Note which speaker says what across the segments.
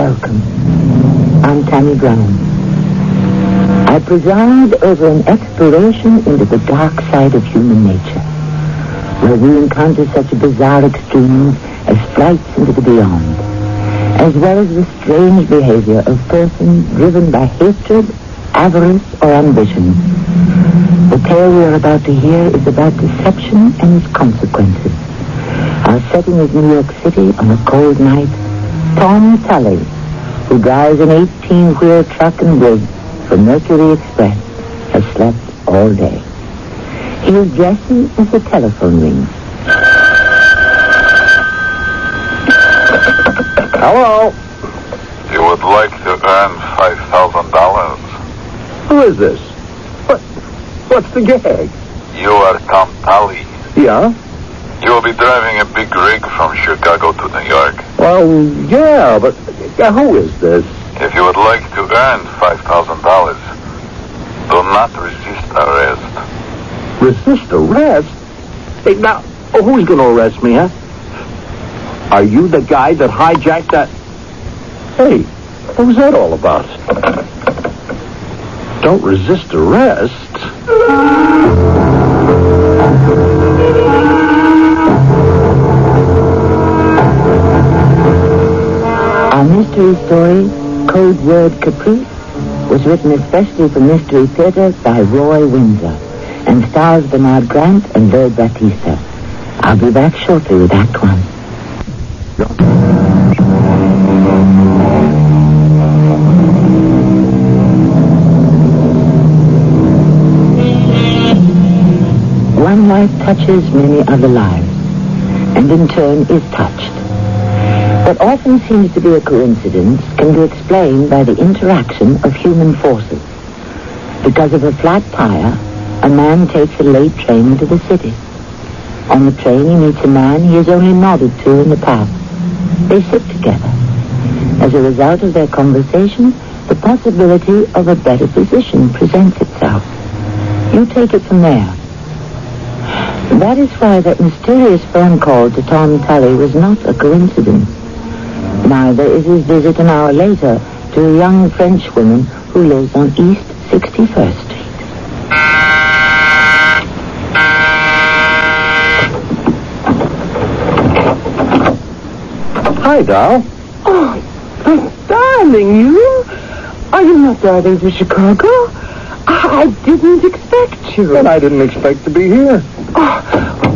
Speaker 1: Welcome. I'm Tammy Brown. I preside over an exploration into the dark side of human nature, where we encounter such bizarre extremes as flights into the beyond, as well as the strange behavior of persons driven by hatred, avarice, or ambition. The tale we are about to hear is about deception and its consequences. Our setting is New York City on a cold night. Tom Tully, who drives an 18-wheel truck and rig for Mercury Express, has slept all day. He is dressing as the telephone rings.
Speaker 2: Hello?
Speaker 3: You would like to earn $5,000.
Speaker 2: Who is this? What's the gag?
Speaker 3: You are Tom Tully.
Speaker 2: Yeah?
Speaker 3: You will be driving a big rig from Chicago to New York.
Speaker 2: Well, yeah, but who is this?
Speaker 3: If you would like to earn $5,000, do not resist arrest.
Speaker 2: Resist arrest? Hey, now, who's going to arrest me, huh? Are you the guy that hijacked that? Hey, what was that all about? Don't resist arrest?
Speaker 1: Our mystery story, code word Caprice, was written especially for Mystery Theater by Roy Windsor and stars Bernard Grant and Lloyd Battista. I'll be back shortly with Act One. One life touches many other lives, and in turn is touched. What often seems to be a coincidence can be explained by the interaction of human forces. Because of a flat tire, a man takes a late train into the city. On the train, he meets a man he has only nodded to in the past. They sit together. As a result of their conversation, the possibility of a better position presents itself. You take it from there. That is why that mysterious phone call to Tom Tully was not a coincidence. Neither is his visit an hour later to a young French woman who lives on East 61st Street.
Speaker 2: Hi, doll.
Speaker 4: Oh, darling, you? Are you not driving to Chicago? I didn't expect you.
Speaker 2: And I didn't expect to be here.
Speaker 4: Oh,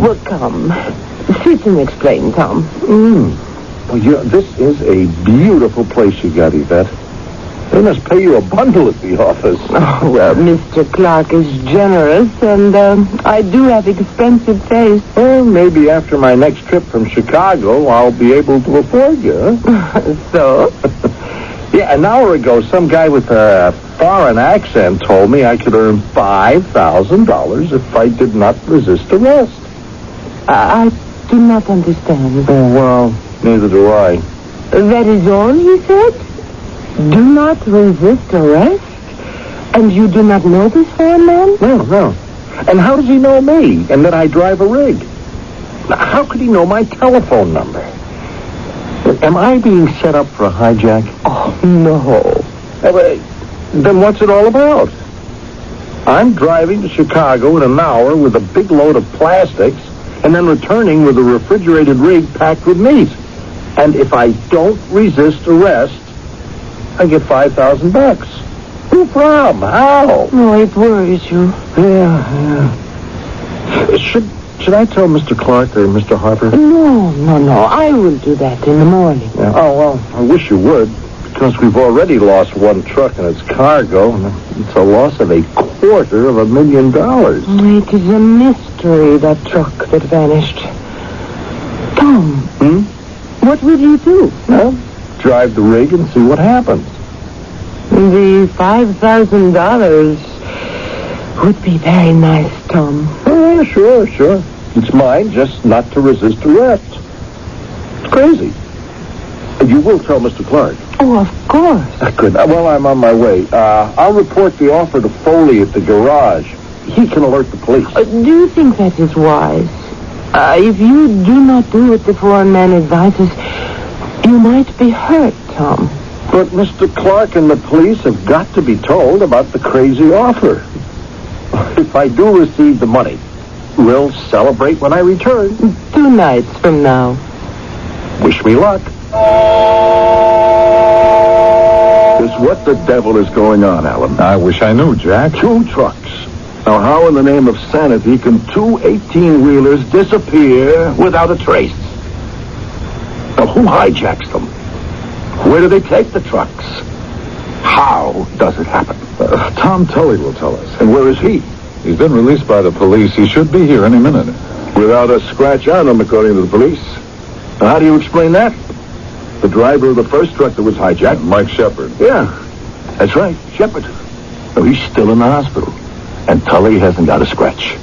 Speaker 4: well, come. Sit and explain, Tom.
Speaker 2: Well, this is a beautiful place you got, Yvette. They must pay you a bundle at the office.
Speaker 4: Oh, well, Mr. Clark is generous, and I do have expensive taste.
Speaker 2: Well, maybe after my next trip from Chicago, I'll be able to afford you.
Speaker 4: So?
Speaker 2: Yeah, an hour ago, some guy with a foreign accent told me I could earn $5,000 if I did not resist arrest.
Speaker 4: I do not understand.
Speaker 2: Oh, well, neither do I.
Speaker 4: That is all he said? Do not resist arrest? And you do not know this foreign man?
Speaker 2: No. And how does he know me and that I drive a rig? Now, how could he know my telephone number? Am I being set up for a hijack?
Speaker 4: Oh, no.
Speaker 2: Then what's it all about? I'm driving to Chicago in an hour with a big load of plastics and then returning with a refrigerated rig packed with meat. And if I don't resist arrest, I get $5,000. Who from? How?
Speaker 4: Oh, it worries you.
Speaker 2: Yeah. Should I tell Mr. Clark or Mr. Harper?
Speaker 4: No. I will do that in the morning.
Speaker 2: Yeah. Oh, well, I wish you would, because we've already lost one truck and its cargo, and it's a loss of $250,000.
Speaker 4: It is a mystery, that truck that vanished. Tom. What will you do?
Speaker 2: Well, drive the rig and see what happens.
Speaker 4: The $5,000 would be very nice, Tom.
Speaker 2: Oh, sure. It's mine, just not to resist arrest. It's crazy. And you will tell Mr. Clark?
Speaker 4: Oh, of course.
Speaker 2: Good. Well, I'm on my way. I'll report the offer to Foley at the garage. He can alert the police.
Speaker 4: Do you think that is wise? If you do not do what the foreign man advises, you might be hurt, Tom.
Speaker 2: But Mr. Clark and the police have got to be told about the crazy offer. If I do receive the money, we'll celebrate when I return.
Speaker 4: 2 nights from now.
Speaker 2: Wish me luck. What the devil is going on, Alan?
Speaker 3: I wish I knew, Jack.
Speaker 2: 2 trucks. Now, how in the name of sanity can 2 18-wheelers disappear without a trace? Now, who hijacks them? Where do they take the trucks? How does it happen?
Speaker 3: Tom Tully will tell us.
Speaker 2: And where is he?
Speaker 3: He's been released by the police. He should be here any minute.
Speaker 2: Without a scratch on him, according to the police. Now, how do you explain that? The driver of the first truck that was hijacked.
Speaker 3: Mike Shepard.
Speaker 2: Yeah, that's right, Shepard. No, he's still in the hospital. And Tully hasn't got a scratch.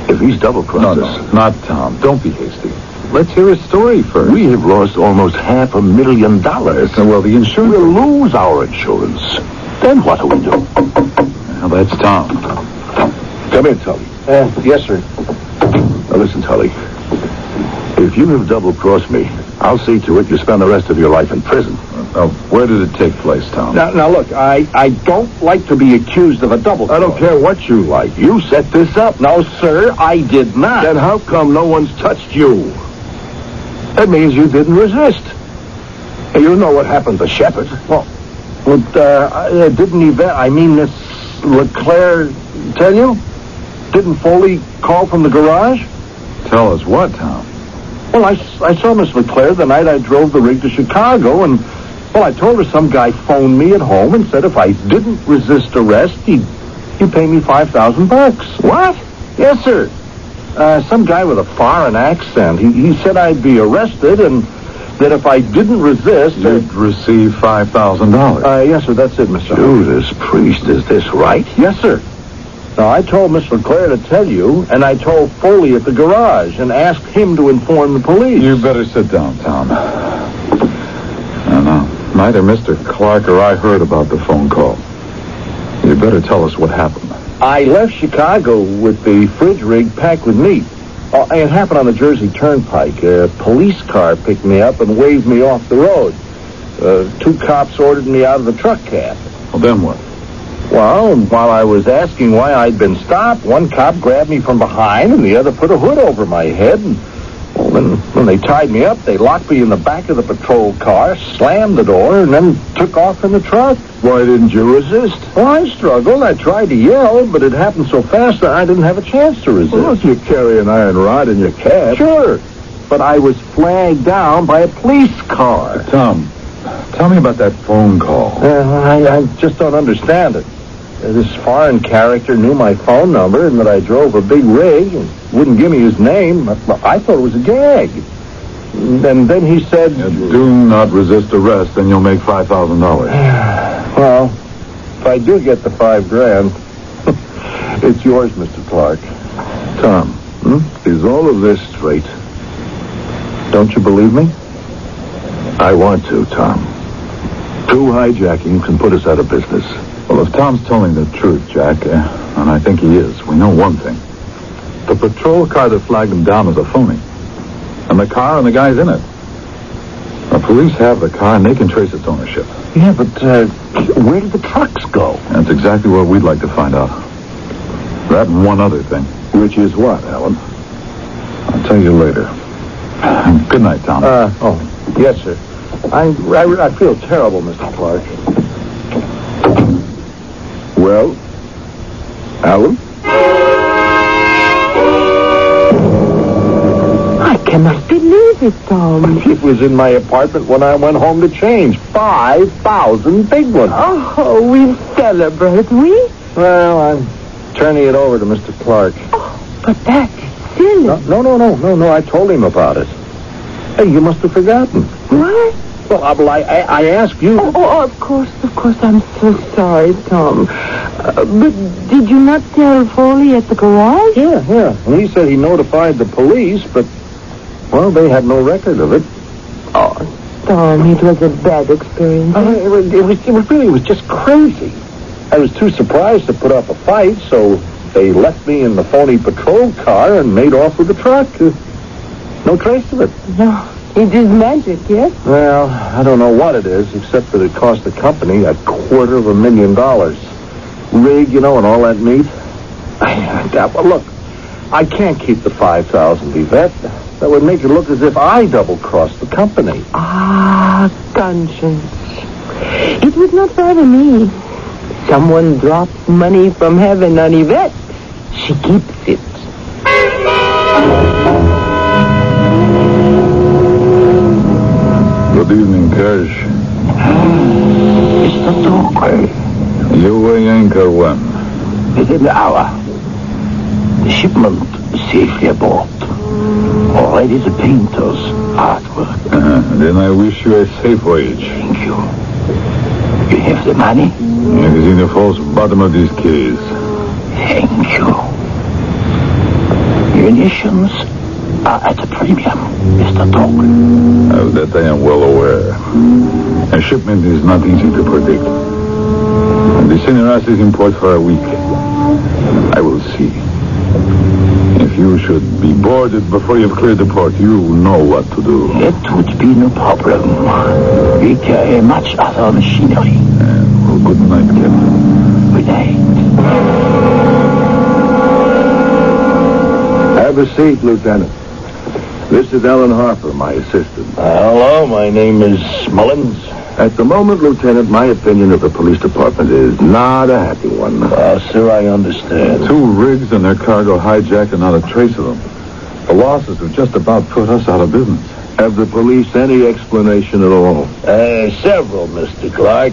Speaker 2: If he's double-crossed us...
Speaker 3: No, not Tom. Don't be hasty. Let's hear his story first.
Speaker 2: We have lost almost $500,000.
Speaker 3: Well, the insurance...
Speaker 2: We'll lose our insurance. Then what do we do?
Speaker 3: Well, that's Tom.
Speaker 2: Come in, Tully.
Speaker 5: Yes, sir.
Speaker 2: Now, listen, Tully. If you have double-crossed me, I'll see to it you spend the rest of your life in prison.
Speaker 3: Where did it take place, Tom?
Speaker 2: Now look, I don't like to be accused of a double cross. I don't care what you like. You set this up. No, sir, I did not. Then how come no one's touched you? That means you didn't resist. You know what happened to Shepard. Didn't this LeClaire tell you? Didn't Foley call from the garage?
Speaker 3: Tell us what, Tom?
Speaker 2: Well, I saw Miss LeClaire the night I drove the rig to Chicago, and, I told her some guy phoned me at home and said if I didn't resist arrest, he'd pay me $5,000. What? Yes, sir. Some guy with a foreign accent. He said I'd be arrested, and that if I didn't resist...
Speaker 3: You'd receive $5,000.
Speaker 2: Yes, sir, that's it, Mr. Judas Priest, is this right? Yes, sir. Now, I told Miss LeClaire to tell you, and I told Foley at the garage, and asked him to inform the police.
Speaker 3: You better sit down, Tom. No, neither Mr. Clark or I heard about the phone call. You better tell us what happened.
Speaker 2: I left Chicago with the fridge rig packed with meat. It happened on the Jersey Turnpike. A police car picked me up and waved me off the road. 2 cops ordered me out of the truck cab.
Speaker 3: Well, then what?
Speaker 2: Well, while I was asking why I'd been stopped, one cop grabbed me from behind and the other put a hood over my head. And then when they tied me up, they locked me in the back of the patrol car, slammed the door, and then took off in the truck.
Speaker 3: Why didn't you resist?
Speaker 2: Well, I struggled. I tried to yell, but it happened so fast that I didn't have a chance to resist.
Speaker 3: Well, you carry an iron rod in your cab.
Speaker 2: Sure, but I was flagged down by a police car.
Speaker 3: Tom, tell me about that phone call.
Speaker 2: I just don't understand it. This foreign character knew my phone number and that I drove a big rig and wouldn't give me his name. I thought it was a gag. And then he said...
Speaker 3: Do not resist arrest, then you'll make $5,000.
Speaker 2: Well, if I do get the $5,000, it's yours, Mr. Clark.
Speaker 3: Tom,
Speaker 2: Is all of this straight? Don't you believe me?
Speaker 3: I want to, Tom. 2 hijackings can put us out of business. Well, if Tom's telling the truth, Jack, and I think he is, we know one thing. The patrol car that flagged him down was a phony. And the car and the guys in it. The police have the car and they can trace its ownership.
Speaker 2: Yeah, but where did the trucks go?
Speaker 3: That's exactly what we'd like to find out. That and one other thing.
Speaker 2: Which is what, Alan?
Speaker 3: I'll tell you later. Good night, Tom.
Speaker 2: Yes, sir. I feel terrible, Mr. Clark. Well, Alan?
Speaker 4: I cannot believe it, Tom.
Speaker 2: It was in my apartment when I went home to change. 5,000 big ones.
Speaker 4: Oh, we'll celebrate, we?
Speaker 2: Well, I'm turning it over to Mr. Clark.
Speaker 4: Oh, but that's silly.
Speaker 2: No. I told him about it. Hey, you must have forgotten.
Speaker 4: What?
Speaker 2: Well, I asked you.
Speaker 4: Oh, of course. I'm so sorry, Tom. But did you not tell Foley at the garage?
Speaker 2: Yeah. And he said he notified the police, but, well, they had no record of it.
Speaker 4: Oh, Tom, it was a bad experience.
Speaker 2: It was just crazy. I was too surprised to put up a fight, so they left me in the phony patrol car and made off with the truck. No trace of it.
Speaker 4: No, It is magic, yes?
Speaker 2: Well, I don't know what it is, except that it cost the company $250,000. Rig, and all that meat. Look, I can't keep the 5,000, Yvette. That would make it look as if I double-crossed the company.
Speaker 4: Ah, conscience. It would not bother me. Someone drops money from heaven on Yvette. She keeps it.
Speaker 3: Good evening, Kersh.
Speaker 5: Mr. Talker,
Speaker 3: You weigh anchor when?
Speaker 5: within an hour. The shipment is safely aboard. Already the painters are at work.
Speaker 3: Then I wish you a safe voyage.
Speaker 5: Thank you. You have the money?
Speaker 3: It is in the false bottom of these keys.
Speaker 5: Thank you. Munitions are at a premium, Mr. Talker.
Speaker 3: Of that I am well aware. A shipment is not easy to predict. And the Cineras is in port for a week. I will see. If you should be boarded before you've cleared the port, you know what to do.
Speaker 5: It would be no problem. We carry much other machinery.
Speaker 3: Well, good night, Captain.
Speaker 5: Good night.
Speaker 2: Have a seat, Lieutenant. This is Ellen Harper, my assistant.
Speaker 5: Hello, my name is Mullins.
Speaker 2: At the moment, Lieutenant, my opinion of the police department is not a happy one.
Speaker 5: Sir, I understand.
Speaker 3: 2 rigs and their cargo hijacked and not a trace of them. The losses have just about put us out of business.
Speaker 2: Have the police any explanation at all?
Speaker 5: Several, Mr. Clark.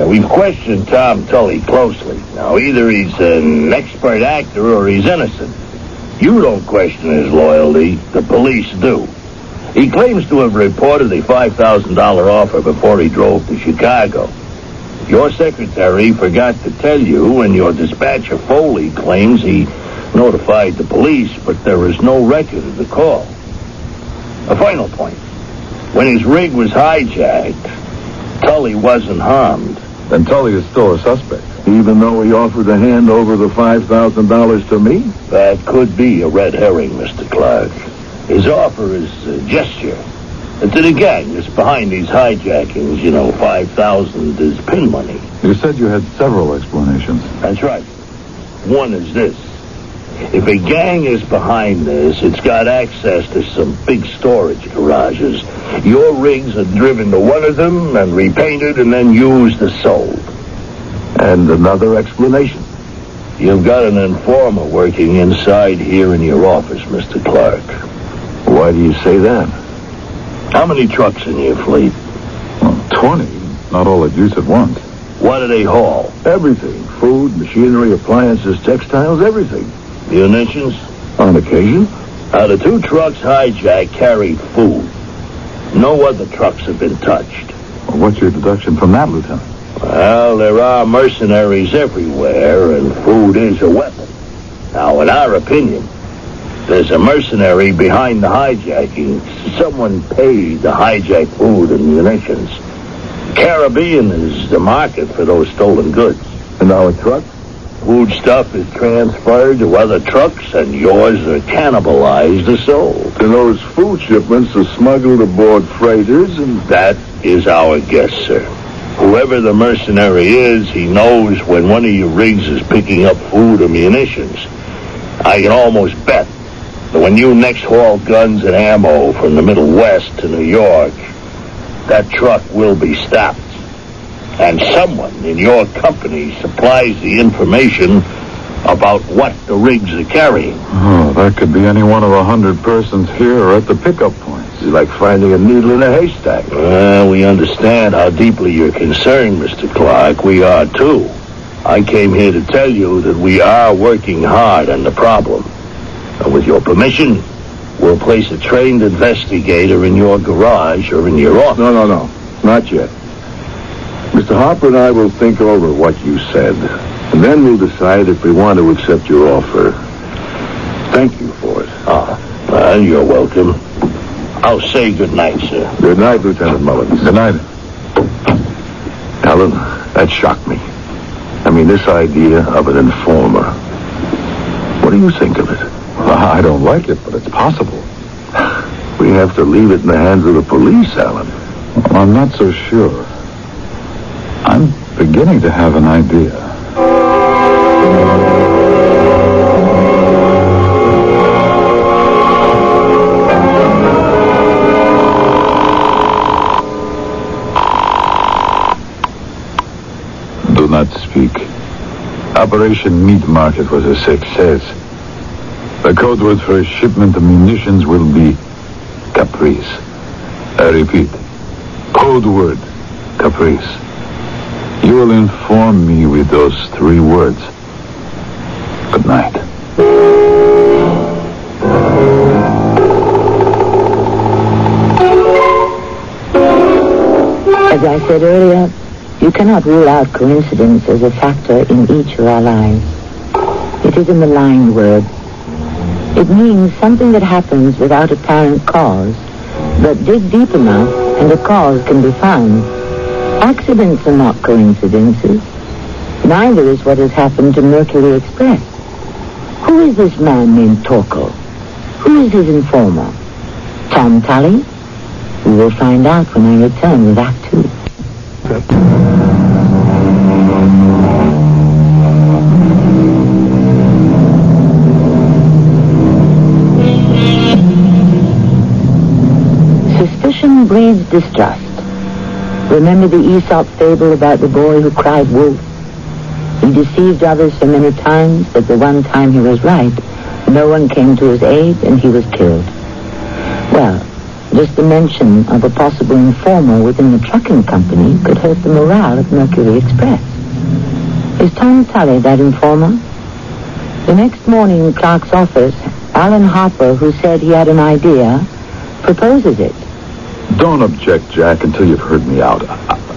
Speaker 5: We've questioned Tom Tully closely. Now, either he's an expert actor or he's innocent. You don't question his loyalty. The police do. He claims to have reported a $5,000 offer before he drove to Chicago. Your secretary forgot to tell you, and your dispatcher Foley claims he notified the police, but there is no record of the call. A final point. When his rig was hijacked, Tully wasn't harmed.
Speaker 3: Then Tully is still a suspect.
Speaker 2: Even though he offered to hand over the $5,000 to me?
Speaker 5: That could be a red herring, Mr. Clark. His offer is a gesture. And to the gang that's behind these hijackings, 5,000 is pin money.
Speaker 3: You said you had several explanations.
Speaker 5: That's right. One is this. If a gang is behind this, it's got access to some big storage garages. Your rigs are driven to one of them and repainted and then used or sold.
Speaker 2: And another explanation?
Speaker 5: You've got an informer working inside here in your office, Mr. Clark.
Speaker 2: Why do you say that?
Speaker 5: How many trucks in your fleet?
Speaker 3: Well, 20. Not all at use at once.
Speaker 5: What do they haul?
Speaker 2: Everything. Food, machinery, appliances, textiles, everything.
Speaker 5: Munitions?
Speaker 2: On occasion.
Speaker 5: Now, the 2 trucks hijacked carried food. No other trucks have been touched.
Speaker 3: Well, what's your deduction from that, Lieutenant?
Speaker 5: Well, there are mercenaries everywhere, and food is a weapon. Now, in our opinion, there's a mercenary behind the hijacking. Someone paid to hijack food and munitions. Caribbean is the market for those stolen goods.
Speaker 2: And our truck?
Speaker 5: Food stuff is transferred to other trucks, and yours are cannibalized or sold.
Speaker 2: And those food shipments are smuggled aboard freighters, and
Speaker 5: That is our guess, sir. Whoever the mercenary is, he knows when one of your rigs is picking up food or munitions. I can almost bet that when you next haul guns and ammo from the Middle West to New York, that truck will be stopped. And someone in your company supplies the information about what the rigs are carrying.
Speaker 3: Oh, that could be any one of 100 persons here or at the pickup points.
Speaker 2: it's like finding a needle in a haystack.
Speaker 5: Well, we understand how deeply you're concerned, Mr. Clark. We are, too. I came here to tell you that we are working hard on the problem. And with your permission, we'll place a trained investigator in your garage or in your office.
Speaker 2: No. Not yet. Mr. Harper and I will think over what you said, and then we'll decide if we want to accept your offer. Thank you for it.
Speaker 5: Well, you're welcome. I'll say good night, sir.
Speaker 2: Good night, Lieutenant Mullins.
Speaker 3: Good night.
Speaker 2: Alan, that shocked me. I mean, this idea of an informer. What do you think of it?
Speaker 3: I don't like it, but it's possible.
Speaker 2: We have to leave it in the hands of the police, Alan.
Speaker 3: Well, I'm not so sure. I'm beginning to have an idea. Do not speak. Operation Meat Market was a success. The code word for a shipment of munitions will be Caprice. I repeat, code word, Caprice. You will inform me with those 3 words. Good night.
Speaker 1: As I said earlier, you cannot rule out coincidence as a factor in each of our lives. It is a malign word. It means something that happens without apparent cause, but dig deep enough and a cause can be found. Accidents are not coincidences. Neither is what has happened to Mercury Express. Who is this man named Torkel? Who is his informer? Tom Tully? We will find out when I return with Act 2. Suspicion breeds distrust. Remember the Aesop fable about the boy who cried wolf? He deceived others so many times that the one time he was right, no one came to his aid and he was killed. Well, just the mention of a possible informer within the trucking company could hurt the morale of Mercury Express. Is Tom Tully that informer? The next morning in Clark's office, Alan Harper, who said he had an idea, proposes it.
Speaker 3: Don't object, Jack, until you've heard me out.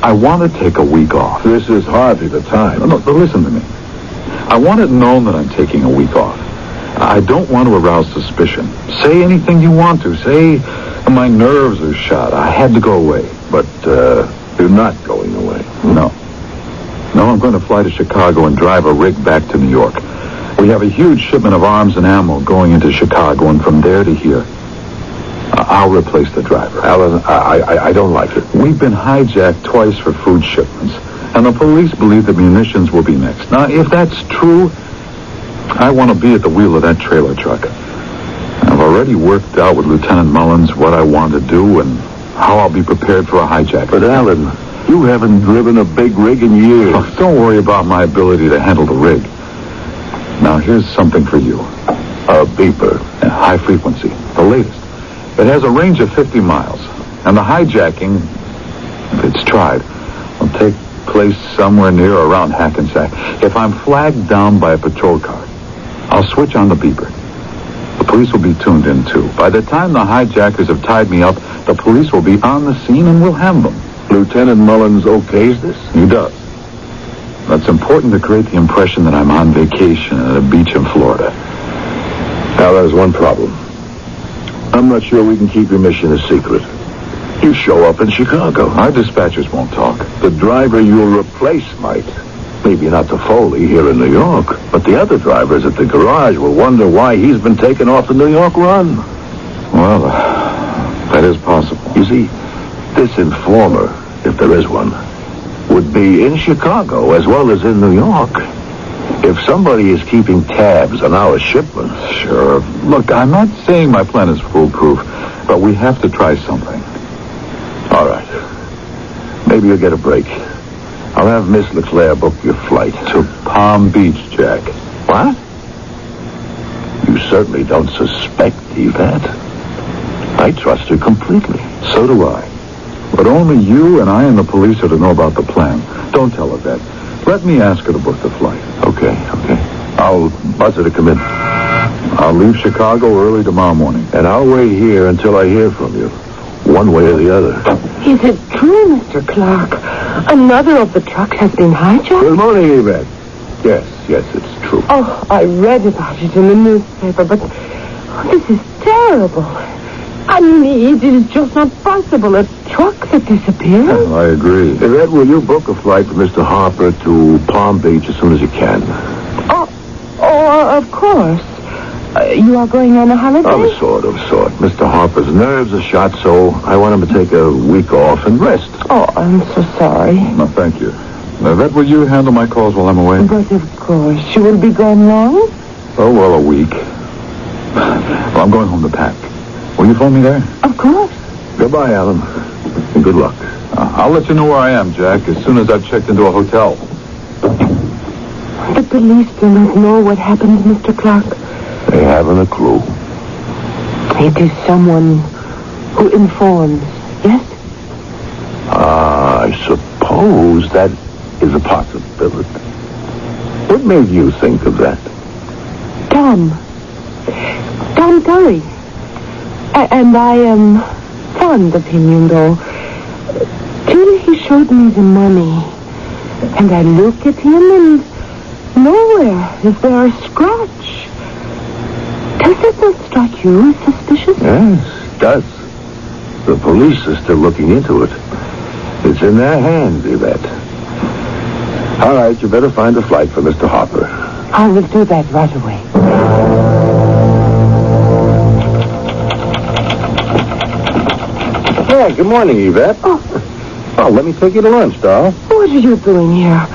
Speaker 3: I want to take a week off.
Speaker 2: This is hardly the time.
Speaker 3: No, listen to me. I want it known that I'm taking a week off. I don't want to arouse suspicion. Say anything you want to. Say my nerves are shot. I had to go away.
Speaker 2: But, you're not going away.
Speaker 3: No, I'm going to fly to Chicago and drive a rig back to New York. We have a huge shipment of arms and ammo going into Chicago, and from there to here. I'll replace the driver.
Speaker 2: Alan, I don't like it.
Speaker 3: We've been hijacked twice for food shipments, and the police believe that munitions will be next. Now, if that's true, I want to be at the wheel of that trailer truck. I've already worked out with Lieutenant Mullins what I want to do and how I'll be prepared for a hijack.
Speaker 2: But, Alan, you haven't driven a big rig in years.
Speaker 3: Oh, don't worry about my ability to handle the rig. Now, here's something for you.
Speaker 2: A beeper.
Speaker 3: High frequency. The latest. It has a range of 50 miles. And the hijacking, if it's tried, will take place somewhere near or around Hackensack. If I'm flagged down by a patrol car, I'll switch on the beeper. The police will be tuned in, too. By the time the hijackers have tied me up, the police will be on the scene and we'll have them.
Speaker 2: Lieutenant Mullins okays this?
Speaker 3: He does. That's important to create the impression that I'm on vacation at a beach in Florida.
Speaker 2: Now, there's one problem. I'm not sure we can keep your mission a secret. You show up in Chicago.
Speaker 3: Our dispatchers won't talk.
Speaker 2: The driver you'll replace might. Maybe not to Foley here in New York, but the other drivers at the garage will wonder why he's been taken off the New York run.
Speaker 3: Well, that is possible.
Speaker 2: You see, this informer, if there is one, would be in Chicago as well as in New York. If somebody is keeping tabs on our shipments...
Speaker 3: Sure. Look, I'm not saying my plan is foolproof, but we have to try something.
Speaker 2: All right. Maybe you'll get a break. I'll have Miss LeClaire book your flight.
Speaker 3: To Palm Beach, Jack.
Speaker 2: What? You certainly don't suspect Yvette. I trust her completely.
Speaker 3: So do I. But only you and I and the police are to know about the plan. Don't tell her that. Let me ask her to book the flight.
Speaker 2: Okay. I'll buzz her to come in.
Speaker 3: I'll leave Chicago early tomorrow morning.
Speaker 2: And I'll wait here until I hear from you. One way or the other.
Speaker 4: Is it true, Mr. Clark? Another of the trucks has been hijacked?
Speaker 2: Good morning, Yvette. Yes, it's true.
Speaker 4: Oh, I read about it in the newspaper, but this is terrible. I mean, it is just not possible. A truck that disappeared?
Speaker 3: I agree.
Speaker 2: Yvette, will you book a flight for Mr. Harper to Palm Beach as soon as you can?
Speaker 4: Oh, of course. You are going on a holiday?
Speaker 3: Of sort. Mr. Harper's nerves are shot, so I want him to take a week off and rest.
Speaker 4: Oh, I'm so sorry.
Speaker 3: No, thank you. Yvette, will you handle my calls while I'm away?
Speaker 4: But of course. You will be gone long?
Speaker 3: Oh, well, a week. Well, I'm going home to pack. Will you phone me there?
Speaker 4: Of course.
Speaker 3: Goodbye, Alan. And good luck. I'll let you know where I am, Jack, as soon as I've checked into a hotel.
Speaker 4: The police do not know what happened, Mr. Clark.
Speaker 2: They haven't a clue.
Speaker 4: It is someone who informs, yes?
Speaker 2: I suppose that is a possibility. What made you think of that?
Speaker 4: Tom Tully. And I am fond of him, you know. Till he showed me the money. And I look at him and nowhere is there a scratch. Does it not strike you as suspicious?
Speaker 2: Yes, it does. The police are still looking into it. It's in their hands, Yvette. All right, you better find a flight for Mr. Harper.
Speaker 4: I will do that right away.
Speaker 2: Yeah, good morning, Yvette. Oh, let me take you to lunch, doll.
Speaker 4: What are you doing here?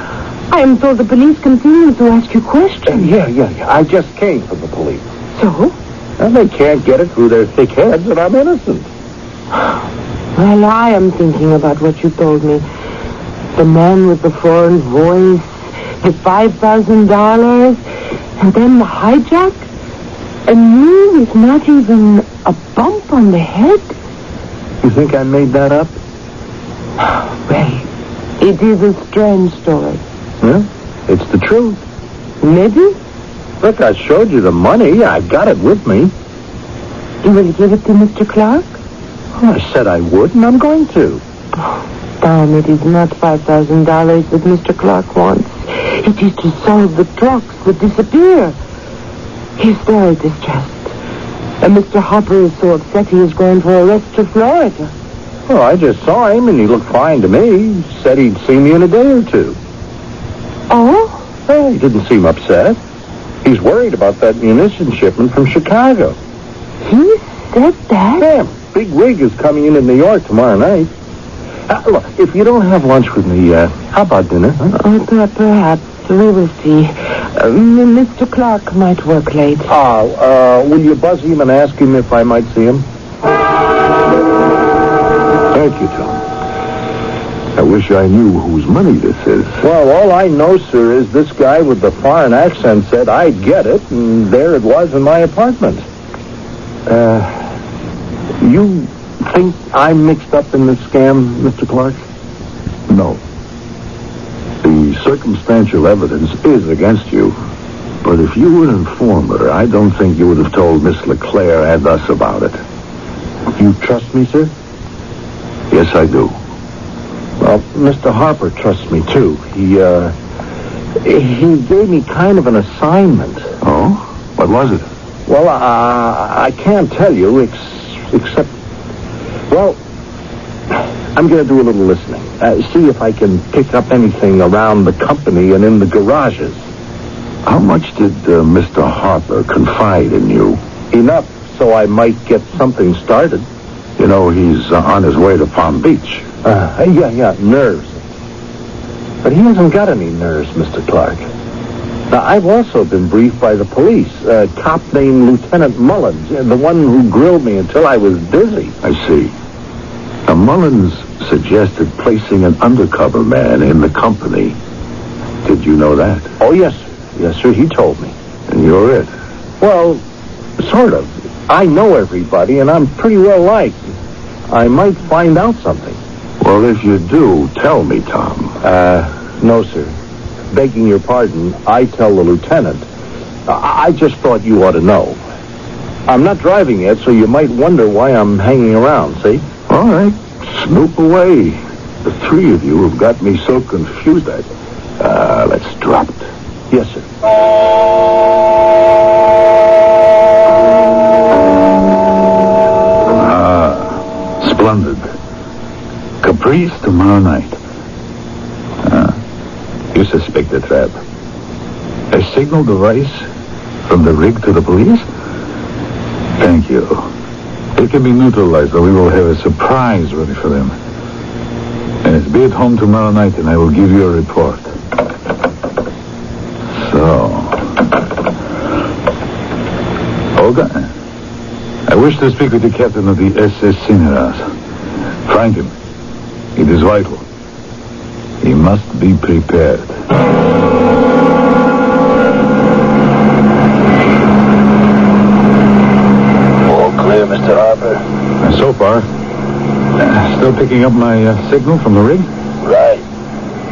Speaker 4: I am told the police continue to ask you questions.
Speaker 2: Yeah. I just came from the police.
Speaker 4: So?
Speaker 2: Well, they can't get it through their thick heads that I'm innocent.
Speaker 4: Well, I am thinking about what you told me. The man with the foreign voice, the $5,000, and then the hijack. And you with not even a bump on the head?
Speaker 2: You think I made that up?
Speaker 4: Well, it is a strange story.
Speaker 2: Yeah, it's the truth.
Speaker 4: Maybe?
Speaker 2: Look, I showed you the money. I've got it with me.
Speaker 4: You will give it to Mr. Clark?
Speaker 2: Well, I said I would, and I'm going to.
Speaker 4: Tom, it is not $5,000 that Mr. Clark wants. It is to solve the trucks that disappear. He's very distressed. And Mr. Harper is so upset he is going for a rest to Florida.
Speaker 2: Well, I just saw him, and he looked fine to me. He said he'd see me in a day or two.
Speaker 4: Oh?
Speaker 2: Well, he didn't seem upset. He's worried about that munition shipment from Chicago.
Speaker 4: He said that?
Speaker 2: Damn, big rig is coming in New York tomorrow night. Look, if you don't have lunch with me, how about dinner? Huh?
Speaker 4: Perhaps. We will see. Mr. Clark might work late.
Speaker 2: Will you buzz him and ask him if I might see him? Thank you, Tom. I wish I knew whose money this is. Well, all I know, sir, is this guy with the foreign accent said I'd get it, and there it was in my apartment. You think I'm mixed up in this scam, Mr. Clark? No. The circumstantial evidence is against you. But if you were an informer, I don't think you would have told Miss LeClaire and us about it. You trust me, sir? Yes, I do. Well, Mr. Harper trusts me, too. He gave me kind of an assignment. Oh? What was it? Well, I can't tell you, except... Well, I'm going to do a little listening. See if I can pick up anything around the company and in the garages. How much did Mr. Harper confide in you? Enough so I might get something started. You know, he's on his way to Palm Beach. Yeah, nerves. But he hasn't got any nerves, Mr. Clark. Now, I've also been briefed by the police. A cop named Lieutenant Mullins, the one who grilled me until I was dizzy. I see. Now, Mullins suggested placing an undercover man in the company. Did you know that? Oh, yes, sir. Yes, sir, he told me. And you're it? Well, sort of. I know everybody, and I'm pretty well liked. I might find out something. Well, if you do, tell me, Tom. No, sir. Begging your pardon, I tell the lieutenant. I just thought you ought to know. I'm not driving yet, so you might wonder why I'm hanging around, see? All right. Snoop away. The three of you have got me so confused that... let's drop it. Yes, sir. Splendid. Caprice tomorrow night. You suspect a trap. A signal device from the rig to the police?
Speaker 3: Thank you. They can be neutralized, or we will have a surprise ready for them. Yes, be at home tomorrow night, and I will give you a report. So... Olga, I wish to speak with the captain of the SS Sineras. Find him. It is vital. He must be prepared.
Speaker 5: All clear, Mr. Harper?
Speaker 3: So far. Still picking up my signal from the rig?
Speaker 5: Right.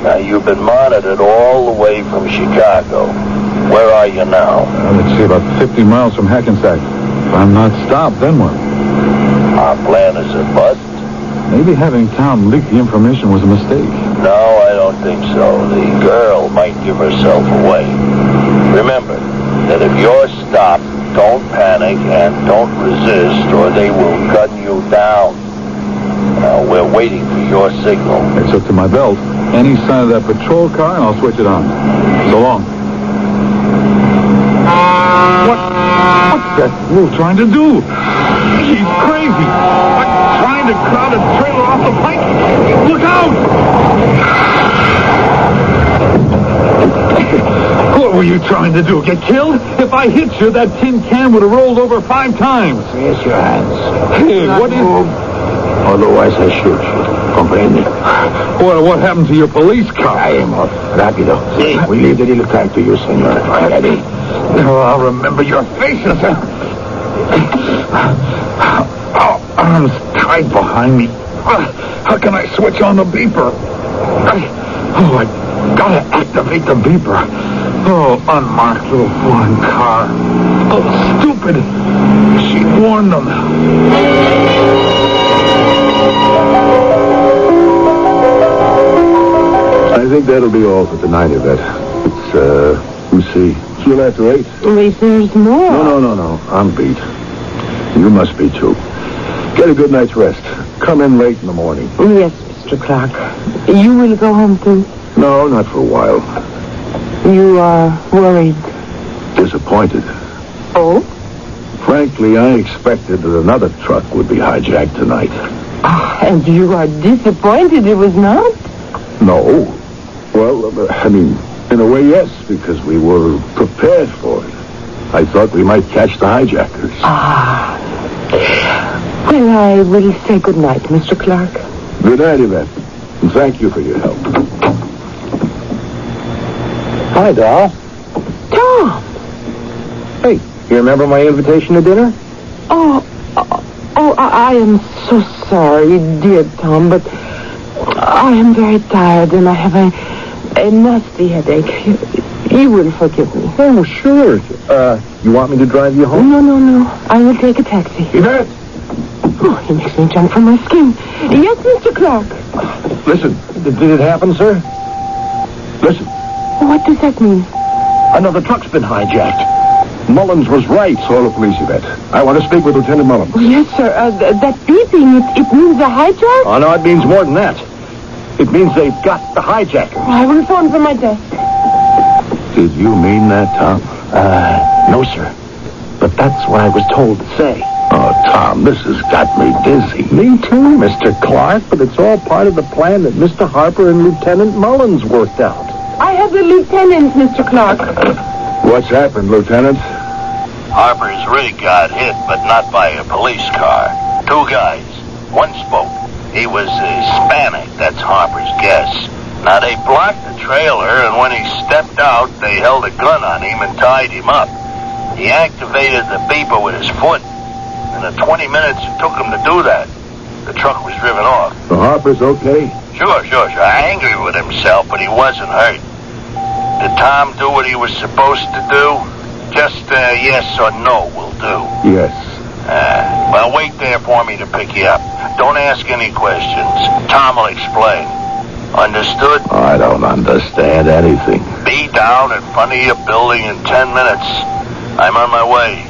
Speaker 5: Now, you've been monitored all the way from Chicago. Where are you now?
Speaker 3: Let's see, about 50 miles from Hackensack. If I'm not stopped, then what?
Speaker 5: Our plan is a bust?
Speaker 3: Maybe having Tom leak the information was a mistake.
Speaker 5: No, I don't think so. The girl might give herself away. Remember that if you're stopped, don't panic and don't resist, or they will gun you down. Now, we're waiting for your signal.
Speaker 3: It's up to my belt. Any sign of that patrol car, and I'll switch it on. So long. What's that fool trying to do? She's crazy. Like trying to crowd a trailer off the pike. Look out! What were you trying to do? Get killed? If I hit you, that tin can would have rolled over 5 times.
Speaker 5: Raise your hands.
Speaker 3: Hey, what is...
Speaker 5: Otherwise, I shoot you. Comprende?
Speaker 3: What happened to your police car?
Speaker 5: Caemos. Rápido. Sí. We leave the little time to you, senor. Ready?
Speaker 3: Oh, I'll remember your faces. Oh, arms tied behind me. How can I switch on the beeper? I gotta activate the beeper. Oh, unmarked little foreign car. Oh, stupid. She warned them.
Speaker 2: I think that'll be all for tonight, Yvette. It's, we'll see. See you after 8.
Speaker 4: Wait, there's more.
Speaker 2: No. I'm beat. You must be, too. Get a good night's rest. Come in late in the morning.
Speaker 4: Yes, Mr. Clark. You will go home, too?
Speaker 2: No, not for a while.
Speaker 4: You are worried.
Speaker 2: Disappointed.
Speaker 4: Oh?
Speaker 2: Frankly, I expected that another truck would be hijacked tonight.
Speaker 4: And you are disappointed it was not?
Speaker 2: No. Well, I mean, in a way, yes, because we were prepared for it. I thought we might catch the hijackers.
Speaker 4: Well, I will say good night, Mr. Clark.
Speaker 2: Good night, Yvette. And thank you for your help.
Speaker 5: Hi, doll.
Speaker 4: Tom!
Speaker 5: Hey, you remember my invitation to dinner?
Speaker 4: I am so sorry, dear Tom, but I am very tired and I have a nasty headache. You will forgive me.
Speaker 2: Oh, sure. You want me to drive you home?
Speaker 4: No. I will take a taxi.
Speaker 2: Yvette!
Speaker 4: Oh, he makes me jump from my skin. Yes, Mr. Clark.
Speaker 2: Listen, did it happen, sir? Listen.
Speaker 4: What does that mean?
Speaker 2: Another truck's been hijacked. Mullins was right, Soil Police, Yvette. I want to speak with Lieutenant Mullins.
Speaker 4: Oh, yes, sir. That beeping, it means a hijack?
Speaker 2: Oh, no, it means more than that. It means they've got the hijackers.
Speaker 4: I will phone from my desk.
Speaker 2: Did you mean that, Tom?
Speaker 5: No, sir. But that's what I was told to say.
Speaker 2: Oh, Tom, this has got me dizzy.
Speaker 5: Me too, Mr. Clark, but it's all part of the plan that Mr. Harper and Lieutenant Mullins worked out.
Speaker 4: I have the lieutenant, Mr. Clark.
Speaker 2: What's happened, Lieutenant?
Speaker 5: Harper's rig got hit, but not by a police car. 2 guys. One spoke. He was Hispanic, that's Harper's guess. Now, they blocked the trailer, and when he stepped out, they held a gun on him and tied him up. He activated the beeper with his foot. In the 20 minutes it took him to do that, the truck was driven off.
Speaker 2: So Harper's okay?
Speaker 5: Sure. Angry with himself, but he wasn't hurt. Did Tom do what he was supposed to do? Just yes or no will do.
Speaker 2: Yes.
Speaker 5: Well, wait there for me to pick you up. Don't ask any questions. Tom will explain. Understood?
Speaker 2: I don't understand anything.
Speaker 5: Be down in front of your building in 10 minutes. I'm on my way.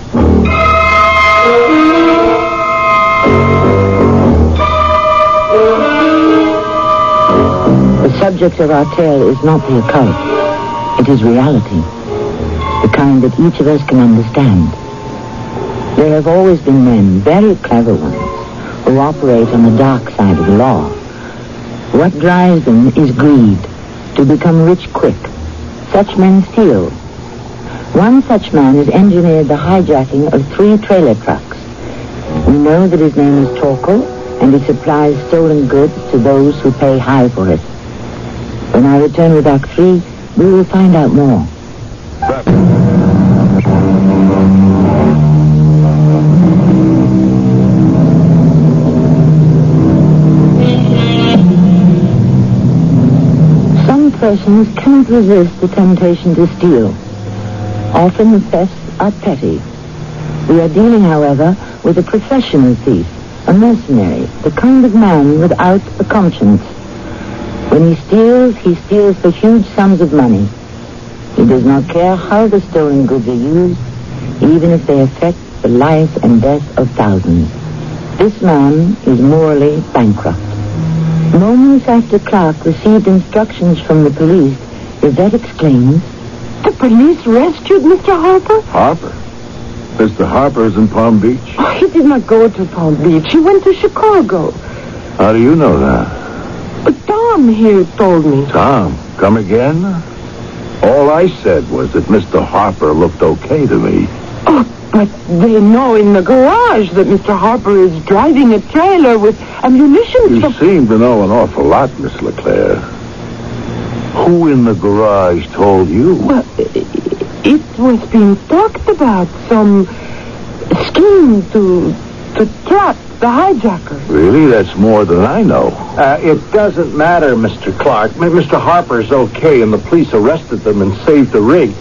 Speaker 1: The subject of our tale is not the occult. It is reality. The kind that each of us can understand. There have always been men, very clever ones, who operate on the dark side of the law. What drives them is greed, to become rich quick. Such men steal. One such man has engineered the hijacking of 3 trailer trucks. We know that his name is Torkel, and he supplies stolen goods to those who pay high for it. When I return with Act 3, we will find out more. Some persons cannot resist the temptation to steal. Often the thefts are petty. We are dealing, however, with a professional thief, a mercenary, the kind of man without a conscience. When he steals for huge sums of money. He does not care how the stolen goods are used, even if they affect the life and death of thousands. This man is morally bankrupt. Moments after Clark received instructions from the police, Yvette exclaims,
Speaker 4: The police rescued Mr. Harper?
Speaker 3: Harper? Mr. Harper's in Palm Beach?
Speaker 4: Oh, he did not go to Palm Beach. He went to Chicago.
Speaker 3: How do you know that?
Speaker 4: But Tom here told me.
Speaker 3: Tom, come again? All I said was that Mr. Harper looked okay to me.
Speaker 4: Oh, but they know in the garage that Mr. Harper is driving a trailer with ammunition.
Speaker 3: You seem to know an awful lot, Miss LeClaire. Who in the garage told you?
Speaker 4: Well, it was being talked about. Some scheme to trap the hijackers.
Speaker 3: Really? That's more than I know.
Speaker 2: It doesn't matter, Mr. Clark. Mr. Harper's okay, and the police arrested them and saved the rig.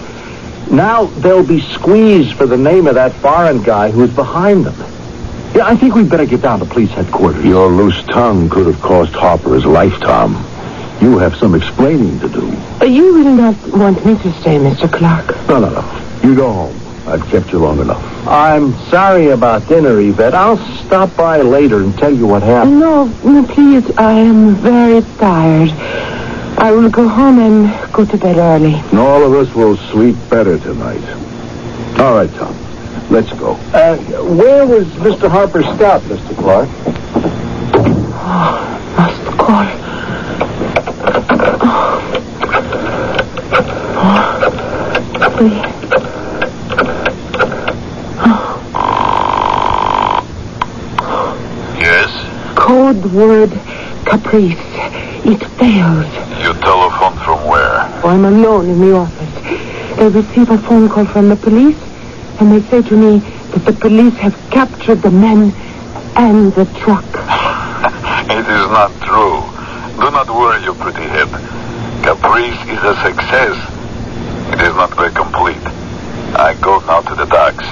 Speaker 2: Now they'll be squeezed for the name of that foreign guy who's behind them. Yeah, I think we'd better get down to police headquarters.
Speaker 3: Your loose tongue could have cost Harper his life, Tom. You have some explaining to do.
Speaker 4: You will not want me to stay, Mr. Clark.
Speaker 3: No. You go home. I've kept you long enough.
Speaker 2: I'm sorry about dinner, Yvette. I'll stop by later and tell you what happened.
Speaker 4: No, please. I am very tired. I will go home and go to bed early.
Speaker 3: And all of us will sleep better tonight. All right, Tom. Let's go.
Speaker 2: Where was Mr. Harper stopped, Mr. Clark?
Speaker 4: Oh, must call. Please.
Speaker 3: Yes?
Speaker 4: Code word Caprice. It fails.
Speaker 3: You telephone from where?
Speaker 4: I'm alone in the office. They receive a phone call from the police, and they say to me that the police have captured the men and the truck.
Speaker 3: It is not true. Do not worry, you pretty head. Caprice is a success. It is not very complete. I go now to the docks.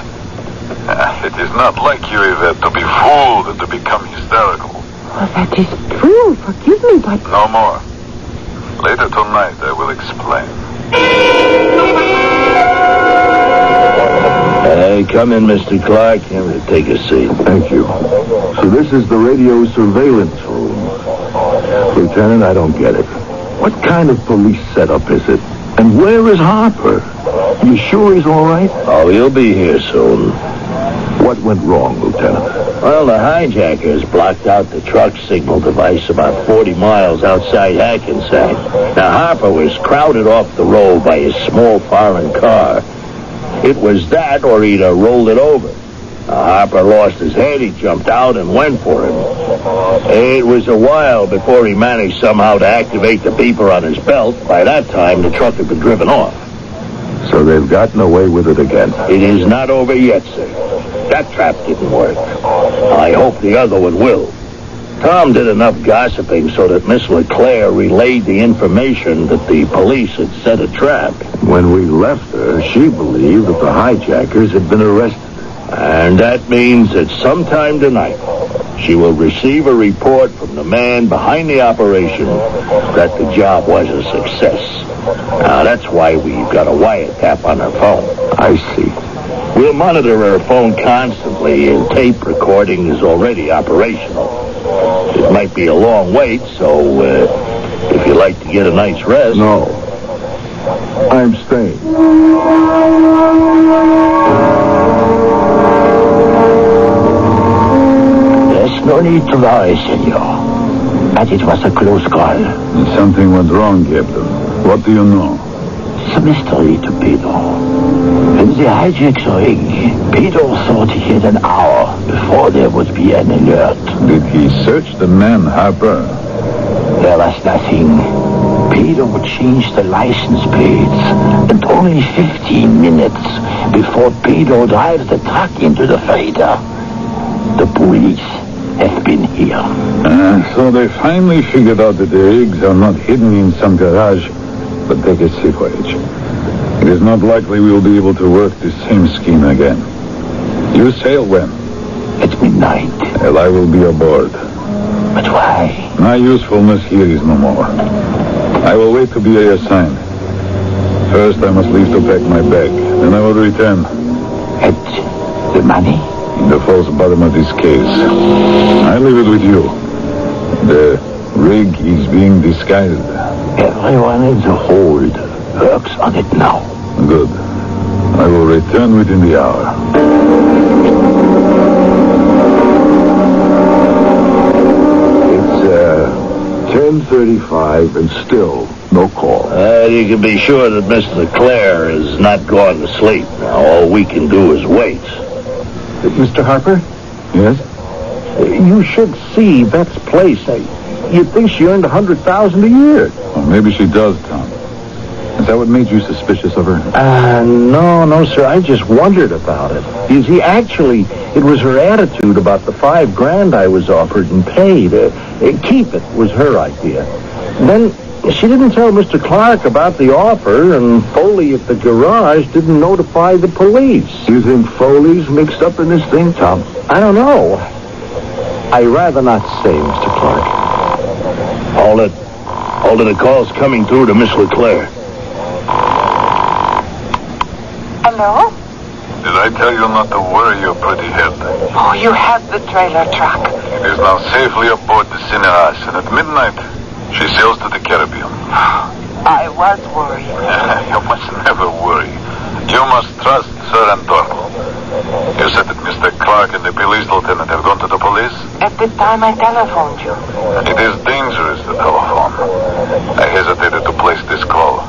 Speaker 3: It is not like you, Yvette, to be fooled and to become hysterical.
Speaker 4: Well, that is true. Forgive me, but...
Speaker 3: No more. Later tonight, I will explain.
Speaker 5: Come in, Mr. Clark. Take a seat.
Speaker 3: Thank you. So this is the radio surveillance room. Lieutenant, I don't get it. What kind of police setup is it? And where is Harper? You sure he's all right?
Speaker 5: Oh, he'll be here soon.
Speaker 3: What went wrong, Lieutenant?
Speaker 5: Well, the hijackers blocked out the truck signal device about 40 miles outside Hackensack. Now, Harper was crowded off the road by his small foreign car. It was that, or he'd have rolled it over. Harper lost his head. He jumped out and went for him. It was a while before he managed somehow to activate the beeper on his belt. By that time, the truck had been driven off.
Speaker 3: So they've gotten away with it again.
Speaker 5: It is not over yet, sir. That trap didn't work. I hope the other one will. Tom did enough gossiping so that Miss LeClaire relayed the information that the police had set a trap.
Speaker 3: When we left her, she believed that the hijackers had been arrested.
Speaker 5: And that means that sometime tonight, she will receive a report from the man behind the operation that the job was a success. Now, that's why we've got a wiretap on her phone.
Speaker 3: I see.
Speaker 5: We'll monitor her phone constantly, and tape recording is already operational. It might be a long wait, so if you'd like to get a night's rest...
Speaker 3: No. I'm staying.
Speaker 5: No need to worry, senor. But it was a close call.
Speaker 3: Something went wrong, Captain. What do you know?
Speaker 5: It's a mystery to Pedro. When they hijacked the rig, Pedro thought he had an hour before there would be an alert.
Speaker 3: Did he search the man, Harper?
Speaker 5: There was nothing. Pedro would change the license plates, and only 15 minutes before Pedro drives the truck into the freighter. The police have been here.
Speaker 3: So they finally figured out that the rigs are not hidden in some garage, but take a sea voyage. It is not likely we will be able to work the same scheme again. You sail when?
Speaker 5: At midnight.
Speaker 3: Well, I will be aboard.
Speaker 5: But why?
Speaker 3: My usefulness here is no more. I will wait to be reassigned. First, I must leave to pack my bag. Then I will return.
Speaker 5: And the money?
Speaker 3: In the false bottom of this case. I leave it with you. The rig is being disguised.
Speaker 5: Everyone in the hold works on it now.
Speaker 3: Good. I will return within the hour.
Speaker 2: It's 10:35 and still no call.
Speaker 5: You can be sure that Mr. Leclerc is not going to sleep. Now, all we can do is wait.
Speaker 2: Mr. Harper?
Speaker 3: Yes?
Speaker 2: You should see Yvette's place. You'd think she earned $100,000 a year.
Speaker 3: Well, maybe she does, Tom. Is that what made you suspicious of her?
Speaker 2: No, sir. I just wondered about it. You see, actually, it was her attitude about the $5,000 I was offered and paid. Keep it was her idea. Then she didn't tell Mr. Clark about the offer, and Foley at the garage didn't notify the police.
Speaker 3: You think Foley's mixed up in this thing, Tom?
Speaker 2: I don't know. I'd rather not say, Mr. Clark.
Speaker 5: Hold it. The call's coming through to Miss Leclerc.
Speaker 4: Hello?
Speaker 3: Did I tell you not to worry your pretty head?
Speaker 4: Oh, you have the trailer truck.
Speaker 3: It is now safely aboard the Cineras, and at midnight, she sails to the Caribbean.
Speaker 4: I was worried.
Speaker 3: You must never worry. You must trust Sir Antorco. You said that Mr. Clark and the police lieutenant have gone to the police?
Speaker 4: At the time I telephoned you.
Speaker 3: It is dangerous, the telephone. I hesitated to place this call.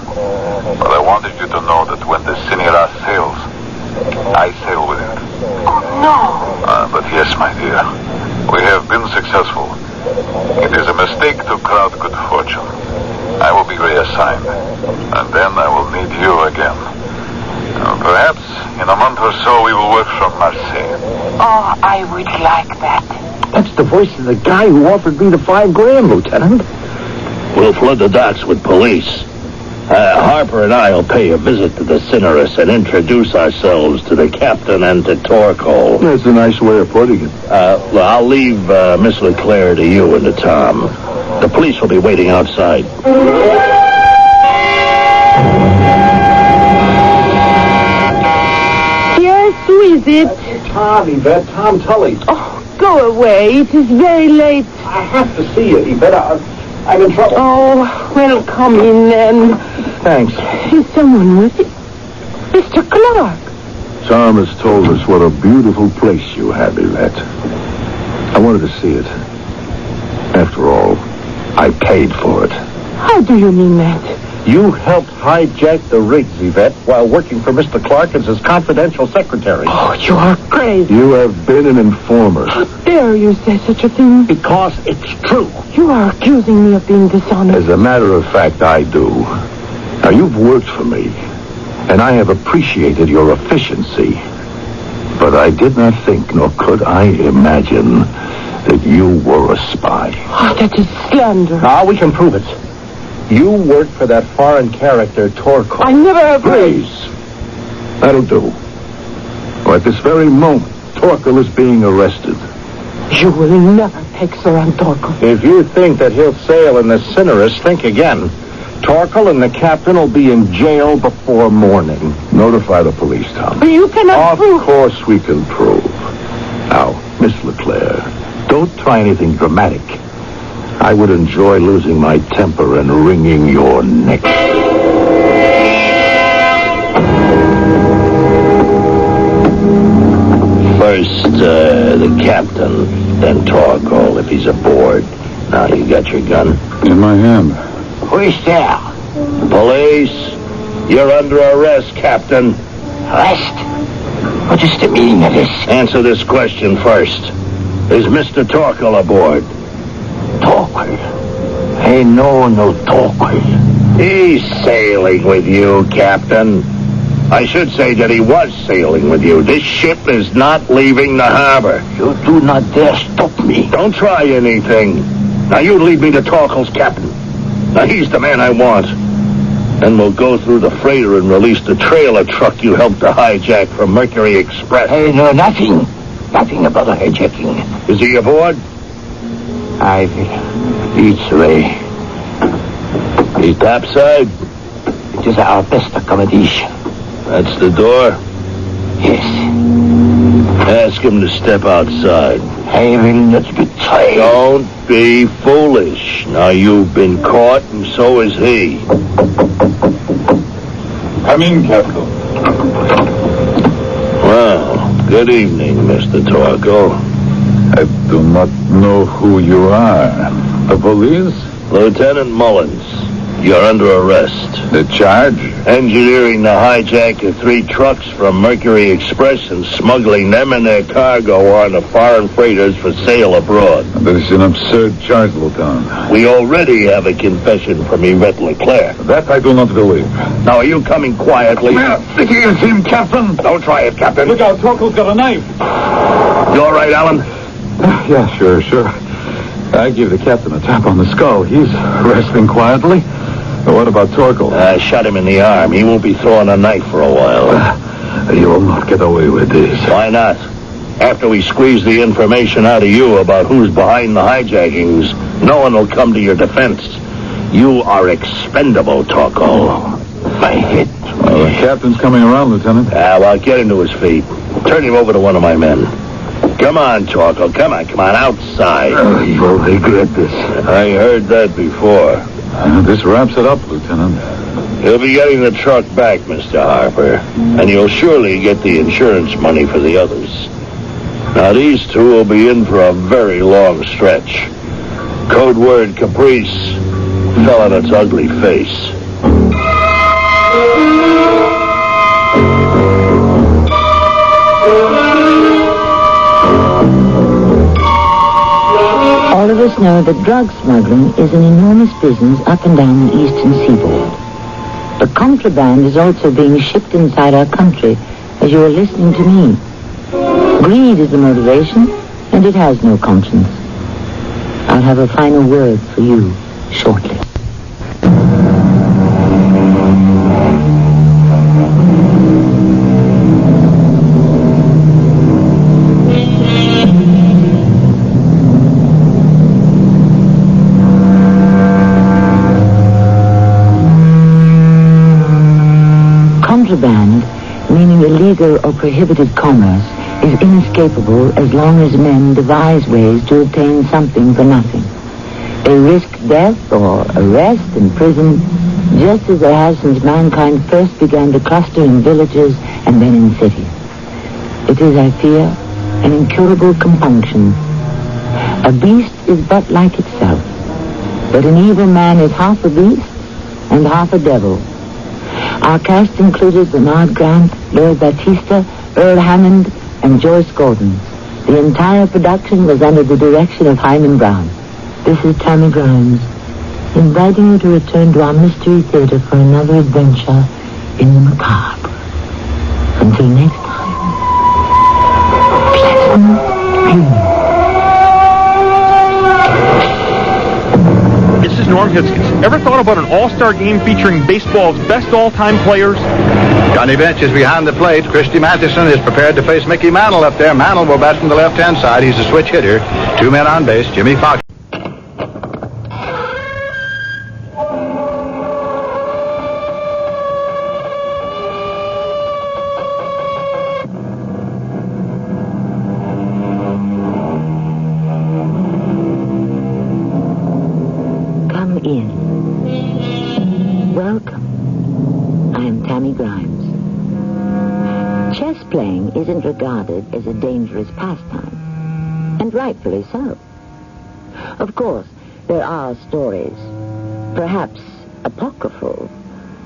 Speaker 3: But I wanted you to know that when the Cineras sails, I sail with it.
Speaker 4: Oh, no.
Speaker 3: But yes, my dear, we have been successful. It is a mistake to crowd good fortune. I will be reassigned, and then I will need you again. Perhaps in a month or so we will work from Marseille.
Speaker 4: Oh, I would like that.
Speaker 2: That's the voice of the guy who offered me the $5,000, Lieutenant.
Speaker 5: We'll flood the docks with police. Harper and I will pay a visit to the Cineras and introduce ourselves to the captain and to Torco.
Speaker 2: That's a nice way of putting it.
Speaker 5: I'll leave Miss Leclerc to you and to Tom. The police will be waiting outside.
Speaker 4: Yes, who is it?
Speaker 2: Tom, Yvette. Tom Tully.
Speaker 4: Oh, go away. It is very late.
Speaker 2: I have to see you, Yvette. I'm in trouble.
Speaker 4: Oh, well, come in then.
Speaker 2: Thanks.
Speaker 4: Is someone with you? Mr. Clark.
Speaker 2: Tom has told us what a beautiful place you have, Yvette. I wanted to see it. After all, I paid for it.
Speaker 4: How do you mean that?
Speaker 2: You helped hijack the rigs, Yvette, while working for Mr. Clark as his confidential secretary.
Speaker 4: Oh, you are crazy.
Speaker 2: You have been an informer.
Speaker 4: How dare you say such a thing?
Speaker 2: Because it's true.
Speaker 4: You are accusing me of being dishonest.
Speaker 2: As a matter of fact, I do. Now, you've worked for me, and I have appreciated your efficiency. But I did not think, nor could I imagine, that you were a spy.
Speaker 4: Oh, that is slander.
Speaker 2: Now, we can prove it. You worked for that foreign character, Torco.
Speaker 4: I never...
Speaker 2: Please. That'll do. Well, at this very moment, Torco is being arrested.
Speaker 4: You will never take Sir Antorco.
Speaker 2: If you think that he'll sail in the Cineras, think again. Torkel and the captain will be in jail before morning. Notify the police, Tom.
Speaker 4: But you cannot prove...
Speaker 2: Of course we can prove. Now, Miss Leclerc, don't try anything dramatic. I would enjoy losing my temper and wringing your neck.
Speaker 5: First, the captain. Then talk, all if he's aboard. Now you got your gun?
Speaker 3: In my hand.
Speaker 5: Who is there? Police. You're under arrest, Captain.
Speaker 6: Arrest? What is the meaning of this?
Speaker 5: Answer this question first. Is Mr. Torkel aboard?
Speaker 6: Torkel? I know no Torkel.
Speaker 5: He's sailing with you, Captain. I should say that he was sailing with you. This ship is not leaving the harbor.
Speaker 6: You do not dare stop me.
Speaker 5: Don't try anything. Now you lead me to Torkel's captain. Now he's the man I want. Then we'll go through the freighter and release the trailer truck you helped to hijack from Mercury Express.
Speaker 6: I know nothing. Nothing about the hijacking.
Speaker 5: Is he aboard?
Speaker 6: I will lead the way.
Speaker 5: He's topside?
Speaker 6: It is our best accommodation.
Speaker 5: That's the door?
Speaker 6: Yes.
Speaker 5: Ask him to step outside.
Speaker 6: I will not betray.
Speaker 5: Don't be foolish. Now you've been caught, and so is he.
Speaker 3: Come in, Captain.
Speaker 5: Well, good evening, Mr. Torkel.
Speaker 3: I do not know who you are. The police?
Speaker 5: Lieutenant Mullins, you're under arrest.
Speaker 3: The charge?
Speaker 5: Engineering the hijack of 3 trucks from Mercury Express and smuggling them and their cargo onto foreign freighters for sale abroad.
Speaker 3: That is an absurd charge, Lieutenant.
Speaker 5: We already have a confession from Yvette Leclerc.
Speaker 3: That I do not believe.
Speaker 5: Now, are you coming quietly?
Speaker 3: Thinking it's him, Captain.
Speaker 5: Don't try it, Captain.
Speaker 3: Look out, Torkel's got a knife.
Speaker 5: You all right, Alan?
Speaker 3: Yeah, sure. I give the captain a tap on the skull. He's resting quietly. But what about Torkel?
Speaker 5: I shot him in the arm. He won't be throwing a knife for a while.
Speaker 3: You will not get away with this.
Speaker 5: Why not? After we squeeze the information out of you about who's behind the hijackings, no one will come to your defense. You are expendable, Torkel.
Speaker 6: My head.
Speaker 3: Well, the captain's coming around, Lieutenant.
Speaker 5: Well, get him to his feet. Turn him over to one of my men. Come on, Torkel. Come on, outside.
Speaker 3: You will regret this.
Speaker 5: I heard that before.
Speaker 3: This wraps it up, Lieutenant.
Speaker 5: You'll be getting the truck back, Mr. Harper. And you'll surely get the insurance money for the others. Now, these 2 will be in for a very long stretch. Code word Caprice fell on its ugly face.
Speaker 1: All of us know that drug smuggling is an enormous business up and down the eastern seaboard. But contraband is also being shipped inside our country, as you are listening to me. Greed is the motivation, and it has no conscience. I'll have a final word for you shortly. Contraband, meaning illegal or prohibited commerce, is inescapable as long as men devise ways to obtain something for nothing. They risk death or arrest and prison, just as they have since mankind first began to cluster in villages and then in cities. It is, I fear, an incurable compunction. A beast is but like itself, but an evil man is half a beast and half a devil. Our cast included Bernard Grant, Lloyd Battista, Earl Hammond, and Joyce Gordon. The entire production was under the direction of Hyman Brown. This is Tammy Grimes, inviting you to return to our Mystery Theater for another adventure in the macabre. Until next time, pleasant dreams.
Speaker 7: This is Norm Hitzkins. Ever thought about an all-star game featuring baseball's best all-time players?
Speaker 8: Johnny Bench is behind the plate. Christy Matheson is prepared to face Mickey Mantle up there. Mantle will bat from the left-hand side. He's a switch hitter. 2 men on base. Jimmy Fox.
Speaker 1: Chess playing isn't regarded as a dangerous pastime. And rightfully so. Of course, there are stories, perhaps apocryphal,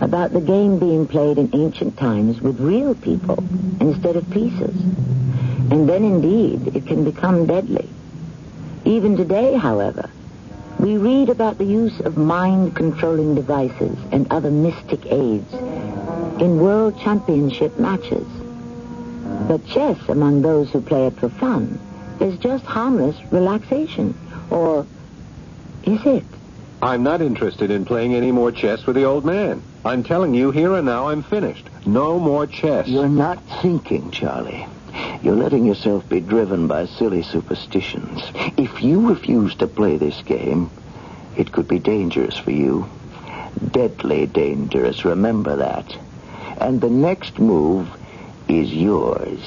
Speaker 1: about the game being played in ancient times with real people instead of pieces. And then indeed, it can become deadly. Even today, however, we read about the use of mind-controlling devices and other mystic aids in world championship matches. But chess, among those who play it for fun, is just harmless relaxation. Or is it?
Speaker 9: I'm not interested in playing any more chess with the old man. I'm telling you, here and now, I'm finished. No more chess.
Speaker 6: You're not thinking, Charlie. You're letting yourself be driven by silly superstitions. If you refuse to play this game, it could be dangerous for you. Deadly dangerous, remember that. And the next move is yours.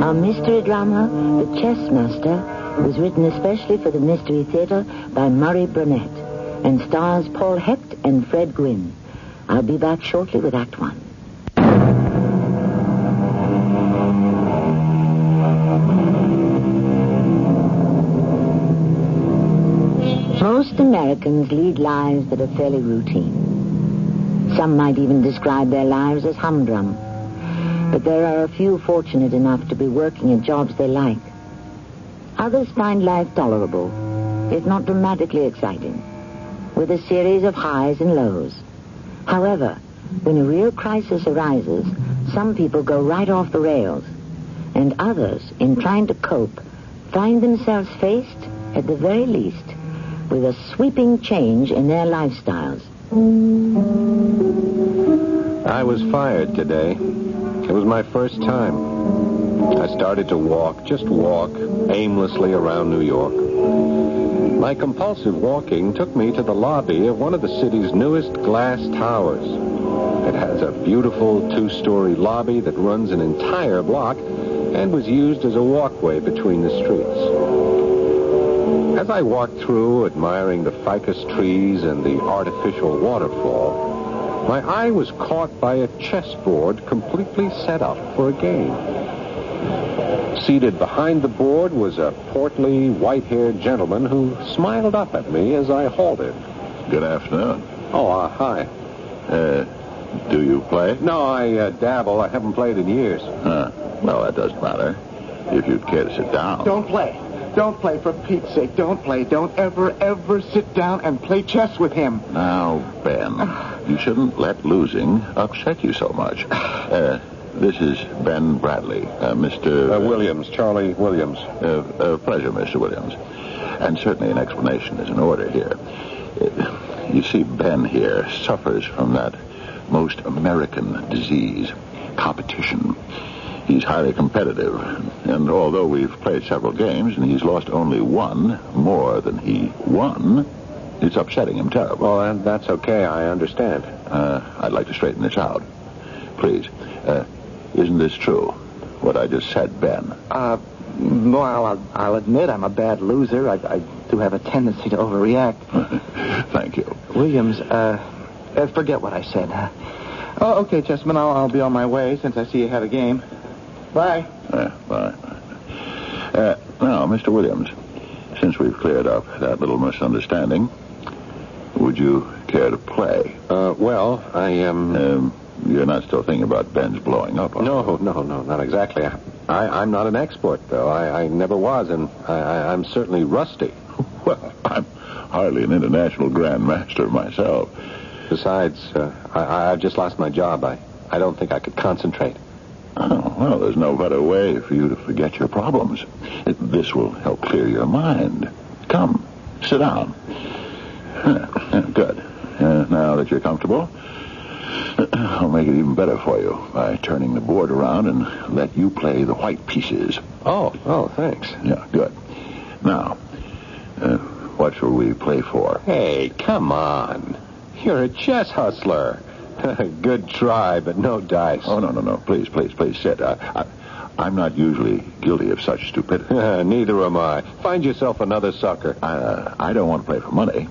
Speaker 1: Our mystery drama, The Chess Master, was written especially for the Mystery Theater by Murray Burnett and stars Paul Hecht and Fred Gwynne. I'll be back shortly with Act One. Most Americans lead lives that are fairly routine. Some might even describe their lives as humdrum. But there are a few fortunate enough to be working at jobs they like. Others find life tolerable, if not dramatically exciting, with a series of highs and lows. However, when a real crisis arises, some people go right off the rails, and others, in trying to cope, find themselves faced, at the very least, with a sweeping change in their lifestyles.
Speaker 9: I was fired today. It was my first time. I started to walk, just walk, aimlessly around New York. My compulsive walking took me to the lobby of one of the city's newest glass towers. It has a beautiful two-story lobby that runs an entire block and was used as a walkway between the streets. As I walked through, admiring the ficus trees and the artificial waterfall, my eye was caught by a chessboard completely set up for a game. Seated behind the board was a portly, white-haired gentleman who smiled up at me as I halted.
Speaker 3: Good afternoon.
Speaker 9: Oh, hi.
Speaker 3: Do you play?
Speaker 9: No, I dabble. I haven't played in years.
Speaker 3: Well, that doesn't matter. If you'd care to sit down.
Speaker 10: Don't play. Don't play, for Pete's sake. Don't play. Don't ever sit down and play chess with him.
Speaker 3: Now, Ben, you shouldn't let losing upset you so much. This is Ben Bradley, Mr.
Speaker 9: Williams, Charlie Williams.
Speaker 3: Pleasure, Mr. Williams. And certainly an explanation is in order here. You see, Ben here suffers from that most American disease, competition. He's highly competitive, and although we've played several games and he's lost only one more than he won, it's upsetting him terribly.
Speaker 9: Well, that's okay. I understand.
Speaker 3: I'd like to straighten this out. Please. Isn't this true, what I just said, Ben?
Speaker 10: Well, I'll admit I'm a bad loser. I do have a tendency to overreact.
Speaker 3: Thank you.
Speaker 10: Williams, forget what I said. Oh, okay, Chessman, I'll be on my way since I see you have a game. Bye.
Speaker 3: Bye. Now, Mr. Williams, since we've cleared up that little misunderstanding, would you care to play?
Speaker 9: Well, I am...
Speaker 3: You're not still thinking about Ben's blowing up, are you?
Speaker 9: No, not exactly. I'm not an expert, though. I never was, and I'm certainly rusty.
Speaker 3: Well, I'm hardly an international grandmaster myself.
Speaker 9: Besides, I've just lost my job. I don't think I could concentrate.
Speaker 3: Oh, well, there's no better way for you to forget your problems. This will help clear your mind. Come, sit down. Good. Now that you're comfortable, I'll make it even better for you by turning the board around and let you play the white pieces.
Speaker 9: Oh, thanks.
Speaker 3: Yeah, good. Now, what shall we play for?
Speaker 9: Hey, come on. You're a chess hustler. Good try, but no dice.
Speaker 3: Oh, no. Please sit. I'm not usually guilty of such stupidity.
Speaker 9: Neither am I. Find yourself another sucker.
Speaker 3: I don't want to play for money.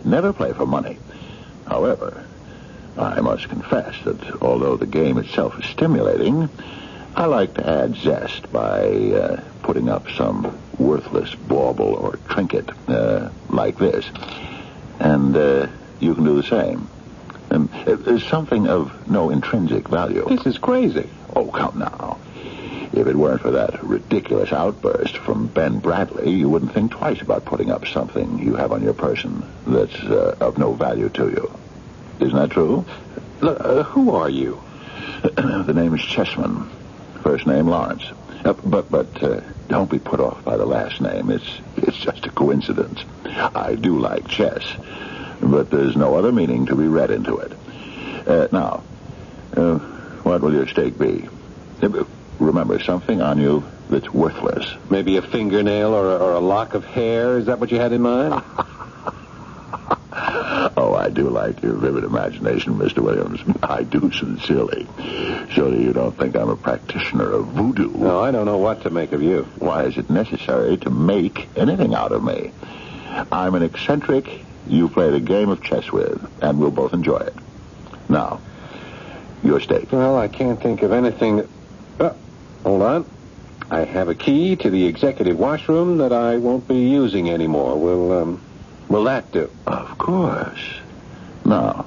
Speaker 3: Never play for money. However, I must confess that although the game itself is stimulating, I like to add zest by putting up some worthless bauble or trinket like this. And you can do the same. There's something of no intrinsic value.
Speaker 9: This is crazy.
Speaker 3: Oh, come now. If it weren't for that ridiculous outburst from Ben Bradley, you wouldn't think twice about putting up something you have on your person that's of no value to you. Isn't that true?
Speaker 9: Look, who are you?
Speaker 3: The name is Chessman. First name Lawrence. But don't be put off by the last name. It's just a coincidence. I do like chess, but there's no other meaning to be read into it. Now, what will your stake be? Remember, something on you that's worthless.
Speaker 9: Maybe a fingernail or a lock of hair? Is that what you had in mind?
Speaker 3: Oh, I do like your vivid imagination, Mr. Williams. I do sincerely. Surely you don't think I'm a practitioner of voodoo.
Speaker 9: No, I don't know what to make of you.
Speaker 3: Why is it necessary to make anything out of me? I'm an eccentric you play the game of chess with, and we'll both enjoy it. Now, your stake.
Speaker 9: Well, I can't think of anything. Hold on. I have a key to the executive washroom that I won't be using anymore. Will that do?
Speaker 3: Of course. Now,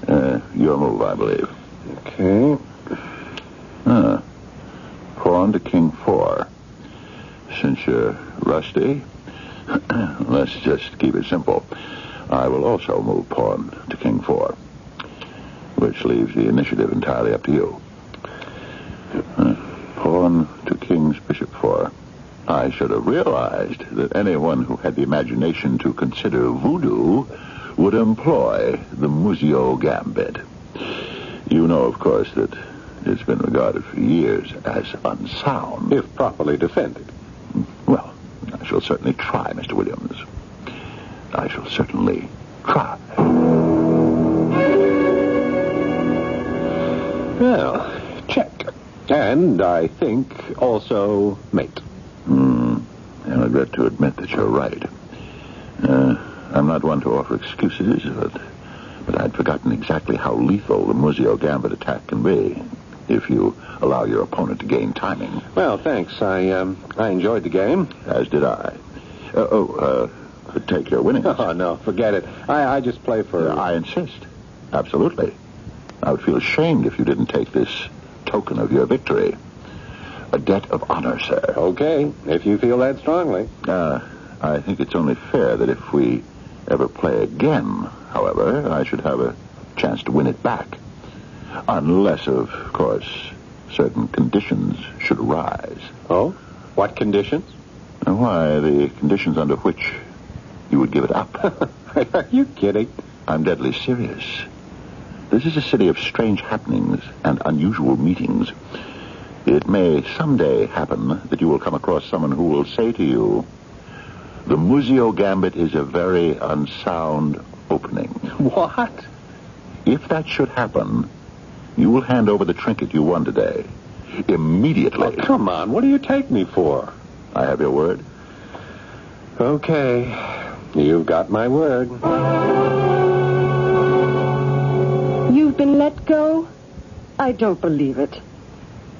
Speaker 3: your move, I believe.
Speaker 9: Okay.
Speaker 3: Pawn to king 4. Since you're rusty, let's just keep it simple. I will also move pawn to king 4, which leaves the initiative entirely up to you. Pawn to king's bishop 4. I should have realized that anyone who had the imagination to consider voodoo would employ the Muzio Gambit. You know, of course, that it's been regarded for years as unsound.
Speaker 9: If properly defended.
Speaker 3: Well, I shall certainly try, Mr. Williams. I shall certainly try.
Speaker 9: Well, check. And I think also mate.
Speaker 3: I regret to admit that you're right. I'm not one to offer excuses, but I'd forgotten exactly how lethal the Muzio Gambit attack can be if you allow your opponent to gain timing.
Speaker 9: Well, thanks. I enjoyed the game.
Speaker 3: As did I. Take your winnings.
Speaker 9: Oh, no, forget it. I just play for...
Speaker 3: I insist. Absolutely. I would feel ashamed if you didn't take this token of your victory. A debt of honor, sir.
Speaker 9: Okay, if you feel that strongly.
Speaker 3: I think it's only fair that if we ever play again, however, I should have a chance to win it back. Unless, of course, certain conditions should arise.
Speaker 9: Oh? What conditions?
Speaker 3: Why, the conditions under which you would give it up.
Speaker 9: Are you kidding?
Speaker 3: I'm deadly serious. This is a city of strange happenings and unusual meetings. It may someday happen that you will come across someone who will say to you, the Muzio Gambit is a very unsound opening.
Speaker 9: What?
Speaker 3: If that should happen, you will hand over the trinket you won today. Immediately.
Speaker 9: Oh, come on. What do you take me for?
Speaker 3: I have your word.
Speaker 9: Okay. You've got my word.
Speaker 4: You've been let go? I don't believe it.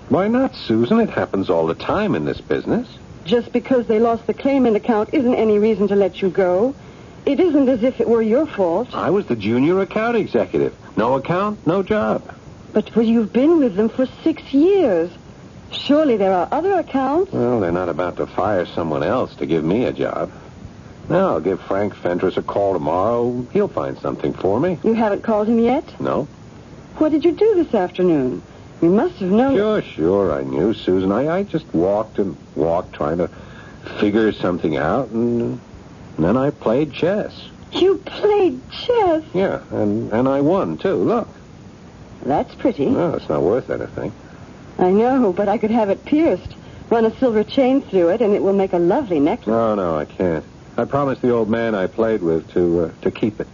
Speaker 9: Why not, Susan? It happens all the time in this business.
Speaker 4: Just because they lost the claimant account isn't any reason to let you go. It isn't as if it were your fault.
Speaker 9: I was the junior account executive. No account, no job.
Speaker 4: But you've been with them for 6 years. Surely there are other accounts.
Speaker 9: Well, they're not about to fire someone else to give me a job. Now, I'll give Frank Fentress a call tomorrow. He'll find something for me.
Speaker 4: You haven't called him yet?
Speaker 9: No.
Speaker 4: What did you do this afternoon? You must have known...
Speaker 9: Sure, I knew, Susan. I just walked and walked, trying to figure something out, and then I played chess.
Speaker 4: You played chess?
Speaker 9: Yeah, and I won, too. Look.
Speaker 4: That's pretty.
Speaker 9: No, it's not worth anything.
Speaker 4: I know, but I could have it pierced. Run a silver chain through it, and it will make a lovely necklace.
Speaker 9: No, I can't. I promised the old man I played with to keep it.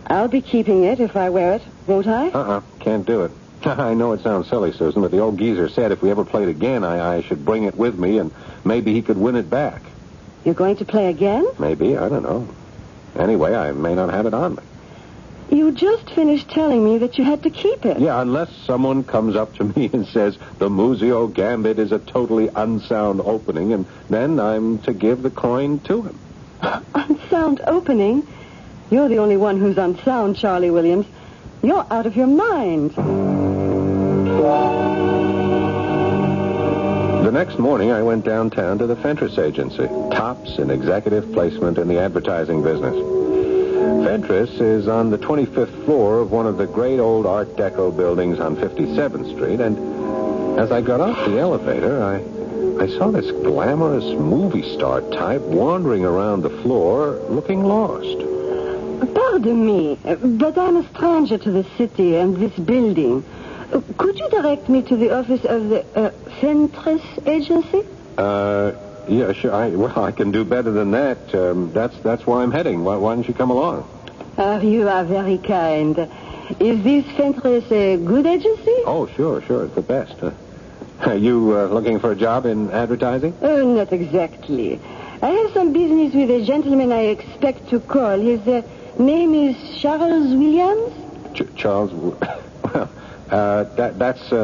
Speaker 4: I'll be keeping it if I wear it, won't I?
Speaker 9: Can't do it. I know it sounds silly, Susan, but the old geezer said if we ever played again, I should bring it with me, and maybe he could win it back.
Speaker 4: You're going to play again?
Speaker 9: Maybe, I don't know. Anyway, I may not have it on me.
Speaker 4: You just finished telling me that you had to keep it.
Speaker 9: Yeah, unless someone comes up to me and says the Muzio Gambit is a totally unsound opening, and then I'm to give the coin to him.
Speaker 4: Unsound opening? You're the only one who's unsound, Charlie Williams. You're out of your mind.
Speaker 9: The next morning, I went downtown to the Fentress Agency, tops in executive placement in the advertising business. Fentress is on the 25th floor of one of the great old Art Deco buildings on 57th Street, and as I got off the elevator, I saw this glamorous movie star type wandering around the floor, looking lost.
Speaker 4: Pardon me, but I'm a stranger to the city and this building. Could you direct me to the office of the Fentress Agency?
Speaker 9: Yeah, sure. I can do better than that. That's where I'm heading. Why don't you come along?
Speaker 4: You are very kind. Is this Fentress a good agency?
Speaker 9: Oh, sure. It's the best. Are you looking for a job in advertising?
Speaker 4: Not exactly. I have some business with a gentleman I expect to call. His name is Charles Williams?
Speaker 9: Charles... Well,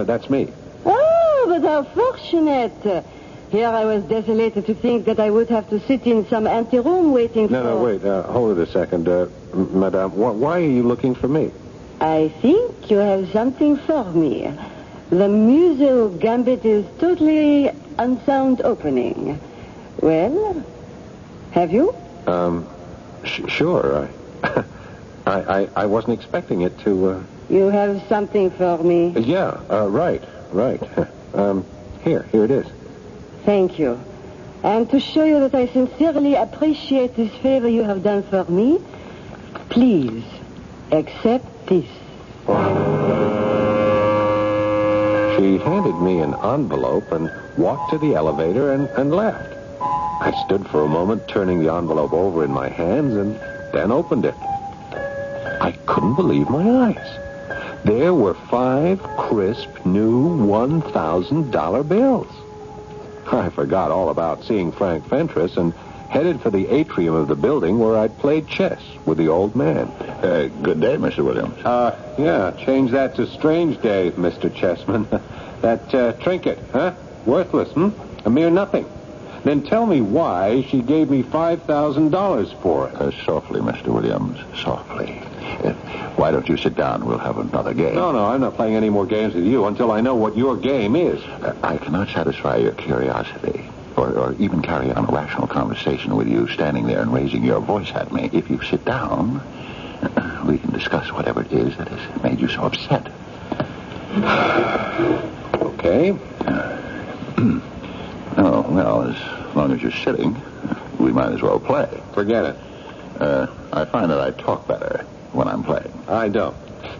Speaker 9: that's me.
Speaker 4: Oh, but how fortunate. Here I was desolated to think that I would have to sit in some anteroom waiting for...
Speaker 9: No, wait. Hold it a second. Madame, why are you looking for me?
Speaker 4: I think you have something for me. The Muzio Gambit is totally unsound opening. Well, have you?
Speaker 9: Sure. I wasn't expecting it to...
Speaker 4: You have something for me?
Speaker 9: Yeah, right. Here it is.
Speaker 4: Thank you. And to show you that I sincerely appreciate this favor you have done for me, please accept this.
Speaker 9: She handed me an envelope and walked to the elevator and left. I stood for a moment, turning the envelope over in my hands, and then opened it. I couldn't believe my eyes. There were 5 crisp, new $1,000 bills. I forgot all about seeing Frank Fentress and headed for the atrium of the building where I'd played chess with the old man.
Speaker 3: Good day, Mr. Williams.
Speaker 9: Yeah, change that to strange day, Mr. Chessman. That trinket, huh? Worthless, A mere nothing. Then tell me why she gave me $5,000 for it.
Speaker 3: Softly, Mr. Williams, softly. Why don't you sit down? We'll have another game.
Speaker 9: No, I'm not playing any more games with you until I know what your game is.
Speaker 3: I cannot satisfy your curiosity or even carry on a rational conversation with you standing there and raising your voice at me. If you sit down, we can discuss whatever it is that has made you so upset.
Speaker 9: Okay.
Speaker 3: Oh, well, as long as you're sitting, we might as well play.
Speaker 9: Forget it.
Speaker 3: I find that I talk better when I'm playing.
Speaker 9: I don't.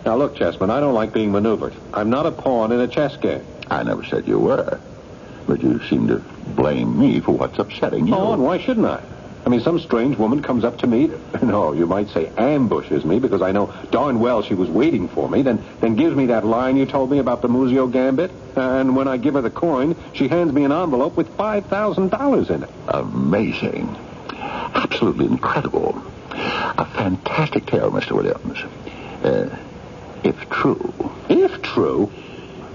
Speaker 9: Now, look, Chessman, I don't like being maneuvered. I'm not a pawn in a chess game.
Speaker 3: I never said you were. But you seem to blame me for what's upsetting you.
Speaker 9: Oh, and why shouldn't I? I mean, some strange woman comes up to me, no, you might say ambushes me, because I know darn well she was waiting for me, then gives me that line you told me about the Muzio Gambit, and when I give her the coin, she hands me an envelope with $5,000 in it.
Speaker 3: Amazing. Absolutely incredible. A fantastic tale, Mr. Williams. If true.
Speaker 9: If true?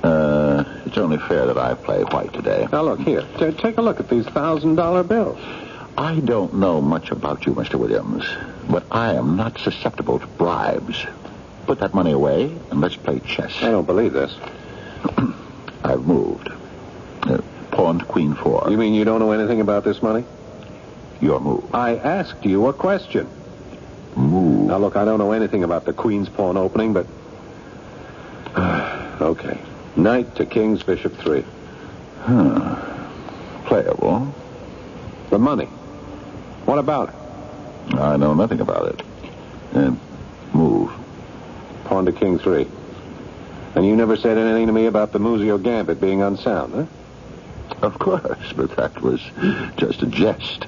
Speaker 3: It's only fair that I play white today.
Speaker 9: Now, look, here. Take a look at these $1,000 bills.
Speaker 3: I don't know much about you, Mr. Williams, but I am not susceptible to bribes. Put that money away, and let's play chess.
Speaker 9: I don't believe this.
Speaker 3: I've moved. Pawn to Queen 4.
Speaker 9: You mean you don't know anything about this money?
Speaker 3: Your move.
Speaker 9: I asked you a question.
Speaker 3: Move.
Speaker 9: Now, look, I don't know anything about the Queen's pawn opening, but... Okay. Knight to King's Bishop 3.
Speaker 3: Playable.
Speaker 9: The money. What about it?
Speaker 3: I know nothing about it. Move.
Speaker 9: Pawn to King 3. And you never said anything to me about the Muzio Gambit being unsound, huh?
Speaker 3: Of course, but that was just a jest.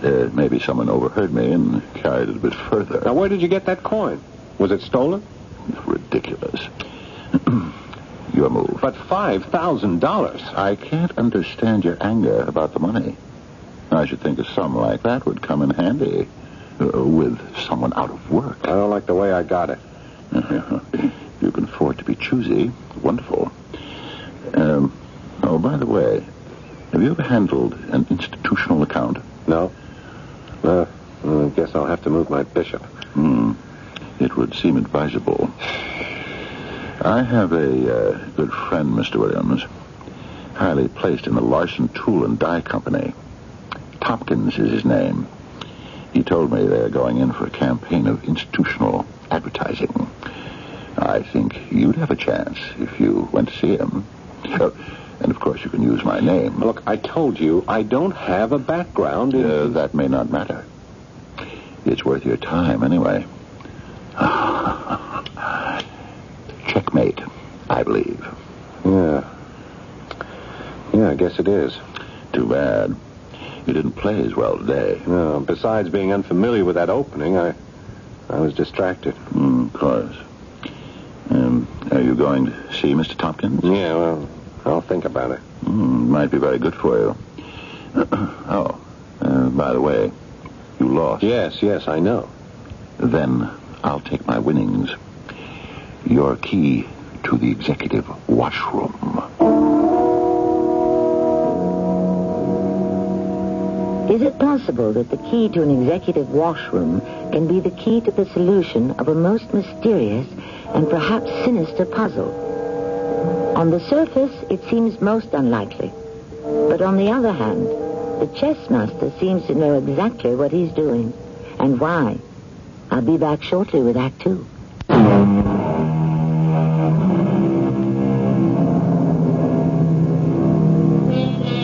Speaker 3: Maybe someone overheard me and carried it a bit further.
Speaker 9: Now, where did you get that coin? Was it stolen?
Speaker 3: Ridiculous. Your move.
Speaker 9: But $5,000.
Speaker 3: I can't understand your anger about the money. I should think a sum like that would come in handy With someone out of work.
Speaker 9: I don't like the way I got it.
Speaker 3: You can afford to be choosy. Wonderful. Oh, by the way, have you ever handled an institutional account?
Speaker 9: No. I guess I'll have to move my bishop.
Speaker 3: It would seem advisable. I have a good friend, Mr. Williams, highly placed in the Larson Tool and Die Company. Tompkins is his name. He told me they're going in for a campaign of institutional advertising. I think you'd have a chance if you went to see him. And, of course, you can use my name.
Speaker 9: Look, I told you I don't have a background in...
Speaker 3: That may not matter. It's worth your time, anyway. Checkmate, I believe.
Speaker 9: Yeah, I guess it is.
Speaker 3: Too bad. You didn't play as well today.
Speaker 9: No, besides being unfamiliar with that opening, I was distracted.
Speaker 3: Of course. Are you going to see Mr. Tompkins?
Speaker 9: Yeah, well, I'll think about it.
Speaker 3: Might be very good for you. By the way, you lost.
Speaker 9: Yes, I know.
Speaker 3: Then I'll take my winnings. Your key to the executive washroom.
Speaker 1: Is it possible that the key to an executive washroom can be the key to the solution of a most mysterious and perhaps sinister puzzle? On the surface, it seems most unlikely. But on the other hand, the chess master seems to know exactly what he's doing and why. I'll be back shortly with Act 2.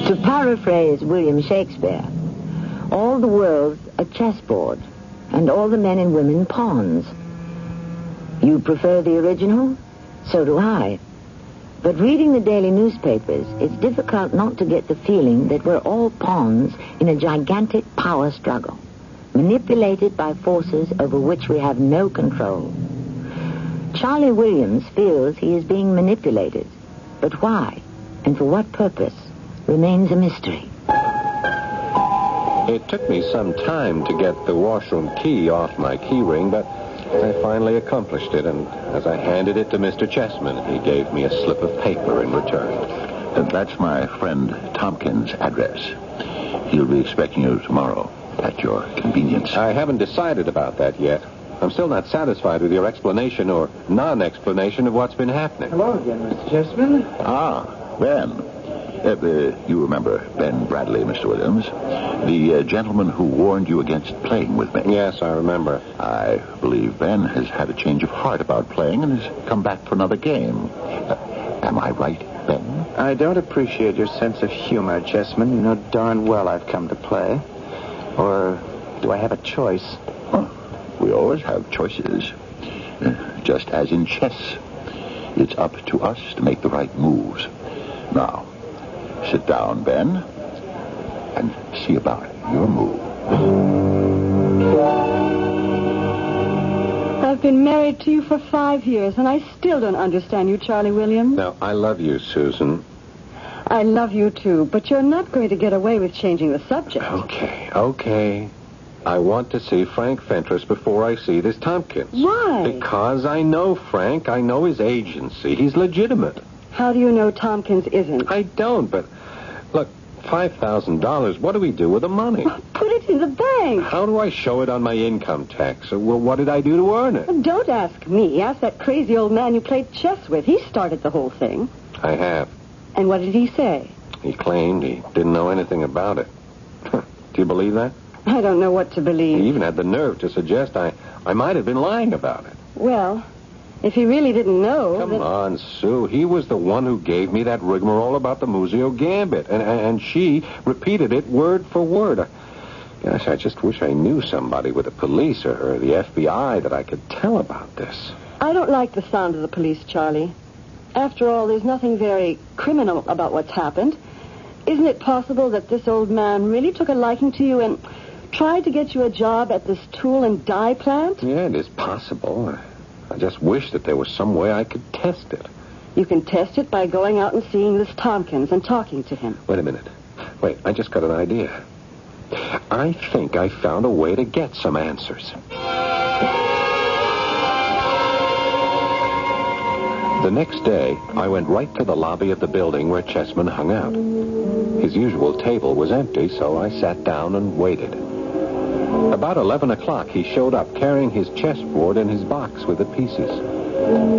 Speaker 1: To paraphrase William Shakespeare, all the world's a chessboard, and all the men and women pawns. You prefer the original? So do I. But reading the daily newspapers, it's difficult not to get the feeling that we're all pawns in a gigantic power struggle, manipulated by forces over which we have no control. Charlie Williams feels he is being manipulated, but why and for what purpose remains a mystery.
Speaker 9: It took me some time to get the washroom key off my key ring, but I finally accomplished it, and as I handed it to Mr. Chessman, he gave me a slip of paper in return.
Speaker 3: That's my friend Tompkins' address. He'll be expecting you tomorrow at your convenience.
Speaker 9: I haven't decided about that yet. I'm still not satisfied with your explanation or non-explanation of what's been happening.
Speaker 10: Hello again, Mr. Chessman.
Speaker 3: Ben. You remember Ben Bradley, Mr. Williams, the gentleman who warned you against playing with me.
Speaker 9: Yes, I remember.
Speaker 3: I believe Ben has had a change of heart about playing and has come back for another game. Am I right, Ben?
Speaker 10: I don't appreciate your sense of humor, Chessman. You know darn well I've come to play. Or do I have a choice?
Speaker 3: We always have choices. Just as in chess, it's up to us to make the right moves. Now, sit down, Ben, and see about your move.
Speaker 4: I've been married to you for 5 years, and I still don't understand you, Charlie Williams.
Speaker 9: Now, I love you, Susan.
Speaker 4: I love you, too, but you're not going to get away with changing the subject.
Speaker 9: Okay. I want to see Frank Fentress before I see this Tompkins.
Speaker 4: Why?
Speaker 9: Because I know Frank. I know his agency. He's legitimate.
Speaker 4: How do you know Tompkins isn't?
Speaker 9: I don't, but look, $5,000, what do we do with the money?
Speaker 4: Put it in the bank.
Speaker 9: How do I show it on my income tax? Well, what did I do to earn it?
Speaker 4: Don't ask me. Ask that crazy old man you played chess with. He started the whole thing.
Speaker 9: I have.
Speaker 4: And what did he say?
Speaker 9: He claimed he didn't know anything about it. Do you believe that?
Speaker 4: I don't know what to believe.
Speaker 9: He even had the nerve to suggest I might have been lying about it.
Speaker 4: Well, if he really didn't know...
Speaker 9: Come on, Sue. He was the one who gave me that rigmarole about the Muzio Gambit, and she repeated it word for word. Gosh, I just wish I knew somebody with the police or the FBI that I could tell about this.
Speaker 4: I don't like the sound of the police, Charlie. After all, there's nothing very criminal about what's happened. Isn't it possible that this old man really took a liking to you and tried to get you a job at this tool and die plant?
Speaker 9: Yeah, it is possible. I just wish that there was some way I could test it.
Speaker 4: You can test it by going out and seeing this Tompkins and talking to him.
Speaker 9: Wait a minute. Wait, I just got an idea. I think I found a way to get some answers. The next day, I went right to the lobby of the building where Chessman hung out. His usual table was empty, so I sat down and waited. About 11 o'clock, he showed up carrying his chessboard and his box with the pieces.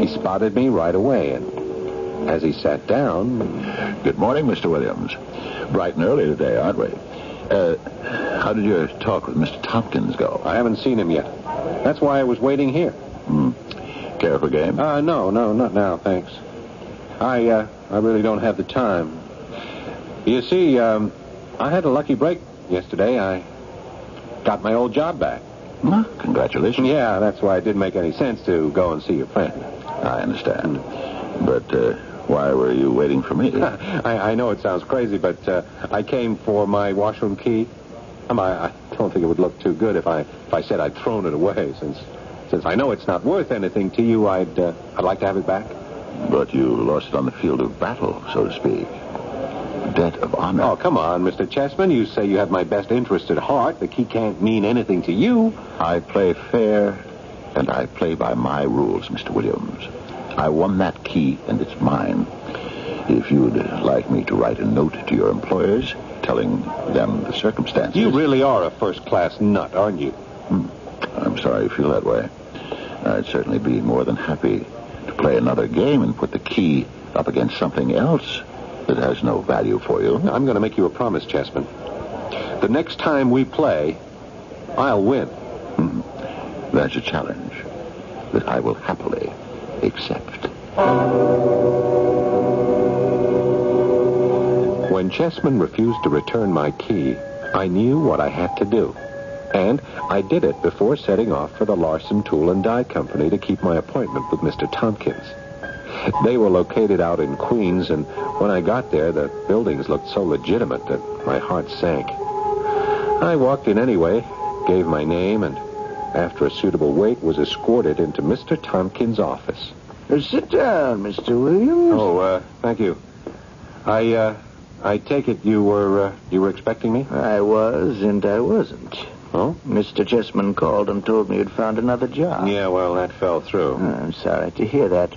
Speaker 9: He spotted me right away, and as he sat down...
Speaker 3: Good morning, Mr. Williams. Bright and early today, aren't we? How did your talk with Mr. Tompkins go?
Speaker 9: I haven't seen him yet. That's why I was waiting here.
Speaker 3: Care for a game?
Speaker 9: No, not now, thanks. I really don't have the time. You see, I had a lucky break yesterday. I got my old job back.
Speaker 3: Well, congratulations.
Speaker 9: Yeah, that's why it didn't make any sense to go and see your friend.
Speaker 3: I understand. But why were you waiting for me?
Speaker 9: I know it sounds crazy, but I came for my washroom key. I don't think it would look too good if I said I'd thrown it away. Since I know it's not worth anything to you, I'd like to have it back.
Speaker 3: But you lost it on the field of battle, so to speak. Debt of honor.
Speaker 9: Oh, come on, Mr. Chessman. You say you have my best interest at heart. The key can't mean anything to you.
Speaker 3: I play fair, and I play by my rules, Mr. Williams. I won that key, and it's mine. If you'd like me to write a note to your employers, telling them the circumstances...
Speaker 9: You really are a first-class nut, aren't you?
Speaker 3: I'm sorry you feel that way. I'd certainly be more than happy to play another game and put the key up against something else that has no value for you.
Speaker 9: I'm going to make you a promise, Chessman. The next time we play, I'll win.
Speaker 3: That's a challenge that I will happily accept.
Speaker 9: When Chessman refused to return my key, I knew what I had to do. And I did it before setting off for the Larson Tool and Die Company to keep my appointment with Mr. Tompkins. They were located out in Queens, and when I got there, the buildings looked so legitimate that my heart sank. I walked in anyway, gave my name, and after a suitable wait, was escorted into Mr. Tompkins' office.
Speaker 6: Sit down, Mr. Williams.
Speaker 9: Oh, thank you. I take it you were expecting me?
Speaker 6: I was, and I wasn't.
Speaker 9: Oh?
Speaker 6: Mr. Chessman called and told me you'd found another job.
Speaker 9: Yeah, well, that fell through.
Speaker 6: I'm sorry to hear that.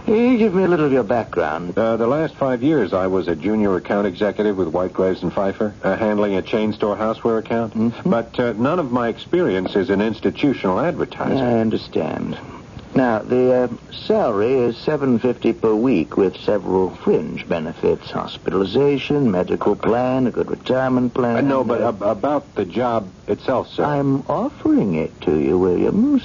Speaker 6: You give me a little of your background.
Speaker 9: The last 5 years, I was a junior account executive with White, Graves & Pfeiffer, handling a chain store houseware account.
Speaker 6: Mm-hmm.
Speaker 9: But none of my experience is in institutional advertising.
Speaker 6: I understand. Now, the salary is $7.50 per week with several fringe benefits: hospitalization, medical plan, a good retirement plan.
Speaker 9: No, but about the job itself, sir.
Speaker 6: I'm offering it to you, Williams.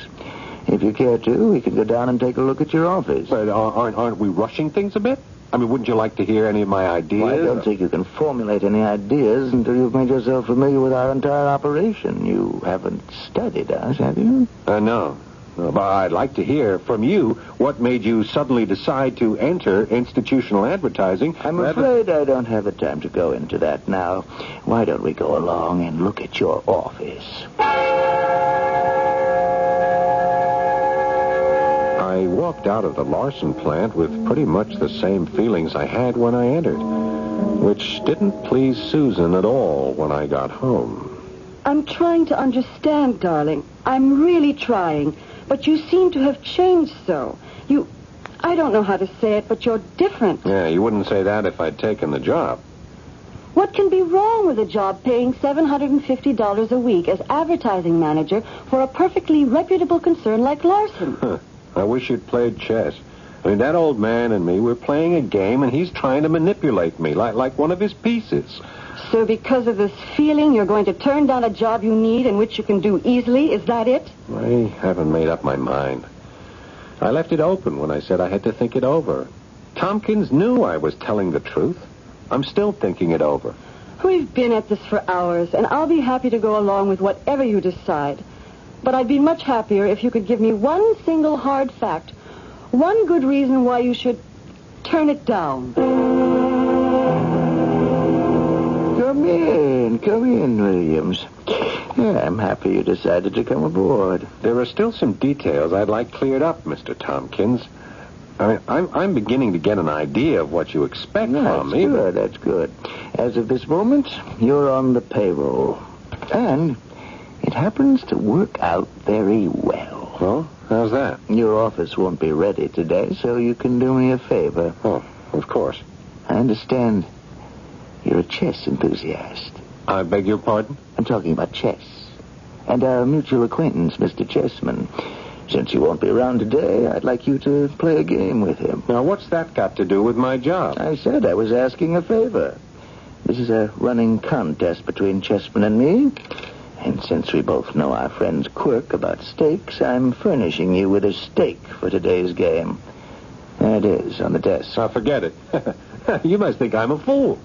Speaker 6: If you care to, we can go down and take a look at your office.
Speaker 9: But aren't we rushing things a bit? I mean, wouldn't you like to hear any of my ideas?
Speaker 6: Well, I don't think you can formulate any ideas until you've made yourself familiar with our entire operation. You haven't studied us, have you?
Speaker 9: No. But I'd like to hear from you what made you suddenly decide to enter institutional advertising.
Speaker 6: I'm afraid I don't have the time to go into that now. Why don't we go along and look at your office?
Speaker 9: I walked out of the Larson plant with pretty much the same feelings I had when I entered, which didn't please Susan at all when I got home.
Speaker 4: I'm trying to understand, darling. I'm really trying. But you seem to have changed so. I don't know how to say it, but you're different.
Speaker 9: Yeah, you wouldn't say that if I'd taken the job.
Speaker 4: What can be wrong with a job paying $750 a week as advertising manager for a perfectly reputable concern like Larson?
Speaker 9: I wish you'd played chess. I mean, that old man and me, we're playing a game, and he's trying to manipulate me like one of his pieces.
Speaker 4: So because of this feeling, you're going to turn down a job you need and which you can do easily? Is that it?
Speaker 9: I haven't made up my mind. I left it open when I said I had to think it over. Tompkins knew I was telling the truth. I'm still thinking it over.
Speaker 4: We've been at this for hours, and I'll be happy to go along with whatever you decide. But I'd be much happier if you could give me one single hard fact, one good reason why you should turn it down.
Speaker 6: Come in, Williams. Yeah, I'm happy you decided to come aboard.
Speaker 9: There are still some details I'd like cleared up, Mr. Tompkins. I'm beginning to get an idea of what you expect from me.
Speaker 6: That's good. As of this moment, you're on the payroll. And it happens to work out very well.
Speaker 9: Well, how's that?
Speaker 6: Your office won't be ready today, so you can do me a favor.
Speaker 9: Oh, of course.
Speaker 6: I understand you're a chess enthusiast.
Speaker 9: I beg your pardon?
Speaker 6: I'm talking about chess. And our mutual acquaintance, Mr. Chessman. Since you won't be around today, I'd like you to play a game with him.
Speaker 9: Now, what's that got to do with my job?
Speaker 6: I said I was asking a favor. This is a running contest between Chessman and me. And since we both know our friend's quirk about steaks, I'm furnishing you with a steak for today's game. There it is, on the desk.
Speaker 9: Now, forget it. You must think I'm a fool.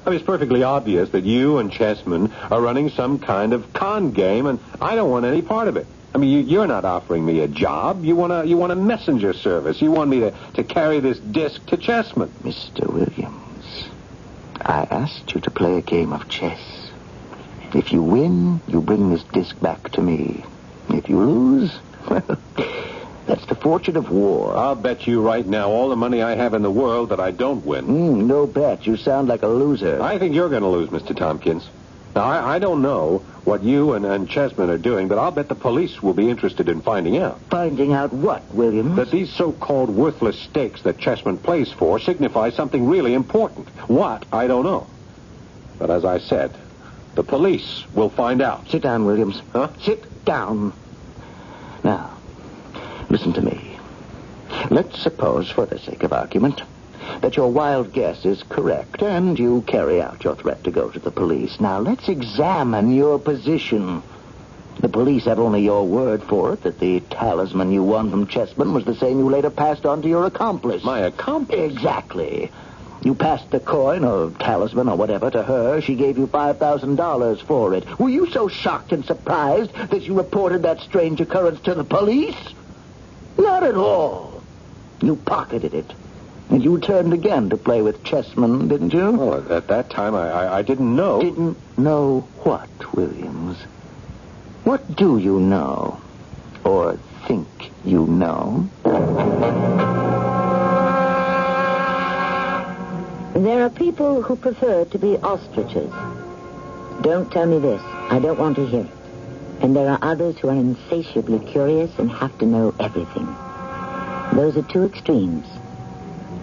Speaker 9: I mean, it's perfectly obvious that you and Chessman are running some kind of con game, and I don't want any part of it. I mean, you're not offering me a job. You want a messenger service. You want me to carry this disc to Chessman.
Speaker 6: Mr. Williams, I asked you to play a game of chess. If you win, you bring this disc back to me. If you lose, well, that's the fortune of war.
Speaker 9: I'll bet you right now all the money I have in the world that I don't win.
Speaker 6: No bet. You sound like a loser.
Speaker 9: I think you're going to lose, Mr. Tompkins. Now, I don't know what you and Chessman are doing, but I'll bet the police will be interested in finding out.
Speaker 6: Finding out what, Williams?
Speaker 9: That these so-called worthless stakes that Chessman plays for signify something really important. What, I don't know. But as I said, the police will find out.
Speaker 6: Sit down, Williams.
Speaker 9: Huh?
Speaker 6: Sit down. Now, listen to me. Let's suppose, for the sake of argument, that your wild guess is correct, and you carry out your threat to go to the police. Now, let's examine your position. The police have only your word for it that the talisman you won from Chessman was the same you later passed on to your accomplice.
Speaker 9: My accomplice?
Speaker 6: Exactly. You passed the coin or talisman or whatever to her. She gave you $5,000 for it. Were you so shocked and surprised that you reported that strange occurrence to the police? Not at all. You pocketed it. And you turned again to play with Chessman, didn't you?
Speaker 9: Well, at that time, I didn't know.
Speaker 6: Didn't know what, Williams? What do you know? Or think you know?
Speaker 1: There are people who prefer to be ostriches. Don't tell me this. I don't want to hear it. And there are others who are insatiably curious and have to know everything. Those are two extremes.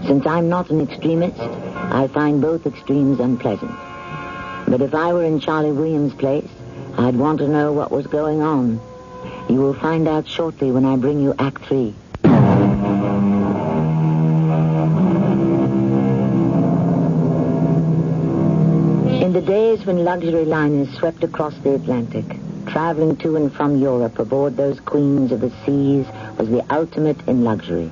Speaker 1: Since I'm not an extremist, I find both extremes unpleasant. But if I were in Charlie Williams' place, I'd want to know what was going on. You will find out shortly when I bring you Act 3. In the days when luxury liners swept across the Atlantic, traveling to and from Europe aboard those queens of the seas was the ultimate in luxury.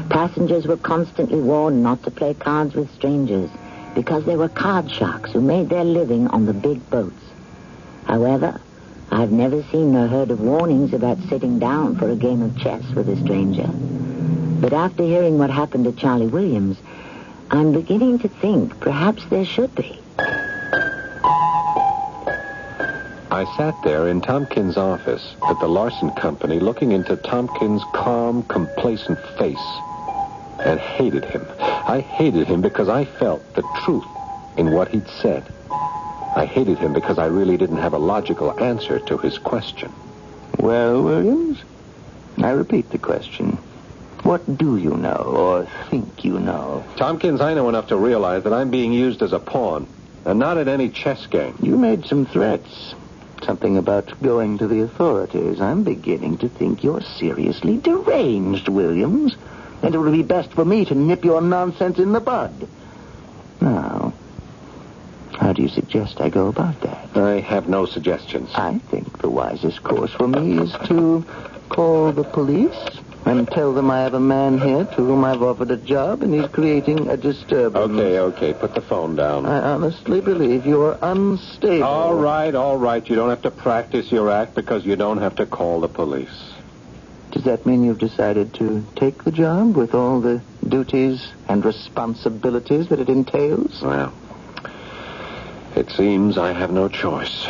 Speaker 1: Passengers were constantly warned not to play cards with strangers because they were card sharks who made their living on the big boats. However, I've never seen nor heard of warnings about sitting down for a game of chess with a stranger. But after hearing what happened to Charlie Williams, I'm beginning to think perhaps there should be.
Speaker 9: I sat there in Tompkins' office at the Larson Company looking into Tompkins' calm, complacent face and hated him. I hated him because I felt the truth in what he'd said. I hated him because I really didn't have a logical answer to his question.
Speaker 6: Well, Williams, I repeat the question. What do you know or think you know?
Speaker 9: Tompkins, I know enough to realize that I'm being used as a pawn and not at any chess game.
Speaker 6: You made some threats. Something about going to the authorities. I'm beginning to think you're seriously deranged, Williams. And it would be best for me to nip your nonsense in the bud. Now, how do you suggest I go about that?
Speaker 9: I have no suggestions.
Speaker 6: I think the wisest course for me is to call the police and tell them I have a man here to whom I've offered a job and he's creating a disturbance.
Speaker 9: Okay. Put the phone down.
Speaker 6: I honestly believe you're unstable.
Speaker 9: All right. You don't have to practice your act because you don't have to call the police.
Speaker 6: Does that mean you've decided to take the job with all the duties and responsibilities that it entails?
Speaker 9: Well, it seems I have no choice.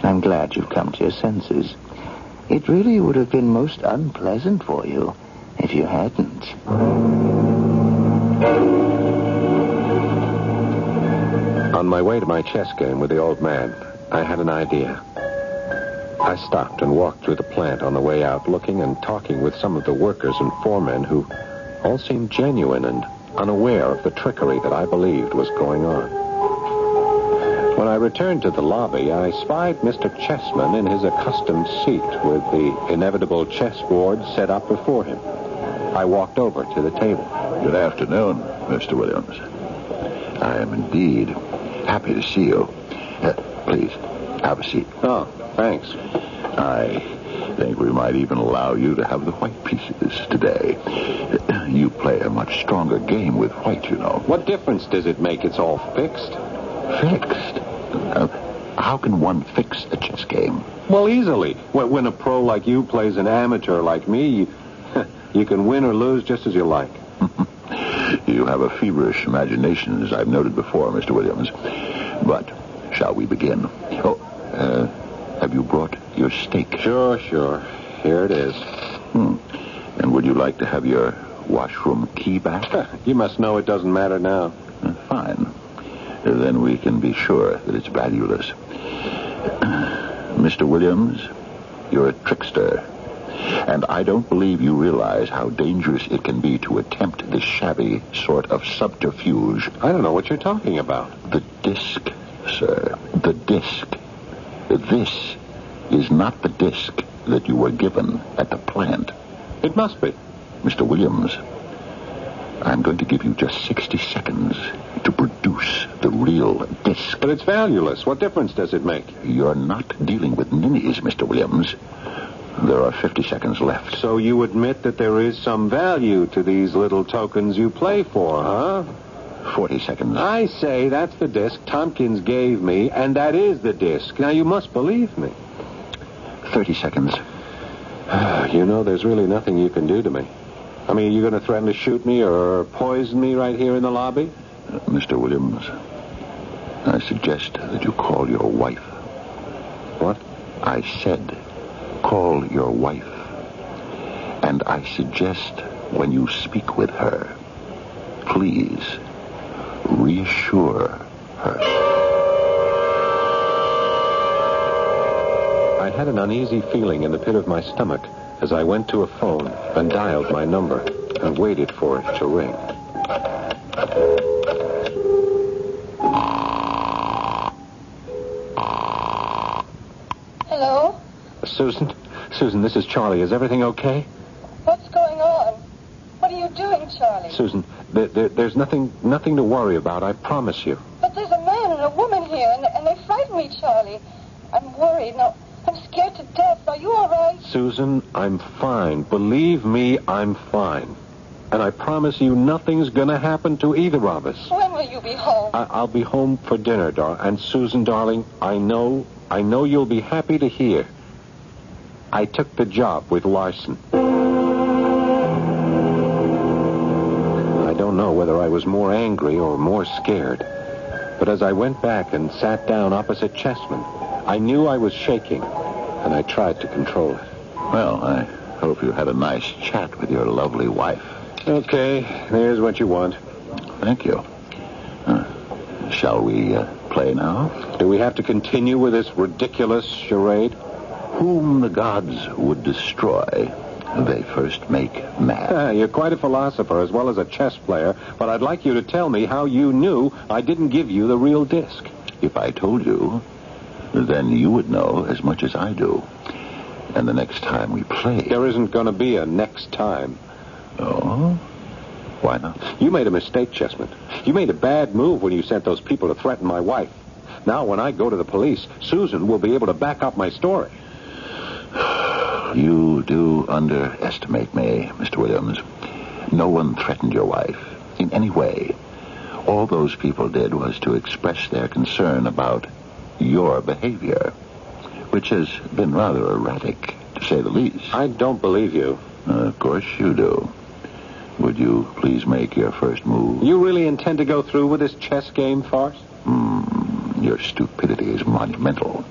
Speaker 6: I'm glad you've come to your senses. It really would have been most unpleasant for you if you hadn't.
Speaker 9: On my way to my chess game with the old man, I had an idea. I stopped and walked through the plant on the way out, looking and talking with some of the workers and foremen who all seemed genuine and unaware of the trickery that I believed was going on. When I returned to the lobby, I spied Mr. Chessman in his accustomed seat with the inevitable chessboard set up before him. I walked over to the table.
Speaker 3: Good afternoon, Mr. Williams. I am indeed happy to see you. Please, have a seat.
Speaker 9: Oh, thanks.
Speaker 3: I think we might even allow you to have the white pieces today. You play a much stronger game with white, you know.
Speaker 9: What difference does it make? It's all fixed.
Speaker 3: Fixed? How can one fix a chess game?
Speaker 9: Well, easily. When a pro like you plays an amateur like me, you can win or lose just as you like.
Speaker 3: You have a feverish imagination, as I've noted before, Mr. Williams. But shall we begin? Have you brought your steak?
Speaker 9: Sure. Here it is.
Speaker 3: And would you like to have your washroom key back?
Speaker 9: You must know it doesn't matter now.
Speaker 3: Fine. Then we can be sure that it's valueless. Mr. Williams, you're a trickster. And I don't believe you realize how dangerous it can be to attempt this shabby sort of subterfuge.
Speaker 9: I don't know what you're talking about.
Speaker 3: The disc, sir. The disc. This is not the disc that you were given at the plant.
Speaker 9: It must be.
Speaker 3: Mr. Williams, I'm going to give you just 60 seconds to produce the real disc.
Speaker 9: But it's valueless. What difference does it make?
Speaker 3: You're not dealing with ninnies, Mr. Williams. There are 50 seconds left.
Speaker 9: So you admit that there is some value to these little tokens you play for, huh?
Speaker 3: 40 seconds.
Speaker 9: I say that's the disc Tompkins gave me, and that is the disc. Now, you must believe me.
Speaker 3: 30 seconds.
Speaker 9: You know, there's really nothing you can do to me. I mean, are you going to threaten to shoot me or poison me right here in the lobby?
Speaker 3: Mr. Williams, I suggest that you call your wife.
Speaker 9: What?
Speaker 3: I said call your wife. And I suggest when you speak with her, please reassure her.
Speaker 9: I had an uneasy feeling in the pit of my stomach as I went to a phone and dialed my number and waited for it to ring.
Speaker 11: Hello?
Speaker 9: Susan, this is Charlie. Is everything okay?
Speaker 11: What's going on? What are you doing, Charlie?
Speaker 9: Susan, there's nothing to worry about, I promise you.
Speaker 11: But there's a man and a woman here, and they frighten me, Charlie. I'm worried. Now, I'm scared to death. Are you all right?
Speaker 9: Susan, I'm fine. Believe me, I'm fine. And I promise you nothing's going to happen to either of us.
Speaker 11: When will you be home?
Speaker 9: I'll be home for dinner, And Susan, darling, I know you'll be happy to hear. I took the job with Larson. I don't know whether I was more angry or more scared. But as I went back and sat down opposite Chessman, I knew I was shaking, and I tried to control it.
Speaker 3: Well, I hope you had a nice chat with your lovely wife.
Speaker 9: Okay, here's what you want.
Speaker 3: Thank you. Shall we play now?
Speaker 9: Do we have to continue with this ridiculous charade?
Speaker 3: Whom the gods would destroy, they first make mad.
Speaker 9: You're quite a philosopher as well as a chess player, but I'd like you to tell me how you knew I didn't give you the real disc.
Speaker 3: If I told you, then you would know as much as I do. And the next time we play...
Speaker 9: There isn't going to be a next time.
Speaker 3: Oh? Why not?
Speaker 9: You made a mistake, Chessman. You made a bad move when you sent those people to threaten my wife. Now, when I go to the police, Susan will be able to back up my story.
Speaker 3: You do underestimate me, Mr. Williams. No one threatened your wife in any way. All those people did was to express their concern about your behavior, which has been rather erratic, to say the least.
Speaker 9: I don't believe you.
Speaker 3: Of course you do. Would you please make your first move?
Speaker 9: You really intend to go through with this chess game farce?
Speaker 3: Your stupidity is monumental.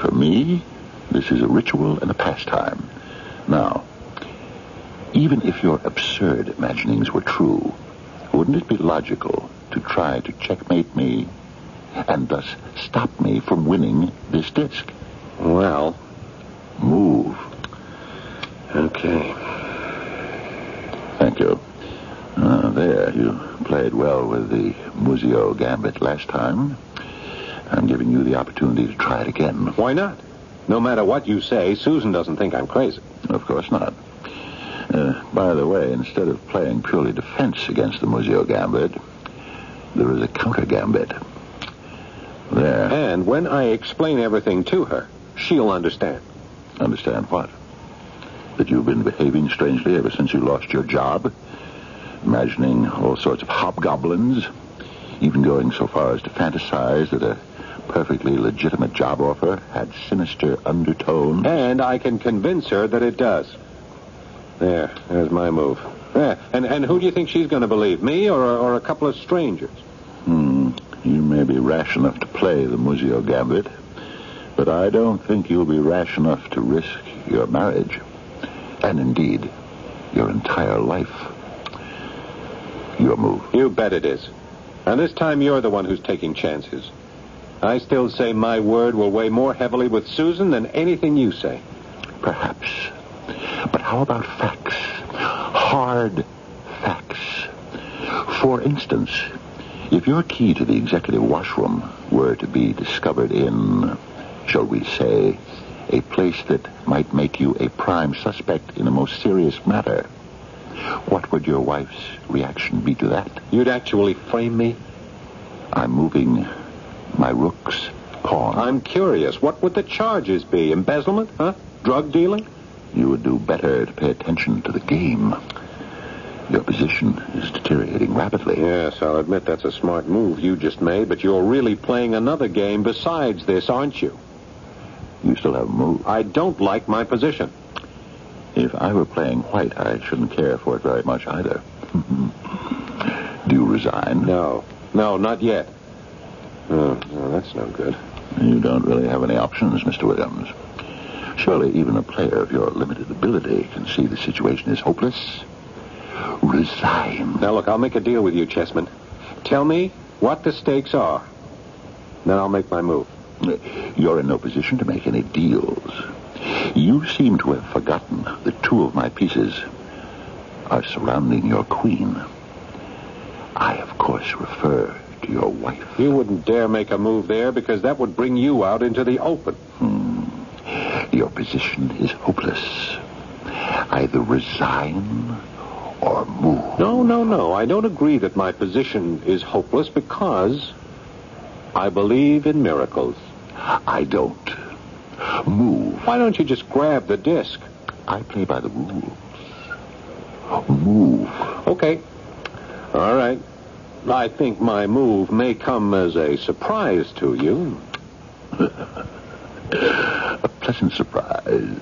Speaker 3: For me, this is a ritual and a pastime. Now, Even if your absurd imaginings were true, wouldn't it be logical to try to checkmate me and thus stop me from winning this disc?
Speaker 9: Well,
Speaker 3: move.
Speaker 9: Okay.
Speaker 3: Thank you. There, you played well with the Muzio Gambit last time. I'm giving you the opportunity to try it again.
Speaker 9: Why not? No matter what you say, Susan doesn't think I'm crazy.
Speaker 3: Of course not. By the way, instead of playing purely defense against the Muzio Gambit, there is a counter gambit. There.
Speaker 9: And when I explain everything to her, she'll understand.
Speaker 3: Understand what? That you've been behaving strangely ever since you lost your job? Imagining all sorts of hobgoblins? Even going so far as to fantasize that a perfectly legitimate job offer had sinister undertones?
Speaker 9: And I can convince her that it does. There's my move. Yeah. And who do you think she's going to believe, me or a couple of strangers?
Speaker 3: You may be rash enough to play the Muzio Gambit, but I don't think you'll be rash enough to risk your marriage. And indeed, your entire life. Your move.
Speaker 9: You bet it is. And this time you're the one who's taking chances. I still say my word will weigh more heavily with Susan than anything you say.
Speaker 3: Perhaps. But how about facts? Hard facts. For instance, if your key to the executive washroom were to be discovered in, shall we say, a place that might make you a prime suspect in a most serious matter, what would your wife's reaction be to that?
Speaker 9: You'd actually frame me?
Speaker 3: I'm moving my rook's pawn.
Speaker 9: I'm curious. What would the charges be? Embezzlement? Huh? Drug dealing?
Speaker 3: You would do better to pay attention to the game. Your position is deteriorating rapidly.
Speaker 9: Yes, I'll admit that's a smart move you just made, but you're really playing another game besides this, aren't you?
Speaker 3: You still haven't moved.
Speaker 9: I don't like my position.
Speaker 3: If I were playing white, I shouldn't care for it very much either. Do you resign?
Speaker 9: No, not yet. Oh, that's no good.
Speaker 3: You don't really have any options, Mr. Williams. Surely even a player of your limited ability can see the situation is hopeless. Resign.
Speaker 9: Now, look, I'll make a deal with you, Chessman. Tell me what the stakes are. Then I'll make my move.
Speaker 3: You're in no position to make any deals. You seem to have forgotten that two of my pieces are surrounding your queen. I, of course, refer to your wife.
Speaker 9: You wouldn't dare make a move there because that would bring you out into the open.
Speaker 3: Your position is hopeless. Either resign or move.
Speaker 9: No. I don't agree that my position is hopeless because I believe in miracles.
Speaker 3: I don't. Move.
Speaker 9: Why don't you just grab the disc?
Speaker 3: I play by the rules. Move.
Speaker 9: Okay. All right. I think my move may come as a surprise to you.
Speaker 3: A pleasant surprise.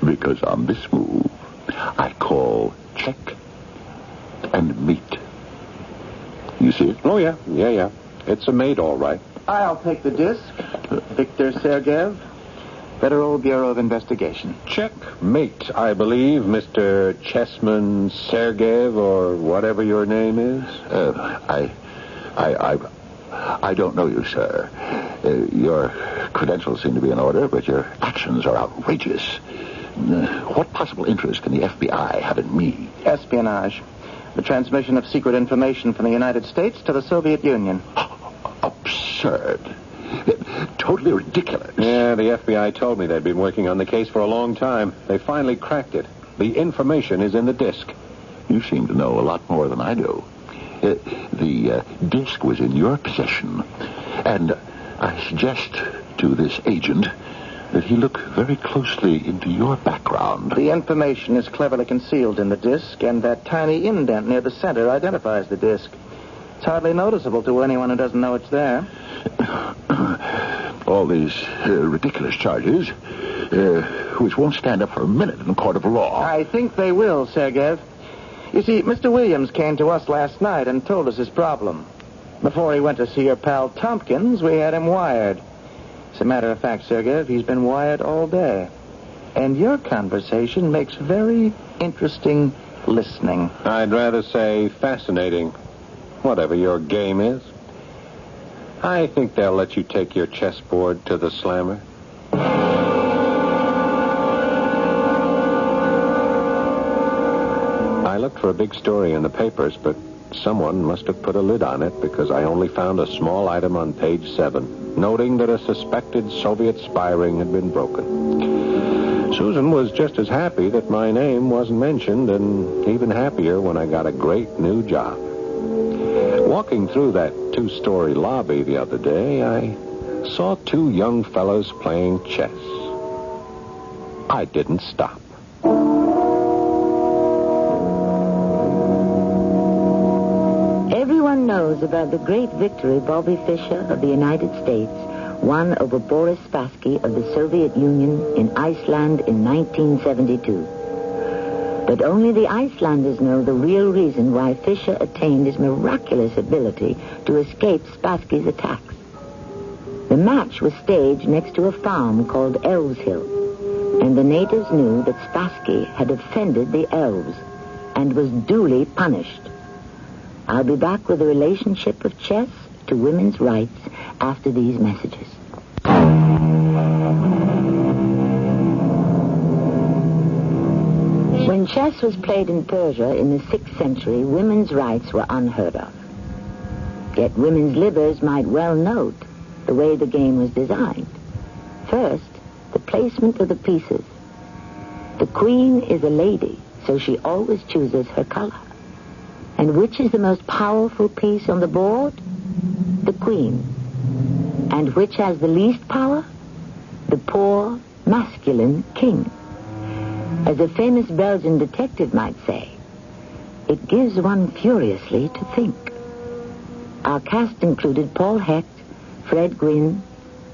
Speaker 3: Because on this move, I call check and mate. You see it?
Speaker 9: Oh, yeah. It's a mate, all right.
Speaker 10: I'll take the disc. Victor Sergeyev, Federal Bureau of Investigation.
Speaker 9: Checkmate, I believe, Mr. Chessman Sergeyev, or whatever your name is.
Speaker 3: I don't know you, sir. Your credentials seem to be in order, but your actions are outrageous. What possible interest can the FBI have in me?
Speaker 10: Espionage. The transmission of secret information from the United States to the Soviet Union.
Speaker 3: Absurd. Totally ridiculous.
Speaker 9: Yeah, the FBI told me they'd been working on the case for a long time. They finally cracked it. The information is in the disc.
Speaker 3: You seem to know a lot more than I do. The disc was in your possession, and I suggest to this agent that he look very closely into your background.
Speaker 10: The information is cleverly concealed in the disc, and that tiny indent near the center identifies the disc. It's hardly noticeable to anyone who doesn't know it's there.
Speaker 3: All these ridiculous charges, which won't stand up for a minute in a court of law.
Speaker 10: I think they will, Sergeyev. You see, Mr. Williams came to us last night and told us his problem. Before he went to see your pal Tompkins, we had him wired. As a matter of fact, Sergeyev, he's been wired all day. And your conversation makes very interesting listening.
Speaker 9: I'd rather say fascinating, whatever your game is. I think they'll let you take your chessboard to the slammer. I looked for a big story in the papers, but someone must have put a lid on it because I only found a small item on page 7, noting that a suspected Soviet spy ring had been broken. Susan was just as happy that my name wasn't mentioned, and even happier when I got a great new job. Walking through that 2-story lobby the other day, I saw 2 young fellows playing chess. I didn't stop.
Speaker 1: Everyone knows about the great victory Bobby Fischer of the United States won over Boris Spassky of the Soviet Union in Iceland in 1972. But only the Icelanders know the real reason why Fischer attained his miraculous ability to escape Spassky's attacks. The match was staged next to a farm called Elves Hill, and the natives knew that Spassky had offended the elves and was duly punished. I'll be back with the relationship of chess to women's rights after these messages. When chess was played in Persia in the 6th century, women's rights were unheard of. Yet women's livers might well note the way the game was designed. First, the placement of the pieces. The queen is a lady, so she always chooses her color. And which is the most powerful piece on the board? The queen. And which has the least power? The poor, masculine king. As a famous Belgian detective might say, it gives one furiously to think. Our cast included Paul Hecht, Fred Gwynne,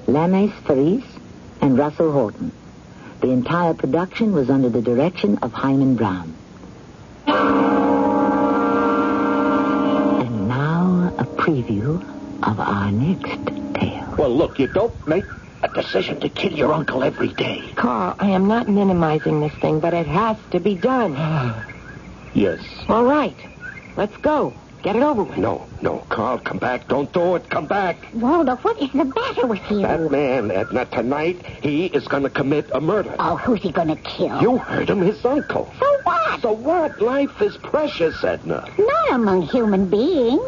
Speaker 1: Lames Faris, and Russell Horton. The entire production was under the direction of Hyman Brown. And now a preview of our next tale.
Speaker 5: Well, look, you don't make a decision to kill your uncle every day.
Speaker 4: Karl, I am not minimizing this thing, but it has to be done.
Speaker 5: Yes.
Speaker 4: All right. Let's go. Get it over with.
Speaker 5: No, Karl, come back. Don't do it. Come back.
Speaker 12: Waldo, what is the matter with you?
Speaker 5: That man, Edna, tonight, he is going to commit a murder.
Speaker 12: Oh, who's he going to kill?
Speaker 5: You heard him, his uncle.
Speaker 12: So what?
Speaker 5: So what? Life is precious, Edna.
Speaker 12: Not among human beings.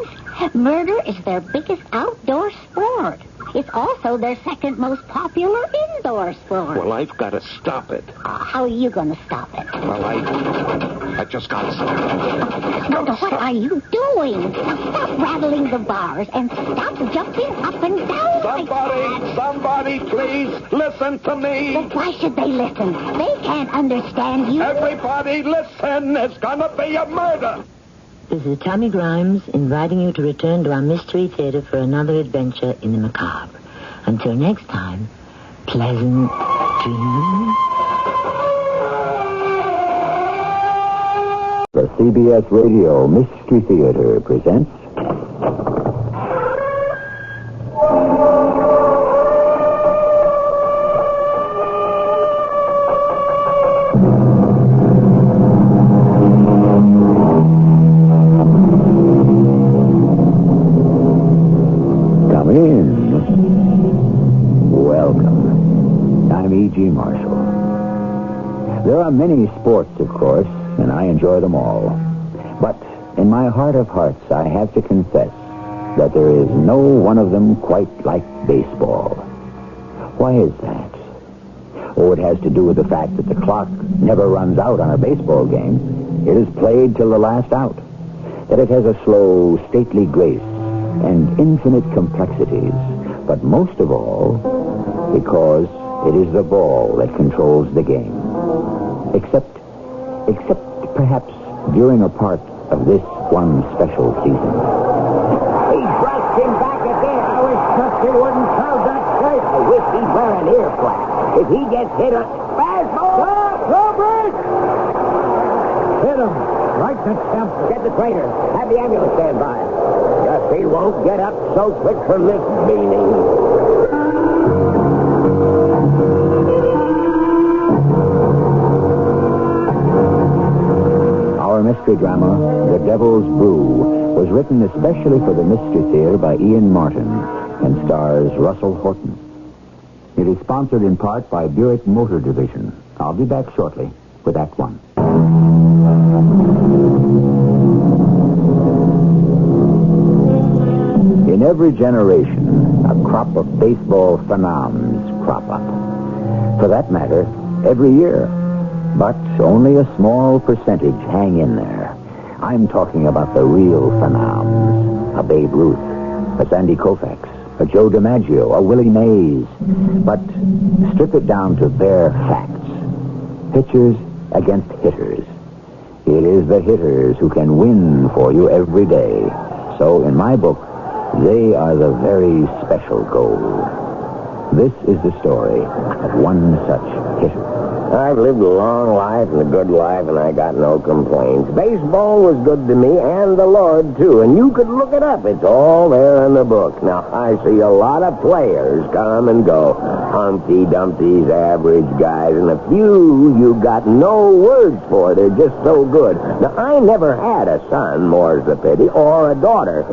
Speaker 12: Murder is their biggest outdoor sport. It's also their second most popular indoor sport.
Speaker 5: Well, I've got to stop it.
Speaker 12: How are you going to stop it?
Speaker 5: Well, I just got to stop it.
Speaker 12: Waldo, what are you doing? Now stop rattling the bars and stop jumping up and down.
Speaker 5: Somebody, please listen to me.
Speaker 12: But why should they listen? They can't understand you.
Speaker 5: Everybody listen. It's going to be a murder.
Speaker 1: This is Tommy Grimes inviting you to return to our Mystery Theater for another adventure in the macabre. Until next time, pleasant dreams.
Speaker 13: The CBS Radio Mystery Theater presents... There are many sports, of course, and I enjoy them all. But in my heart of hearts, I have to confess that there is no one of them quite like baseball. Why is that? Oh, it has to do with the fact that the clock never runs out on a baseball game. It is played till the last out. That it has a slow, stately grace and infinite complexities. But most of all, because it is the ball that controls the game. Except perhaps during a part of this one special season.
Speaker 14: He thrust him back again. I was just he wouldn't throw that straight. I wish he'd wear an ear flap. If he gets hit a fastball. Robert!
Speaker 15: Hit him. Right to temple.
Speaker 14: Get the trainer. Have the ambulance stand by. Guess he won't get up so quick from this beaning.
Speaker 13: mystery drama, The Devil's Brew, was written especially for the Mystery Theater by Ian Martin and stars Russell Horton. It is sponsored in part by Buick Motor Division. I'll be back shortly with Act One. In every generation, a crop of baseball phenoms crop up. For that matter, every year. But only a small percentage hang in there. I'm talking about the real phenoms. A Babe Ruth, a Sandy Koufax, a Joe DiMaggio, a Willie Mays. But strip it down to bare facts. Pitchers against hitters. It is the hitters who can win for you every day. So in my book, they are the very special goal. This is the story of one such hitter.
Speaker 14: I've lived a long life and a good life, and I got no complaints. Baseball was good to me, and the Lord, too. And you could look it up. It's all there in the book. Now, I see a lot of players come and go. Humpty Dumpty's average guys, and a few you got no words for. They're just so good. Now, I never had a son, more's the pity, or a daughter.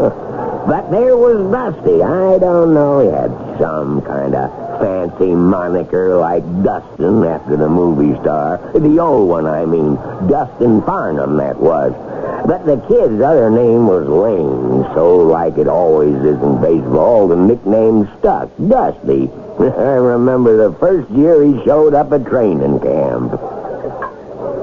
Speaker 14: But there was Dusty. I don't know. He had some kind of fancy moniker like Dustin after the movie star. The old one, I mean. Dustin Farnham, that was. But the kid's other name was Lane, so like it always is in baseball, the nickname stuck. Dusty. I remember the first year he showed up at training camp.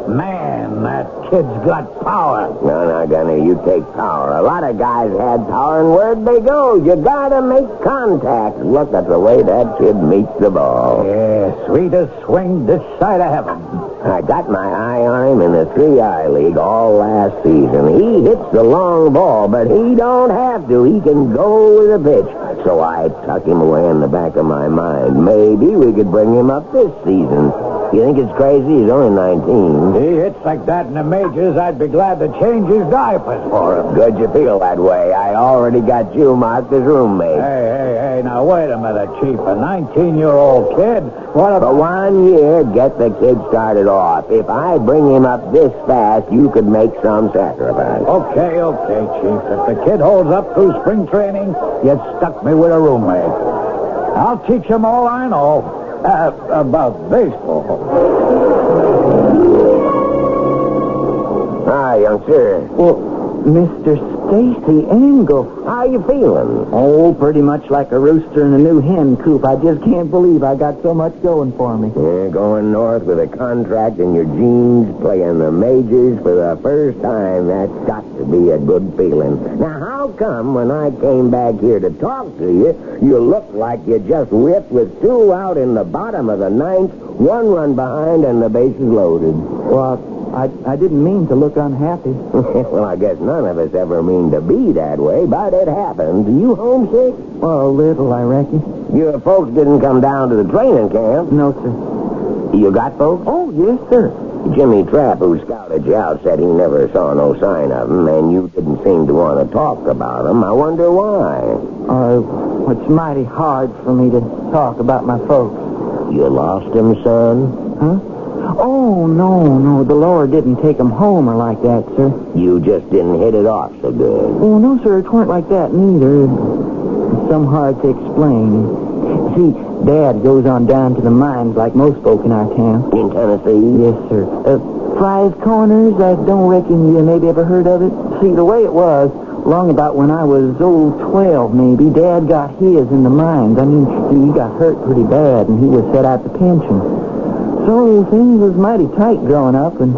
Speaker 15: Man, that kid's got power.
Speaker 14: No, Gunner, you take power. A lot of guys had power, and where'd they go? You gotta make contact. Look at the way that kid meets the ball.
Speaker 15: Yeah, sweetest swing this side of heaven.
Speaker 14: I got my eye on him in the 3-eye league all last season. He hits the long ball, but he don't have to. He can go with a pitch. So I tuck him away in the back of my mind. Maybe we could bring him up this season. You think it's crazy? He's only 19.
Speaker 15: He hits like that in the majors, I'd be glad to change his diapers for him.
Speaker 14: Good you feel that way. I already got you marked as roommate.
Speaker 15: Hey, now wait a minute, Chief. A 19-year-old kid? What about...
Speaker 14: For 1 year, get the kid started off. If I bring him up this fast, you could make some sacrifice.
Speaker 15: Okay, Chief. If the kid holds up through spring training, you stuck me with a roommate. I'll teach him all I know. About baseball.
Speaker 14: Hi, youngster.
Speaker 16: Well, Mr. Stacy Engel.
Speaker 14: How you feeling?
Speaker 16: Oh, pretty much like a rooster in a new hen coop. I just can't believe I got so much going for me.
Speaker 14: You're going north with a contract in your jeans, playing the majors for the first time. That's got to be a good feeling. Now, how come when I came back here to talk to you, you looked like you just whipped with 2 out in the bottom of the 9th, 1 run behind, and the bases loaded?
Speaker 16: Well, I didn't mean to look unhappy.
Speaker 14: Well, I guess none of us ever mean to be that way, but it happened. You homesick?
Speaker 16: Well, a little, I reckon.
Speaker 14: Your folks didn't come down to the training camp?
Speaker 16: No, sir.
Speaker 14: You got folks?
Speaker 16: Oh, yes, sir.
Speaker 14: Jimmy Trapp, who scouted you out, said he never saw no sign of them, and you didn't seem to want to talk about them. I wonder why.
Speaker 16: It's mighty hard for me to talk about my folks.
Speaker 14: You lost them, son?
Speaker 16: Huh? Oh, no. The Lord didn't take them home or like that, sir.
Speaker 14: You just didn't hit it off so good.
Speaker 16: Oh, no, sir. It weren't like that neither. It's some hard to explain. See, Dad goes on down to the mines like most folk in our town.
Speaker 14: In Tennessee?
Speaker 16: Yes, sir. Fry's Corners, I don't reckon you maybe ever heard of it. See, the way it was, long about when I was, 12 maybe, Dad got his in the mines. I mean, he got hurt pretty bad, and he was set out the pension. So things was mighty tight growing up, and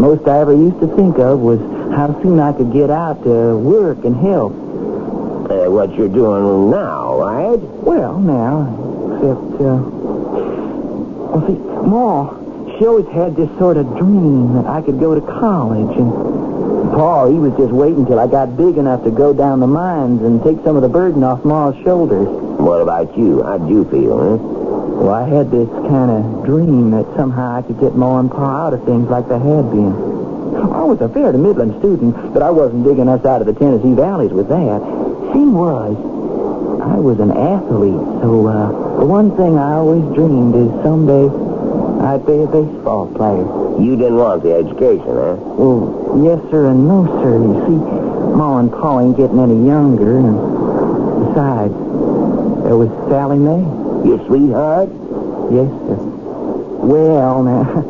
Speaker 16: most I ever used to think of was how soon I could get out to work and help.
Speaker 14: What you're doing now, right?
Speaker 16: Well, now, except, see, Ma, she always had this sort of dream that I could go to college, and Pa, he was just waiting till I got big enough to go down the mines and take some of the burden off Ma's shoulders.
Speaker 14: What about you? How'd you feel, huh?
Speaker 16: Well, I had this kind of dream that somehow I could get Ma and Pa out of things like they had been. I was a fair to middling student, but I wasn't digging us out of the Tennessee valleys with that. Thing was, I was an athlete, so the one thing I always dreamed is someday I'd be a baseball player.
Speaker 14: You didn't want the education, huh?
Speaker 16: Well, yes, sir, and no, sir. You see, Ma and Pa ain't getting any younger, and besides, there was Sally Mae.
Speaker 14: Your sweetheart?
Speaker 16: Yes, sir. Well, now,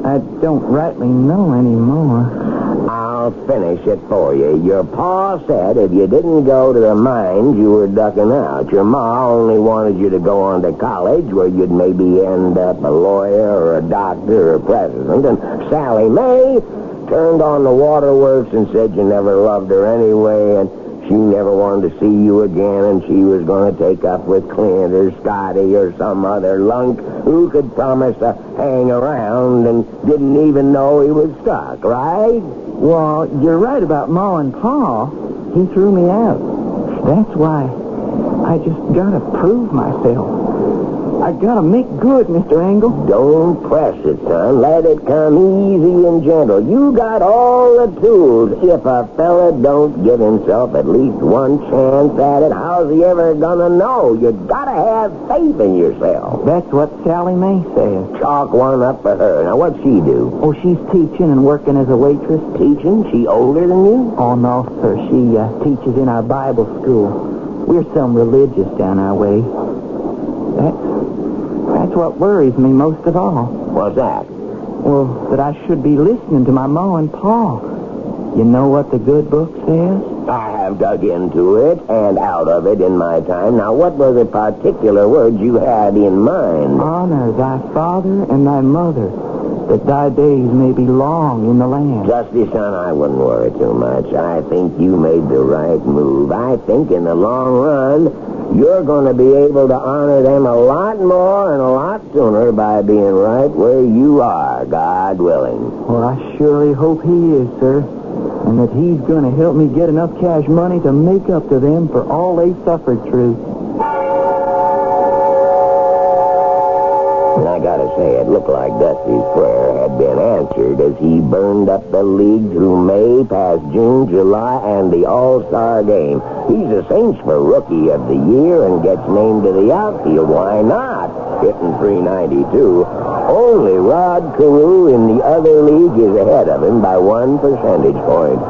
Speaker 16: I don't rightly know anymore.
Speaker 14: I'll finish it for you. Your pa said if you didn't go to the mines, you were ducking out. Your ma only wanted you to go on to college where you'd maybe end up a lawyer or a doctor or a president. And Sally Mae turned on the waterworks and said you never loved her anyway, and she never wanted to see you again, and she was going to take up with Clint or Scotty or some other lunk who could promise to hang around and didn't even know he was stuck, right?
Speaker 16: Well, you're right about Ma and Pa. He threw me out. That's why I just gotta prove myself. I gotta make good, Mr. Angle.
Speaker 14: Don't press it, son. Let it come easy and gentle. You got all the tools. If a fella don't give himself at least one chance at it, how's he ever gonna know? You gotta have faith in yourself.
Speaker 16: That's what Sally Mae says.
Speaker 14: Chalk one up for her. Now, what'd she do?
Speaker 16: Oh, she's teaching and working as a waitress.
Speaker 14: Teaching? She older than you?
Speaker 16: Oh, no, sir. She teaches in our Bible school. We're some religious down our way. That's what worries me most of all.
Speaker 14: What's that?
Speaker 16: Well, that I should be listening to my Ma and Pa. You know what the good book says?
Speaker 14: I have dug into it and out of it in my time. Now, what were the particular words you had in mind?
Speaker 16: Honor thy father and thy mother, that thy days may be long in the land.
Speaker 14: Justy, son, I wouldn't worry too much. I think you made the right move. I think in the long run, you're going to be able to honor them a lot more and a lot sooner by being right where you are, God willing.
Speaker 16: Well, I surely hope he is, sir. And that he's going to help me get enough cash money to make up to them for all they suffered through.
Speaker 14: And I gotta say, it looked like Dusty's prayer had been answered as he burned up the league through May, past June, July, and the All-Star game. He's a Saints for Rookie of the Year and gets named to the outfield. Why not? Hitting .392. Only Rod Carew in the other league is ahead of him by 1 percentage point.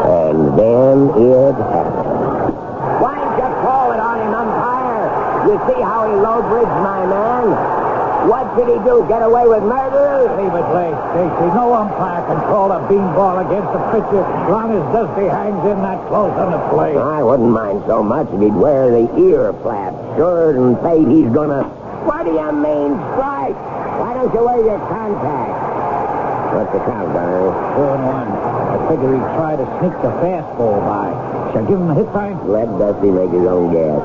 Speaker 14: And then it happened. Why don't you call it on him, umpire? You see how he low-bridged my man? What did he do? Get away with murder?
Speaker 15: Leave it late, Stacy. No umpire can call a beanball against a pitcher as long as Dusty hangs in that close on the plate.
Speaker 14: I wouldn't mind so much if he'd wear the ear flaps. Sure and fate he's gonna... What do you mean, strike? Why don't you wear your contacts? What's the count, Gunner?
Speaker 15: 4-1. I figure he'd try to sneak the fastball by. Shall I give him a hit sign?
Speaker 14: Let Dusty make his own guess.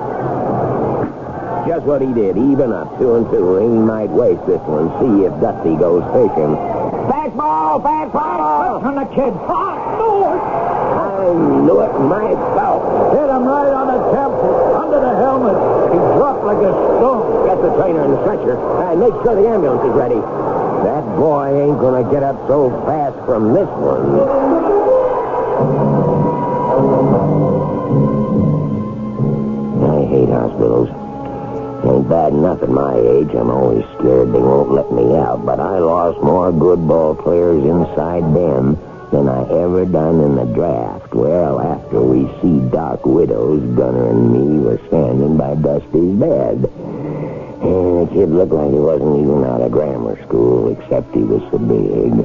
Speaker 14: Just what he did, even up 2-2. He might waste this one, see if Dusty goes fishing. Fastball! Fastball!
Speaker 15: On the kid.
Speaker 14: I knew it myself.
Speaker 15: Hit him right on the temple, under the helmet. He dropped like a stone.
Speaker 14: Get the trainer in the stretcher. Make sure the ambulance is ready. That boy ain't gonna get up so fast from this one. I hate hospitals. Ain't bad enough at my age. I'm always scared they won't let me out. But I lost more good ball players inside them than I ever done in the draft. Well, after we see Doc Widows, Gunner and me were standing by Dusty's bed. And the kid looked like he wasn't even out of grammar school, except he was so big.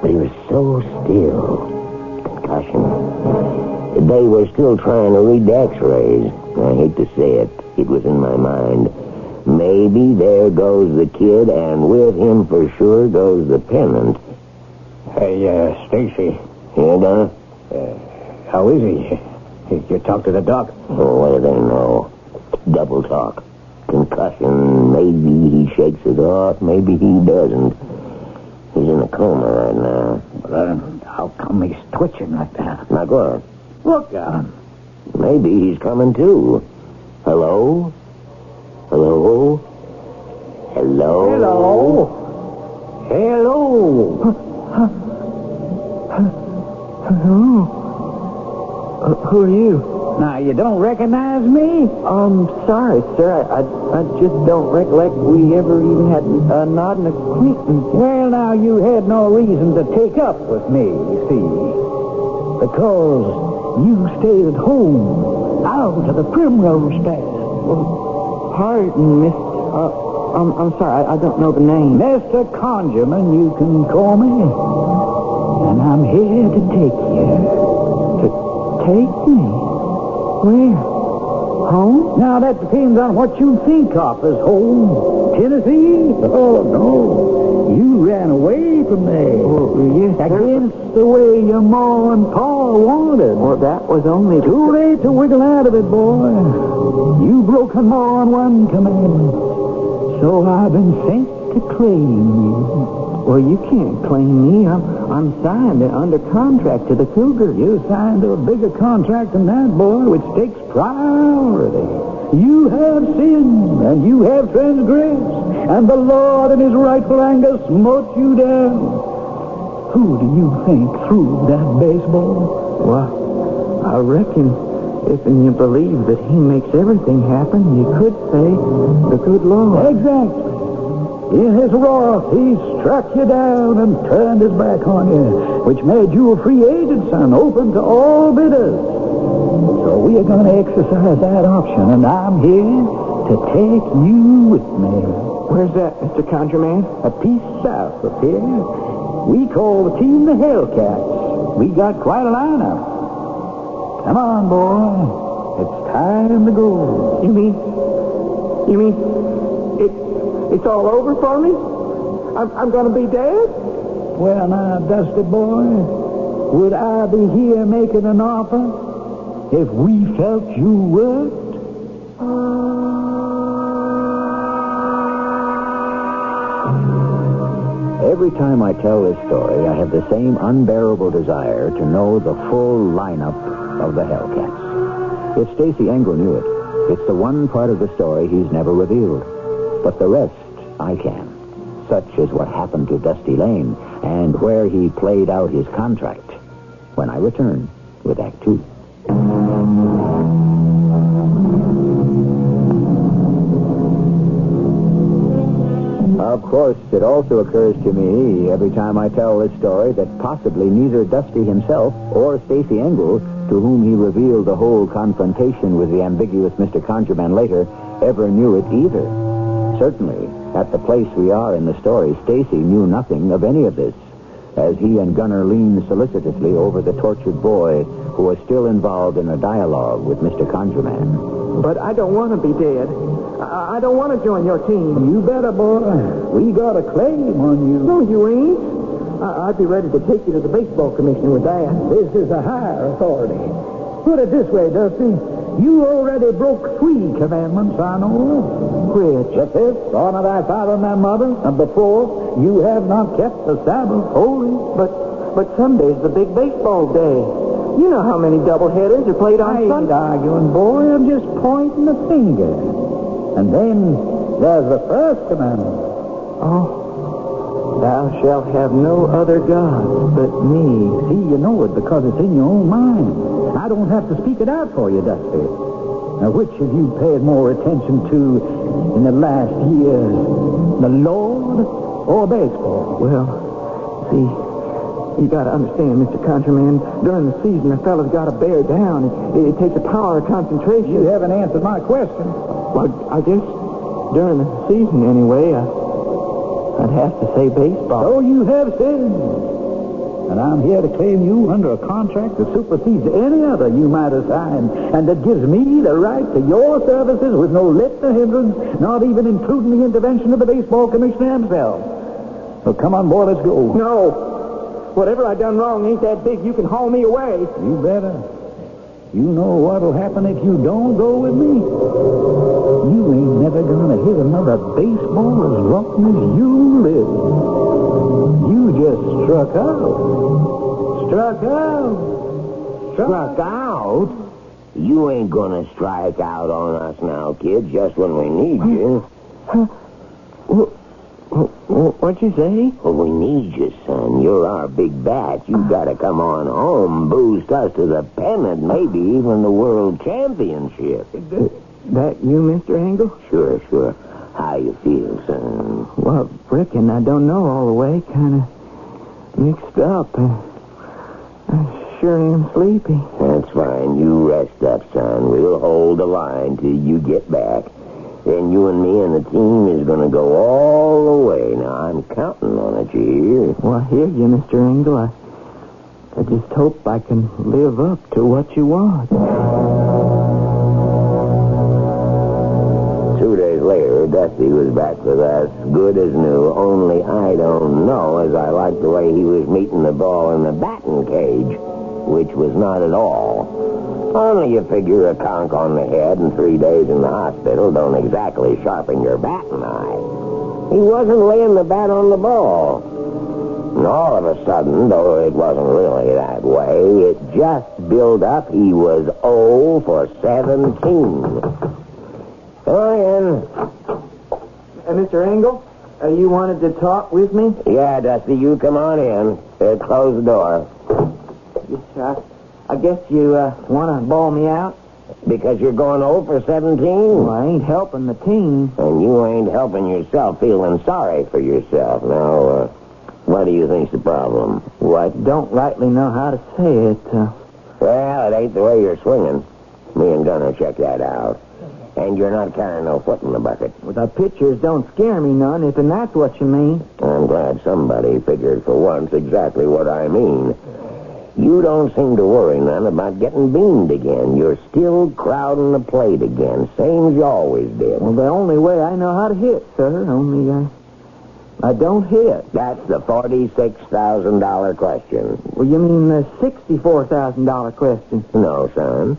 Speaker 14: But he was so still. Concussion. They were still trying to read the x-rays. I hate to say it. It was in my mind. Maybe there goes the kid, and with him for sure goes the pennant.
Speaker 15: Hey, Stacy.
Speaker 14: Yeah, Gunner?
Speaker 15: How is he? Did you talk to the doc?
Speaker 14: Oh, what do they know? Double talk. Concussion. Maybe he shakes it off. Maybe he doesn't. He's in a coma right now.
Speaker 15: But how come he's twitching like that?
Speaker 14: Like what?
Speaker 15: Look at him.
Speaker 14: Maybe he's coming too. Hello? Hello? Hello?
Speaker 15: Hello? Hello?
Speaker 16: Hello? Who are you?
Speaker 15: Now, you don't recognize me?
Speaker 16: Sorry, sir. I just don't recollect we ever even had a nod and acquaintance.
Speaker 15: Well, now, you had no reason to take up with me, you see. Because you stayed at home, out of the primrose path.
Speaker 16: Well, pardon, Miss... I'm sorry, I don't know the name.
Speaker 15: Mr. Conjurman, you can call me. And I'm here to take you.
Speaker 16: To take me? Where? Home?
Speaker 15: Now, that depends on what you think of as home. Tennessee? Oh, no. You ran away from there.
Speaker 16: Oh, yes,
Speaker 15: against the way your ma and pa wanted.
Speaker 16: Well, that was only...
Speaker 15: Too late to wiggle out of it, boy. You broke a law on one commandment. So I've been sent to claim you.
Speaker 16: Well, you can't claim me. I'm signed under contract to the Cougar.
Speaker 15: You signed to a bigger contract than that, boy, which takes priority. You have sinned, and you have transgressed, and the Lord in his rightful anger smote you down. Who do you think threw that baseball?
Speaker 16: Well, I reckon if you believe that he makes everything happen, you could say the good Lord.
Speaker 15: Exactly. In his wrath, he struck you down and turned his back on you, which made you a free agent, son, open to all bidders. So we are going to exercise that option, and I'm here to take you with me.
Speaker 16: Where's that, Mr. Conjurman?
Speaker 15: A piece south of here. We call the team the Hellcats. We got quite a lineup. Come on, boy. It's time to go.
Speaker 16: You mean it's all over for me? I'm going to be dead?
Speaker 15: Well, now, Dusty boy, would I be here making an offer if we felt you worked?
Speaker 13: Every time I tell this story, I have the same unbearable desire to know the full lineup of the Hellcats. If Stacey Engel knew it, it's the one part of the story he's never revealed. But the rest, I can. Such is what happened to Dusty Lane and where he played out his contract. When I return with Act 2. Of course, it also occurs to me every time I tell this story that possibly neither Dusty himself or Stacey Engel, to whom he revealed the whole confrontation with the ambiguous Mr. Conjurman later, ever knew it either. Certainly, at the place we are in the story, Stacey knew nothing of any of this, as he and Gunner leaned solicitously over the tortured boy who was still involved in a dialogue with Mr. Conjurman.
Speaker 16: But I don't want to be dead. I don't want to join your team.
Speaker 15: You better, boy. We got a claim on you.
Speaker 16: No, you ain't. I'd be ready to take you to the baseball commissioner with that.
Speaker 15: This is a higher authority. Put it this way, Dusty. You already broke 3 commandments, I know.
Speaker 16: Which?
Speaker 15: The 5th, honor thy father and thy mother. And the 4th, you have not kept the Sabbath holy.
Speaker 16: But Sunday's the big baseball day. You know how many doubleheaders are played on Sunday.
Speaker 15: I ain't arguing, boy. I'm just pointing the finger. And then there's the 1st commandment.
Speaker 16: Oh, thou shalt have no other gods but me.
Speaker 15: See, you know it because it's in your own mind. I don't have to speak it out for you, Dusty. Now, which have you paid more attention to in the last years? The Lord or baseball?
Speaker 16: Well, see, you got to understand, Mr. Conjurman, during the season, a fella's got to bear down. It takes a power of concentration.
Speaker 15: You haven't answered my question.
Speaker 16: Well, I guess during the season, anyway, I'd have to say baseball.
Speaker 15: So you have sinned. And I'm here to claim you under a contract that supersedes any other you might have signed, and that gives me the right to your services with no let or hindrance, not even including the intervention of the baseball commissioner himself. So come on, boy, let's go.
Speaker 16: No. Whatever I done wrong ain't that big. You can haul me away.
Speaker 15: You better. You know what'll happen if you don't go with me? You ain't never gonna hit another baseball as long as you live. You just struck out. Struck out.
Speaker 14: Struck out? You ain't gonna strike out on us now, kid, just when we need you.
Speaker 16: What'd you say?
Speaker 14: Well, we need you, son. You're our big bat. You gotta come on home, boost us to the pennant, maybe even the world championship.
Speaker 16: That you, Mr. Engel?
Speaker 14: Sure. How you feel, son?
Speaker 16: Well, frickin', I don't know all the way. Kind of mixed up. I sure am sleepy.
Speaker 14: That's fine. You rest up, son. We'll hold the line till you get back. Then you and me and the team is going to go all the way. Now, I'm counting on it, you hear?
Speaker 16: Well, I hear you, Mr. Engel. I just hope I can live up to what you want.
Speaker 14: 2 days later, Dusty was back with us, good as new, only I don't know as I liked the way he was meeting the ball in the batting cage, which was not at all. Only you figure a conk on the head and 3 days in the hospital don't exactly sharpen your batting eye. He wasn't laying the bat on the ball. And all of a sudden, though it wasn't really that way, it just built up. He was 0 for 17. Come in.
Speaker 16: Mr. Engel, you wanted to talk with me?
Speaker 14: Yeah, Dusty, you come on in. Close the door.
Speaker 16: Yes, I guess you want to ball me out?
Speaker 14: Because you're going 0 for 17?
Speaker 16: Well, I ain't helping the team.
Speaker 14: And you ain't helping yourself, feeling sorry for yourself. Now, what do you think's the problem?
Speaker 16: Well, I don't rightly know how to say it.
Speaker 14: Well, it ain't the way you're swinging. Me and Gunner check that out. And you're not carrying no foot in the bucket.
Speaker 16: Well, the pitchers don't scare me none, if and that's what you mean.
Speaker 14: I'm glad somebody figured for once exactly what I mean. You don't seem to worry none about getting beamed again. You're still crowding the plate again, same as you always did.
Speaker 16: Well, the only way I know how to hit, sir, only I don't hit.
Speaker 14: That's the $46,000 question.
Speaker 16: Well, you mean the $64,000 question?
Speaker 14: No, son.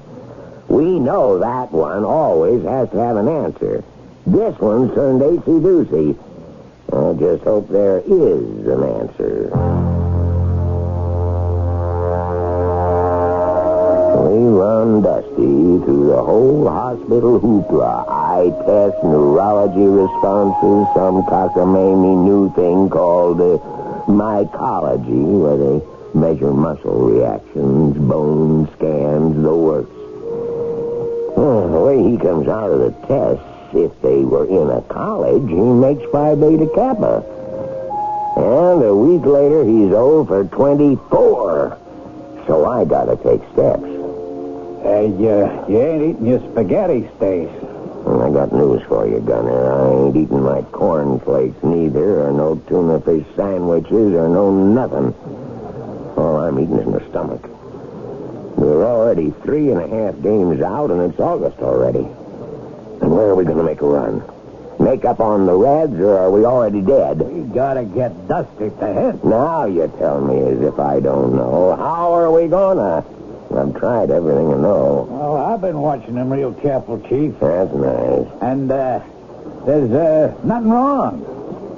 Speaker 14: We know that one always has to have an answer. This one's turned acey-doocy. I just hope there is an answer. We run Dusty through the whole hospital hoopla. Eye test, neurology responses, some cockamamie new thing called mycology, where they measure muscle reactions, bone scans, the works. The way he comes out of the tests, if they were in a college, he makes Phi Beta Kappa. And a week later, he's 0 for 24. So I gotta take steps.
Speaker 15: You ain't eating your spaghetti, Stace.
Speaker 14: And I got news for you, Gunner. I ain't eating my cornflakes neither, or no tuna fish sandwiches, or no nothing. All I'm eating is my stomach. We're already 3.5 games out, and it's August already. And where are we going to make a run? Make up on the Reds, or are we already dead?
Speaker 15: We gotta get Dusty to hit.
Speaker 14: Now you tell me as if I don't know. How are we gonna? I've tried everything I know.
Speaker 15: Oh, I've been watching him real careful, Chief.
Speaker 14: That's nice.
Speaker 15: And, there's, nothing wrong.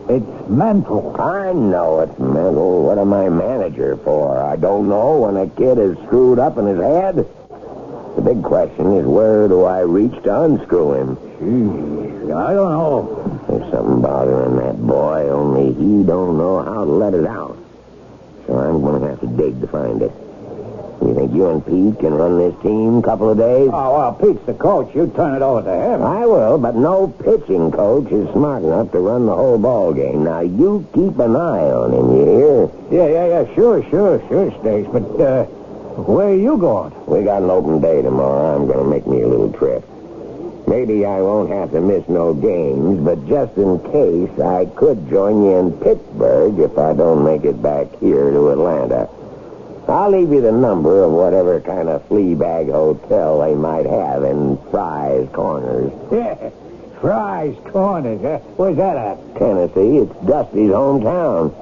Speaker 15: It's mental.
Speaker 14: I know it's mental. What am I manager for? I don't know when a kid is screwed up in his head. The big question is, where do I reach to unscrew him?
Speaker 15: Gee, I don't know.
Speaker 14: There's something bothering that boy, only he don't know how to let it out. So I'm going to have to dig to find it. You think you and Pete can run this team a couple of days?
Speaker 15: Oh, well, Pete's the coach. You turn it over to him.
Speaker 14: I will, but no pitching coach is smart enough to run the whole ball game. Now, you keep an eye on him, you hear?
Speaker 15: Yeah, sure, Stace. But, where are you going?
Speaker 14: We got an open day tomorrow. I'm going to make me a little trip. Maybe I won't have to miss no games, but just in case, I could join you in Pittsburgh if I don't make it back here to Atlanta. I'll leave you the number of whatever kind of flea bag hotel they might have in Fry's Corners.
Speaker 15: Yeah, Fry's Corners. Where's that at?
Speaker 14: Tennessee. It's Dusty's hometown.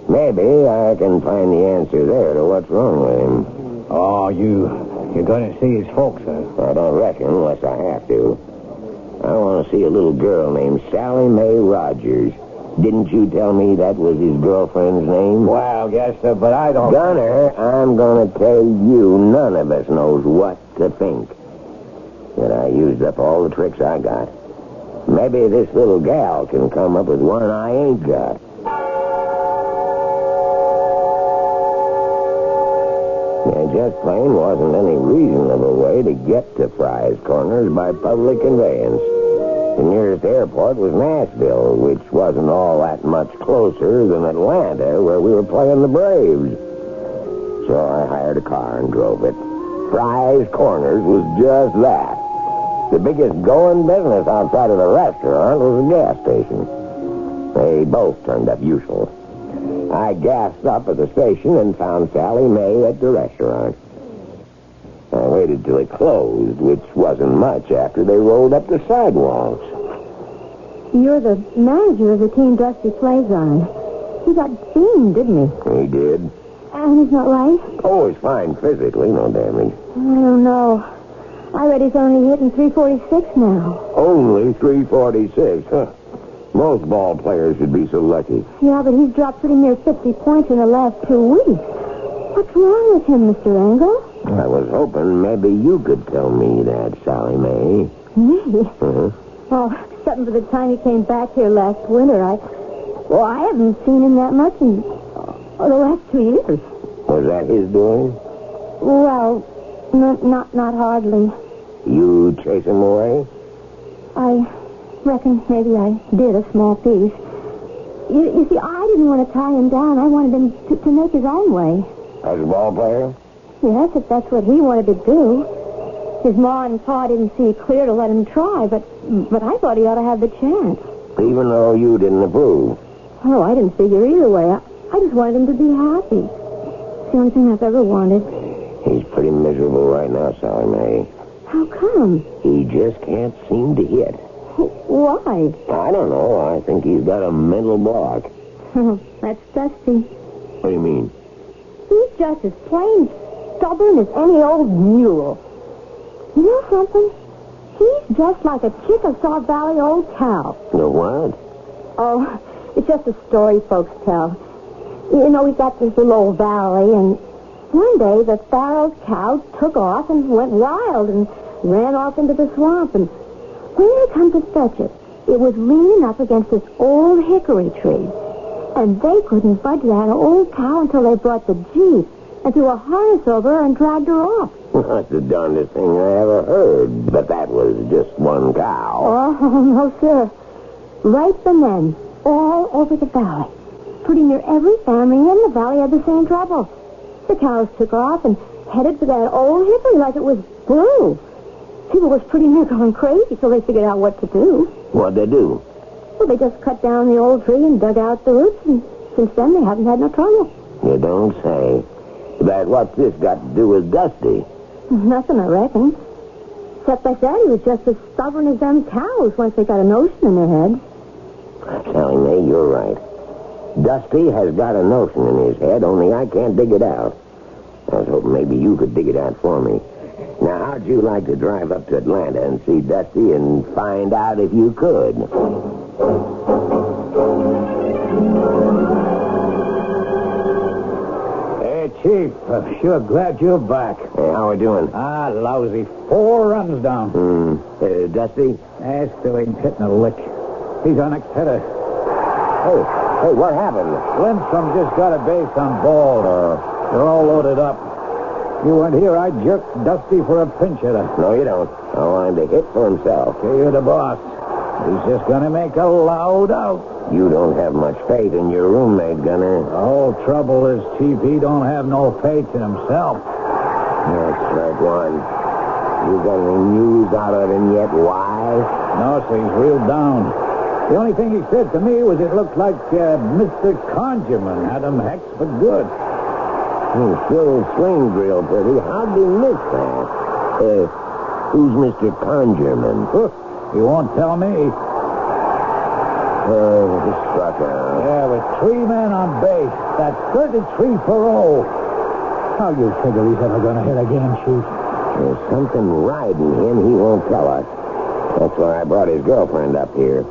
Speaker 14: Maybe I can find the answer there to what's wrong with him.
Speaker 15: Oh, you're going to see his folks, huh?
Speaker 14: I don't reckon unless I have to. I want to see a little girl named Sally Mae Rogers. Didn't you tell me that was his girlfriend's name?
Speaker 15: Well, yes, sir, but I don't...
Speaker 14: Gunner, I'm going to tell you none of us knows what to think. That I used up all the tricks I got. Maybe this little gal can come up with one I ain't got. There just plain wasn't any reasonable way to get to Fry's Corners by public conveyance. The nearest airport was Nashville, which wasn't all that much closer than Atlanta, where we were playing the Braves. So I hired a car and drove it. Fry's Corners was just that. The biggest going business outside of the restaurant was a gas station. They both turned up usual. I gassed up at the station and found Sally Mae at the restaurant. I waited till it closed, which wasn't much after they rolled up the sidewalks.
Speaker 17: You're the manager of the team Dusty plays on. He got beamed, didn't he?
Speaker 14: He did.
Speaker 17: And he's not right?
Speaker 14: Oh, he's fine physically, no damage.
Speaker 17: I don't know. I read he's only hitting .346 now.
Speaker 14: Only .346, huh? Most ball players should be so lucky.
Speaker 17: Yeah, but he's dropped pretty near 50 points in the last 2 weeks. What's wrong with him, Mr. Engel?
Speaker 14: I was hoping maybe you could tell me that, Sally Mae.
Speaker 17: Me?
Speaker 14: Uh-huh.
Speaker 17: Well, except for the time he came back here last winter, I haven't seen him that much in the last 2 years.
Speaker 14: Was that his doing?
Speaker 17: Well, not hardly.
Speaker 14: You chase him away?
Speaker 17: I reckon maybe I did a small piece. You see, I didn't want to tie him down. I wanted him to make his own way.
Speaker 14: As a ball player?
Speaker 17: Yes, if that's what he wanted to do. His ma and pa didn't see clear to let him try, but I thought he ought to have the chance.
Speaker 14: Even though you didn't approve?
Speaker 17: Oh, I didn't figure either way. I just wanted him to be happy. It's the only thing I've ever wanted.
Speaker 14: He's pretty miserable right now, Sally Mae.
Speaker 17: How come?
Speaker 14: He just can't seem to hit.
Speaker 17: Why?
Speaker 14: I don't know. I think he's got a mental block.
Speaker 17: That's Dusty.
Speaker 14: What do you mean?
Speaker 17: He's just as plain stubborn as any old mule. You know something? He's just like a Chickasaw Valley old cow.
Speaker 14: The what?
Speaker 17: Oh, it's just a story folks tell. You know, we got this little old valley, and one day the Pharaoh's cow took off and went wild and ran off into the swamp. And when they come to fetch it, it was leaning up against this old hickory tree. And they couldn't budge that old cow until they brought the jeep and threw a harness over her and dragged her off.
Speaker 14: That's the darndest thing I ever heard. But that was just one cow.
Speaker 17: Oh, no, sir. Right from then, all over the valley. Pretty near every family in the valley had the same trouble. The cows took off and headed for that old hickory like it was Brew. People was pretty near going crazy till they figured out what to do.
Speaker 14: What'd they do?
Speaker 17: Well, they just cut down the old tree and dug out the roots, and since then they haven't had no trouble.
Speaker 14: You don't say. But what's this got to do with Dusty?
Speaker 17: Nothing, I reckon. Except I said he was just as stubborn as them cows once they got a notion in their head.
Speaker 14: Sally Mae, you're right. Dusty has got a notion in his head, only I can't dig it out. I was hoping maybe you could dig it out for me. Now, how'd you like to drive up to Atlanta and see Dusty and find out if you could?
Speaker 15: Hey, Chief, I'm sure glad you're back.
Speaker 14: Hey, how we doing?
Speaker 15: Lousy. 4 runs down.
Speaker 14: Dusty?
Speaker 15: Still ain't hitting a lick. He's our next hitter.
Speaker 14: Hey, what happened?
Speaker 15: Lindstrom just got a base on ball. They're all loaded up. You weren't here, I jerked Dusty for a pinch hitter.
Speaker 14: No, you don't. I want him to hit for himself.
Speaker 15: Okay, you're the boss. He's just going to make a loud out.
Speaker 14: You don't have much faith in your roommate, Gunner.
Speaker 15: The whole trouble is, Chief, he don't have no faith in himself.
Speaker 14: That's right, one. You got any news out of him yet? Why?
Speaker 15: No, sir, he's real down. The only thing he said to me was it looked like Mr. Conjurman had him hexed for good.
Speaker 14: Still swings real pretty. How'd he miss that? Who's Mr. Conjurman?
Speaker 15: He won't tell me.
Speaker 14: He struck out.
Speaker 15: Yeah, with 3 men on base. That's 33 for 0. How you figure he's ever going to hit again, Chief?
Speaker 14: There's something riding him he won't tell us. That's why I brought his girlfriend up here.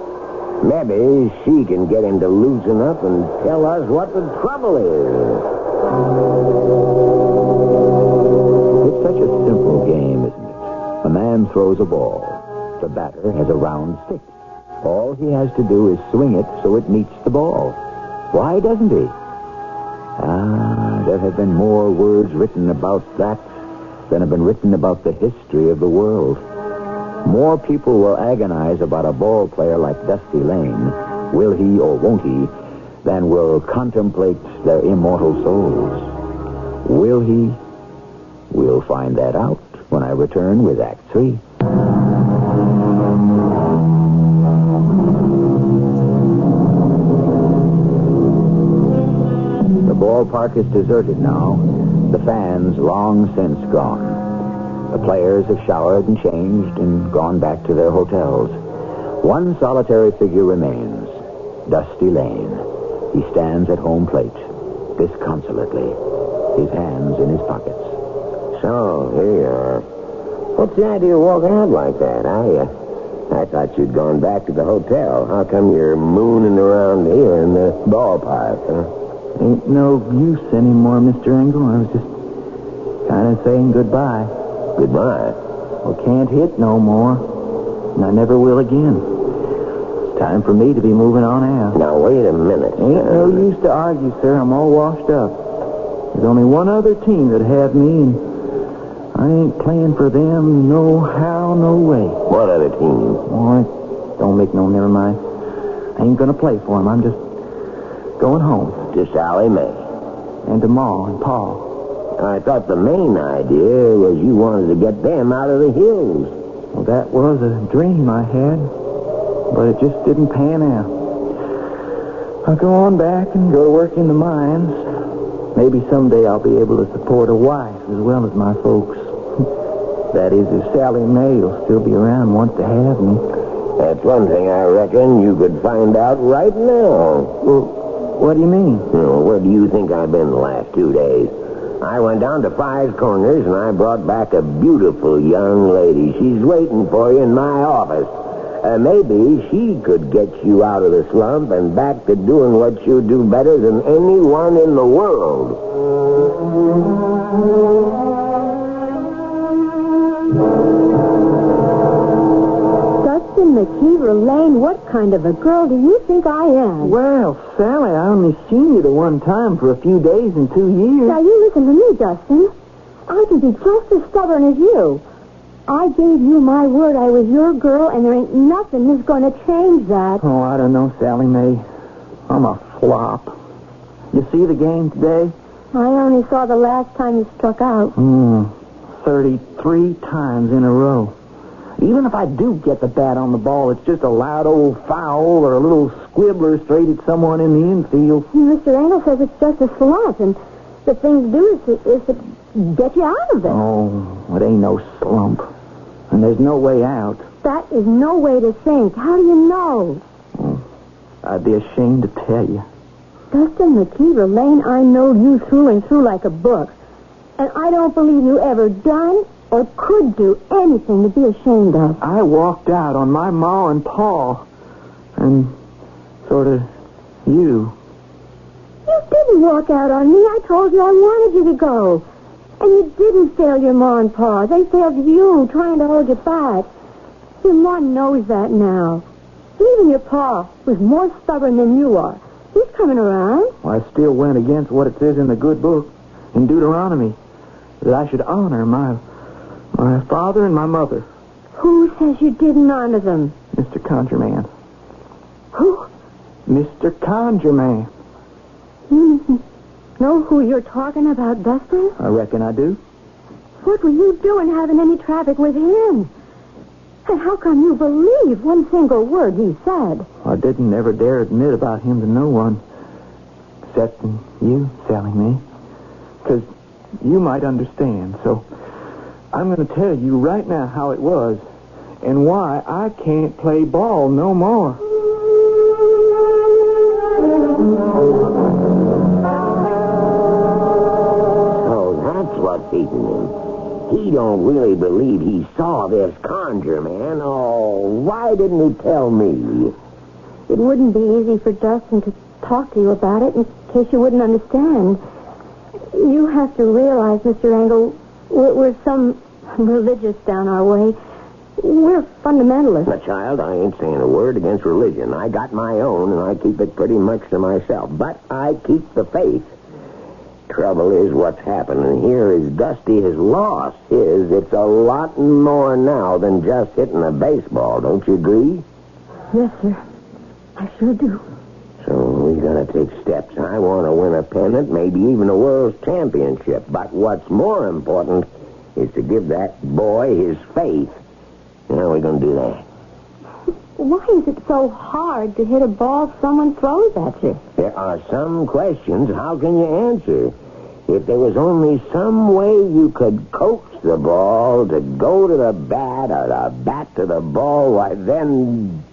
Speaker 14: Maybe she can get him to loosen up and tell us what the trouble is.
Speaker 13: It's such a simple game, isn't it? A man throws a ball. The batter has a round stick. All he has to do is swing it so it meets the ball. Why doesn't he? There have been more words written about that than have been written about the history of the world. More people will agonize about a ball player like Dusty Lane, will he or won't he, than will contemplate their immortal souls. Will he? We'll find that out when I return with Act 3. The ballpark is deserted now. The fans long since gone. The players have showered and changed and gone back to their hotels. One solitary figure remains, Dusty Lane. He stands at home plate, disconsolately, his hands in his pockets.
Speaker 14: So, here you are. What's the idea of walking out like that? I thought you'd gone back to the hotel. How come you're mooning around here in the ballpark, huh?
Speaker 16: Ain't no use anymore, Mr. Engel. I was just kind of saying goodbye.
Speaker 14: Goodbye?
Speaker 16: Well, can't hit no more. And I never will again. It's time for me to be moving on out.
Speaker 14: Now, wait a minute.
Speaker 16: Ain't no use to argue, sir. I'm all washed up. There's only one other team that have me, and I ain't playing for them no how, no way.
Speaker 14: What other team?
Speaker 16: Oh, don't make no, never mind. I ain't gonna play for them. I'm just going home.
Speaker 14: To Sally Mae.
Speaker 16: And to Ma and Pa.
Speaker 14: I thought the main idea was you wanted to get them out of the hills.
Speaker 16: Well, that was a dream I had, but it just didn't pan out. I'll go on back and go to work in the mines. Maybe someday I'll be able to support a wife as well as my folks. That is, if Sally Mae will still be around and wants to have me.
Speaker 14: That's one thing I reckon you could find out right now.
Speaker 16: Well, what do you mean?
Speaker 14: Where do you think I've been the last 2 days? I went down to Five Corners and I brought back a beautiful young lady. She's waiting for you in my office. Maybe she could get you out of the slump and back to doing what you do better than anyone in the world.
Speaker 17: Dustin McKeever Lane, what kind of a girl do you think I am?
Speaker 16: Well, Sally, I only seen you the one time for a few days in 2 years.
Speaker 17: Now, you listen to me, Dustin. I can be just as stubborn as you. I gave you my word I was your girl, and there ain't nothing that's going to change that.
Speaker 16: Oh, I don't know, Sally Mae. I'm a flop. You see the game today?
Speaker 17: I only saw the last time you struck out.
Speaker 16: 33 times in a row. Even if I do get the bat on the ball, it's just a loud old foul or a little squibbler straight at someone in the infield.
Speaker 17: Mr. Engel says it's just a slump, and the thing to do is to get you out of it.
Speaker 16: Oh, it ain't no slump. And there's no way out.
Speaker 17: That is no way to think. How do you know?
Speaker 16: I'd be ashamed to tell you.
Speaker 17: Dustin McKeever Lane, I know you through and through like a book. And I don't believe you ever done or could do anything to be ashamed of.
Speaker 16: I walked out on my Ma and Pa. And sort of you.
Speaker 17: You didn't walk out on me. I told you I wanted you to go. And you didn't fail your Ma and Pa. They failed you, trying to hold you back. Your Ma knows that now. Even your Pa was more stubborn than you are. He's coming around.
Speaker 16: Well, I still went against what it says in the good book, in Deuteronomy, that I should honor my father and my mother.
Speaker 17: Who says you didn't honor them?
Speaker 16: Mr. Conjureman.
Speaker 17: Who?
Speaker 16: Mr. Conjureman.
Speaker 17: You know who you're talking about, Dustin?
Speaker 16: I reckon I do.
Speaker 17: What were you doing having any traffic with him? And how come you believe one single word he said?
Speaker 16: I didn't ever dare admit about him to no one. Except in you, Sally Mae. Because you might understand. So I'm going to tell you right now how it was and why I can't play ball no more.
Speaker 14: What's eating him? He don't really believe he saw this conjure man. Oh, why didn't he tell me?
Speaker 17: It wouldn't be easy for Dustin to talk to you about it in case you wouldn't understand. You have to realize, Mr. Engel, we're some religious down our way. We're fundamentalists.
Speaker 14: Now, child, I ain't saying a word against religion. I got my own, and I keep it pretty much to myself. But I keep the faith. Trouble is what's happening here is Dusty has lost his. It's a lot more now than just hitting a baseball. Don't you agree?
Speaker 17: Yes, sir. I sure do.
Speaker 14: So we gotta take steps. I want to win a pennant, maybe even a world's championship. But what's more important is to give that boy his faith. How are we gonna do that?
Speaker 17: Why is it so hard to hit a ball someone throws at you?
Speaker 14: There are some questions. How can you answer? If there was only some way you could coax the ball to go to the bat or the bat to the ball, why then...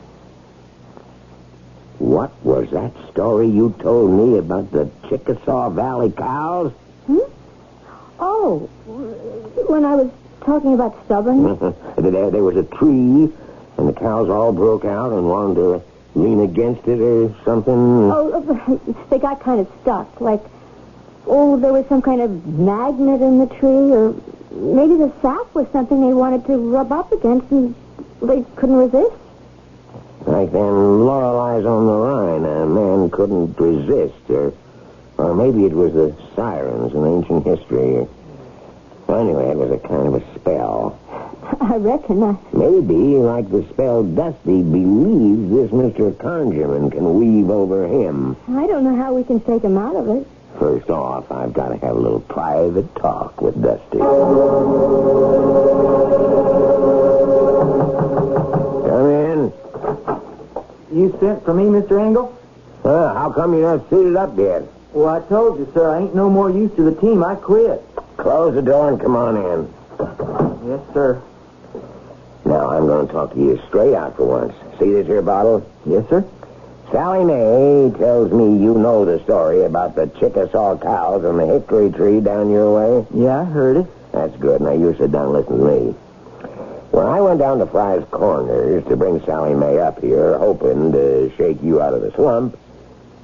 Speaker 14: What was that story you told me about the Chickasaw Valley cows?
Speaker 17: Oh, when I was talking about stubbornness?
Speaker 14: There was a tree, and the cows all broke out and wanted to lean against it or something.
Speaker 17: Oh, they got kind of stuck. Like, there was some kind of magnet in the tree, or maybe the sap was something they wanted to rub up against, and they couldn't resist.
Speaker 14: Like them Lorelei's on the Rhine, a man couldn't resist, or maybe it was the sirens in ancient history. Anyway, it was a kind of a spell.
Speaker 17: I reckon.
Speaker 14: Maybe, like the spell Dusty believes this Mr. Conjurman can weave over him.
Speaker 17: I don't know how we can take him out of it.
Speaker 14: First off, I've got to have a little private talk with Dusty. Come in.
Speaker 16: You sent for me, Mr. Engel?
Speaker 14: How come you're not suited up yet?
Speaker 16: Well, I told you, sir, I ain't no more use to the team. I quit.
Speaker 14: Close the door and come on in.
Speaker 16: Yes, sir.
Speaker 14: Now, I'm going to talk to you straight out for once. See this here bottle?
Speaker 16: Yes, sir.
Speaker 14: Sally Mae tells me you know the story about the Chickasaw cows and the hickory tree down your way.
Speaker 16: Yeah, I heard it.
Speaker 14: That's good. Now, you sit down and listen to me. When I went down to Fry's Corners to bring Sally Mae up here, hoping to shake you out of the slump,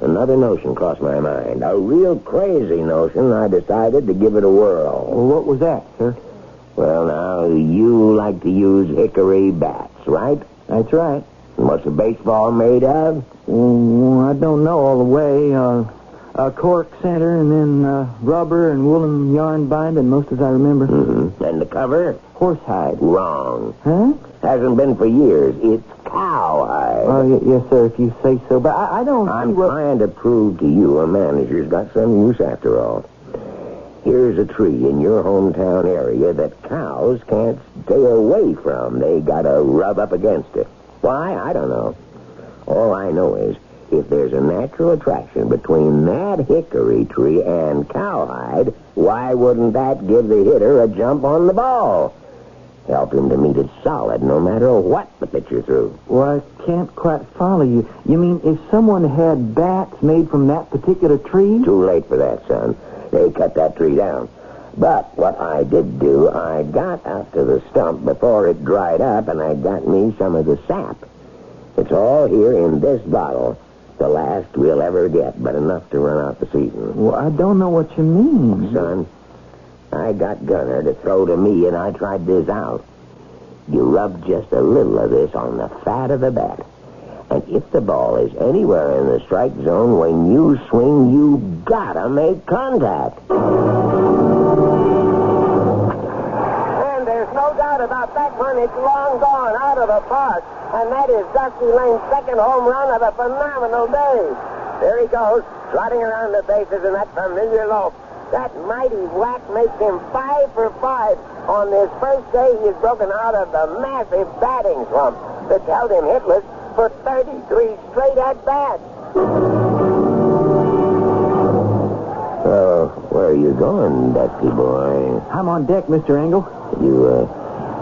Speaker 14: another notion crossed my mind. A real crazy notion. I decided to give it a whirl.
Speaker 16: Well, what was that, sir?
Speaker 14: Well, now, you like to use hickory bats, right?
Speaker 16: That's right.
Speaker 14: And what's a baseball made of?
Speaker 16: I don't know all the way. A cork center, and then rubber and woolen yarn binding, most as I remember.
Speaker 14: Mm-hmm. And the cover?
Speaker 16: Horsehide.
Speaker 14: Wrong.
Speaker 16: Huh?
Speaker 14: Hasn't been for years. It's cowhide.
Speaker 16: Oh, yes, sir, if you say so. But I don't...
Speaker 14: I'm trying to prove to you a manager's got some use after all. Here's a tree in your hometown area that cows can't stay away from. They gotta rub up against it. Why? I don't know. All I know is, if there's a natural attraction between that hickory tree and cowhide, why wouldn't that give the hitter a jump on the ball? Help him to meet it solid, no matter what the pitcher threw.
Speaker 16: Well, I can't quite follow you. You mean if someone had bats made from that particular tree?
Speaker 14: Too late for that, son. They cut that tree down. But what I did do, I got up to the stump before it dried up, and I got me some of the sap. It's all here in this bottle. The last we'll ever get, but enough to run out the season.
Speaker 16: Well, I don't know what you mean.
Speaker 14: Son, I got Gunner to throw to me, and I tried this out. You rub just a little of this on the fat of the bat. And if the ball is anywhere in the strike zone, when you swing, you gotta make contact.
Speaker 18: And there's no doubt about that one. It's long gone out of the park. And that is Dusty Lane's second home run of a phenomenal day. There he goes, trotting around the bases in that familiar lope. That mighty whack makes him 5 for 5 on this first day he has broken out of the massive batting slump that's held him hitless for 33 straight at-bats.
Speaker 14: Where are you going, Dusty boy?
Speaker 16: I'm on deck, Mr. Engel.
Speaker 14: You,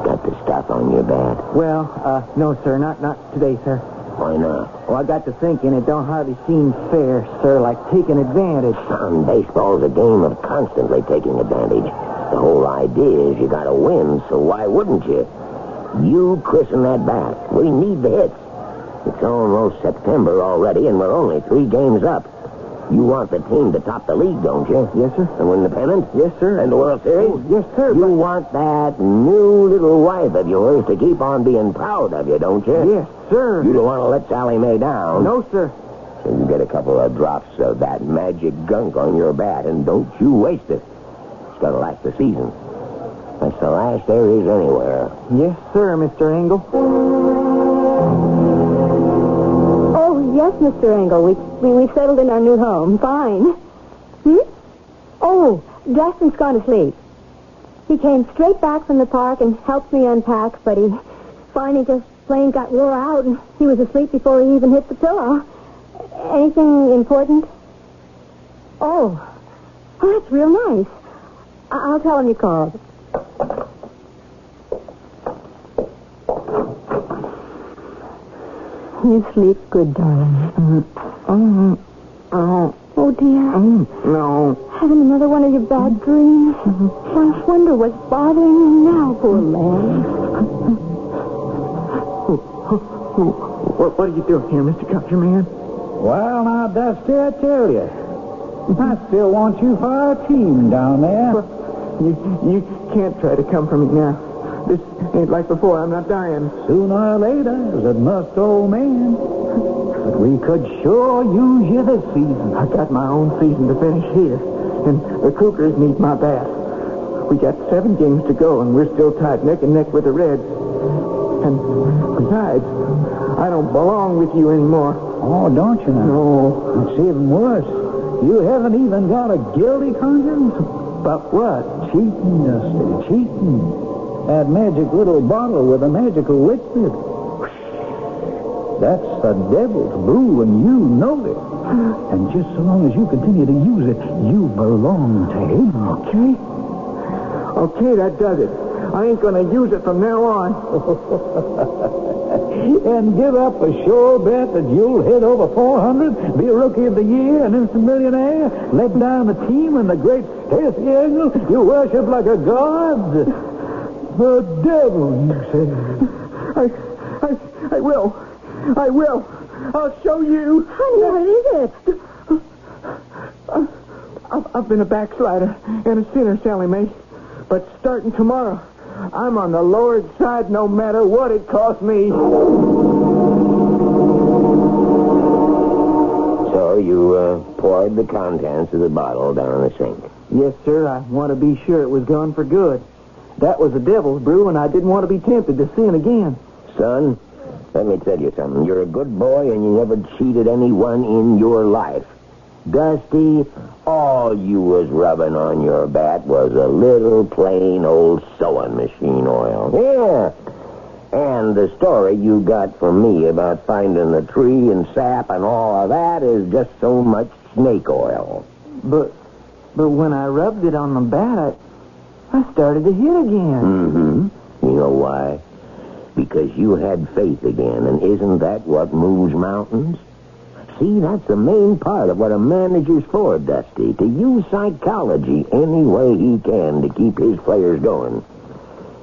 Speaker 14: got the stuff on your bat?
Speaker 16: Well, no, sir, not today, sir.
Speaker 14: Why not?
Speaker 16: Well, I got to thinking it don't hardly seem fair, sir, like taking advantage.
Speaker 14: Son, baseball's a game of constantly taking advantage. The whole idea is you gotta win, so why wouldn't you? You christen that bat. We need the hits. It's almost September already, and we're only 3 games up. You want the team to top the league, don't you?
Speaker 16: Yes, sir.
Speaker 14: And win the pennant?
Speaker 16: Yes, sir.
Speaker 14: And the World Series?
Speaker 16: Oh, yes, sir.
Speaker 14: You want that new little wife of yours to keep on being proud of you, don't you?
Speaker 16: Yes, sir.
Speaker 14: You don't want to let Sally Mae down.
Speaker 16: No, sir.
Speaker 14: So you get a couple of drops of that magic gunk on your bat, and don't you waste it. It's going to last the season. That's the last there is anywhere.
Speaker 16: Yes, sir, Mr. Engel.
Speaker 17: Oh, yes, Mr. Engel. We settled in our new home. Fine. Oh, Justin's gone to sleep. He came straight back from the park and helped me unpack, but he finally just plain got wore out, and he was asleep before he even hit the pillow. Anything important? Oh, that's real nice. I'll tell him you called. You sleep good, darling. Oh, dear.
Speaker 16: No.
Speaker 17: Having another one of your bad dreams. I wonder what's bothering you now, poor man.
Speaker 16: What are you doing here, Mr. Countryman?
Speaker 15: Well, now, Dusty, I tell you. I still want you for our team down there.
Speaker 16: You can't try to come for me now. This ain't like before. I'm not dying.
Speaker 15: Sooner or later, as it must, old man. But we could sure use you this season.
Speaker 16: I got my own season to finish here, and the Cougars need my bat. We got 7 games to go, and we're still tied neck and neck with the Reds. And besides, I don't belong with you anymore.
Speaker 15: Oh, don't you now?
Speaker 16: No.
Speaker 15: It's even worse. You haven't even got a guilty conscience?
Speaker 16: But what?
Speaker 15: Cheating, Dusty, cheating. That magic little bottle with a magical liquid. That's the devil's brew, and you know it. And just so long as you continue to use it, you belong to him.
Speaker 16: Okay, that does it. I ain't going to use it from now on.
Speaker 15: And give up a sure bet that you'll hit over 400, be a Rookie of the Year, an instant millionaire, let down the team, and the great Stacy Engel you worship like a god. The devil, you say?
Speaker 16: I will. I will. I'll show you.
Speaker 17: Honey, what is it?
Speaker 16: I've been a backslider and a sinner, Sally Mae. But starting tomorrow, I'm on the Lord's side no matter what it costs me.
Speaker 14: So you poured the contents of the bottle down the sink.
Speaker 16: Yes, sir. I want to be sure it was gone for good. That was the devil's brew, and I didn't want to be tempted to sin again.
Speaker 14: Son, let me tell you something. You're a good boy, and you never cheated anyone in your life. Dusty, all you was rubbing on your bat was a little plain old sewing machine oil. Yeah. And the story you got from me about finding the tree and sap and all of that is just so much snake oil.
Speaker 16: But when I rubbed it on the bat, I started to hit again.
Speaker 14: Mm-hmm. You know why? Because you had faith again, and isn't that what moves mountains? See, that's the main part of what a manager's for, Dusty, to use psychology any way he can to keep his players going.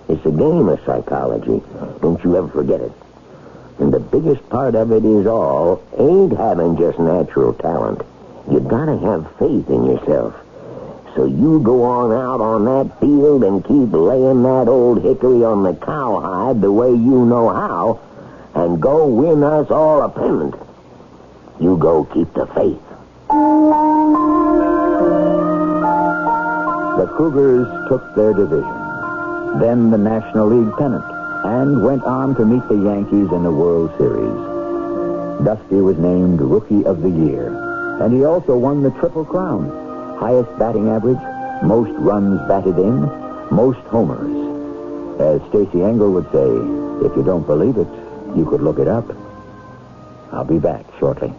Speaker 14: It's a game of psychology. Don't you ever forget it. And the biggest part of it is all ain't having just natural talent. You gotta have faith in yourself. So you go on out on that field and keep laying that old hickory on the cowhide the way you know how, and go win us all a pennant. You go keep the faith.
Speaker 13: The Cougars took their division, then the National League pennant, and went on to meet the Yankees in the World Series. Dusty was named Rookie of the Year, and he also won the Triple Crown. Highest batting average, most runs batted in, most homers. As Stacy Engel would say, if you don't believe it, you could look it up. I'll be back shortly.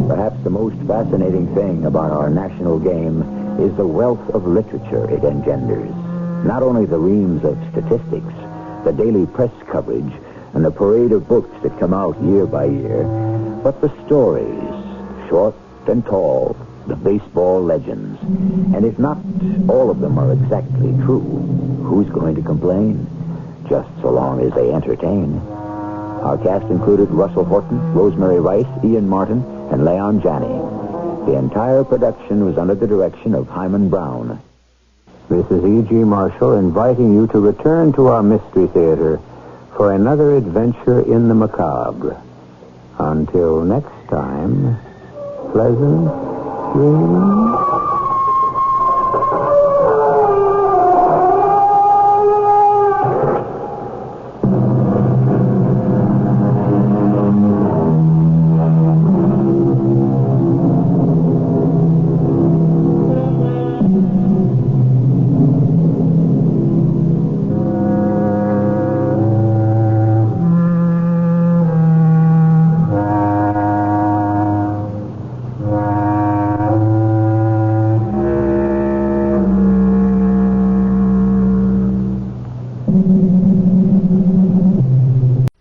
Speaker 13: Perhaps the most fascinating thing about our national game is the wealth of literature it engenders. Not only the reams of statistics, the daily press coverage, and the parade of books that come out year by year, but the stories, short and tall, the baseball legends. And if not all of them are exactly true, who's going to complain? just so long as they entertain. Our cast included Russell Horton, Rosemary Rice, Ian Martin, and Leon Janney. The entire production was under the direction of Hyman Brown.
Speaker 9: This is E.G. Marshall inviting you to return to our Mystery Theater for another adventure in the macabre. Until next time, pleasant dreams.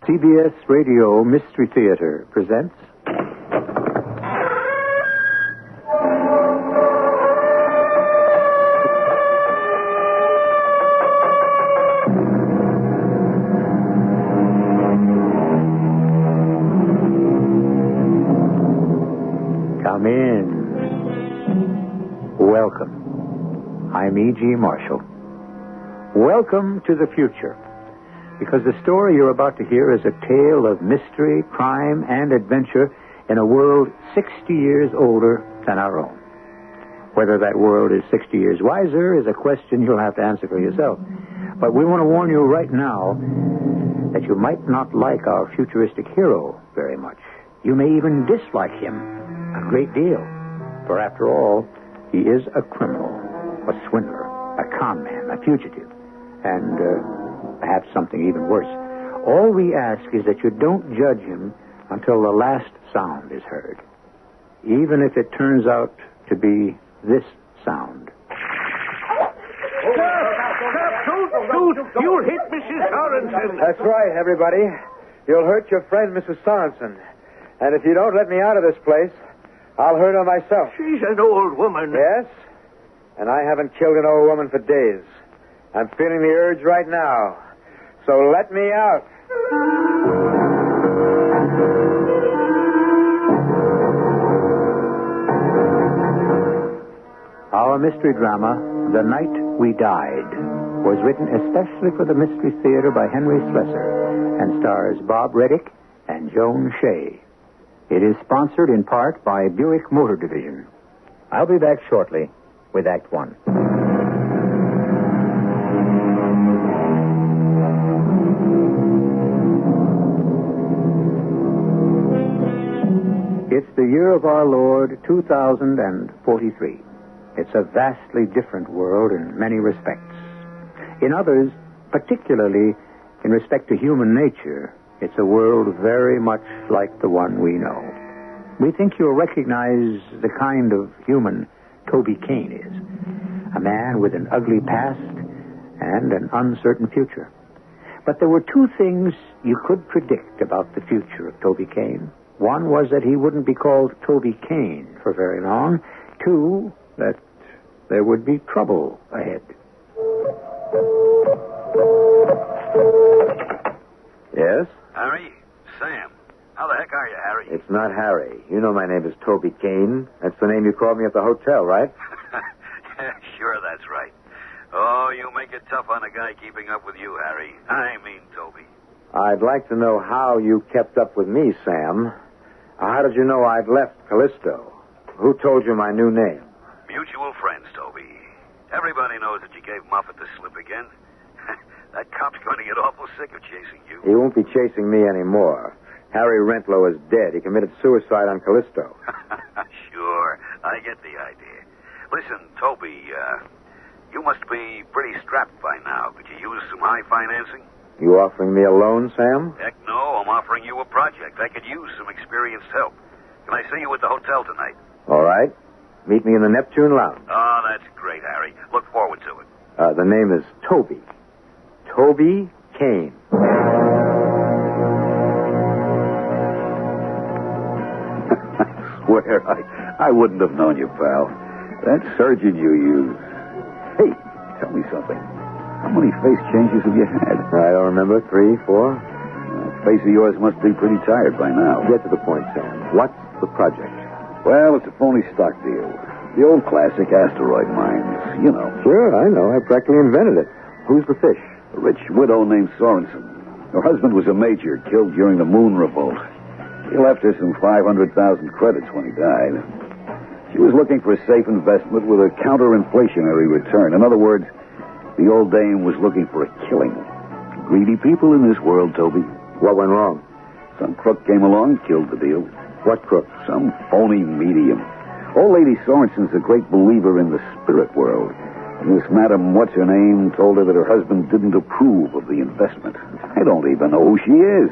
Speaker 9: CBS Radio Mystery Theater presents... Come in. Welcome. I'm E.G. Marshall. Welcome to the future. Because the story you're about to hear is a tale of mystery, crime, and adventure in a world 60 years older than our own. Whether that world is 60 years wiser is a question you'll have to answer for yourself. But we want to warn you right now that you might not like our futuristic hero very much. You may even dislike him a great deal. For after all, he is a criminal, a swindler, a con man, a fugitive, and perhaps something even worse. All we ask is that you don't judge him until the last sound is heard, even if it turns out to be this sound.
Speaker 19: You'll hit Mrs. Sorensen.
Speaker 8: That's right, everybody. You'll hurt your friend, Mrs. Sorensen. And if you don't let me out of this place, I'll hurt her myself.
Speaker 19: She's an old woman.
Speaker 8: Yes? And I haven't killed an old woman for days. I'm feeling the urge right now. So let me out.
Speaker 9: Our mystery drama, The Night We Died, was written especially for the Mystery Theater by Henry Slesser and stars Bob Reddick and Joan Shea. It is sponsored in part by Buick Motor Division. I'll be back shortly with Act One. It's the year of our Lord, 2043. It's a vastly different world in many respects. In others, particularly in respect to human nature, it's a world very much like the one we know. We think you'll recognize the kind of human Toby Kane is. A man with an ugly past and an uncertain future. But there were two things you could predict about the future of Toby Kane. One was that he wouldn't be called Toby Kane for very long. Two, that there would be trouble ahead.
Speaker 8: Yes?
Speaker 20: Harry? Sam. How the heck are you, Harry?
Speaker 8: It's not Harry. You know my name is Toby Kane. That's the name you called me at the hotel, right?
Speaker 20: Yeah, sure, that's right. Oh, you make it tough on a guy keeping up with you, Harry. I mean, Toby.
Speaker 8: I'd like to know how you kept up with me, Sam. How did you know I'd left Callisto? Who told you my new name?
Speaker 20: Mutual friends, Toby. Everybody knows that you gave Moffat the slip again. That cop's going to get awful sick of chasing you.
Speaker 8: He won't be chasing me anymore. Harry Rentlow is dead. He committed suicide on Callisto.
Speaker 20: Sure, I get the idea. Listen, Toby, you must be pretty strapped by now. Could you use some high financing?
Speaker 8: You offering me a loan, Sam?
Speaker 20: Heck no, I'm offering you a project. I could use some experienced help. Can I see you at the hotel tonight?
Speaker 8: All right. Meet me in the Neptune Lounge.
Speaker 20: Oh, that's great, Harry. Look forward to it.
Speaker 8: The name is Toby. Toby Kane.
Speaker 3: I swear, I wouldn't have known you, pal. That surgeon you used. Hey, tell me something. How many face changes have you had?
Speaker 21: I don't remember. 3, 4?
Speaker 3: That face of yours must be pretty tired by now.
Speaker 21: Get to the point, Sam. What's the project?
Speaker 3: Well, it's a phony stock deal. The old classic asteroid mines, you know.
Speaker 21: Sure, I know. I practically invented it. Who's the fish?
Speaker 3: A rich widow named Sorensen. Her husband was a major, killed during the moon revolt. He left her some 500,000 credits when he died. She was looking for a safe investment with a counter-inflationary return. In other words, the old dame was looking for a killing. Greedy people in this world, Toby.
Speaker 21: What went wrong?
Speaker 3: Some crook came along and killed the deal.
Speaker 21: What crook?
Speaker 3: Some phony medium. Old Lady Sorensen's a great believer in the spirit world. And this Madam What's-Her-Name told her that her husband didn't approve of the investment. I don't even know who she is.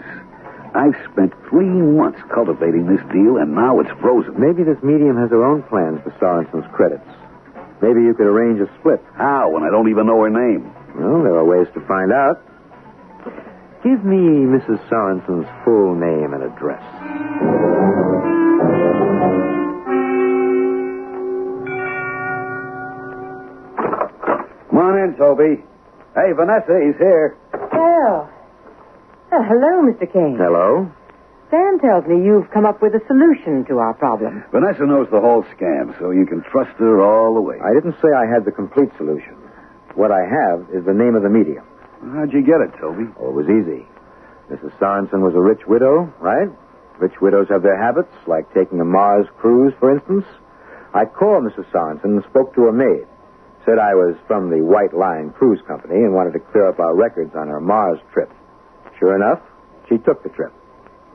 Speaker 3: I've spent 3 months cultivating this deal, and now it's frozen.
Speaker 21: Maybe this medium has her own plans for Sorensen's credits. Maybe you could arrange a split.
Speaker 3: How, when I don't even know her name?
Speaker 21: Well, there are ways to find out. Give me Mrs. Sorensen's full name and address.
Speaker 3: Come on in, Toby. Hey, Vanessa, he's here.
Speaker 4: Well. Hello, Mr. Kane.
Speaker 21: Hello?
Speaker 4: Sam tells me you've come up with a solution to our problem.
Speaker 3: Vanessa knows the whole scam, so you can trust her all the way.
Speaker 21: I didn't say I had the complete solution. What I have is the name of the medium.
Speaker 3: How'd you get it, Toby?
Speaker 21: Oh, it was easy. Mrs. Sorensen was a rich widow, right? Rich widows have their habits, like taking a Mars cruise, for instance. I called Mrs. Sorensen and spoke to her maid. Said I was from the White Line Cruise Company and wanted to clear up our records on her Mars trip. Sure enough, she took the trip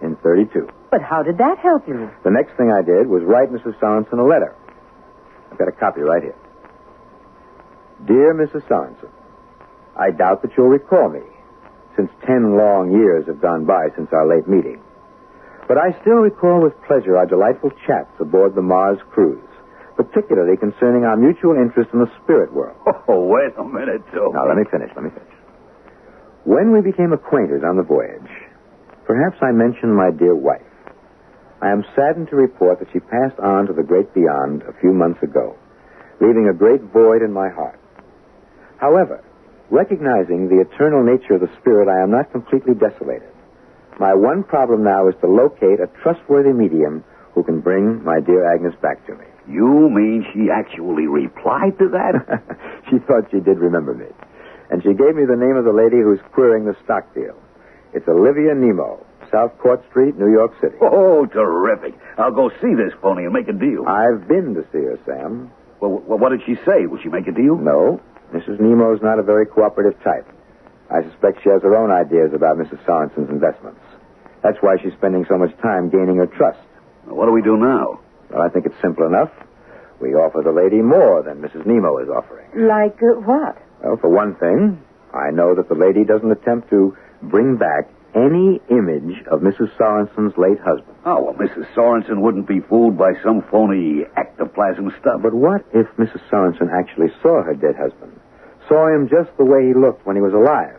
Speaker 21: in 32.
Speaker 4: But how did that help you?
Speaker 21: The next thing I did was write Mrs. Sorensen a letter. I've got a copy right here. Dear Mrs. Sorensen, I doubt that you'll recall me, since 10 long years have gone by since our late meeting. But I still recall with pleasure our delightful chats aboard the Mars cruise, particularly concerning our mutual interest in the spirit world.
Speaker 3: Oh, wait a minute, Toby.
Speaker 21: Now, let me finish. When we became acquainted on the voyage, perhaps I mentioned my dear wife. I am saddened to report that she passed on to the great beyond a few months ago, leaving a great void in my heart. However, recognizing the eternal nature of the spirit, I am not completely desolated. My one problem now is to locate a trustworthy medium who can bring my dear Agnes back to me.
Speaker 3: You mean she actually replied to that?
Speaker 21: She thought she did remember me. And she gave me the name of the lady who's querying the stock deal. It's Olivia Nemo, South Court Street, New York City.
Speaker 3: Oh, terrific. I'll go see this pony and make a deal.
Speaker 21: I've been to see her, Sam.
Speaker 3: Well, what did she say? Will she make a deal?
Speaker 21: No. Mrs. Nemo's not a very cooperative type. I suspect she has her own ideas about Mrs. Sorensen's investments. That's why she's spending so much time gaining her trust.
Speaker 3: What do we do now?
Speaker 21: Well, I think it's simple enough. We offer the lady more than Mrs. Nemo is offering.
Speaker 4: Like what?
Speaker 21: Well, for one thing, I know that the lady doesn't attempt to bring back any image of Mrs. Sorensen's late husband.
Speaker 3: Oh, well, Mrs. Sorensen wouldn't be fooled by some phony ectoplasm stuff.
Speaker 21: But what if Mrs. Sorensen actually saw her dead husband? Saw him just the way he looked when he was alive?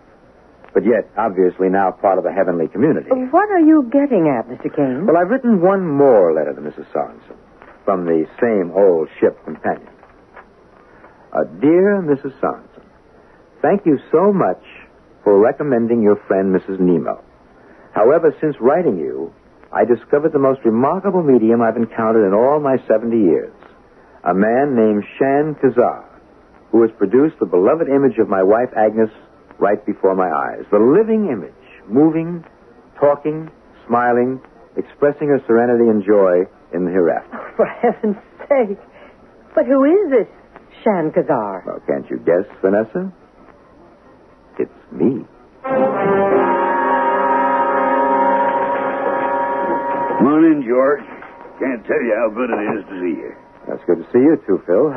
Speaker 21: But yet, obviously now part of the heavenly community.
Speaker 4: What are you getting at, Mr. Kane?
Speaker 21: Well, I've written one more letter to Mrs. Sorensen from the same old ship companion. Dear Mrs. Sorensen, thank you so much for recommending your friend Mrs. Nemo. However, since writing you, I discovered the most remarkable medium I've encountered in all my 70 years. A man named Sharon Kazar, who has produced the beloved image of my wife Agnes right before my eyes. The living image, moving, talking, smiling, expressing her serenity and joy in the hereafter.
Speaker 4: Oh, for heaven's sake. But who is this Sharon Kazar?
Speaker 21: Well, can't you guess, Vanessa? It's me.
Speaker 3: Come on in, George. Can't tell you how good it is to see you.
Speaker 21: That's good to see you, too, Phil.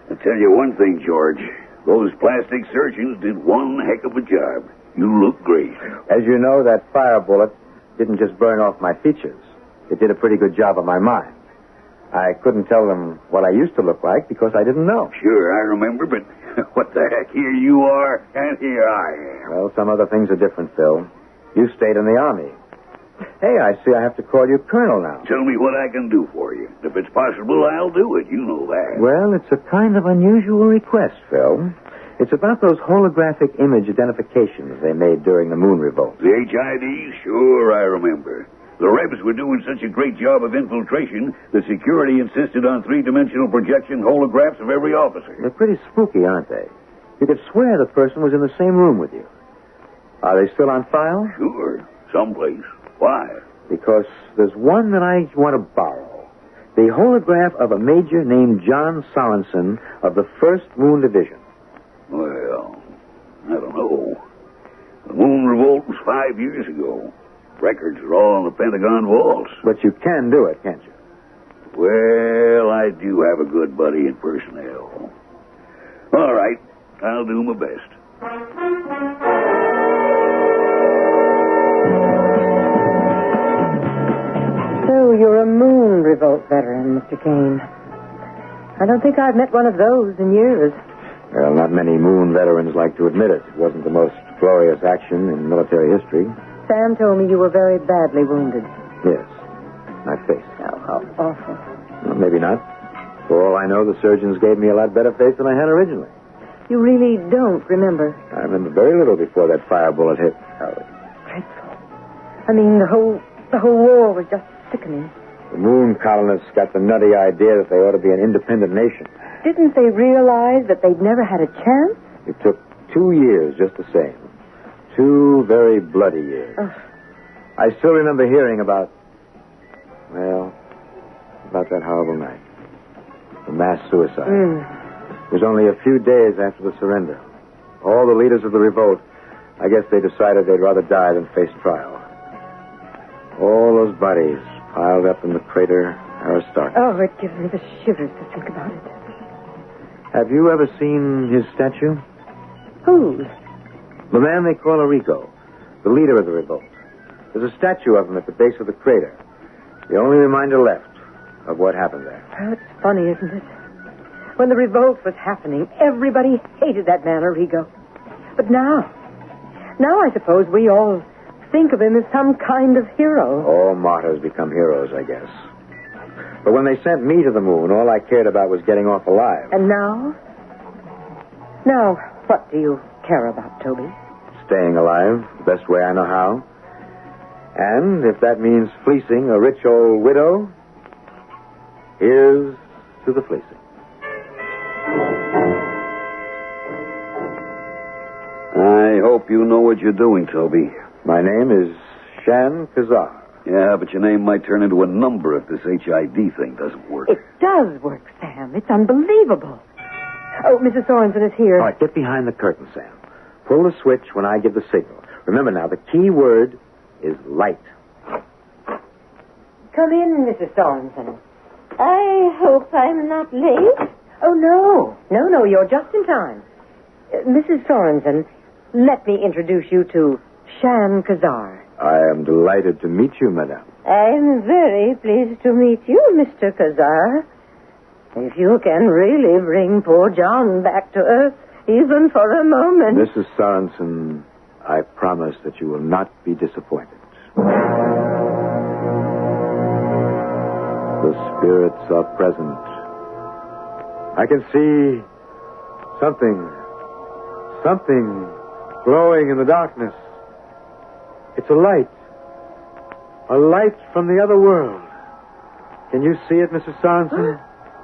Speaker 3: I'll tell you one thing, George. Those plastic surgeons did one heck of a job. You look great.
Speaker 21: As you know, that fire bullet didn't just burn off my features. It did a pretty good job of my mind. I couldn't tell them what I used to look like because I didn't know.
Speaker 3: Sure, I remember, but what the heck? Here you are, and here I am.
Speaker 21: Well, some other things are different, Phil. You stayed in the Army. Hey, I see I have to call you Colonel now.
Speaker 3: Tell me what I can do for you. If it's possible, I'll do it. You know that.
Speaker 21: Well, it's a kind of unusual request, Phil. It's about those holographic image identifications they made during the moon revolt.
Speaker 20: The HIDs? Sure, I remember. The Rebs were doing such a great job of infiltration that security insisted on three-dimensional projection holographs of every officer.
Speaker 21: They're pretty spooky, aren't they? You could swear the person was in the same room with you. Are they still on file?
Speaker 20: Sure, someplace. Why?
Speaker 21: Because there's one that I want to borrow. The holograph of a major named John Sorensen of the 1st Moon Division.
Speaker 20: Well, I don't know. The moon revolt was 5 years ago. Records are all on the Pentagon vaults.
Speaker 21: But you can do it, can't you?
Speaker 20: Well, I do have a good buddy in personnel. All right, I'll do my best.
Speaker 2: So you're a moon revolt veteran, Mr. Kane. I don't think I've met one of those in years.
Speaker 21: Well, not many moon veterans like to admit it. It wasn't the most glorious action in military history.
Speaker 2: Sam told me you were very badly wounded.
Speaker 21: Yes, my face.
Speaker 2: Oh, how awful.
Speaker 21: Well, maybe not. For all I know, the surgeons gave me a lot better face than I had originally.
Speaker 2: You really don't remember.
Speaker 21: I remember very little before that fire bullet hit.
Speaker 2: Oh, it's dreadful. I mean, the whole war was just sickening.
Speaker 21: The moon colonists got the nutty idea that they ought to be an independent nation.
Speaker 2: Didn't they realize that they'd never had a chance?
Speaker 21: It took 2 years just the same. 2 very bloody years.
Speaker 2: Oh.
Speaker 21: I still remember hearing about that horrible night. The mass suicide. It was only a few days after the surrender. All the leaders of the revolt, I guess they decided they'd rather die than face trial. All those bodies piled up in the crater Aristarchus.
Speaker 2: Oh, it gives me the shivers to think about it.
Speaker 21: Have you ever seen his statue?
Speaker 2: Whose?
Speaker 21: The man they call Erich, the leader of the revolt. There's a statue of him at the base of the crater. The only reminder left of what happened there.
Speaker 2: Oh, it's funny, isn't it? When the revolt was happening, everybody hated that man, Erich. But now I suppose we all think of him as some kind of hero.
Speaker 21: All martyrs become heroes, I guess. But when they sent me to the moon, all I cared about was getting off alive.
Speaker 2: And now? Now, what do you care about, Toby?
Speaker 21: Staying alive, the best way I know how. And if that means fleecing a rich old widow, here's to the fleecing.
Speaker 20: I hope you know what you're doing, Toby.
Speaker 21: My name is Shan Kazar.
Speaker 20: Yeah, but your name might turn into a number if this HID thing doesn't work.
Speaker 2: It does work, Sam. It's unbelievable. Oh, Mrs. Sorensen is here.
Speaker 21: All right, get behind the curtain, Sam. Pull the switch when I give the signal. Remember now, the key word is light.
Speaker 2: Come in, Mrs. Sorensen. I hope I'm not late. Oh, no. No, you're just in time. Mrs. Sorensen, let me introduce you to Shan Kazar.
Speaker 21: I am delighted to meet you, madame.
Speaker 2: I'm very pleased to meet you, Mr. Kazar. If you can really bring poor John back to earth, even for a moment.
Speaker 21: Mrs. Sorensen, I promise that you will not be disappointed. The spirits are present. I can see something glowing in the darkness. It's a light from the other world. Can you see it, Mrs. Sorensen?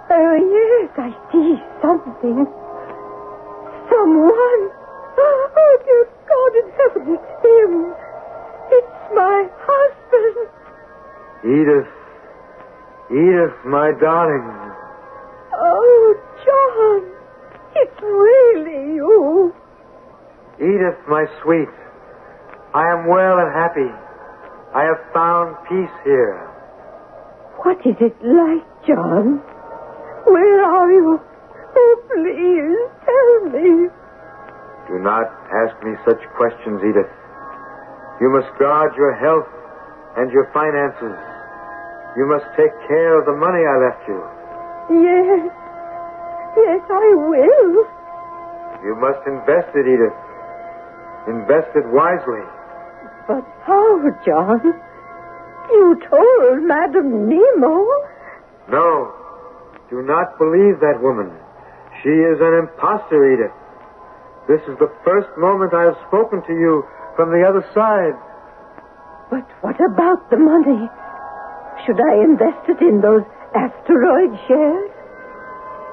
Speaker 2: Oh, yes, I see something. Someone. Oh, dear God in heaven, it's him. It's my husband.
Speaker 21: Edith, my darling.
Speaker 2: Oh, John, it's really you.
Speaker 21: Edith, my sweet. I am well and happy. I have found peace here.
Speaker 2: What is it like, John? Where are you? Oh, please, tell me.
Speaker 21: Do not ask me such questions, Edith. You must guard your health and your finances. You must take care of the money I left you.
Speaker 2: Yes, I will.
Speaker 21: You must invest it, Edith. Invest it wisely.
Speaker 2: But how, John? You told Madame Nemo.
Speaker 21: No. Do not believe that woman. She is an imposter, Edith. This is the first moment I have spoken to you from the other side.
Speaker 2: But what about the money? Should I invest it in those asteroid shares?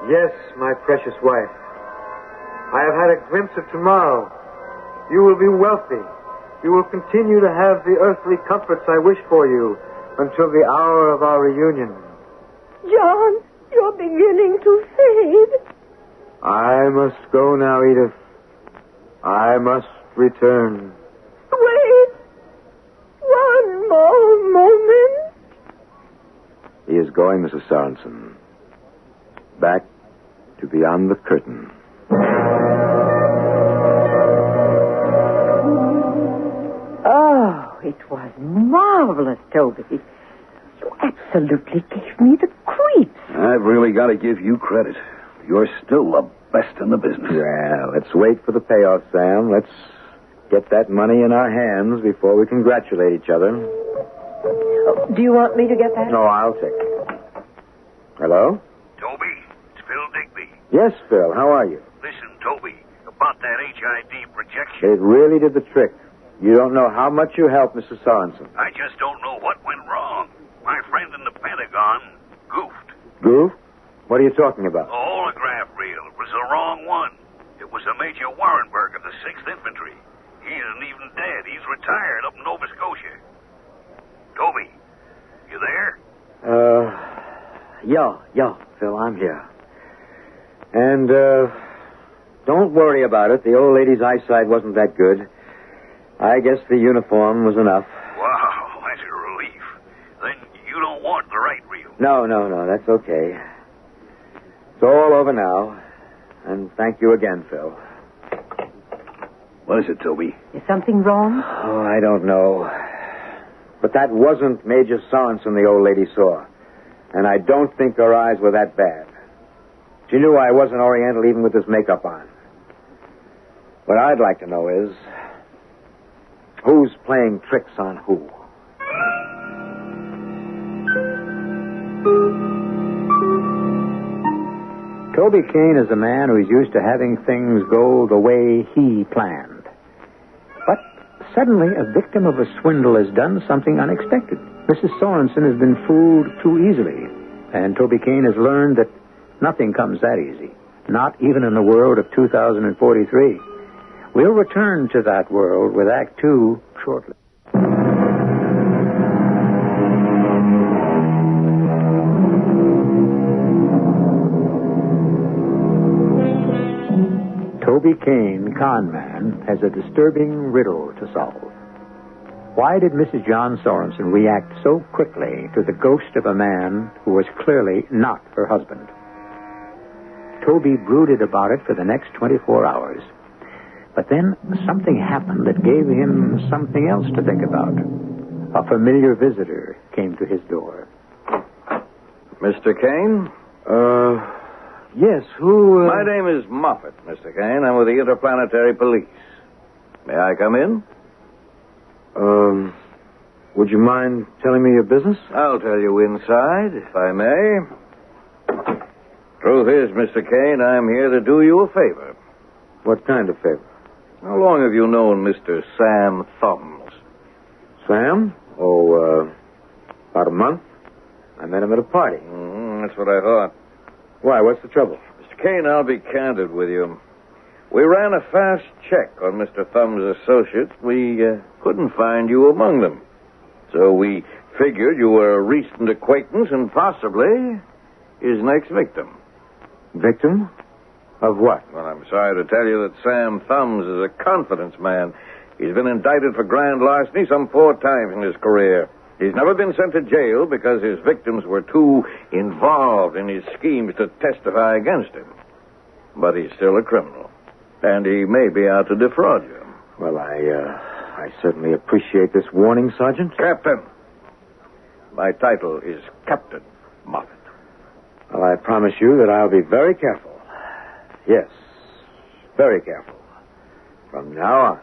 Speaker 21: Yes, my precious wife. I have had a glimpse of tomorrow. You will be wealthy. You will continue to have the earthly comforts I wish for you until the hour of our reunion.
Speaker 2: John, you're beginning to fade.
Speaker 21: I must go now, Edith. I must return.
Speaker 2: Wait. One more moment.
Speaker 21: He is going, Mrs. Sorensen. Back to beyond the curtain.
Speaker 2: Oh, it was marvelous, Toby. You absolutely gave me the creeps.
Speaker 20: I've really got to give you credit. You're still the best in the business.
Speaker 21: Yeah, let's wait for the payoff, Sam. Let's get that money in our hands before we congratulate each other.
Speaker 2: Oh, do you want me to get that?
Speaker 21: No, I'll take it. Hello?
Speaker 20: Toby, it's Phil Digby.
Speaker 21: Yes, Phil. How are you?
Speaker 20: Listen, Toby, about that HID projection.
Speaker 21: It really did the trick. You don't know how much you helped Mrs. Sorensen.
Speaker 20: I just don't know what went wrong. My friend in the Pentagon goofed.
Speaker 21: Goof? What are you talking about?
Speaker 20: The holograph reel. It was the wrong one. It was a Major Warrenberg of the 6th Infantry. He isn't even dead. He's retired up in Nova Scotia. Toby, you there?
Speaker 21: Yeah, Phil, I'm here. And, don't worry about it. The old lady's eyesight wasn't that good. I guess the uniform was enough.
Speaker 20: Wow, that's a relief. Then you don't want the right reel.
Speaker 21: No, that's okay. It's all over now. And thank you again, Phil.
Speaker 20: What is it, Toby?
Speaker 2: Is something wrong?
Speaker 21: Oh, I don't know. But that wasn't Major Sorensen the old lady saw. And I don't think her eyes were that bad. She knew I wasn't Oriental even with this makeup on. What I'd like to know is, who's playing tricks on who?
Speaker 15: Toby Kane is a man who's used to having things go the way he planned. But suddenly, a victim of a swindle has done something unexpected. Mrs. Sorensen has been fooled too easily, and Toby Kane has learned that nothing comes that easy, not even in the world of 2043. We'll return to that world with Act 2 shortly. Toby Kane, con man, has a disturbing riddle to solve. Why did Mrs. John Sorensen react so quickly to the ghost of a man who was clearly not her husband? Toby brooded about it for the next 24 hours. But then something happened that gave him something else to think about. A familiar visitor came to his door.
Speaker 5: Mr. Kane?
Speaker 21: Yes, who...
Speaker 5: My name is Moffat, Mr. Kane. I'm with the Interplanetary Police. May I come in?
Speaker 21: Would you mind telling me your business?
Speaker 5: I'll tell you inside, if I may. Truth is, Mr. Kane, I'm here to do you a favor.
Speaker 21: What kind of favor?
Speaker 5: How long have you known Mr. Sam Thumbs?
Speaker 21: Sam? Oh, about a month. I met him at a party.
Speaker 5: That's what I thought.
Speaker 21: Why, what's the trouble?
Speaker 5: Mr. Kane, I'll be candid with you. We ran a fast check on Mr. Thumbs' associates. We couldn't find you among them. So we figured you were a recent acquaintance and possibly his next victim.
Speaker 21: Victim? Of what?
Speaker 5: Well, I'm sorry to tell you that Sam Thumbs is a confidence man. He's been indicted for grand larceny some 4 times in his career. He's never been sent to jail because his victims were too involved in his schemes to testify against him. But he's still a criminal. And he may be out to defraud you.
Speaker 21: Well, I certainly appreciate this warning, Sergeant.
Speaker 5: Captain. My title is Captain Moffat.
Speaker 21: Well, I promise you that I'll be very careful. Yes, very careful. From now on.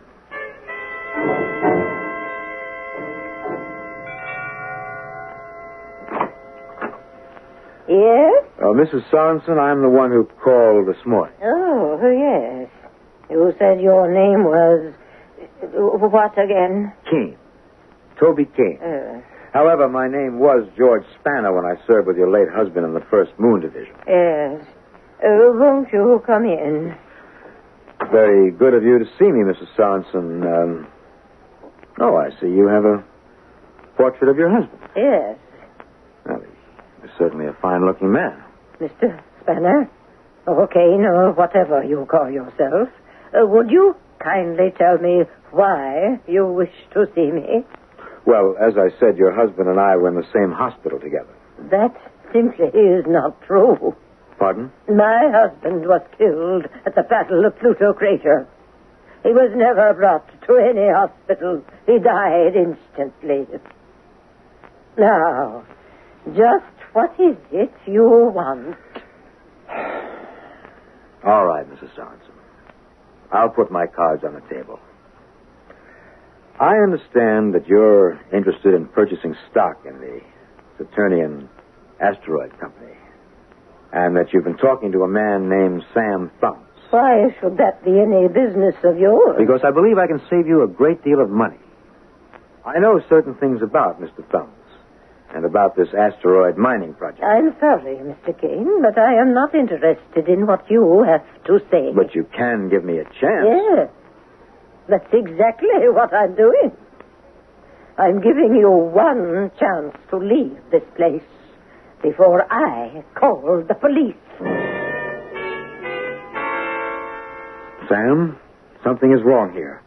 Speaker 2: Yes?
Speaker 21: Mrs. Sorensen, I'm the one who called this morning.
Speaker 2: Oh, yes. You said your name was... what again?
Speaker 21: Kane. Toby Kane. However, my name was George Spanner when I served with your late husband in the 1st Moon Division.
Speaker 2: Yes. Won't you come in?
Speaker 21: Very good of you to see me, Mrs. Sorensen. Oh, I see you have a portrait of your husband.
Speaker 2: Yes.
Speaker 21: Well, he's certainly a fine-looking man.
Speaker 2: Mr. Spanner? Or Kane, or whatever you call yourself. Would you kindly tell me why you wish to see me?
Speaker 21: Well, as I said, your husband and I were in the same hospital together.
Speaker 2: That simply is not true.
Speaker 21: Pardon?
Speaker 2: My husband was killed at the Battle of Pluto Crater. He was never brought to any hospital. He died instantly. Now, just what is it you want?
Speaker 21: All right, Mrs. Sorensen. I'll put my cards on the table. I understand that you're interested in purchasing stock in the Saturnian Asteroid Company, and that you've been talking to a man named Sam Thumbs.
Speaker 2: Why should that be any business of yours?
Speaker 21: Because I believe I can save you a great deal of money. I know certain things about Mr. Thumbs and about this asteroid mining project.
Speaker 2: I'm sorry, Mr. Kane, but I am not interested in what you have to say.
Speaker 21: But you can give me a chance.
Speaker 2: Yes. That's exactly what I'm doing. I'm giving you one chance to leave this place before I call the police.
Speaker 21: Sam, something is wrong here.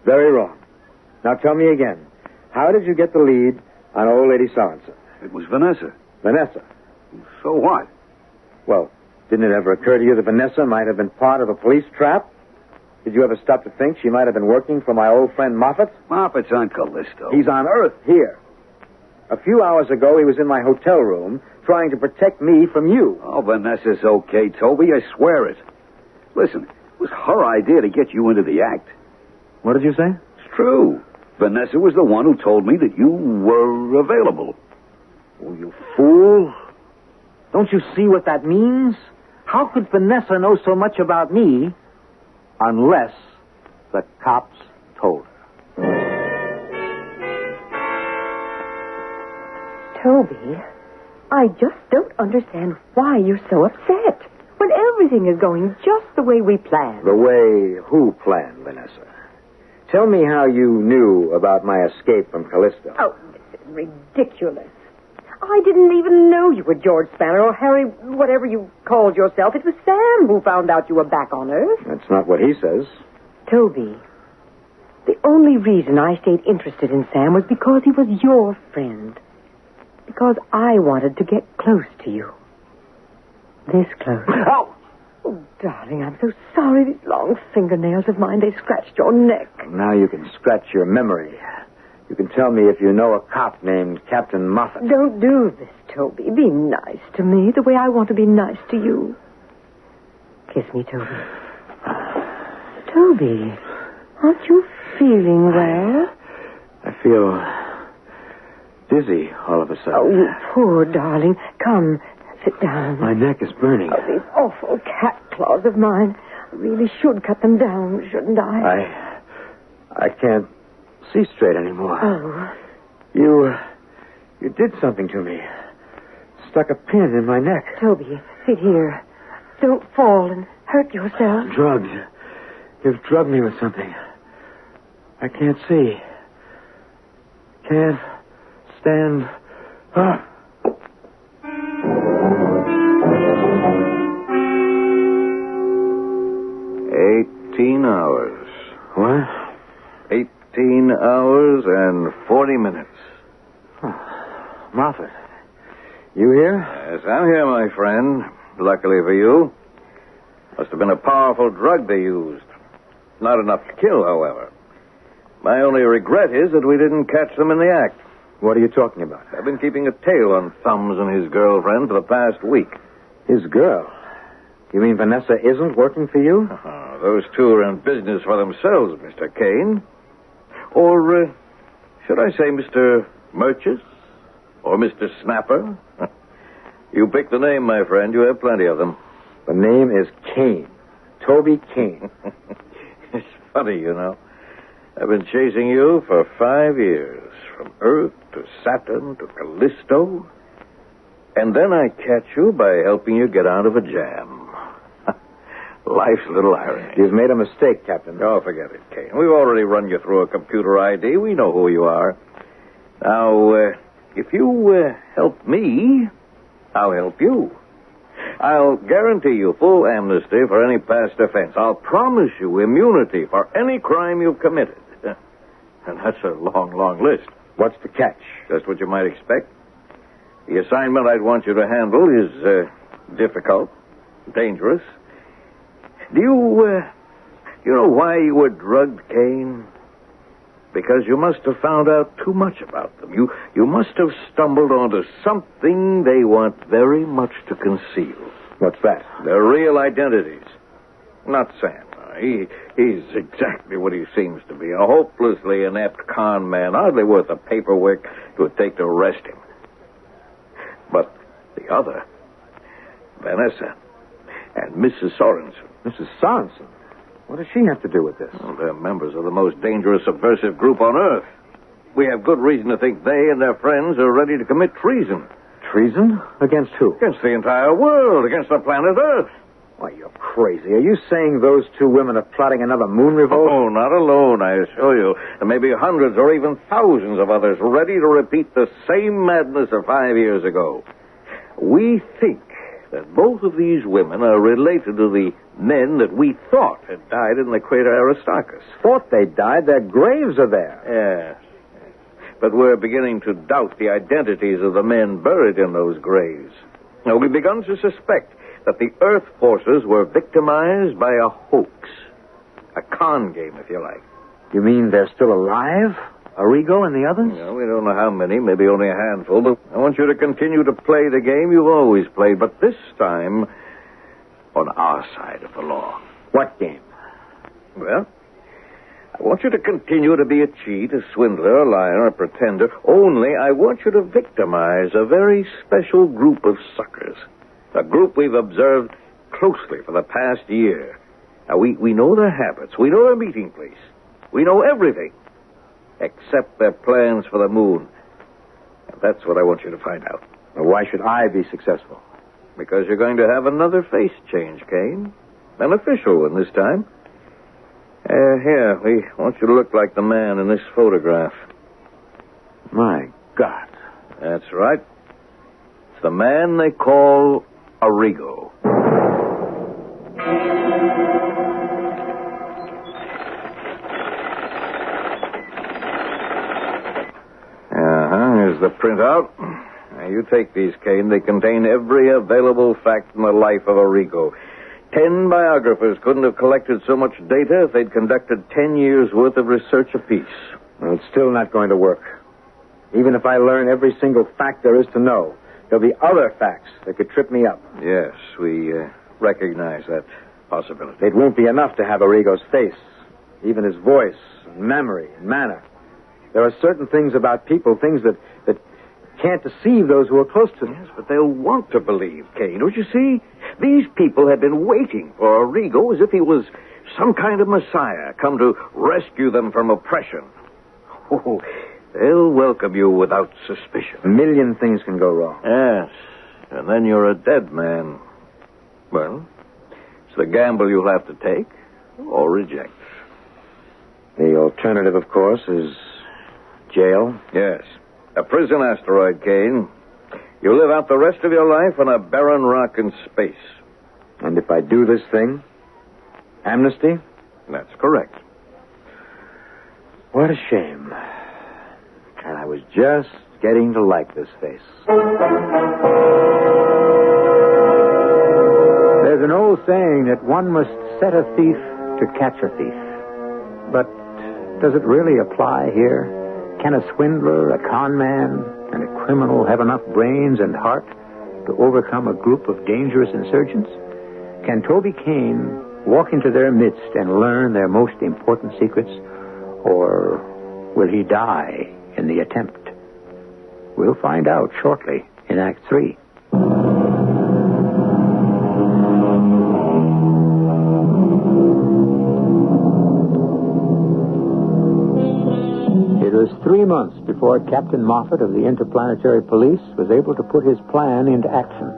Speaker 21: Very wrong. Now tell me again, how did you get the lead on old lady Sorensen?
Speaker 3: It was Vanessa.
Speaker 21: Vanessa?
Speaker 3: So what?
Speaker 21: Well, didn't it ever occur to you that Vanessa might have been part of a police trap? Did you ever stop to think she might have been working for my old friend Moffat?
Speaker 3: Moffat's on Callisto.
Speaker 21: He's on Earth, here. A few hours ago, he was in my hotel room trying to protect me from you.
Speaker 3: Oh, Vanessa's okay, Toby. I swear it. Listen, it was her idea to get you into the act.
Speaker 21: What did you say?
Speaker 3: It's true. Vanessa was the one who told me that you were available.
Speaker 21: Oh, you fool. Don't you see what that means? How could Vanessa know so much about me unless the cops told her?
Speaker 4: Toby, I just don't understand why you're so upset when everything is going just the way we planned.
Speaker 21: The way who planned, Vanessa? Tell me how you knew about my escape from Callisto.
Speaker 4: Oh, this is ridiculous. I didn't even know you were George Spanner or Harry, whatever you called yourself. It was Sam who found out you were back on Earth.
Speaker 21: That's not what he says.
Speaker 4: Toby, the only reason I stayed interested in Sam was because he was your friend. Because I wanted to get close to you. This close.
Speaker 21: Oh!
Speaker 4: Oh, darling, I'm so sorry. These long fingernails of mine, they scratched your neck.
Speaker 21: Now you can scratch your memory. You can tell me if you know a cop named Captain Moffat.
Speaker 4: Don't do this, Toby. Be nice to me the way I want to be nice to you. Kiss me, Toby. Toby, aren't you feeling well?
Speaker 21: I feel dizzy all of a sudden.
Speaker 4: Oh, you poor darling. Come, sit down.
Speaker 21: My neck is burning.
Speaker 4: Oh, these awful cat claws of mine. I really should cut them down, shouldn't I?
Speaker 21: I can't see straight anymore.
Speaker 4: Oh.
Speaker 21: You did something to me. Stuck a pin in my neck.
Speaker 4: Toby, sit here. Don't fall and hurt yourself.
Speaker 21: Drugged. You've drugged me with something. I can't see. Can't stand up.
Speaker 3: 18 hours.
Speaker 21: What?
Speaker 3: 18 hours and 40 minutes.
Speaker 21: Moffat, you here?
Speaker 3: Yes, I'm here, my friend. Luckily for you. Must have been a powerful drug they used. Not enough to kill, however. My only regret is that we didn't catch them in the act.
Speaker 21: What are you talking about?
Speaker 3: I've been keeping a tail on Thumbs and his girlfriend for the past week.
Speaker 21: His girl? You mean Vanessa isn't working for you?
Speaker 3: Those two are in business for themselves, Mr. Kane. Or, should I say Mr. Murchis? Or Mr. Snapper? You pick the name, my friend. You have plenty of them.
Speaker 21: The name is Kane. Toby Kane.
Speaker 19: funny, you know. I've been chasing you for 5 years, from Earth to Saturn to Callisto. And then I catch you by helping you get out of a jam. Life's a little irony.
Speaker 21: You've made a mistake, Captain.
Speaker 19: Oh, forget it, Kane. We've already run you through a computer ID. We know who you are. Now, if you help me, I'll help you. I'll guarantee you full amnesty for any past offense. I'll promise you immunity for any crime you've committed. And that's a long, long list.
Speaker 21: What's the catch?
Speaker 19: Just what you might expect. The assignment I'd want you to handle is difficult, dangerous. Do you know why you were drugged, Kane? Because you must have found out too much about them. You must have stumbled onto something they want very much to conceal.
Speaker 21: What's that?
Speaker 19: Their real identities. Not Sam. He's exactly what he seems to be. A hopelessly inept con man, hardly worth the paperwork it would take to arrest him. But the other, Vanessa, and Mrs. Sorensen.
Speaker 21: Mrs. Sorensen? What does she have to do with this?
Speaker 19: Well, they're members of the most dangerous subversive group on Earth. We have good reason to think they and their friends are ready to commit treason.
Speaker 21: Treason? Against who?
Speaker 19: Against the entire world, against the planet Earth.
Speaker 21: Why, you're crazy. Are you saying those two women are plotting another moon revolt?
Speaker 19: Oh, not alone, I assure you. There may be hundreds or even thousands of others ready to repeat the same madness of 5 years ago. We think that both of these women are related to the men that we thought had died in the crater Aristarchus.
Speaker 21: Thought they died? Their graves are there.
Speaker 19: Yes. But we're beginning to doubt the identities of the men buried in those graves. Now, we've begun to suspect that the Earth forces were victimized by a hoax. A con game, if you like.
Speaker 21: You mean they're still alive? Arrigo and the others?
Speaker 19: No, we don't know how many, maybe only a handful, but I want you to continue to play the game you've always played, but this time on our side of the law.
Speaker 21: What game?
Speaker 19: Well, I want you to continue to be a cheat, a swindler, a liar, a pretender, only I want you to victimize a very special group of suckers. A group we've observed closely for the past year. Now, we know their habits. We know their meeting place. We know everything, except their plans for the moon. And that's what I want you to find out.
Speaker 21: Well, why should I be successful?
Speaker 19: Because you're going to have another face change, Kane. An official one this time. Here, we want you to look like the man in this photograph.
Speaker 21: My God.
Speaker 19: That's right. It's the man they call Arrigo. Here's the printout. Now, you take these, Kane. They contain every available fact in the life of Arrigo. 10 biographers couldn't have collected so much data if they'd conducted 10 years' worth of research apiece.
Speaker 21: Well, it's still not going to work. Even if I learn every single fact there is to know, there'll be other facts that could trip me up.
Speaker 19: Yes, we recognize that possibility.
Speaker 21: It won't be enough to have Arrigo's face, even his voice, and memory, and manner. There are certain things about people, things that can't deceive those who are close to them.
Speaker 19: Yes, but they'll want to believe, Kane. Don't you see? These people have been waiting for Arrigo as if he was some kind of messiah, come to rescue them from oppression. Oh, they'll welcome you without suspicion.
Speaker 21: A million things can go wrong.
Speaker 19: Yes, and then you're a dead man. Well, it's the gamble you'll have to take or reject.
Speaker 21: The alternative, of course, is jail.
Speaker 19: Yes. A prison asteroid, Kane. You live out the rest of your life on a barren rock in space.
Speaker 21: And if I do this thing, amnesty?
Speaker 19: That's correct.
Speaker 21: What a shame. And I was just getting to like this face.
Speaker 15: There's an old saying that one must set a thief to catch a thief. But does it really apply here? Can a swindler, a con man, and a criminal have enough brains and heart to overcome a group of dangerous insurgents? Can Toby Kane walk into their midst and learn their most important secrets? Or will he die in the attempt? We'll find out shortly in Act 3.
Speaker 7: 3 months before Captain Moffat of the Interplanetary Police was able to put his plan into action.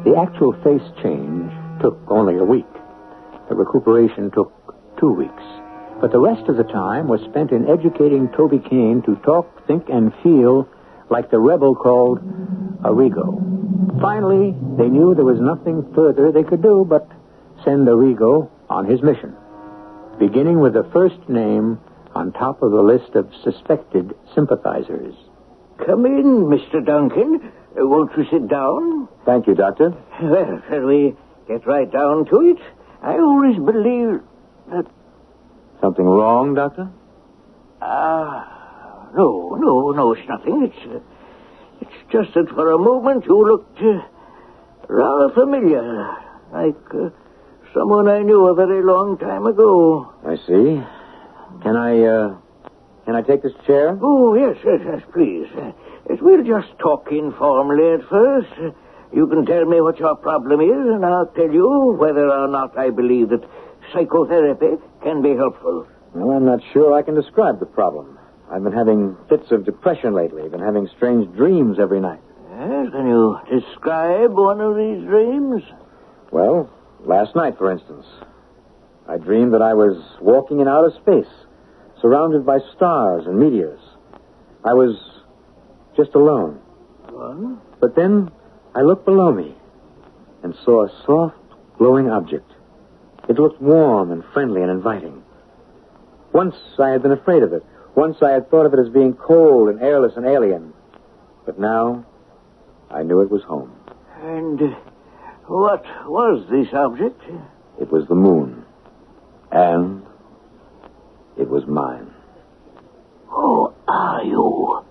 Speaker 7: The actual face change took only a week. The recuperation took 2 weeks. But the rest of the time was spent in educating Toby Kane to talk, think, and feel like the rebel called Arrigo. Finally, they knew there was nothing further they could do but send Arrigo on his mission, beginning with the first name on top of the list of suspected sympathizers.
Speaker 14: Come in, Mr. Duncan. Won't you sit down?
Speaker 9: Thank you, Doctor.
Speaker 14: Well, shall we get right down to it? I always believed that...
Speaker 9: Something wrong, Doctor?
Speaker 14: No, it's nothing. It's just that for a moment you looked rather familiar, like someone I knew a very long time ago.
Speaker 9: I see. Can I take this chair?
Speaker 14: Oh, yes, please. We'll just talk informally at first. You can tell me what your problem is, and I'll tell you whether or not I believe that psychotherapy can be helpful.
Speaker 9: Well, I'm not sure I can describe the problem. I've been having fits of depression lately. I've been having strange dreams every night.
Speaker 14: Yes, can you describe one of these dreams?
Speaker 9: Well, last night, for instance, I dreamed that I was walking in outer space, surrounded by stars and meteors. I was just alone.
Speaker 14: What?
Speaker 9: But then I looked below me and saw a soft, glowing object. It looked warm and friendly and inviting. Once I had been afraid of it. Once I had thought of it as being cold and airless and alien. But now I knew it was home.
Speaker 14: And what was this object?
Speaker 9: It was the moon. And it was mine.
Speaker 14: Who are you?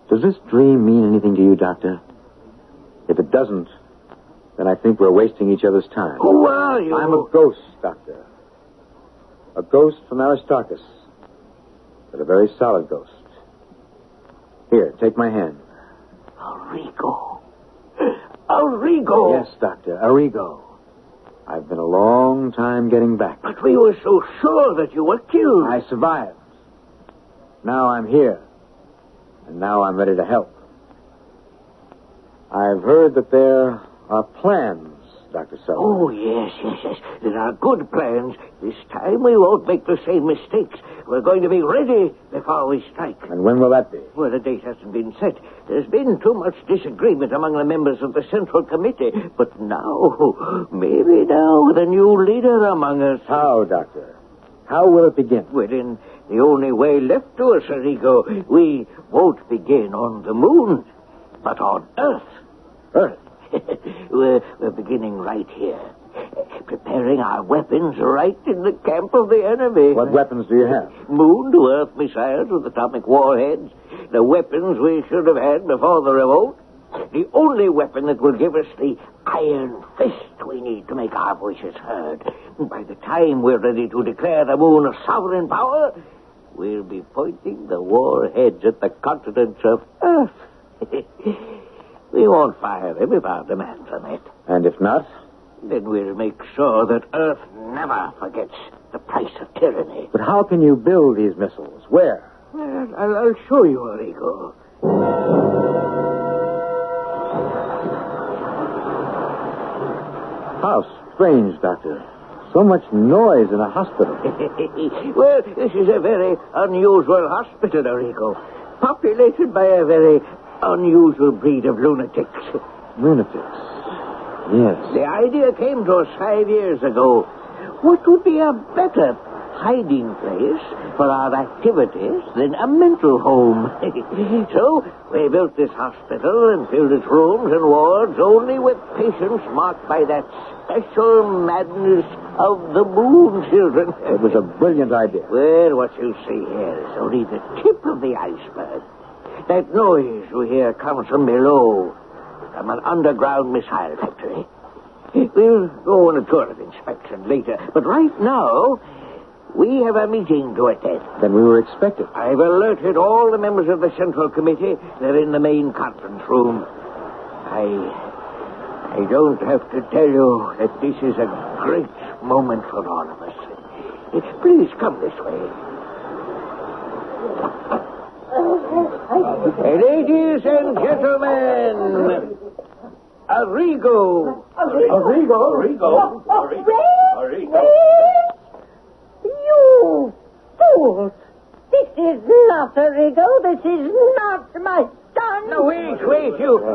Speaker 9: Does this dream mean anything to you, Doctor? If it doesn't, then I think we're wasting each other's time.
Speaker 14: Who are you?
Speaker 9: I'm a ghost, Doctor. A ghost from Aristarchus. But a very solid ghost. Here, take my hand.
Speaker 14: Arrigo. Arrigo!
Speaker 9: Yes, Doctor, Arrigo. I've been a long time getting back.
Speaker 14: But we were so sure that you were killed.
Speaker 9: I survived. Now I'm here. And now I'm ready to help. I've heard that there are plans, Dr. Sullivan.
Speaker 14: Oh, yes. There are good plans. This time we won't make the same mistakes. We're going to be ready before we strike.
Speaker 9: And when will that be?
Speaker 14: Well, the date hasn't been set. There's been too much disagreement among the members of the Central Committee. But now, maybe now, with a new leader among us.
Speaker 9: How, Doctor? How will it begin?
Speaker 14: Well, in the only way left to us, Arrigo, we won't begin on the moon, but on Earth.
Speaker 9: Earth?
Speaker 14: We're beginning right here. Preparing our weapons right in the camp of the enemy.
Speaker 9: What weapons do you have?
Speaker 14: Moon-to-earth missiles with atomic warheads. The weapons we should have had before the revolt. The only weapon that will give us the iron fist we need to make our voices heard. By the time we're ready to declare the moon a sovereign power, we'll be pointing the warheads at the continents of Earth. We won't fire them if our demands are met.
Speaker 9: And if not?
Speaker 14: Then we'll make sure that Earth never forgets the price of tyranny.
Speaker 9: But how can you build these missiles? Where?
Speaker 14: Well, I'll show you, Arrigo.
Speaker 9: How strange, Doctor. So much noise in a hospital.
Speaker 14: Well, this is a very unusual hospital, Arrigo. Populated by a very unusual breed of lunatics.
Speaker 9: Lunatics? Yes.
Speaker 14: The idea came to us 5 years ago. What would be a better hiding place for our activities than a mental home? So we built this hospital and filled its rooms and wards only with patients marked by that special madness of the moon children.
Speaker 9: It was a brilliant idea.
Speaker 14: Well, what you see here is only the tip of the iceberg. That noise you hear comes from below, from an underground missile factory. We'll go on a tour of inspection later, but right now, we have a meeting to attend.
Speaker 9: Then we were expected.
Speaker 14: I've alerted all the members of the Central Committee. They're in the main conference room. I don't have to tell you that this is a great moment for all of us. Please come this way.
Speaker 19: Ladies and gentlemen, Arrigo.
Speaker 2: You fools! This is not Arrigo. This is not my son.
Speaker 19: No, wait.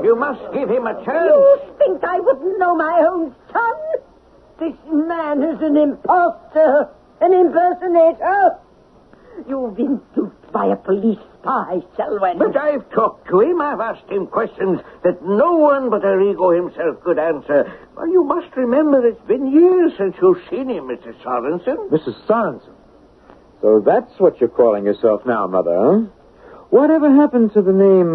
Speaker 19: You must give him a chance.
Speaker 2: You think I wouldn't know my own son? This man is an impostor, an impersonator. You've been duped by a police spy, Selwyn.
Speaker 19: But I've talked to him. I've asked him questions that no one but Arrigo himself could answer. Well, you must remember it's been years since you've seen him, Mrs. Sorensen.
Speaker 21: Mrs. Sorensen? So that's what you're calling yourself now, Mother, huh? Whatever happened to the name,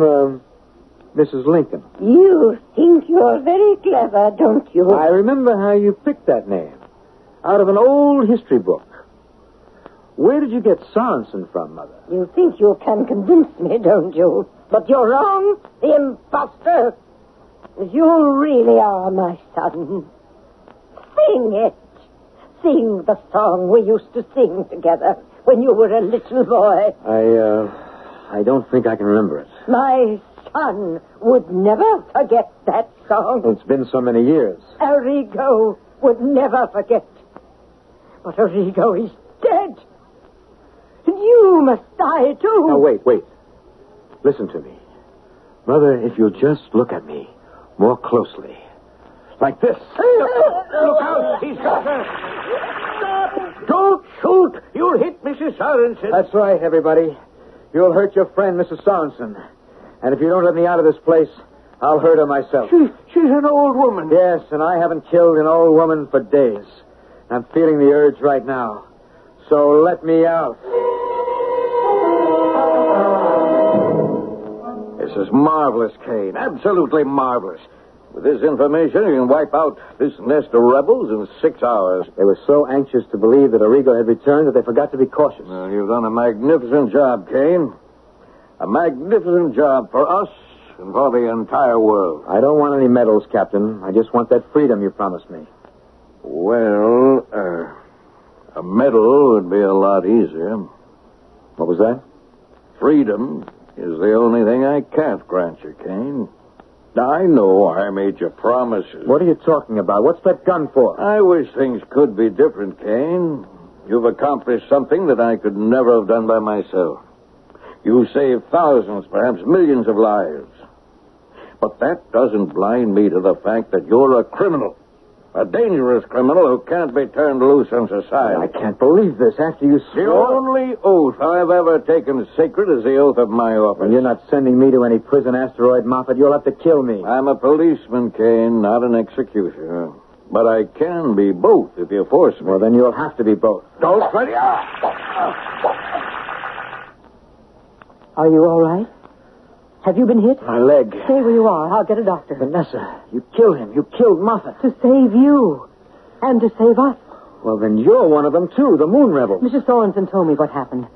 Speaker 21: Mrs. Lincoln?
Speaker 2: You think you're very clever, don't you?
Speaker 21: I remember how you picked that name. Out of an old history book. Where did you get Sorensen from, Mother?
Speaker 2: You think you can convince me, don't you? But you're wrong, the imposter. You really are my son. Sing it. Sing the song we used to sing together when you were a little boy.
Speaker 21: I don't think I can remember it.
Speaker 2: My son would never forget that song.
Speaker 21: It's been so many years.
Speaker 2: Arrigo would never forget. But Arrigo is dead. And you must die, too.
Speaker 21: Now, wait. Listen to me. Mother, if you'll just look at me more closely. Like this.
Speaker 19: Look out! He's got her. Don't shoot! You'll hit Mrs. Sorensen.
Speaker 21: That's right, everybody. You'll hurt your friend, Mrs. Sorensen. And if you don't let me out of this place, I'll hurt her myself.
Speaker 19: She's an old woman.
Speaker 21: Yes, and I haven't killed an old woman for days. I'm feeling the urge right now. So let me out.
Speaker 19: This is marvelous, Kane. Absolutely marvelous. With this information, you can wipe out this nest of rebels in 6 hours.
Speaker 21: They were so anxious to believe that Arrigo had returned that they forgot to be cautious.
Speaker 19: Well, you've done a magnificent job, Kane. A magnificent job for us and for the entire world.
Speaker 21: I don't want any medals, Captain. I just want that freedom you promised me.
Speaker 19: Well, a medal would be a lot easier.
Speaker 21: What was that?
Speaker 19: Freedom is the only thing I can't grant you, Kane. I know I made you promises.
Speaker 21: What are you talking about? What's that gun for?
Speaker 19: I wish things could be different, Kane. You've accomplished something that I could never have done by myself. You saved thousands, perhaps millions of lives. But that doesn't blind me to the fact that you're a criminal. A dangerous criminal who can't be turned loose in society.
Speaker 21: I can't believe this. After you
Speaker 19: The
Speaker 21: swore...
Speaker 19: only oath I've ever taken sacred is the oath of my office.
Speaker 21: Well, you're not sending me to any prison asteroid, Moffat. You'll have to kill me.
Speaker 19: I'm a policeman, Kane, not an executioner. But I can be both if you force me.
Speaker 21: Well, then you'll have to be both.
Speaker 19: Don't try to...
Speaker 2: Are you all right? Have you been hit?
Speaker 21: My leg.
Speaker 2: Stay where you are. I'll get a doctor.
Speaker 21: Vanessa, you killed him. You killed Moffat.
Speaker 2: To save you. And to save us.
Speaker 21: Well, then you're one of them, too, the Moon Rebel.
Speaker 2: Mrs. Sorensen told me what happened.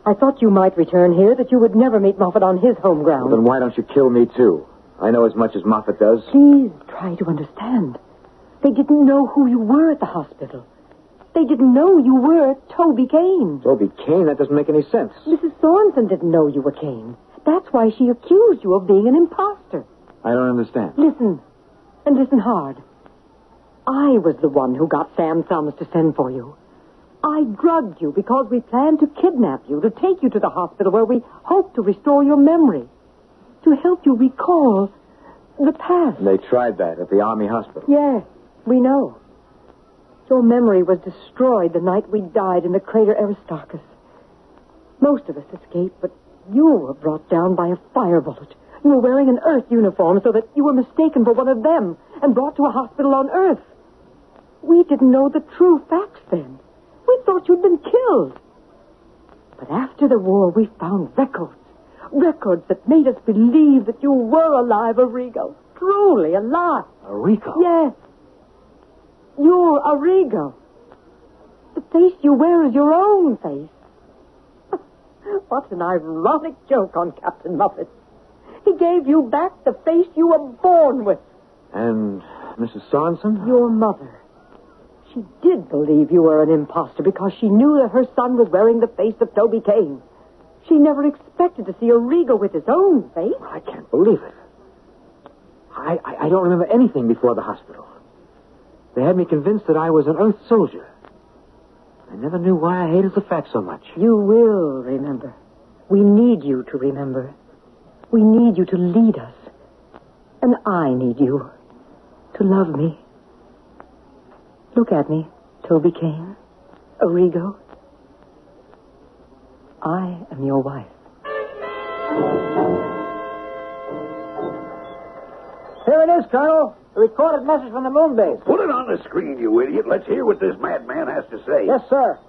Speaker 2: I thought you might return here, that you would never meet Moffat on his home ground.
Speaker 21: Well, then why don't you kill me, too? I know as much as Moffat does.
Speaker 2: Please try to understand. They didn't know who you were at the hospital. They didn't know you were Toby Kane.
Speaker 21: Toby Kane? That doesn't make any sense.
Speaker 2: Mrs. Sorensen didn't know you were Kane. That's why she accused you of being an imposter.
Speaker 21: I don't understand.
Speaker 2: Listen, and listen hard. I was the one who got Sam Thumbs to send for you. I drugged you because we planned to kidnap you, to take you to the hospital where we hoped to restore your memory, to help you recall the past.
Speaker 21: And they tried that at the Army hospital.
Speaker 2: Yes, we know. Your memory was destroyed the night we died in the crater Aristarchus. Most of us escaped, but you were brought down by a fire bullet. You were wearing an Earth uniform so that you were mistaken for one of them and brought to a hospital on Earth. We didn't know the true facts then. We thought you'd been killed. But after the war, we found records. Records that made us believe that you were alive, Arrigo. Truly alive.
Speaker 21: Arrigo?
Speaker 2: Yes. You're Arrigo. The face you wear is your own face. What an ironic joke on Captain Moffat. He gave you back the face you were born with.
Speaker 21: And Mrs. Sorensen?
Speaker 2: Your mother. She did believe you were an imposter because she knew that her son was wearing the face of Toby Kane. She never expected to see Arrigo with his own face.
Speaker 7: I can't believe it. I don't remember anything before the hospital. They had me convinced that I was an Earth soldier. I never knew why I hated the fact so much.
Speaker 2: You will remember. We need you to remember. We need you to lead us. And I need you to love me. Look at me, Toby Kane, Arrigo. I am your wife.
Speaker 10: Here it is, Colonel. A recorded message from the moon base.
Speaker 20: Put it on the screen, you idiot. Let's hear what this madman has to say.
Speaker 10: Yes, sir.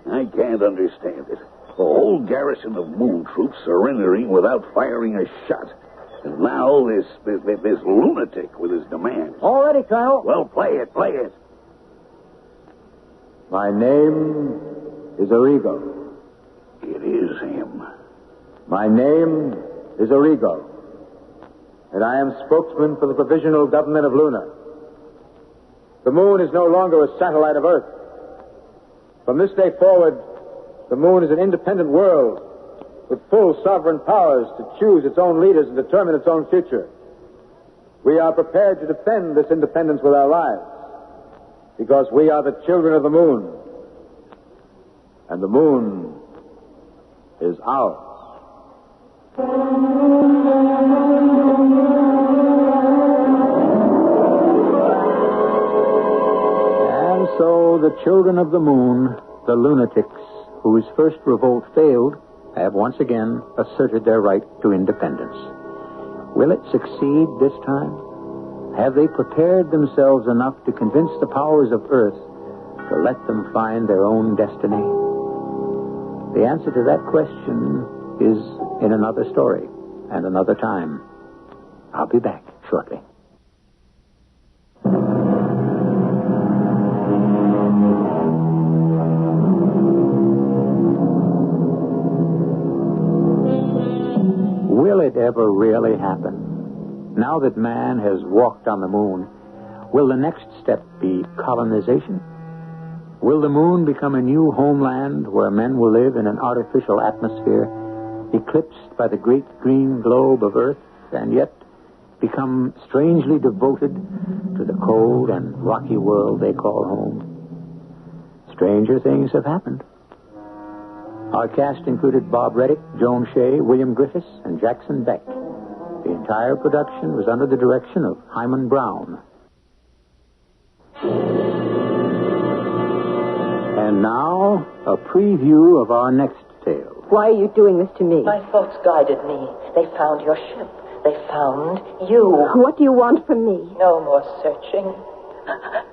Speaker 20: I can't understand it. A whole garrison of moon troops surrendering without firing a shot. And now this lunatic with his demands.
Speaker 10: All ready, Colonel.
Speaker 20: Well, play it.
Speaker 7: My name is Arrigo.
Speaker 20: It is him.
Speaker 7: My name is Arrigo. And I am spokesman for the Provisional Government of Luna. The moon is no longer a satellite of Earth. From this day forward, the moon is an independent world with full sovereign powers to choose its own leaders and determine its own future. We are prepared to defend this independence with our lives because we are the children of the moon. And the moon is ours. And so the children of the moon, the lunatics, whose first revolt failed, have once again asserted their right to independence. Will it succeed this time? Have they prepared themselves enough to convince the powers of Earth to let them find their own destiny? The answer to that question is in another story and another time. I'll be back shortly. Will it ever really happen? Now that man has walked on the moon, will the next step be colonization? Will the moon become a new homeland where men will live in an artificial atmosphere, eclipsed by the great green globe of Earth, and yet become strangely devoted to the cold and rocky world they call home? Stranger things have happened. Our cast included Bob Reddick, Joan Shea, William Griffiths, and Jackson Beck. The entire production was under the direction of Hyman Brown. And now, a preview of our next tale.
Speaker 2: Why are you doing this to me?
Speaker 6: My thoughts guided me. They found your ship. They found you.
Speaker 2: What do you want from me?
Speaker 6: No more searching.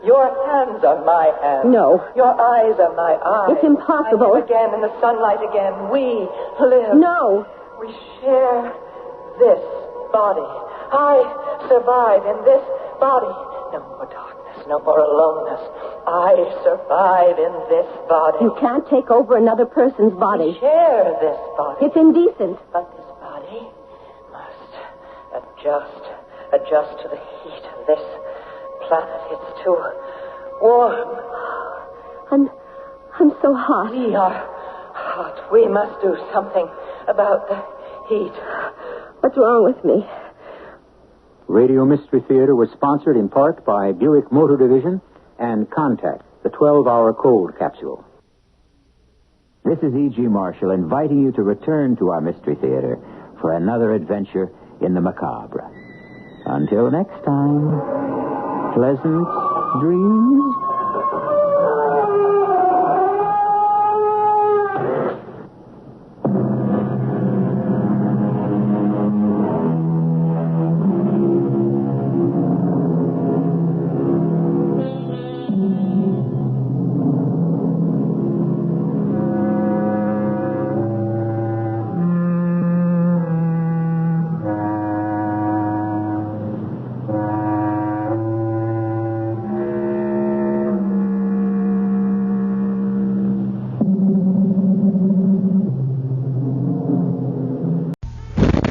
Speaker 6: Your hands are my hands.
Speaker 2: No.
Speaker 6: Your eyes are my eyes.
Speaker 2: It's impossible.
Speaker 6: I live again in the sunlight again. We live.
Speaker 2: No.
Speaker 6: We share this body. I survive in this body. No more darkness, no more aloneness. I survive in this body.
Speaker 2: You can't take over another person's body.
Speaker 6: We share this body.
Speaker 2: It's indecent.
Speaker 6: But this body must adjust to the heat of this planet. It's too warm.
Speaker 2: I'm so hot.
Speaker 6: We are hot. We must do something about the heat.
Speaker 2: What's wrong with me?
Speaker 7: Radio Mystery Theater was sponsored in part by Buick Motor Division and Contact, the 12-hour cold capsule.
Speaker 13: This is E.G. Marshall inviting you to return to our Mystery Theater for another adventure in the macabre. Until next time, pleasant dreams.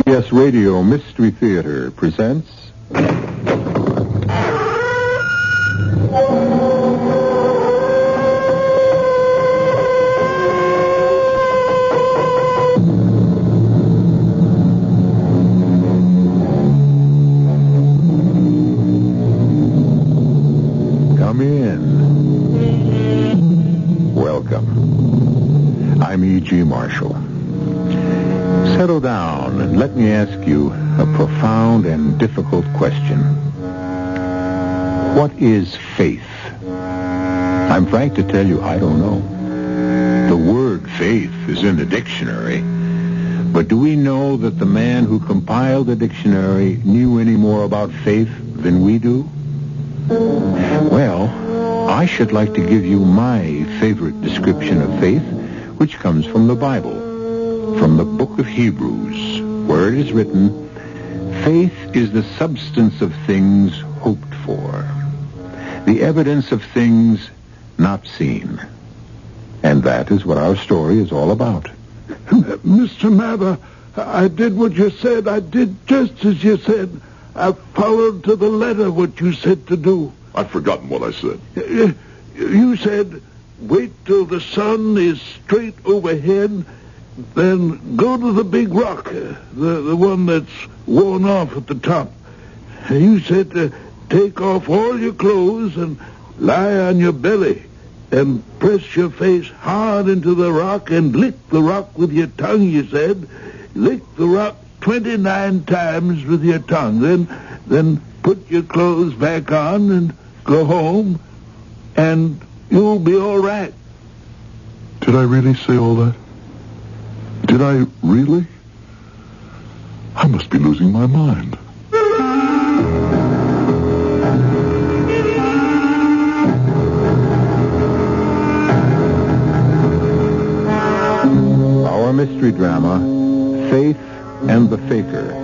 Speaker 3: CBS Radio Mystery Theater presents...
Speaker 11: Marshall. Settle down and let me ask you a profound and difficult question. What is faith? I'm frank to tell you, I don't know. The word faith is in the dictionary, but do we know that the man who compiled the dictionary knew any more about faith than we do? Well, I should like to give you my favorite description of faith, which comes from the Bible, from the book of Hebrews, where it is written, "Faith is the substance of things hoped for, the evidence of things not seen." And that is what our story is all about.
Speaker 22: Mr. Mather, I did what you said. I did just as you said. I followed to the letter what you said to do.
Speaker 3: I've forgotten what I said.
Speaker 22: You said, wait till the sun is straight overhead, then go to the big rock, the one that's worn off at the top. You said to take off all your clothes and lie on your belly and press your face hard into the rock and lick the rock with your tongue, you said. Lick the rock 29 times with your tongue. Then put your clothes back on and go home, and you'll be all right.
Speaker 3: Did I really say all that? Did I really? I must be losing my mind.
Speaker 11: Our mystery drama, Faith and the Faker,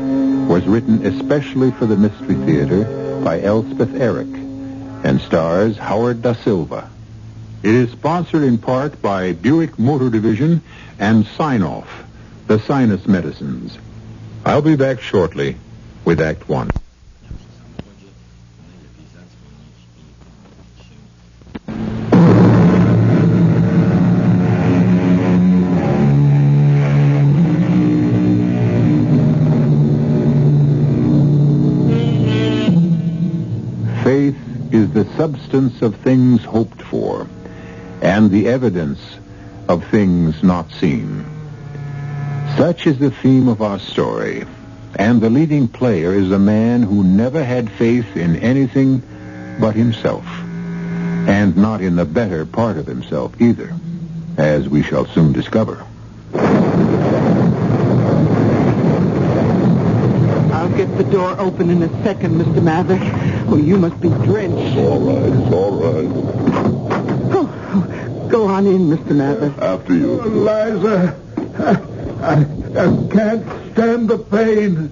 Speaker 11: was written especially for the Mystery Theater by Elspeth Erich and stars Howard Da Silva. It is sponsored in part by Buick Motor Division and Sign-Off, the sinus medicines. I'll be back shortly with Act One. Faith is the substance of things hoped for, and the evidence of things not seen. Such is the theme of our story, and the leading player is a man who never had faith in anything but himself, and not in the better part of himself either, as we shall soon discover.
Speaker 23: I'll get the door open in a second, Mr. Mather. Oh, you must be drenched.
Speaker 3: It's all right.
Speaker 23: Oh, go on in, Mr. Mather.
Speaker 3: After you.
Speaker 22: Eliza, I can't stand the pain.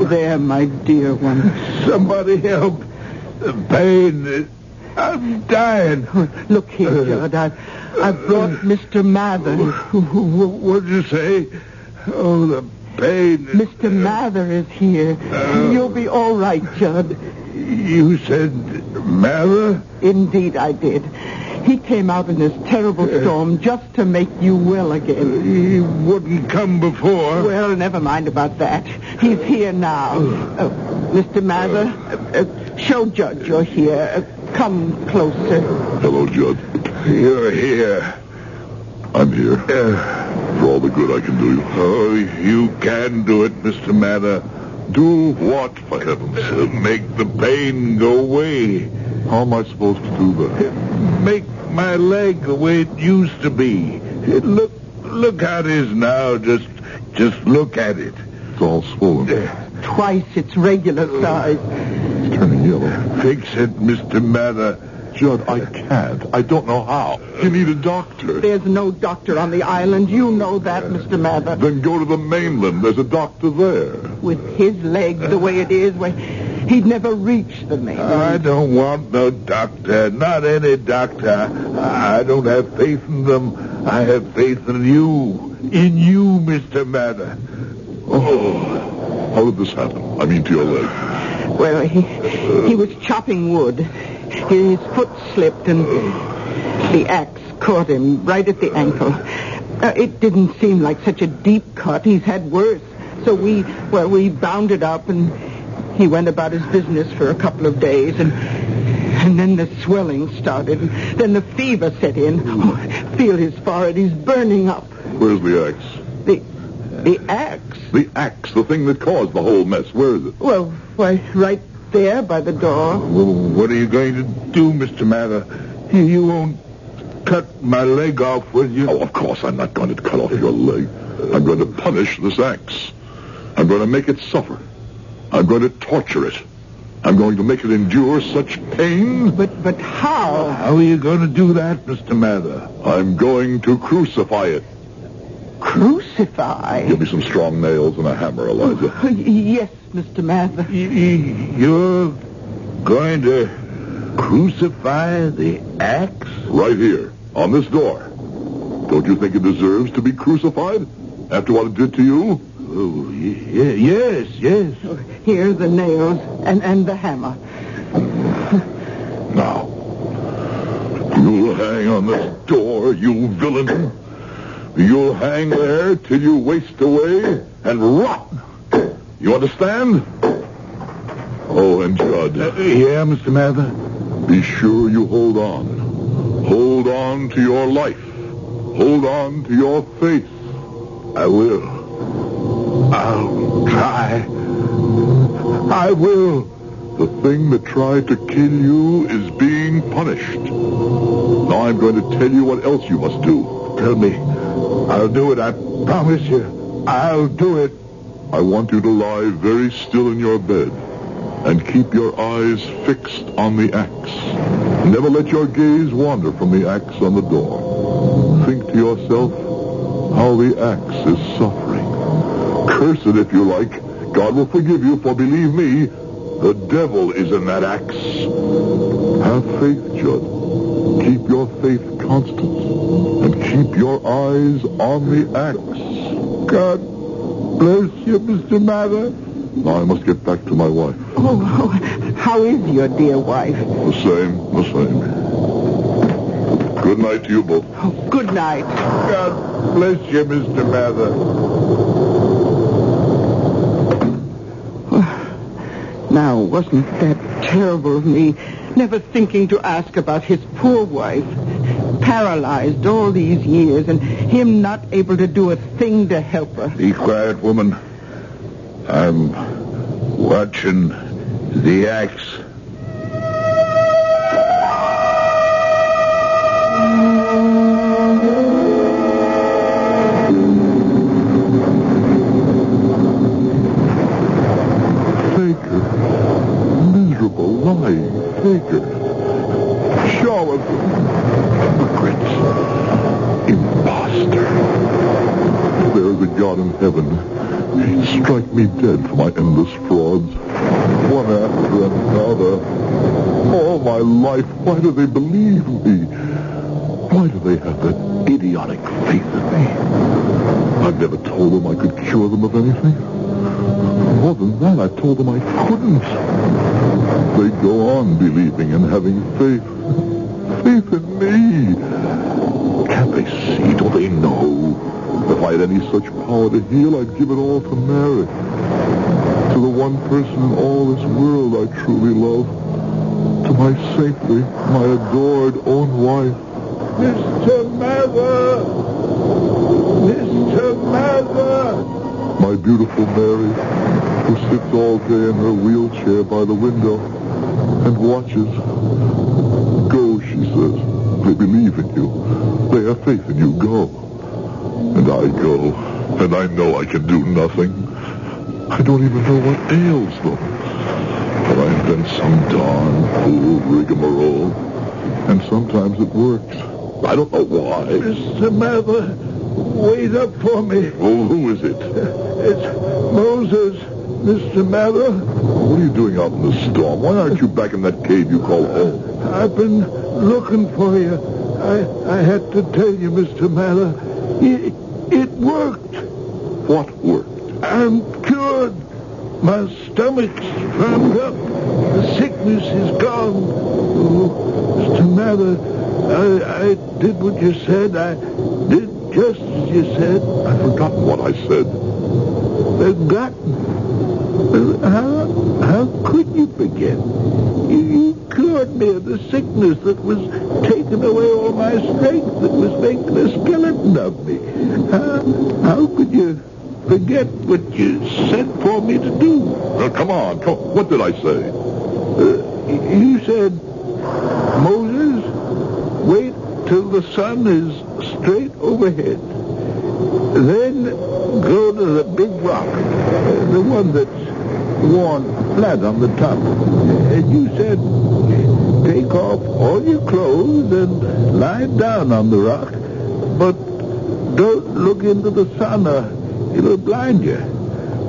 Speaker 23: There, my dear one.
Speaker 22: Somebody help. The pain. I'm dying.
Speaker 23: Look here, Judd. I've brought Mr. Mather.
Speaker 22: What'd you say? Oh, the pain.
Speaker 23: Mr. Mather is here. You'll be all right, Judd.
Speaker 22: You said Mather?
Speaker 23: Indeed, I did. He came out in this terrible storm just to make you well again.
Speaker 22: He wouldn't come before.
Speaker 23: Well, never mind about that. He's here now. Mr. Mather, show Judd you're here. Come closer.
Speaker 3: Hello, Judd.
Speaker 22: You're here.
Speaker 3: I'm here. For all the good I can do you.
Speaker 22: Oh, you can do it, Mr. Mather.
Speaker 3: Do what, for heaven's sake?
Speaker 22: Make the pain go away.
Speaker 3: How am I supposed to do that?
Speaker 22: Make my leg the way it used to be. Look how it is now. Just look at it.
Speaker 3: It's all swollen.
Speaker 23: Twice its regular size.
Speaker 3: It's turning yellow.
Speaker 22: Fix it, Mr. Mather.
Speaker 3: Judd, I can't. I don't know how. You need a doctor.
Speaker 23: There's no doctor on the island. You know that, Mr. Mather.
Speaker 3: Then go to the mainland. There's a doctor there.
Speaker 23: With his leg the way it is, he'd never reach the mainland.
Speaker 22: I don't want no doctor. Not any doctor. I don't have faith in them. I have faith in you. In you, Mr. Mather.
Speaker 3: Oh, how did this happen? I mean, to your leg.
Speaker 23: Well, he was chopping wood. His foot slipped and the axe caught him right at the ankle. It didn't seem like such a deep cut. He's had worse. So we bound it up and he went about his business for a couple of days. And And then the swelling started. And then the fever set in. Oh, feel his forehead. He's burning up.
Speaker 3: Where's the axe?
Speaker 23: The axe?
Speaker 3: The axe, the thing that caused the whole mess. Where is it?
Speaker 23: Well, why, right there by the door.
Speaker 22: Well, what are you going to do, Mr. Mather? You won't cut my leg off, will you?
Speaker 3: Oh, of course I'm not going to cut off your leg. I'm going to punish this axe. I'm going to make it suffer. I'm going to torture it. I'm going to make it endure such pain.
Speaker 23: But how?
Speaker 22: How are you going to do that, Mr. Mather?
Speaker 3: I'm going to crucify it.
Speaker 23: Crucify?
Speaker 3: Give me some strong nails and a hammer, Eliza.
Speaker 23: Oh, yes, Mr. Mather.
Speaker 22: You're going to crucify the axe?
Speaker 3: Right here, on this door. Don't you think it deserves to be crucified? After what it did to you?
Speaker 22: Oh, yes.
Speaker 23: Here are the nails and the hammer.
Speaker 3: Now, you'll hang on this door, you villain. You'll hang there till you waste away and rot. You understand? Oh, and Judd.
Speaker 22: Yeah, Mr. Mather?
Speaker 3: Be sure you hold on. Hold on to your life. Hold on to your faith.
Speaker 22: I will. I'll try. I will.
Speaker 3: The thing that tried to kill you is being punished. Now I'm going to tell you what else you must do.
Speaker 22: Tell me. I'll do it. I promise you. I'll do it.
Speaker 3: I want you to lie very still in your bed and keep your eyes fixed on the axe. Never let your gaze wander from the axe on the door. Think to yourself how the axe is suffering. Curse it if you like. God will forgive you, for believe me, the devil is in that axe. Have faith, Judd. Keep your faith constant. And keep your eyes on the axe.
Speaker 22: God bless you, Mr. Mather.
Speaker 3: Now I must get back to my wife.
Speaker 23: Oh, how is your dear wife?
Speaker 3: The same. Good night to you both.
Speaker 23: Oh, good night.
Speaker 22: God bless you, Mr. Mather.
Speaker 23: Now, wasn't that terrible of me, never thinking to ask about his poor wife? Paralyzed all these years, and him not able to do a thing to help her.
Speaker 22: Be quiet, woman. I'm watching the axe.
Speaker 3: Lying faker. Show of hypocrites. Imposter. If there is a God in heaven, he'd strike me dead for my endless frauds. One after another. All my life, why do they believe me? Why do they have that idiotic faith in me? I've never told them I could cure them of anything. More than that, I told them I couldn't. They go on believing and having faith. Faith in me. Can't they see? Don't they know? If I had any such power to heal, I'd give it all to Mary. To the one person in all this world I truly love. To my saintly, my adored own wife.
Speaker 22: Mr. Mather! Mr. Mather!
Speaker 3: My beautiful Mary, who sits all day in her wheelchair by the window and watches. Go, she says. They believe in you. They have faith in you. Go. And I go. And I know I can do nothing. I don't even know what ails them. But I invent some darn fool rigmarole. And sometimes it works. I don't know why.
Speaker 22: Mr. Mather, wait up for me.
Speaker 3: Oh, who is it?
Speaker 22: It's Moses, Mr. Mather.
Speaker 3: What are you doing out in the storm? Why aren't you back in that cave you call home?
Speaker 22: I've been looking for you. I had to tell you, Mr. Mather. It worked.
Speaker 3: What worked?
Speaker 22: I'm cured. My stomach's firmed up. The sickness is gone. Oh, Mr. Mather, I did what you said. I did just as you said.
Speaker 3: I've forgotten what I said.
Speaker 22: Forgotten? How could you forget? You cured me of the sickness that was taking away all my strength, that was making a skeleton of me. How could you forget what you sent for me to do?
Speaker 3: Well, come on. What did I say?
Speaker 22: You said, Moses, wait till the sun is straight overhead. Then go to the big rock, the one that's worn flat on the top. And you said, take off all your clothes and lie down on the rock, but don't look into the sun or it'll blind you.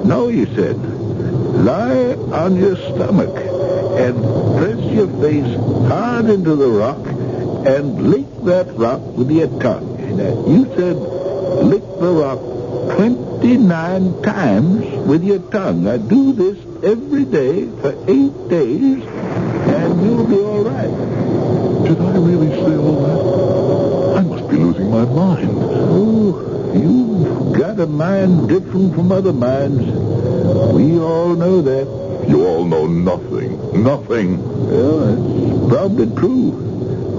Speaker 22: No, you said, lie on your stomach and press your face hard into the rock and lick that rock with your tongue. And you said, lick the rock 29 times with your tongue. Now do this every day for 8 days, and you'll be all right.
Speaker 3: Did I really say all that? I must be losing my mind.
Speaker 22: Oh, you've got a mind different from other minds. We all know that.
Speaker 3: You all know nothing. Nothing.
Speaker 22: Well, that's probably true.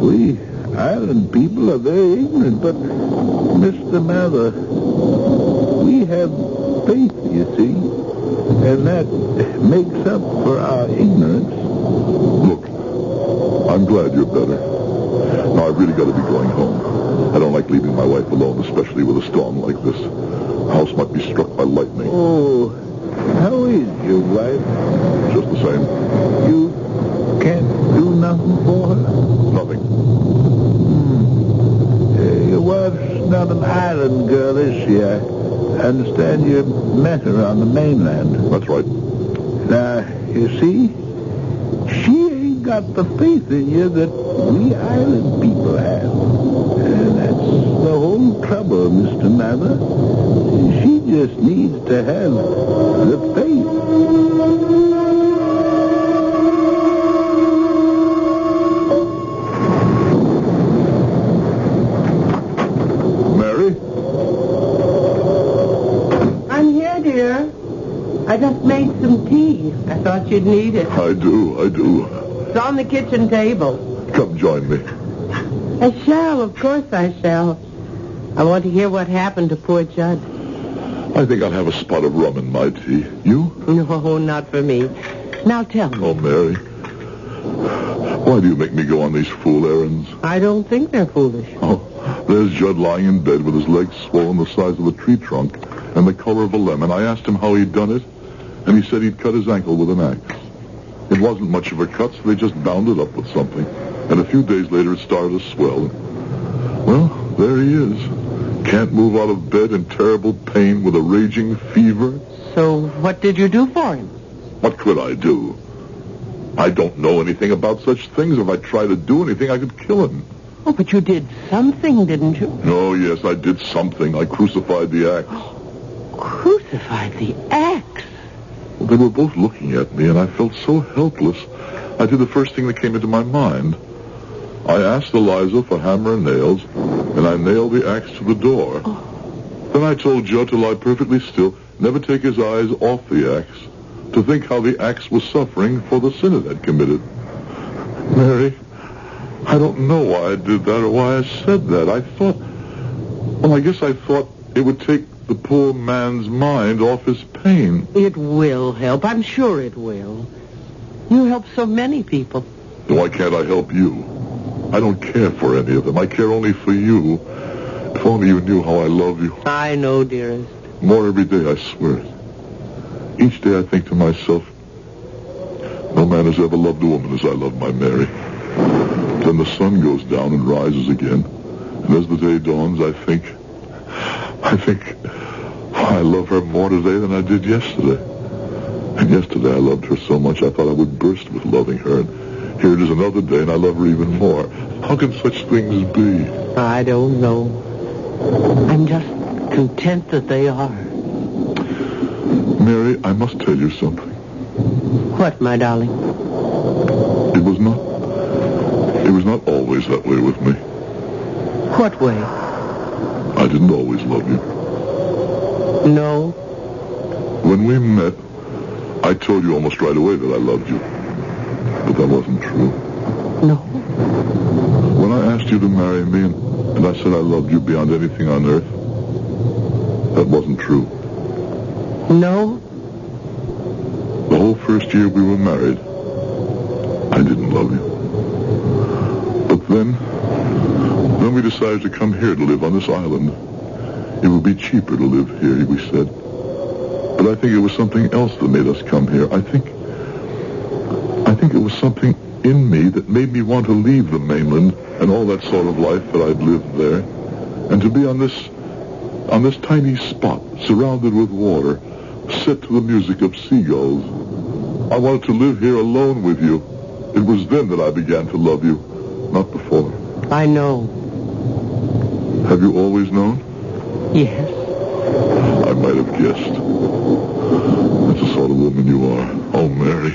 Speaker 22: We island people are very ignorant, but, Mr. Mather, we have faith, you see, and that makes up for our ignorance.
Speaker 3: Look, I'm glad you're better. Now, I've really got to be going home. I don't like leaving my wife alone, especially with a storm like this. The house might be struck by lightning.
Speaker 22: Oh, how is your wife?
Speaker 3: Just the same.
Speaker 22: You can't do nothing for her?
Speaker 3: Nothing.
Speaker 22: Your wife's not an island girl, is she? I understand you met her on the mainland.
Speaker 3: That's right.
Speaker 22: Now, you see, she ain't got the faith in you that we island people have. And that's the whole trouble, Mr. Mather. She just needs to have the faith.
Speaker 4: I just made some tea. I thought you'd need it.
Speaker 3: I do.
Speaker 4: It's on the kitchen table.
Speaker 3: Come join me.
Speaker 4: I shall, of course I shall. I want to hear what happened to poor Judd.
Speaker 3: I think I'll have a spot of rum in my tea. You?
Speaker 4: No, not for me. Now tell me.
Speaker 3: Oh, Mary. Why do you make me go on these fool errands?
Speaker 4: I don't think they're foolish.
Speaker 3: Oh, there's Judd lying in bed with his legs swollen the size of a tree trunk and the color of a lemon. I asked him how he'd done it, and he said he'd cut his ankle with an axe. It wasn't much of a cut, so they just bound it up with something. And a few days later, it started to swell. Well, there he is. Can't move out of bed in terrible pain with a raging fever.
Speaker 4: So what did you do for him?
Speaker 3: What could I do? I don't know anything about such things. If I tried to do anything, I could kill him.
Speaker 4: Oh, but you did something, didn't you?
Speaker 3: Oh, yes, I did something. I crucified the axe.
Speaker 4: Crucified the axe?
Speaker 3: Well, they were both looking at me, and I felt so helpless. I did the first thing that came into my mind. I asked Eliza for hammer and nails, and I nailed the axe to the door. Oh. Then I told Judd to lie perfectly still, never take his eyes off the axe, to think how the axe was suffering for the sin it had committed. Mary, I don't know why I did that or why I said that. I guess I thought it would take the poor man's mind off his pain.
Speaker 4: It will help. I'm sure it will. You help so many people.
Speaker 3: Why can't I help you? I don't care for any of them. I care only for you. If only you knew how I love you.
Speaker 4: I know, dearest.
Speaker 3: More every day, I swear it. Each day I think to myself, no man has ever loved a woman as I love my Mary. Then the sun goes down and rises again. And as the day dawns, I think, I love her more today than I did yesterday. And yesterday I loved her so much I thought I would burst with loving her. And here it is another day and I love her even more. How can such things be?
Speaker 4: I don't know. I'm just content that they are.
Speaker 3: Mary, I must tell you something.
Speaker 4: What, my darling?
Speaker 3: It was not always that way with me.
Speaker 4: What way?
Speaker 3: I didn't always love you.
Speaker 4: No.
Speaker 3: When we met, I told you almost right away that I loved you. But that wasn't true.
Speaker 23: No.
Speaker 22: When I asked you to marry me and I said I loved you beyond anything on earth, that wasn't true.
Speaker 23: No?
Speaker 22: The whole first year we were married, I didn't love you. But then we decided to come here to live on this island. It would be cheaper to live here, we said. But I think it was something else that made us come here. I think it was something in me that made me want to leave the mainland and all that sort of life that I'd lived there, and to be on this tiny spot, surrounded with water, set to the music of seagulls. I wanted to live here alone with you. It was then that I began to love you, not before.
Speaker 23: I know.
Speaker 22: Have you always known?
Speaker 23: Yes.
Speaker 22: I might have guessed. That's the sort of woman you are. Oh, Mary.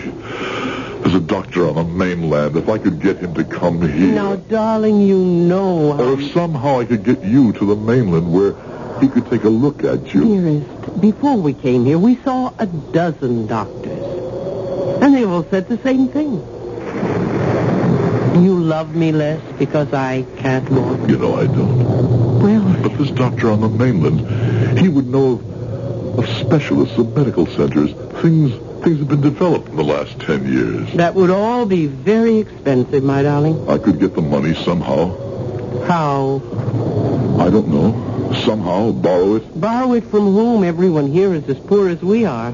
Speaker 22: There's a doctor on the mainland. If I could get him to come here.
Speaker 23: Now, darling, you know.
Speaker 22: Or if somehow I could get you to the mainland where he could take a look at you.
Speaker 23: Dearest, before we came here, we saw a dozen doctors. And they all said the same thing. You love me less because I can't walk.
Speaker 22: You know I don't.
Speaker 23: Well...
Speaker 22: But this doctor on the mainland, he would know of specialists, of medical centers. Things have been developed in the last 10 years.
Speaker 23: That would all be very expensive, my darling.
Speaker 22: I could get the money somehow.
Speaker 23: How?
Speaker 22: I don't know. Somehow, borrow it.
Speaker 23: Borrow it from whom? Everyone here is as poor as we are.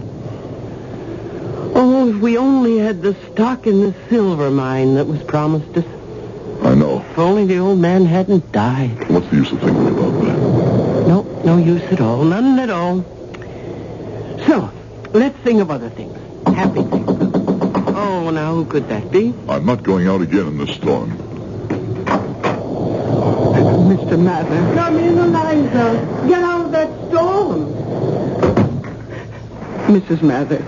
Speaker 23: Oh, if we only had the stock in the silver mine that was promised us.
Speaker 22: I know.
Speaker 23: If only the old man hadn't died.
Speaker 22: What's the use of thinking about that?
Speaker 23: No use at all. None at all. So, let's think of other things. Happy things. Oh, now, who could that be?
Speaker 22: I'm not going out again in the storm.
Speaker 23: Mr. Mather. Come in, Eliza. Get out of that storm. Mrs. Mather.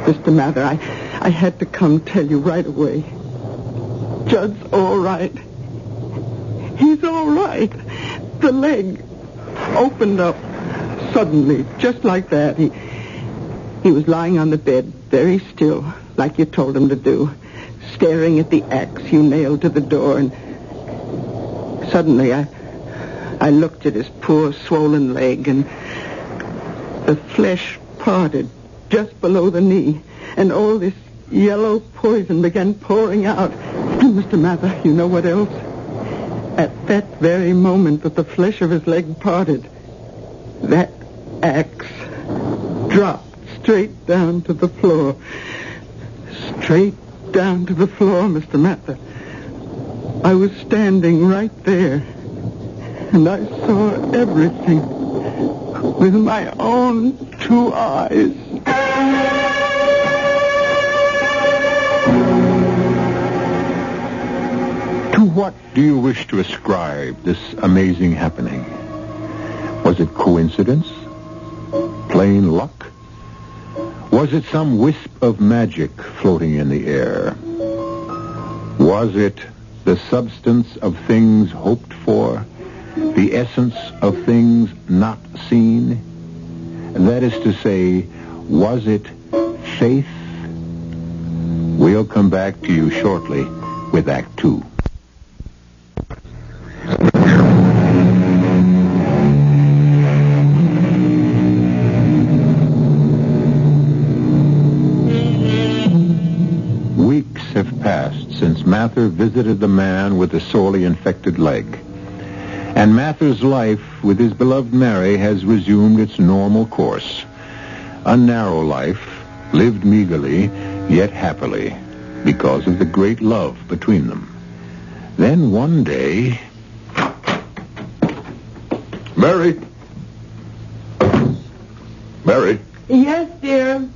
Speaker 23: Mr. Mather, I had to come tell you right away. Judd's all right. He's all right. The leg opened up suddenly, just like that. He was lying on the bed, very still, like you told him to do, staring at the axe you nailed to the door, and suddenly I looked at his poor swollen leg, and the flesh parted just below the knee, and all this yellow poison began pouring out. And Mr. Mather, you know what else? At that very moment that the flesh of his leg parted, that axe dropped straight down to the floor. Straight down to the floor, Mr. Mather. I was standing right there, and I saw everything with my own 2 eyes.
Speaker 11: To what do you wish to ascribe this amazing happening? Was it coincidence? Plain luck? Was it some wisp of magic floating in the air? Was it the substance of things hoped for? The essence of things not seen? That is to say, was it faith? We'll come back to you shortly with Act 2. Weeks have passed since Mather visited the man with the sorely infected leg. And Mather's life with his beloved Mary has resumed its normal course. A narrow life, lived meagerly, yet happily, because of the great love between them. Then one day...
Speaker 22: Mary? Mary?
Speaker 23: Yes, dear.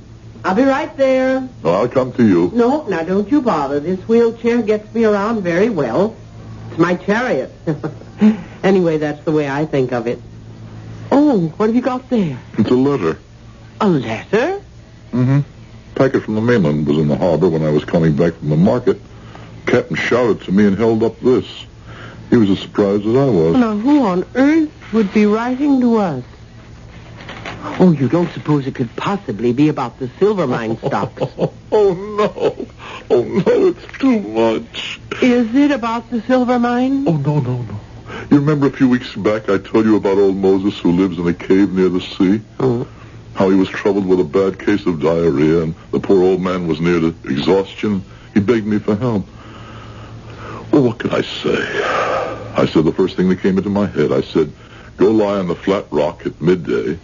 Speaker 23: I'll be right there.
Speaker 22: No, I'll come to you.
Speaker 23: No, now don't you bother. This wheelchair gets me around very well. It's my chariot. Anyway, that's the way I think of it. Oh, what have you got there?
Speaker 22: It's a letter.
Speaker 23: A letter?
Speaker 22: Mm-hmm. Packet from the mainland was in the harbor when I was coming back from the market. Captain shouted to me and held up this. He was as surprised as I was.
Speaker 23: Now, who on earth would be writing to us?
Speaker 1: Oh, you don't suppose it could possibly be about the silver mine stocks?
Speaker 22: Oh, no. Oh, no, it's too much.
Speaker 1: Is it about the silver mine?
Speaker 22: Oh, no. You remember a few weeks back I told you about old Moses who lives in a cave near the sea?
Speaker 1: Oh.
Speaker 22: How he was troubled with a bad case of diarrhea, and the poor old man was near to exhaustion. He begged me for help. Well, what could I say? I said the first thing that came into my head. I said, go lie on the flat rock at midday.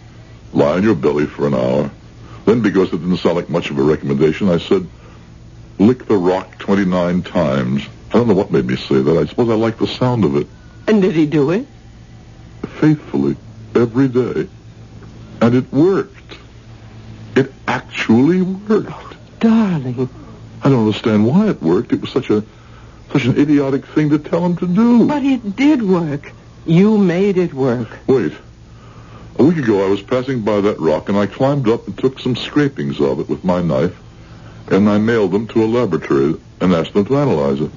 Speaker 22: Lie on your belly for an hour. Then, because it didn't sound like much of a recommendation, I said, lick the rock 29 times. I don't know what made me say that. I suppose I liked the sound of it.
Speaker 1: And did he do it?
Speaker 22: Faithfully, every day. And it worked. It actually worked.
Speaker 1: Oh, darling.
Speaker 22: I don't understand why it worked. It was such an idiotic thing to tell him to do.
Speaker 1: But it did work. You made it work.
Speaker 22: Wait. A week ago, I was passing by that rock, and I climbed up and took some scrapings of it with my knife, and I mailed them to a laboratory and asked them to analyze it.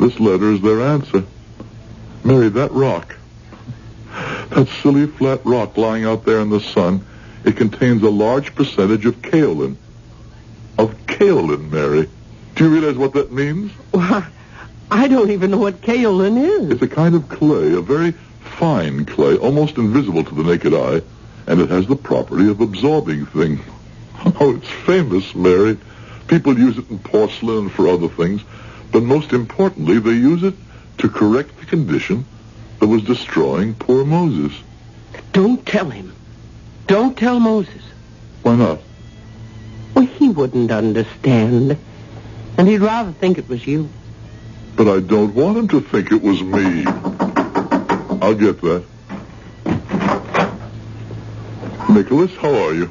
Speaker 22: This letter is their answer. Mary, that rock, that silly flat rock lying out there in the sun, it contains a large percentage of kaolin. Of kaolin, Mary. Do you realize what that means?
Speaker 1: Well, I don't even know what kaolin is.
Speaker 22: It's a kind of clay, a very fine clay, almost invisible to the naked eye, and it has the property of absorbing things. Oh, it's famous, Mary. People use it in porcelain and for other things, but most importantly, they use it to correct the condition that was destroying poor Moses.
Speaker 1: Don't tell him. Don't tell Moses.
Speaker 22: Why not?
Speaker 1: Well, he wouldn't understand. And he'd rather think it was you.
Speaker 22: But I don't want him to think it was me. I'll get that. Nicholas, how are you?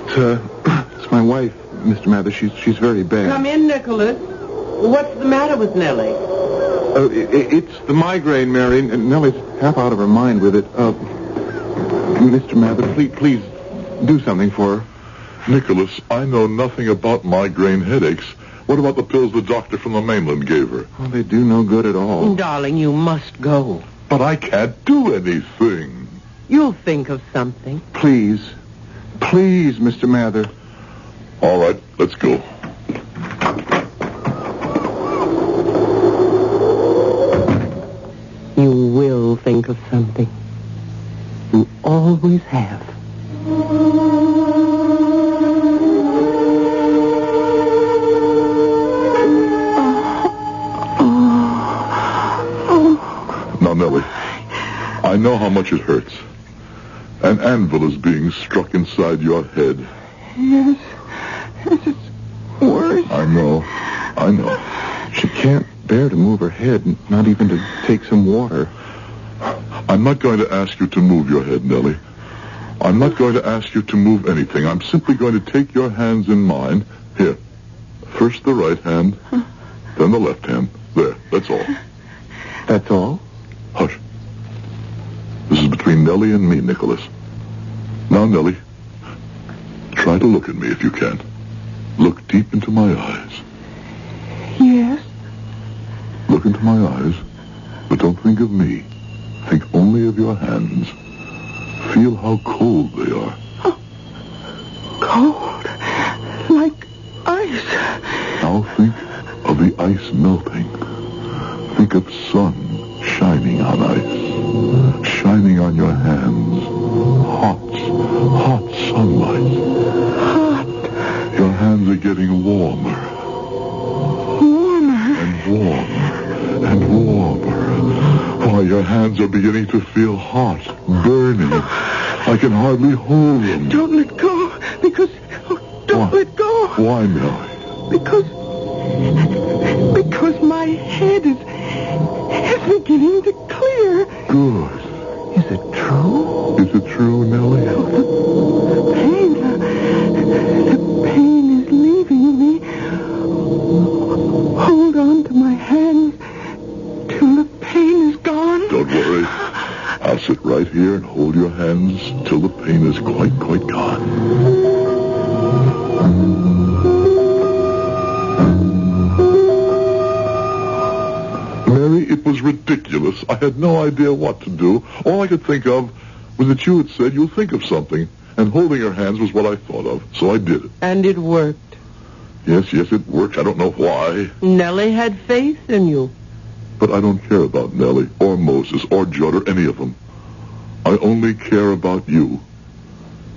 Speaker 12: It's my wife, Mr. Mather. She's very bad.
Speaker 1: Come in, Nicholas. What's the matter with Nellie?
Speaker 12: It's the migraine, Mary. And Nellie's half out of her mind with it. Mr. Mather, please do something for her.
Speaker 22: Nicholas, I know nothing about migraine headaches. What about the pills the doctor from the mainland gave her?
Speaker 12: Well, they do no good at all.
Speaker 1: Darling, you must go.
Speaker 22: But I can't do anything.
Speaker 1: You'll think of something.
Speaker 12: Please, Mr. Mather.
Speaker 22: All right, let's go.
Speaker 1: You will think of something. You always have.
Speaker 22: Now, Nellie, I know how much it hurts. An anvil is being struck inside your head.
Speaker 23: Yes. It's worse.
Speaker 22: I know.
Speaker 12: She can't bear to move her head, not even to take some water.
Speaker 22: I'm not going to ask you to move your head, Nellie. I'm not going to ask you to move anything. I'm simply going to take your hands in mine. Here. First the right hand, then the left hand. There, that's all.
Speaker 12: That's all?
Speaker 22: Hush. This is between Nellie and me, Nicholas. Now, Nellie, try to look at me if you can. Look deep into my eyes.
Speaker 23: Yes.
Speaker 22: Look into my eyes, but don't think of me. Think only of your hands. Feel how cold they are.
Speaker 23: Oh, cold. Like ice.
Speaker 22: Now think of the ice melting. Think of sun shining on ice. Shining on your hands. Hot sunlight.
Speaker 23: Hot.
Speaker 22: Your hands are getting warmer.
Speaker 23: Warmer.
Speaker 22: And warmer. Why, your hands are beginning to feel hot, burning. I can hardly hold them.
Speaker 23: Don't let go, because... don't let go.
Speaker 22: Why, Nellie?
Speaker 23: Because my head is beginning to clear.
Speaker 22: Good.
Speaker 12: Is it true?
Speaker 22: Is it true, Nellie?
Speaker 23: The pain is leaving me. Hold on to my hands till the pain is gone.
Speaker 22: Don't worry. I'll sit right here and hold your hands till the pain is quite gone. Mary, it was ridiculous. I had no idea what to do. All I could think of
Speaker 12: was that you had said you'll think of something, and holding her hands was what I thought of, so I did it.
Speaker 1: And it worked.
Speaker 12: Yes, it worked. I don't know why.
Speaker 1: Nellie had faith in you.
Speaker 12: But I don't care about Nellie, or Moses, or Judd, or any of them. I only care about you.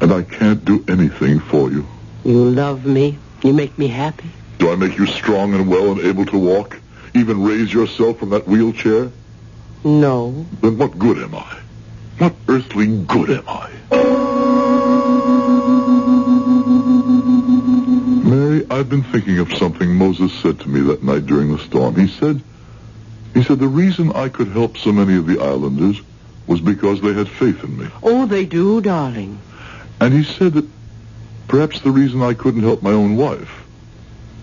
Speaker 12: And I can't do anything for you.
Speaker 1: You love me. You make me happy.
Speaker 12: Do I make you strong and well and able to walk? Even raise yourself from that wheelchair?
Speaker 1: No.
Speaker 12: Then what good am I? What earthly good am I? Mary, I've been thinking of something Moses said to me that night during the storm. He said, the reason I could help so many of the islanders was because they had faith in me.
Speaker 1: Oh, they do, darling.
Speaker 12: And he said that perhaps the reason I couldn't help my own wife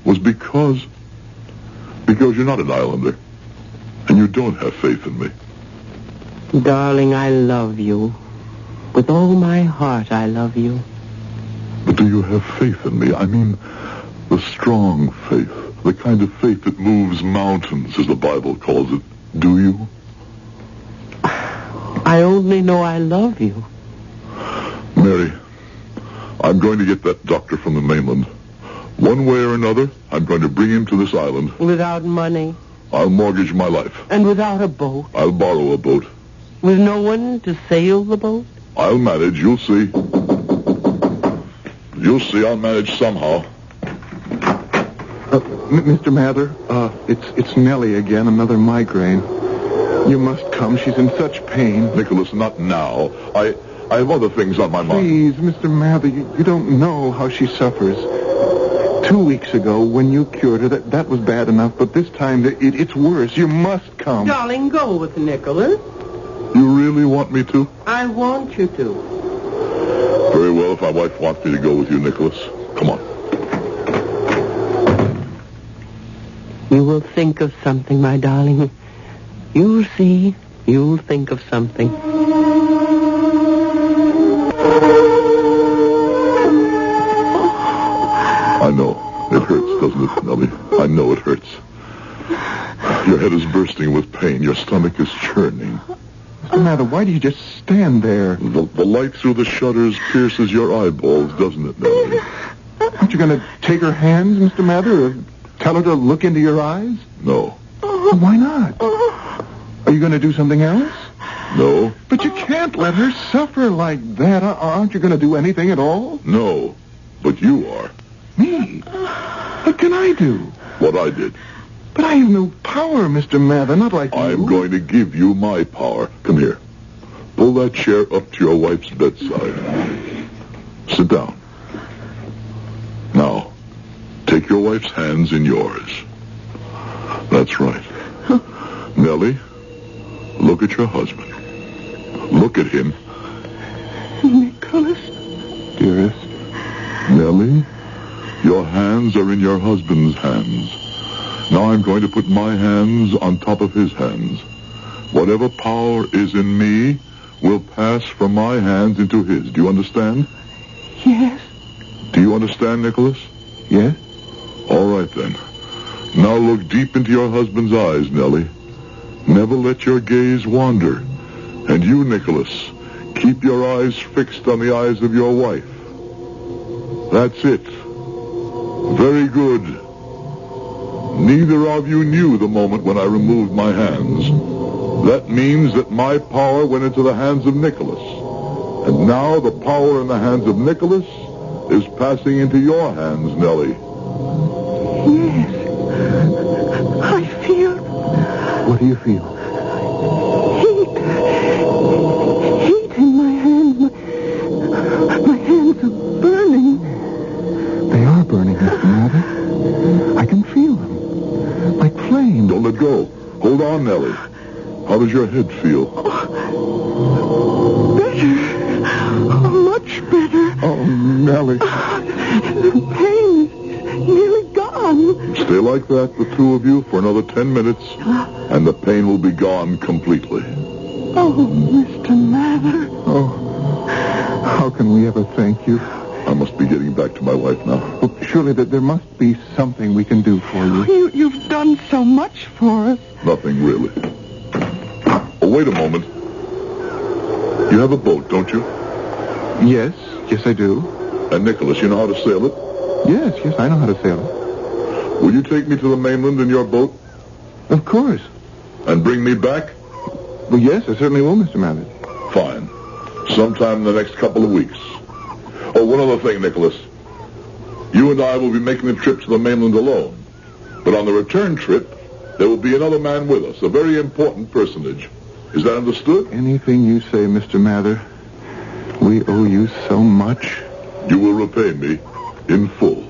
Speaker 12: was because you're not an islander and you don't have faith in me.
Speaker 1: Darling, I love you. With all my heart, I love you.
Speaker 12: But do you have faith in me? I mean, the strong faith, the kind of faith that moves mountains, as the Bible calls it. Do you?
Speaker 1: I only know I love you.
Speaker 12: Mary, I'm going to get that doctor from the mainland. One way or another, I'm going to bring him to this island.
Speaker 1: Without money.
Speaker 12: I'll mortgage my life.
Speaker 1: And without a boat.
Speaker 12: I'll borrow a boat.
Speaker 1: With no one to sail the boat?
Speaker 12: I'll manage, you'll see. You'll see, I'll manage somehow. Mr. Mather, it's Nellie again, another migraine. You must come, she's in such pain. Nicholas, not now. I have other things on my mind. Please, Mr. Mather, you don't know how she suffers. 2 weeks ago, when you cured her, that was bad enough, but this time it's worse. You must come.
Speaker 1: Darling, go with Nicholas.
Speaker 12: You really want me to?
Speaker 1: I want you to.
Speaker 12: Very well, if my wife wants me to go with you, Nicholas. Come on.
Speaker 1: You will think of something, my darling. You'll see. You'll think of something.
Speaker 12: I know. It hurts, doesn't it, Nellie? I know it hurts. Your head is bursting with pain. Your stomach is churning. What's the matter? Why do you just stand there? The light through the shutters pierces your eyeballs, doesn't it, Nellie? Aren't you going to take her hands, Mr. Mather, or tell her to look into your eyes? No. Why not? Are you going to do something else? No. But you can't let her suffer like that. Aren't you going to do anything at all? No. But you are. Me? What can I do? What I did. But I have no power, Mr. Mather, not like you. I'm going to give you my power. Come here. Pull that chair up to your wife's bedside. Sit down. Now, take your wife's hands in yours. That's right. Nellie, look at your husband. Look at him.
Speaker 1: Nicholas?
Speaker 12: Dearest. Nellie, your hands are in your husband's hands. Now I'm going to put my hands on top of his hands. Whatever power is in me will pass from my hands into his. Do you understand?
Speaker 1: Yes.
Speaker 12: Do you understand, Nicholas? Yes. All right, then. Now look deep into your husband's eyes, Nellie. Never let your gaze wander. And you, Nicholas, keep your eyes fixed on the eyes of your wife. That's it. Very good. Neither of you knew the moment when I removed my hands. That means that my power went into the hands of Nicholas. And now the power in the hands of Nicholas is passing into your hands, Nellie.
Speaker 1: Yes. I feel...
Speaker 12: What do you feel?
Speaker 1: Heat in my hands. My hands are burning.
Speaker 12: They are burning, Mr. Mather. I can feel them. Like flame. Don't let go. Hold on, Nellie. How does your head feel?
Speaker 1: Better. Much better.
Speaker 12: Oh, Nellie.
Speaker 1: The pain is nearly gone.
Speaker 12: Stay like that, the two of you, for another 10 minutes, and the pain will be gone completely.
Speaker 1: Oh, Mr. Mather.
Speaker 12: Oh, how can we ever thank you? I must be getting back to my wife now. Well, surely there must be something we can do for you.
Speaker 1: You've done so much for us.
Speaker 12: Nothing really. Oh, wait a moment. You have a boat, don't you?
Speaker 11: Yes, I do.
Speaker 12: And Nicholas, you know how to sail it?
Speaker 11: Yes, I know how to sail it.
Speaker 12: Will you take me to the mainland in your boat?
Speaker 11: Of course.
Speaker 12: And bring me back?
Speaker 11: Well, yes, I certainly will, Mr. Mather.
Speaker 12: Fine. Sometime in the next couple of weeks. Oh, one other thing, Nicholas. You and I will be making the trip to the mainland alone. But on the return trip, there will be another man with us, a very important personage. Is that understood?
Speaker 11: Anything you say, Mr. Mather. We owe you so much.
Speaker 12: You will repay me in full.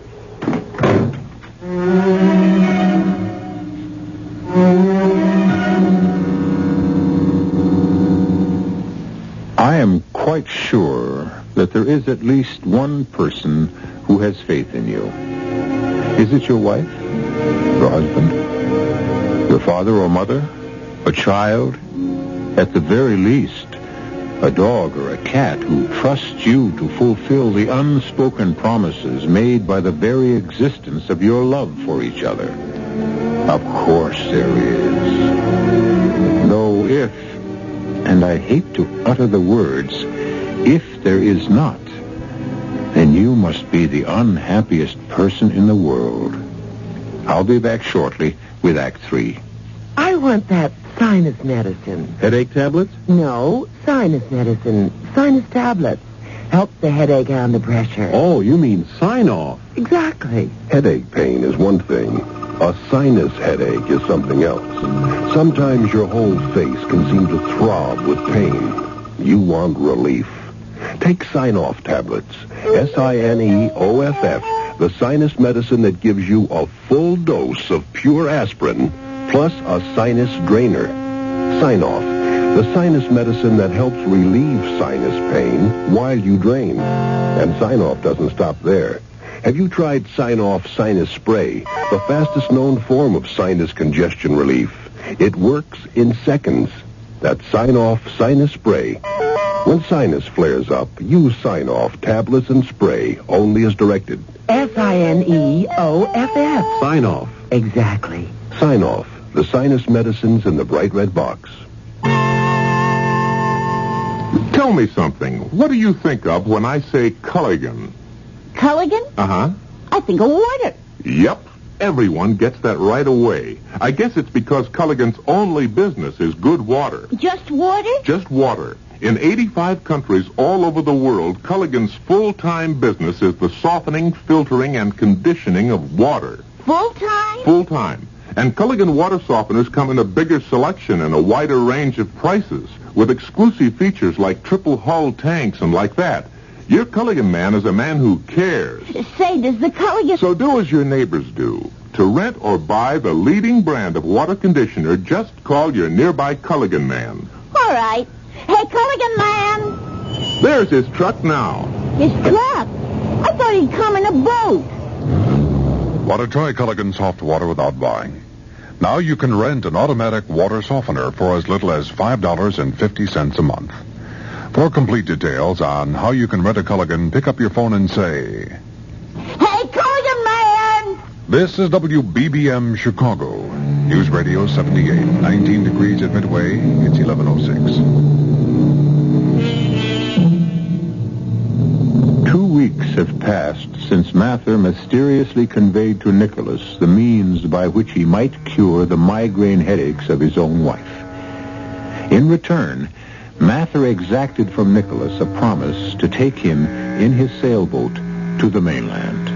Speaker 11: I am quite sure that there is at least one person who has faith in you. Is it your wife? Your husband? Your father or mother? A child? At the very least, a dog or a cat who trusts you to fulfill the unspoken promises made by the very existence of your love for each other. Of course there is. Though if, and I hate to utter the words, if there is not, then you must be the unhappiest person in the world. I'll be back shortly with Act 3.
Speaker 1: I want that sinus medicine.
Speaker 11: Headache tablets?
Speaker 1: No, sinus medicine. Sinus tablets. Helps the headache and the pressure.
Speaker 9: Oh, you mean sign-off.
Speaker 1: Exactly.
Speaker 9: Headache pain is one thing. A sinus headache is something else. Sometimes your whole face can seem to throb with pain. You want relief. Take Sign-Off tablets. SINEOFF, the sinus medicine that gives you a full dose of pure aspirin, plus a sinus drainer. Sign-Off, the sinus medicine that helps relieve sinus pain while you drain. And Sign-Off doesn't stop there. Have you tried Sign-Off Sinus Spray, the fastest known form of sinus congestion relief? It works in seconds. That's Sign-Off Sinus Spray. When sinus flares up, use Sign-Off tablets and spray, only as directed.
Speaker 1: SINEOFF.
Speaker 9: Sign-Off.
Speaker 1: Exactly.
Speaker 9: Sign-Off, the sinus medicines in the bright red box.
Speaker 16: Tell me something. What do you think of when I say Culligan?
Speaker 4: Culligan?
Speaker 16: Uh-huh.
Speaker 4: I think of water.
Speaker 16: Yep. Everyone gets that right away. I guess it's because Culligan's only business is good water.
Speaker 4: Just water?
Speaker 16: Just water. In 85 countries all over the world, Culligan's full-time business is the softening, filtering, and conditioning of water.
Speaker 4: Full-time?
Speaker 16: Full-time. And Culligan water softeners come in a bigger selection and a wider range of prices, with exclusive features like triple hull tanks and like that. Your Culligan man is a man who cares.
Speaker 4: Say, does the Culligan...
Speaker 16: So do as your neighbors do. To rent or buy the leading brand of water conditioner, just call your nearby Culligan man.
Speaker 4: All right. Hey, Culligan man.
Speaker 16: There's his truck now.
Speaker 4: His truck? I thought he'd come in a boat.
Speaker 17: Want to try Culligan soft water without buying? Now you can rent an automatic water softener for as little as $5.50 a month. For complete details on how you can rent a Culligan, pick up your phone and say,
Speaker 4: Hey, Culligan man!
Speaker 17: This is WBBM Chicago. News Radio 78. 19 degrees at Midway. It's 11:06.
Speaker 11: 2 weeks have passed since Mather mysteriously conveyed to Nicholas the means by which he might cure the migraine headaches of his own wife. In return, Mather exacted from Nicholas a promise to take him in his sailboat to the mainland.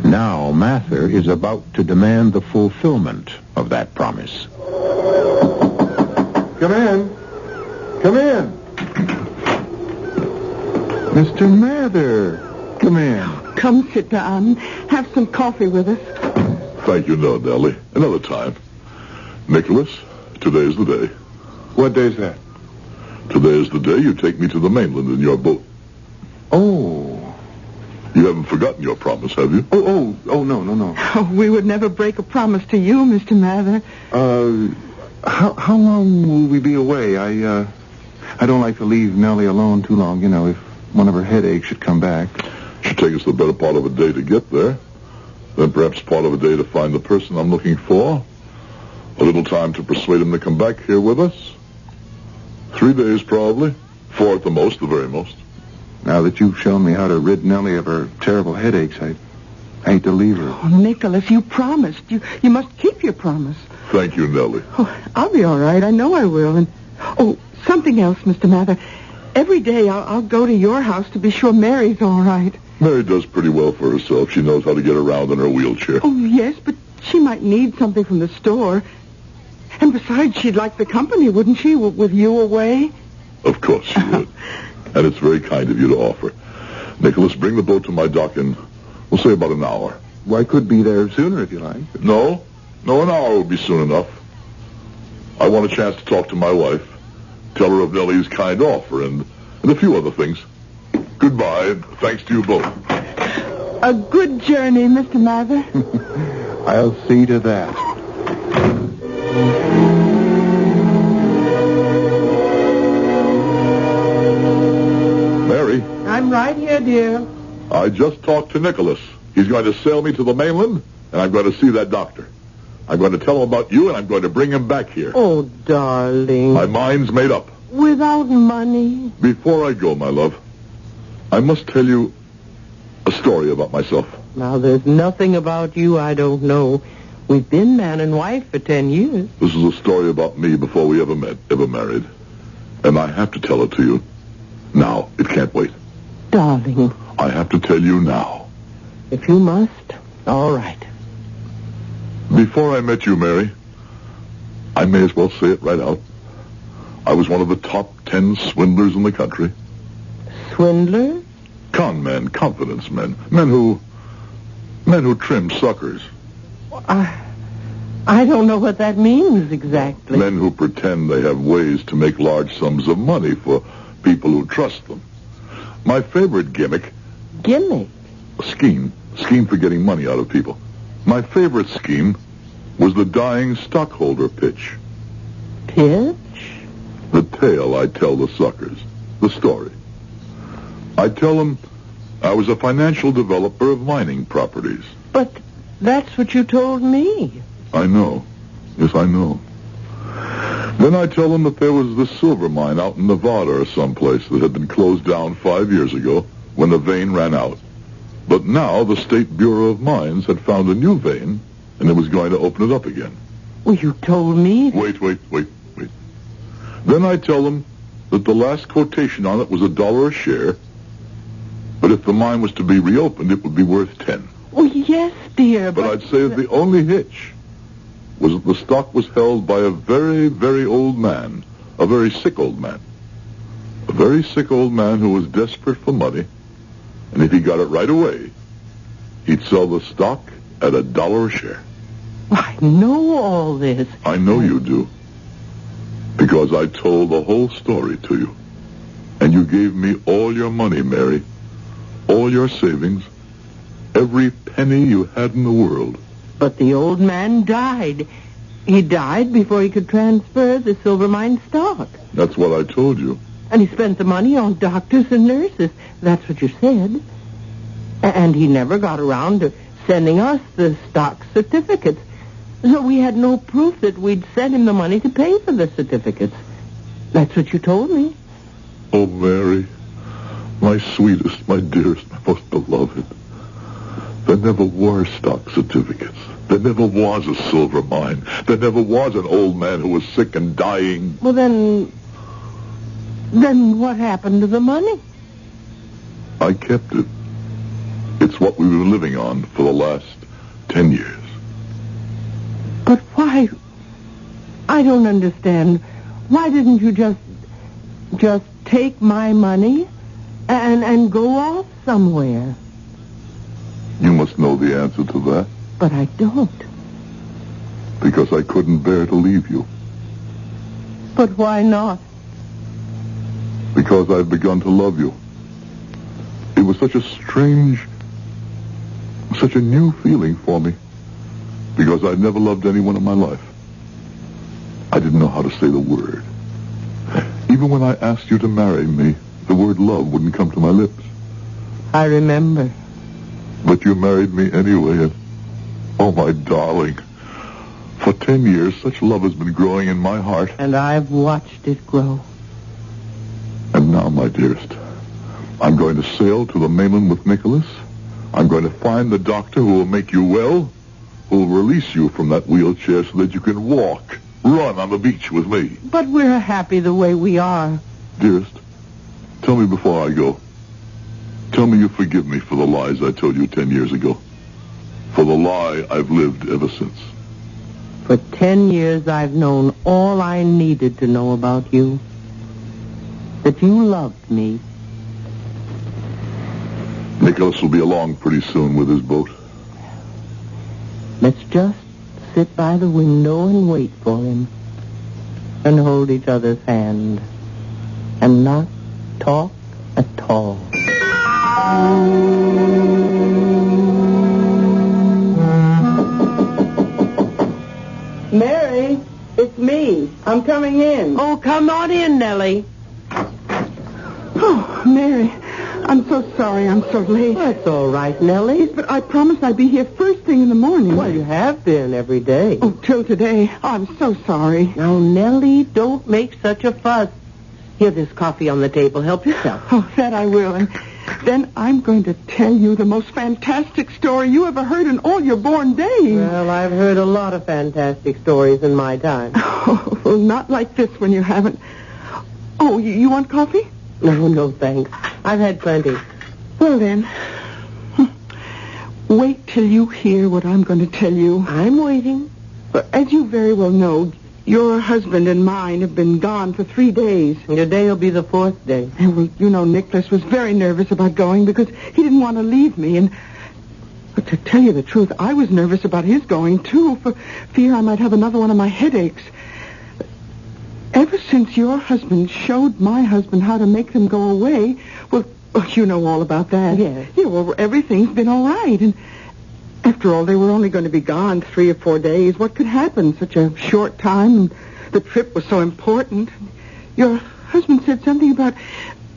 Speaker 11: Now Mather is about to demand the fulfillment of that promise.
Speaker 16: Come in. Come in.
Speaker 11: Mr. Mather, come in.
Speaker 23: Come sit down. Have some coffee with us.
Speaker 12: Thank you, no, Nellie. Another time. Nicholas, today's the day.
Speaker 11: What day's that?
Speaker 12: Today is the day you take me to the mainland in your boat.
Speaker 11: Oh.
Speaker 12: You haven't forgotten your promise, have you?
Speaker 11: Oh, no.
Speaker 23: Oh, we would never break a promise to you, Mr. Mather.
Speaker 11: How long will we be away? I don't like to leave Nellie alone too long, if one of her headaches should come back.
Speaker 12: Should take us the better part of a day to get there. Then perhaps part of a day to find the person I'm looking for. A little time to persuade him to come back here with us. 3 days, probably. 4 at the most, the very most.
Speaker 5: Now that you've shown me how to rid Nellie of her terrible headaches, I hate to leave her.
Speaker 23: Oh, Nicholas, you promised. You must keep your promise.
Speaker 12: Thank you, Nellie.
Speaker 23: Oh, I'll be all right. I know I will. And something else, Mr. Mather. Every day I'll go to your house to be sure Mary's all right.
Speaker 12: Mary does pretty well for herself. She knows how to get around in her wheelchair.
Speaker 23: Oh, yes, but she might need something from the store. And besides, she'd like the company, wouldn't she, with you away?
Speaker 12: Of course she would. And it's very kind of you to offer. Nicholas, bring the boat to my dock in, we'll say about an hour.
Speaker 5: Well, I could be there sooner if you like.
Speaker 12: No, an hour would be soon enough. I want a chance to talk to my wife, tell her of Nellie's kind offer, and a few other things. Goodbye, and thanks to you both.
Speaker 23: A good journey, Mr. Mather.
Speaker 5: I'll see to that.
Speaker 12: Mary?
Speaker 23: I'm right here, dear.
Speaker 12: I just talked to Nicholas. He's going to sail me to the mainland, and I'm going to see that doctor. I'm going to tell him about you, and I'm going to bring him back here.
Speaker 23: Oh, darling.
Speaker 12: My mind's made up.
Speaker 23: Without money?
Speaker 12: Before I go, my love, I must tell you a story about myself.
Speaker 1: Now, there's nothing about you I don't know. We've been man and wife for 10 years.
Speaker 12: This is a story about me before we ever met, ever married. And I have to tell it to you. Now. It can't wait.
Speaker 1: Darling.
Speaker 12: I have to tell you now.
Speaker 1: If you must, all right.
Speaker 12: Before I met you, Mary, I may as well say it right out. I was one of the top 10 swindlers in the country.
Speaker 1: Swindlers?
Speaker 12: Con men, confidence men. Men who trim suckers.
Speaker 1: I don't know what that means exactly.
Speaker 12: Men who pretend they have ways to make large sums of money for people who trust them. My favorite gimmick...
Speaker 1: Gimmick?
Speaker 12: Scheme for getting money out of people. My favorite scheme was the dying stockholder pitch.
Speaker 1: Pitch?
Speaker 12: The tale I tell the suckers. The story. I tell them I was a financial developer of mining properties.
Speaker 1: But that's what you told me.
Speaker 12: I know. Yes, I know. Then I tell them that there was this silver mine out in Nevada or someplace that had been closed down 5 years ago when the vein ran out. But now the State Bureau of Mines had found a new vein, and it was going to open it up again.
Speaker 1: Well, you told me...
Speaker 12: Wait. Then I tell them that the last quotation on it was $1 a share, but if the mine was to be reopened, it would be worth 10.
Speaker 1: Oh, yes, dear,
Speaker 12: but I'd say that the only hitch was that the stock was held by a very, very old man, a very sick old man. A very sick old man who was desperate for money, and if he got it right away, he'd sell the stock at $1 a share.
Speaker 1: I know all this.
Speaker 12: I know you do. Because I told the whole story to you. And you gave me all your money, Mary. All your savings. Every penny you had in the world.
Speaker 1: But the old man died. He died before he could transfer the silver mine stock.
Speaker 12: That's what I told you.
Speaker 1: And he spent the money on doctors and nurses. That's what you said. And he never got around to sending us the stock certificates. So we had no proof that we'd sent him the money to pay for the certificates. That's what you told me.
Speaker 12: Oh, Mary, my sweetest, my dearest, my most beloved. There never were stock certificates. There never was a silver mine. There never was an old man who was sick and dying.
Speaker 1: Well, then what happened to the money?
Speaker 12: I kept it. It's what we were living on for the last 10 years.
Speaker 1: But why? I don't understand. Why didn't you just take my money and go off somewhere?
Speaker 12: You must know the answer to that.
Speaker 1: But I don't.
Speaker 12: Because I couldn't bear to leave you.
Speaker 1: But why not?
Speaker 12: Because I've begun to love you. It was such a strange, such a new feeling for me. Because I'd never loved anyone in my life. I didn't know how to say the word. Even when I asked you to marry me, the word love wouldn't come to my lips.
Speaker 1: I remember.
Speaker 12: But you married me anyway, and oh, my darling, for 10 years, such love has been growing in my heart.
Speaker 1: And I've watched it grow.
Speaker 12: And And now, my dearest, I'm going to sail to the mainland with Nicholas. I'm going to find the doctor who will make you well, who will release you from that wheelchair so that you can walk, run on the beach with me.
Speaker 1: But we're happy the way we are.
Speaker 12: Dearest, tell me before I go. Tell me you forgive me for the lies I told you 10 years ago. For the lie I've lived ever since.
Speaker 1: For 10 years, I've known all I needed to know about you. That you loved me.
Speaker 12: Nicholas will be along pretty soon with his boat.
Speaker 1: Let's just sit by the window and wait for him. And hold each other's hand. And not talk at all.
Speaker 23: Mary, it's me. I'm coming in.
Speaker 1: Oh, come on in, Nellie.
Speaker 23: Oh, Mary, I'm so sorry I'm so late.
Speaker 1: That's all right, Nellie.
Speaker 23: Yes, but I promised I'd be here first thing in the morning.
Speaker 1: Well, you have been every day.
Speaker 23: Oh, till today. Oh, I'm so sorry.
Speaker 1: Now, Nellie, don't make such a fuss. Here, there's coffee on the table. Help yourself.
Speaker 23: Oh, that I will. And then I'm going to tell you the most fantastic story you ever heard in all your born days.
Speaker 1: Well, I've heard a lot of fantastic stories in my time.
Speaker 23: Oh, well, not like this one you haven't. Oh, you want coffee?
Speaker 1: No, thanks. I've had plenty.
Speaker 23: Well, then, wait till you hear what I'm going to tell you.
Speaker 1: I'm waiting.
Speaker 23: But as you very well know, your husband and mine have been gone for 3 days.
Speaker 1: Your day will be the 4th day.
Speaker 23: And, well, you know, Nicholas was very nervous about going because he didn't want to leave me. But to tell you the truth, I was nervous about his going, too, for fear I might have another one of my headaches. Ever since your husband showed my husband how to make them go away, well, you know all about that.
Speaker 1: Yes.
Speaker 23: Yeah, well, everything's been all right. And after all, they were only going to be gone 3 or 4 days. What could happen? Such a short time, and the trip was so important. Your husband said something about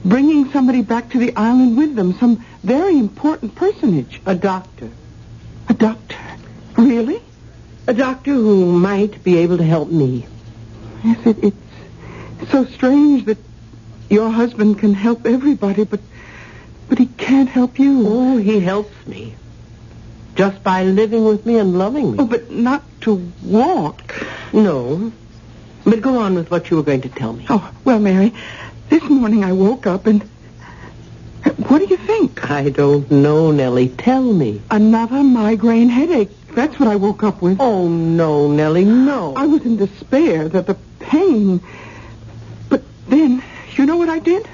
Speaker 23: bringing somebody back to the island with them, some very important personage.
Speaker 1: A doctor.
Speaker 23: A doctor? Really?
Speaker 1: A doctor who might be able to help me.
Speaker 23: Yes, it's so strange that your husband can help everybody, but he can't help you.
Speaker 1: Oh, he helps me. Just by living with me and loving me.
Speaker 23: Oh, but not to walk.
Speaker 1: No. But go on with what you were going to tell me.
Speaker 23: Oh, well, Mary, this morning I woke up and... What do you think?
Speaker 1: I don't know, Nellie. Tell me.
Speaker 23: Another migraine headache. That's what I woke up with.
Speaker 1: Oh, no, Nellie, no.
Speaker 23: I was in despair that the pain... But then, you know what I did?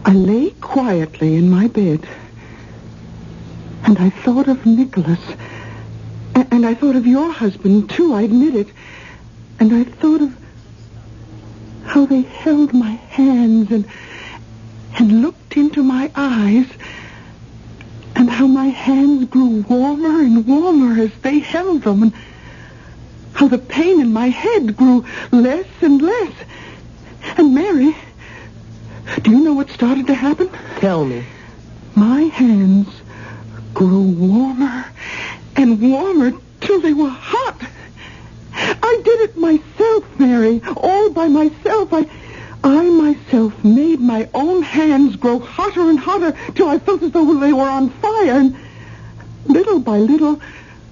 Speaker 23: I lay quietly in my bed, and I thought of Nicholas, and I thought of your husband, too, I admit it, and I thought of how they held my hands and looked into my eyes, and how my hands grew warmer and warmer as they held them, and how the pain in my head grew less and less. And Mary, do you know what started to happen?
Speaker 1: Tell me.
Speaker 23: My hands grew warmer and warmer till they were hot. I did it myself, Mary, all by myself. I myself made my own hands grow hotter and hotter till I felt as though they were on fire. And little by little,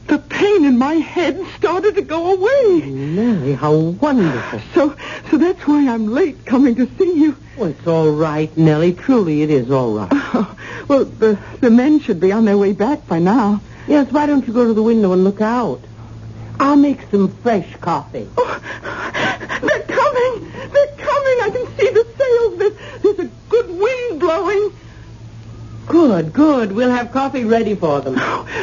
Speaker 23: the pain in my head started to go away.
Speaker 1: Nellie, how wonderful.
Speaker 23: So that's why I'm late coming to see you.
Speaker 1: Well, it's all right, Nellie. Truly, it is all right.
Speaker 23: Oh, well, the men should be on their way back by now.
Speaker 1: Yes, why don't you go to the window and look out? I'll make some fresh coffee.
Speaker 23: Oh, they're coming. They're coming. I can see the sails. There's a good wind blowing.
Speaker 1: Good. We'll have coffee ready for them.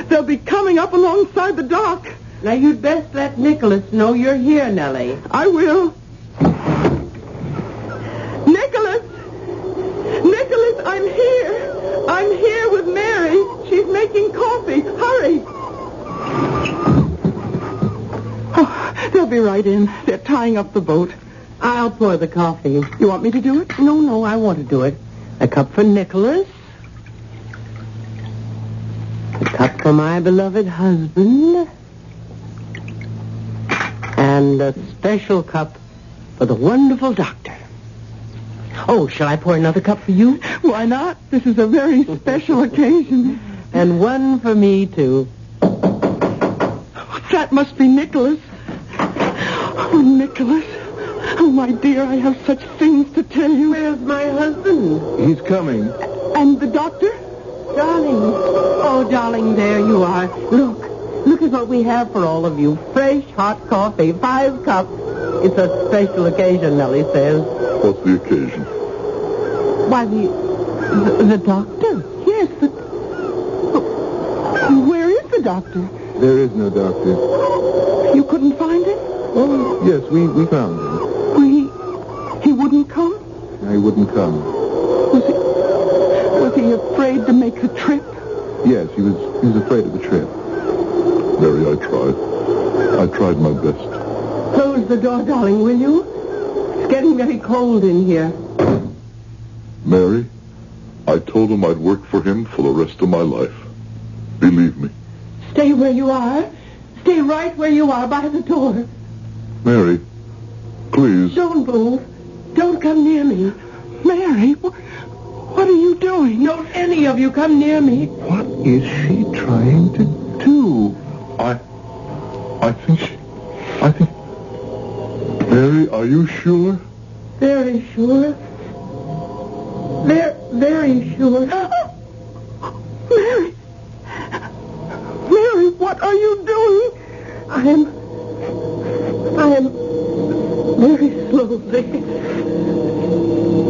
Speaker 23: They'll be coming up alongside the dock.
Speaker 1: Now, you'd best let Nicholas know you're here, Nellie.
Speaker 23: I will. Nicholas, I'm here. I'm here with Mary. She's making coffee. Hurry. Oh, they'll be right in. They're tying up the boat.
Speaker 1: I'll pour the coffee.
Speaker 23: You want me to do it?
Speaker 1: No, I want to do it. A cup for Nicholas. A cup for my beloved husband. And a special cup for the wonderful doctor. Oh, shall I pour another cup for you?
Speaker 23: Why not? This is a very special occasion.
Speaker 1: And one for me, too.
Speaker 23: That must be Nicholas. Oh, Nicholas. Oh, my dear, I have such things to tell you.
Speaker 1: Where's my husband?
Speaker 5: He's coming.
Speaker 23: And the doctor?
Speaker 1: Darling. Oh, darling, there you are. Look at what we have for all of you. Fresh, hot coffee, 5 cups. It's a special occasion, Nellie says.
Speaker 12: What's the occasion?
Speaker 1: Why, the doctor. Yes,
Speaker 23: Where is the doctor?
Speaker 5: There is no doctor.
Speaker 23: You couldn't find him?
Speaker 5: Oh, yes, we found him.
Speaker 23: He wouldn't come?
Speaker 5: He wouldn't come.
Speaker 23: Was he afraid to make the trip?
Speaker 5: Yes, he was afraid of the trip.
Speaker 12: Mary, I tried. I tried my best.
Speaker 1: Close the door, darling, will you? It's getting very cold in here.
Speaker 12: Mary, I told him I'd work for him for the rest of my life. Believe me.
Speaker 1: Stay where you are. Stay right where you are by the door.
Speaker 12: Mary, please.
Speaker 1: Don't move. Don't come near me.
Speaker 23: Mary, what are you doing?
Speaker 1: Don't any of you come near me.
Speaker 5: What is she trying to do?
Speaker 12: I think... Mary, are you sure?
Speaker 1: Very sure. Very sure.
Speaker 23: Mary! Mary, what are you doing?
Speaker 1: I am very slowly,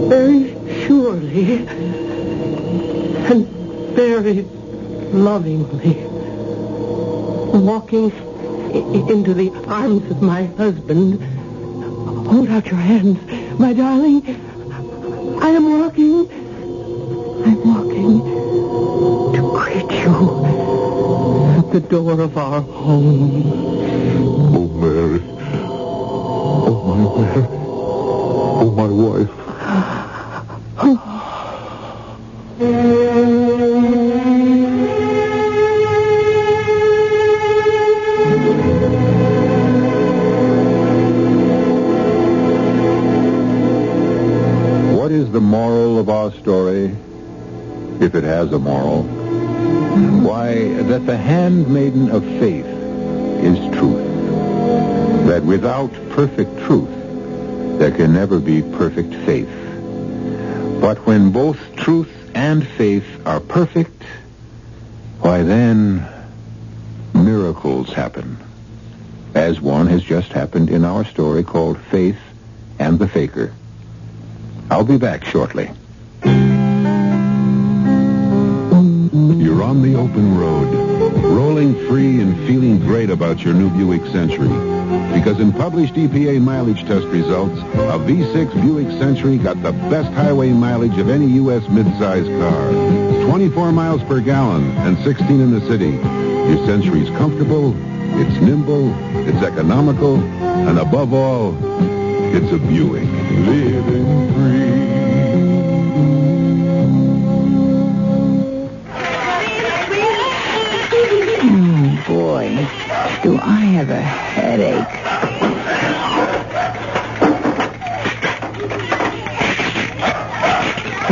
Speaker 1: very surely, and very lovingly walking into the arms of my husband. Hold out your hands, my darling. I'm walking to greet you at the door of our home.
Speaker 12: Oh, Mary. Oh, my Mary. Oh, my wife.
Speaker 11: What is the moral of our story, if it has a moral? Why, that the handmaiden of faith is truth. That without perfect truth, there can never be perfect faith. But when both truth and faith are perfect, why then, miracles happen. As one has just happened in our story called Faith and the Faker. I'll be back shortly.
Speaker 17: You're on the open road, rolling free and feeling great about your new Buick Century. Because in published EPA mileage test results, a V6 Buick Century got the best highway mileage of any U.S. midsize car. 24 miles per gallon and 16 in the city. Your Century's comfortable, it's nimble, it's economical, and above all, it's a Buick. Living free.
Speaker 4: Boy, do I have a headache.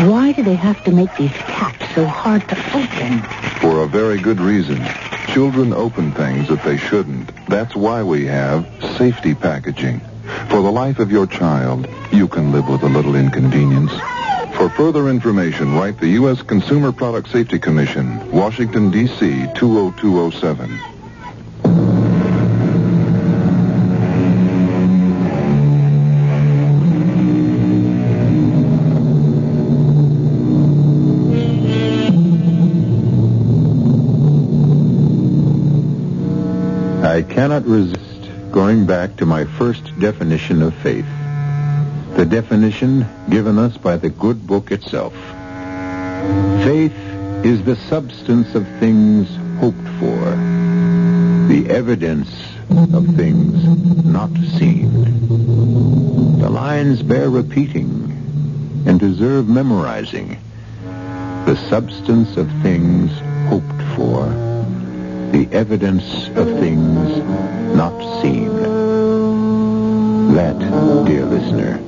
Speaker 4: Why do they have to make these caps so hard to open?
Speaker 5: For a very good reason. Children open things that they shouldn't. That's why we have safety packaging. For the life of your child, you can live with a little inconvenience. For further information, write the U.S. Consumer Product Safety Commission, Washington, D.C. 20207.
Speaker 11: I cannot resist going back to my first definition of faith. The definition given us by the good book itself. Faith is the substance of things hoped for, the evidence of things not seen. The lines bear repeating and deserve memorizing. The substance of things hoped for, the evidence of things not seen. That, dear listener,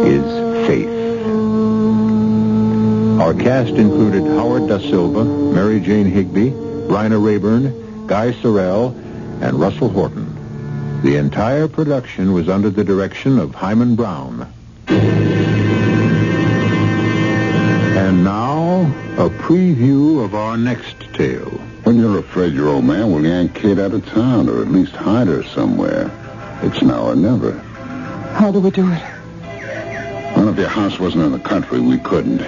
Speaker 11: is faith. Our cast included Howard Da Silva, Mary Jane Higby, Bryna Rayburn, Guy Sorrell, and Russell Horton. The entire production was under the direction of Hyman Brown. And now, a preview of our next tale.
Speaker 8: When you're afraid your old man will yank Kate out of town, or at least hide her somewhere, it's now or never.
Speaker 23: How do we do it?
Speaker 8: Well, if your house wasn't in the country, we couldn't.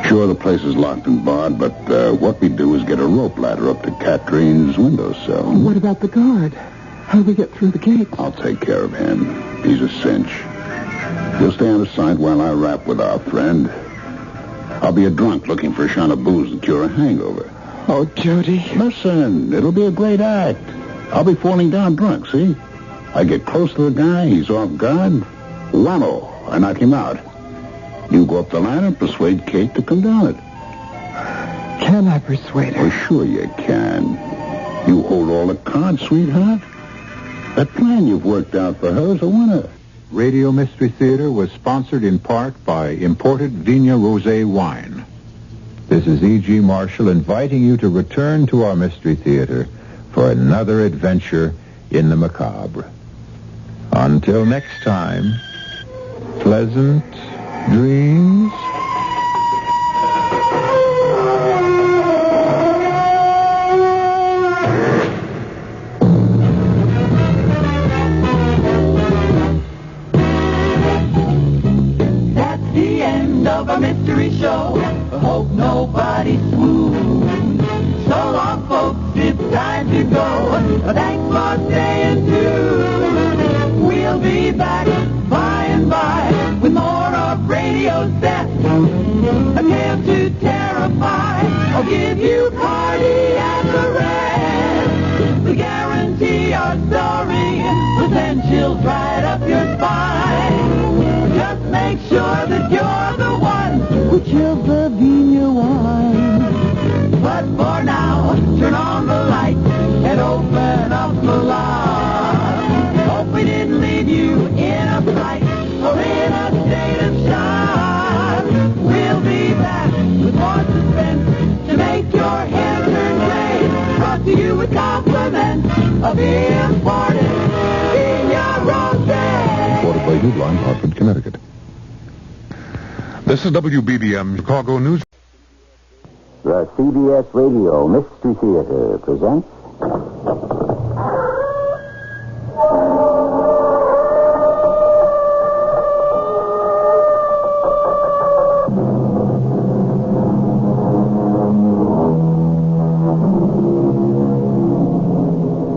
Speaker 8: Sure, the place is locked and barred, but what we do is get a rope ladder up to Katrine's windowsill.
Speaker 23: What about the guard? How do we get through the gates?
Speaker 8: I'll take care of him. He's a cinch. You'll stay out of sight while I rap with our friend. I'll be a drunk looking for a shot of booze to cure a hangover.
Speaker 23: Oh, Jody.
Speaker 8: Listen, it'll be a great act. I'll be falling down drunk, see? I get close to the guy, he's off guard. Whammo, I knock him out. You go up the ladder and persuade Kate to come down it.
Speaker 23: Can I persuade her?
Speaker 8: Well, sure you can. You hold all the cards, sweetheart. That plan you've worked out for her is a winner.
Speaker 11: Radio Mystery Theater was sponsored in part by imported Vigna Rosé wine. This is E.G. Marshall inviting you to return to our Mystery Theater for another adventure in the macabre. Until next time, pleasant dreams.
Speaker 15: That's the end of our mystery show. I hope nobody swooned. So long, folks, it's time to go. Thanks for staying tuned. We'll be back by and by with more of Radio Set. A tale to terrify. I'll give you party and the rest. We guarantee our story will send chills right up your spine. Just make sure that you're the one who chills the Vigna wine. But for now, turn on the lights and open up the lock. Hope we didn't leave you in a fright or in a state of shock. We'll be back with more suspense to make your hair turn gray. Brought to you with compliments of imported Vigna Rosé.
Speaker 17: Reported by Uline, Hartford, Connecticut. This is WBBM Chicago News.
Speaker 13: The CBS Radio Mystery Theater presents...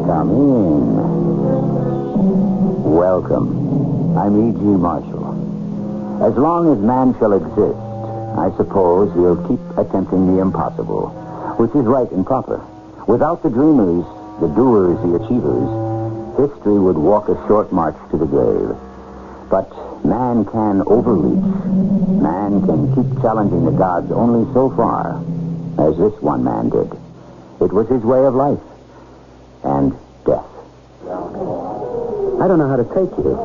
Speaker 13: Come in. Welcome. I'm E.G. Marshall. As long as man shall exist, I suppose we'll keep attempting the impossible, which is right and proper. Without the dreamers, the doers, the achievers, history would walk a short march to the grave. But man can overreach. Man can keep challenging the gods only so far, as this one man did. It was his way of life. And death.
Speaker 18: I don't know how to take you.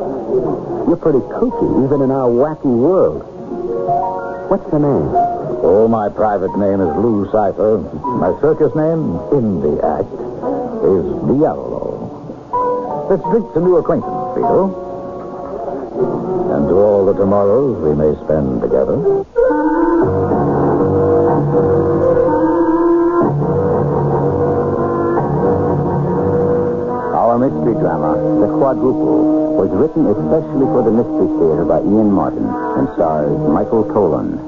Speaker 18: You're pretty kooky, even in our wacky world. What's the name?
Speaker 24: Oh, my private name is Lou Cipher. My circus name, in the act, is Diablo. Let's drink to new acquaintance, Vito. And to all the tomorrows we may spend together.
Speaker 13: Our mystery drama, The Quadruple, was written especially for the Mystery Theater by Ian Martin and stars Michael Tolan.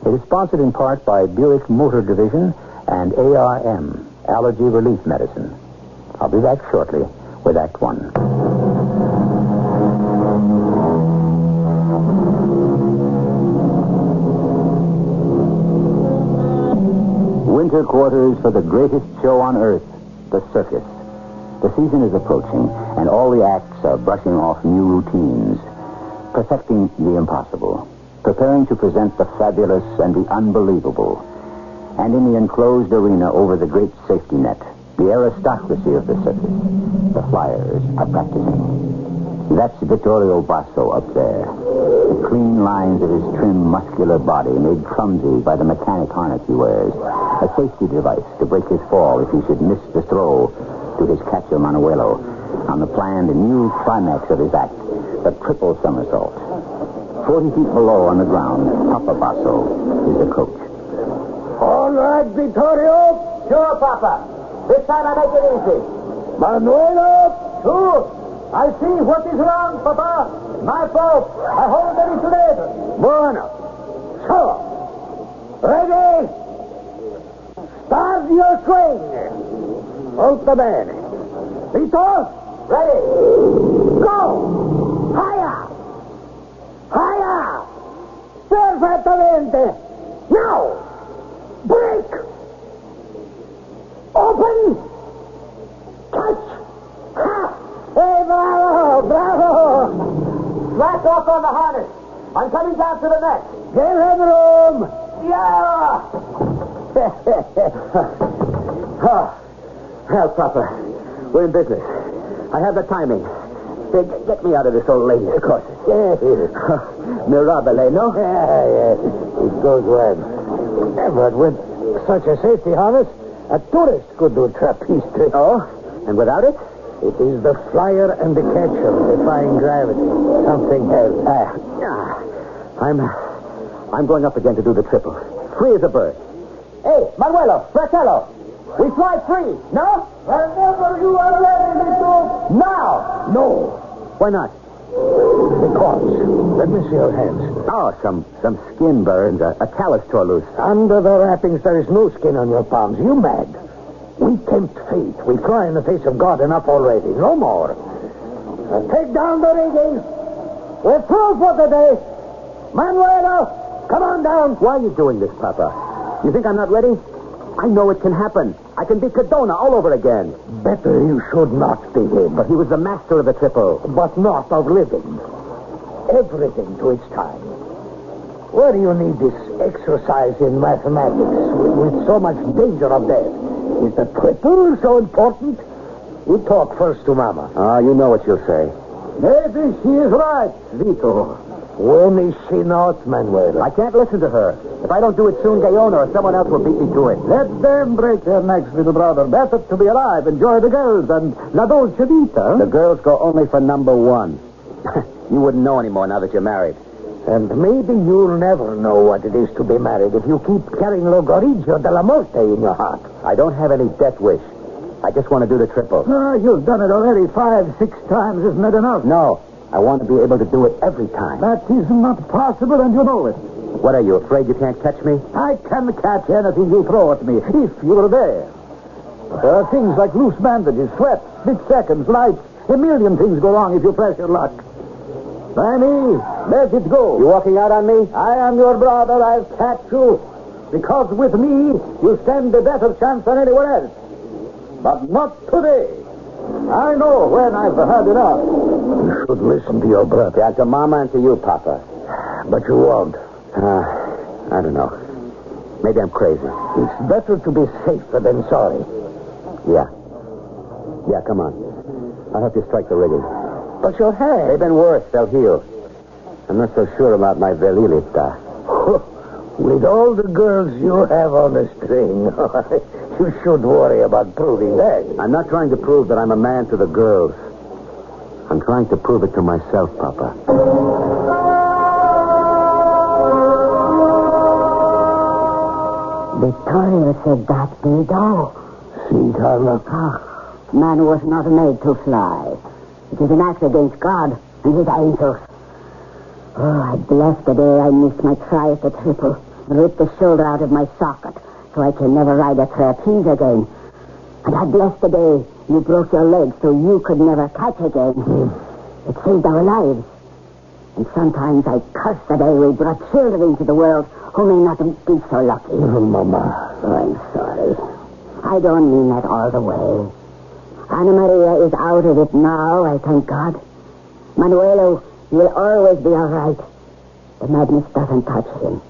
Speaker 13: It is sponsored in part by Buick Motor Division and ARM, Allergy Relief Medicine. I'll be back shortly with Act One. Winter quarters for the greatest show on earth, the circus. The season is approaching, and all the acts are brushing off new routines, perfecting the impossible, preparing to present the fabulous and the unbelievable. And in the enclosed arena over the great safety net, the aristocracy of the circus, the flyers, are practicing. That's Vittorio Basso up there. the clean lines of his trim, muscular body made clumsy by the mechanic harness he wears. A safety device to break his fall if he should miss the throw to his catcher, Manuelo, on the planned new climax of his act, the triple somersault. 40 feet below on the ground, Papa Basso is the coach.
Speaker 18: All right, Vittorio.
Speaker 7: Sure, Papa. This time I make it easy.
Speaker 18: Manuelo.
Speaker 7: Sure. I see what is wrong, Papa. My fault. I hold it to later.
Speaker 18: Bueno. So. Ready? Start your swing. Molto bene. Vito?
Speaker 7: Ready.
Speaker 18: Go. Higher. Higher. Perfettamente. Now. Break. Open. Catch. Ha. Hey, bravo. Bravo.
Speaker 7: Slack off on the harness. I'm coming down to the net.
Speaker 18: Give him room.
Speaker 7: Yeah.
Speaker 18: Well, Papa, we're in business. I have the timing. Get me out of this old lady, of course. Mirabile, no?
Speaker 10: Yeah. It goes well. But with such a safety harness, a tourist could do trapeze tricks.
Speaker 18: Oh? And without it?
Speaker 10: It is the flyer and the catcher defying gravity. Something else.
Speaker 18: I'm going up again to do the triple. Free as a bird. Hey, Manuelo, Fratello, we fly free, no?
Speaker 10: Whenever you are ready, Vito.
Speaker 18: Now!
Speaker 10: No.
Speaker 18: Why not?
Speaker 10: Because, let me see your hands.
Speaker 18: Oh, some skin burns, a callus tore loose.
Speaker 10: Under the wrappings, there is no skin on your palms. You mad? We tempt fate. We fly in the face of God enough already. No more. Now take down the rigging. We're through for the day. Manuelo, come on down.
Speaker 18: Why are you doing this, Papa? You think I'm not ready? I know it can happen. I can beat Cadona all over again.
Speaker 10: Better you should not be him.
Speaker 18: But he was the master of the triple.
Speaker 10: But not of living. Everything to its time. Where do you need this exercise in mathematics with so much danger of death? Is the triple so important? You talk first to Mama.
Speaker 18: You know what she'll say.
Speaker 10: Maybe she is right.
Speaker 18: Vito.
Speaker 10: When is she not, Manuel?
Speaker 18: I can't listen to her. If I don't do it soon, Gaona or someone else will beat me to it.
Speaker 10: Let them break their necks, little brother. Better to be alive. Enjoy the girls and la dolce vita.
Speaker 18: The girls go only for number one. You wouldn't know anymore now that you're married.
Speaker 10: And maybe you'll never know what it is to be married if you keep carrying Logoriggio della Morte in your heart.
Speaker 18: I don't have any death wish. I just want to do the triple.
Speaker 10: You've done it already 5, 6 times. Isn't that enough?
Speaker 18: No. I want to be able to do it every time.
Speaker 10: That is not possible, and you know it.
Speaker 18: What are you, afraid you can't catch me?
Speaker 10: I can catch anything you throw at me, if you were there. There are things like loose bandages, sweat, split seconds, lights. A million things go wrong if you press your luck. Danny, let it go.
Speaker 18: You walking out on me?
Speaker 10: I am your brother. I'll catch you. Because with me, you stand a better chance than anyone else. But not today. I know when I've had enough. You should listen to your brother.
Speaker 18: Yeah, to Mama and to you, Papa.
Speaker 10: But you won't.
Speaker 18: I don't know. Maybe I'm crazy.
Speaker 10: It's better to be safer than sorry.
Speaker 18: Yeah, come on. I'll help you strike the rigging.
Speaker 10: But your hands...
Speaker 18: They've been worse. They'll heal. I'm not so sure about my virilità.
Speaker 10: With all the girls you have on the string, you should worry about proving that.
Speaker 18: I'm not trying to prove that I'm a man to the girls. I'm trying to prove it to myself, Papa.
Speaker 14: Vittorio said that, Vito.
Speaker 10: See, Carla?
Speaker 14: Man was not made to fly. It is an act against God and his angels. Oh, I bless the day I missed my try at the triple and ripped the shoulder out of my socket so I can never ride a trapeze again. And I bless the day you broke your leg so you could never catch again. It saved our lives. And sometimes I curse the day we brought children into the world who may not be so lucky.
Speaker 10: Mama.
Speaker 14: Oh, I'm sorry. I don't mean that all the way. Anna Maria is out of it now, I thank God. Manuelo, you'll always be all right. The madness doesn't touch him.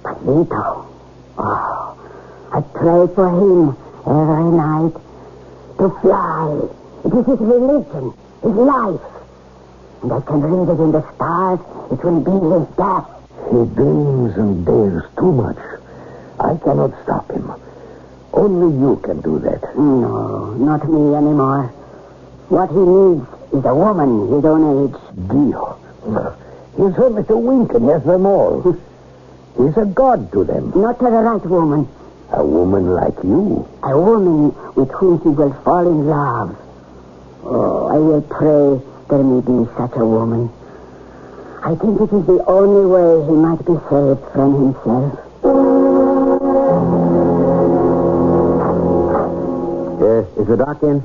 Speaker 14: But Vito, I pray for him every night to fly. It is his religion, his life. And I can read it in the stars. It will be his death.
Speaker 10: He dreams and dares too much. I cannot stop him. Only you can do that.
Speaker 14: No, not me anymore. What he needs is a woman his own age.
Speaker 10: Dio. He's only to wink and he has them all. He's a god to them.
Speaker 14: Not to the right woman.
Speaker 10: A woman like you.
Speaker 14: A woman with whom he will fall in love. Oh, I will pray there may be such a woman. I think it is the only way he might be saved from himself.
Speaker 7: Is the doc in?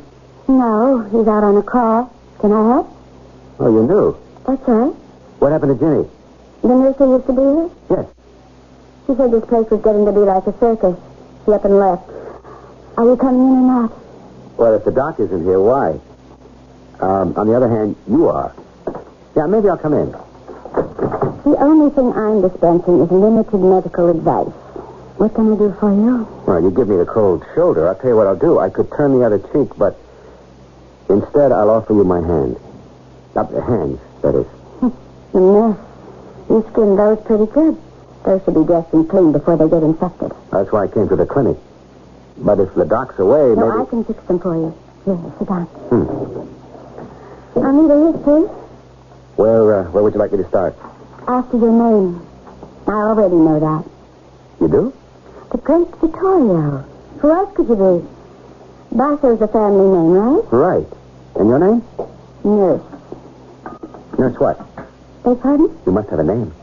Speaker 14: No, he's out on a call. Can I help?
Speaker 7: Oh, you knew.
Speaker 14: That's right.
Speaker 7: What happened to Ginny?
Speaker 14: The nurse who used to be here?
Speaker 7: Yes.
Speaker 14: She said this place was getting to be like a circus. She up and left. Are you coming in or not?
Speaker 7: Well, if the doc isn't here, why? On the other hand, you are. Yeah, maybe I'll come in.
Speaker 14: The only thing I'm dispensing is limited medical advice. What can I do for you?
Speaker 7: Well, you give me the cold shoulder. I'll tell you what I'll do. I could turn the other cheek, but instead I'll offer you my hand. Hands, that is.
Speaker 14: The mess. You skin those pretty good. Those should be dressed and clean before they get infected.
Speaker 7: That's why I came to the clinic. But if the doc's away,
Speaker 14: No,
Speaker 7: maybe...
Speaker 14: I can fix them for you. Here, sit down. I'll need a history.
Speaker 7: Where would you like me to start?
Speaker 14: After your name. I already know that.
Speaker 7: You do?
Speaker 14: The Great Vittorio. Who else could you be? Basso's a family name, right?
Speaker 7: Right. And your name?
Speaker 14: Nurse.
Speaker 7: Nurse what?
Speaker 14: Beg pardon?
Speaker 7: You must have a name.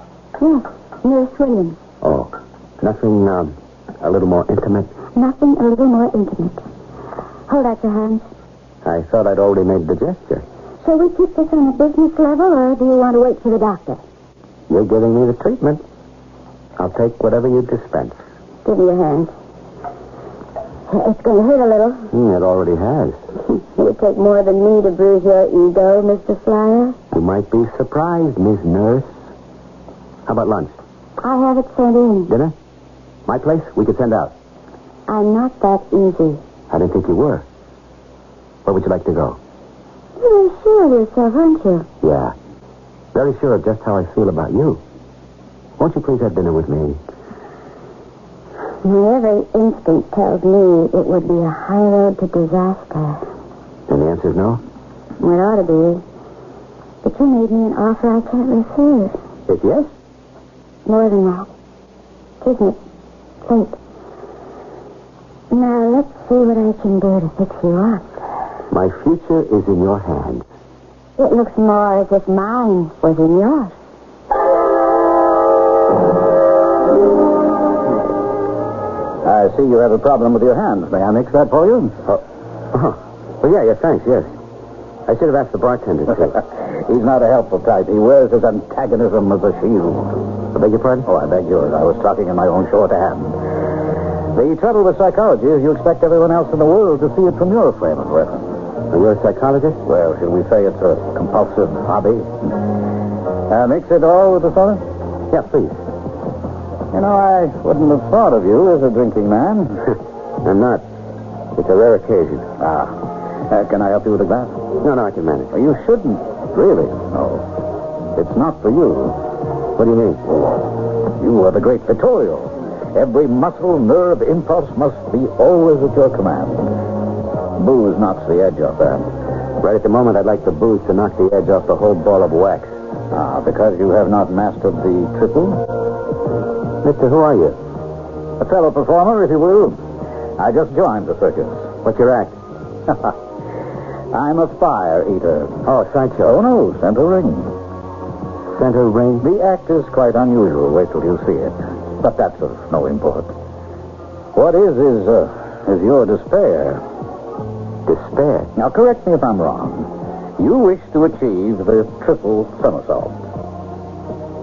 Speaker 14: Yes, Nurse Williams.
Speaker 7: Oh, nothing a little more intimate?
Speaker 14: Nothing a little more intimate. Hold out your hands.
Speaker 7: I thought I'd already made the gesture.
Speaker 14: Shall we keep this on a business level, or do you want to wait for the doctor?
Speaker 7: You're giving me the treatment. I'll take whatever you dispense.
Speaker 14: Give me your hand. It's going to hurt a little.
Speaker 7: It already has.
Speaker 14: It would take more than me to bruise your ego, Mr. Flyer.
Speaker 7: You might be surprised, Miss Nurse. How about lunch?
Speaker 14: I have it sent in.
Speaker 7: Dinner? My place? We could send out.
Speaker 14: I'm not that easy.
Speaker 7: I didn't think you were. Where would you like to go?
Speaker 14: You're sure of yourself, aren't you?
Speaker 7: Yeah. Very sure of just how I feel about you. Won't you please have dinner with me?
Speaker 14: My every instinct tells me it would be a high road to disaster.
Speaker 7: And the answer's no?
Speaker 14: Well, it ought to be. But you made me an offer I can't refuse.
Speaker 7: It's yes?
Speaker 14: More than that. Isn't it? Fate. Now, let's see what I can do to fix you up.
Speaker 7: My future is in your hands.
Speaker 14: It looks more as if mine was in yours.
Speaker 18: I see you have a problem with your hands. May I mix that for you?
Speaker 7: Oh, yeah, thanks, yes. I should have asked the bartender, too.
Speaker 18: He's not a helpful type. He wears his antagonism as a shield.
Speaker 7: I beg your pardon?
Speaker 18: Oh, I beg yours. I was talking in my own shorthand. The trouble with psychology is you expect everyone else in the world to see it from your frame of reference.
Speaker 7: Are you a psychologist?
Speaker 18: Well, shall we say it's a compulsive hobby? Mix it all with the soda?
Speaker 7: Yeah, please.
Speaker 18: You know, I wouldn't have thought of you as a drinking man.
Speaker 7: I'm not. It's a rare occasion.
Speaker 18: Can I help you with a glass?
Speaker 7: No, I can manage.
Speaker 18: Well, you shouldn't. Really? No. It's not for you.
Speaker 7: What do you mean?
Speaker 18: You are the great Vittorio. Every muscle, nerve, impulse must be always at your command. Booze knocks the edge off that.
Speaker 7: Right at the moment, I'd like the booze to knock the edge off the whole ball of wax.
Speaker 18: Because you have not mastered the triple?
Speaker 7: Mister, who are you?
Speaker 18: A fellow performer, if you will. I just joined the circus.
Speaker 7: What's your act?
Speaker 18: I'm a fire eater.
Speaker 7: Oh, sideshow.
Speaker 18: Oh, no, center ring.
Speaker 7: Center ring?
Speaker 18: The act is quite unusual. Wait till you see it. But that's of no import. What is your despair.
Speaker 7: Despair?
Speaker 18: Now, correct me if I'm wrong. You wish to achieve the triple somersault.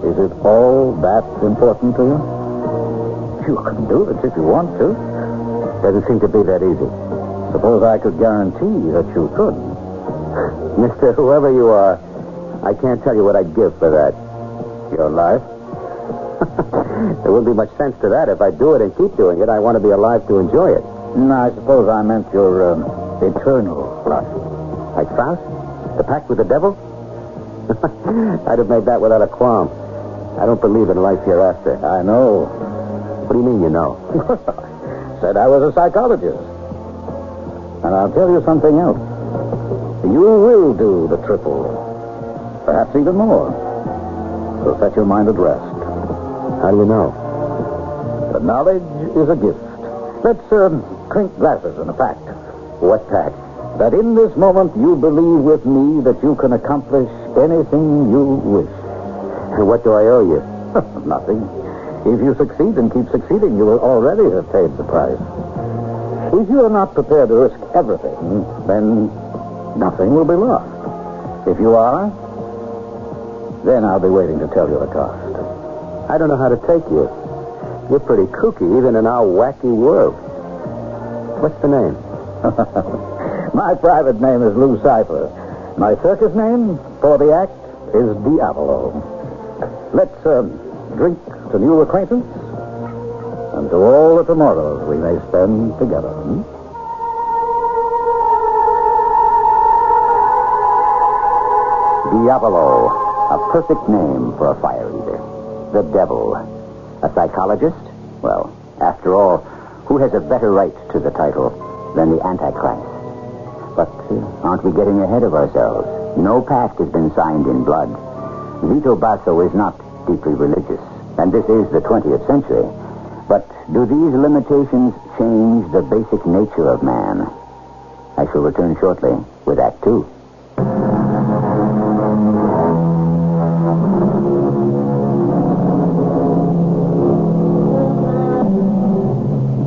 Speaker 18: Is it all that important to you? You can do it if you want to.
Speaker 7: Doesn't seem to be that easy.
Speaker 18: Suppose I could guarantee that you could.
Speaker 7: Mister, whoever you are, I can't tell you what I'd give for that.
Speaker 18: Your life?
Speaker 7: There wouldn't be much sense to that. If I do it and keep doing it, I want to be alive to enjoy it.
Speaker 18: No, I suppose I meant your eternal life.
Speaker 7: Like Faust? The pact with the devil?
Speaker 18: I'd have made that without a qualm. I don't believe in life hereafter. I know. What do you mean you know? Said I was a psychologist. And I'll tell you something else. You will do the triple. Perhaps even more. So set your mind at rest. How do you know? The knowledge is a gift. Let's clink glasses in a pact. What pact? That in this moment you believe with me that you can accomplish anything you wish. And what do I owe you? Nothing. If you succeed and keep succeeding, you will already have paid the price. If you are not prepared to risk everything, then nothing will be lost. If you are, then I'll be waiting to tell you the cost. I don't know how to take you. You're pretty kooky, even in our wacky world. What's the name? My private name is Lou Cipher. My circus name for the act is Diavolo. Let's drink to new acquaintance and to all the tomorrows we may spend together.
Speaker 13: Diavolo, a perfect name for a fire eater. The devil. A psychologist? Well, after all, who has a better right to the title than the Antichrist? But aren't we getting ahead of ourselves? No pact has been signed in blood. Vito Basso is not deeply religious, and this is the 20th century. But do these limitations change the basic nature of man? I shall return shortly with Act 2.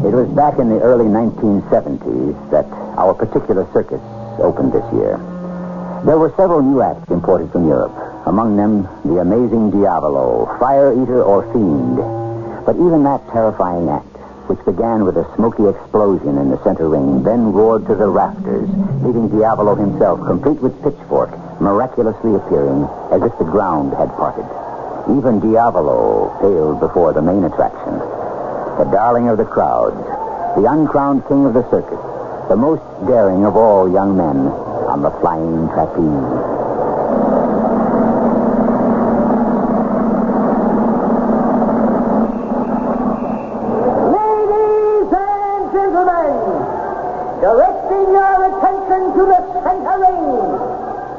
Speaker 13: It was back in the early 1970s that our particular circus opened this year. There were several new acts imported from Europe. Among them, the amazing Diavolo, fire eater or fiend. But even that terrifying act, which began with a smoky explosion in the center ring, then roared to the rafters, leaving Diavolo himself, complete with pitchfork, miraculously appearing as if the ground had parted. Even Diavolo paled before the main attraction. The darling of the crowds, the uncrowned king of the circus, the most daring of all young men on the flying trapeze.
Speaker 10: Ladies and gentlemen, directing your attention to the center ring,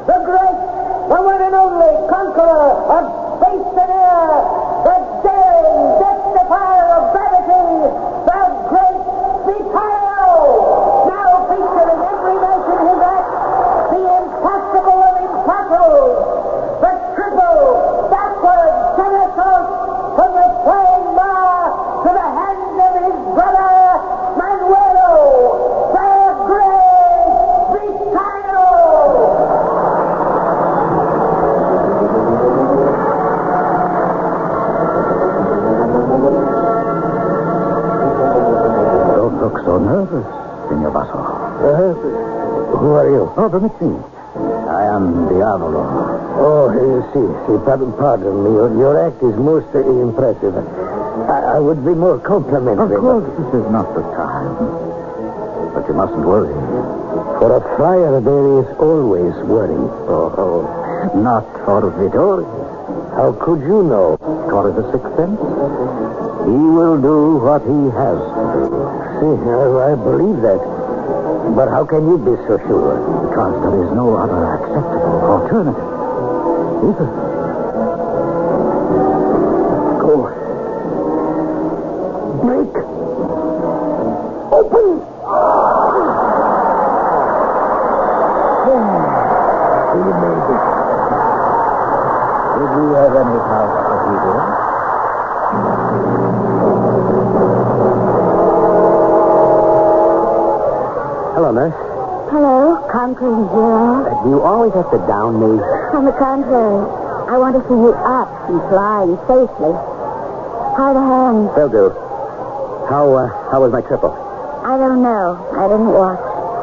Speaker 10: the great, the one and only conqueror of space and air, the daring defier of gravity, the great Vitario, now featuring every nation his act, the impossible of impossibles, the triple backward somersault from the flying bar to the hand of his brother Manuelo, the great Vitario.
Speaker 18: Don't look so nervous, Senor Basso. Who are you? Oh, permit me. I am Diavolo.
Speaker 10: Oh, see, pardon me. Your act is most impressive. I would be more complimentary.
Speaker 18: Of course, this is not the time. But you mustn't worry.
Speaker 10: For a friar, there is always worry.
Speaker 18: Oh, not for Vittorio.
Speaker 10: How could you know?
Speaker 18: For the sixth sense. He will do what he has to do.
Speaker 10: See, I believe that. But how can you be so sure?
Speaker 18: Because there is no other acceptable alternative. Either.
Speaker 10: Go. Break. Open.
Speaker 18: We made it. Did we have any housekeeping? Hello, nurse.
Speaker 14: Hello, conquering hero.
Speaker 18: Do you always have to down me?
Speaker 14: On the contrary, I want to see you up and flying safely. How are the hands?
Speaker 18: Will do. How was my triple?
Speaker 14: I don't know. I didn't watch.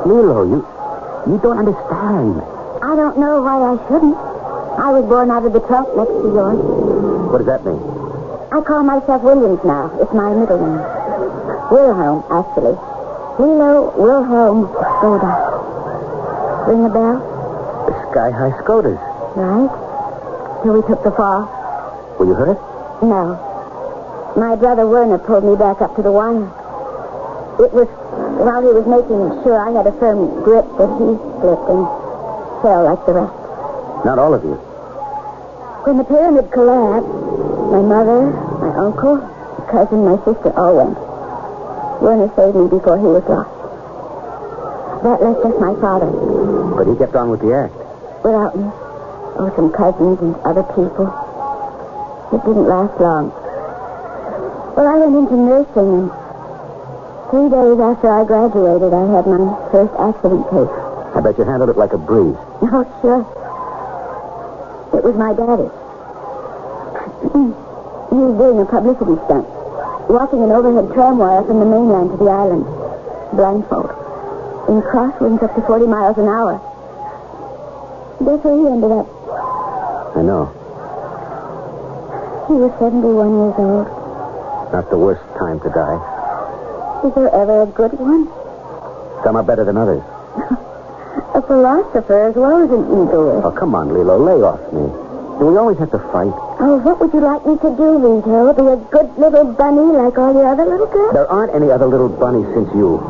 Speaker 18: Milo, you don't understand.
Speaker 14: I don't know why I shouldn't. I was born out of the trunk next to yours.
Speaker 18: What does that mean?
Speaker 14: I call myself Williams now. It's my middle name. Wilhelm, actually. Lilo Wilhelm Skoda. Ring a bell?
Speaker 18: Sky-high Skodas.
Speaker 14: Right. till we took the fall.
Speaker 18: Were you hurt?
Speaker 14: No. My brother Werner pulled me back up to the wire. It was while he was making sure I had a firm grip that he slipped and fell like the rest.
Speaker 18: Not all of you.
Speaker 14: When the pyramid collapsed, my mother, my uncle, my cousin, my sister all went. Werner saved me before he was lost. That left just my father.
Speaker 18: But he kept on with the act.
Speaker 14: Without me. Oh, some cousins and other people. It didn't last long. Well, I went into nursing, and 3 days after I graduated, I had my first accident case.
Speaker 18: I bet you handled it like a breeze.
Speaker 14: Oh, sure. It was my daddy. He was doing a publicity stunt, walking an overhead tram wire from the mainland to the island, blindfold, in crosswinds up to 40 miles an hour. Guess where he ended up?
Speaker 18: I know.
Speaker 14: He was 71 years old.
Speaker 18: Not the worst time to die.
Speaker 14: Is there ever a good one?
Speaker 18: Some are better than others.
Speaker 14: A philosopher as well as an egoist.
Speaker 18: Oh, come on, Lilo. Lay off me. Do we always have to fight?
Speaker 14: Oh, what would you like me to do, Vito? Be a good little bunny like all your other little girls?
Speaker 18: There aren't any other little bunnies since you.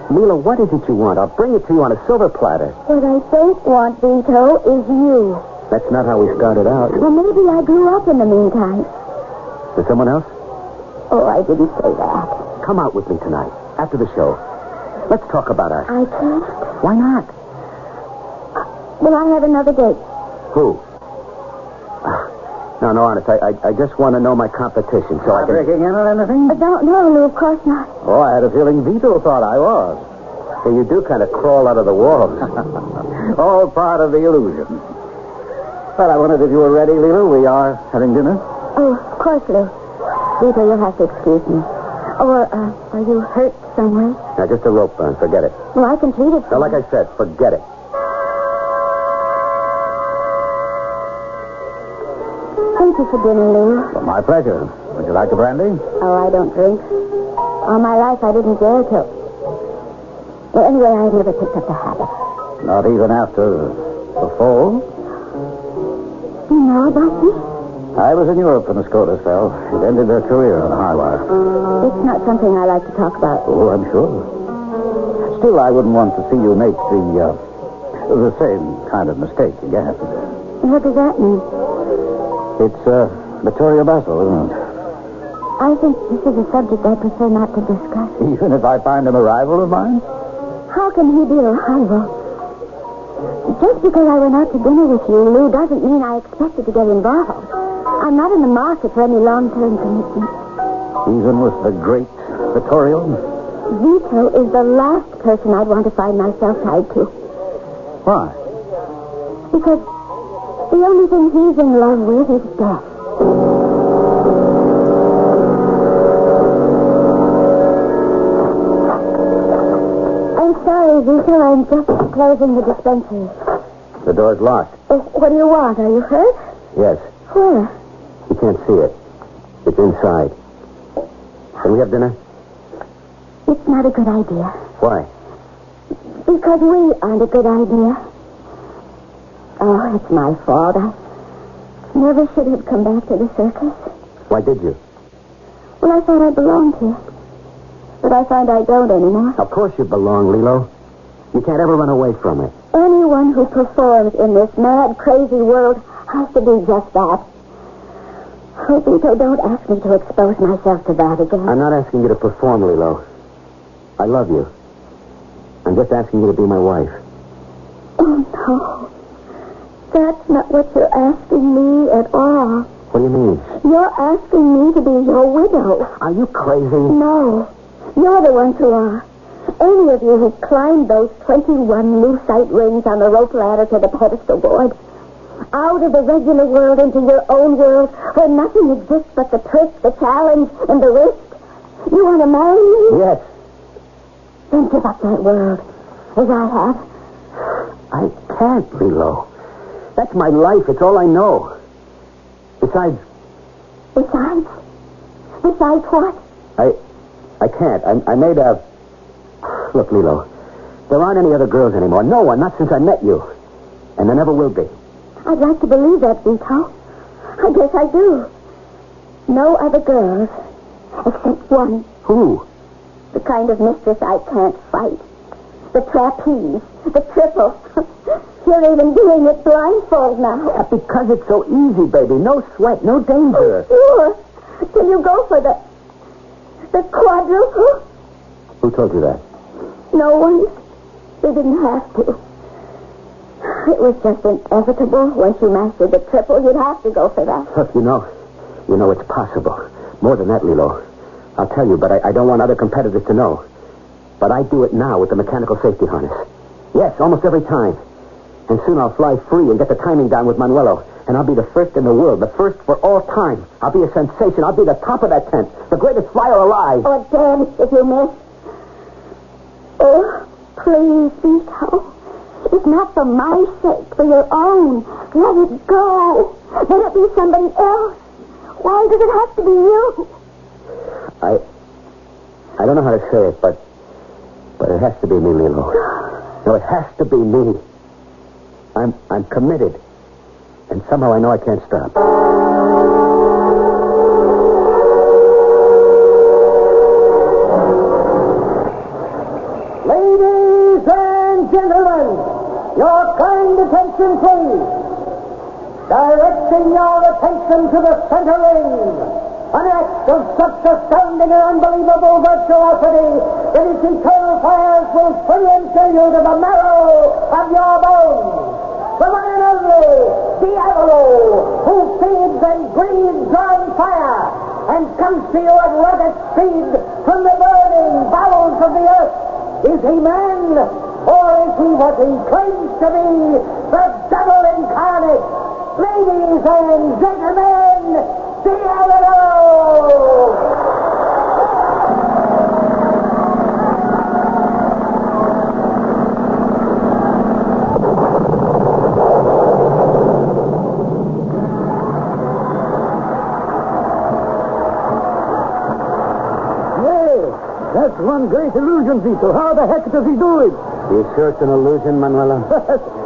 Speaker 18: Mila, what is it you want? I'll bring it to you on a silver platter.
Speaker 14: What I don't want, Vito, is you.
Speaker 18: That's not how we started out.
Speaker 14: Well, maybe I grew up in the meantime.
Speaker 18: There's someone else?
Speaker 14: Oh, I didn't say that.
Speaker 18: Come out with me tonight, after the show. Let's talk about us.
Speaker 14: I can't.
Speaker 18: Why not?
Speaker 14: Well, I have another date.
Speaker 18: Who? No, honest, I just want to know my competition so I can...
Speaker 10: breaking in on anything?
Speaker 14: No, Lou, of course not.
Speaker 10: Oh, I had a feeling Vito thought I was.
Speaker 18: So you do kind of crawl out of the walls.
Speaker 10: All part of the illusion. Well, I wondered if you were ready, Lilo. We are having dinner.
Speaker 14: Oh, of course, Lou. Vito, you'll have to excuse me. Or, are you hurt somewhere?
Speaker 18: Now, just a rope burn. Forget it.
Speaker 14: Well, I can treat it.
Speaker 18: Now, like I said, forget it.
Speaker 14: Thank you for dinner, Lou.
Speaker 10: Well, my pleasure. Would you like a brandy?
Speaker 14: Oh, I don't drink. All my life, I didn't dare to. Well, anyway, I never picked up the habit.
Speaker 10: Not even after the fall?
Speaker 14: You know about me?
Speaker 10: I was in Europe when the SCOTUS fell. It ended their career on a high wire.
Speaker 14: It's not something I like to talk about.
Speaker 10: Oh, I'm sure. Still, I wouldn't want to see you make the same kind of mistake again.
Speaker 14: What does that mean?
Speaker 10: It's Vittoria Basso, isn't it?
Speaker 14: I think this is a subject I prefer not to discuss.
Speaker 10: Even if I find him a rival of mine?
Speaker 14: How can he be a rival? Just because I went out to dinner with you, Lou, doesn't mean I expected to get involved. I'm not in the market for any long-term commitment.
Speaker 10: Even with the great Vittorio?
Speaker 14: Vito is the last person I'd want to find myself tied to.
Speaker 10: Why?
Speaker 14: Because the only thing he's in love with is death. I'm sorry, Vito. I'm just closing the dispensary.
Speaker 18: The door's locked.
Speaker 14: What do you want? Are you hurt?
Speaker 18: Yes.
Speaker 14: Where?
Speaker 18: You can't see it. It's inside. Can we have dinner?
Speaker 14: It's not a good idea.
Speaker 18: Why?
Speaker 14: Because we aren't a good idea. Oh, it's my fault. I never should have come back to the circus.
Speaker 18: Why did you?
Speaker 14: Well, I thought I belonged here. But I find I don't anymore.
Speaker 18: Of course you belong, Lilo. You can't ever run away from it.
Speaker 14: Anyone who performs in this mad, crazy world has to do just that. Oh, Vito, don't ask me to expose myself to that again.
Speaker 18: I'm not asking you to perform, Lilo. I love you. I'm just asking you to be my wife.
Speaker 14: Oh, no. That's not what you're asking me at all.
Speaker 18: What do you mean?
Speaker 14: You're asking me to be your widow.
Speaker 18: Are you crazy?
Speaker 14: No. You're the ones who are. Any of you who climbed those 21 lucite rings on the rope ladder to the pedestal board. Out of the regular world into your own world where nothing exists but the twist, the challenge, and the risk. You want to marry me?
Speaker 18: Yes.
Speaker 14: Then give up that world, as I have.
Speaker 18: I can't, Lilo. That's my life. It's all I know. Besides...
Speaker 14: Besides? Besides what?
Speaker 18: I can't. I made a... Look, Lilo, there aren't any other girls anymore. No one, not since I met you. And there never will be.
Speaker 14: I'd like to believe that, Vito. I guess I do. No other girls, except one.
Speaker 13: Who?
Speaker 14: The kind of mistress I can't fight. The trapeze, the triple. You're even doing it blindfold now.
Speaker 13: Because it's so easy, baby. No sweat, no danger.
Speaker 14: Oh, sure. Till you go for the quadruple.
Speaker 13: Who told you that?
Speaker 14: No one. They didn't have to. It was just inevitable. Once you mastered the triple, you'd have to go for that.
Speaker 13: Look, you know it's possible. More than that, Lilo. I'll tell you, but I don't want other competitors to know. But I do it now with the mechanical safety harness. Yes, almost every time. And soon I'll fly free and get the timing down with Manuelo. And I'll be the first in the world, the first for all time. I'll be a sensation. I'll be the top of that tent, the greatest flyer alive.
Speaker 14: Oh, damn, if you miss. Oh, please, Vito. It's not for my sake, for your own. Let it go. Let it be somebody else. Why does it have to be you?
Speaker 13: I don't know how to say it, but it has to be me, Lilo. No, it has to be me. I'm committed. And somehow I know I can't stop.
Speaker 10: Ladies and gentlemen, your kind attention, please. Directing your attention to the center ring. An act of such astounding and unbelievable virtuosity that its eternal fires will pre-enter you to the marrow of your bones. The one and only Diavolo, who feeds and breathes on fire and comes to you at rocket speed from the burning bowels of the earth. Is he man, or is he what he claims to be, the devil incarnate? Ladies and gentlemen, Diavolo! That's one great illusion, Vito. How the heck does he do it?
Speaker 13: You sure it's an illusion, Manuela?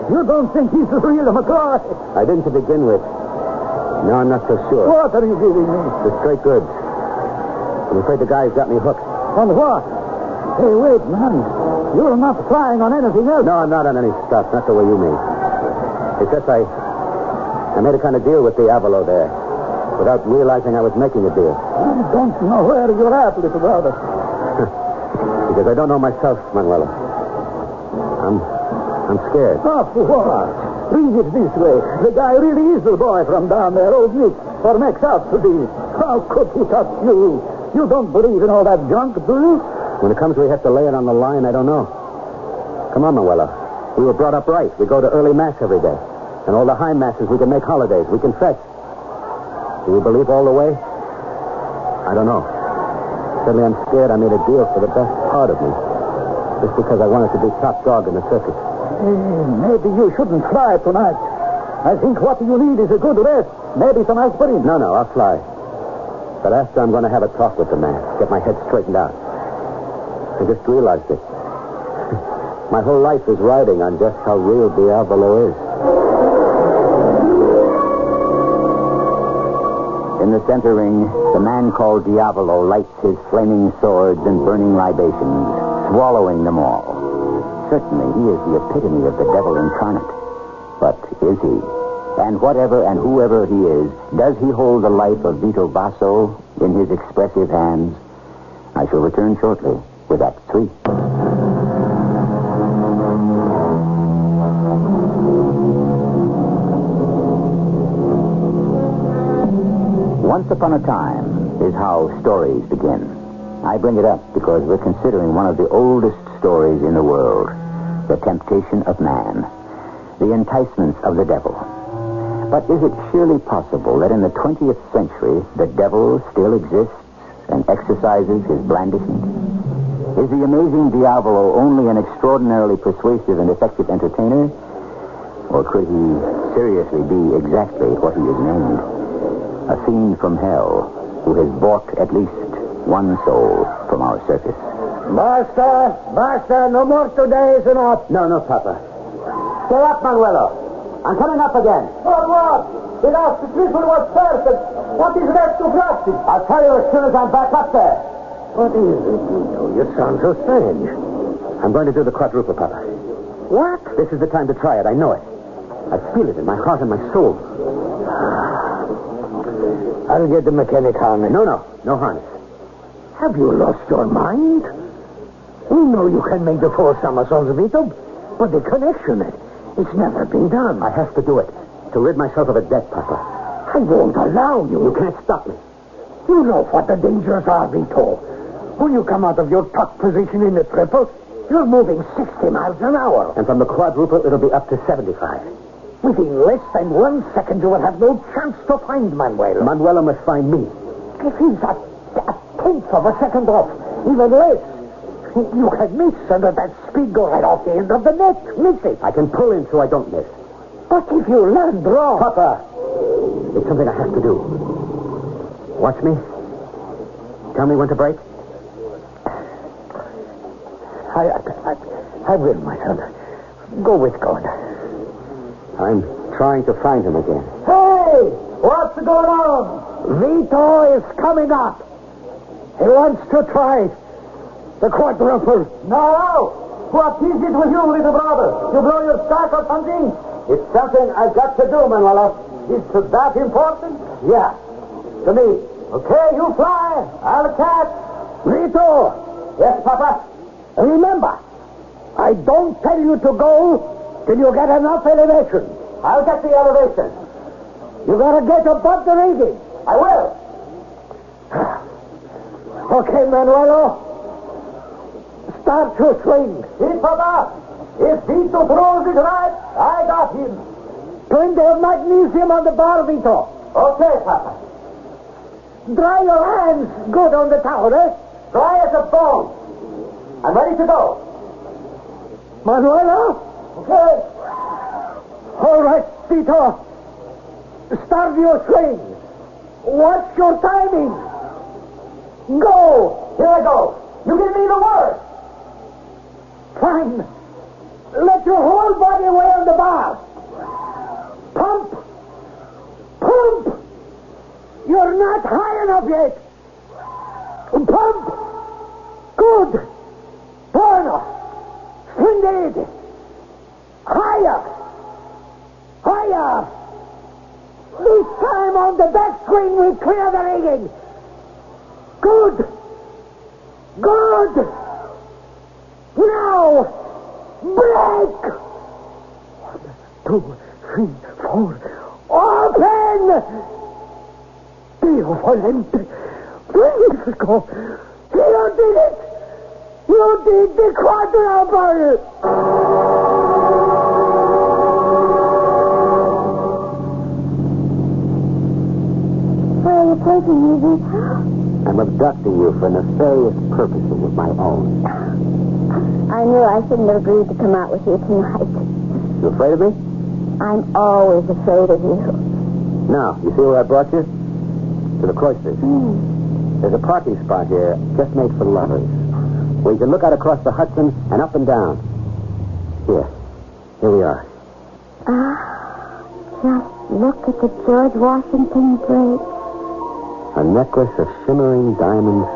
Speaker 10: You don't think he's the real McCoy?
Speaker 13: I didn't to begin with. No, I'm not so sure.
Speaker 10: What are you giving me?
Speaker 13: The straight goods. I'm afraid the guy's got me hooked.
Speaker 10: On what? Hey, wait, man. You're not flying on anything else.
Speaker 13: No, I'm not on any stuff. Not the way you mean. It's just I made a kind of deal with Diavolo there without realizing I was making a deal.
Speaker 10: I don't know where you're at, little brother.
Speaker 13: Because I don't know myself, Manuela. I'm scared.
Speaker 10: Oh, what? Bring it this way. The guy really is the boy from down there, old Nick, or makes out to be. How could he touch you? You don't believe in all that junk, do you?
Speaker 13: When it comes we have to lay it on the line, I don't know. Come on, Manuela. We were brought up right. We go to early mass every day. And all the high masses, we can make holidays. We confess. Do you believe all the way? I don't know. Suddenly I'm scared I made a deal for the best part of me. Just because I wanted to be top dog in the circus.
Speaker 10: Maybe you shouldn't fly tonight. I think what you need is a good rest. Maybe some aspirin.
Speaker 13: No, I'll fly. But after I'm going to have a talk with the man. Get my head straightened out. I just realized it. My whole life is riding on just how real Diavolo is. In the center ring, the man called Diavolo lights his flaming swords and burning libations, swallowing them all. Certainly, he is the epitome of the devil incarnate. But is he? And whatever and whoever he is, does he hold the life of Vito Basso in his expressive hands? I shall return shortly with Act 3. Once upon a time is how stories begin. I bring it up because we're considering one of the oldest stories in the world, the temptation of man, the enticements of the devil. But is it surely possible that in the 20th century the devil still exists and exercises his blandishments? Is the amazing Diavolo only an extraordinarily persuasive and effective entertainer? Or could he seriously be exactly what he is named? A fiend from hell who has bought at least one soul from our circus.
Speaker 10: Basta, no more 2 days enough.
Speaker 13: No, Papa.
Speaker 10: Get up, Manuelo.
Speaker 18: I'm coming up again.
Speaker 10: What? It asked the triple was first. What is left to practice?
Speaker 18: I'll tell you as soon as I'm back up there.
Speaker 10: What is it, Vito? You sound so strange.
Speaker 18: I'm going to do the quadruple, Papa.
Speaker 10: What?
Speaker 18: This is the time to try it. I know it. I feel it in my heart and my soul.
Speaker 10: I'll get the mechanic harness.
Speaker 18: No harness.
Speaker 10: Have you lost your mind? We know you can make the 4 somersaults, Vito, but the connection, it's never been done.
Speaker 18: I have to do it to rid myself of a debt, Papa.
Speaker 10: I won't allow you.
Speaker 18: You can't stop me.
Speaker 10: You know what the dangers are, Vito. When you come out of your tuck position in the triple, you're moving 60 miles an hour.
Speaker 18: And from the quadruple, it'll be up to 75.
Speaker 10: Within less than 1 second, you will have no chance to find Manuel.
Speaker 18: Manuela must find me.
Speaker 10: If he's a tenth of a second off, even less, you can miss, and at that speed go right off the end of the net. Miss it.
Speaker 18: I can pull in so I don't miss.
Speaker 10: But if you land wrong...
Speaker 18: Papa, it's something I have to do. Watch me. Tell me when to break.
Speaker 10: I will, my son. Go with God.
Speaker 18: I'm trying to find him again.
Speaker 10: Hey! What's going on? Vito is coming up. He wants to try the quadruple. No! What is it with you, little brother? You blow your stock or something?
Speaker 18: It's something I've got to do, Manuela.
Speaker 10: Is that important?
Speaker 18: Yeah. To me.
Speaker 10: Okay, you fly. I'll catch. Vito!
Speaker 18: Yes, Papa?
Speaker 10: Remember, I don't tell you to go till you get enough elevation.
Speaker 18: I'll get the elevation.
Speaker 10: You gotta get above the rigging.
Speaker 18: I will.
Speaker 10: Okay, Manuelo. Start to swing.
Speaker 18: See, Papa? If Vito throws it right, I got him.
Speaker 10: Plenty of magnesium on the bar, Vito.
Speaker 18: Okay, Papa.
Speaker 10: Dry your hands good on the towel, eh?
Speaker 18: Dry as a bone. I'm ready to go.
Speaker 10: Manuela?
Speaker 18: Okay.
Speaker 10: All right, Vito. Start your swing. Watch your timing. Go.
Speaker 18: Here I go. You give me the word.
Speaker 10: Fine. Let your whole body weigh on the bar. Pump. Pump. You're not high enough yet. Pump. Good. Bueno. Splendid. Higher. Higher. This time on the backswing we clear the rigging. Good. Good. Now, break. 1, 2, 3, 4. Open. Dio volente. Magnifico. You did it. You did the quadruple.
Speaker 14: Where are you taking me, Vito?
Speaker 18: I'm abducting you for nefarious purposes of my own.
Speaker 14: I knew I shouldn't have agreed to come out with you tonight.
Speaker 18: You afraid of me?
Speaker 14: I'm always afraid of you.
Speaker 18: Now, you see where I brought you? To the cloisters. There's a parking spot here just made for lovers, where you can look out across the Hudson and up and down. Here we are.
Speaker 14: Just look at the George Washington bridge.
Speaker 18: A necklace of shimmering diamonds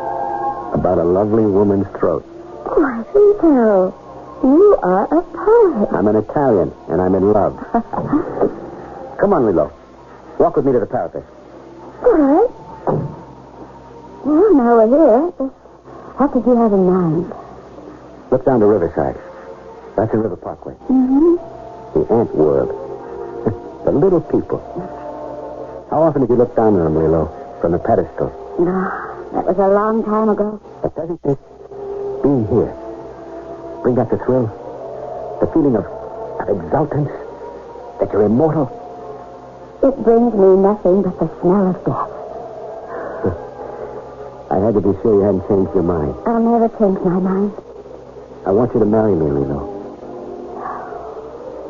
Speaker 18: about a lovely woman's throat.
Speaker 14: Why, Vito, you are a poet.
Speaker 18: I'm an Italian, and I'm in love. Come on, Lilo. Walk with me to the parapet.
Speaker 14: All right. Well, now we're here. What did you have in mind?
Speaker 18: Look down to Riverside. That's the River Parkway.
Speaker 14: Mm-hmm.
Speaker 18: The ant world. The little people. How often did you look down on them, Lilo, from the pedestal?
Speaker 14: No, that was a long time ago.
Speaker 18: But doesn't this being here bring back the thrill? The feeling of exultance? That you're immortal?
Speaker 14: It brings me nothing but the smell of death.
Speaker 18: I had to be sure you hadn't changed your mind.
Speaker 14: I'll never change my mind.
Speaker 18: I want you to marry me, Lilo.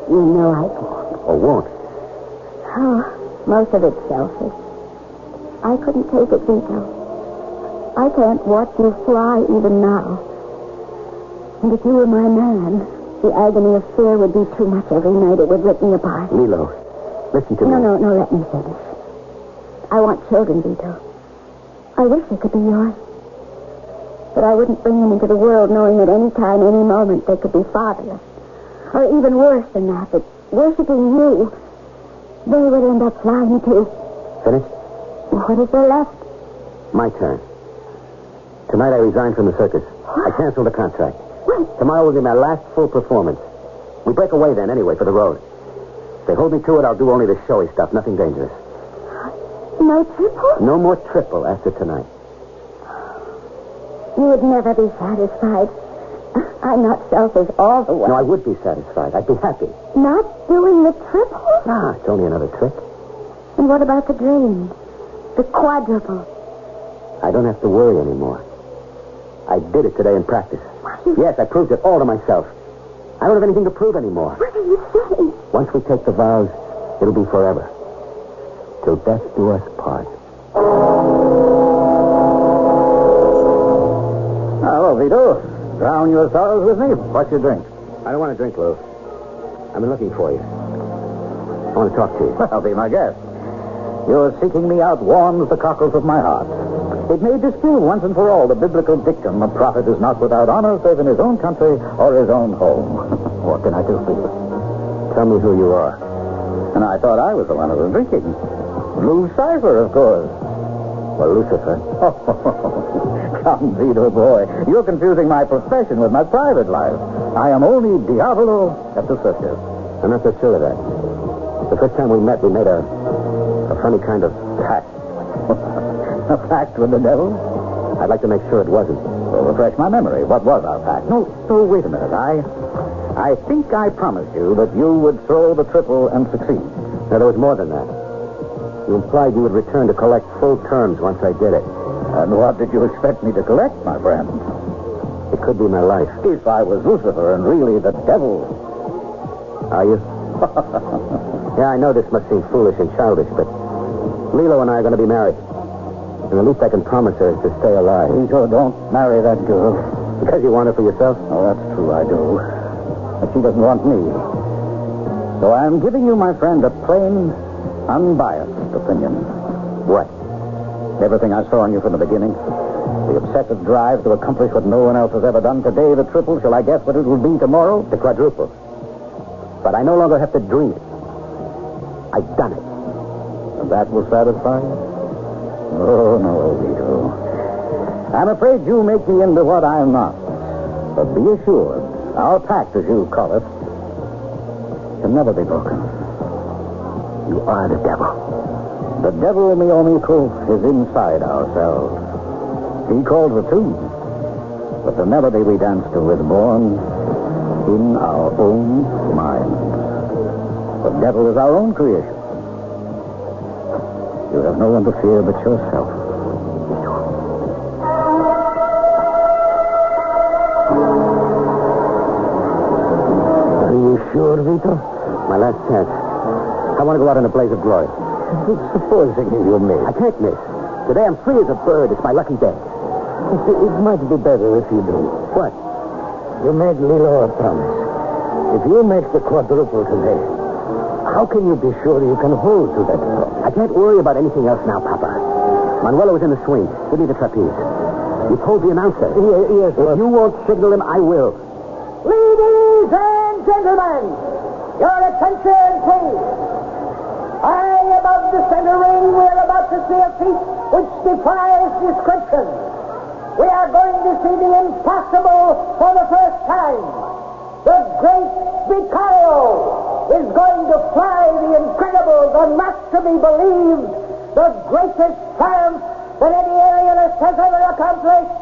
Speaker 14: You know I can't.
Speaker 18: Or won't?
Speaker 14: Oh, most of it's selfish. I couldn't take it, Vito. I can't watch you fly even now. And if you were my man, the agony of fear would be too much every night. It would rip me apart.
Speaker 18: Lilo, listen to me.
Speaker 14: No, let me finish. I want children, Vito. I wish they could be yours. But I wouldn't bring them into the world knowing at any time, any moment, they could be fatherless. Or even worse than that worshipping you, they would end up flying too.
Speaker 18: Finished?
Speaker 14: What is there left?
Speaker 18: My turn. Tonight I resigned from the circus. I canceled the contract. Tomorrow will be my last full performance. We break away then, anyway, for the road. If they hold me to it, I'll do only the showy stuff, nothing dangerous.
Speaker 14: No triple?
Speaker 18: No more triple after tonight.
Speaker 14: You would never be satisfied. I'm not selfish all the way.
Speaker 18: No, I would be satisfied. I'd be happy.
Speaker 14: Not doing the triple?
Speaker 18: Nah, it's only another trick.
Speaker 14: And what about the dream? The quadruple?
Speaker 18: I don't have to worry anymore. I did it today in practice. Yes, I proved it all to myself. I don't have anything to prove anymore.
Speaker 14: What are you saying?
Speaker 18: Once we take the vows, it'll be forever. Till death do us part.
Speaker 24: Hello, Vito. Drown your sorrows with me. What's your drink?
Speaker 18: I don't want to drink, Lou. I've been looking for you. I want to talk to you.
Speaker 24: Well, be my guest. Your seeking me out warms the cockles of my heart. It may disprove once and for all the biblical dictum, a prophet is not without honor save in his own country or his own home. What can I do for you?
Speaker 18: Tell me who you are.
Speaker 24: And I thought I was the one who was drinking. Lou Cipher, of course.
Speaker 18: Well, Lucifer.
Speaker 24: Come, Vito, boy. You're confusing my profession with my private life. I am only Diavolo at the circus.
Speaker 18: I'm not so sure of that. The first time we met, we made a funny kind of pact.
Speaker 24: A pact with the devil?
Speaker 18: I'd like to make sure it wasn't.
Speaker 24: Well, refresh my memory. What was our pact? No, wait a minute. I think I promised you that you would throw the triple and succeed.
Speaker 18: Now, there was more than that. You implied you would return to collect full terms once I did it.
Speaker 24: And what did you expect me to collect, my friend?
Speaker 18: It could be my life.
Speaker 24: If I was Lucifer and really the devil.
Speaker 18: Are you? Yeah, I know this must seem foolish and childish, but Lilo and I are going to be married. And the least I can promise her is to stay alive.
Speaker 24: Vito, don't marry that girl.
Speaker 18: Because you want her for yourself?
Speaker 24: Oh, that's true, I do. But she doesn't want me. So I'm giving you, my friend, a plain, unbiased opinion.
Speaker 18: What?
Speaker 24: Everything I saw in you from the beginning. The obsessive drive to accomplish what no one else has ever done. Today, the triple. Shall I guess what it will be tomorrow?
Speaker 18: The quadruple. But I no longer have to dream it. I've done it.
Speaker 24: And that will satisfy you? Oh, no, Vito. I'm afraid you make me into what I'm not. But be assured, our pact, as you call it, can never be broken.
Speaker 18: You are the devil.
Speaker 24: The devil, mi amico, is inside ourselves. He calls the tune. But the melody we dance to is born in our own minds. The devil is our own creation. You have no one to fear but yourself.
Speaker 18: Are you sure, Vito? My last chance. I want to go out in a blaze of glory.
Speaker 24: Supposing you miss.
Speaker 18: I can't miss. Today I'm free as a bird. It's my lucky day.
Speaker 24: It might be better if you do.
Speaker 18: What?
Speaker 24: You made Lilo a promise. If you make the quadruple today, how can you be sure you can hold to that promise?
Speaker 18: I can't worry about anything else now, Papa. Manuelo is in the swing. Give me the trapeze. You told the announcer.
Speaker 24: Yes,
Speaker 18: If you won't signal him, I will.
Speaker 10: Ladies and gentlemen, your attention, please. High above the center ring, we are about to see a feat which defies description. We are going to see the impossible for the first time. The great Vicario is going to fly the incredible, the not to be believed, the greatest triumph that any aerialist has ever accomplished.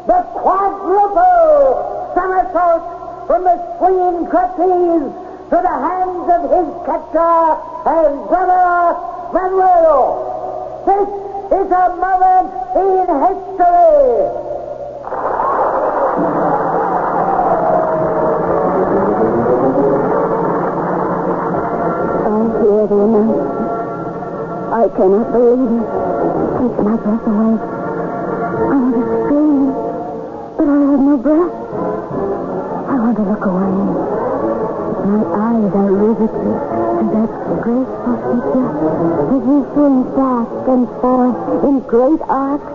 Speaker 10: The quadruple somersault from the swinging trapeze to the hands of his catcher and brother Manuelo. This is a moment in history.
Speaker 14: I hear the announcement. I cannot believe it. Takes my breath away. I want to scream, but I have no breath. I want to look away. vividly to that graceful figure as he swings back and forth in great arcs,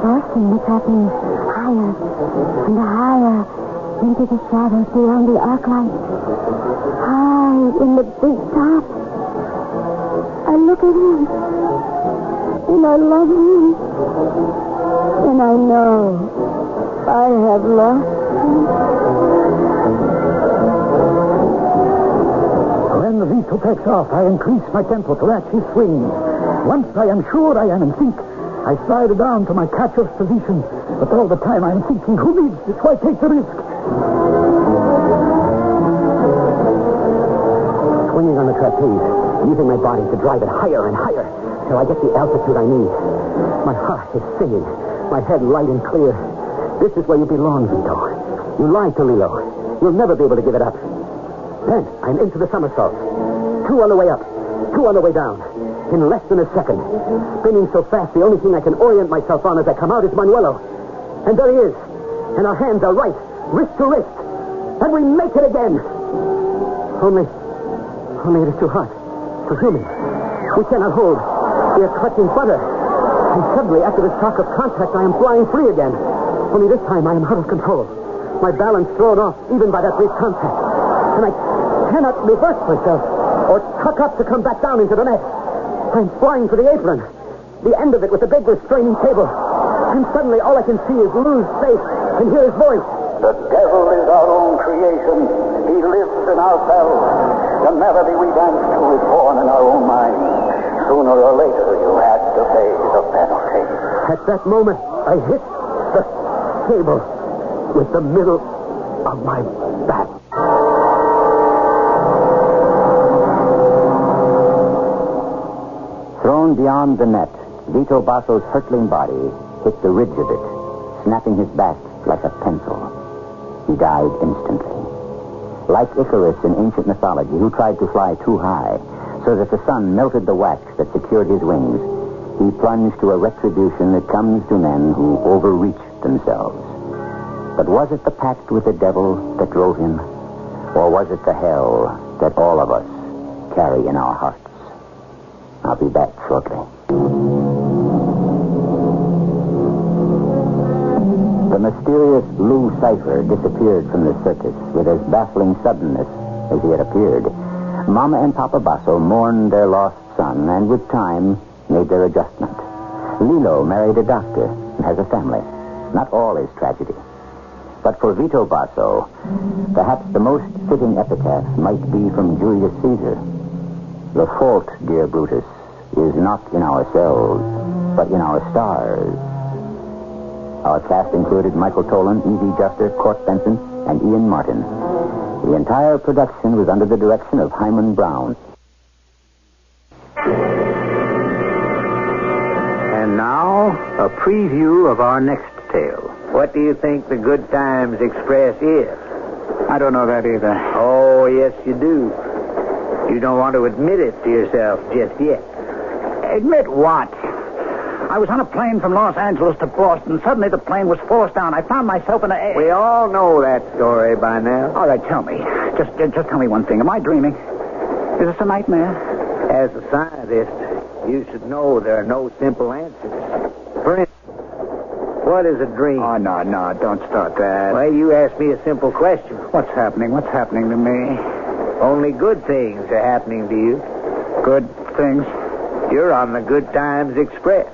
Speaker 14: forcing the trapeze higher and higher into the shadows beyond the arc light. High in the big top. I look at him, and I love him, and I know I have lost him.
Speaker 10: When Vito takes off, I increase my tempo to match his swing. Once I am sure I am in sync, I slide down to my catcher's position. But all the time I am thinking, who needs this? Why take the risk? Swinging on the trapeze, using my body to drive it higher and higher till I get the altitude I need. My heart is singing, my head light and clear. This is where you belong, Vito. You lied to Lilo. You'll never be able to give it up. Then I'm into the somersault. 2 on the way up, 2 on the way down. In less than a second. Spinning so fast, the only thing I can orient myself on as I come out is Manuelo. And there he is. And our hands are right, wrist to wrist. And we make it again. Only it is too hot, too humid. We cannot hold. We are clutching butter. And suddenly, after the shock of contact, I am flying free again. Only this time I am out of control. My balance thrown off even by that brief contact. And I cannot reverse myself or tuck up to come back down into the net. I'm flying for the apron, the end of it with the big restraining cable. And suddenly all I can see is Lou's face and hear his voice.
Speaker 6: The devil is our own creation. He lives in ourselves. The melody we dance to is born in our own minds. Sooner or later, you have to pay the penalty.
Speaker 10: At that moment, I hit the table with the middle of my back.
Speaker 13: Thrown beyond the net, Vito Basso's hurtling body hit the ridge of it, snapping his back like a pencil. He died instantly. Like Icarus in ancient mythology, who tried to fly too high, so that the sun melted the wax that secured his wings, he plunged to a retribution that comes to men who overreach themselves. But was it the pact with the devil that drove him? Or was it the hell that all of us carry in our hearts? I'll be back shortly. The mysterious Lou Cipher disappeared from the circus with as baffling suddenness as he had appeared. Mama and Papa Basso mourned their lost son and with time made their adjustment. Lilo married a doctor and has a family. Not all is tragedy. But for Vito Basso, perhaps the most fitting epitaph might be from Julius Caesar. The fault, dear Brutus, is not in ourselves, but in our stars. Our cast included Michael Tolan, Evie Juster, Court Benson, and Ian Martin. The entire production was under the direction of Hyman Brown.
Speaker 7: And now, a preview of our next tale.
Speaker 19: What do you think the Good Times Express is?
Speaker 7: I don't know that either.
Speaker 19: Oh, yes, you do. You don't want to admit it to yourself just yet.
Speaker 7: Admit what? I was on a plane from Los Angeles to Boston. Suddenly the plane was forced down. I found myself in a...
Speaker 19: We all know that story by now.
Speaker 7: All right, tell me. Just tell me one thing. Am I dreaming? Is this a nightmare?
Speaker 19: As a scientist, you should know there are no simple answers. For instance, what is a dream?
Speaker 7: Oh, no, don't start that.
Speaker 19: Well, you asked me a simple question.
Speaker 7: What's happening? What's happening to me?
Speaker 19: Only good things are happening to you.
Speaker 7: Good things?
Speaker 19: You're on the Good Times Express.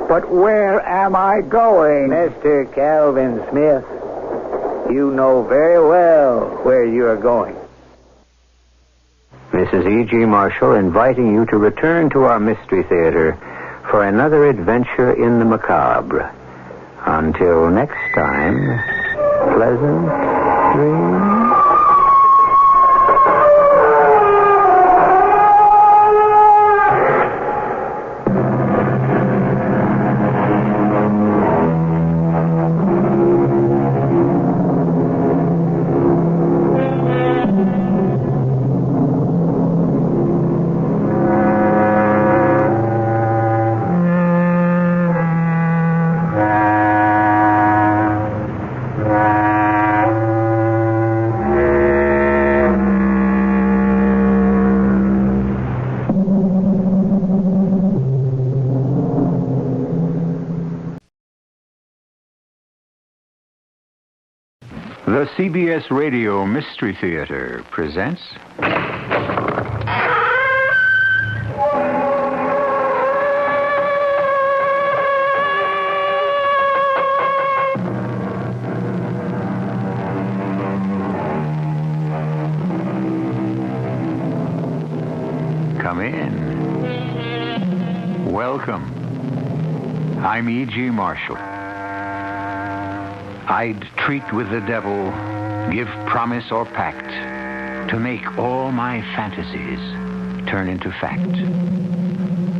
Speaker 7: But where am I going?
Speaker 19: Mr. Calvin Smith, you know very well where you're going.
Speaker 13: Mrs. E.G. Marshall inviting you to return to our Mystery Theater for another adventure in the macabre. Until next time, pleasant dreams.
Speaker 7: The CBS Radio Mystery Theater presents... Come in. Welcome. I'm E.G. Marshall. I'd treat with the devil, give promise or pact, to make all my fantasies turn into fact.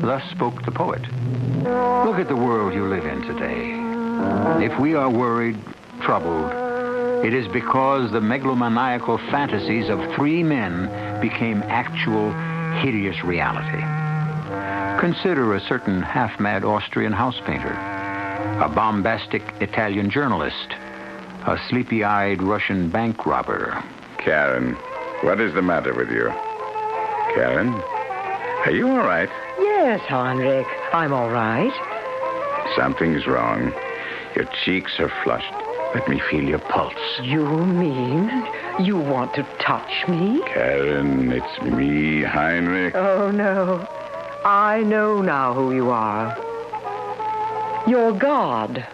Speaker 7: Thus spoke the poet. Look at the world you live in today. If we are worried, troubled, it is because the megalomaniacal fantasies of three men became actual, hideous reality. Consider a certain half-mad Austrian house painter, a bombastic Italian journalist, a sleepy-eyed Russian bank robber.
Speaker 2: Karen, what is the matter with you? Karen, are you all right?
Speaker 3: Yes, Heinrich, I'm all right.
Speaker 2: Something's wrong. Your cheeks are flushed. Let me feel your pulse.
Speaker 3: You mean you want to touch me?
Speaker 2: Karen, it's me, Heinrich.
Speaker 3: Oh, no. I know now who you are. You're God.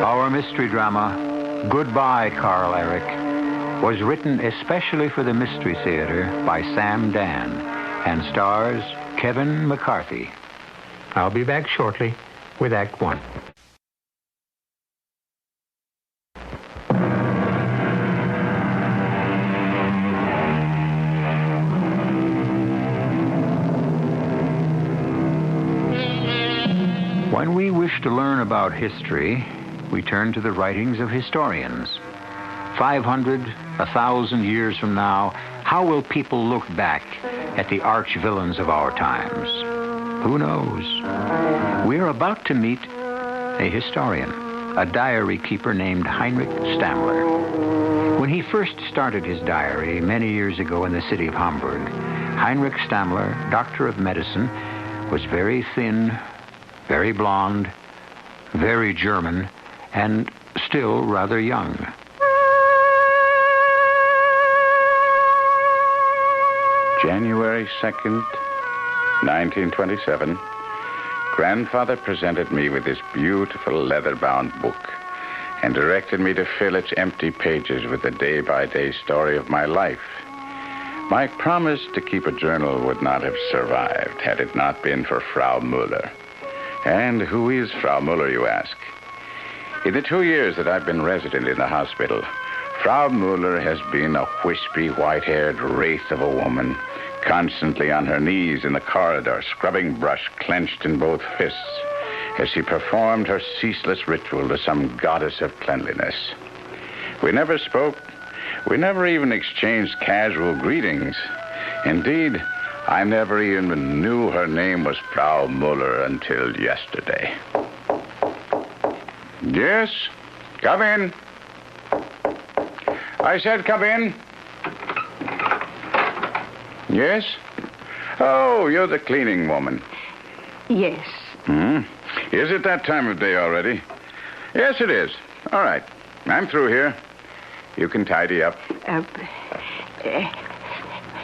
Speaker 7: Our mystery drama, Goodbye, Karl, Erich, was written especially for the Mystery Theater by Sam Dan and stars Kevin McCarthy. I'll be back shortly with Act One. When we wish to learn about history, we turn to the writings of historians. 500, 1,000 years from now, how will people look back at the arch villains of our times? Who knows? We're about to meet a historian, a diary keeper named Heinrich Stammler. When he first started his diary many years ago in the city of Hamburg, Heinrich Stammler, doctor of medicine, was very thin, very blonde, very German, and still rather young.
Speaker 2: January 2nd, 1927, Grandfather presented me with this beautiful leather-bound book and directed me to fill its empty pages with the day-by-day story of my life. My promise to keep a journal would not have survived had it not been for Frau Müller. And who is Frau Müller, you ask? In the 2 years that I've been resident in the hospital, Frau Müller has been a wispy, white-haired wraith of a woman, constantly on her knees in the corridor, scrubbing brush clenched in both fists, as she performed her ceaseless ritual to some goddess of cleanliness. We never spoke. We never even exchanged casual greetings. Indeed, I never even knew her name was Frau Müller until yesterday. Yes? Come in. I said come in. Yes? Oh, you're the cleaning woman.
Speaker 20: Yes.
Speaker 2: Is it that time of day already? Yes, it is. All right. I'm through here. You can tidy up.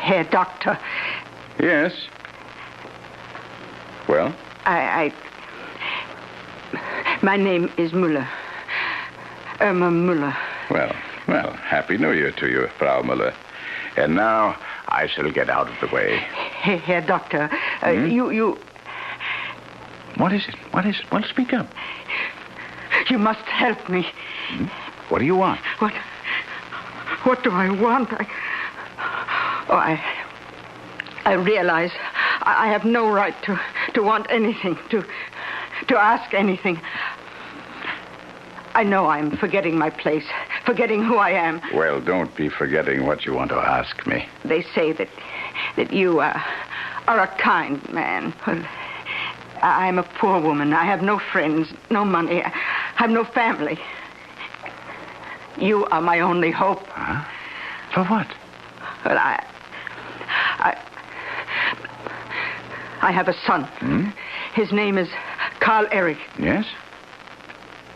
Speaker 20: Herr Doctor.
Speaker 2: Yes. Well?
Speaker 20: My name is Müller. Irma Müller.
Speaker 2: Well, Happy New Year to you, Frau Müller. And now I shall get out of the way.
Speaker 20: Herr Doctor, you...
Speaker 2: What is it? What is it? Well, speak up.
Speaker 20: You must help me.
Speaker 2: What do you want?
Speaker 20: What do I want? I realize I have no right to want anything, to ask anything. I know I'm forgetting my place, forgetting who I am.
Speaker 2: Well, don't be forgetting what you want to ask me.
Speaker 20: They say that you are a kind man. Well, I'm a poor woman. I have no friends, no money. I have no family. You are my only hope.
Speaker 2: Huh? For what?
Speaker 20: Well, I have a son. His name is Karl Erich.
Speaker 2: Yes?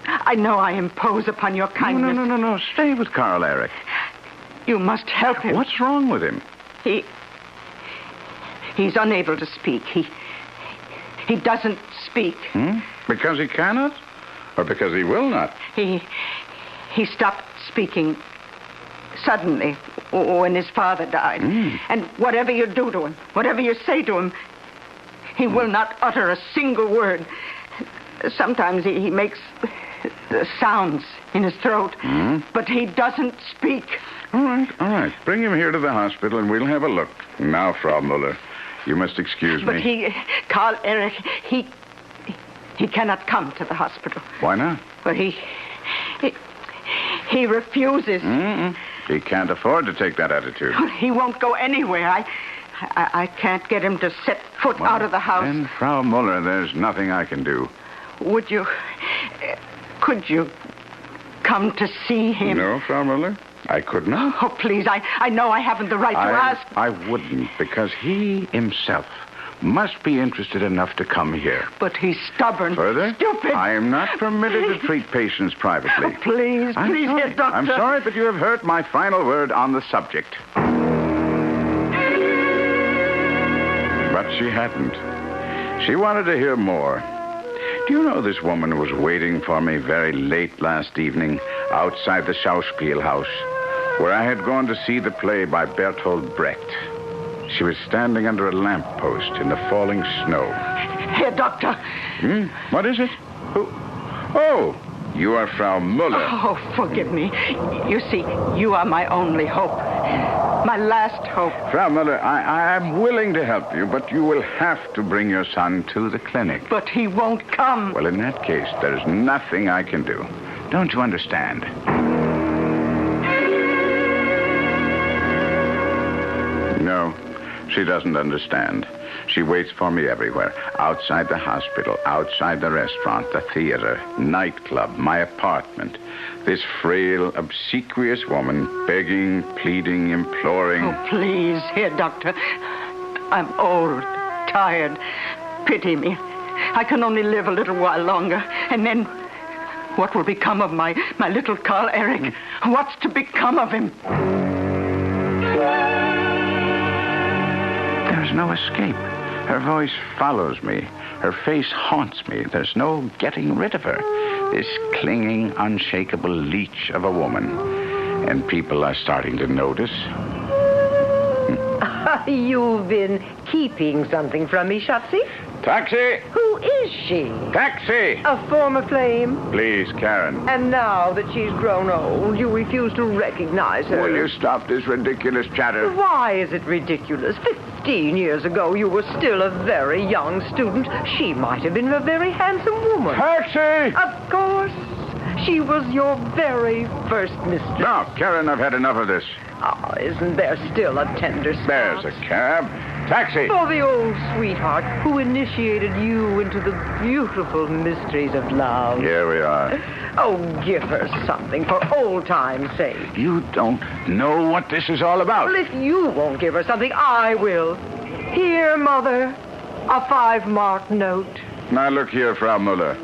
Speaker 20: I know I impose upon your kindness.
Speaker 2: No. Stay with Karl Erich.
Speaker 20: You must help him.
Speaker 2: What's wrong with him?
Speaker 20: He's unable to speak. He doesn't speak.
Speaker 2: Because he cannot? Or because he will not?
Speaker 20: He stopped speaking suddenly when his father died. And whatever you do to him, whatever you say to him, he will not utter a single word. Sometimes he makes sounds in his throat, but he doesn't speak.
Speaker 2: All right. Bring him here to the hospital and we'll have a look. Now, Frau Muller, you must excuse me.
Speaker 20: But Karl Erich, he cannot come to the hospital.
Speaker 2: Why not?
Speaker 20: But he refuses.
Speaker 2: He can't afford to take that attitude.
Speaker 20: He won't go anywhere. I can't get him to set foot out of the house.
Speaker 2: Then, Frau Muller, there's nothing I can do.
Speaker 20: Could you come to see him?
Speaker 2: No, Frau Muller, I could not.
Speaker 20: Oh, please, I know I haven't the right to ask.
Speaker 2: I wouldn't, because he himself must be interested enough to come here.
Speaker 20: But he's stubborn.
Speaker 2: Further?
Speaker 20: Stupid.
Speaker 2: I am not permitted to treat patients privately.
Speaker 20: Oh, please, dear doctor.
Speaker 2: I'm sorry, but you have heard my final word on the subject. But she hadn't. She wanted to hear more. Do you know this woman was waiting for me very late last evening outside the Schauspielhaus, where I had gone to see the play by Bertolt Brecht. She was standing under a lamppost in the falling snow.
Speaker 20: Herr Doctor.
Speaker 2: What is it? Who? Oh, you are Frau Muller.
Speaker 20: Oh, forgive me. You see, you are my only hope. My last hope.
Speaker 2: Frau Muller, I am willing to help you, but you will have to bring your son to the clinic.
Speaker 20: But he won't come.
Speaker 2: Well, in that case, there's nothing I can do. Don't you understand? No, she doesn't understand. She waits for me everywhere. Outside the hospital, outside the restaurant, the theater, nightclub, my apartment. This frail, obsequious woman begging, pleading, imploring.
Speaker 20: Oh, please, Herr Doctor. I'm old, tired. Pity me. I can only live a little while longer. And then what will become of my little Karl Erich? What's to become of him?
Speaker 2: There's no escape. Her voice follows me. Her face haunts me. There's no getting rid of her. This clinging, unshakable leech of a woman. And people are starting to notice.
Speaker 9: You've been keeping something from me, Shotzi?
Speaker 2: Taxi!
Speaker 9: Who is she?
Speaker 2: Taxi!
Speaker 9: A former flame?
Speaker 2: Please, Karen.
Speaker 9: And now that she's grown old, you refuse to recognize her.
Speaker 2: Will you stop this ridiculous chatter?
Speaker 9: Why is it ridiculous? 15 years ago, you were still a very young student. She might have been a very handsome woman.
Speaker 2: Taxi!
Speaker 9: Of course. She was your very first mistress.
Speaker 2: Now, Karen, I've had enough of this.
Speaker 9: Oh, isn't there still a tender spot?
Speaker 2: There's a cab. Taxi!
Speaker 9: For the old sweetheart who initiated you into the beautiful mysteries of love.
Speaker 2: Here we are.
Speaker 9: Oh, give her something for old time's sake.
Speaker 2: You don't know what this is all about.
Speaker 9: Well, if you won't give her something, I will. Here, Mother, a 5-mark note.
Speaker 2: Now, look here, Frau Muller.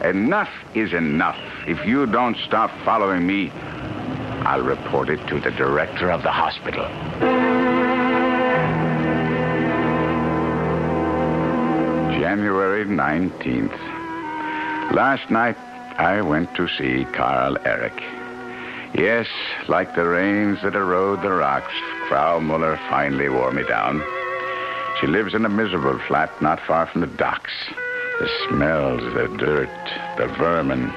Speaker 2: Enough is enough. If you don't stop following me, I'll report it to the director of the hospital. January 19th. Last night, I went to see Karl Erich. Yes, like the rains that erode the rocks, Frau Muller finally wore me down. She lives in a miserable flat not far from the docks. The smells, the dirt, the vermin.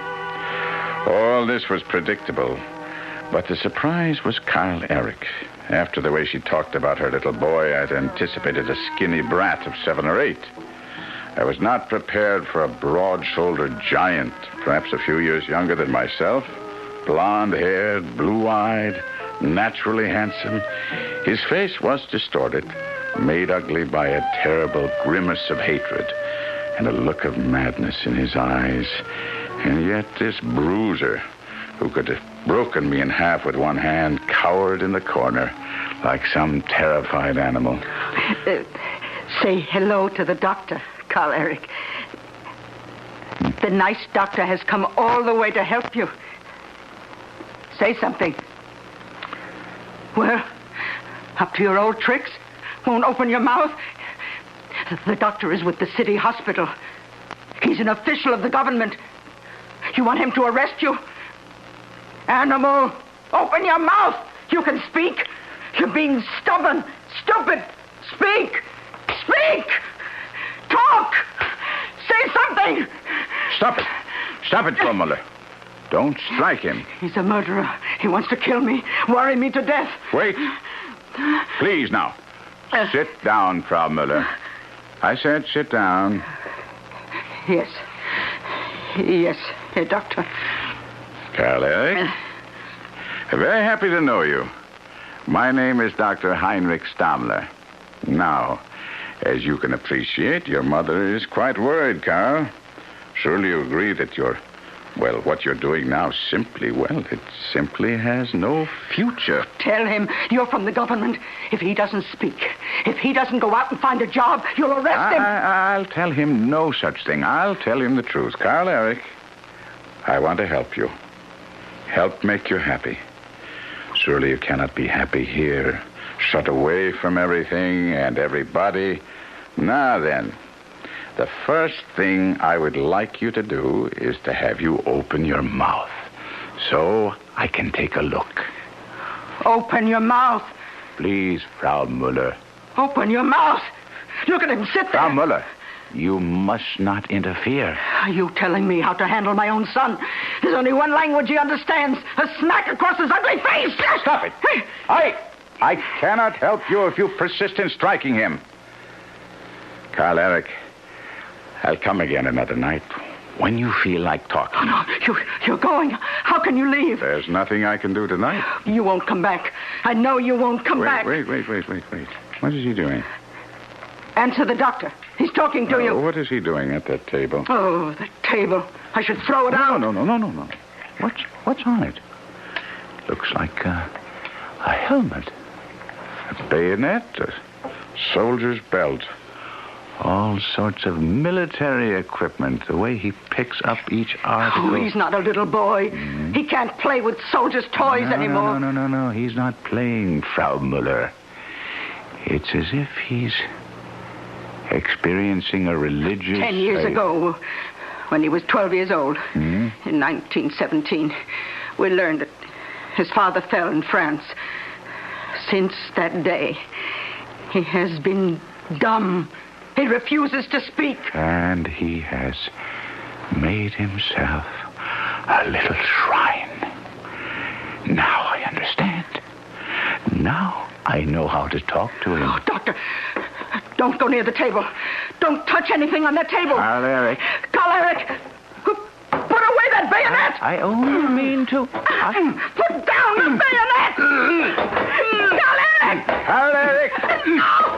Speaker 2: All this was predictable. But the surprise was Karl Erich. After the way she talked about her little boy, I'd anticipated a skinny brat of 7 or 8. I was not prepared for a broad-shouldered giant, perhaps a few years younger than myself, blonde-haired, blue-eyed, naturally handsome. His face was distorted, made ugly by a terrible grimace of hatred and a look of madness in his eyes. And yet this bruiser, who could have broken me in half with one hand, cowered in the corner like some terrified animal.
Speaker 20: Say hello to the doctor, Karl Erich. The nice doctor has come all the way to help you. Say something. Well, up to your old tricks? Won't open your mouth? The doctor is with the city hospital. He's an official of the government. You want him to arrest you? Animal, open your mouth. You can speak. You're being stubborn, stupid. Speak. Speak. Talk. Say something.
Speaker 2: Stop it. Stop it, Frau Muller. Don't strike him.
Speaker 20: He's a murderer. He wants to kill me, worry me to death.
Speaker 2: Wait. Please, now. Sit down, Frau Muller. I said sit down.
Speaker 20: Yes. Yes, Herr Doctor.
Speaker 2: Karl Erich. Very happy to know you. My name is Dr. Heinrich Stammler. Now, as you can appreciate, your mother is quite worried, Karl. Surely you agree that what you're doing now it simply has no future.
Speaker 20: Tell him you're from the government. If he doesn't speak, if he doesn't go out and find a job, you'll arrest him.
Speaker 2: I'll tell him no such thing. I'll tell him the truth. Karl Erich, I want to help you. Help make you happy. Surely you cannot be happy here, shut away from everything and everybody. Now then, the first thing I would like you to do is to have you open your mouth so I can take a look.
Speaker 20: Open your mouth.
Speaker 2: Please, Frau Muller.
Speaker 20: Open your mouth. Look at him sit there.
Speaker 2: Frau Muller, you must not interfere.
Speaker 20: Are you telling me how to handle my own son? There's only one language he understands. A smack across his ugly face.
Speaker 2: Stop it. I cannot help you if you persist in striking him. Karl Erich, I'll come again another night when you feel like talking.
Speaker 20: Oh, no, you're going. How can you leave?
Speaker 2: There's nothing I can do tonight.
Speaker 20: You won't come back. I know you won't come back.
Speaker 2: Wait. What is he doing?
Speaker 20: Answer the doctor. He's talking to you.
Speaker 2: What is he doing at that table?
Speaker 20: Oh, the table. I should throw it out.
Speaker 2: No. What's on it? Looks like a helmet, a bayonet, a soldier's belt. All sorts of military equipment. The way he picks up each article.
Speaker 20: Oh, he's not a little boy. Mm-hmm. He can't play with soldiers' toys anymore.
Speaker 2: No. He's not playing, Frau Muller. It's as if he's experiencing a religious...
Speaker 20: 10 years ago, when he was 12 years old, in 1917, we learned that his father fell in France. Since that day, he has been dumb. He refuses to speak.
Speaker 2: And he has made himself a little shrine. Now I understand. Now I know how to talk to him.
Speaker 20: Oh, Doctor, don't go near the table. Don't touch anything on that table.
Speaker 2: Karl Erich.
Speaker 20: Karl Erich! Put away that bayonet!
Speaker 2: I only mean to...
Speaker 20: Put down the bayonet! Karl Erich!
Speaker 2: Karl Erich!
Speaker 20: No!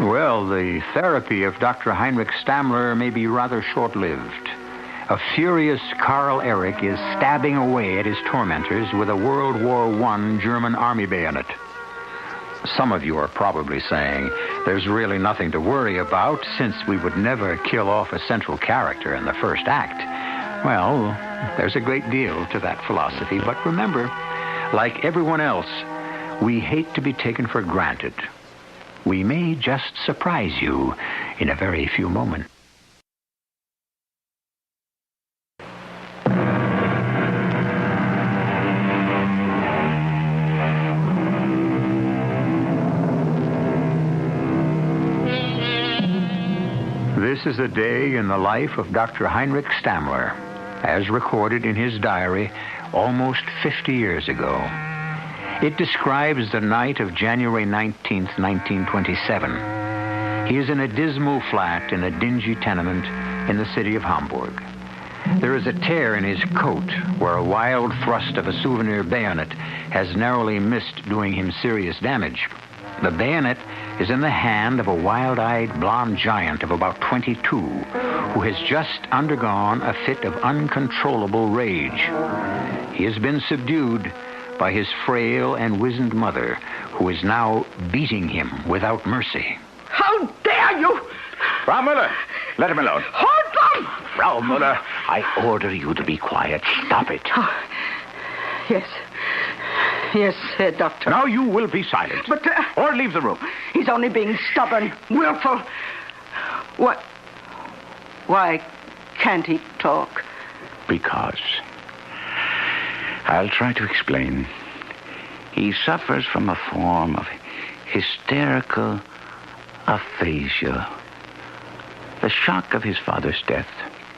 Speaker 7: Well, the therapy of Dr. Heinrich Stammler may be rather short-lived. A furious Karl Erich is stabbing away at his tormentors with a World War I German army bayonet. Some of you are probably saying, there's really nothing to worry about since we would never kill off a central character in the first act. Well, there's a great deal to that philosophy, but remember, like everyone else, we hate to be taken for granted. We may just surprise you in a very few moments. This is a day in the life of Dr. Heinrich Stammler, as recorded in his diary almost 50 years ago. It describes the night of January 19th, 1927. He is in a dismal flat in a dingy tenement in the city of Hamburg. There is a tear in his coat where a wild thrust of a souvenir bayonet has narrowly missed doing him serious damage. The bayonet is in the hand of a wild-eyed blonde giant of about 22 who has just undergone a fit of uncontrollable rage. He has been subdued by his frail and wizened mother, who is now beating him without mercy.
Speaker 20: How dare you!
Speaker 2: Frau Müller, let him alone.
Speaker 20: Hold them!
Speaker 2: Frau Müller, I order you to be quiet. Stop it.
Speaker 20: Oh, yes. Yes, Herr Doctor.
Speaker 2: Now you will be silent.
Speaker 20: But...
Speaker 2: or leave the room.
Speaker 20: He's only being stubborn, willful. What? Why can't he talk?
Speaker 2: Because. I'll try to explain. He suffers from a form of hysterical aphasia. The shock of his father's death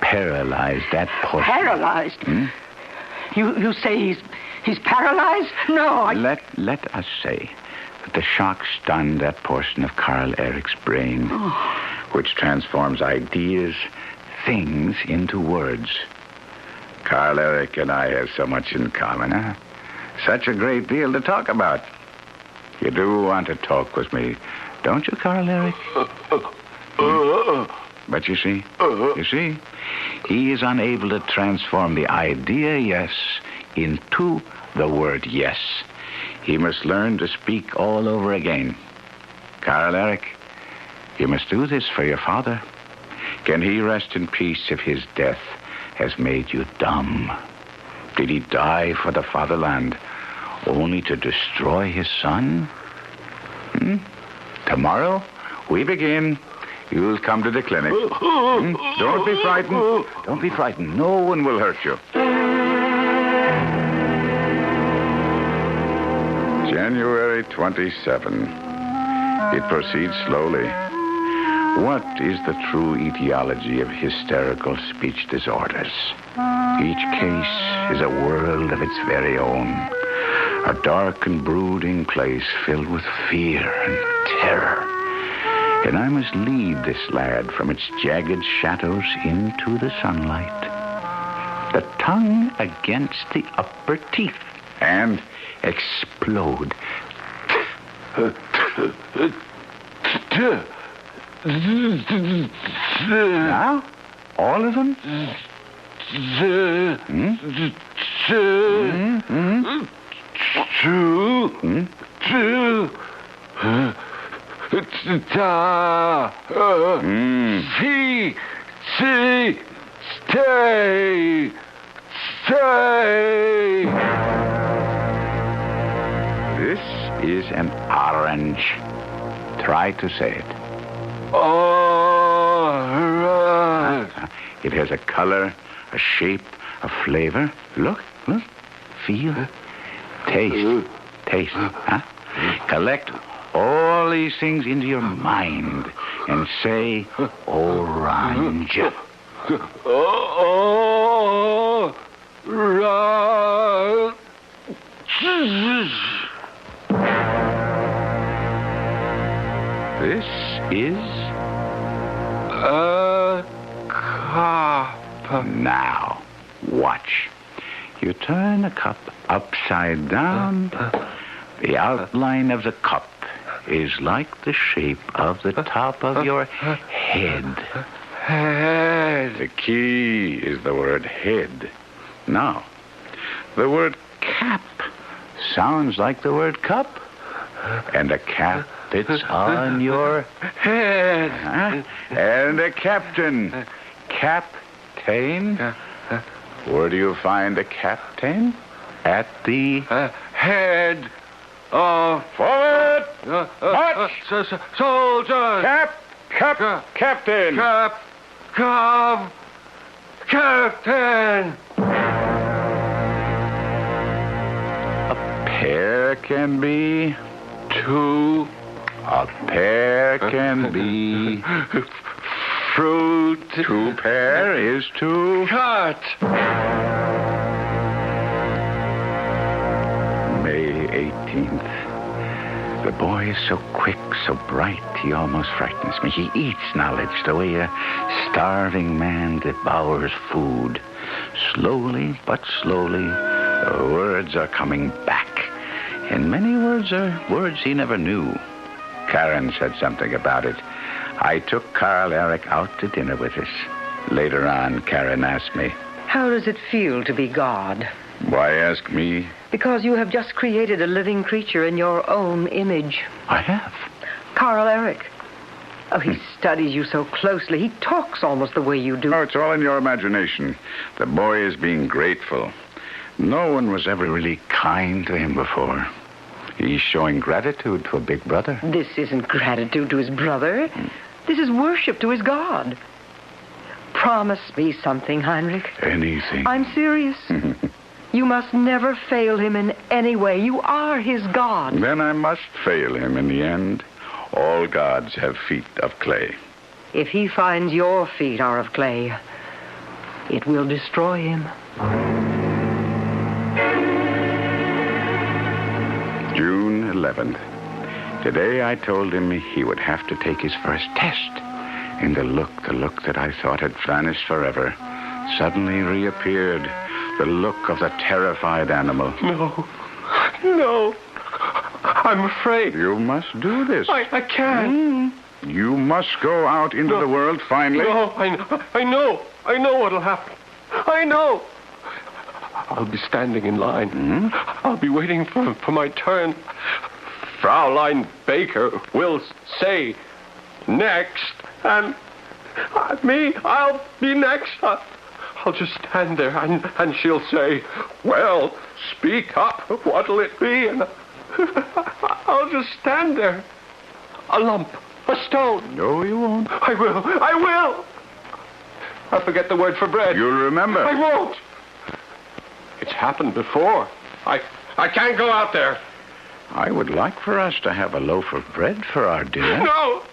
Speaker 2: paralyzed that portion.
Speaker 20: Paralyzed? You say he's paralyzed? No,
Speaker 2: Let us say that the shock stunned that portion of Karl Erich's brain, which transforms ideas, things into words. Karl Erich and I have so much in common, huh? Such a great deal to talk about. You do want to talk with me, don't you, Karl Erich? But you see, he is unable to transform the idea yes into the word yes. He must learn to speak all over again. Karl Erich, you must do this for your father. Can he rest in peace if his death has made you dumb? Did he die for the fatherland only to destroy his son? Tomorrow, we begin. You'll come to the clinic. Don't be frightened. Don't be frightened. No one will hurt you. January 27. It proceeds slowly. What is the true etiology of hysterical speech disorders? Each case is a world of its very own. A dark and brooding place filled with fear and terror. And I must lead this lad from its jagged shadows into the sunlight. The tongue against the upper teeth. And explode. Now? All of them? Stay. This is an orange. Try to say it. It has a color, a shape, a flavor. Look. Feel. Taste. Huh? Collect all these things into your mind and say orange. This is a cup. Now, watch. You turn the cup upside down. The outline of the cup is like the shape of the top of your head. Head. The key is the word head. Now, the word cap sounds like the word cup. And a cap fits on your head. And a captain. Captain? Where do you find a captain? At the head of forward. March. Soldiers. Captain. Captain. A pear can be two. A pear can be fruit. Two pear is to cut. May 18th. The boy is so quick, so bright, he almost frightens me. He eats knowledge the way a starving man devours food. Slowly but slowly, the words are coming back. And many words are words he never knew. Karen said something about it. I took Karl Erich out to dinner with us. Later on, Karen asked me,
Speaker 9: How does it feel to be God?
Speaker 2: Why ask me?
Speaker 9: Because you have just created a living creature in your own image.
Speaker 2: I have.
Speaker 9: Karl Erich. Oh, he studies you so closely. He talks almost the way you do.
Speaker 2: Oh, it's all in your imagination. The boy is being grateful. No one was ever really kind to him before. He's showing gratitude to a big brother.
Speaker 9: This isn't gratitude to his brother. This is worship to his God. Promise me something, Heinrich.
Speaker 2: Anything.
Speaker 9: I'm serious. You must never fail him in any way. You are his God.
Speaker 2: Then I must fail him in the end. All gods have feet of clay.
Speaker 9: If he finds your feet are of clay, it will destroy him.
Speaker 2: June 11th. Today I told him he would have to take his first test. And the look that I thought had vanished forever, suddenly reappeared. The look of the terrified animal.
Speaker 1: No. I'm afraid.
Speaker 2: You must do this.
Speaker 1: I can't.
Speaker 2: You must go out into the world finally.
Speaker 1: No, I know. I know what'll happen. I know. I'll be standing in line. I'll be waiting for my turn. Fraulein Baker will say next, and I'll be next. I'll just stand there, and she'll say, well, speak up. What'll it be? And I'll just stand there. A lump. A stone.
Speaker 2: No, you won't.
Speaker 1: I will. I'll forget the word for bread.
Speaker 2: You'll remember.
Speaker 1: I won't. It's happened before. I can't go out there.
Speaker 2: I would like for us to have a loaf of bread for our dinner.
Speaker 1: No.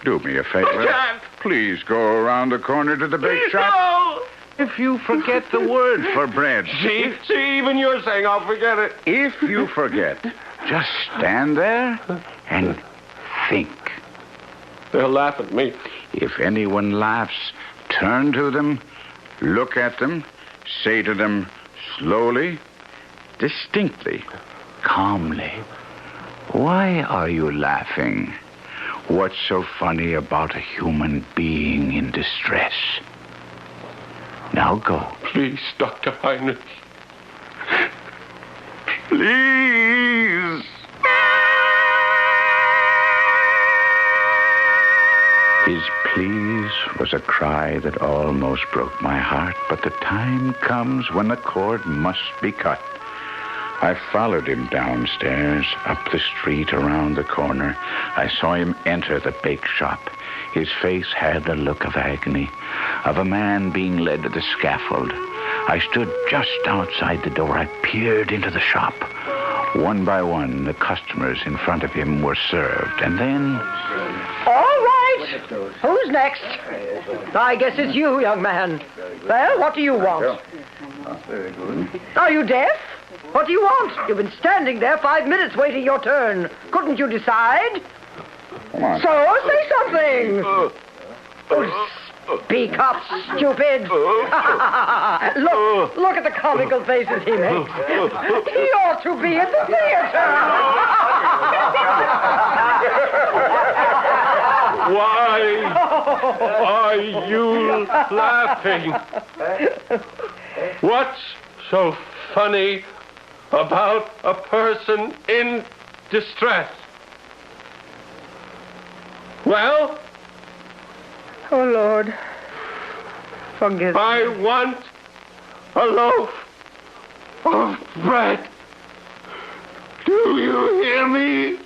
Speaker 2: Do me a favor.
Speaker 1: I can't.
Speaker 2: Please go around the corner to the bake shop.
Speaker 1: No.
Speaker 2: If you forget the word for bread.
Speaker 1: See, even you're saying I'll forget it.
Speaker 2: If you forget, just stand there and think.
Speaker 1: They'll laugh at me.
Speaker 2: If anyone laughs, turn to them, look at them, say to them slowly, distinctly, calmly, why are you laughing? What's so funny about a human being in distress? Now go.
Speaker 1: Please, Dr. Heinrich.
Speaker 2: Please. His please was a cry that almost broke my heart, but the time comes when the cord must be cut. I followed him downstairs, up the street, around the corner. I saw him enter the bake shop. His face had the look of agony, of a man being led to the scaffold. I stood just outside the door. I peered into the shop. One by one, the customers in front of him were served, and then...
Speaker 9: All right. Who's next? I guess it's you, young man. Well, what do you want?
Speaker 2: Very good.
Speaker 9: Are you deaf? What do you want? You've been standing there 5 minutes waiting your turn. Couldn't you decide?
Speaker 2: Come on.
Speaker 9: So, say something. Oh, speak up, stupid. Look at the comical faces he makes. He ought to be at the theater.
Speaker 1: Why are you laughing? What's so funny about a person in distress? Well?
Speaker 9: Oh, Lord. Forgive me.
Speaker 1: I want a loaf of bread. Do you hear me?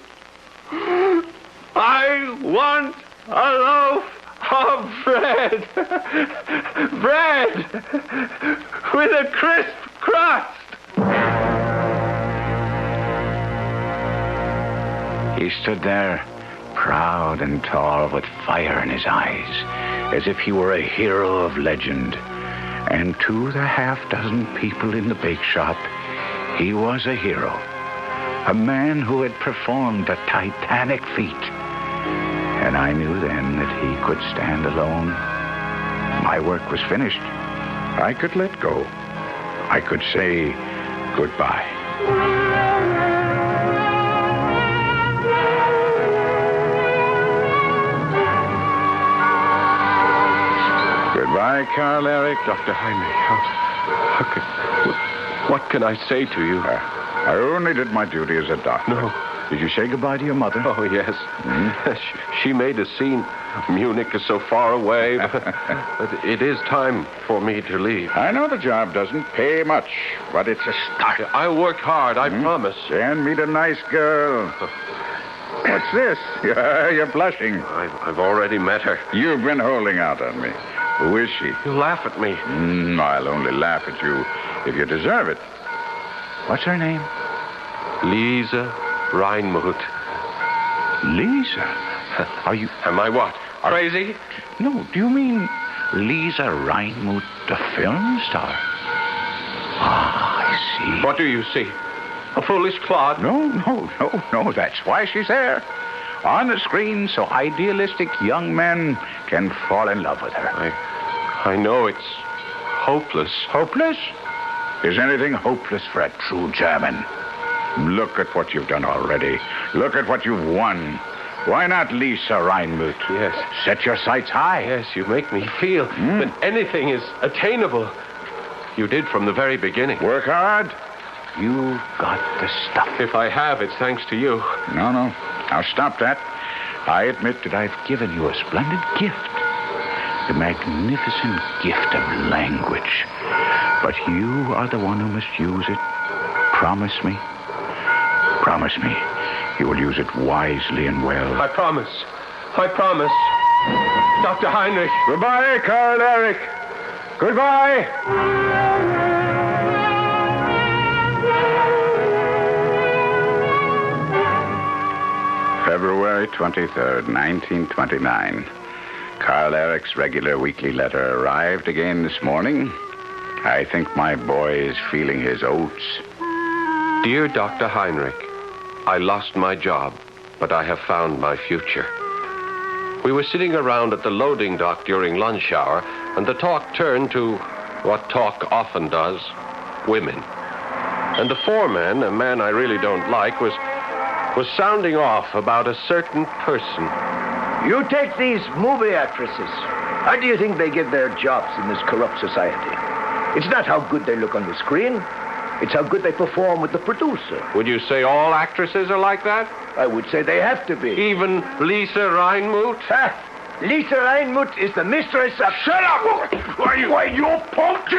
Speaker 1: I want a loaf of bread. Bread with a crisp crust.
Speaker 2: He stood there, proud and tall, with fire in his eyes, as if he were a hero of legend. And to the half-dozen people in the bake shop, he was a hero. A man who had performed a titanic feat. And I knew then that he could stand alone. My work was finished. I could let go. I could say goodbye. Goodbye, Karl, Erich.
Speaker 1: Dr. Heinrich, what can I say to you?
Speaker 2: I only did my duty as a doctor.
Speaker 1: No.
Speaker 2: Did you say goodbye to your mother?
Speaker 1: Oh, yes. She made a scene. Munich is so far away, but it is time for me to leave.
Speaker 2: I know the job doesn't pay much, but it's a start.
Speaker 1: I'll work hard, I promise.
Speaker 2: And meet a nice girl. What's this? You're blushing.
Speaker 1: I've already met her.
Speaker 2: You've been holding out on me. Who is she?
Speaker 1: You laugh at me.
Speaker 2: I'll only laugh at you if you deserve it. What's her name?
Speaker 1: Lisa Reinmuth.
Speaker 2: Lisa? Are you...
Speaker 1: Am I what? Crazy?
Speaker 2: No, do you mean Lisa Reinmuth, the film star? Ah, I see.
Speaker 1: What do you see? A foolish clod?
Speaker 2: No. That's why she's there. On the screen, so idealistic young men can fall in love with her.
Speaker 1: I know it's hopeless.
Speaker 2: Hopeless? Is anything hopeless for a true German? Look at what you've done already. Look at what you've won. Why not Lisa Reinmuth?
Speaker 1: Yes.
Speaker 2: Set your sights high.
Speaker 1: Yes, you make me feel that anything is attainable. You did from the very beginning.
Speaker 2: Work hard. You've got the stuff.
Speaker 1: If I have, it's thanks to you.
Speaker 2: No. Now stop that. I admit that I've given you a splendid gift. The magnificent gift of language. But you are the one who must use it. Promise me. Promise me. You will use it wisely and well.
Speaker 1: I promise. Dr. Heinrich.
Speaker 2: Goodbye, Karl Erich. Goodbye. February 23rd, 1929. Karl Erich's regular weekly letter arrived again this morning. I think my boy is feeling his oats.
Speaker 1: Dear Dr. Heinrich, I lost my job, but I have found my future. We were sitting around at the loading dock during lunch hour, and the talk turned to what talk often does, women. And the foreman, a man I really don't like, was sounding off about a certain person.
Speaker 19: You take these movie actresses. How do you think they get their jobs in this corrupt society? It's not how good they look on the screen. It's how good they perform with the producer.
Speaker 1: Would you say all actresses are like that?
Speaker 19: I would say they have to be.
Speaker 1: Even Lisa Reinmuth?
Speaker 19: Lisa Reinmuth is the mistress of...
Speaker 2: Shut up! Why, you punk!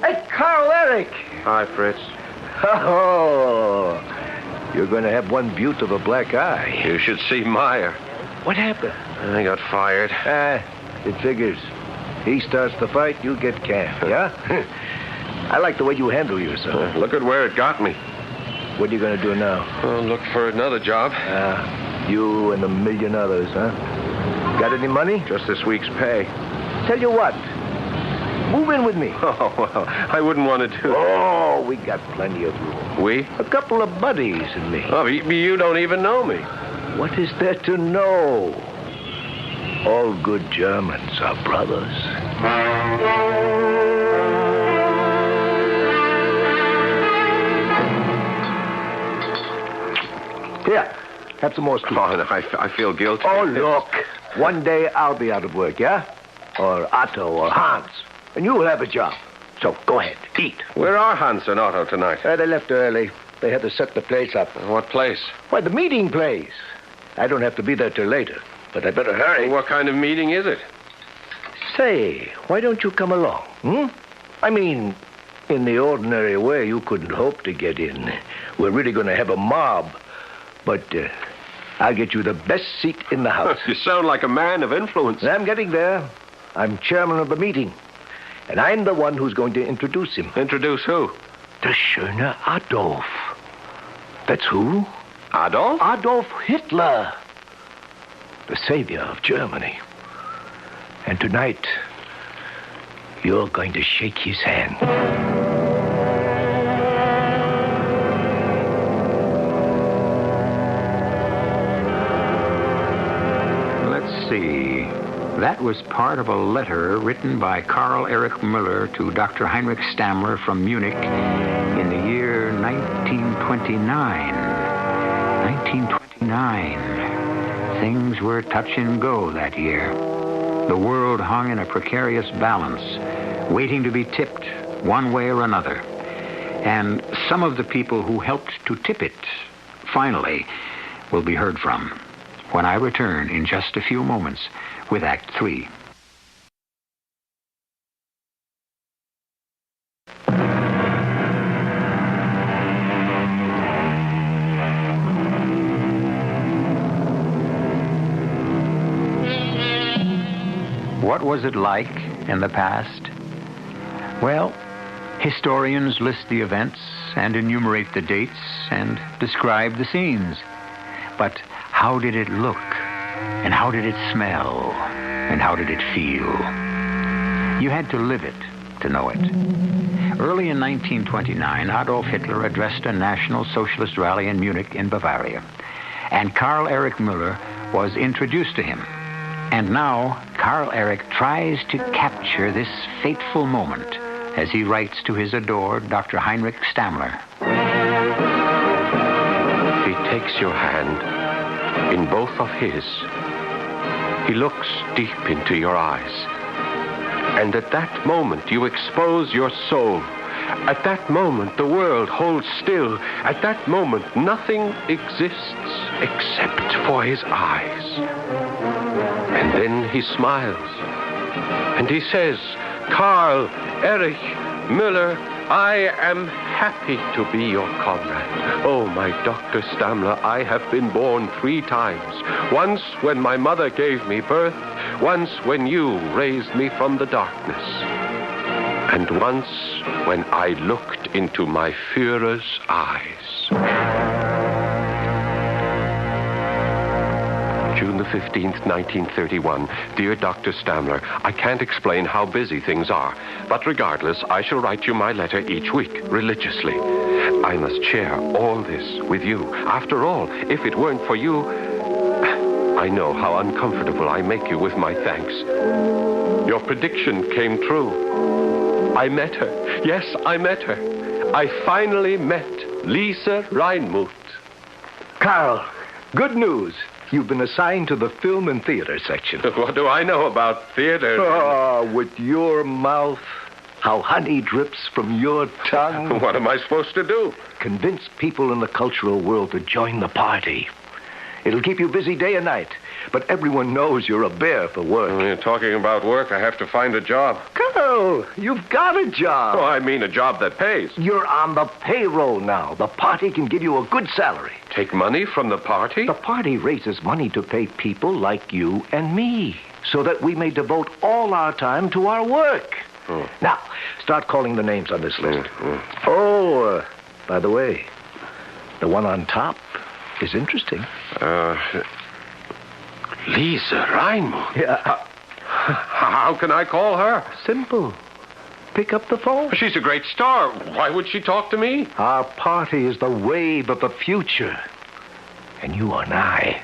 Speaker 19: Hey, Karl Erich.
Speaker 1: Hi, Fritz.
Speaker 19: Oh, you're going to have one beautiful black eye.
Speaker 1: You should see Meyer.
Speaker 19: What happened?
Speaker 1: I got fired.
Speaker 19: It figures. He starts the fight, you get canned, yeah? I like the way you handle yourself.
Speaker 1: Look at where it got me.
Speaker 19: What are you going to do now?
Speaker 1: Look for another job.
Speaker 19: You and a million others, huh? Got any money?
Speaker 1: Just this week's pay.
Speaker 19: Tell you what. Move in with me.
Speaker 1: Oh, well, I wouldn't want to do...
Speaker 19: Oh, we got plenty of room.
Speaker 1: We?
Speaker 19: A couple of buddies and me.
Speaker 1: Oh, you don't even know me.
Speaker 19: What is there to know? All good Germans are brothers. Here, have some more soup.
Speaker 1: Oh, no, I feel guilty.
Speaker 19: Oh, look. One day I'll be out of work, yeah? Or Otto or Hans. And you'll have a job. So go ahead, eat.
Speaker 1: Where are Hans and Otto tonight?
Speaker 19: They left early. They had to set the place up.
Speaker 1: What place?
Speaker 19: Why, the meeting place. I don't have to be there till later, but I better hurry.
Speaker 1: What kind of meeting is it?
Speaker 19: Say, why don't you come along, I mean, in the ordinary way, you couldn't hope to get in. We're really going to have a mob. But I'll get you the best seat in the house.
Speaker 1: You sound like a man of influence.
Speaker 19: I'm getting there. I'm chairman of the meeting. And I'm the one who's going to introduce him.
Speaker 1: Introduce who?
Speaker 19: The schöne Adolf. That's who?
Speaker 1: Adolf?
Speaker 19: Adolf Hitler. The savior of Germany. And tonight, you're going to shake his hand.
Speaker 1: Let's see.
Speaker 7: That was part of a letter written by Karl Erich Müller to Dr. Heinrich Stammler from Munich in the year 1929. 1929. Things were touch and go that year. The world hung in a precarious balance, waiting to be tipped one way or another. And some of the people who helped to tip it, finally, will be heard from when I return in just a few moments with Act 3. What was it like in the past? Well, historians list the events and enumerate the dates and describe the scenes. But how did it look? And how did it smell? And how did it feel? You had to live it to know it. Early in 1929, Adolf Hitler addressed a National Socialist rally in Munich in Bavaria. And Karl Erich Müller was introduced to him. And now, Karl Erich tries to capture this fateful moment as he writes to his adored Dr. Heinrich Stammler.
Speaker 1: He takes your hand in both of his. He looks deep into your eyes. And at that moment, you expose your soul. At that moment, the world holds still. At that moment, nothing exists except for his eyes. And then he smiles. And he says, Karl Erich Müller, I am happy to be your comrade. Oh, my Dr. Stammler, I have been born 3 times. Once when my mother gave me birth, once when you raised me from the darkness, and once when I looked into my Führer's eyes. June the 15th, 1931. Dear Dr. Stammler, I can't explain how busy things are, but regardless, I shall write you my letter each week, religiously. I must share all this with you. After all, if it weren't for you, I know how uncomfortable I make you with my thanks. Your prediction came true. I met her. Yes, I met her. I finally met Lisa Reinmuth.
Speaker 19: Karl, good news. You've been assigned to the film and theater section.
Speaker 1: What do I know about theater?
Speaker 19: Oh, with your mouth, how honey drips from your tongue.
Speaker 1: What am I supposed to do?
Speaker 19: Convince people in the cultural world to join the party. It'll keep you busy day and night, but everyone knows you're a bear for work.
Speaker 1: You're talking about work. I have to find a job.
Speaker 19: Karl, you've got a job.
Speaker 1: Oh, I mean a job that pays.
Speaker 19: You're on the payroll now. The party can give you a good salary.
Speaker 1: Take money from the party?
Speaker 19: The party raises money to pay people like you and me, so that we may devote all our time to our work. Now, start calling the names on this list. Oh, by the way, the one on top is interesting.
Speaker 1: Lisa Reinmuth?
Speaker 19: Yeah.
Speaker 1: How can I call her?
Speaker 19: Simple. Pick up the phone.
Speaker 1: She's a great star. Why would she talk to me?
Speaker 19: Our party is the wave of the future. And you and I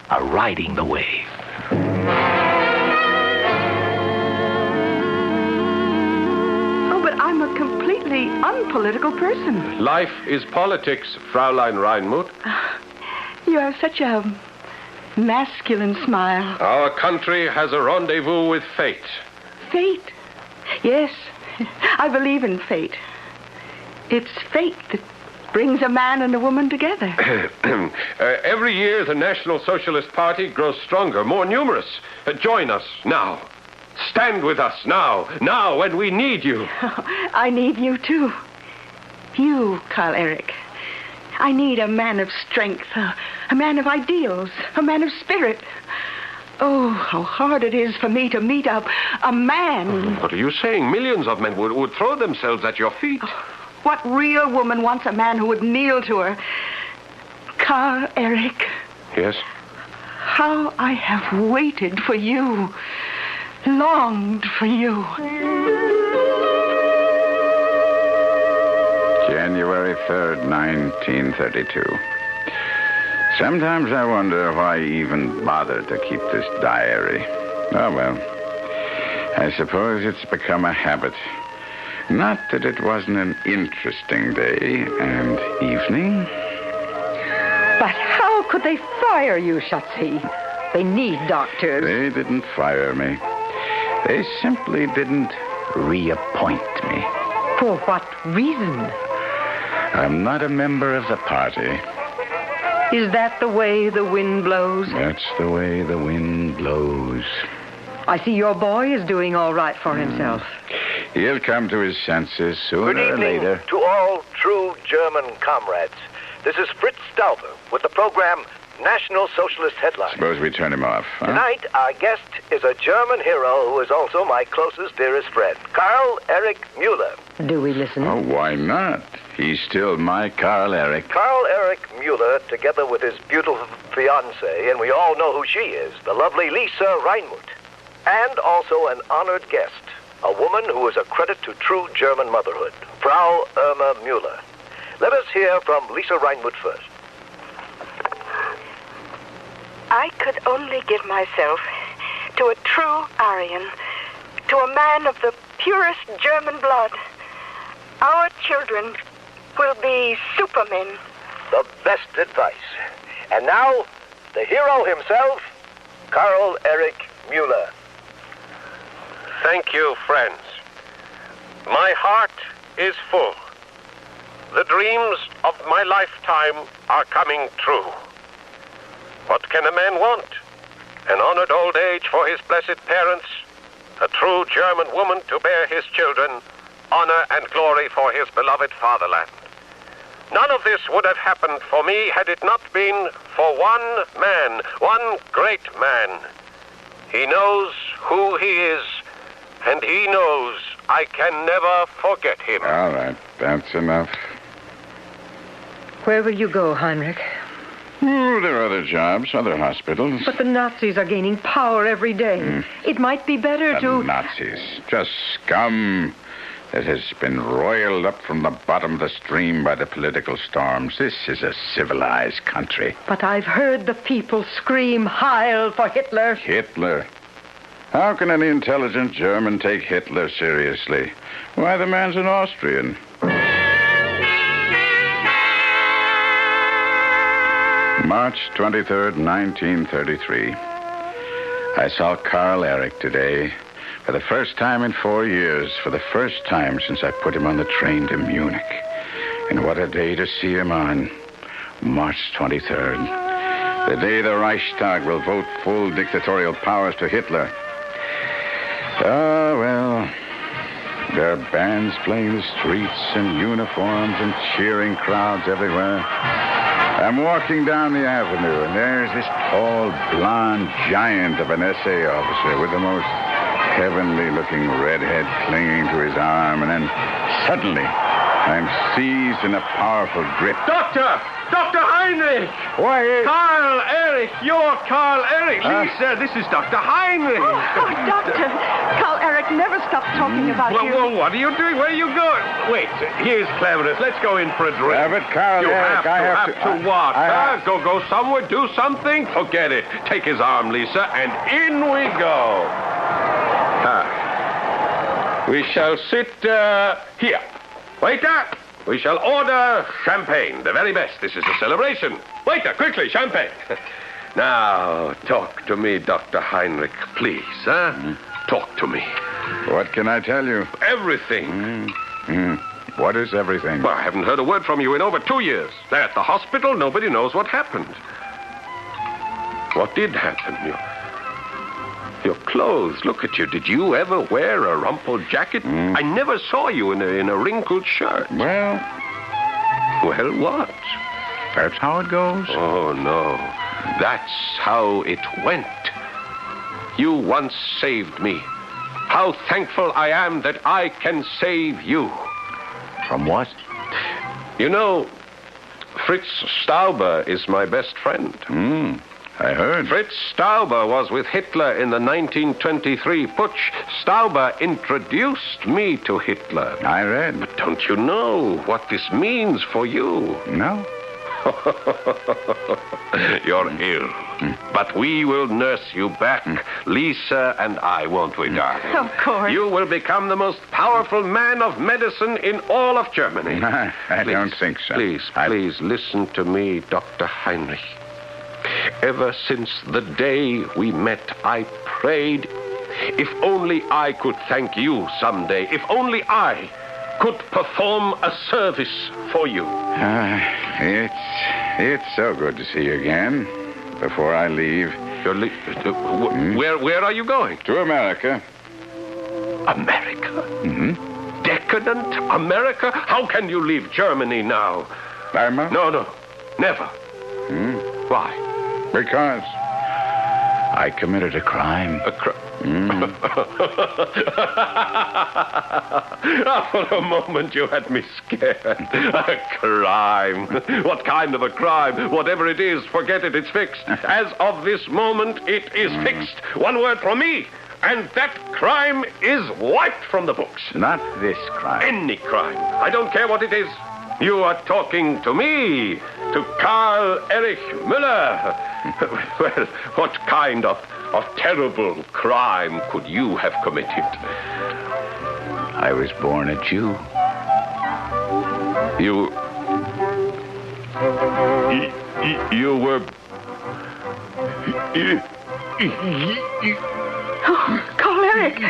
Speaker 19: are riding the wave.
Speaker 20: Oh, but I'm a completely unpolitical person.
Speaker 1: Life is politics, Fraulein Reinmuth.
Speaker 20: You have such a masculine smile.
Speaker 1: Our country has a rendezvous with fate.
Speaker 20: Fate? Yes, I believe in fate. It's fate that brings a man and a woman together.
Speaker 1: Every year, the National Socialist Party grows stronger, more numerous. Join us now. Stand with us now. Now, when we need you.
Speaker 20: I need you, too. You, Karl Erich. I need a man of strength, a man of ideals, a man of spirit. Oh, how hard it is for me to meet a man.
Speaker 1: What are you saying? Millions of men would throw themselves at your feet.
Speaker 20: What real woman wants a man who would kneel to her? Karl Erich.
Speaker 1: Yes?
Speaker 20: How I have waited for you, longed for you.
Speaker 2: January 3rd, 1932. Sometimes I wonder why I even bothered to keep this diary. Oh, well. I suppose it's become a habit. Not that it wasn't an interesting day and evening.
Speaker 9: But how could they fire you, Schatzi? They need doctors.
Speaker 2: They didn't fire me. They simply didn't reappoint me.
Speaker 9: For what reason?
Speaker 2: I'm not a member of the party.
Speaker 9: Is that the way the wind blows?
Speaker 2: That's the way the wind blows.
Speaker 9: I see your boy is doing all right for himself.
Speaker 2: He'll come to his senses sooner
Speaker 19: Good
Speaker 2: or
Speaker 19: evening
Speaker 2: later.
Speaker 19: to all true German comrades. This is Fritz Stauber with the program National Socialist Headlines.
Speaker 2: Suppose we turn him off, huh?
Speaker 19: Tonight, our guest is a German hero who is also my closest, dearest friend, Karl Erich Mueller.
Speaker 9: Do we listen?
Speaker 2: Oh, why not? He's still my Karl Erich.
Speaker 19: Karl Erich Mueller, together with his beautiful fiancée, and we all know who she is, the lovely Lisa Reinmuth, and also an honored guest, a woman who is a credit to true German motherhood, Frau Irma Mueller. Let us hear from Lisa Reinmuth first.
Speaker 20: I could only give myself to a true Aryan, to a man of the purest German blood. Our children will be supermen.
Speaker 19: The best advice. And now, the hero himself, Karl Erich Mueller.
Speaker 1: Thank you, friends. My heart is full. The dreams of my lifetime are coming true. What can a man want? An honored old age for his blessed parents, a true German woman to bear his children, honor and glory for his beloved fatherland. None of this would have happened for me had it not been for one man, one great man. He knows who he is, and he knows I can never forget him.
Speaker 2: All right, that's enough.
Speaker 9: Where will you go, Heinrich?
Speaker 2: Oh, there are other jobs, other hospitals.
Speaker 9: But the Nazis are gaining power every day. It might be better
Speaker 2: The Nazis. Just scum that has been roiled up from the bottom of the stream by the political storms. This is a civilized country.
Speaker 9: But I've heard the people scream Heil for Hitler.
Speaker 2: Hitler? How can any intelligent German take Hitler seriously? Why, the man's an Austrian. March 23rd, 1933. I saw Karl Erich today for the first time in 4 years, for the first time since I put him on the train to Munich. And what a day to see him on. March 23rd. The day the Reichstag will vote full dictatorial powers to Hitler. Oh, well, there are bands playing in the streets and uniforms and cheering crowds everywhere. I'm walking down the avenue, and there's this tall, blonde giant of an SA officer with the most heavenly-looking redhead clinging to his arm, and then suddenly I'm seized in a powerful grip.
Speaker 1: Doctor! Dr. Heinrich!
Speaker 2: Why,
Speaker 1: Karl Erich! You're Karl Erich! Lisa, this is Dr. Heinrich!
Speaker 20: Oh, Doctor! Karl Erich never stopped talking about you.
Speaker 1: Well, what are you doing? Where are you going? Wait, here's cleverest. Let's go in for a drink.
Speaker 2: Yeah, but Karl
Speaker 1: you
Speaker 2: Erich,
Speaker 1: have to what? Go somewhere, do something? Forget it. Take his arm, Lisa, and in we go. We shall sit here. Waiter! We shall order champagne, the very best. This is a celebration. Waiter, quickly, champagne. Now, talk to me, Dr. Heinrich, please, huh? Talk to me.
Speaker 2: What can I tell you?
Speaker 1: Everything.
Speaker 2: What is everything?
Speaker 1: Well, I haven't heard a word from you in over 2 years. At the hospital, nobody knows what happened. What did happen? Your clothes, look at you. Did you ever wear a rumpled jacket? I never saw you in a wrinkled shirt.
Speaker 2: Well,
Speaker 1: what?
Speaker 2: That's how it goes.
Speaker 1: Oh, no. That's how it went. You once saved me. How thankful I am that I can save you.
Speaker 2: From what?
Speaker 1: You know, Fritz Stauber is my best friend.
Speaker 2: I heard.
Speaker 1: Fritz Stauber was with Hitler in the 1923 putsch. Stauber introduced me to Hitler.
Speaker 2: I read.
Speaker 1: But don't you know what this means for you?
Speaker 2: No.
Speaker 1: You're ill. But we will nurse you back. Lisa and I, won't we, darling?
Speaker 20: Of course.
Speaker 1: You will become the most powerful man of medicine in all of Germany.
Speaker 2: I don't think so.
Speaker 1: Please listen to me, Dr. Heinrich. Ever since the day we met, I prayed, if only I could thank you someday, if only I could perform a service for you.
Speaker 2: It's so good to see you again. Before I leave...
Speaker 1: Where are you going?
Speaker 2: To America.
Speaker 1: America?
Speaker 2: Mm-hmm.
Speaker 1: Decadent America? How can you leave Germany now?
Speaker 2: Burma?
Speaker 1: No, never. Why?
Speaker 2: Because I committed a crime.
Speaker 1: A crime? For a moment you had me scared. A crime. What kind of a crime? Whatever it is, forget it, it's fixed. As of this moment, it is fixed. One word from me, and that crime is wiped from the books.
Speaker 2: Not this crime.
Speaker 1: Any crime. I don't care what it is. You are talking to me, to Karl Erich Müller. Well, what kind of terrible crime could you have committed?
Speaker 2: I was born a Jew.
Speaker 1: You were...
Speaker 20: Karl Erich!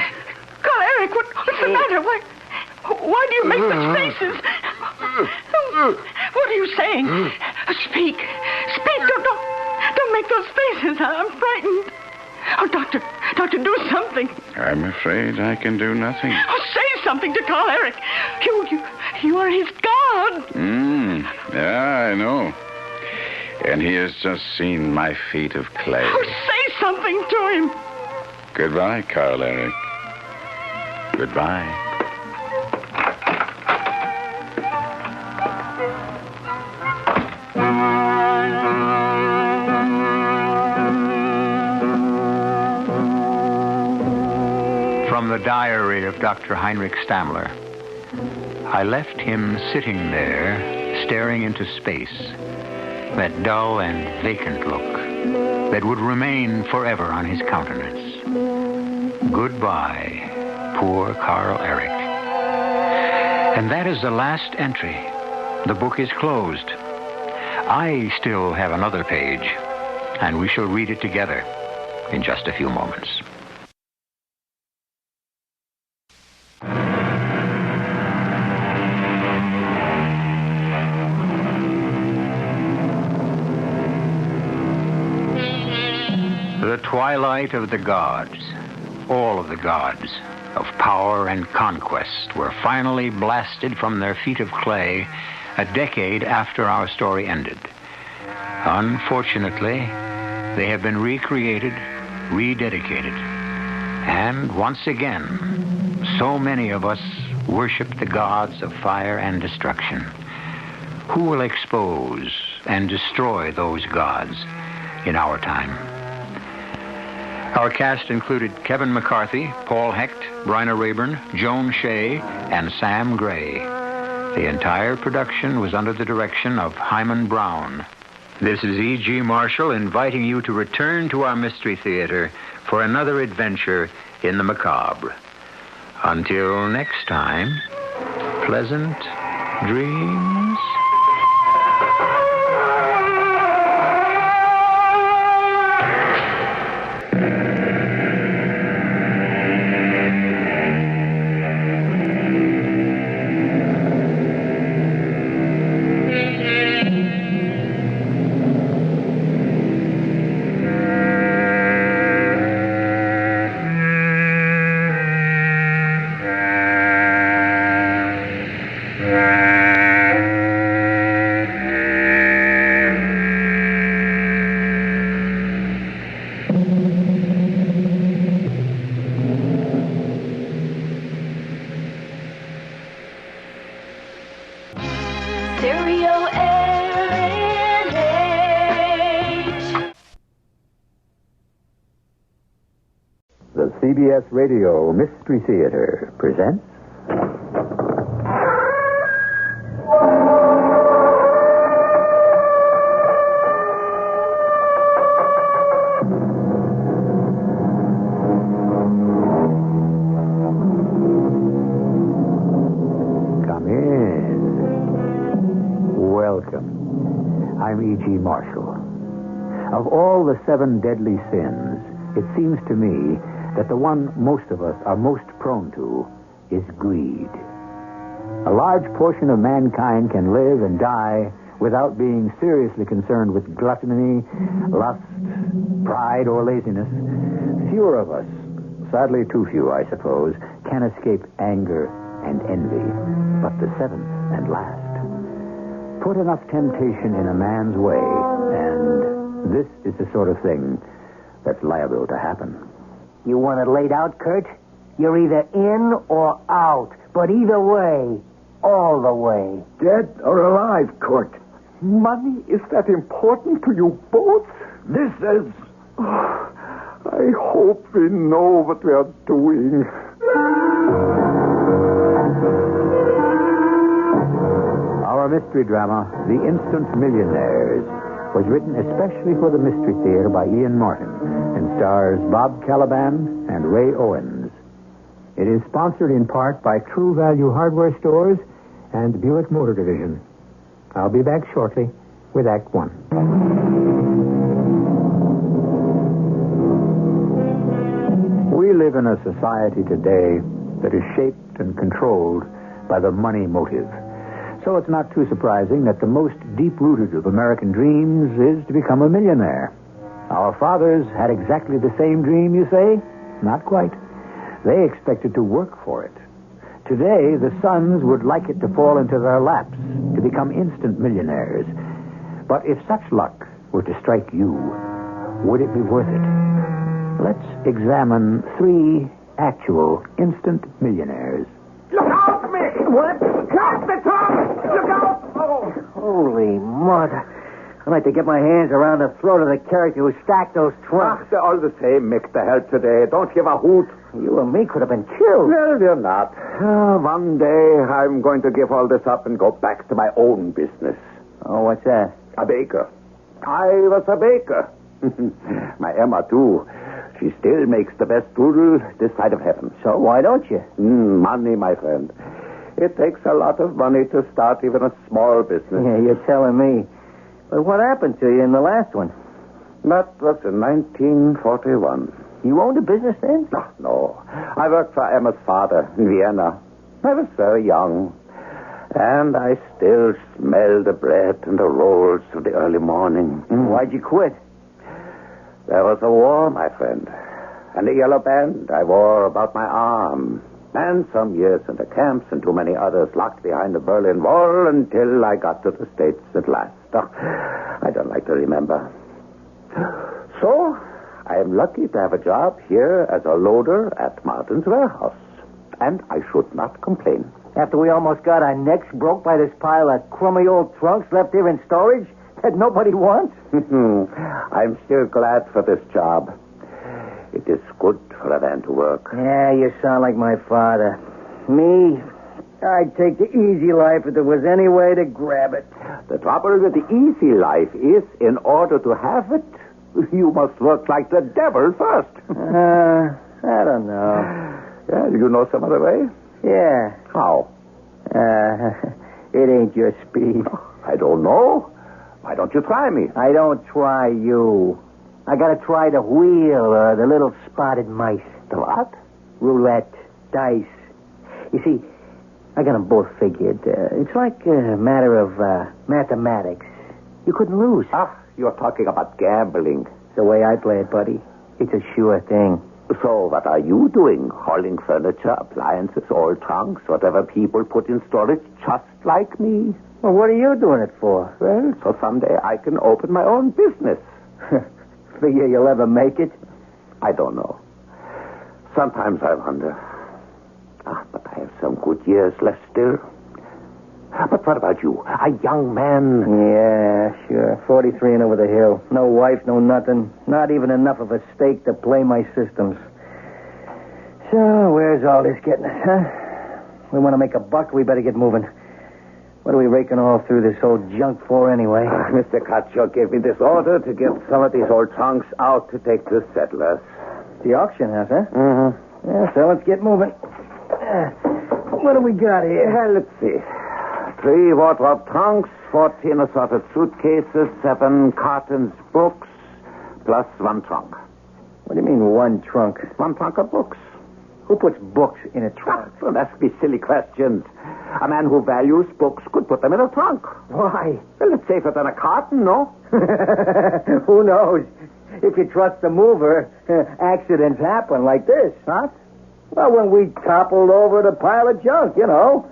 Speaker 20: Karl Erich, what's the matter? Why do you make such faces? What are you saying? Speak. Don't make those faces. I'm frightened. Oh, doctor, do something.
Speaker 2: I'm afraid I can do nothing.
Speaker 20: Oh, say something to Karl Erich. You are his god.
Speaker 2: Yeah, I know. And he has just seen my feet of clay.
Speaker 20: Oh, say something to him.
Speaker 2: Goodbye, Karl Erich. Goodbye.
Speaker 7: From the diary of Dr. Heinrich Stammler. I left him sitting there, staring into space, that dull and vacant look that would remain forever on his countenance. Goodbye, poor Karl Erich. And that is the last entry. The book is closed. I still have another page, and we shall read it together in just a few moments. The twilight of the gods, all of the gods of power and conquest, were finally blasted from their feet of clay a decade after our story ended. Unfortunately, they have been recreated, rededicated, and once again, so many of us worship the gods of fire and destruction. Who will expose and destroy those gods in our time? Our cast included Kevin McCarthy, Paul Hecht, Bryna Rayburn, Joan Shea, and Sam Gray. The entire production was under the direction of Hyman Brown. This is E.G. Marshall inviting you to return to our Mystery Theater for another adventure in the macabre. Until next time, pleasant dreams.
Speaker 13: The CBS Radio Mystery Theater presents...
Speaker 7: I'm E.G. Marshall. Of all the 7 deadly sins, it seems to me that the one most of us are most prone to is greed. A large portion of mankind can live and die without being seriously concerned with gluttony, lust, pride, or laziness. Fewer of us, sadly too few, I suppose, can escape anger and envy. But the 7th and last. Put enough temptation in a man's way, and this is the sort of thing that's liable to happen.
Speaker 10: You want it laid out, Kurt? You're either in or out. But either way, all the way.
Speaker 1: Dead or alive, Kurt? Money, is that important to you both? This is... I hope we know what we are doing.
Speaker 7: Our mystery drama, The Instant Millionaires, was written especially for the Mystery Theater by Ian Martin and stars Bob Caliban and Ray Owens. It is sponsored in part by True Value Hardware Stores and Buick Motor Division. I'll be back shortly with Act 1. We live in a society today that is shaped and controlled by the money motive. So it's not too surprising that the most deep-rooted of American dreams is to become a millionaire. Our fathers had exactly the same dream, you say? Not quite. They expected to work for it. Today, the sons would like it to fall into their laps, to become instant millionaires. But if such luck were to strike you, would it be worth it? Let's examine 3 actual instant millionaires.
Speaker 10: Look out, Mick! What? Cut the tongue! Look out! Oh. Holy mother. I'd like to get my hands around the throat of the character who stacked those trunks.
Speaker 18: They're all the same, Mick, to hell today. Don't give a hoot.
Speaker 10: You and me could have been killed.
Speaker 18: Well, you're not. One day, I'm going to give all this up and go back to my own business.
Speaker 10: Oh, what's that?
Speaker 18: A baker. I was a baker. My Emma, too. She still makes the best strudel this side of heaven.
Speaker 10: So why don't you?
Speaker 18: Money, my friend. It takes a lot of money to start even a small business.
Speaker 10: Yeah, you're telling me. But what happened to you in the last one?
Speaker 18: That was in 1941.
Speaker 10: You owned a business then?
Speaker 18: No. I worked for Emma's father in Vienna. I was very young. And I still smell the bread and the rolls of the early morning.
Speaker 10: Why'd you quit?
Speaker 18: There was a war, my friend. And a yellow band I wore about my arm. And some years in the camps and too many others locked behind the Berlin Wall until I got to the States at last. I don't like to remember. So, I am lucky to have a job here as a loader at Martin's warehouse. And I should not complain.
Speaker 10: After we almost got our necks broke by this pile of crummy old trunks left here in storage that nobody wants?
Speaker 18: I'm still glad for this job. It is good for a man to work.
Speaker 10: Yeah, you sound like my father. Me, I'd take the easy life if there was any way to grab it.
Speaker 18: The trouble with the easy life is, in order to have it, you must work like the devil first.
Speaker 10: I don't know.
Speaker 18: Yeah, you know some other way?
Speaker 10: Yeah.
Speaker 18: How?
Speaker 10: It ain't your speed.
Speaker 18: I don't know. Why don't you try me?
Speaker 10: I don't try you. I gotta try the wheel or the little spotted mice.
Speaker 18: The what?
Speaker 10: Roulette, dice. You see, I got them both figured. It's like a matter of mathematics. You couldn't lose.
Speaker 18: You're talking about gambling.
Speaker 10: It's the way I play it, buddy. It's a sure thing.
Speaker 18: So what are you doing? Hauling furniture, appliances, old trunks, whatever people put in storage, just like me?
Speaker 10: Well, what are you doing it for?
Speaker 18: Well, so someday I can open my own business.
Speaker 10: Figure you'll ever make it?
Speaker 18: I don't know. Sometimes I wonder. But I have some good years left still. But what about you? A young man?
Speaker 10: Yeah, sure. 43 and over the hill. No wife, no nothing. Not even enough of a stake to play my systems. So, where's all this getting us, huh? We want to make a buck, we better get moving. What are we raking all through this old junk for anyway?
Speaker 18: Mr. Kutchuk gave me this order to get some of these old trunks out to take to settlers.
Speaker 10: The auction house, huh?
Speaker 18: Mm-hmm.
Speaker 10: Yeah, so let's get moving. What do we got here?
Speaker 18: Let's see. 3 wardrobe trunks, 14 assorted suitcases, 7 cartons books, plus 1 trunk.
Speaker 12: What do you mean, 1 trunk?
Speaker 18: 1 trunk of books.
Speaker 12: Who puts books in a trunk?
Speaker 18: Don't ask me silly questions. A man who values books could put them in a trunk.
Speaker 12: Why?
Speaker 18: Well, it's safer than a carton, no?
Speaker 12: Who knows? If you trust the mover, accidents happen like this.
Speaker 18: What?
Speaker 12: Well, when we toppled over the pile of junk, you know.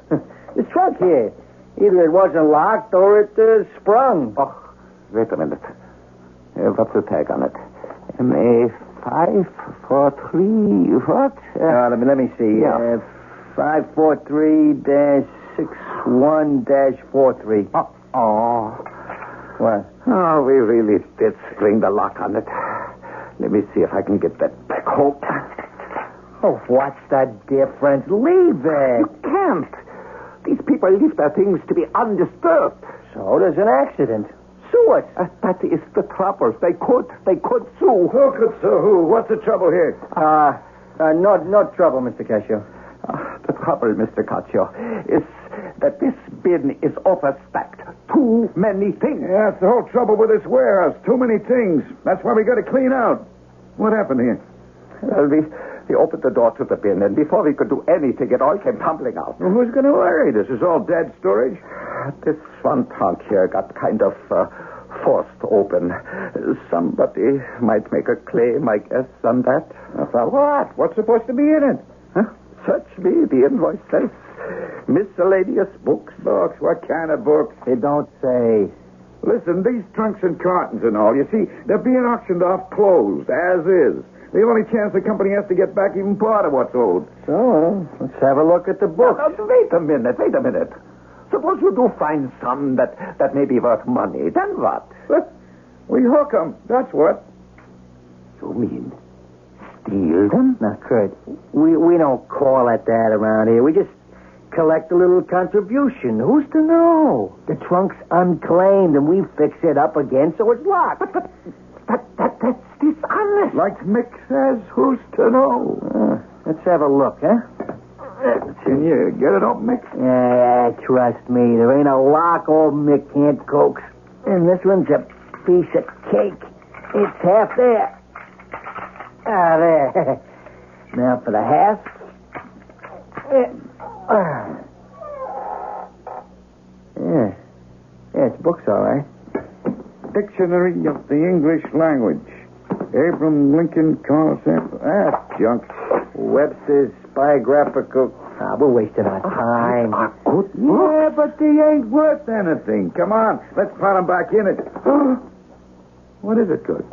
Speaker 12: This trunk here. Either it wasn't locked or it sprung.
Speaker 18: Oh, wait a minute. What's the tag on it? MA543, what?
Speaker 12: Let me see.
Speaker 18: Yeah.
Speaker 12: 543-61-43.
Speaker 18: Oh.
Speaker 12: What?
Speaker 18: Oh, we really did spring the lock on it. Let me see if I can get that back home.
Speaker 12: Oh, what's the difference? Leave it.
Speaker 18: You can't. These people leave their things to be undisturbed.
Speaker 12: So there's an accident. Sue us.
Speaker 18: That is the trouble. They could sue.
Speaker 12: Who could sue who? What's the trouble here? No trouble, Mr. Cascio.
Speaker 18: The trouble, Mr. Cascio, is that this bin is overstacked. Too many things.
Speaker 16: Yeah, that's the whole trouble with this warehouse. Too many things. That's why we got to clean out. What happened here?
Speaker 18: Well, we opened the door to the bin, and before we could do anything, it all came tumbling out.
Speaker 16: Well, who's going to worry? This is all dead storage.
Speaker 18: This one trunk here got kind of forced open. Somebody might make a claim, I guess, on that.
Speaker 16: For what? What's supposed to be in it?
Speaker 18: Huh? Search me. The invoice says miscellaneous books.
Speaker 16: Books? What kind of books?
Speaker 12: It don't say.
Speaker 16: Listen, these trunks and cartons and all, you see, they're being auctioned off closed, as is. The only chance the company has to get back even part of what's owed.
Speaker 12: So, let's have a look at the books.
Speaker 18: Now, wait a minute. Suppose you do find some that may be worth money. Then what?
Speaker 16: We hook them. That's what.
Speaker 18: You mean steal them?
Speaker 12: Now, Kurt, we don't call it that around here. We just collect a little contribution. Who's to know? The trunk's unclaimed, and we fix it up again so it's locked.
Speaker 18: But that's dishonest.
Speaker 16: Like Mick says, who's to know?
Speaker 12: Let's have a look, huh?
Speaker 16: Can you get it up, Mick?
Speaker 12: Yeah, trust me. There ain't a lock old Mick can't coax. And this one's a piece of cake. It's half there. There. Now for the half. Yeah, it's books, all right.
Speaker 16: Dictionary of the English Language. Abraham Lincoln, Karl Sample. That's junk.
Speaker 12: Webster's biographical. We're wasting our time.
Speaker 16: Good book. Yeah, but they ain't worth anything. Come on, let's put them back in it. What is it, Good?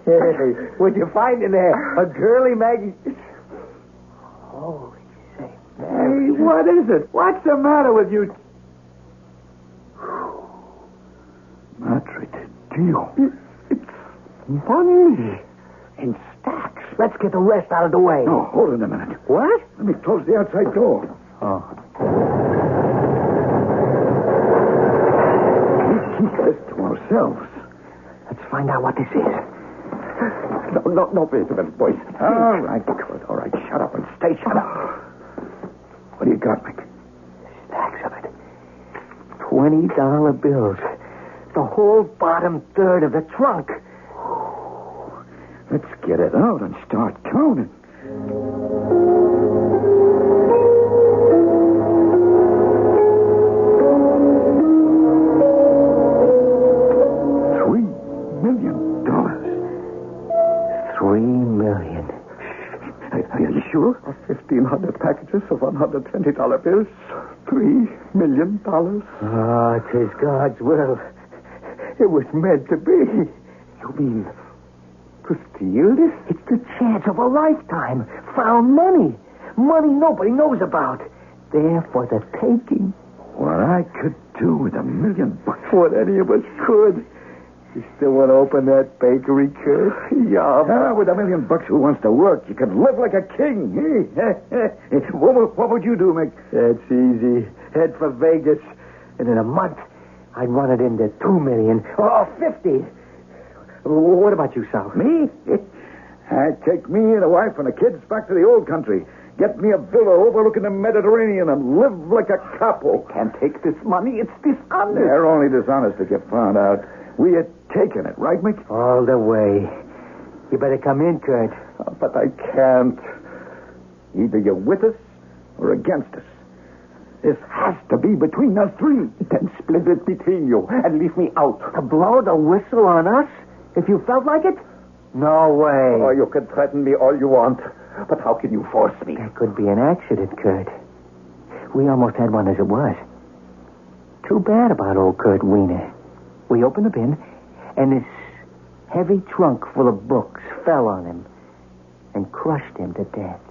Speaker 12: Hey, what'd you find in there? A girly Maggie. Holy St. Mary.
Speaker 16: Hey, what is it? What's the matter with you? Madre de Dio. It's money.
Speaker 12: In stacks. Let's get the rest out of the way.
Speaker 16: No, hold on a minute.
Speaker 12: What?
Speaker 16: Let me close the outside door.
Speaker 12: Oh.
Speaker 16: We keep this to ourselves.
Speaker 12: Let's find out what this is.
Speaker 18: No, wait a minute, boys.
Speaker 16: All right, good. All right, shut up and stay shut up. What do you got, Mick?
Speaker 12: Stacks of it. $20 bills. The whole bottom third of the trunk.
Speaker 16: Let's get it out and start counting. $3 million.
Speaker 12: $3 million.
Speaker 18: Are you sure? 1,500 packages of $120 bills. $3 million.
Speaker 12: Ah, 'tis God's will. It was meant to be.
Speaker 18: You mean to steal this?
Speaker 12: It's the chance of a lifetime. Found money. Money nobody knows about. There for the taking.
Speaker 16: What I could do with $1 million.
Speaker 12: What any of us could. You still want to open that bakery, Kurt?
Speaker 16: Yeah. With $1 million, who wants to work? You can live like a king. What would you do, Mick?
Speaker 12: That's easy. Head for Vegas. And in a month, I'd run it into $2 million. Or 50. What about you, Sal?
Speaker 16: Me? I'd take me and a wife and the kids back to the old country. get me a villa overlooking the Mediterranean, and live like a capo.
Speaker 18: Can't take this money. It's dishonest.
Speaker 16: They're only dishonest if you found out. We had taken it, right, Mick?
Speaker 12: All the way. You better come in, Kurt.
Speaker 16: Oh, but I can't. Either you're with us or against us. This has to be between us three.
Speaker 18: Then split it between you and leave me out.
Speaker 12: To blow the whistle on us? If you felt like it? No way.
Speaker 18: Oh, you can threaten me all you want, but how can you force me?
Speaker 12: That could be an accident, Kurt. We almost had one as it was. Too bad about old Kurt Wiener. We opened the bin, and this heavy trunk full of books fell on him and crushed him to death.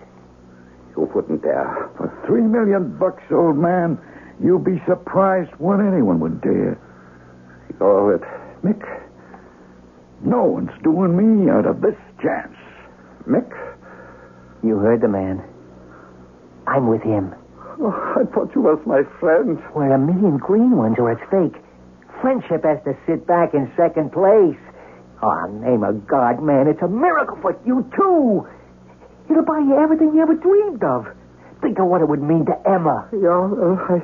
Speaker 16: You wouldn't dare. For $3 million, old man, you'd be surprised when anyone would dare. Oh, Mick, no one's doing me out of this chance. Mick?
Speaker 12: You heard the man. I'm with him.
Speaker 18: Oh, I thought you was my friend.
Speaker 12: We're a million green ones, or it's fake. Friendship has to sit back in second place. Oh, name of God, man, it's a miracle for you, too. It'll buy you everything you ever dreamed of. Think of what it would mean to Emma.
Speaker 18: Yeah,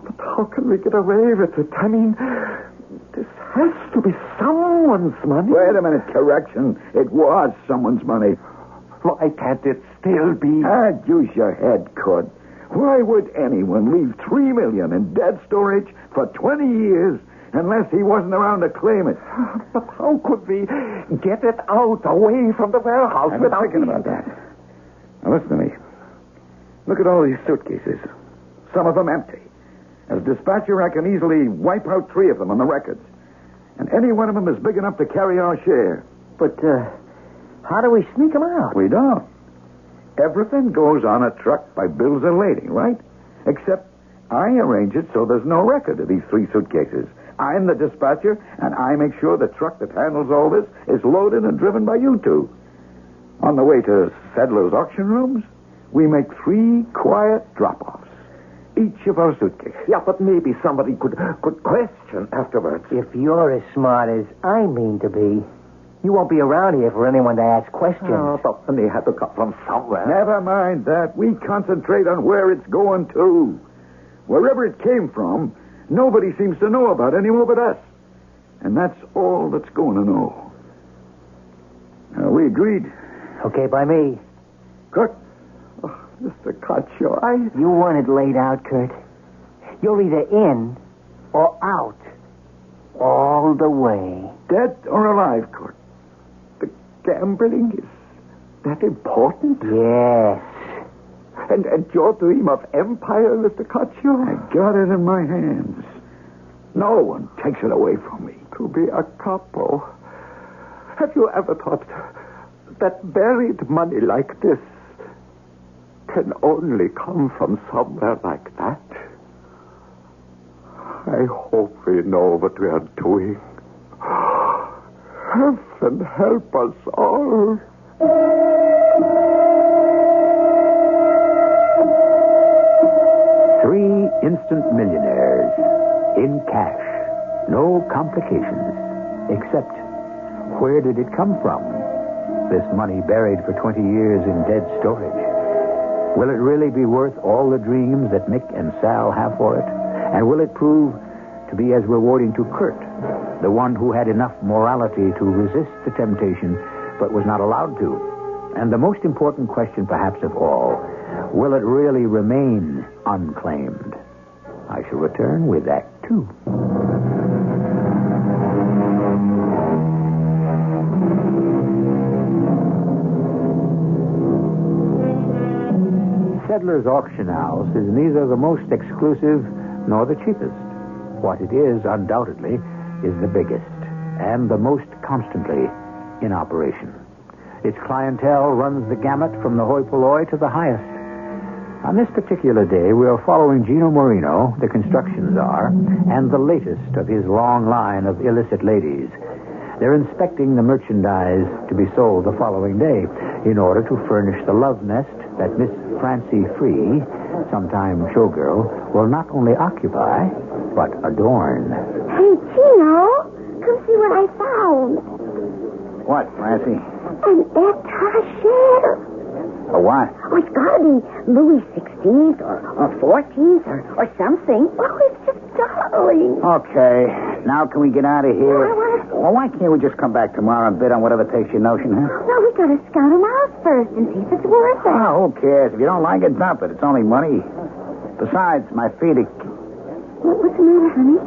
Speaker 18: but how can we get away with it? I mean, this has to be someone's money.
Speaker 16: Wait a minute, correction. It was someone's money.
Speaker 18: Why can't it still be?
Speaker 16: Use your head, Kurt. Why would anyone leave $3 million in dead storage for 20 years unless he wasn't around to claim it?
Speaker 18: But how could we get it out away from the warehouse
Speaker 16: I'm
Speaker 18: without
Speaker 16: thinking about that. Now listen to me. Look at all these suitcases. Some of them empty. As dispatcher, I can easily wipe out 3 of them on the records. And any one of them is big enough to carry our share.
Speaker 12: But, how do we sneak them out?
Speaker 16: We don't. Everything goes on a truck by bills of lading, right? Except I arrange it so there's no record of these 3 suitcases. I'm the dispatcher, and I make sure the truck that handles all this is loaded and driven by you 2. On the way to Sedler's auction rooms, we make 3 quiet drop-offs. Each of our suitcases.
Speaker 18: Yeah, but maybe somebody could question afterwards.
Speaker 12: If you're as smart as I mean to be, you won't be around here for anyone to ask questions.
Speaker 18: Oh, but money had to come from somewhere.
Speaker 16: Never mind that. We concentrate on where it's going to. Wherever it came from, nobody seems to know about any more but us. And that's all that's going to know. Now, we agreed.
Speaker 12: Okay by me.
Speaker 16: Kurt?
Speaker 18: Oh, Mr. Cutcho,
Speaker 12: You want it laid out, Kurt. You're either in or out. All the way.
Speaker 16: Dead or alive, Kurt?
Speaker 18: The gambling is that important?
Speaker 12: Yes.
Speaker 18: And your dream of empire, Mr. Cutcho?
Speaker 16: I got it in my hands. No one takes it away from me.
Speaker 18: To be a capo. Have you ever thought that buried money like this can only come from somewhere like that? I hope we know what we are doing. Heaven help us all.
Speaker 13: Three instant millionaires in cash. No complications. Except, where did it come from? This money buried for 20 years in dead storage. Will it really be worth all the dreams that Mick and Sal have for it? And will it prove to be as rewarding to Kurt, the one who had enough morality to resist the temptation but was not allowed to? And the most important question perhaps of all, will it really remain unclaimed? I shall return with Act 2. Sedler's Auction House is neither the most exclusive nor the cheapest. What it is, undoubtedly, is the biggest and the most constantly in operation. Its clientele runs the gamut from the hoi polloi to the highest. On this particular day, we are following Gino Marino, the construction czar, and the latest of his long line of illicit ladies. They're inspecting the merchandise to be sold the following day in order to furnish the love nest that Miss Francie Free, sometime showgirl, will not only occupy, but adorn.
Speaker 14: Hey, Gino, come see what I found.
Speaker 2: What, Francie?
Speaker 14: An étagère.
Speaker 16: A what?
Speaker 14: Oh, it's got to be Louis XVI or 14th or something. Oh, it's just darling.
Speaker 16: Okay. Now can we get out of here? Well, why can't we just come back tomorrow and bid on whatever takes your notion, huh?
Speaker 14: No, we got to scout them out first and see if it's worth it.
Speaker 16: Oh, who cares? If you don't like it, dump it. It's only money. Besides, my feet are...
Speaker 14: What's the matter, honey?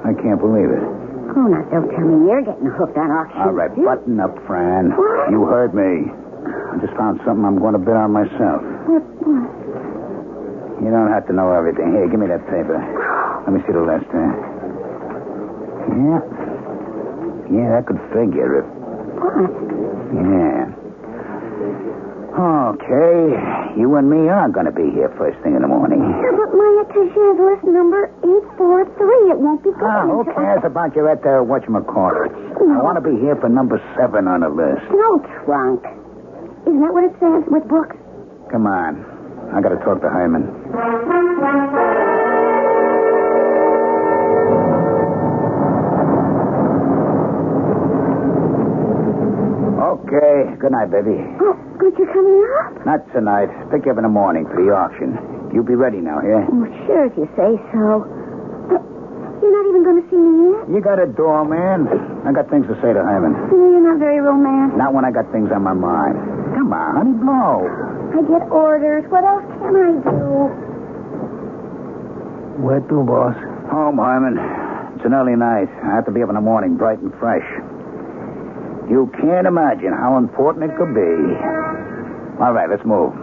Speaker 16: I can't believe it.
Speaker 14: Oh, now don't tell me you're getting hooked on auction.
Speaker 16: All right, button up, Fran. What? You heard me. I just found something I'm going to bid on myself.
Speaker 14: What?
Speaker 16: You don't have to know everything. Here, give me that paper. Let me see the list, huh? Yeah. Yeah, that could figure it.
Speaker 14: What?
Speaker 16: Yeah. Okay. You and me are going to be here first thing in the morning.
Speaker 14: Yeah, but my attaché is list number 843. It won't be good.
Speaker 16: Who cares about your whatchamacallit? I want to be here for number 7 on the list.
Speaker 14: No trunk. Isn't that what it says with books?
Speaker 16: Come on. I got to talk to Hyman. Okay. Good night, baby.
Speaker 14: Oh, aren't you coming up?
Speaker 16: Not tonight. Pick you up in the morning for the auction. You be ready now, yeah?
Speaker 14: Oh, sure, if you say so. You're not even going to see me yet?
Speaker 16: You got a door, man. I got things to say to Hyman.
Speaker 14: You're not very romantic.
Speaker 16: Not when I got things on my mind. Come on, honey, blow.
Speaker 14: I get orders. What else can I do?
Speaker 12: Where to, boss?
Speaker 16: Home, Hyman. It's an early night. I have to be up in the morning, bright and fresh. You can't imagine how important it could be. All right, let's move.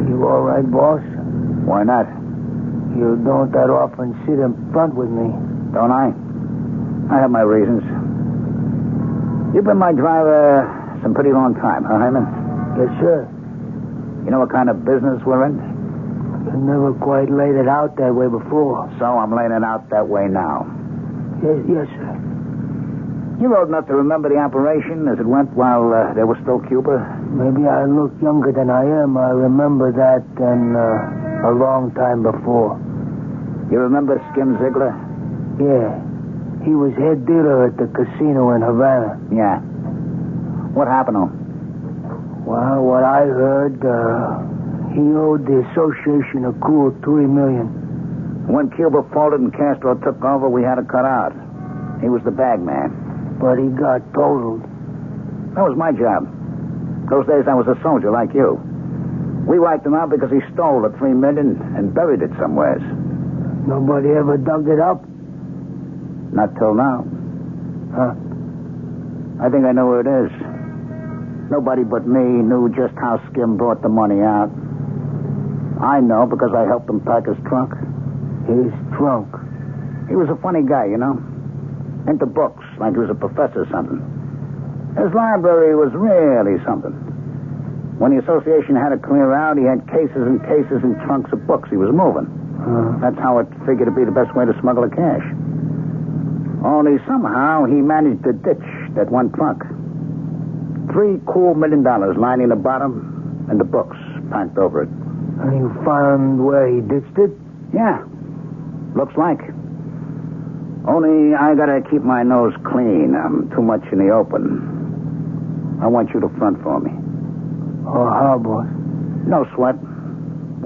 Speaker 12: You all right, boss?
Speaker 16: Why not?
Speaker 12: You don't that often sit in front with me.
Speaker 16: Don't I? I have my reasons. You've been my driver some pretty long time, huh, Hyman?
Speaker 12: Yes, sir.
Speaker 16: You know what kind of business we're in?
Speaker 12: You never quite laid it out that way before.
Speaker 16: So I'm laying it out that way now.
Speaker 12: Yes, sir.
Speaker 16: You're old enough to remember the operation as it went while there was still Cuba?
Speaker 12: Maybe I look younger than I am. I remember that than a long time before.
Speaker 16: You remember Skim Ziegler?
Speaker 12: Yeah. He was head dealer at the casino in Havana.
Speaker 16: Yeah. What happened to him?
Speaker 12: Well, what I heard, he owed the association a cool $3 million.
Speaker 16: When Cuba folded and Castro took over, we had to cut out. He was the bag man.
Speaker 12: But he got totaled.
Speaker 16: That was my job. Those days I was a soldier like you. We wiped him out because he stole the $3 million and buried it somewhere.
Speaker 12: Nobody ever dug it up?
Speaker 16: Not till now.
Speaker 12: Huh?
Speaker 16: I think I know where it is. Nobody but me knew just how Skim brought the money out. I know because I helped him pack his trunk.
Speaker 12: His trunk?
Speaker 16: He was a funny guy, you know. Into books, like he was a professor or something. His library was really something. When the association had to clear out, he had cases and cases and trunks of books he was moving. That's how it figured to be the best way to smuggle the cash. Only somehow he managed to ditch that one trunk. $3 cool million lining the bottom and the books packed over it.
Speaker 12: And you found where he ditched it?
Speaker 16: Yeah. Looks like. Only I gotta keep my nose clean. I'm too much in the open. I want you to front for me.
Speaker 12: Oh, how, boss?
Speaker 16: No sweat.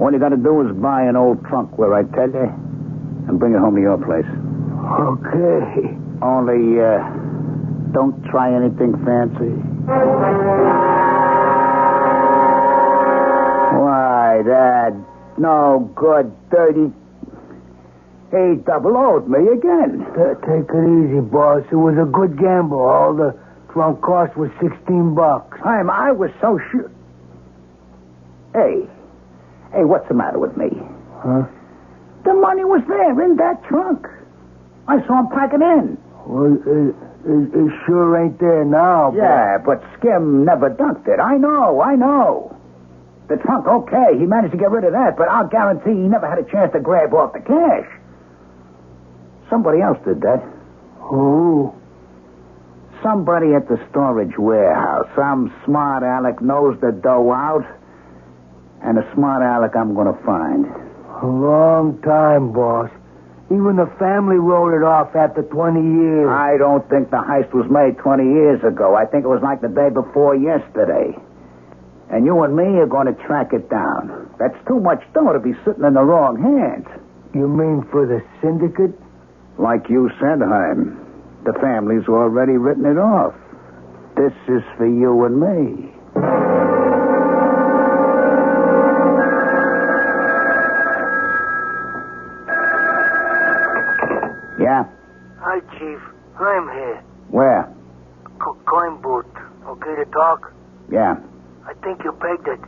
Speaker 16: All you gotta do is buy an old trunk where I tell you and bring it home to your place.
Speaker 12: Okay.
Speaker 16: Only, don't try anything fancy. Why, that no good, dirty... He double-O'd me again.
Speaker 12: Take it easy, boss. It was a good gamble. All the trunk cost was $16.
Speaker 16: I was so sure... Hey, what's the matter with me?
Speaker 12: Huh?
Speaker 16: The money was there in that trunk. I saw him pack it in.
Speaker 12: Well, it sure ain't there now.
Speaker 16: Yeah, but Skim never dunked it. I know. The trunk, okay, he managed to get rid of that, but I'll guarantee he never had a chance to grab off the cash. Somebody else did that.
Speaker 12: Who?
Speaker 16: Somebody at the storage warehouse. Some smart aleck knows the dough out, and a smart aleck I'm going to find.
Speaker 12: A long time, boss. Even the family wrote it off after 20 years.
Speaker 16: I don't think the heist was made 20 years ago. I think it was like the day before yesterday. And you and me are going to track it down. That's too much dough to be sitting in the wrong hands.
Speaker 12: You mean for the syndicate?
Speaker 16: Like you said, Heim, the family's already written it off. This is for you and me. Yeah?
Speaker 4: Hi, Chief. I'm here.
Speaker 16: Where?
Speaker 4: Coin booth. Okay to talk?
Speaker 16: Yeah.
Speaker 4: I think you pegged it.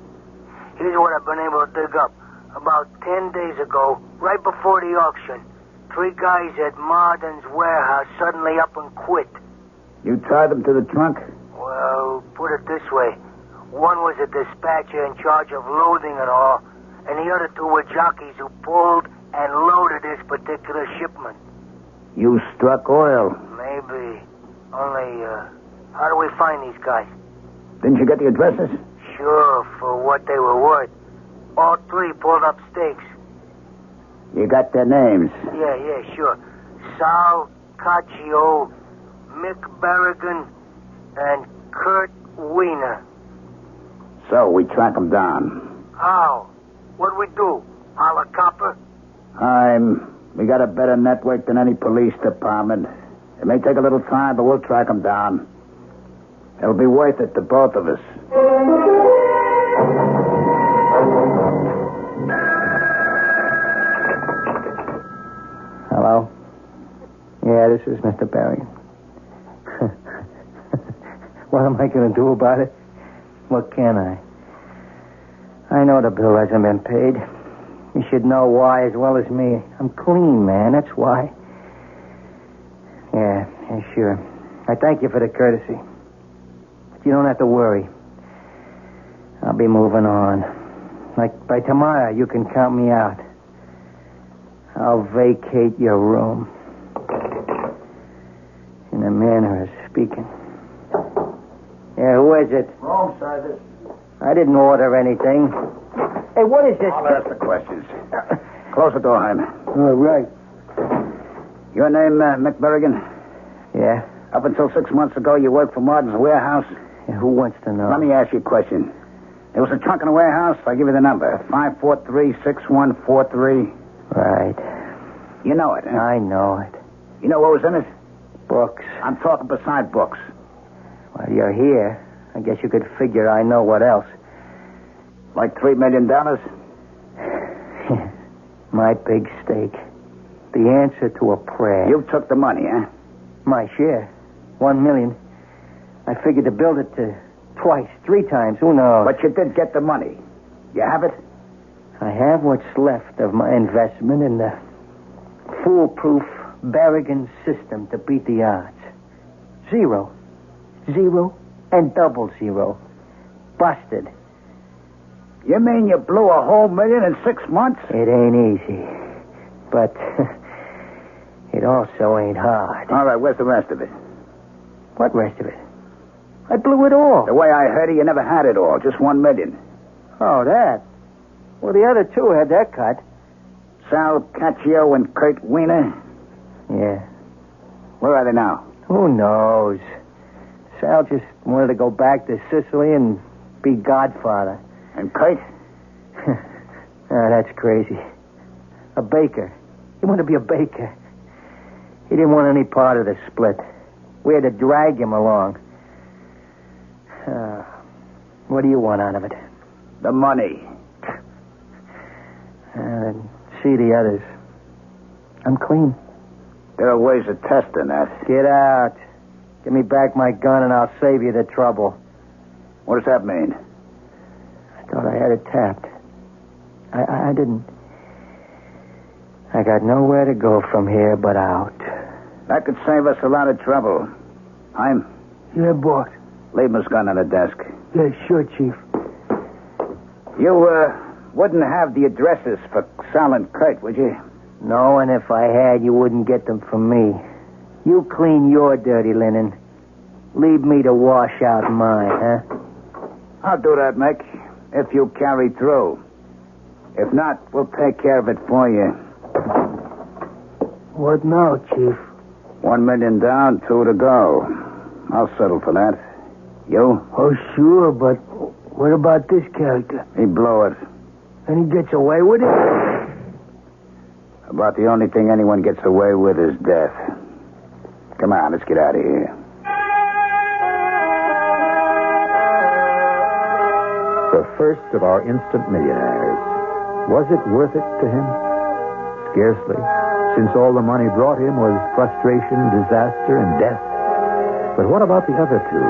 Speaker 4: Here's what I've been able to dig up. About 10 days ago, right before the auction, 3 guys at Marden's warehouse suddenly up and quit.
Speaker 16: You tied them to the trunk?
Speaker 4: Well, put it this way. One was a dispatcher in charge of loading and all, and the other 2 were jockeys who pulled and loaded this particular shipment.
Speaker 16: You struck oil.
Speaker 4: Maybe. Only, how do we find these guys?
Speaker 16: Didn't you get the addresses?
Speaker 4: Sure, for what they were worth. All 3 pulled up stakes.
Speaker 16: You got their names?
Speaker 4: Yeah, sure. Sal Caccio, Mick Berrigan, and Kurt Wiener.
Speaker 16: So, we track them down.
Speaker 4: How? What'd we do? Holla copper?
Speaker 16: We got a better network than any police department. It may take a little time, but we'll track them down. It'll be worth it to both of us.
Speaker 12: Hello? Yeah, this is Mr. Barry. What am I going to do about it? What can I? I know the bill hasn't been paid. You should know why as well as me. I'm clean, man. That's why. Yeah, sure. I thank you for the courtesy. But you don't have to worry. I'll be moving on. Like by tomorrow, you can count me out. I'll vacate your room. In a manner of speaking. Yeah, who is it?
Speaker 16: Wrong service.
Speaker 12: I didn't order anything. Hey, what is this?
Speaker 16: I'll ask the questions. Close the door, Hyman.
Speaker 12: All right.
Speaker 16: Your name, Mick Berrigan?
Speaker 12: Yeah.
Speaker 16: Up until 6 months ago, you worked for Martin's warehouse?
Speaker 12: Yeah, who wants to know?
Speaker 16: Let me ask you a question. There was a trunk in the warehouse. I'll give you the number. 543-6143.
Speaker 12: Right.
Speaker 16: You know it, huh?
Speaker 12: I know it.
Speaker 16: You know what was in it?
Speaker 12: Books.
Speaker 16: I'm talking beside books.
Speaker 12: Well, you're here. I guess you could figure I know what else.
Speaker 16: Like $3 million?
Speaker 12: My big stake. The answer to a prayer.
Speaker 16: You took the money, huh?
Speaker 12: My share. $1 million. I figured to build it to twice, 3 times. Who knows?
Speaker 16: But you did get the money. You have it?
Speaker 12: I have what's left of my investment in the foolproof Berrigan system to beat the odds. 0. 0 and double 0. Busted.
Speaker 16: You mean you blew a whole million in 6 months?
Speaker 12: It ain't easy. But it also ain't hard.
Speaker 16: All right, where's the rest of it?
Speaker 12: What rest of it? I blew it all.
Speaker 16: The way I heard it, you never had it all. Just $1 million.
Speaker 12: Oh, that? Well, the other 2 had their cut.
Speaker 16: Sal Caccio and Kurt Wiener?
Speaker 12: Yeah.
Speaker 16: Where are they now?
Speaker 12: Who knows? Sal just wanted to go back to Sicily and be godfather.
Speaker 16: And Kurt?
Speaker 12: That's crazy. A baker. He wanted to be a baker. He didn't want any part of the split. We had to drag him along. What do you want out of it?
Speaker 16: The money.
Speaker 12: See the others. I'm clean.
Speaker 16: There are ways of testing that.
Speaker 12: Get out. Give me back my gun and I'll save you the trouble.
Speaker 16: What does that mean?
Speaker 12: I thought I had it tapped. I didn't. I got nowhere to go from here but out.
Speaker 16: That could save us a lot of trouble.
Speaker 12: Yeah, boss.
Speaker 16: Leave his gun on the desk.
Speaker 12: Yeah, sure, Chief.
Speaker 16: You, wouldn't have the addresses for Sal and Kurt, would you?
Speaker 12: No, and if I had, you wouldn't get them from me. You clean your dirty linen. Leave me to wash out mine, huh?
Speaker 16: I'll do that, Mick, if you carry through. If not, we'll take care of it for you.
Speaker 10: What now, Chief?
Speaker 2: $1 million down, 2 to go. I'll settle for that. You?
Speaker 10: Oh, sure, but what about this character?
Speaker 2: He blew it.
Speaker 10: And he gets away with it?
Speaker 2: About the only thing anyone gets away with is death. Come on, let's get out of here.
Speaker 13: The first of our instant millionaires. Was it worth it to him? Scarcely, since all the money brought him was frustration, disaster, and death. But what about the other two?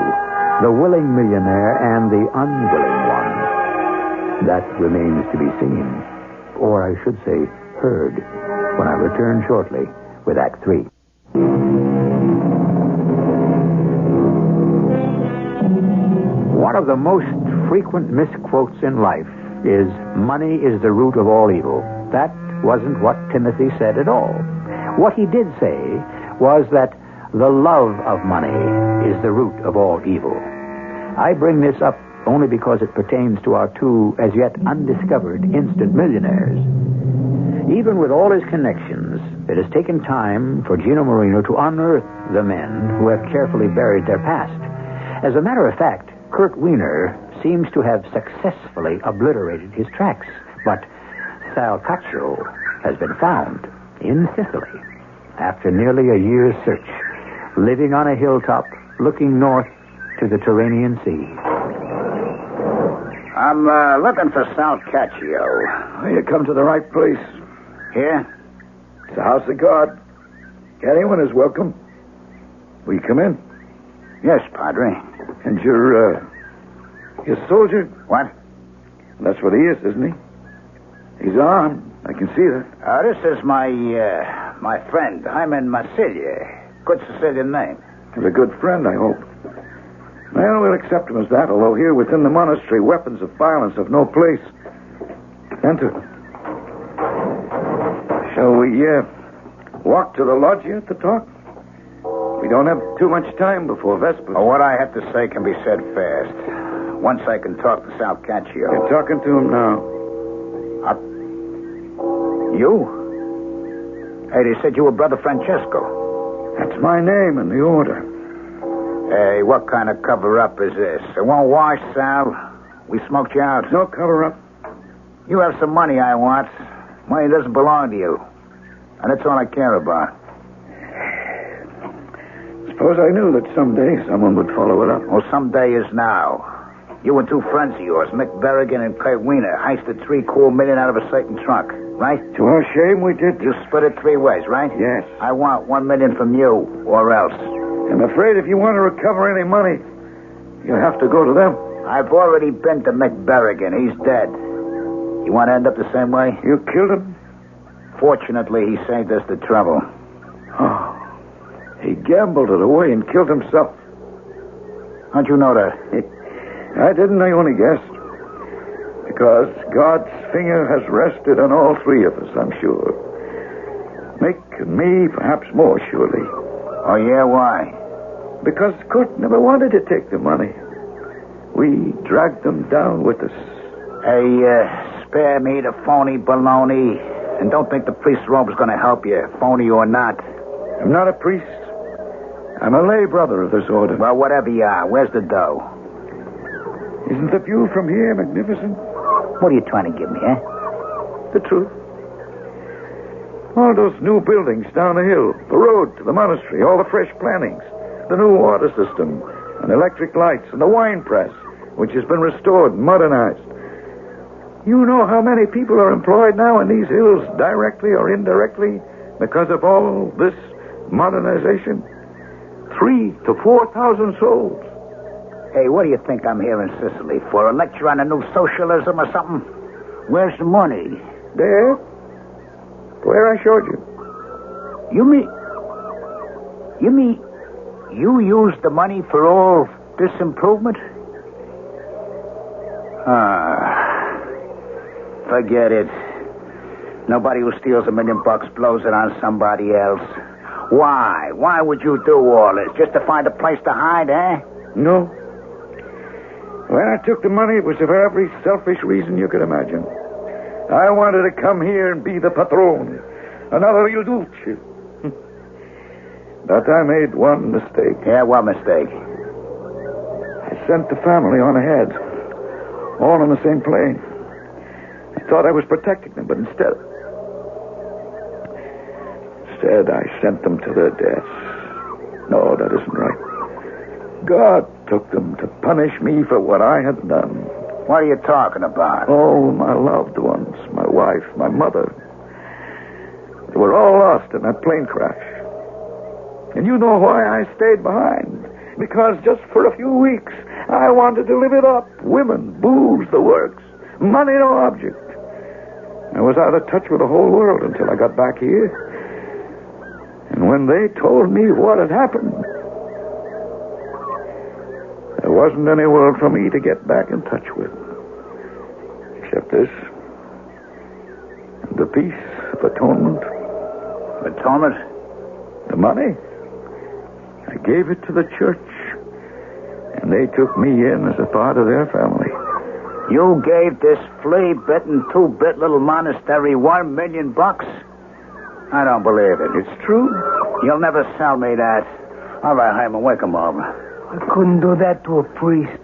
Speaker 13: The willing millionaire and the unwilling one? That remains to be seen. Or I should say, heard, when I return shortly with Act 3. One of the most frequent misquotes in life is, money is the root of all evil. That wasn't what Timothy said at all. What he did say was that the love of money is the root of all evil. I bring this up only because it pertains to our two as yet undiscovered instant millionaires. Even with all his connections, it has taken time for Gino Marino to unearth the men who have carefully buried their past. As a matter of fact, Kurt Wiener seems to have successfully obliterated his tracks. But Sal Caccio has been found in Sicily after nearly a year's search, living on a hilltop looking north to the Tyrrhenian Sea.
Speaker 2: I'm looking for Sal Caccio.
Speaker 16: You come to the right place.
Speaker 2: Here?
Speaker 16: It's the house of God. Anyone is welcome. Will you come in?
Speaker 2: Yes, Padre.
Speaker 16: And you're a soldier?
Speaker 2: What?
Speaker 16: That's what he is, isn't he? He's armed. I can see that.
Speaker 2: This is my friend, Hyman Marsilia. Good Sicilian name.
Speaker 16: He's a good friend, I hope. Well, we'll accept him as that, although here within the monastery, weapons of violence have no place. Enter. Shall we walk to the loggia to talk? We don't have too much time before Vespers.
Speaker 2: Well, what I have to say can be said fast. Once I can talk to Sal Caccio.
Speaker 16: You're talking to him now.
Speaker 2: You? Hey, they said you were Brother Francesco.
Speaker 16: That's my name in the order.
Speaker 2: Hey, what kind of cover-up is this? It won't wash, Sal. We smoked you out.
Speaker 16: No cover-up.
Speaker 2: You have some money I want. Money doesn't belong to you. And that's all I care about.
Speaker 16: Suppose I knew that someday someone would follow it up.
Speaker 2: Well, someday is now. You and two friends of yours, Mick Berrigan and Kurt Wiener, heisted $3 cool million out of a certain truck, right?
Speaker 16: To our shame, we did.
Speaker 2: You split it 3 ways, right?
Speaker 16: Yes.
Speaker 2: I want $1 million from you, or else.
Speaker 16: I'm afraid if you want to recover any money, you'll have to go to them.
Speaker 2: I've already been to Mick Berrigan. He's dead. You want to end up the same way?
Speaker 16: You killed him?
Speaker 2: Fortunately, he saved us the trouble.
Speaker 16: Oh. He gambled it away and killed himself.
Speaker 2: How'd you know that?
Speaker 16: I didn't. I only guessed. Because God's finger has rested on all 3 of us, I'm sure. Mick and me, perhaps more surely.
Speaker 2: Oh, yeah? Why?
Speaker 16: Because Kurt never wanted to take the money. We dragged them down with us.
Speaker 2: Hey, spare me the phony baloney. And don't think the priest's robe's going to help you, phony or not.
Speaker 16: I'm not a priest. I'm a lay brother of this order.
Speaker 2: Well, whatever you are, where's the dough?
Speaker 16: Isn't the view from here magnificent?
Speaker 2: What are you trying to give me, eh?
Speaker 16: The truth. All those new buildings down the hill, the road to the monastery, all the fresh plantings, the new water system, and electric lights, and the wine press, which has been restored and modernized. You know how many people are employed now in these hills, directly or indirectly, because of all this modernization? 3,000 to 4,000 souls.
Speaker 2: Hey, what do you think I'm here in Sicily for? A lecture on a new socialism or something? Where's the money?
Speaker 16: There. Where I showed you.
Speaker 2: You mean you used the money for all this improvement? Forget it. Nobody who steals $1 million blows it on somebody else. Why? Why would you do all this? Just to find a place to hide, eh?
Speaker 16: No. When I took the money, it was for every selfish reason you could imagine. I wanted to come here and be the patron. Another Il Duce. But I made one mistake.
Speaker 18: Yeah, what mistake?
Speaker 16: I sent the family on ahead. All on the same plane. I thought I was protecting them, but instead I sent them to their deaths. No, that isn't right. God took them to punish me for what I had done.
Speaker 18: What are you talking about?
Speaker 16: Oh, my loved ones, my wife, my mother. They were all lost in that plane crash. And you know why I stayed behind. Because just for a few weeks, I wanted to live it up. Women, booze, the works. Money no object. I was out of touch with the whole world until I got back here. And when they told me what had happened, there wasn't any world for me to get back in touch with. Except this. The peace of atonement.
Speaker 18: Atonement?
Speaker 16: The money. I gave it to the church. And they took me in as a part of their family.
Speaker 18: You gave this flea-bitten, two-bit little monastery $1 million? I don't believe it.
Speaker 16: It's true.
Speaker 18: You'll never sell me that. All right, Hyman, wake him over.
Speaker 4: I couldn't do that to a priest.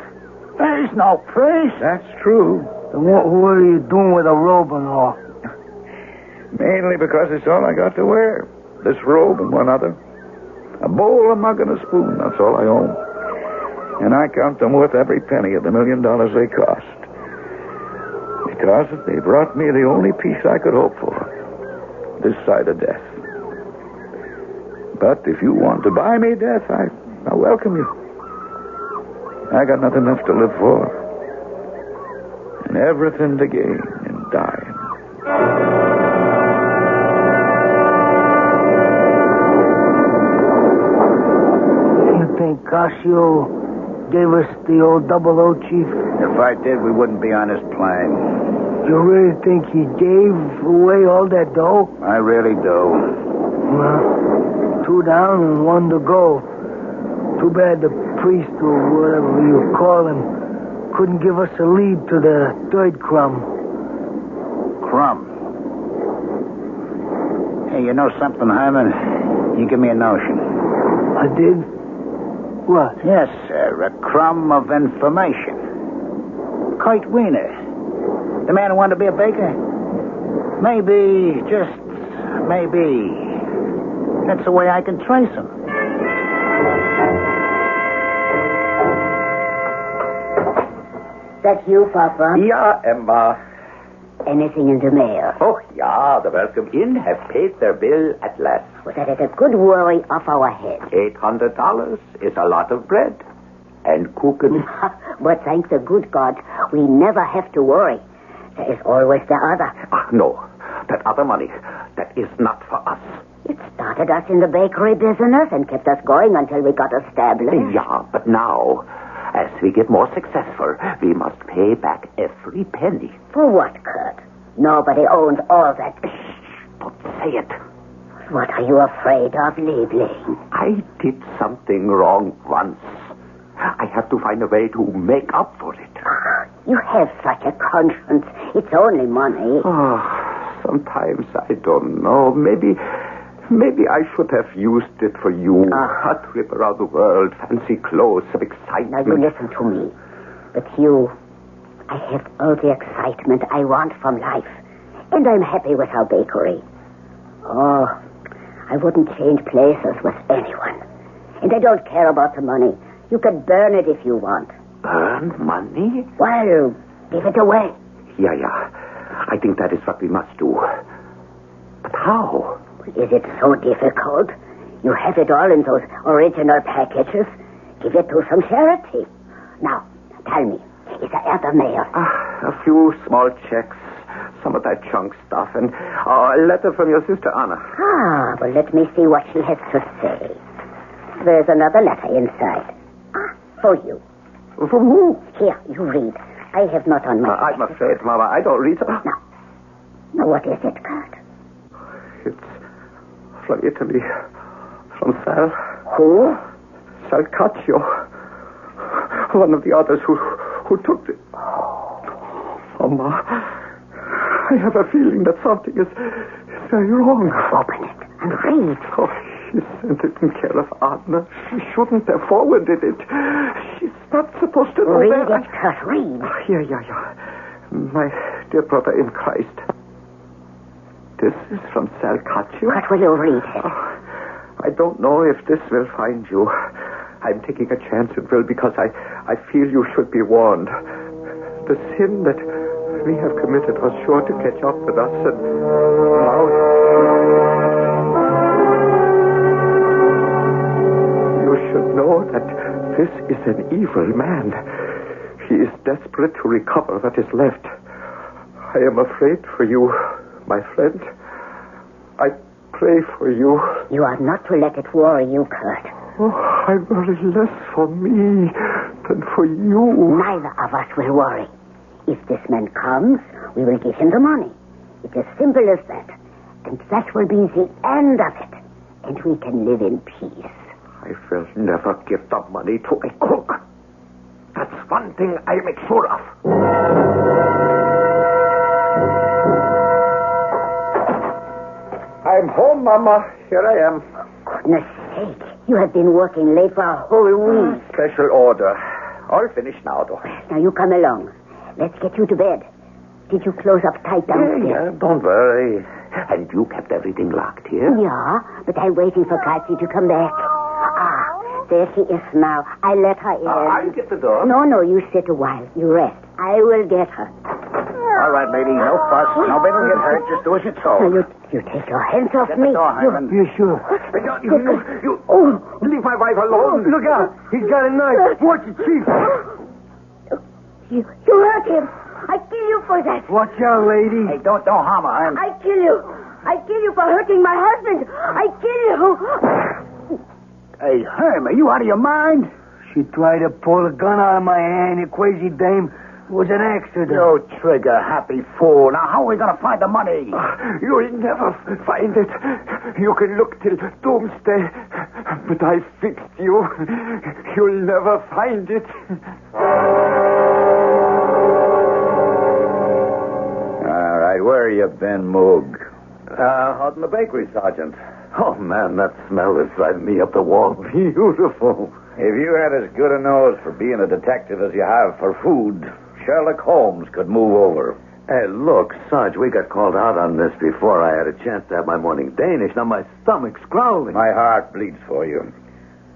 Speaker 18: There's no priest.
Speaker 16: That's true.
Speaker 4: Then what are you doing with a robe and all?
Speaker 16: Mainly because it's all I got to wear. This robe and one other. A bowl, a mug, and a spoon. That's all I own. And I count them worth every penny of the $1 million they cost. Because they brought me the only peace I could hope for. This side of death. But if you want to buy me death, I welcome you. I got nothing left to live for. And everything to gain in dying.
Speaker 4: You think Casio gave us the old 00, Chief?
Speaker 18: If I did, we wouldn't be on this plane.
Speaker 4: You really think he gave away all that dough?
Speaker 18: I really do.
Speaker 4: Well, 2 down and 1 to go. Too bad the priest, or whatever you call him, couldn't give us a lead to the 3rd crumb.
Speaker 18: Crumb? Hey, you know something, Hyman? You give me a notion.
Speaker 4: I did? What?
Speaker 18: Yes, sir. A crumb of information. Kurt Wiener. The man who wanted to be a baker? Maybe, just maybe, that's the way I can trace him.
Speaker 14: That you, Papa?
Speaker 5: Ja, Emma.
Speaker 14: Anything in the mail?
Speaker 5: Oh, ja, the welcome in have paid their bill at last.
Speaker 14: Well, that is a good worry off our heads.
Speaker 5: $800 is a lot of bread. And Kuchen.
Speaker 14: But thank the good God, we never have to worry. There is always the other.
Speaker 5: No, that other money, that is not for us.
Speaker 14: It started us in the bakery business and kept us going until we got established.
Speaker 5: Yeah, but now, as we get more successful, we must pay back every penny.
Speaker 14: For what, Kurt? Nobody owns all that.
Speaker 5: Don't say it.
Speaker 14: What are you afraid of, Liebling?
Speaker 5: I did something wrong once. I have to find a way to make up for it.
Speaker 14: You have such a conscience. It's only money.
Speaker 5: Sometimes I don't know. Maybe I should have used it for you. A trip around the world, fancy clothes, some excitement.
Speaker 14: Now, you listen to me. But I have all the excitement I want from life. And I'm happy with our bakery. Oh, I wouldn't change places with anyone. And I don't care about the money. You can burn it if you want.
Speaker 5: Burn money?
Speaker 14: Well, give it away.
Speaker 5: Yeah. I think that is what we must do. But how?
Speaker 14: Is it so difficult? You have it all in those original packages. Give it to some charity. Now, tell me, is there other mail?
Speaker 5: A few small checks, some of that junk stuff, and a letter from your sister Anna.
Speaker 14: Well, let me see what she has to say. There's another letter inside. For you.
Speaker 5: For who?
Speaker 14: Here, you read. I have not on my...
Speaker 5: I'm afraid, Mama, I don't read...
Speaker 14: Now, what is it, Kurt?
Speaker 5: It's from Italy. From Sal.
Speaker 14: Who?
Speaker 5: Sal Caccio. One of the others who took the... Mama, I have a feeling that something is very wrong.
Speaker 14: Open it and read.
Speaker 5: She sent it in care of Adna. She shouldn't have forwarded it. She's not supposed to know
Speaker 14: Read
Speaker 5: that.
Speaker 14: it, Kurt, read.
Speaker 5: Yeah. My dear brother in Christ. This is from Salcaccio.
Speaker 14: What will you read?
Speaker 5: I don't know if this will find you. I'm taking a chance it will because I feel you should be warned. The sin that we have committed was sure to catch up with us, and now you should know that this is an evil man. He is desperate to recover what is left. I am afraid for you, my friend. I pray for you.
Speaker 14: You are not to let it worry you, Kurt.
Speaker 5: Oh, I worry less for me than for you.
Speaker 14: Neither of us will worry. If this man comes, we will give him the money. It's as simple as that. And that will be the end of it. And we can live in peace.
Speaker 5: I will never give the money to a crook. That's one thing I make sure of. I'm home, Mama. Here I am.
Speaker 14: Goodness sake. You have been working late for a whole week.
Speaker 5: Special order. All finished now, though.
Speaker 14: Now you come along. Let's get you to bed. Did you close up tight downstairs?
Speaker 5: Yeah, don't worry. And you kept everything locked here?
Speaker 14: Yeah, but I'm waiting for Patsy to come back. There she is now. I let her in.
Speaker 5: I'll get the door.
Speaker 14: No, you sit a while. You rest. I will get her.
Speaker 18: All right, lady, no fuss. Nobody will get hurt. Just do as you're told.
Speaker 14: Now, you take your hands off
Speaker 18: Get
Speaker 14: me.
Speaker 18: the door, Hyman.
Speaker 10: You sure?
Speaker 5: You leave my wife alone.
Speaker 10: Look out. He's got a knife. Watch it, Chief.
Speaker 14: You hurt him. I kill you for that.
Speaker 10: Watch out, lady.
Speaker 18: Hey, don't harm her, Hyman.
Speaker 14: I kill you. I kill you for hurting my husband. I kill you.
Speaker 10: Hey, Herm, are you out of your mind? She tried to pull a gun out of my hand, you crazy dame. It was an accident.
Speaker 18: You trigger-happy fool. Now, how are we going to find the money?
Speaker 5: You'll never find it. You can look till doomsday. But I fixed you. You'll never find it.
Speaker 2: All right, where you been, Moog?
Speaker 5: Out in the bakery, Sergeant. Oh, man, that smell is driving me up the wall. Beautiful.
Speaker 2: If you had as good a nose for being a detective as you have for food, Sherlock Holmes could move over.
Speaker 5: Hey, look, Sarge, we got called out on this before I had a chance to have my morning Danish. Now my stomach's growling.
Speaker 2: My heart bleeds for you.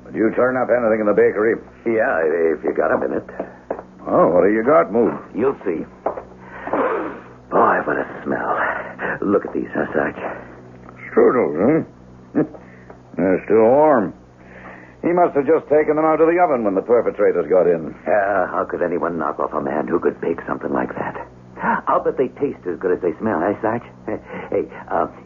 Speaker 2: Would you turn up anything in the bakery?
Speaker 5: Yeah, if you got a minute.
Speaker 2: Oh, what have you got, Moog?
Speaker 5: You'll see. Boy, what a smell. Look at these, Sarge?
Speaker 2: Strudels, huh? They're still warm. He must have just taken them out of the oven when the perpetrators got in.
Speaker 5: How could anyone knock off a man who could bake something like that? I'll bet they taste as good as they smell, eh, Sarge? Hey,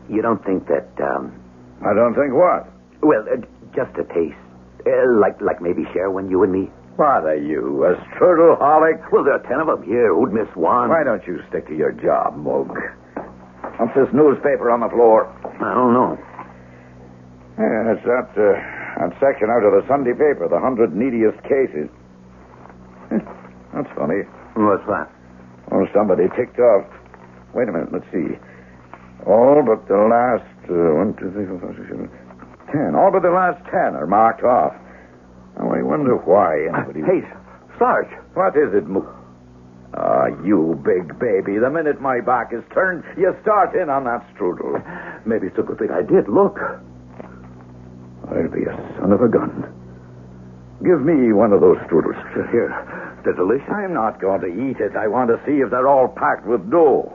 Speaker 5: you don't think that,
Speaker 2: I don't think what?
Speaker 5: Well, just a taste. Like maybe share one, you and me?
Speaker 2: What are you, a strudel-holic?
Speaker 5: Well, there are 10 of them here. Who'd miss one?
Speaker 2: Why don't you stick to your job, Moog? What's this newspaper on the floor?
Speaker 5: I don't know.
Speaker 2: Yeah, it's that section out of the Sunday paper, the 100 neediest cases. That's funny.
Speaker 5: What's that?
Speaker 2: Oh, somebody ticked off. Wait a minute, let's see. All but the last 1, 2, 3, 4, 5, 6, 7, 10. All but the last 10 are marked off. Oh, I wonder why anybody...
Speaker 5: Hey, Sarge.
Speaker 2: What is it, Moog? You big baby. The minute my back is turned, you start in on that strudel.
Speaker 5: Maybe it's a good thing I did. Look.
Speaker 2: I'll be a son of a gun. Give me one of those strudels.
Speaker 5: Here. They're delicious.
Speaker 2: I'm not going to eat it. I want to see if they're all packed with dough.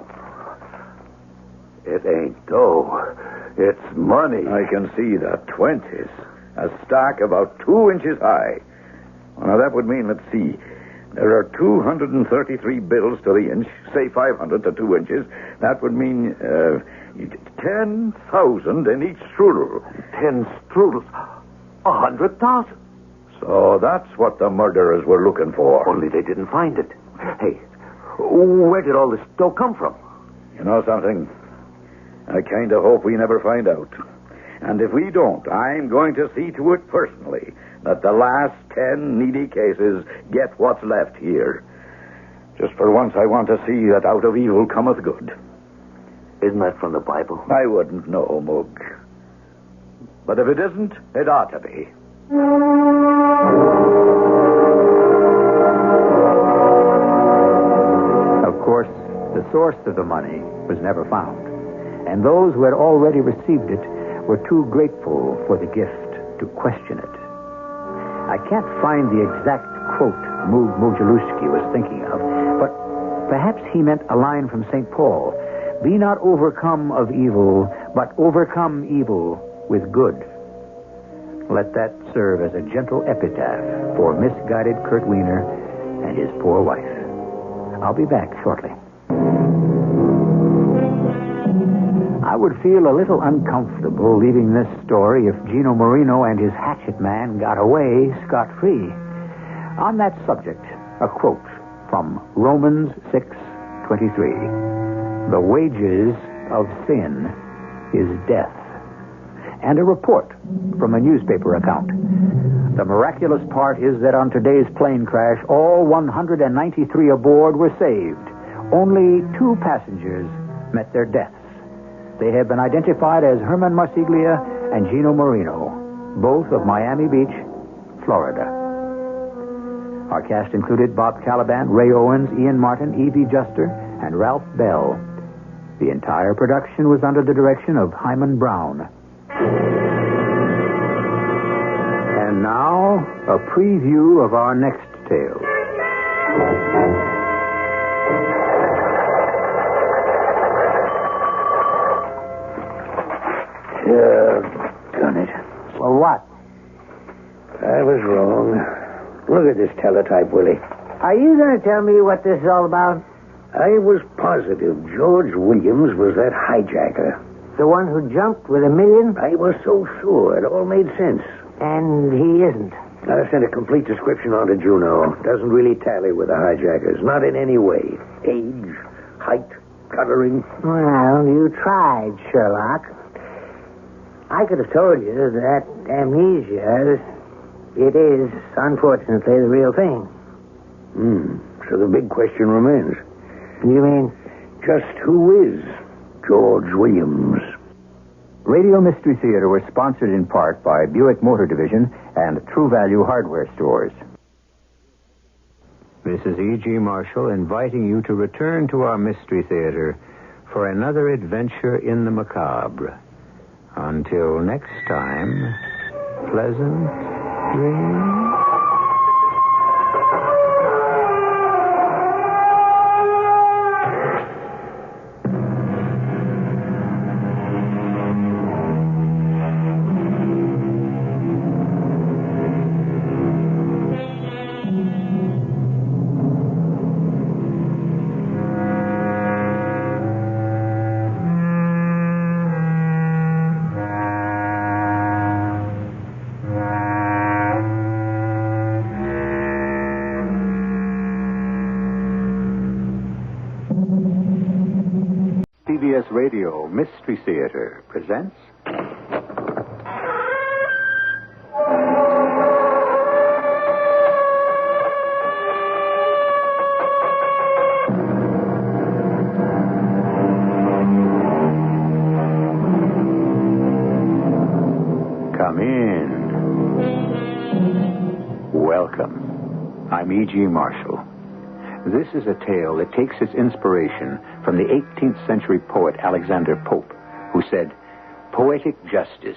Speaker 5: It ain't dough. It's money.
Speaker 2: I can see the 20s. A stack about 2 inches high. Well, now, that would mean, let's see... There are 233 bills to the inch, say 500 to 2 inches. That would mean 10,000 in each strudel.
Speaker 5: 10 strudels? 100,000.
Speaker 2: So that's what the murderers were looking for.
Speaker 5: Only they didn't find it. Hey, where did all this dough come from?
Speaker 2: You know something? I kind of hope we never find out. And if we don't, I'm going to see to it personally that the last 10 needy cases get what's left here. Just for once, I want to see that out of evil cometh good.
Speaker 5: Isn't that from the Bible?
Speaker 2: I wouldn't know, Moog.
Speaker 16: But if it isn't, it ought to be.
Speaker 7: Of course, the source of the money was never found, and those who had already received it were too grateful for the gift to question it. I can't find the exact quote Mujaluski was thinking of, but perhaps he meant a line from St. Paul. Be not overcome of evil, but overcome evil with good. Let that serve as a gentle epitaph for misguided Kurt Wiener and his poor wife. I'll be back shortly. I would feel a little uncomfortable leaving this story if Gino Marino and his hatchet man got away scot-free. On that subject, a quote from Romans 6:23. The wages of sin is death. And a report from a newspaper account. The miraculous part is that on today's plane crash, all 193 aboard were saved. Only 2 passengers met their deaths. They have been identified as Herman Marsiglia and Gino Marino, both of Miami Beach, Florida. Our cast included Bob Caliban, Ray Owens, Ian Martin, E.B. Juster, and Ralph Bell. The entire production was under the direction of Hyman Brown. And now, a preview of our next tale.
Speaker 10: Done it. Well, what? I was wrong. Look at this teletype, Willie. Are you going to tell me what this is all about? I was positive George Williams was that hijacker. The one who jumped with $1 million? I was so sure. It all made sense. And he isn't. I sent a complete description on to Juno. Doesn't really tally with the hijackers. Not in any way. Age, height, coloring. Well, you tried, Sherlock. I could have told you that amnesia, it is, unfortunately, the real thing. So the big question remains. You mean? Just who is George Williams?
Speaker 7: Radio Mystery Theater was sponsored in part by Buick Motor Division and True Value Hardware Stores. This is E.G. Marshall inviting you to return to our Mystery Theater for another adventure in the macabre. Until next time, pleasant dreams. CBS Radio Mystery Theater presents... Come in. Welcome. I'm E.G. Marshall. This is a tale that takes its inspiration from the 18th century poet Alexander Pope, who said, "Poetic justice,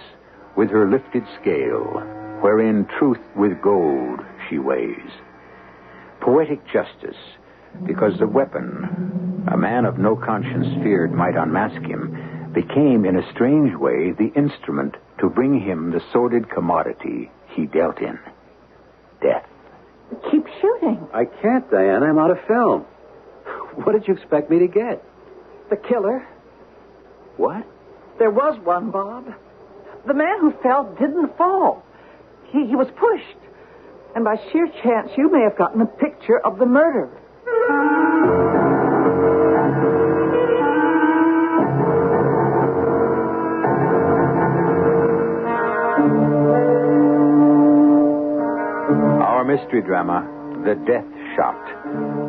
Speaker 7: with her lifted scale, wherein truth with gold she weighs." Poetic justice, because the weapon a man of no conscience feared might unmask him, became in a strange way the instrument to bring him the sordid commodity he dealt in. Death.
Speaker 8: Keep shooting.
Speaker 21: I can't, Diane. I'm out of film. What did you expect me to get?
Speaker 8: The killer.
Speaker 21: What?
Speaker 8: There was one, Bob. The man who fell didn't fall. He was pushed. And by sheer chance, you may have gotten a picture of the murderer.
Speaker 7: Our mystery drama, The Death Shot,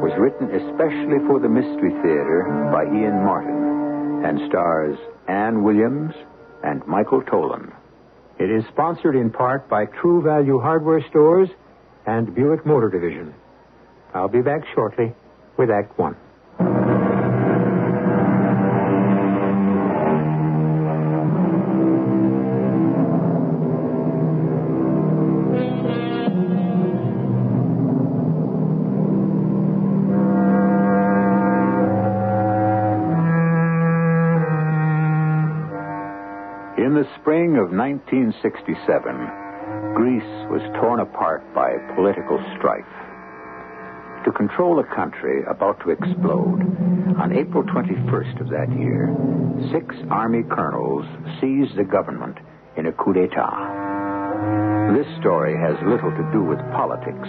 Speaker 7: was written especially for the Mystery Theater by Ian Martin and stars Ann Williams and Michael Tolan. It is sponsored in part by True Value Hardware Stores and Buick Motor Division. I'll be back shortly with Act One. In the spring of 1967, Greece was torn apart by political strife. To control a country about to explode, on April 21st of that year, 6 army colonels seized the government in a coup d'etat. This story has little to do with politics,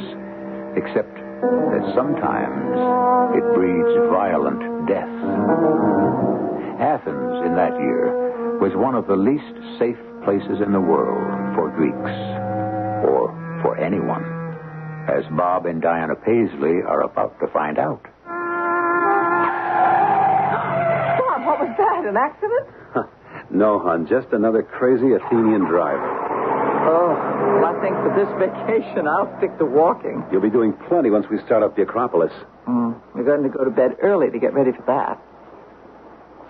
Speaker 7: except that sometimes it breeds violent death. Athens in that year was one of the least safe places in the world for Greeks, or for anyone, as Bob and Diana Paisley are about to find out.
Speaker 8: Bob, what was that, an accident?
Speaker 21: No, hon, just another crazy Athenian driver.
Speaker 8: Oh, well, I think for this vacation, I'll stick to walking.
Speaker 21: You'll be doing plenty once we start up the Acropolis.
Speaker 8: We're going to go to bed early to get ready for that.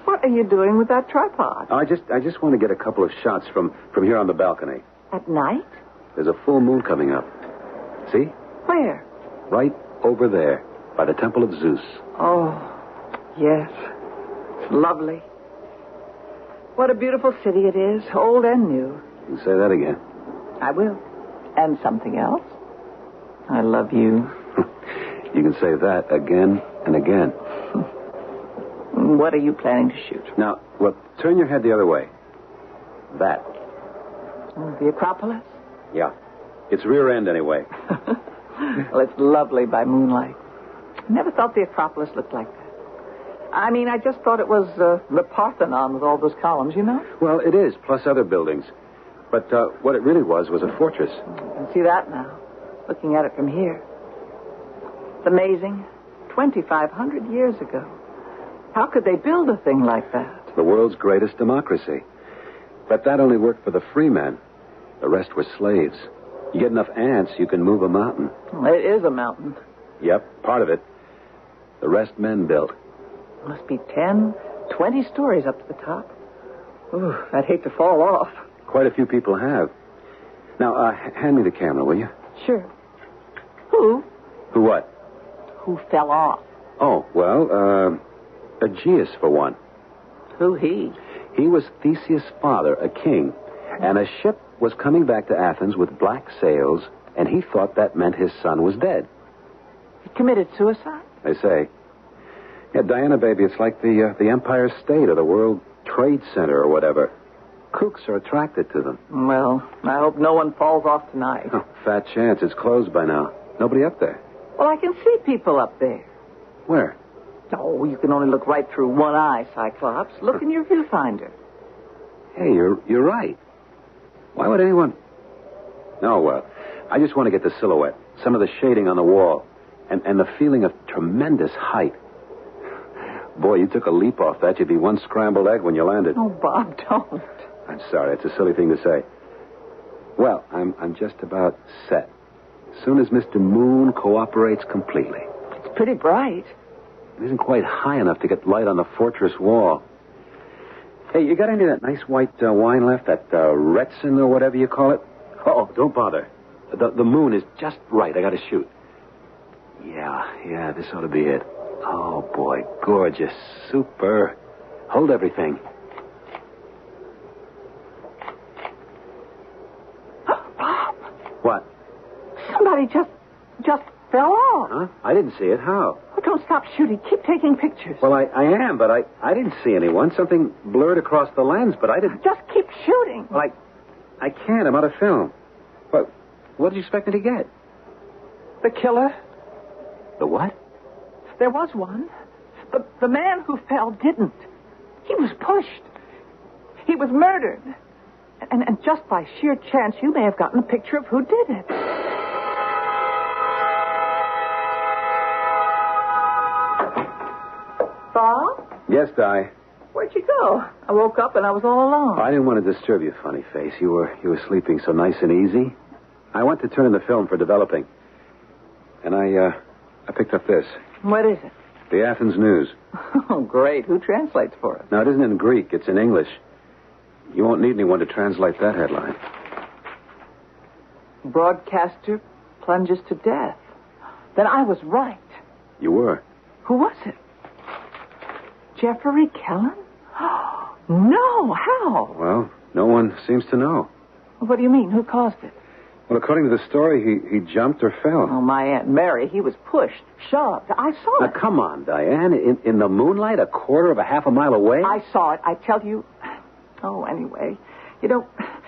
Speaker 8: What are you doing with that tripod?
Speaker 21: I just want to get a couple of shots from here on the balcony.
Speaker 8: At night?
Speaker 21: There's a full moon coming up. See?
Speaker 8: Where?
Speaker 21: Right over there, by the Temple of Zeus.
Speaker 8: Oh, yes. It's lovely. What a beautiful city it is, old and new.
Speaker 21: You can say that again.
Speaker 8: I will. And something else. I love you.
Speaker 21: You can say that again and again.
Speaker 8: What are you planning to shoot?
Speaker 21: Now, well, turn your head the other way. That.
Speaker 8: The Acropolis?
Speaker 21: Yeah. Its rear end, anyway.
Speaker 8: Well, it's lovely by moonlight. Never thought the Acropolis looked like that. I mean, I just thought it was the Parthenon with all those columns, you know?
Speaker 21: Well, it is, plus other buildings. But what it really was a fortress.
Speaker 8: You can see that now, looking at it from here. It's amazing. 2,500 years ago. How could they build a thing like that?
Speaker 21: The world's greatest democracy. But that only worked for the free men. The rest were slaves. You get enough ants, you can move a mountain.
Speaker 8: Well, it is a mountain.
Speaker 21: Yep, part of it. The rest men built.
Speaker 8: Must be 10, 20 stories up to the top. Ooh, I'd hate to fall off.
Speaker 21: Quite a few people have. Now, hand me the camera, will you?
Speaker 8: Sure. Who?
Speaker 21: Who what?
Speaker 8: Who fell off?
Speaker 21: Oh, well, Aegeus, for one.
Speaker 8: Who he?
Speaker 21: He was Theseus' father, a king, and a ship was coming back to Athens with black sails, and he thought that meant his son was dead.
Speaker 8: He committed suicide?
Speaker 21: They say. Yeah, Diana, baby, it's like the Empire State or the World Trade Center or whatever. Kooks are attracted to them.
Speaker 8: Well, I hope no one falls off tonight.
Speaker 21: Oh, fat chance. It's closed by now. Nobody up there.
Speaker 8: Well, I can see people up there.
Speaker 21: Where?
Speaker 8: Oh, you can only look right through one eye, Cyclops. Look in your viewfinder.
Speaker 21: Hey, you're right. Why would anyone... Oh, well, I just want to get the silhouette, some of the shading on the wall, and the feeling of tremendous height. Boy, you took a leap off that. You'd be one scrambled egg when you landed.
Speaker 8: Oh, Bob, don't.
Speaker 21: I'm sorry. It's a silly thing to say. Well, I'm just about set. As soon as Mr. Moon cooperates completely.
Speaker 8: It's pretty bright.
Speaker 21: It isn't quite high enough to get light on the fortress wall. Hey, you got any of that nice white wine left? That Retzin or whatever you call it? Oh, don't bother. The moon is just right. I got to shoot. Yeah, this ought to be it. Oh, boy, gorgeous. Super. Hold everything.
Speaker 8: Bob.
Speaker 21: What?
Speaker 8: Somebody just fell off.
Speaker 21: Huh? I didn't see it. How?
Speaker 8: Oh, don't stop shooting. Keep taking pictures.
Speaker 21: Well, I am, but I didn't see anyone. Something blurred across the lens, but I didn't...
Speaker 8: Just keep shooting.
Speaker 21: Well, I can't. I'm out of film. What did you expect me to get?
Speaker 8: The killer.
Speaker 21: The what?
Speaker 8: There was one. The man who fell didn't. He was pushed. He was murdered. And just by sheer chance, you may have gotten a picture of who did it. Bob?
Speaker 21: Yes, Di.
Speaker 8: Where'd Where'd you go? I woke up and I was all alone.
Speaker 21: I didn't want to disturb you, funny face. You were sleeping so nice and easy. I went to turn in the film for developing. And I picked up this.
Speaker 8: What is it?
Speaker 21: The Athens News.
Speaker 8: Oh, great. Who translates for us?
Speaker 21: Now, it isn't in Greek. It's in English. You won't need anyone to translate that headline.
Speaker 8: Broadcaster plunges to death. Then I was right.
Speaker 21: You were.
Speaker 8: Who was it? Jeffrey Kellen? No, how?
Speaker 21: Well, no one seems to know.
Speaker 8: What do you mean? Who caused it?
Speaker 21: Well, according to the story, he jumped or fell.
Speaker 8: Oh, my Aunt Mary, he was pushed, shoved. I saw
Speaker 21: Now,
Speaker 8: it.
Speaker 21: come on, Diane. In the moonlight, a quarter of a half a mile away?
Speaker 8: I saw it. I tell you. Oh, anyway.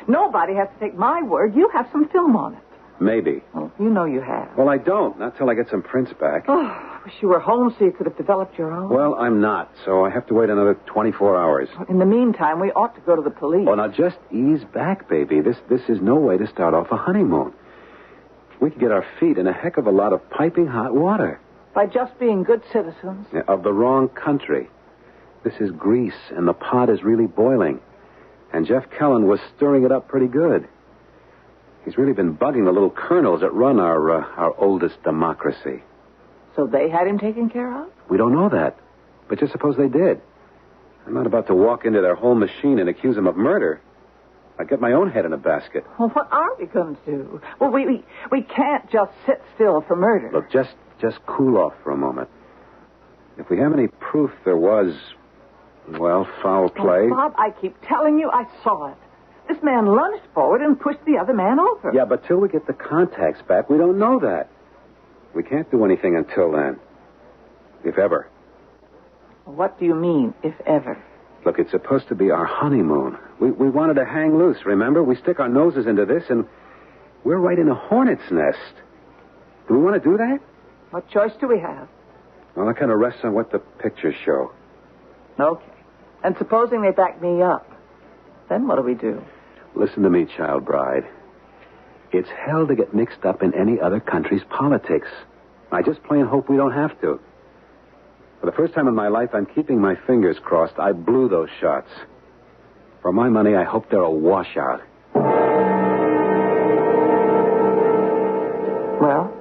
Speaker 8: Nobody has to take my word. You have some film on it.
Speaker 21: Maybe.
Speaker 8: Well, you know you have.
Speaker 21: Well, I don't. Not till I get some prints back.
Speaker 8: Oh, I wish you were home so you could have developed your own.
Speaker 21: Well, I'm not, so I have to wait another 24 hours.
Speaker 8: In the meantime, we ought to go to the police.
Speaker 21: Oh, now just ease back, baby. This is no way to start off a honeymoon. We could get our feet in a heck of a lot of piping hot water.
Speaker 8: By just being good citizens.
Speaker 21: Yeah, of the wrong country. This is Greece, and the pot is really boiling. And Jeff Kellen was stirring it up pretty good. He's really been bugging the little colonels that run our oldest democracy.
Speaker 8: So they had him taken care of?
Speaker 21: We don't know that. But just suppose they did. I'm not about to walk into their whole machine and accuse them of murder. I'd get my own head in a basket.
Speaker 8: Well, what are we going to do? Well, we can't just sit still for murder.
Speaker 21: Look, just cool off for a moment. If we have any proof there was, well, foul play...
Speaker 8: Oh, Bob, I keep telling you I saw it. This man lunged forward and pushed the other man over.
Speaker 21: Yeah, but till we get the contacts back, we don't know that. We can't do anything until then. If ever.
Speaker 8: What do you mean, if ever?
Speaker 21: Look, it's supposed to be our honeymoon. We wanted to hang loose, remember? We stick our noses into this, and we're right in a hornet's nest. Do we want to do that?
Speaker 8: What choice do we have?
Speaker 21: Well, that kind of rests on what the pictures show.
Speaker 8: Okay. And supposing they back me up, then what do we do?
Speaker 21: Listen to me, child bride. It's hell to get mixed up in any other country's politics. I just plain hope we don't have to. For the first time in my life, I'm keeping my fingers crossed. I blew those shots. For my money, I hope they're a washout.
Speaker 8: Well,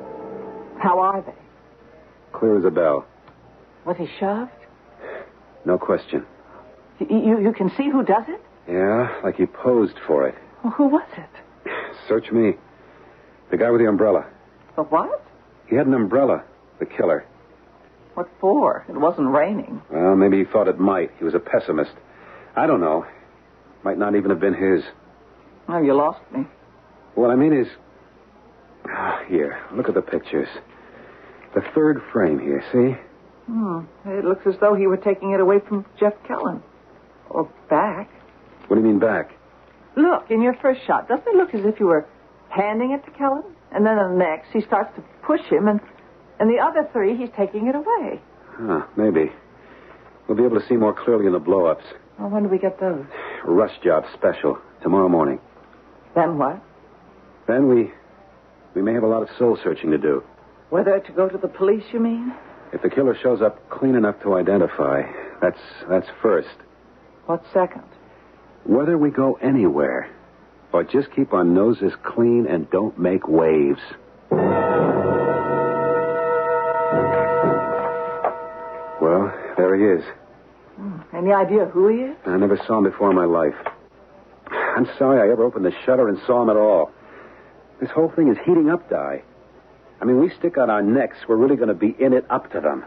Speaker 8: how are they?
Speaker 21: Clear as a bell.
Speaker 8: Was he shoved?
Speaker 21: No question.
Speaker 8: You can see who does it?
Speaker 21: Yeah, like he posed for it.
Speaker 8: Well, who was it?
Speaker 21: Search me. The guy with the umbrella.
Speaker 8: The what?
Speaker 21: He had an umbrella, the killer.
Speaker 8: What for? It wasn't raining.
Speaker 21: Well, maybe he thought it might. He was a pessimist. I don't know. Might not even have been his.
Speaker 8: Oh, you lost me.
Speaker 21: What I mean is... Here, look at the pictures. The third frame here, see?
Speaker 8: It looks as though he were taking it away from Jeff Kellen. Or back.
Speaker 21: What do you mean back?
Speaker 8: Look, in your first shot, doesn't it look as if you were handing it to Kellen? And then in the next, he starts to push him, and the other three, he's taking it away.
Speaker 21: Maybe. We'll be able to see more clearly in the blow-ups.
Speaker 8: Well, when do we get those?
Speaker 21: Rush job special. Tomorrow morning.
Speaker 8: Then what?
Speaker 21: Then we may have a lot of soul-searching to do.
Speaker 8: Whether to go to the police, you mean?
Speaker 21: If the killer shows up clean enough to identify, that's first.
Speaker 8: What's second?
Speaker 21: Whether we go anywhere, or just keep our noses clean and don't make waves. Well, there he is.
Speaker 8: Any idea who he is?
Speaker 21: I never saw him before in my life. I'm sorry I ever opened the shutter and saw him at all. This whole thing is heating up, Di. I mean, we stick out our necks, we're really going to be in it up to them.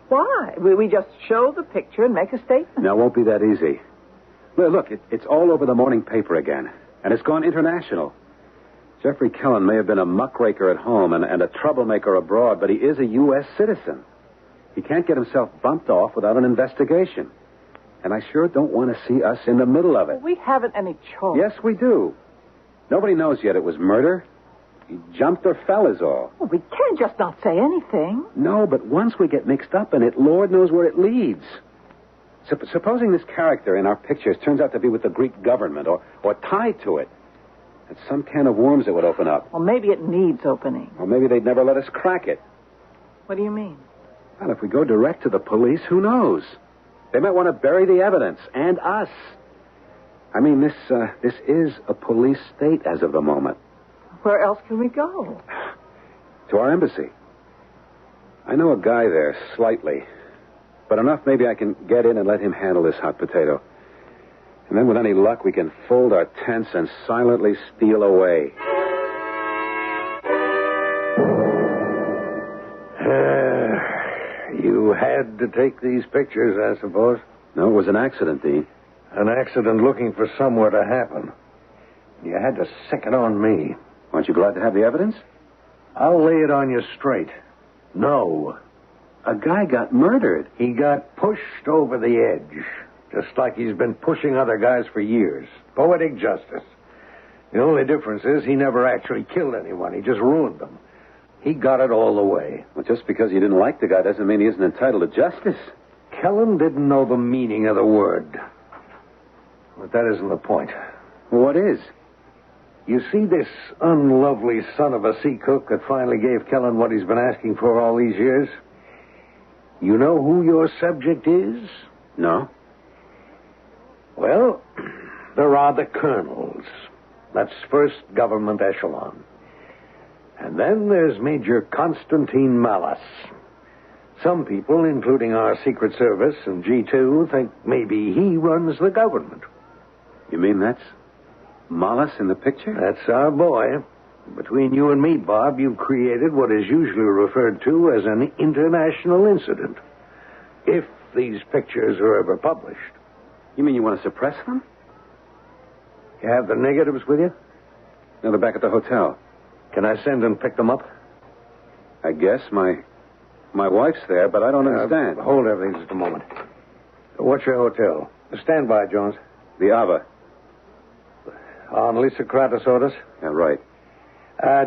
Speaker 8: Why? We just show the picture and make a statement.
Speaker 21: No, it won't be that easy. Look, it's all over the morning paper again. And it's gone international. Jeffrey Kellen may have been a muckraker at home and a troublemaker abroad, but he is a U.S. citizen. He can't get himself bumped off without an investigation. And I sure don't want to see us in the middle of it.
Speaker 8: Well, we haven't any choice.
Speaker 21: Yes, we do. Nobody knows yet it was murder. He jumped or fell is all.
Speaker 8: Well, we can't just not say anything.
Speaker 21: No, but once we get mixed up in it, Lord knows where it leads. Supposing this character in our pictures turns out to be with the Greek government or tied to it. It's some can of worms that would open up.
Speaker 8: Well, maybe it needs opening.
Speaker 21: Or maybe they'd never let us crack it.
Speaker 8: What do you mean?
Speaker 21: Well, if we go direct to the police, who knows? They might want to bury the evidence, and us. I mean, this is a police state as of the moment.
Speaker 8: Where else can we go?
Speaker 21: To our embassy. I know a guy there, slightly. But enough maybe I can get in and let him handle this hot potato. And then with any luck, we can fold our tents and silently steal away.
Speaker 11: You had to take these pictures, I suppose?
Speaker 21: No, it was an accident, Dean.
Speaker 11: An accident looking for somewhere to happen. You had to sick it on me.
Speaker 21: Aren't you glad to have the evidence?
Speaker 11: I'll lay it on you straight. No.
Speaker 21: A guy got murdered.
Speaker 11: He got pushed over the edge, just like he's been pushing other guys for years. Poetic justice. The only difference is he never actually killed anyone. He just ruined them. He got it all the way.
Speaker 21: Well, just because you didn't like the guy doesn't mean he isn't entitled to justice.
Speaker 11: Kellen didn't know the meaning of the word. But that isn't the point.
Speaker 21: Well, what is?
Speaker 11: You see this unlovely son of a sea cook that finally gave Kellen what he's been asking for all these years? You know who your subject is?
Speaker 21: No.
Speaker 11: Well, there are the colonels. That's first government echelon. And then there's Major Constantine Malice. Some people, including our Secret Service and G2, think maybe he runs the government.
Speaker 21: You mean that's Malice in the picture?
Speaker 11: That's our boy. Between you and me, Bob, you've created what is usually referred to as an international incident. If these pictures are ever published.
Speaker 21: You mean you want to suppress them?
Speaker 11: You have the negatives with you?
Speaker 21: No, they're back at the hotel.
Speaker 11: Can I send and pick them up?
Speaker 21: I guess. My wife's there, but I don't understand.
Speaker 11: Hold everything just a moment. What's your hotel? Stand by, Jones.
Speaker 21: The Ava.
Speaker 11: On Lysikratos orders?
Speaker 21: Yeah, right.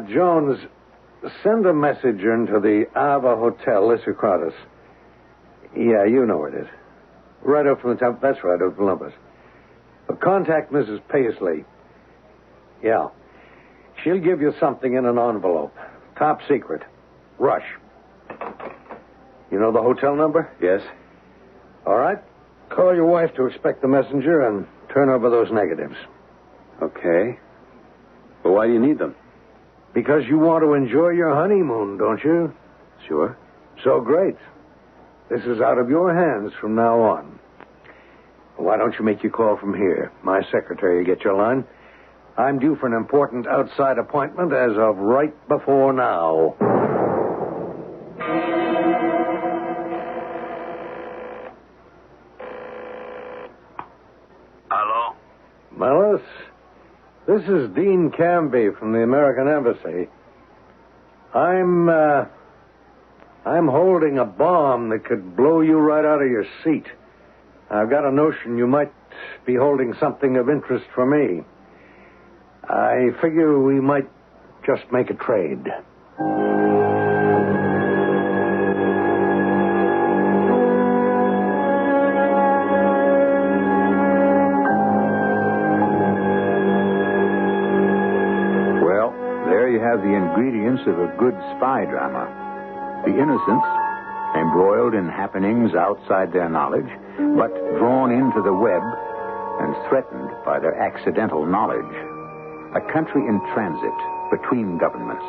Speaker 11: Jones, send a messenger into the Ava Hotel, Lysikratos. Yeah, you know where it is. Right up from the top. That's right, up Olympus. But contact Mrs. Paisley. Yeah. She'll give you something in an envelope. Top secret. Rush. You know the hotel number?
Speaker 21: Yes.
Speaker 11: All right. Call your wife to expect the messenger and turn over those negatives.
Speaker 21: Okay. But why do you need them?
Speaker 11: Because you want to enjoy your honeymoon, don't you?
Speaker 21: Sure.
Speaker 11: So great. This is out of your hands from now on. Why don't you make your call from here? My secretary will get your line. I'm due for an important outside appointment as of right before now.
Speaker 19: Hello?
Speaker 11: Mellis, this is Dean Canby from the American Embassy. I'm holding a bomb that could blow you right out of your seat. I've got a notion you might be holding something of interest for me. I figure we might just make a trade.
Speaker 24: Well, there you have the ingredients of a good spy drama. The innocents, embroiled in happenings outside their knowledge, but drawn into the web and threatened by their accidental knowledge. A country in transit between governments.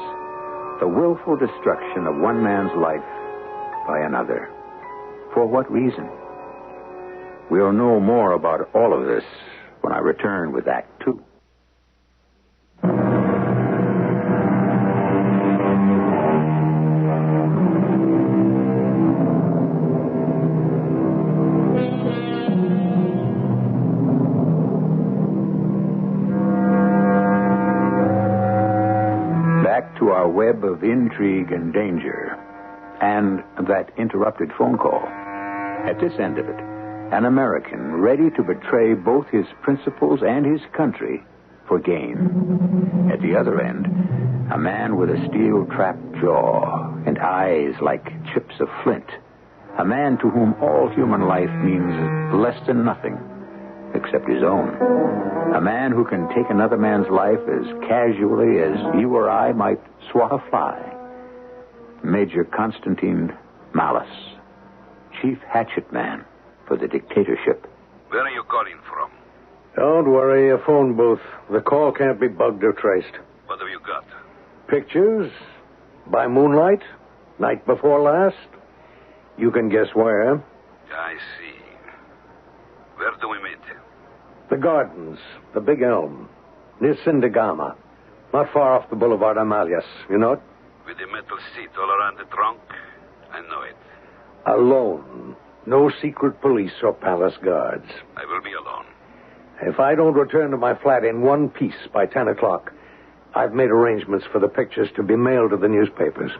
Speaker 24: The willful destruction of one man's life by another. For what reason? We'll know more about all of this when I return with Act 2. To our web of intrigue and danger, and that interrupted phone call. At this end of it, an American ready to betray both his principles and his country for gain. At the other end, a man with a steel-trapped jaw and eyes like chips of flint. A man to whom all human life means less than nothing, except his own. A man who can take another man's life as casually as you or I might swat a fly. Major Constantine Malice, Chief Hatchet Man
Speaker 7: for the dictatorship.
Speaker 2: Where are you calling from?
Speaker 11: Don't worry, a phone booth. The call can't be bugged or traced.
Speaker 2: What have you got?
Speaker 11: Pictures? By moonlight? Night before last? You can guess where.
Speaker 2: I see. Where do we meet?
Speaker 11: The gardens, the big elm, near Sindagama. Not far off the Boulevard Amalias. You know it?
Speaker 2: With the metal seat all around the trunk? I know it.
Speaker 11: Alone. No secret police or palace guards.
Speaker 2: I will be alone.
Speaker 11: If I don't return to my flat in one piece by 10 o'clock, I've made arrangements for the pictures to be mailed to the newspapers.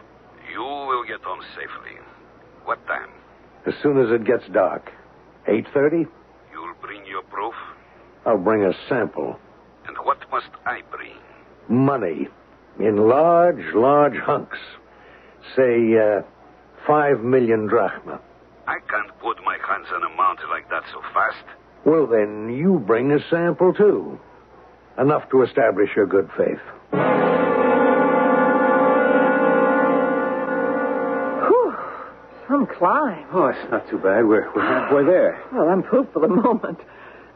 Speaker 2: You will get home safely. What time?
Speaker 11: As soon as it gets dark. 8:30?
Speaker 2: You'll bring your proof?
Speaker 11: I'll bring a sample.
Speaker 2: And what must I bring?
Speaker 11: Money. In large hunks. Say, 5 million drachma.
Speaker 2: I can't put my hands on a mountain like that so fast.
Speaker 11: Well, then you bring a sample, too. Enough to establish your good faith.
Speaker 8: Whew. Some climb.
Speaker 21: Oh, it's not too bad. We're halfway there.
Speaker 8: Well, I'm pooped for the moment.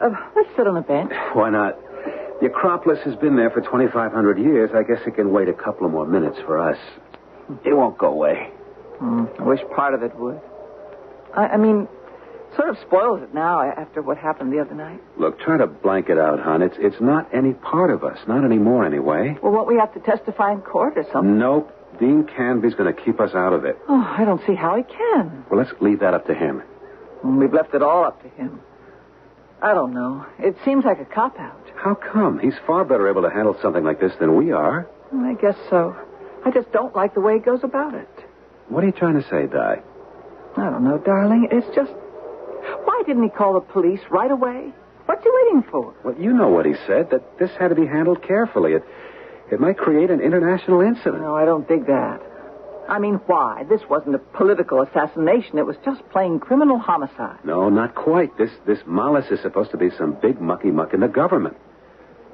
Speaker 8: Let's sit on a bench.
Speaker 21: Why not? The Acropolis has been there for 2,500 years. I guess it can wait a couple of more minutes for us. It won't go away.
Speaker 8: I wish part of it would. I mean, sort of spoils it now after what happened the other night.
Speaker 21: Look, try to blank it out, hon. It's not any part of us. Not anymore, anyway.
Speaker 8: Well, won't we have to testify in court or something?
Speaker 21: Nope. Dean Canby's going to keep us out of it.
Speaker 8: Oh, I don't see how he can.
Speaker 21: Well, let's leave that up to him.
Speaker 8: We've left it all up to him. I don't know. It seems like a cop-out.
Speaker 21: How come? He's far better able to handle something like this than we are.
Speaker 8: I guess so. I just don't like the way he goes about it.
Speaker 21: What are you trying to say, Di?
Speaker 8: I don't know, darling. It's just... Why didn't he call the police right away? What's he waiting for?
Speaker 21: Well, you know what he said, that this had to be handled carefully. It might create an international incident.
Speaker 8: No, I don't dig that. I mean, why? This wasn't a political assassination. It was just plain criminal homicide.
Speaker 21: No, not quite. This Malice is supposed to be some big mucky-muck in the government.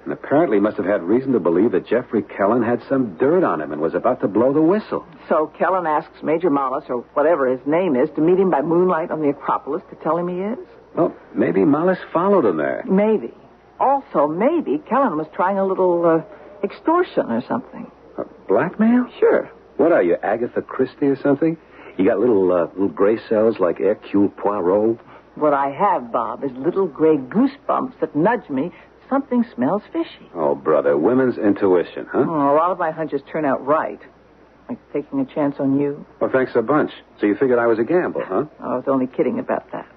Speaker 21: And apparently must have had reason to believe that Jeffrey Kellen had some dirt on him and was about to blow the whistle.
Speaker 8: So Kellen asks Major Malice, or whatever his name is, to meet him by moonlight on the Acropolis to tell him he is?
Speaker 21: Well, maybe Malice followed him there.
Speaker 8: Maybe. Also, maybe Kellen was trying a little extortion or something.
Speaker 21: Blackmail?
Speaker 8: Sure.
Speaker 21: What are you, Agatha Christie or something? You got little gray cells like Hercule Poirot?
Speaker 8: What I have, Bob, is little gray goosebumps that nudge me. Something smells fishy.
Speaker 21: Oh, brother, women's intuition, huh?
Speaker 8: Oh, a lot of my hunches turn out right. Like taking a chance on you.
Speaker 21: Well, thanks a bunch. So you figured I was a gamble, huh?
Speaker 8: I was only kidding about that.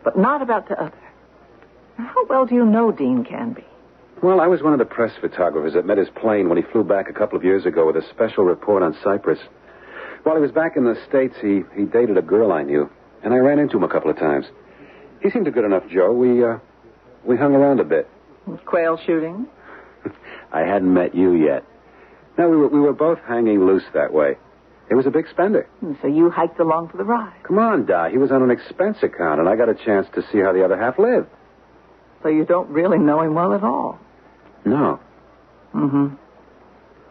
Speaker 8: But not about the other. How well do you know Dean Canby?
Speaker 21: Well, I was one of the press photographers that met his plane when he flew back a couple of years ago with a special report on Cyprus. While he was back in the States, he dated a girl I knew, and I ran into him a couple of times. He seemed a good enough Joe. We hung around a bit.
Speaker 8: Quail shooting?
Speaker 21: I hadn't met you yet. No, we were both hanging loose that way. He was a big spender.
Speaker 8: So you hiked along for the ride?
Speaker 21: Come on, Di. He was on an expense account, and I got a chance to see how the other half lived.
Speaker 8: So you don't really know him well at all?
Speaker 21: No.
Speaker 8: Mm-hmm.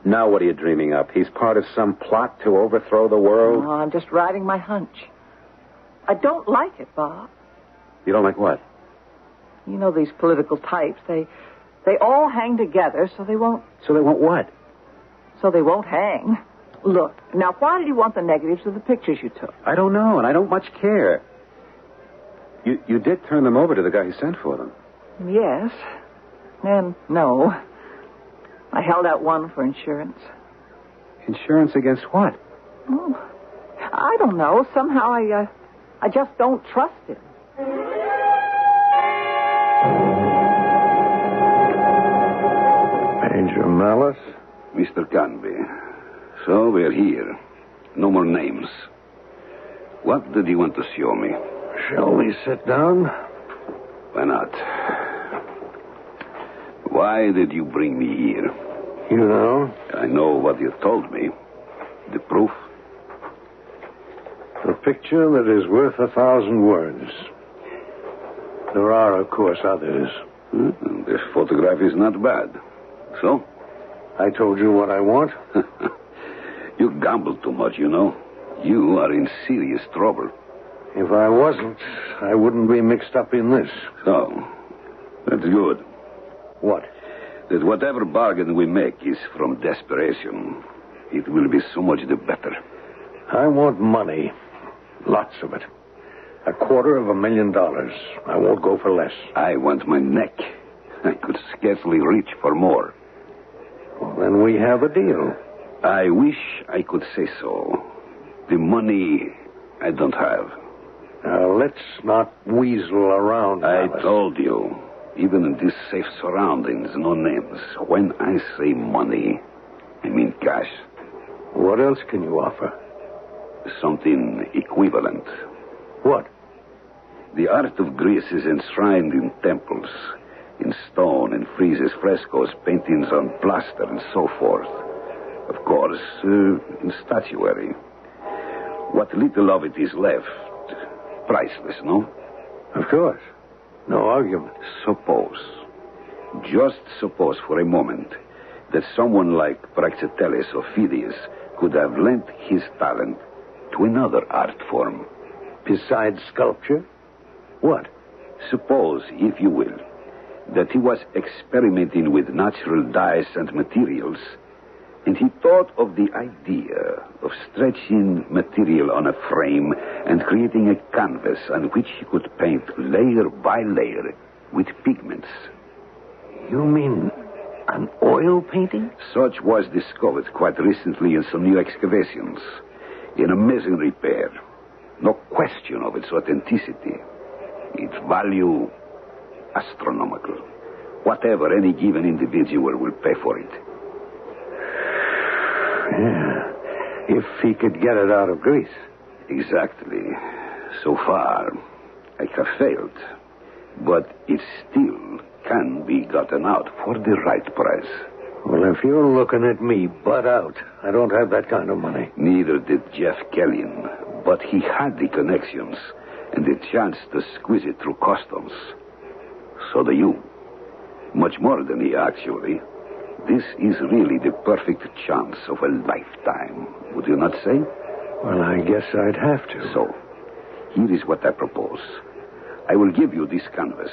Speaker 21: Now what are you dreaming up? He's part of some plot to overthrow the world?
Speaker 8: No, I'm just riding my hunch. I don't like it, Bob.
Speaker 21: You don't like what?
Speaker 8: You know these political types. They all hang together so they won't...
Speaker 21: So they won't what?
Speaker 8: So they won't hang. Look, now why did you want the negatives of the pictures you took?
Speaker 21: I don't know, and I don't much care. You did turn them over to the guy who sent for them.
Speaker 8: Yes. And no. I held out one for insurance.
Speaker 21: Insurance against what?
Speaker 8: Oh, I don't know. Somehow I just don't trust him.
Speaker 11: Major Malice?
Speaker 2: Mr. Canby. So we're here. No more names. What did you want to show me?
Speaker 11: Shall we sit down?
Speaker 2: Why not? Why did you bring me here?
Speaker 11: You know?
Speaker 2: I know what you told me. The proof?
Speaker 11: The picture that is worth 1,000 words. There are, of course, others.
Speaker 2: This photograph is not bad. So?
Speaker 11: I told you what I want.
Speaker 2: You gamble too much, you know. You are in serious trouble.
Speaker 11: If I wasn't, I wouldn't be mixed up in this.
Speaker 15: So, that's good.
Speaker 11: What?
Speaker 15: That whatever bargain we make is from desperation. It will be so much the better.
Speaker 11: I want money. Lots of it. $250,000. I won't go for less.
Speaker 15: I want my neck. I could scarcely reach for more.
Speaker 11: Well, then we have a deal.
Speaker 15: I wish I could say so. The money I don't have.
Speaker 11: Now, let's not weasel around.
Speaker 15: I
Speaker 11: Alice.
Speaker 15: told you, even in these safe surroundings, no names. When I say money, I mean cash.
Speaker 11: What else can you offer?
Speaker 15: Something equivalent.
Speaker 11: What?
Speaker 15: The art of Greece is enshrined in temples, in stone, in friezes, frescoes, paintings on plaster, and so forth. Of course, in statuary. What little of it is left, priceless, no?
Speaker 11: Of course. No argument.
Speaker 15: Suppose, just suppose for a moment, that someone like Praxiteles or Phidias could have lent his talent to another art form.
Speaker 11: Besides sculpture? What?
Speaker 15: Suppose, if you will, that he was experimenting with natural dyes and materials, and he thought of the idea of stretching material on a frame and creating a canvas on which he could paint layer by layer with pigments.
Speaker 11: You mean an oil painting?
Speaker 15: Such was discovered quite recently in some new excavations. An amazing repair. No question of its authenticity. Its value, astronomical. Whatever any given individual will pay for it.
Speaker 11: Yeah. If he could get it out of Greece.
Speaker 15: Exactly. So far, I have failed. But it still can be gotten out for the right price.
Speaker 11: Well, if you're looking at me, butt out. I don't have that kind of money.
Speaker 15: Neither did Jeff Kellyan. But he had the connections and the chance to squeeze it through customs. So do you. Much more than he, actually. This is really the perfect chance of a lifetime. Would you not say?
Speaker 11: Well, I guess I'd have to.
Speaker 15: So, here is what I propose. I will give you this canvas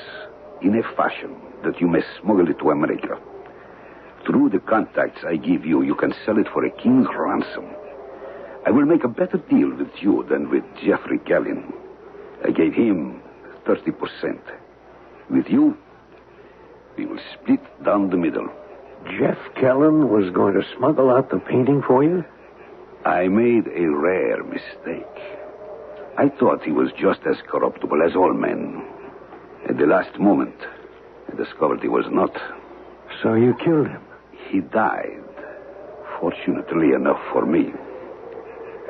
Speaker 15: in a fashion that you may smuggle it to America. Through the contacts I give you, you can sell it for a king's ransom. I will make a better deal with you than with Jeffrey Kellyan. I gave him 30%. With you, we will split down the middle.
Speaker 11: Jeff Kellyan was going to smuggle out the painting for you?
Speaker 15: I made a rare mistake. I thought he was just as corruptible as all men. At the last moment, I discovered he was not.
Speaker 11: So you killed him?
Speaker 15: He died, fortunately enough for me.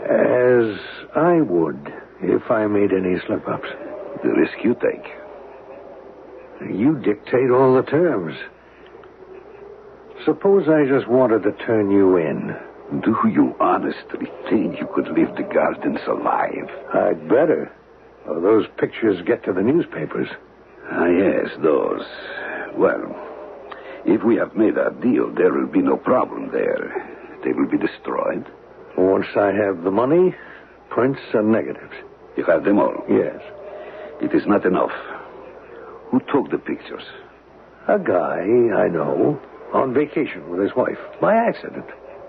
Speaker 11: As I would, if I made any slip-ups.
Speaker 15: The risk you take.
Speaker 11: You dictate all the terms. Suppose I just wanted to turn you in.
Speaker 15: Do you honestly think you could leave the gardens alive?
Speaker 11: I'd better. Or those pictures get to the newspapers.
Speaker 15: Ah, yes, those. Well, if we have made our deal, there will be no problem there. They will be destroyed.
Speaker 11: Once I have the money, prints and negatives.
Speaker 15: You have them all?
Speaker 11: Yes.
Speaker 15: It is not enough. Who took the pictures?
Speaker 11: A guy I know, on vacation with his wife, by accident.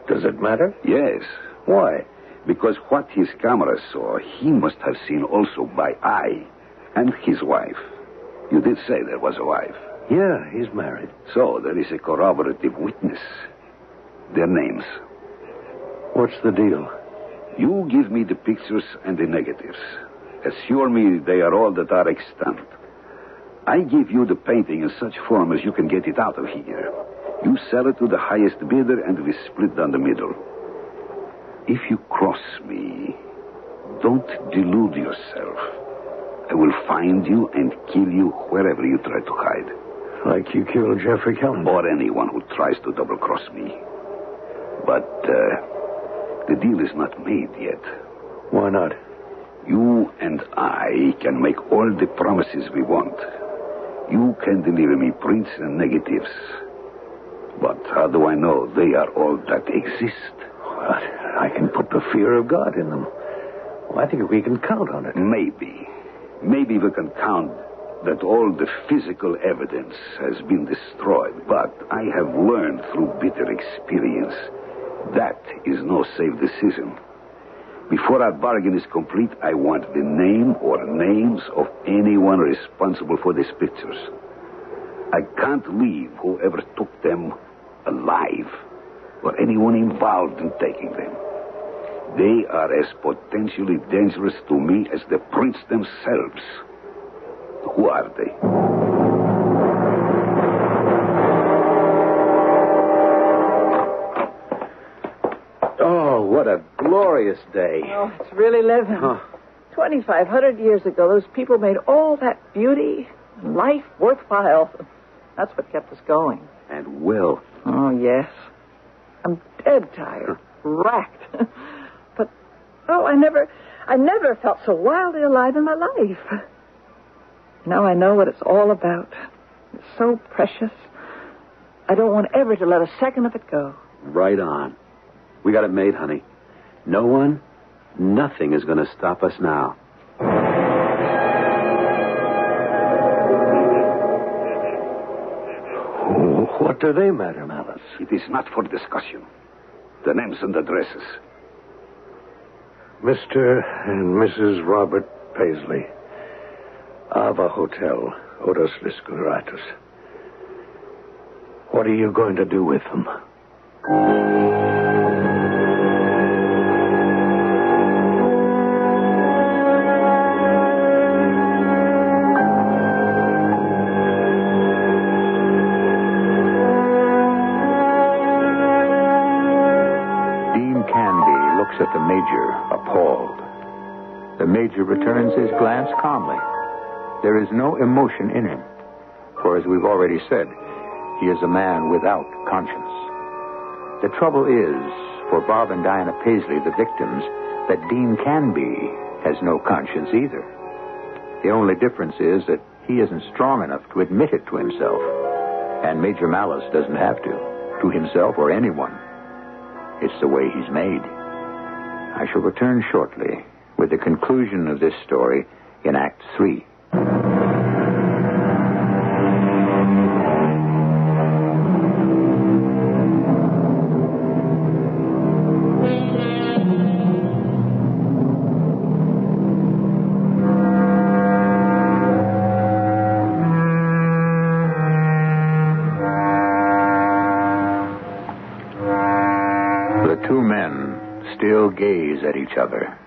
Speaker 11: Does it matter?
Speaker 15: Yes.
Speaker 11: Why?
Speaker 15: Because what his camera saw, he must have seen also by eye, and his wife. You did say there was a wife.
Speaker 11: Yeah, he's married.
Speaker 15: So there is a corroborative witness. Their names.
Speaker 11: What's the deal?
Speaker 15: You give me the pictures and the negatives. Assure me they are all that are extant. I give you the painting in such form as you can get it out of here. You sell it to the highest bidder, and we split down the middle. If you cross me, don't delude yourself. I will find you and kill you wherever you try to hide.
Speaker 11: Like you killed Jeffrey Kellyan?
Speaker 15: Or anyone who tries to double-cross me. But the deal is not made yet.
Speaker 11: Why not?
Speaker 15: You and I can make all the promises we want. You can deliver me prints and negatives. But how do I know they are all that exist?
Speaker 11: I can put the fear of God in them. Well, I think we can count on it.
Speaker 15: Maybe. Maybe we can count that all the physical evidence has been destroyed. But I have learned through bitter experience that is no safe decision. Before our bargain is complete, I want the name or names of anyone responsible for these pictures. I can't leave whoever took them alive or anyone involved in taking them. They are as potentially dangerous to me as the prints themselves. Who are they?
Speaker 21: Oh, what a glorious day.
Speaker 8: Oh, it's really living.
Speaker 21: Huh.
Speaker 8: 2,500 years ago, those people made all that beauty and life worthwhile. That's what kept us going.
Speaker 21: And will.
Speaker 8: Oh, yes. I'm dead tired, racked. But, I never felt so wildly alive in my life. Now I know what it's all about. It's so precious. I don't want ever to let a second of it go.
Speaker 21: Right on. We got it made, honey. No one, nothing is going to stop us now.
Speaker 11: What do they matter, Malice?
Speaker 15: It is not for discussion. The names and addresses.
Speaker 11: Mr. and Mrs. Robert Paisley. Ava Hotel, Odos Riscuratus. What are you going to do with them?
Speaker 7: Dean Canby looks at the Major, appalled. The Major returns his glance calmly. There is no emotion in him, for as we've already said, he is a man without conscience. The trouble is, for Bob and Diana Paisley, the victims, that Dean Canby has no conscience either. The only difference is that he isn't strong enough to admit it to himself, and Major Malice doesn't have to himself or anyone. It's the way he's made. I shall return shortly with the conclusion of this story in Act 3. The two men still gaze at each other,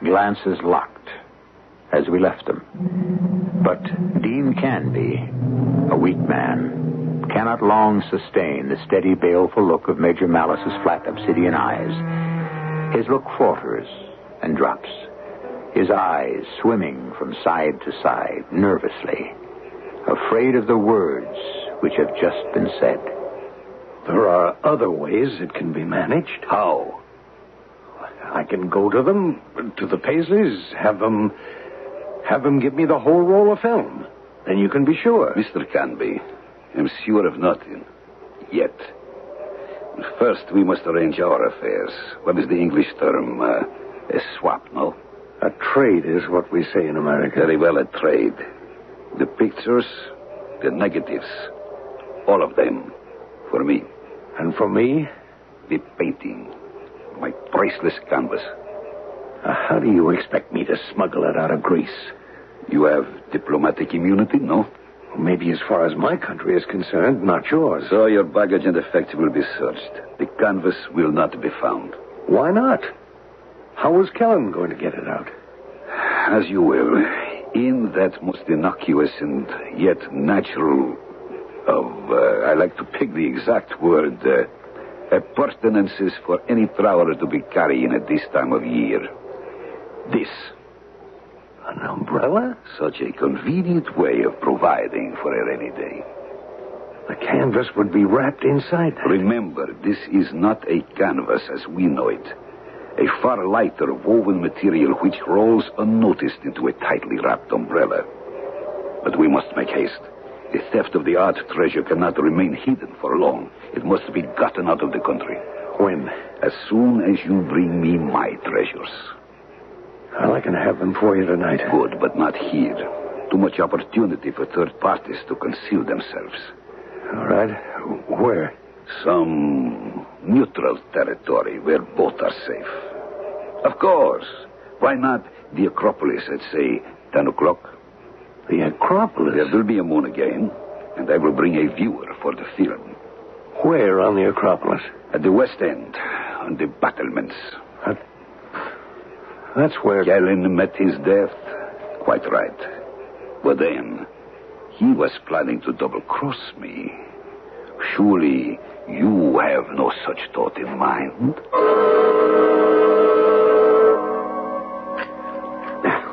Speaker 7: glances locked, as we left them. But Dean Canby, a weak man, cannot long sustain the steady, baleful look of Major Malice's flat obsidian eyes. His look falters and drops, his eyes swimming from side to side, nervously, afraid of the words which have just been said.
Speaker 11: There are other ways it can be managed.
Speaker 15: How?
Speaker 11: I can go to them, to the Paisleys, have them give me the whole roll of film. Then you can be sure.
Speaker 15: Mr. Canby, I'm sure of nothing. Yet. First, we must arrange our affairs. What is the English term? A swap, no?
Speaker 11: A trade is what we say in America.
Speaker 15: Very well, a trade. The pictures, the negatives, all of them, for me.
Speaker 11: And for me?
Speaker 15: The painting. My priceless canvas.
Speaker 11: How do you expect me to smuggle it out of Greece?
Speaker 15: You have diplomatic immunity, no?
Speaker 11: Maybe as far as my country is concerned, not yours.
Speaker 15: So your baggage and effects will be searched. The canvas will not be found.
Speaker 11: Why not? How was Kellen going to get it out?
Speaker 15: As you will. In that most innocuous and yet natural I like to pick the exact word, appurtenances for any traveler to be carrying at this time of year. This.
Speaker 11: An umbrella?
Speaker 15: Such a convenient way of providing for a rainy day.
Speaker 11: The canvas would be wrapped inside that.
Speaker 15: Remember, this is not a canvas as we know it. A far lighter woven material which rolls unnoticed into a tightly wrapped umbrella. But we must make haste. The theft of the art treasure cannot remain hidden for long. It must be gotten out of the country.
Speaker 11: When?
Speaker 15: As soon as you bring me my treasures.
Speaker 11: Well, I can have them for you tonight.
Speaker 15: Good, but not here. Too much opportunity for third parties to conceal themselves.
Speaker 11: All right. Where?
Speaker 15: Some neutral territory where both are safe. Of course. Why not the Acropolis at, say, 10 o'clock?
Speaker 11: The Acropolis?
Speaker 15: There will be a moon again, and I will bring a viewer for the film.
Speaker 11: Where on the Acropolis?
Speaker 15: At the west end, on the battlements.
Speaker 11: That's where...
Speaker 15: Galen met his death. Quite right. But then, he was planning to double-cross me. Surely you have no such thought in mind?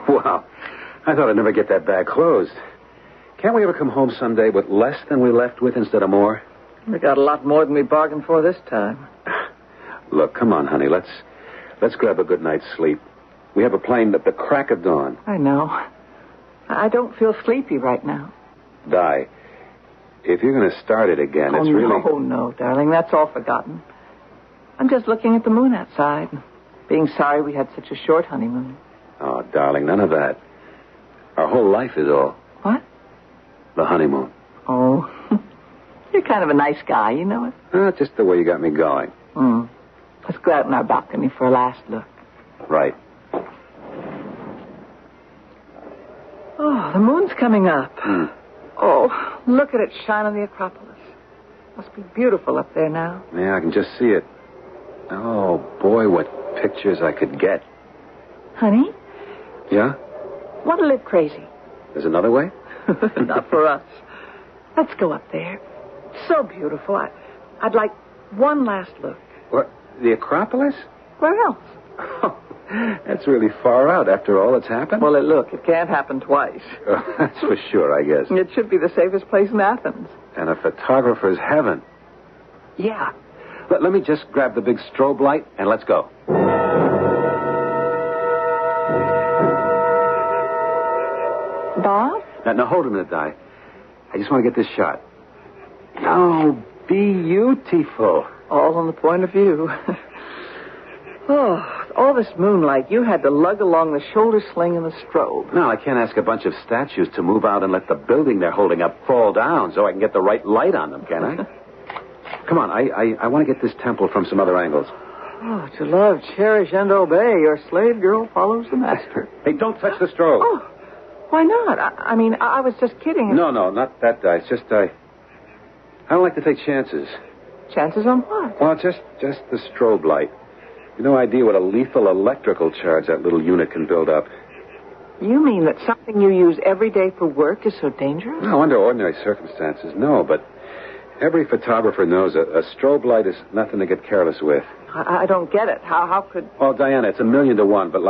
Speaker 21: Wow. I thought I'd never get that bag closed. Can't we ever come home someday with less than we left with instead of more?
Speaker 8: We got a lot more than we bargained for this time.
Speaker 21: Look, come on, honey. Let's grab a good night's sleep. We have a plane at the crack of dawn.
Speaker 8: I know. I don't feel sleepy right now.
Speaker 21: Di, if you're going to start it again, it's really...
Speaker 8: Oh, no, darling. That's all forgotten. I'm just looking at the moon outside, being sorry we had such a short honeymoon.
Speaker 21: Oh, darling, none of that. Our whole life is all...
Speaker 8: What?
Speaker 21: The honeymoon.
Speaker 8: Oh, you're kind of a nice guy, you know it?
Speaker 21: Just the way you got me going.
Speaker 8: Let's go out on our balcony for a last look.
Speaker 21: Right.
Speaker 8: Oh, the moon's coming up. Oh, look at it shine on the Acropolis. Must be beautiful up there now.
Speaker 21: Yeah, I can just see it. Oh, boy, what pictures I could get.
Speaker 8: Honey?
Speaker 21: Yeah?
Speaker 8: Want to live crazy?
Speaker 21: There's another way?
Speaker 8: Not for us. Let's go up there. It's so beautiful. I'd like one last look.
Speaker 21: What? The Acropolis?
Speaker 8: Where else?
Speaker 21: Oh, that's really far out after all that's happened.
Speaker 8: Well, look, it can't happen twice.
Speaker 21: That's for sure, I guess.
Speaker 8: It should be the safest place in Athens.
Speaker 21: And a photographer's heaven. Yeah. Let me just grab the big strobe light and let's go.
Speaker 8: Bob?
Speaker 21: Now, hold a minute, Di. I just want to get this shot. Oh, beautiful.
Speaker 8: All on the point of view. Oh, all this moonlight, you had to lug along the shoulder sling and the strobe.
Speaker 21: No, I can't ask a bunch of statues to move out and let the building they're holding up fall down so I can get the right light on them, can I? Come on, I want to get this temple from some other angles.
Speaker 8: Oh, to love, cherish, and obey, your slave girl follows the master.
Speaker 21: Hey, don't touch the strobe.
Speaker 8: Oh, why not? I mean, I was just kidding.
Speaker 21: No, not that, Di. It's just, I don't like to take chances.
Speaker 8: Chances on what?
Speaker 21: Well, just the strobe light. You no idea what a lethal electrical charge that little unit can build up.
Speaker 8: You mean that something you use every day for work is so dangerous?
Speaker 21: No, under ordinary circumstances, no. But every photographer knows a strobe light is nothing to get careless with.
Speaker 8: I don't get it. How could...
Speaker 21: Well, Diana, it's 1,000,000 to 1, but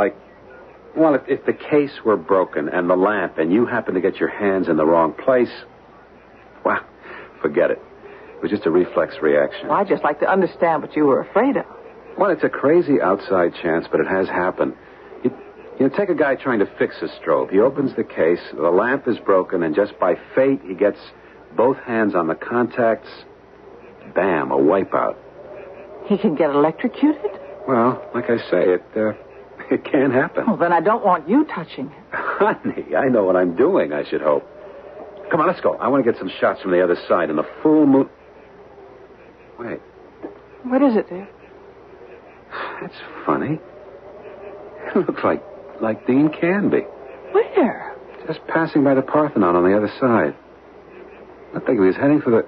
Speaker 21: well, if the case were broken and the lamp and you happened to get your hands in the wrong place, well, forget it. It was just a reflex reaction.
Speaker 8: Well, I'd just like to understand what you were afraid of.
Speaker 21: Well, it's a crazy outside chance, but it has happened. You take a guy trying to fix a strobe. He opens the case, the lamp is broken, and just by fate, he gets both hands on the contacts. Bam, a wipeout.
Speaker 8: He can get electrocuted?
Speaker 21: Well, like I say, it can happen.
Speaker 8: Well, then I don't want you touching it.
Speaker 21: Honey, I know what I'm doing, I should hope. Come on, let's go. I want to get some shots from the other side in the full moon. Wait.
Speaker 8: What is it, dear?
Speaker 21: That's funny. It looks like Dean Canby.
Speaker 8: Where?
Speaker 21: Just passing by the Parthenon on the other side. I think he was heading for the...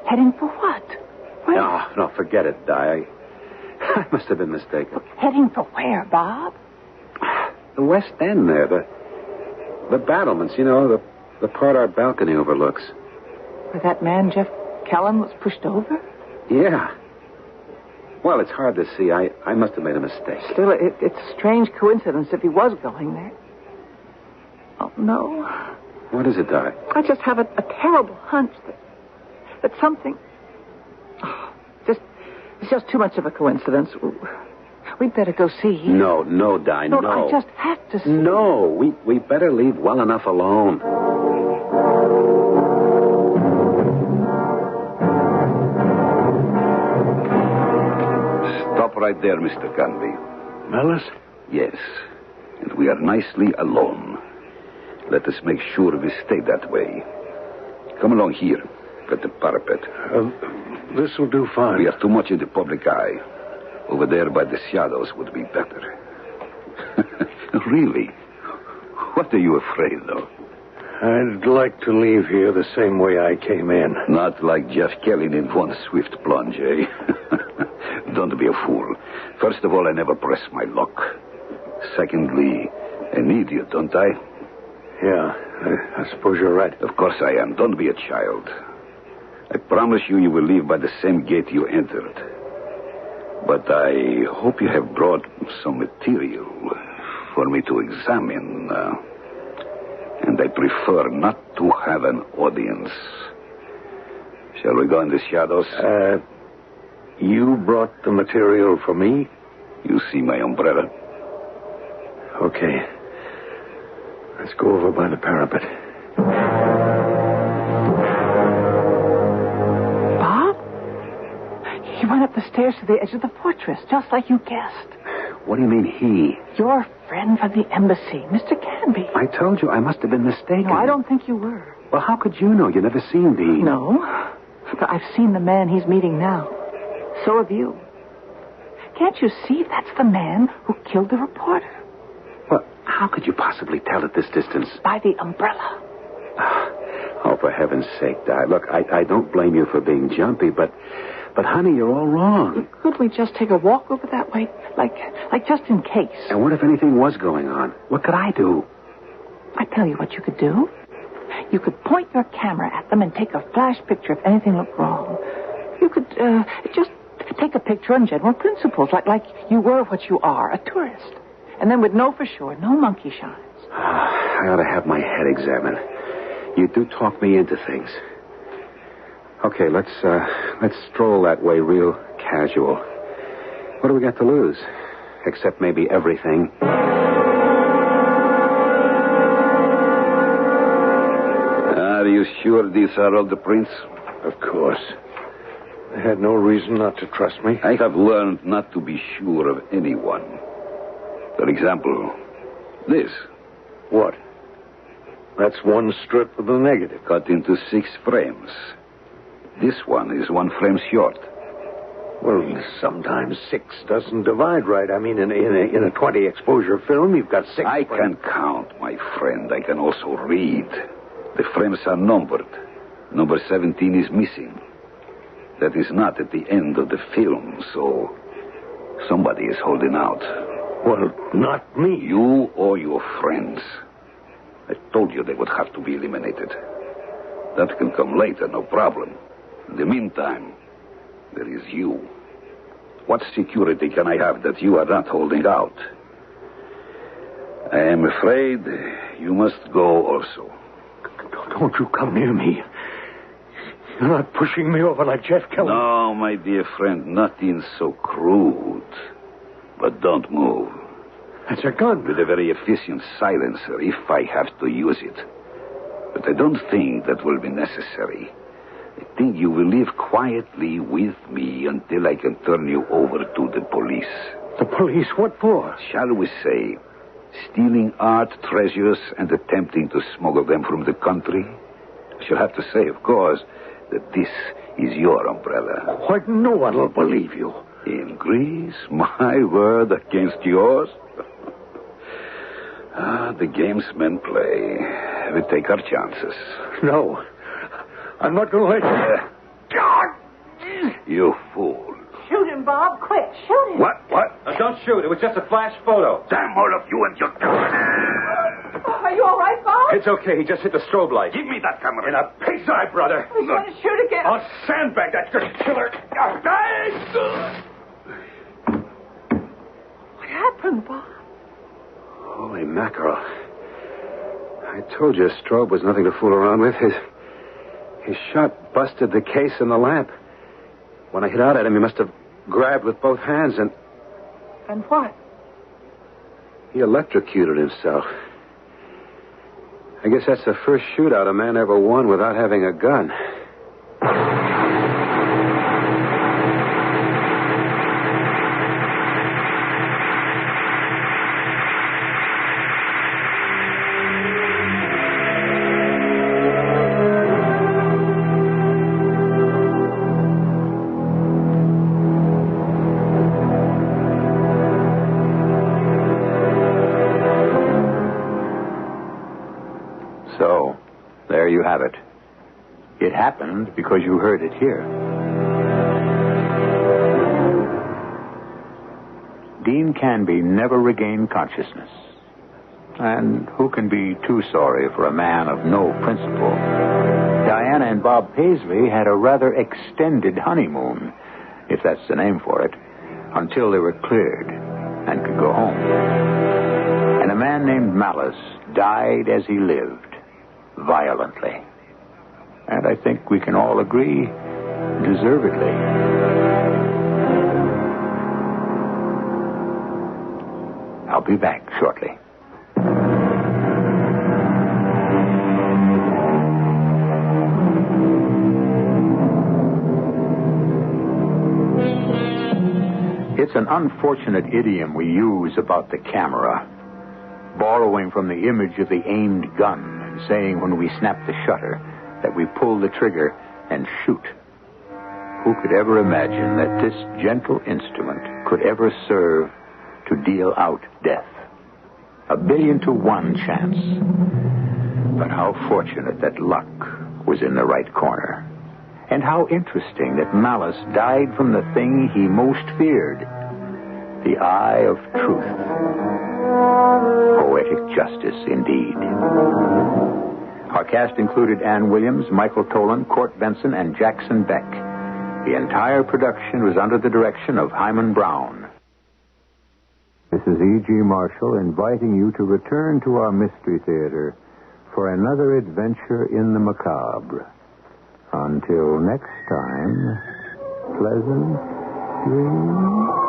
Speaker 8: Heading for what? Where?
Speaker 21: No, forget it, Di. I must have been mistaken.
Speaker 8: Heading for where, Bob?
Speaker 21: The West End there, the battlements, you know, the part our balcony overlooks.
Speaker 8: Where that man, Jeff Kellen, was pushed over?
Speaker 21: Yeah. Well, it's hard to see. I must have made a mistake.
Speaker 8: Still, it's a strange coincidence if he was going there. Oh, no.
Speaker 21: What is it, Di?
Speaker 8: I just have a terrible hunch that something... Oh, it's just too much of a coincidence. We'd better go see.
Speaker 21: No, Di, no.
Speaker 8: I just have to see.
Speaker 21: No, we better leave well enough alone.
Speaker 15: Stop right there, Mr. Canby.
Speaker 11: Mellis?
Speaker 15: Yes. And we are nicely alone. Let us make sure we stay that way. Come along here, at the parapet.
Speaker 11: This will do fine.
Speaker 15: We are too much in the public eye. Over there by the shadows would be better. Really? What are you afraid of?
Speaker 11: I'd like to leave here the same way I came in.
Speaker 15: Not like Jeff Kelly in one swift plunge, eh? Don't be a fool. First of all, I never press my luck. Secondly, I need you, don't I?
Speaker 11: Yeah, I suppose you're right.
Speaker 15: Of course I am. Don't be a child. I promise you will leave by the same gate you entered. But I hope you have brought some material for me to examine. And I prefer not to have an audience. Shall we go in the shadows?
Speaker 11: You brought the material for me?
Speaker 15: You see my umbrella?
Speaker 11: Okay. Let's go over by the parapet.
Speaker 8: Bob? He went up the stairs to the edge of the fortress, just like you guessed.
Speaker 21: What do you mean, he?
Speaker 8: Your friend from the embassy, Mr. Canby.
Speaker 21: I told you I must have been mistaken.
Speaker 8: No, I don't think you were.
Speaker 21: Well, how could you know? You never seen the...
Speaker 8: No. But I've seen the man he's meeting now. So have you. Can't you see that's the man who killed the reporter?
Speaker 21: Well, how could you possibly tell at this distance?
Speaker 8: By the umbrella.
Speaker 21: Oh, for heaven's sake, Di. Look, I don't blame you for being jumpy, but honey, you're all wrong.
Speaker 8: Could we just take a walk over that way? Like just in case.
Speaker 21: And what if anything was going on? What could I do?
Speaker 8: I tell you what you could do. You could point your camera at them and take a flash picture if anything looked wrong. You could just take a picture on general principles, like you were what you are, a tourist. And then we'd know for sure, no monkey shines.
Speaker 21: I ought to have my head examined. You do talk me into things. Okay, let's stroll that way real casual. What do we got to lose? Except maybe everything.
Speaker 15: Are you sure these are all the prints?
Speaker 11: Of course. They had no reason not to trust me.
Speaker 15: I have learned not to be sure of anyone. For example, this.
Speaker 11: What? That's one strip of the negative.
Speaker 15: Cut into 6 frames. This one is 1 frame short.
Speaker 11: Well, sometimes 6 doesn't divide right. I mean, in a 20 exposure film, you've got 6.
Speaker 15: I can count, my friend. I can also read. The frames are numbered. Number 17 is missing. That is not at the end of the film, so somebody is holding out.
Speaker 11: Well, not me.
Speaker 15: You or your friends. I told you they would have to be eliminated. That can come later, no problem. In the meantime, there is you. What security can I have that you are not holding out? I am afraid you must go also.
Speaker 11: Don't you come near me. You're not pushing me over like Jeff Kelly.
Speaker 15: No, my dear friend, nothing so crude. But don't move.
Speaker 11: That's a gun.
Speaker 15: With a very efficient silencer, if I have to use it. But I don't think that will be necessary. I think you will live quietly with me until I can turn you over to the police.
Speaker 11: The police? What for?
Speaker 15: Shall we say, stealing art treasures and attempting to smuggle them from the country? I shall have to say, of course, that this is your umbrella.
Speaker 11: Why, no one will believe you.
Speaker 15: In Greece, my word against yours? The games men play. We take our chances.
Speaker 11: No. I'm not going to let you...
Speaker 15: You fool.
Speaker 8: Shoot him, Bob. Quick, shoot him.
Speaker 15: What?
Speaker 21: Don't shoot. It was just a flash photo.
Speaker 15: Damn all of you and your gun.
Speaker 8: Are you all right, Bob?
Speaker 21: It's okay. He just hit the strobe light.
Speaker 15: Give me that camera.
Speaker 21: In a pig's eye, brother.
Speaker 8: He's going to shoot again.
Speaker 21: I'll sandbag that good killer.
Speaker 8: What happened, Bob?
Speaker 21: Holy mackerel. I told you strobe was nothing to fool around with. His shot busted the case in the lamp. When I hit out at him, he must have grabbed with both hands and...
Speaker 8: And what?
Speaker 21: He electrocuted himself. I guess that's the first shootout a man ever won without having a gun.
Speaker 7: It happened because you heard it here. Dean Canby never regained consciousness. And who can be too sorry for a man of no principle? Diana and Bob Paisley had a rather extended honeymoon, if that's the name for it, until they were cleared and could go home. And a man named Malice died as he lived, violently. And I think we can all agree, deservedly. I'll be back shortly. It's an unfortunate idiom we use about the camera, borrowing from the image of the aimed gun and saying when we snap the shutter that we pull the trigger and shoot. Who could ever imagine that this gentle instrument could ever serve to deal out death? 1,000,000 to 1 chance. But how fortunate that luck was in the right corner. And how interesting that Malice died from the thing he most feared, the eye of truth. Poetic justice, indeed. Our cast included Ann Williams, Michael Tolan, Court Benson, and Jackson Beck. The entire production was under the direction of Hyman Brown. This is E.G. Marshall inviting you to return to our Mystery Theater for another adventure in the macabre. Until next time, pleasant dreams.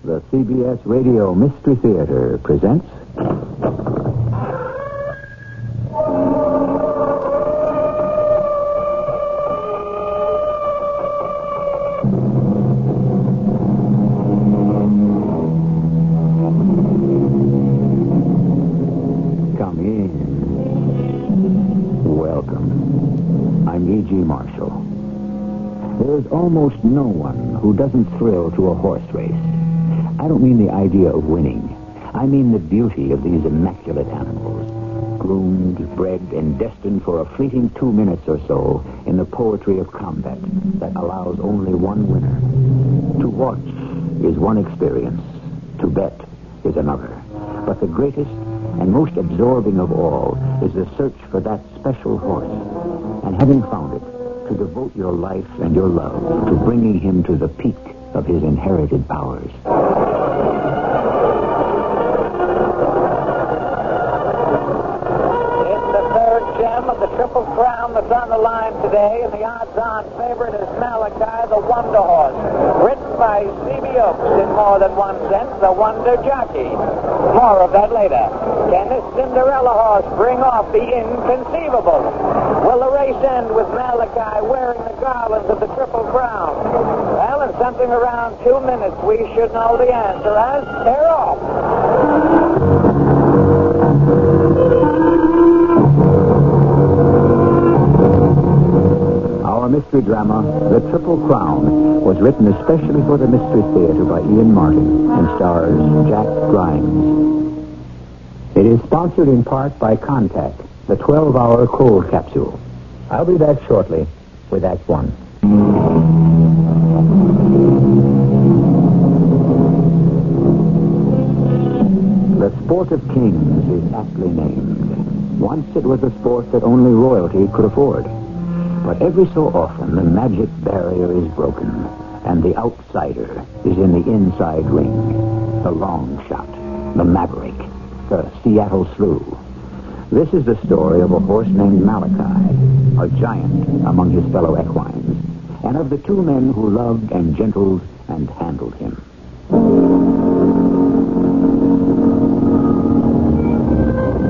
Speaker 13: The CBS Radio Mystery Theater presents... Come in. Welcome. I'm E.G. Marshall. There's almost no one who doesn't thrill to a horse race. I don't mean the idea of winning. I mean the beauty of these immaculate animals, groomed, bred, and destined for a fleeting 2 minutes or so in the poetry of combat that allows only one winner. To watch is one experience. To bet is another. But the greatest and most absorbing of all is the search for that special horse. And having found it, to devote your life and your love to bringing him to the peak of his inherited powers.
Speaker 10: Of the Triple Crown that's on the line today, and the odds-on favorite is Malachi, the Wonder Horse, written by C.B. Oakes in more than one sense, the Wonder Jockey. More of that later. Can this Cinderella horse bring off the inconceivable? Will the race end with Malachi wearing the garlands of the Triple Crown? Well, in something around 2 minutes, we should know the answer as they're off.
Speaker 13: Our mystery drama, The Triple Crown, was written especially for the Mystery Theater by Ian Martin and stars Jack Grimes. It is sponsored in part by Contact, the 12-hour cold capsule. I'll be back shortly with Act One. The Sport of Kings is aptly named. Once it was a sport that only royalty could afford. But every so often, the magic barrier is broken, and the outsider is in the inside ring. The long shot, the maverick, the Seattle Slew. This is the story of a horse named Malachi, a giant among his fellow equines, and of the 2 men who loved and gentled and handled him.
Speaker 24: The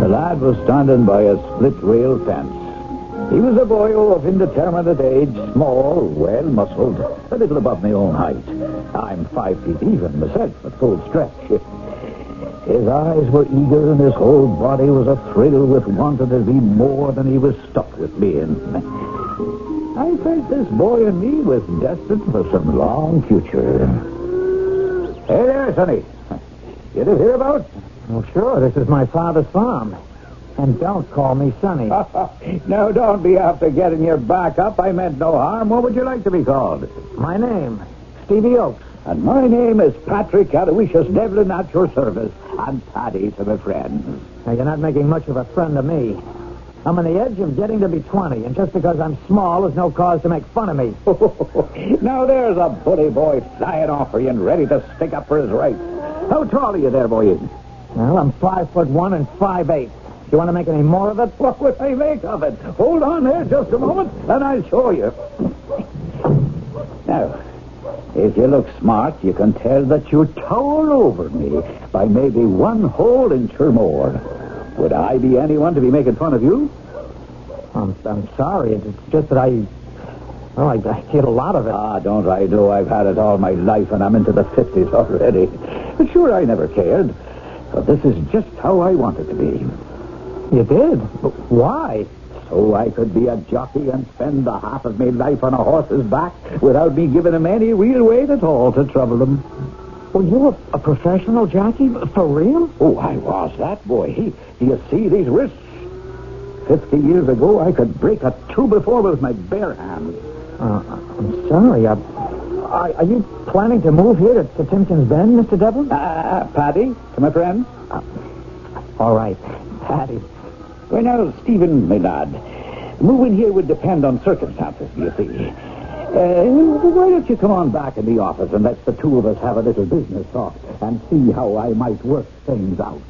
Speaker 24: lad was standing by a split-rail fence. He was a boyo of indeterminate age, small, well-muscled, a little above my own height. I'm 5 feet even myself at full stretch. His eyes were eager and his whole body was athrill with wanting to be more than he was stuck with being. I felt this boy and me was destined for some long future. Hey there, Sonny. You did hear about?
Speaker 7: Well, sure. This is my father's farm. And don't call me Sonny.
Speaker 24: Now, don't be after getting your back up. I meant no harm. What would you like to be called?
Speaker 7: My name, Stevie Oakes.
Speaker 24: And my name is Patrick Aloysius Devlin at your service. And Paddy to my friends.
Speaker 7: Now, you're not making much of a friend of me. I'm on the edge of getting to be 20, and just because I'm small is no cause to make fun of me.
Speaker 24: Now, there's a bully boy flying off for you and ready to stick up for his rights. How tall are you there, boy?
Speaker 7: Well, I'm 5'1" and 5'8". You want to make any more of it?
Speaker 24: What would I make of it? Hold on there just a moment, and I'll show you. Now, if you look smart, you can tell that you tower over me by maybe 1 whole inch or more. Would I be anyone to be making fun of you?
Speaker 7: I'm sorry. It's just that I get a lot of it.
Speaker 24: Don't I know I've had it all my life, and I'm into the 50s already. But sure, I never cared. But this is just how I wanted to be.
Speaker 7: You did? But why?
Speaker 24: So I could be a jockey and spend the half of my life on a horse's back without me giving him any real weight at all to trouble him.
Speaker 7: Well, you're a professional jockey? For real?
Speaker 24: Oh, I was that boy. Do you see these wrists? 50 years ago, I could break a 2x4 with my bare hands.
Speaker 7: I'm sorry. Are you planning to move here to Timpkins Bend, Mr. Devlin?
Speaker 24: Paddy, to my friend.
Speaker 7: All right, Paddy.
Speaker 24: Well, now, Stephen, my lad, moving here would depend on circumstances, you see. Why don't you come on back in the office and let the two of us have a little business talk and see how I might work things out.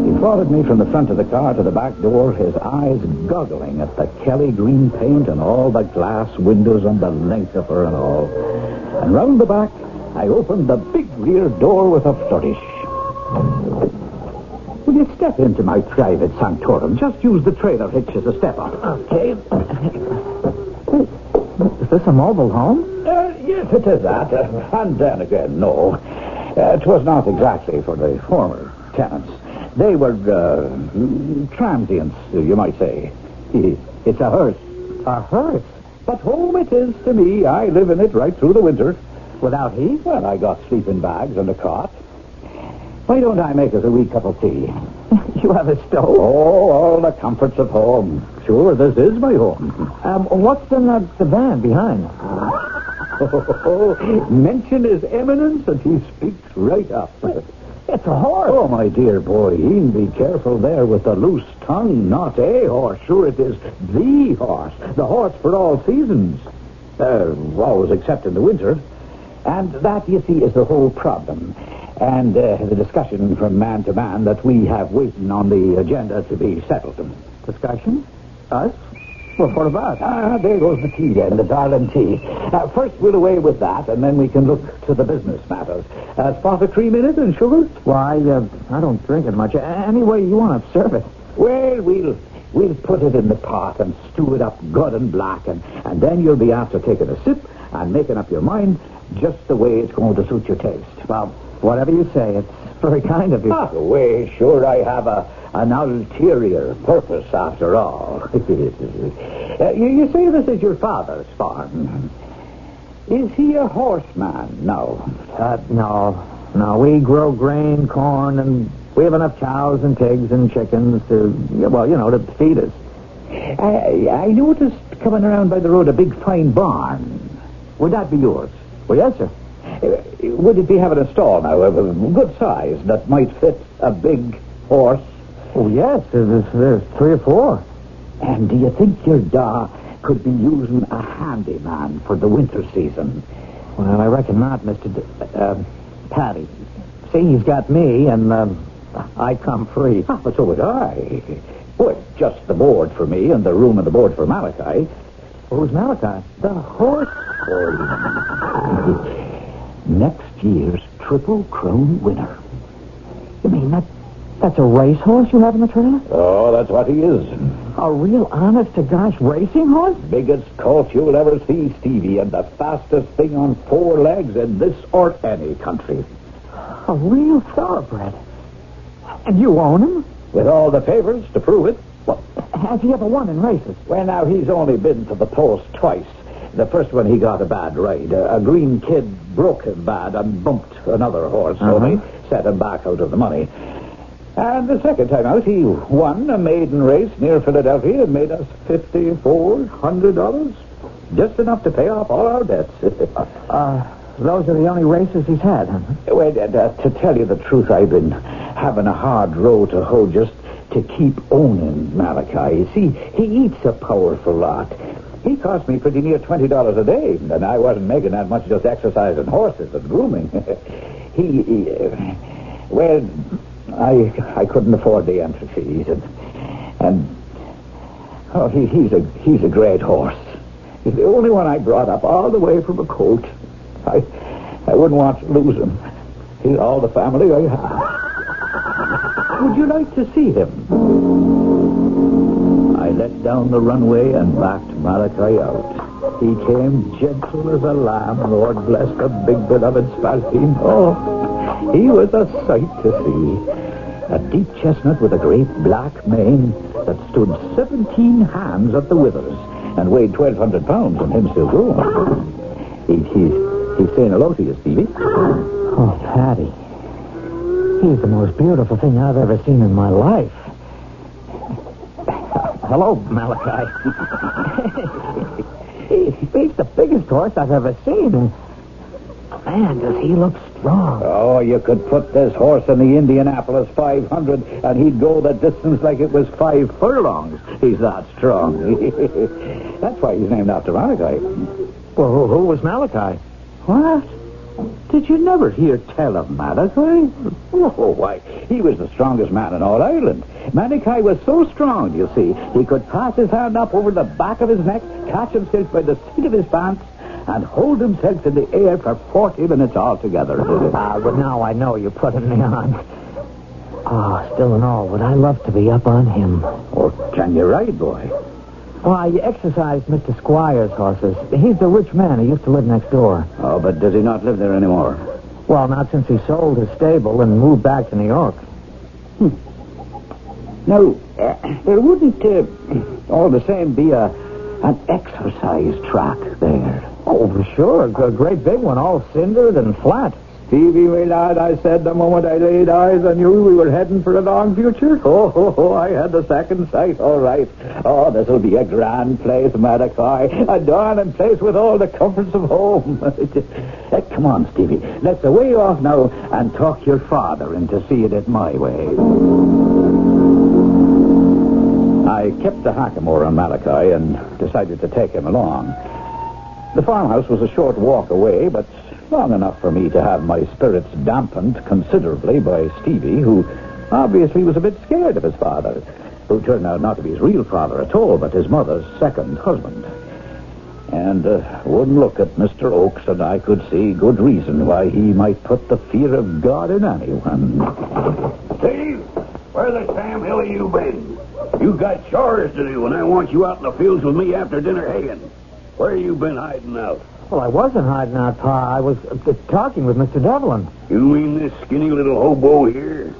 Speaker 24: He followed me from the front of the car to the back door, his eyes goggling at the Kelly green paint and all the glass windows on the length of her and all. And round the back, I opened the big rear door with a flourish. Will you step into my private sanctorum? Just use the trailer hitch as a step up.
Speaker 7: Okay. Is this a mobile home?
Speaker 24: Yes, it is that. And then again, no. It was not exactly for the former tenants. They were transients, you might say. It's a hearse.
Speaker 7: A hearse?
Speaker 24: But home it is to me. I live in it right through the winter.
Speaker 7: Without heat?
Speaker 24: Well, I got sleeping bags and a cot. Why don't I make us a wee cup of tea?
Speaker 7: You have a stove?
Speaker 24: Oh, all the comforts of home. Sure, this is my home.
Speaker 7: What's in the van behind?
Speaker 24: Mention his eminence and he speaks right up.
Speaker 7: It's a horse.
Speaker 24: Oh, my dear boy, be careful there with the loose tongue. Not a horse. Sure, it is the horse. The horse for all seasons. Always except in the winter. And that, you see, is the whole problem. And the discussion from man to man that we have waiting on the agenda to be settled.
Speaker 7: Discussion? Us? Well, what about?
Speaker 24: There goes the tea then, the darling tea. First, we'll away with that, and then we can look to the business matters. Spot of cream in it and sugar?
Speaker 7: Why, I don't drink it much. Any way you want to serve it.
Speaker 24: Well, we'll put it in the pot and stew it up good and black, and then you'll be after taking a sip and making up your mind just the way it's going to suit your taste.
Speaker 7: Well, whatever you say, it's very kind of you.
Speaker 24: Well, sure, I have an ulterior purpose after all. You say this is your father's farm. Is he a horseman? No.
Speaker 7: No, we grow grain, corn, and we have enough cows and pigs and chickens to feed us.
Speaker 24: I noticed coming around by the road a big fine barn. Would that be yours?
Speaker 7: Well, yes, sir.
Speaker 24: Would it be having a stall now, a good size, that might fit a big horse?
Speaker 7: Oh, yes, there's 3 or 4.
Speaker 24: And do you think your da could be using a handyman for the winter season?
Speaker 7: Well, I reckon not, Mr. Paddy. See, he's got me, and I come free.
Speaker 24: But so would I. Well, just the board for me and the room and the board for Malachi.
Speaker 7: Who's Malachi?
Speaker 24: The horse
Speaker 13: Next year's Triple Crown winner.
Speaker 12: You mean that's a racehorse you have in the trailer?
Speaker 13: Oh, that's what he is.
Speaker 12: A real honest-to-gosh racing horse?
Speaker 13: Biggest colt you'll ever see, Stevie, and the fastest thing on 4 legs in this or any country.
Speaker 12: A real thoroughbred. And you own him?
Speaker 13: With all the favors to prove it.
Speaker 12: Well, has he ever won in races?
Speaker 13: Well, now, he's only been to the post twice. The first one he got a bad ride. A green kid broke him bad and bumped another horse, so they set him back out of the money. And the second time out, he won a maiden race near Philadelphia and made us $5,400. Just enough to pay off all our debts.
Speaker 12: Those are the only races he's had, huh?
Speaker 13: Well, to tell you the truth, I've been having a hard row to hoe just to keep owning Malachi. You see, he eats a powerful lot. He cost me pretty near $20 a day, and I wasn't making that much just exercising horses and grooming. I couldn't afford the entry fees, he's a great horse. He's the only one I brought up all the way from a colt. I wouldn't want to lose him. He's all the family I have. Would you like to see him? I let down the runway and backed Malachi out. He came gentle as a lamb, Lord bless the big beloved Spalpine. Oh, he was a sight to see. A deep chestnut with a great black mane that stood 17 hands at the withers and weighed 1,200 pounds and him still growing. He's saying hello to you, Stevie.
Speaker 12: Oh, Patty. He's the most beautiful thing I've ever seen in my life. Hello, Malachi. He's the biggest horse I've ever seen. And, man, does he look strong.
Speaker 13: Oh, you could put this horse in the Indianapolis 500 and he'd go the distance like it was 5 furlongs. He's that strong. That's why he's named after Malachi.
Speaker 12: Well, who was Malachi?
Speaker 13: What? Did you never hear tell of Malachi? Oh, why, he was the strongest man in all Ireland. Malachi was so strong, you see, he could pass his hand up over the back of his neck, catch himself by the seat of his pants, and hold himself in the air for 40 minutes altogether.
Speaker 12: But now I know you're putting me on. Oh, still and all, would I love to be up on him.
Speaker 13: Or can you ride, boy?
Speaker 12: Oh, I exercised Mr. Squire's horses. He's the rich man who used to live next door.
Speaker 13: Oh, but does he not live there anymore?
Speaker 12: Well, not since he sold his stable and moved back to New York.
Speaker 13: Now, there wouldn't, all the same, be an exercise track there.
Speaker 12: Oh, for sure. A great big one, all cindered and flat.
Speaker 13: Stevie, my lad, I said the moment I laid eyes on you, we were heading for a long future. Oh, I had the second sight, all right. Oh, this'll be a grand place, Malachi. A darling place with all the comforts of home. Come on, Stevie. Let's away off now and talk your father into seeing it my way. I kept the hackamore on Malachi and decided to take him along. The farmhouse was a short walk away, but long enough for me to have my spirits dampened considerably by Stevie, who obviously was a bit scared of his father, who turned out not to be his real father at all, but his mother's second husband. And one look at Mr. Oakes, and I could see good reason why he might put the fear of God in anyone.
Speaker 15: Steve, where the Sam Hill have you been? You got chores to do, and I want you out in the fields with me after dinner haying. Where you been hiding out?
Speaker 12: Well, I wasn't hiding out, Pa. I was talking with Mr. Devlin.
Speaker 15: You mean this skinny little hobo here?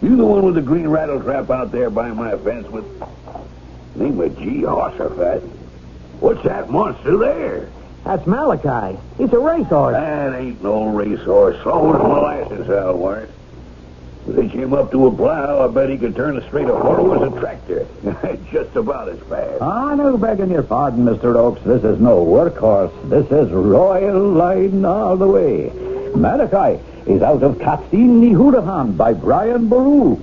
Speaker 15: You the one with the green rattletrap out there by my fence with... Name of Jehoshaphat. What's that monster there?
Speaker 12: That's Malachi. He's a racehorse.
Speaker 15: That ain't no racehorse. Slow as molasses, I'll warrant. If they came up to a plow, I bet he could turn as straight a furrow as a tractor. Just about as fast.
Speaker 13: No begging your pardon, Mr. Oakes. This is no workhorse. This is royal line all the way. Malachi is out of Castin Hurahan by Brian Brew.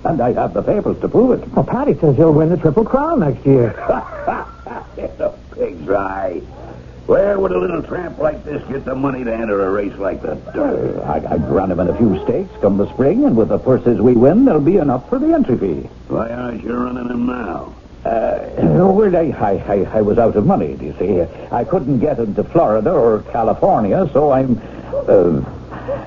Speaker 13: And I have the papers to prove it.
Speaker 12: Well, Patty says he'll win the Triple Crown next year.
Speaker 15: The pig's eye. Where would a little tramp like this get the money to enter a race like that?
Speaker 13: I'd run him in a few stakes come the spring, and with the purses we win, there'll be enough for the entry fee.
Speaker 15: Why aren't you running him now?
Speaker 24: Well, I was out of money, do you see? I couldn't get into Florida or California, so I'm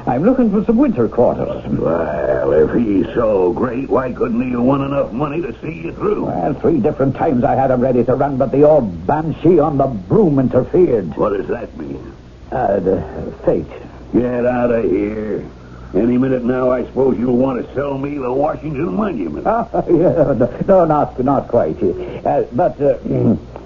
Speaker 24: looking for some winter quarters.
Speaker 15: Well, if he's so great, why couldn't he have won enough money to see you through?
Speaker 24: Well, 3 different times I had him ready to run, but the old banshee on the broom interfered.
Speaker 15: What does that mean?
Speaker 24: The fate.
Speaker 15: Get out of here. Any minute now, I suppose you'll want to sell me the Washington Monument.
Speaker 24: No, not quite. But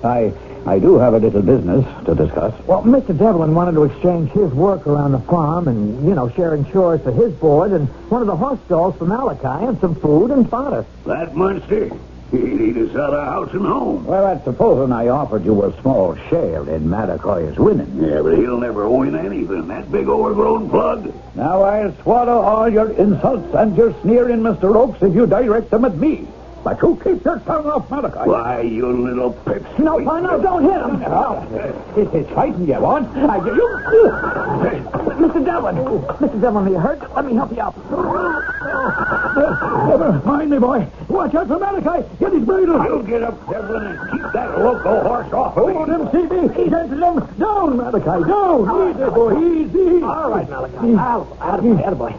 Speaker 24: I do have a little business to discuss.
Speaker 10: Well, Mr. Devlin wanted to exchange his work around the farm and, sharing chores for his board and one of the horse stalls for Malachi and some food and fodder.
Speaker 15: That monster? He'd eat us out of house and home.
Speaker 24: Well, that's supposing I offered you a small share in Malachi's winning.
Speaker 15: Yeah, but he'll never win anything. That big overgrown plug.
Speaker 24: Now I'll swallow all your insults and your sneering, Mr. Oakes, if you direct them at me. But you keep your tongue off Malachi.
Speaker 15: Why, you little pip.
Speaker 10: No, don't hit him.
Speaker 24: It's fighting you want.
Speaker 10: Mr. Devlin, are you hurt? Let me help you up.
Speaker 24: Never mind me, boy. Watch out for Malachi. Get his bridle.
Speaker 15: You get up, Devlin, and keep that loco horse off.
Speaker 24: Hold him, CB. Get him down, Malachi. Down. Easy, boy. Easy.
Speaker 10: All right, Malachi. Attaboy.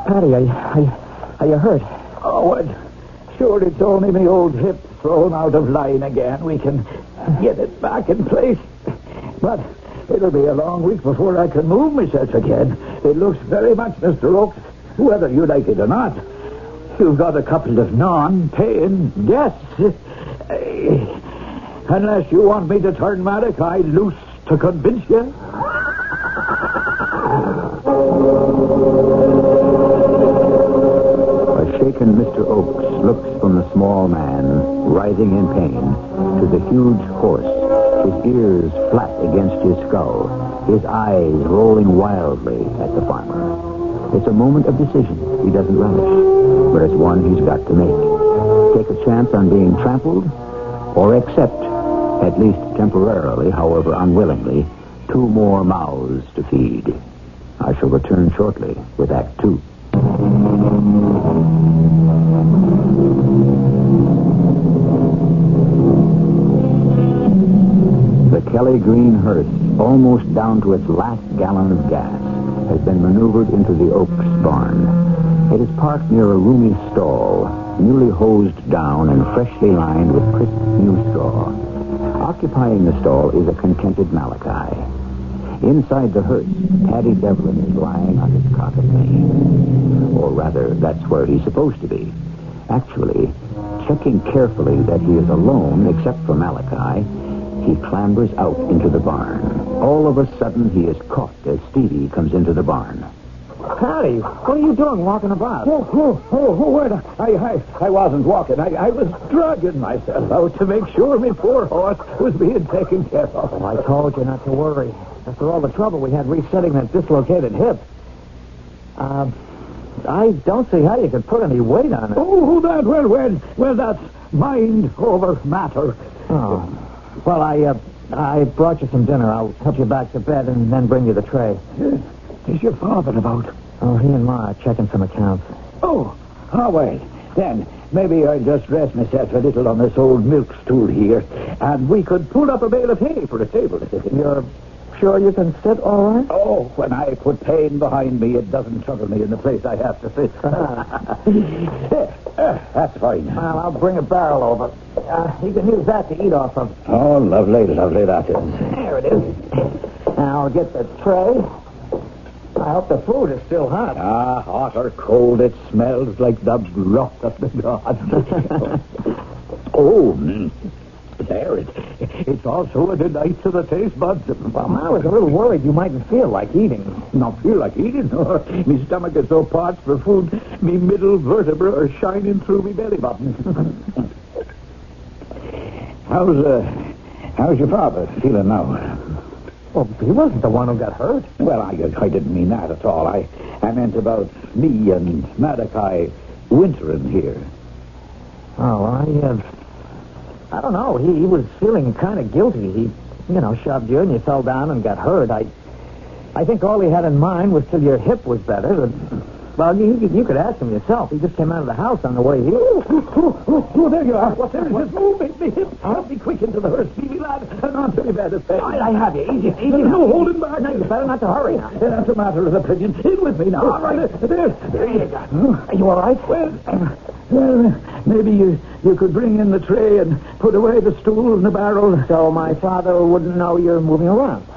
Speaker 10: Patty, are you hurt?
Speaker 24: Oh, sure, it's only my old hip thrown out of line again. We can get it back in place. But it'll be a long week before I can move myself again. It looks very much, Mr. Oakes, whether you like it or not. You've got a couple of non-paying guests. Unless you want me to turn Malachi loose to convince you. Shaken Mr. Oakes looks from the small man, writhing in pain, to the huge horse, his ears flat against his skull, his eyes rolling wildly at the farmer. It's a moment of decision he doesn't relish, but it's one he's got to make. Take a chance on being trampled, or accept, at least temporarily, however unwillingly, 2 more mouths to feed. I shall return shortly with Act 2. The Kelly Green hearse, almost down to its last gallon of gas, has been maneuvered into the Oaks barn. It is parked near a roomy stall, newly hosed down and freshly lined with crisp new straw. Occupying the stall is a contented Malachi. Inside the hearse, Paddy Devlin is lying on his cot of pain. Or rather, that's where he's supposed to be. Actually, checking carefully that he is alone, except for Malachi, he clambers out into the barn. All of a sudden, he is caught as Stevie comes into the barn.
Speaker 10: Patty, what are you doing walking about?
Speaker 24: I wasn't walking. I was dragging myself out to make sure my poor horse was being taken care of.
Speaker 10: Oh, I told you not to worry. After all the trouble we had resetting that dislocated hip. I don't see how you could put any weight on it.
Speaker 24: Oh, well, that's mind over matter.
Speaker 10: Oh. Well, I brought you some dinner. I'll help you back to bed and then bring you the tray.
Speaker 24: Is your father about?
Speaker 10: Oh, he and Ma are checking some accounts.
Speaker 24: Oh, well, then maybe I'll just rest myself a little on this old milk stool here, and we could pull up a bale of hay for a table.
Speaker 10: You're sure you can sit all right?
Speaker 24: Oh, when I put pain behind me, it doesn't trouble me in the place I have to sit. That's fine.
Speaker 10: Well, I'll bring a barrel over. You can use that to eat off of.
Speaker 24: Oh, lovely that is.
Speaker 10: There it is. Now I'll get the tray. I hope the food is still hot.
Speaker 24: Hot or cold, it smells like the broth of the gods. There, it's also a delight to the taste buds.
Speaker 10: Well, I was a little worried you mightn't feel like eating.
Speaker 24: Not feel like eating? Me stomach is so parched for food, me middle vertebra are shining through me belly button. How's your father feeling now?
Speaker 10: Well, he wasn't the one who got hurt.
Speaker 24: Well, I didn't mean that at all. I meant about me and Malachi wintering here.
Speaker 10: Oh, I don't know. He was feeling kind of guilty. He, shoved you and you fell down and got hurt. I think all he had in mind was till your hip was better.
Speaker 7: Well, you could ask him yourself. He just came out of the house on the way here.
Speaker 24: Oh, there you are. What's there? Just move me. Help me quick into the hearse, Stevie, lad. And on to me bed of thing.
Speaker 7: I have you. Easy.
Speaker 24: No, hold him back.
Speaker 7: No, you better not to hurry now.
Speaker 24: That's a matter of opinion. In with me now.
Speaker 7: All right.
Speaker 24: There
Speaker 7: you go. Are you all right?
Speaker 24: Well, maybe you could bring in the tray and put away the stool and the barrel.
Speaker 7: So my father wouldn't know you're moving around.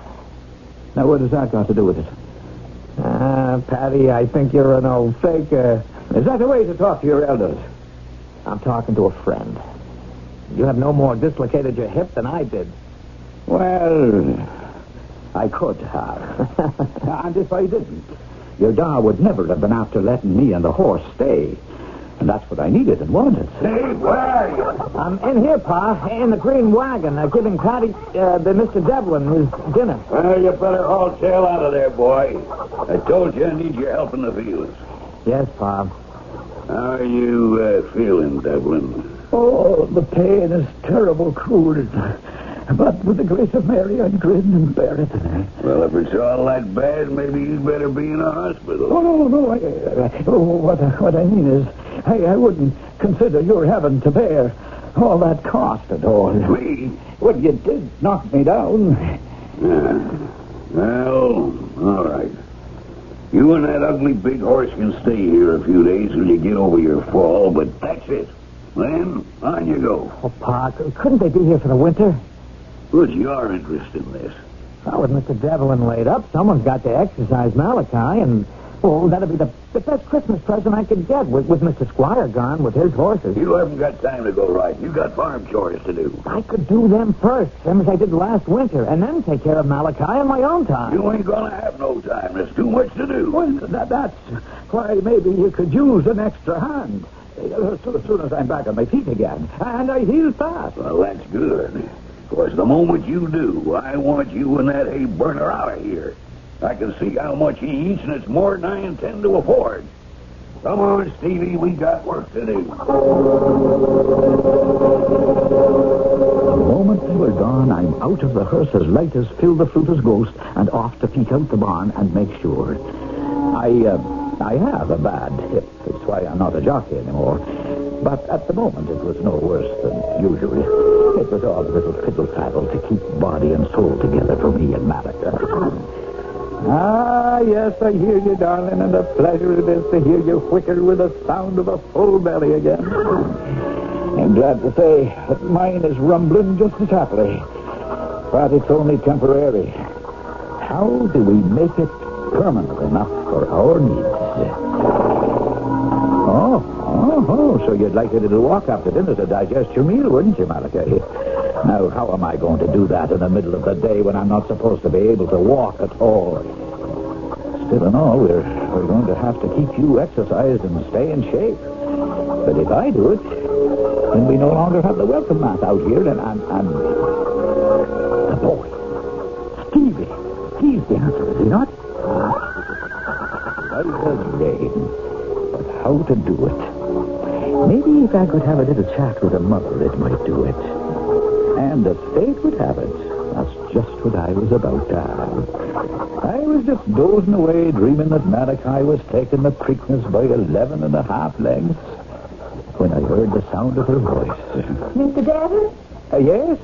Speaker 24: Now, what has that got to do with it?
Speaker 7: Patty, I think you're an old faker.
Speaker 24: Is that the way to talk to your elders?
Speaker 7: I'm talking to a friend. You have no more dislocated your hip than I did.
Speaker 24: Well, I could have. And if I didn't, your da would never have been after letting me and the horse stay. And that's what I needed and wanted.
Speaker 15: Hey, where are you?
Speaker 7: I'm in here, Pa, in the green wagon, giving Patty, the Mr. Devlin, his dinner.
Speaker 15: Well, you better haul tail out of there, boy. I told you I need your help in the fields.
Speaker 7: Yes, Pa.
Speaker 15: How are you feeling, Devlin?
Speaker 24: Oh, the pain is terrible cruel. But with the grace of Mary, I grin and bear it.
Speaker 15: Well, if it's all that bad, maybe you'd better be in a hospital.
Speaker 24: Oh, no. What I mean is, I wouldn't consider your having to bear all that cost at all.
Speaker 15: Me?
Speaker 24: Well, you did knock me down.
Speaker 15: Yeah. Well, all right. You and that ugly big horse can stay here a few days till you get over your fall, but that's it. Then, on you go.
Speaker 7: Oh, Pa, couldn't they be here for the winter?
Speaker 15: What's your interest in this?
Speaker 7: Well, with Mr. Devlin laid up, someone's got to exercise Malachi, and, well, that'd be the best Christmas present I could get with Mr. Squire gone with his horses.
Speaker 15: You haven't got time to go riding. You got farm chores to do.
Speaker 7: I could do them first, same as I did last winter, and then take care of Malachi on my own time.
Speaker 15: You ain't gonna have no time. There's too much to do.
Speaker 24: Well, that's why maybe you could use an extra hand. As soon as I'm back on my feet again. And I heal fast.
Speaker 15: Well, that's good. Of course, the moment you do, I want you and that hay burner out of here. I can see how much he eats, and it's more than I intend to afford. Come on, Stevie, we got work to do.
Speaker 24: The moment they were gone, I'm out of the hearse as light as Phil the Fruiter's ghost and off to peek out the barn and make sure. I have a bad hip. That's why I'm not a jockey anymore. But at the moment, it was no worse than usual. It was all a little fiddle-faddle to keep body and soul together for me and Malika. Ah, yes, I hear you, darling, and a pleasure it is to hear you whicker with the sound of a full belly again. I'm glad to say that mine is rumbling just as happily. But it's only temporary. How do we make it permanent enough for our needs? Oh, so you'd like a little walk after dinner to digest your meal, wouldn't you, Malachi? Now, how am I going to do that in the middle of the day when I'm not supposed to be able to walk at all? Still in all, we're going to have to keep you exercised and stay in shape. But if I do it, then we no longer have the welcome mat out here, and the boy, Stevie, he's the answer, is he not? Right as rain. But how to do it? Maybe if I could have a little chat with her mother, it might do it. And as fate would have it, that's just what I was about to have. I was just dozing away, dreaming that Malachi was taking the Preakness by 11 and a half lengths, when I heard the sound of her voice.
Speaker 14: Mr. Devlin?
Speaker 24: Yes?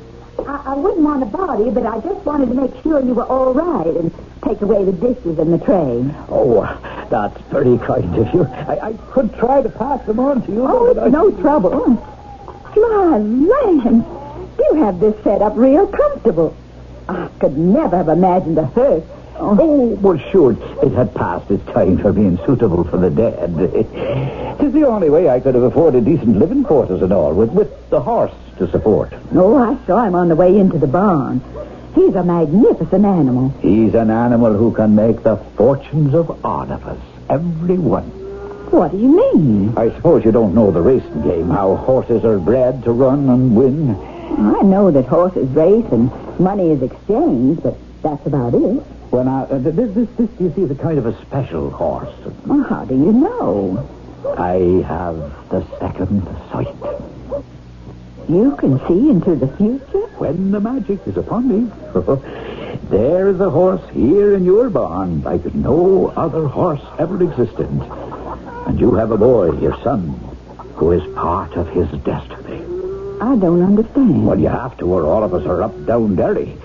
Speaker 14: I wouldn't want to bother you, but I just wanted to make sure you were all right and take away the dishes and the tray.
Speaker 24: Oh, that's very kind of you. I could try to pass them on to you.
Speaker 14: Oh, it's no trouble. My land, you have this set up real comfortable. I could never have imagined a hearse.
Speaker 24: Oh, well, sure, it had passed its time for being suitable for the dead. It's the only way I could have afforded decent living quarters and all, with the horse to support.
Speaker 14: Oh, I saw him on the way into the barn. He's a magnificent animal.
Speaker 24: He's an animal who can make the fortunes of all of us, every one.
Speaker 14: What do you mean?
Speaker 24: I suppose you don't know the racing game, how horses are bred to run and win.
Speaker 14: I know that horses race and money is exchanged, but that's about it.
Speaker 24: Well, now, this, you see, is a kind of a special horse.
Speaker 14: Well, how do you know?
Speaker 24: I have the second sight.
Speaker 14: You can see into the future?
Speaker 24: When the magic is upon me. There is a horse here in your barn like no other horse ever existed.
Speaker 13: And you have a boy, your son, who is part of his destiny.
Speaker 6: I don't understand.
Speaker 13: Well, you have to, or all of us are up, down, dirty.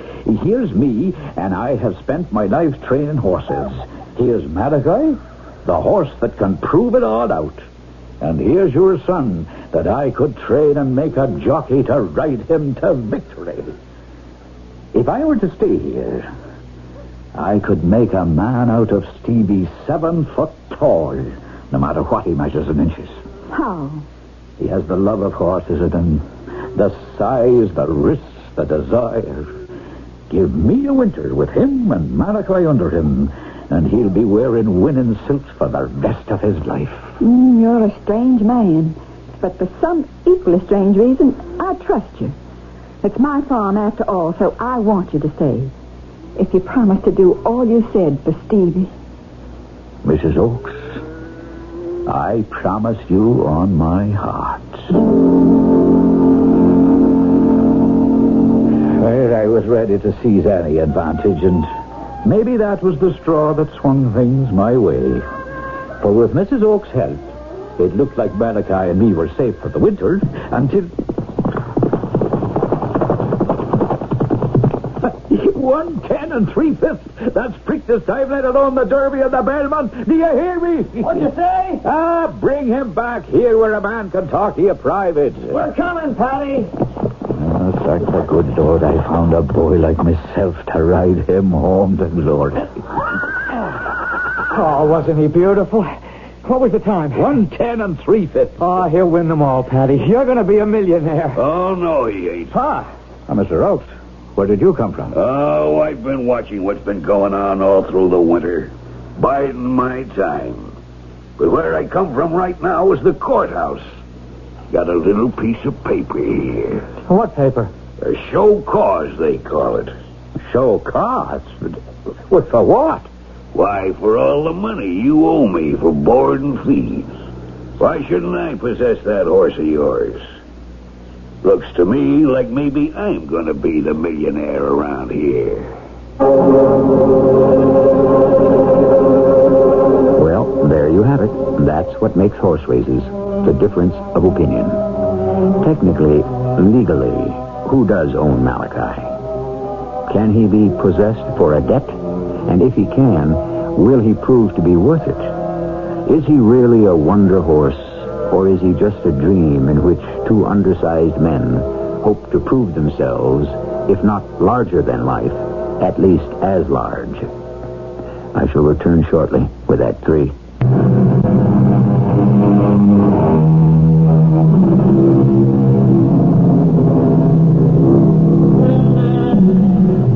Speaker 13: Here's me, and I have spent my life training horses. Here's Malachi, the horse that can prove it all out. And here's your son, that I could train and make a jockey to ride him to victory. If I were to stay here, I could make a man out of Stevie 7 foot tall, no matter what he measures in inches.
Speaker 6: How?
Speaker 13: He has the love of horses and the size, the wrists, the desire. Give me a winter with him and Malachi under him, and he'll be wearing winning silks for the rest of his life.
Speaker 6: You're a strange man. But for some equally strange reason, I trust you. It's my farm after all, so I want you to stay. If you promise to do all you said for Stevie.
Speaker 13: Mrs. Oakes, I promise you on my heart. Well, I was ready to seize any advantage, and maybe that was the straw that swung things my way. For with Mrs. Oakes' help, it looked like Malachi and me were safe for the winter until... 110 3/5. That's prick this time, let alone the Derby and the Belmont. Do you hear me?
Speaker 10: What'd you say?
Speaker 13: Bring him back here where a man can talk to you private.
Speaker 10: We're coming, Patty.
Speaker 13: Thank the good Lord I found a boy like myself to ride him home to glory.
Speaker 12: Oh, wasn't he beautiful? What was the time?
Speaker 13: 110 3/5.
Speaker 12: Oh, he'll win them all, Patty. You're going to be a millionaire.
Speaker 15: Oh, no, he ain't.
Speaker 12: Pa.
Speaker 13: Mr. Oakes, where did you come from?
Speaker 15: Oh, I've been watching what's been going on all through the winter. Biding my time. But where I come from right now is the courthouse. Got a little piece of paper here.
Speaker 12: What paper?
Speaker 15: A show cause, they call it.
Speaker 13: Show cause? What, for what?
Speaker 15: Why, for all the money you owe me for board and fees. Why shouldn't I possess that horse of yours? Looks to me like maybe I'm going to be the millionaire around here.
Speaker 13: Well, there you have it. That's what makes horse races. The difference of opinion. Technically, legally, who does own Malachi? Can he be possessed for a debt? And if he can, will he prove to be worth it? Is he really a wonder horse, or is he just a dream in which two undersized men hope to prove themselves, if not larger than life, at least as large? I shall return shortly with Act 3.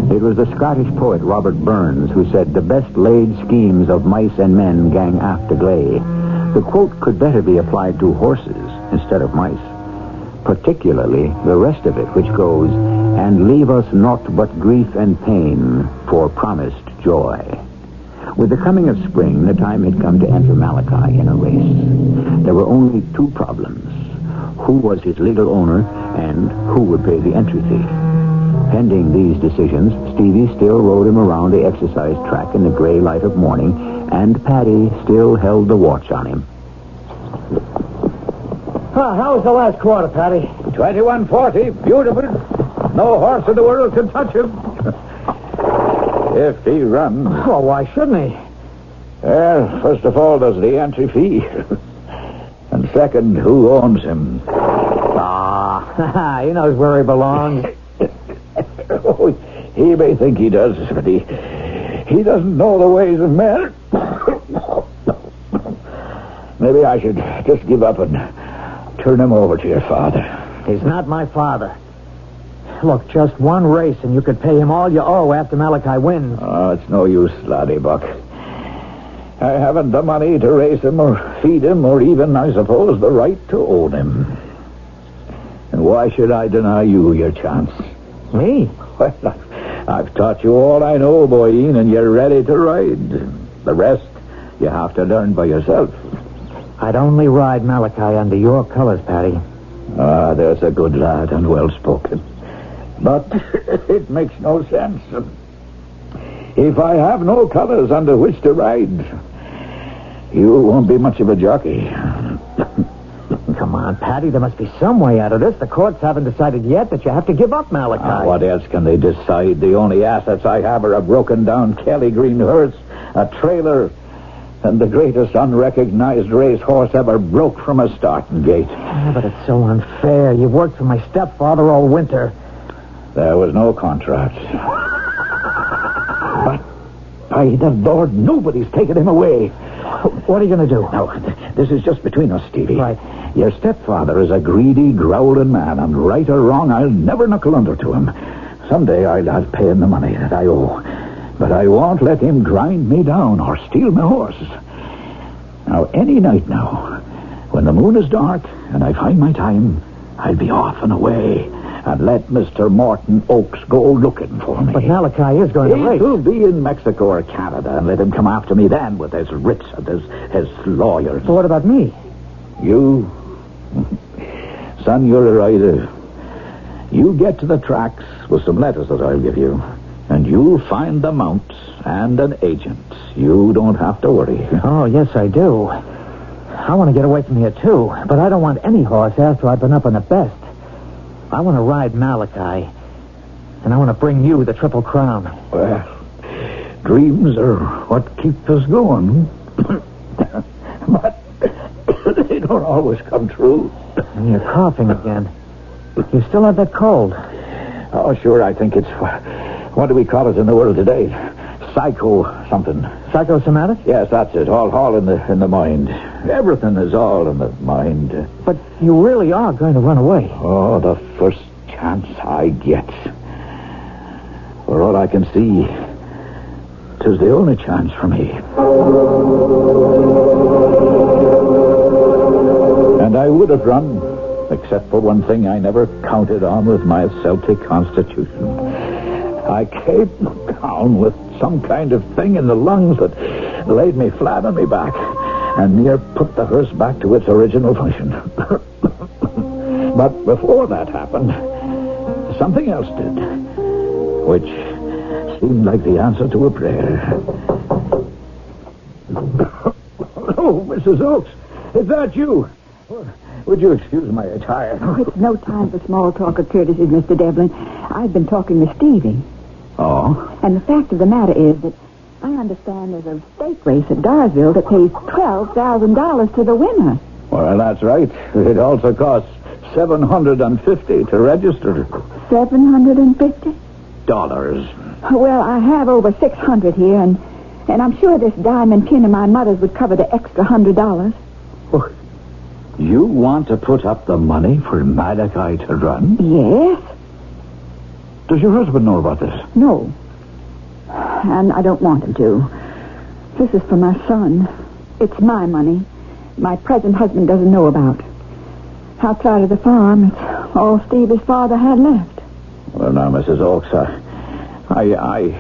Speaker 13: It was the Scottish poet Robert Burns who said, "The best laid schemes of mice and men gang after gley." The quote could better be applied to horses instead of mice. Particularly the rest of it, which goes, "And leave us naught but grief and pain for promised joy." With the coming of spring, the time had come to enter Malachi in a race. There were only two problems. Who was his legal owner, and who would pay the entry fee? Pending these decisions, Stevie still rode him around the exercise track in the gray light of morning, and Patty still held the watch on him.
Speaker 12: How was the last quarter, Patty?
Speaker 13: 21-40. Beautiful. No horse in the world can touch him. If he runs.
Speaker 12: Well, why shouldn't he?
Speaker 13: Well, first of all, there's the entry fee. And second, who owns him?
Speaker 12: He knows where he belongs.
Speaker 13: Oh, he may think he does, but he doesn't know the ways of men. Maybe I should just give up and turn him over to your father.
Speaker 12: He's not my father. Look, just one race and you could pay him all you owe after Malachi wins.
Speaker 13: Oh, it's no use, laddie buck. I haven't the money to raise him or feed him or even, I suppose, the right to own him. And why should I deny you your chance?
Speaker 12: Me?
Speaker 13: Well, I've taught you all I know, boyeen, and you're ready to ride. The rest, you have to learn by yourself.
Speaker 12: I'd only ride Malachi under your colors, Patty.
Speaker 13: Ah, there's a good lad and well spoken. But it makes no sense. If I have no colors under which to ride,
Speaker 16: You won't be much of a jockey.
Speaker 12: Come on, Patty, there must be some way out of this. The courts haven't decided yet that you have to give up Malachi.
Speaker 16: What else can they decide? The only assets I have are a broken-down Kelly Green hearse, a trailer, and the greatest unrecognized racehorse ever broke from a starting gate.
Speaker 12: Yeah, but it's so unfair. You've worked for my stepfather all winter.
Speaker 16: There was no contract. But, by the Lord, nobody's taken him away.
Speaker 12: What are you going to do?
Speaker 16: Now, this is just between us, Stevie.
Speaker 12: Right.
Speaker 16: Your stepfather is a greedy, growling man, and right or wrong, I'll never knuckle under to him. Someday I'll pay him the money that I owe. But I won't let him grind me down or steal my horse. Now, any night now, when the moon is dark and I find my time, I'll be off and away and let Mr. Morton Oakes go looking for me.
Speaker 12: But Malachi is going to race.
Speaker 16: He'll be in Mexico or Canada, and let him come after me then with his writs and his lawyers.
Speaker 12: But what about me?
Speaker 16: You? Son, you're a rider. You get to the tracks with some letters that I'll give you, and you'll find the mounts and an agent. You don't have to worry.
Speaker 12: Oh, yes, I do. I want to get away from here, too. But I don't want any horse after I've been up on the best. I want to ride Malachi, and I want to bring you the Triple Crown.
Speaker 16: Well, dreams are what keep us going. But they don't always come true.
Speaker 12: And you're coughing again. You still have that cold.
Speaker 16: Oh, sure, I think it's... What do we call it in the world today? Psycho something.
Speaker 12: Psychosomatic?
Speaker 16: Yes, that's it. All in the mind. Everything is all in the mind.
Speaker 12: But you really are going to run away.
Speaker 16: Oh, the first chance I get. For all I can see, 'tis the only chance for me. And I would have run, except for one thing I never counted on with my Celtic constitution. I came down with some kind of thing in the lungs that laid me flat on my back and near put the hearse back to its original function. But before that happened, something else did, which seemed like the answer to a prayer. Oh, Mrs. Oakes, is that you? Would you excuse my attire?
Speaker 6: Oh, it's no time for small talk or courtesies, Mr. Devlin. I've been talking to Stevie.
Speaker 16: Oh?
Speaker 6: And the fact of the matter is that I understand there's a stake race at Darsville that pays $12,000 to the winner.
Speaker 16: Well, that's right. It also costs $750 to register.
Speaker 6: $750?
Speaker 16: Well,
Speaker 6: I have over $600 here, and I'm sure this diamond pin of my mother's would cover the extra $100.
Speaker 16: Oh, you want to put up the money for Malachi to run?
Speaker 6: Yes.
Speaker 16: Does your husband know about this?
Speaker 6: No. And I don't want him to. This is for my son. It's my money. My present husband doesn't know about. Outside of the farm, it's all Stevie's father had left.
Speaker 16: Well, now, Mrs. Oakes, I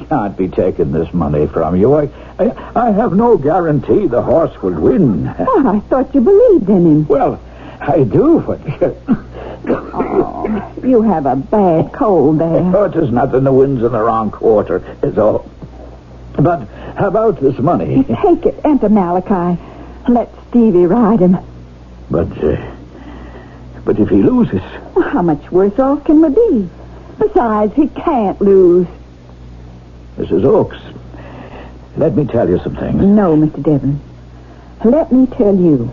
Speaker 16: can't be taking this money from you. I have no guarantee the horse will win.
Speaker 6: Oh, I thought you believed in him.
Speaker 16: Well, I do, but...
Speaker 6: Oh, you have a bad cold there.
Speaker 16: Oh, it is nothing. The wind's in the wrong quarter, is all. But how about this money?
Speaker 6: You take it. Enter Malachi. Let Stevie ride him.
Speaker 16: But if he loses...
Speaker 6: Well, how much worse off can we be? Besides, he can't lose.
Speaker 16: Mrs. Oakes, let me tell you some things.
Speaker 6: No, Mr. Devlin. Let me tell you.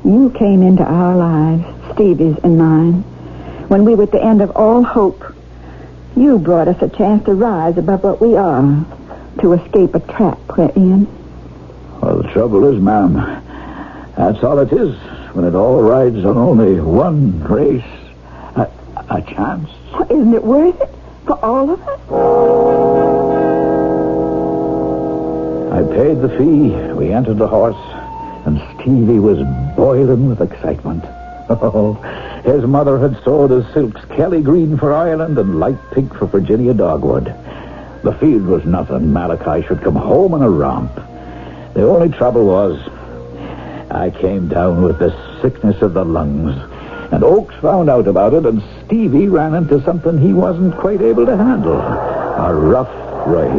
Speaker 6: You came into our lives, Stevie's and mine, when we were at the end of all hope. You brought us a chance to rise above what we are, to escape a trap we're in.
Speaker 16: Well, the trouble is, ma'am, that's all it is when it all rides on only one race. A chance.
Speaker 6: Well, isn't it worth it for all of us?
Speaker 16: I paid the fee. We entered the horse, and Stevie was boiling with excitement. Oh, his mother had sold his silks Kelly Green for Ireland and light pink for Virginia dogwood. The field was nothing. Malachi should come home in a romp. The only trouble was I came down with the sickness of the lungs, and Oakes found out about it, and Stevie ran into something he wasn't quite able to handle. A rough ride.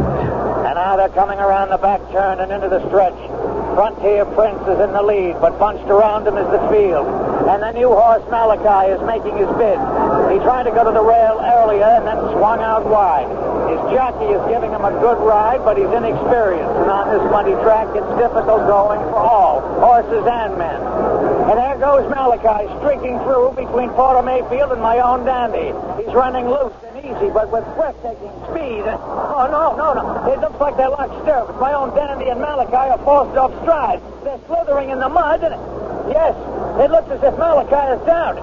Speaker 10: And now they're coming around the back turn and into the stretch. Frontier Prince is in the lead, but bunched around him is the field. And the new horse Malachi is making his bid. He tried to go to the rail earlier and then swung out wide. His jockey is giving him a good ride, but he's inexperienced. And on this muddy track, it's difficult going for all, horses and men. And there goes Malachi, streaking through between Porter Mayfield and my own Dandy. He's running loose and easy, but with breathtaking speed. Oh, no. It looks like they're locked stirrups. My own Dandy and Malachi are forced off stride. They're slithering in the mud. Yes, it looks as if Malachi is down.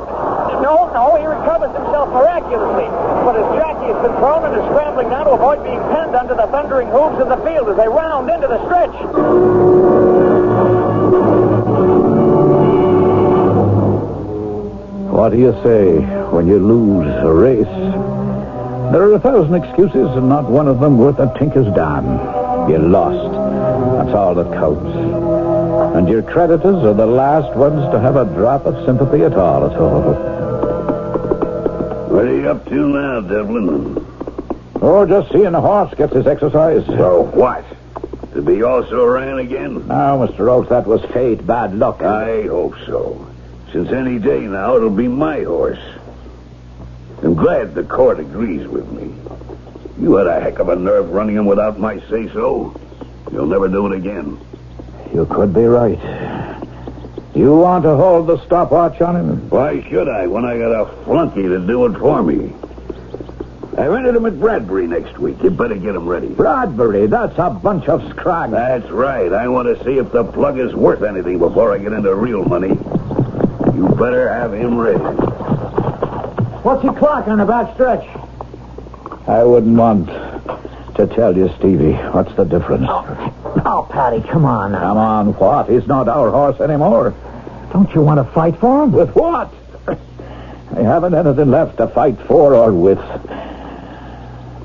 Speaker 10: No, he recovers himself miraculously. But his jockey has been thrown and is scrambling now to avoid being pinned under the thundering hooves of the field as they round into the stretch.
Speaker 24: What do you say when you lose a race? There are 1,000 excuses and not one of them worth a tinker's dime. You lost. That's all that counts. And your creditors are the last ones to have a drop of sympathy at all.
Speaker 15: What are you up to now, Devlin?
Speaker 24: Oh, just seeing the horse gets his exercise.
Speaker 15: So what? Did he also ran again?
Speaker 24: No, Mr. Oakes, that was fate, bad luck.
Speaker 15: I hope so. Since any day now, it'll be my horse. I'm glad the court agrees with me. You had a heck of a nerve running him without my say-so. You'll never do it again.
Speaker 24: You could be right. You want to hold the stopwatch on him?
Speaker 15: Why should I, when I got a flunky to do it for me? I rented him at Bradbury next week. You better get him ready.
Speaker 24: Bradbury? That's a bunch of scrag.
Speaker 15: That's right. I want to see if the plug is worth anything before I get into real money. You better have him ready.
Speaker 10: What's he clock on the back stretch?
Speaker 24: I wouldn't want to tell you, Stevie. What's the difference?
Speaker 10: Oh, Patty, come on now.
Speaker 24: Come on, what? He's not our horse anymore.
Speaker 10: Don't you want to fight for him?
Speaker 24: With what? I haven't anything left to fight for or with.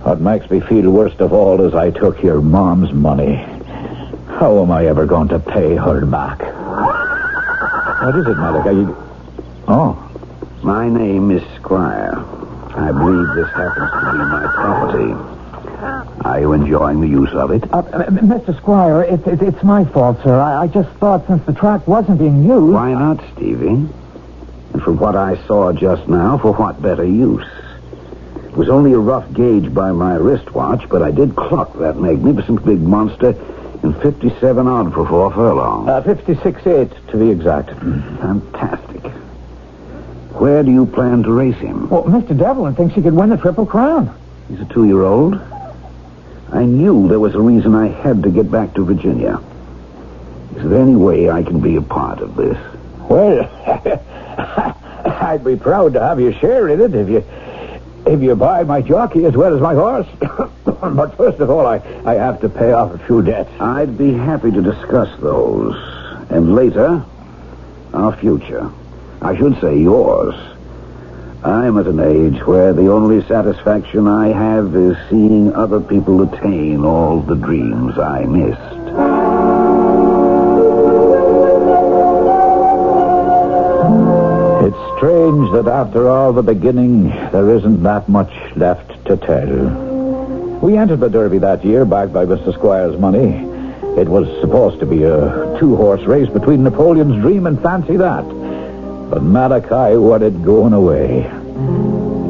Speaker 24: What makes me feel worst of all is I took your mom's money. How am I ever going to pay her back? What is it, Malachi? Oh.
Speaker 15: My name is Squire. I believe this happens to be my property. Are you enjoying the use of it?
Speaker 10: Mr. Squire, it's my fault, sir. I just thought since the track wasn't being used...
Speaker 15: Why not, Stevie? And from what I saw just now, for what better use? It was only a rough gauge by my wristwatch, but I did clock that magnificent big monster in 57 odd for 4 furlongs.
Speaker 24: 56.8 to be exact.
Speaker 15: Fantastic. Where do you plan to race him?
Speaker 10: Well, Mr. Devlin thinks he could win the Triple Crown.
Speaker 15: He's a 2-year-old. I knew there was a reason I had to get back to Virginia. Is there any way I can be a part of this?
Speaker 24: Well, I'd be proud to have you share in it if you buy my jockey as well as my horse. But first of all, I have to pay off a few debts.
Speaker 15: I'd be happy to discuss those. And later, our future. I should say yours. I'm at an age where the only satisfaction I have is seeing other people attain all the dreams I missed.
Speaker 24: It's strange that after all the beginning, there isn't that much left to tell. We entered the Derby that year, backed by Mr. Squire's money. It was supposed to be a 2-horse race between Napoleon's Dream and Fancy That. But Malachi wanted going away.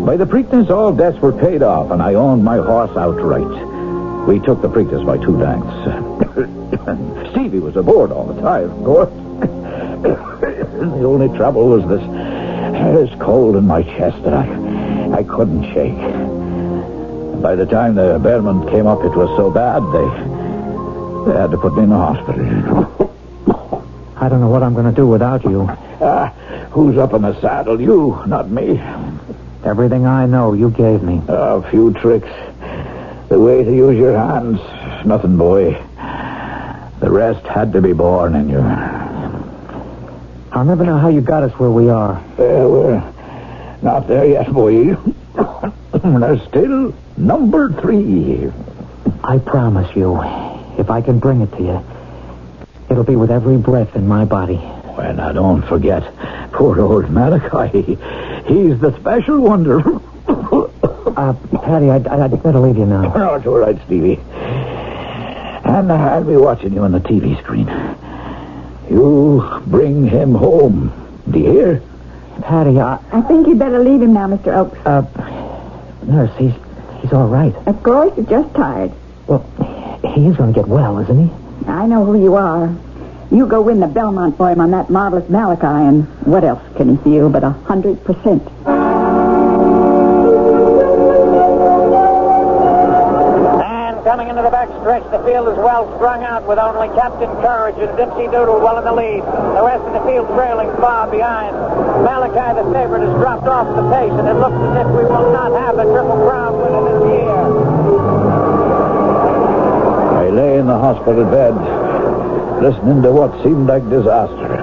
Speaker 24: By the Preakness, all debts were paid off, and I owned my horse outright. We took the Preakness by 2 lengths. Stevie was aboard all the time, of course. The only trouble was this cold in my chest that I couldn't shake. By the time the Bearman came up, it was so bad, they had to put me in the hospital.
Speaker 10: I don't know what I'm going to do without you.
Speaker 24: Who's up in the saddle? You, not me.
Speaker 10: Everything I know, you gave me.
Speaker 24: A few tricks. The way to use your hands. Nothing, boy. The rest had to be born in you.
Speaker 10: I'll never know how you got us where we are.
Speaker 24: We're not there yet, boy. There's still number 3.
Speaker 10: I promise you, if I can bring it to you, it'll be with every breath in my body.
Speaker 24: Well, now, don't forget, poor old Malachi. He's the special wonder.
Speaker 10: Patty, I'd better leave you now.
Speaker 24: No, it's all right, Stevie. And I'll be watching you on the TV screen. You bring him home, dear.
Speaker 12: Patty,
Speaker 6: I think you'd better leave him now, Mr. Oakes.
Speaker 12: Nurse, he's all right.
Speaker 6: Of course, he's just tired.
Speaker 12: Well, he is going to get well, isn't he?
Speaker 6: I know who you are. You go win the Belmont for him on that marvelous Malachi, and what else can he feel but 100%?
Speaker 7: Coming into the back stretch, the field is well strung out with only Captain Courage and Dipsy Doodle well in the lead. The rest of the field trailing far behind. Malachi, the favorite, has dropped off the pace, and it looks as if we will not have a Triple Crown winner this year.
Speaker 24: I lay in the hospital bed, listening to what seemed like disaster.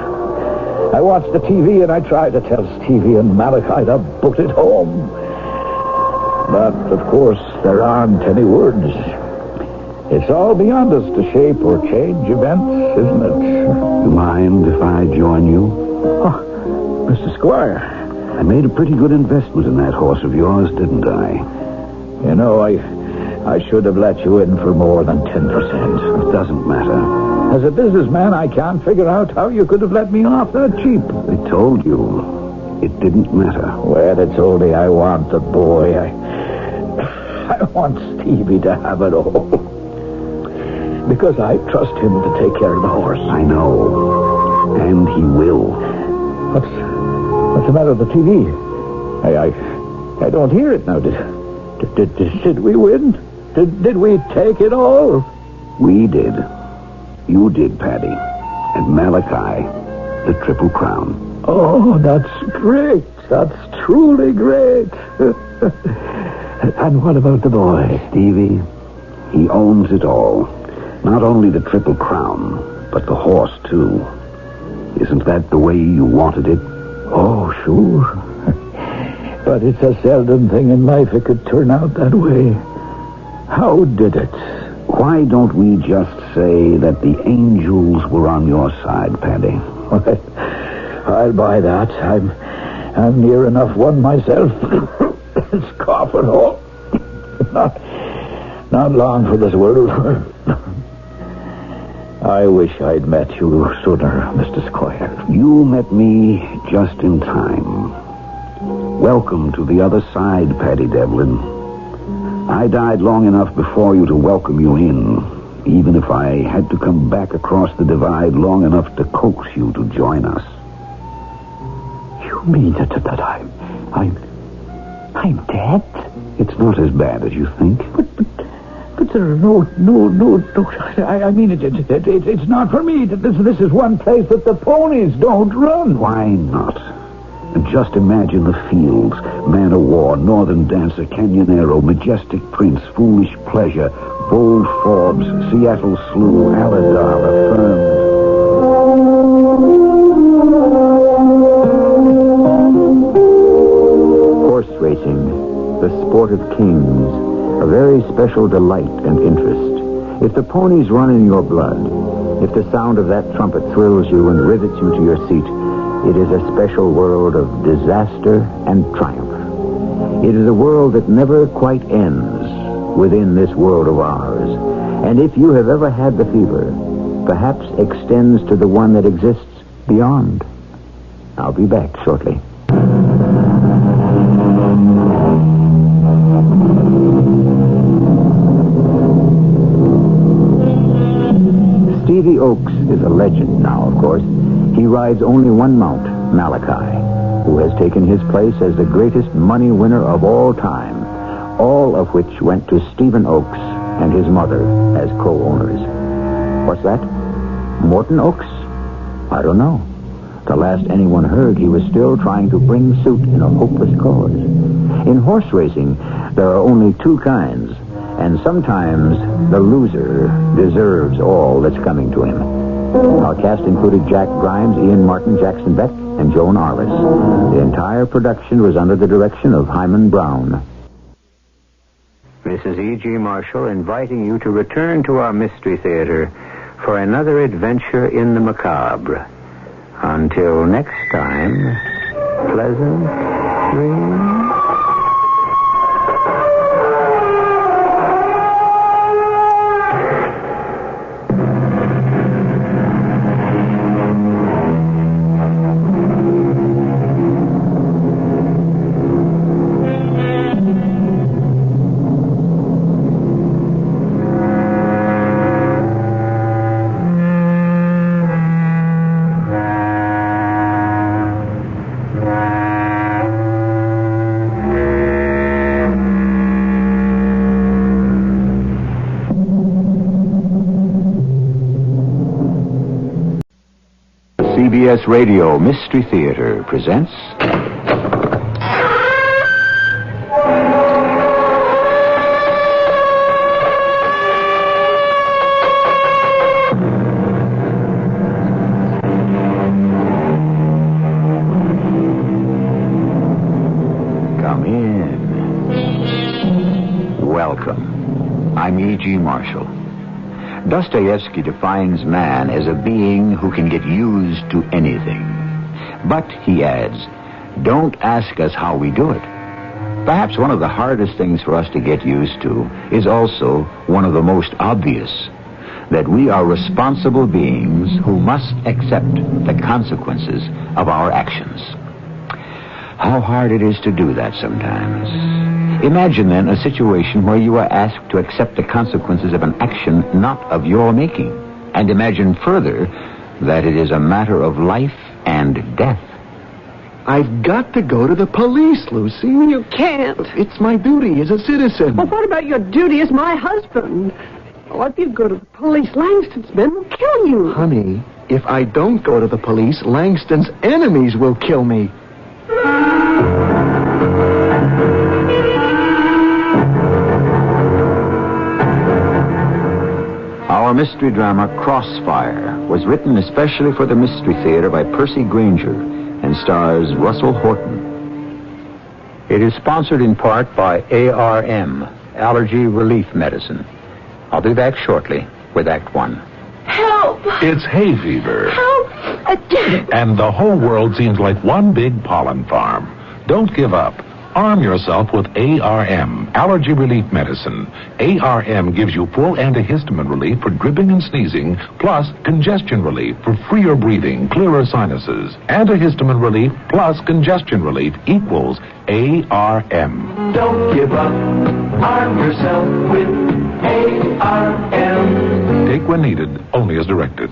Speaker 24: I watched the TV, and I tried to tell Stevie and Malachi to boot it home. But, of course, there aren't any words. It's all beyond us to shape or change events, isn't it?
Speaker 15: You mind if I join you?
Speaker 24: Oh, Mr. Squire.
Speaker 15: I made a pretty good investment in that horse of yours, didn't I?
Speaker 24: You know, I should have let you in for more than 10%.
Speaker 15: It doesn't matter.
Speaker 24: As a businessman, I can't figure out how you could have let me off that cheap.
Speaker 15: I told you. It didn't matter.
Speaker 24: Well, it's only I want the boy. I want Stevie to have it all. Because I trust him to take care of the horse.
Speaker 15: I know. And he will.
Speaker 24: What's the matter with the TV? I don't hear it now. Did we win? Did we take it all?
Speaker 15: We did. You did, Paddy. And Malachi, the Triple Crown.
Speaker 24: Oh, that's great. That's truly great. And what about the boy?
Speaker 15: Stevie, he owns it all. Not only the Triple Crown, but the horse, too. Isn't that the way you wanted it?
Speaker 24: Oh, sure. But it's a seldom thing in life it could turn out that way. How did it?
Speaker 15: Why don't we just say that the angels were on your side, Paddy?
Speaker 24: I'll buy that. I'm near enough one myself. It's cough and all. Not long for this world. I wish I'd met you sooner, Mr. Squire.
Speaker 15: You met me just in time. Welcome to the other side, Paddy Devlin. I died long enough before you to welcome you in, even if I had to come back across the divide long enough to coax you to join us.
Speaker 24: You mean that I'm dead?
Speaker 15: It's not as bad as you think.
Speaker 24: But there are no. I mean, it's not for me. This is one place that the ponies don't run.
Speaker 15: Why not? And just imagine the fields: Man o' War, Northern Dancer, Canyonero, Majestic Prince, Foolish Pleasure, Bold Forbes, Seattle Slew, Aladar, Affirmed.
Speaker 13: Horse racing, the sport of kings, a very special delight and interest. If the ponies run in your blood, if the sound of that trumpet thrills you and rivets you to your seat, it is a special world of disaster and triumph. It is a world that never quite ends within this world of ours. And if you have ever had the fever, perhaps extends to the one that exists beyond. I'll be back shortly. Stevie Oakes is a legend now, of course. He rides only one mount, Malachi, who has taken his place as the greatest money winner of all time, all of which went to Stephen Oakes and his mother as co-owners. What's that? Morton Oakes? I don't know. The last anyone heard, he was still trying to bring suit in a hopeless cause. In horse racing, there are only two kinds, and sometimes the loser deserves all that's coming to him. Our cast included Jack Grimes, Ian Martin, Jackson Beck, and Joan Arliss. The entire production was under the direction of Hyman Brown. Mrs. E.G. Marshall inviting you to return to our Mystery Theater for another adventure in the macabre. Until next time, pleasant dreams. CBS Radio Mystery Theater presents... Come in. Welcome. I'm E.G. Marshall. Dostoevsky defines man as a being who can get used to anything. But, he adds, don't ask us how we do it. Perhaps one of the hardest things for us to get used to is also one of the most obvious, that we are responsible beings who must accept the consequences of our actions. How hard it is to do that sometimes. Imagine, then, a situation where you are asked to accept the consequences of an action not of your making. And imagine further that it is a matter of life and death.
Speaker 3: I've got to go to the police, Lucy.
Speaker 8: You can't.
Speaker 3: It's my duty as a citizen.
Speaker 8: Well, what about your duty as my husband? Oh, if you go to the police, Langston's men will kill you.
Speaker 3: Honey, if I don't go to the police, Langston's enemies will kill me.
Speaker 13: Our mystery drama, Crossfire, was written especially for the Mystery Theater by Percy Granger and stars Russell Horton. It is sponsored in part by ARM, Allergy Relief Medicine. I'll be back shortly with Act One.
Speaker 17: Help!
Speaker 22: It's hay fever.
Speaker 17: Help!
Speaker 22: And the whole world seems like one big pollen farm. Don't give up. Arm yourself with ARM, Allergy Relief Medicine. ARM gives you full antihistamine relief for dripping and sneezing, plus congestion relief for freer breathing, clearer sinuses. Antihistamine relief plus congestion relief equals ARM.
Speaker 17: Don't give up. Arm yourself with ARM.
Speaker 22: Take when needed, only as directed.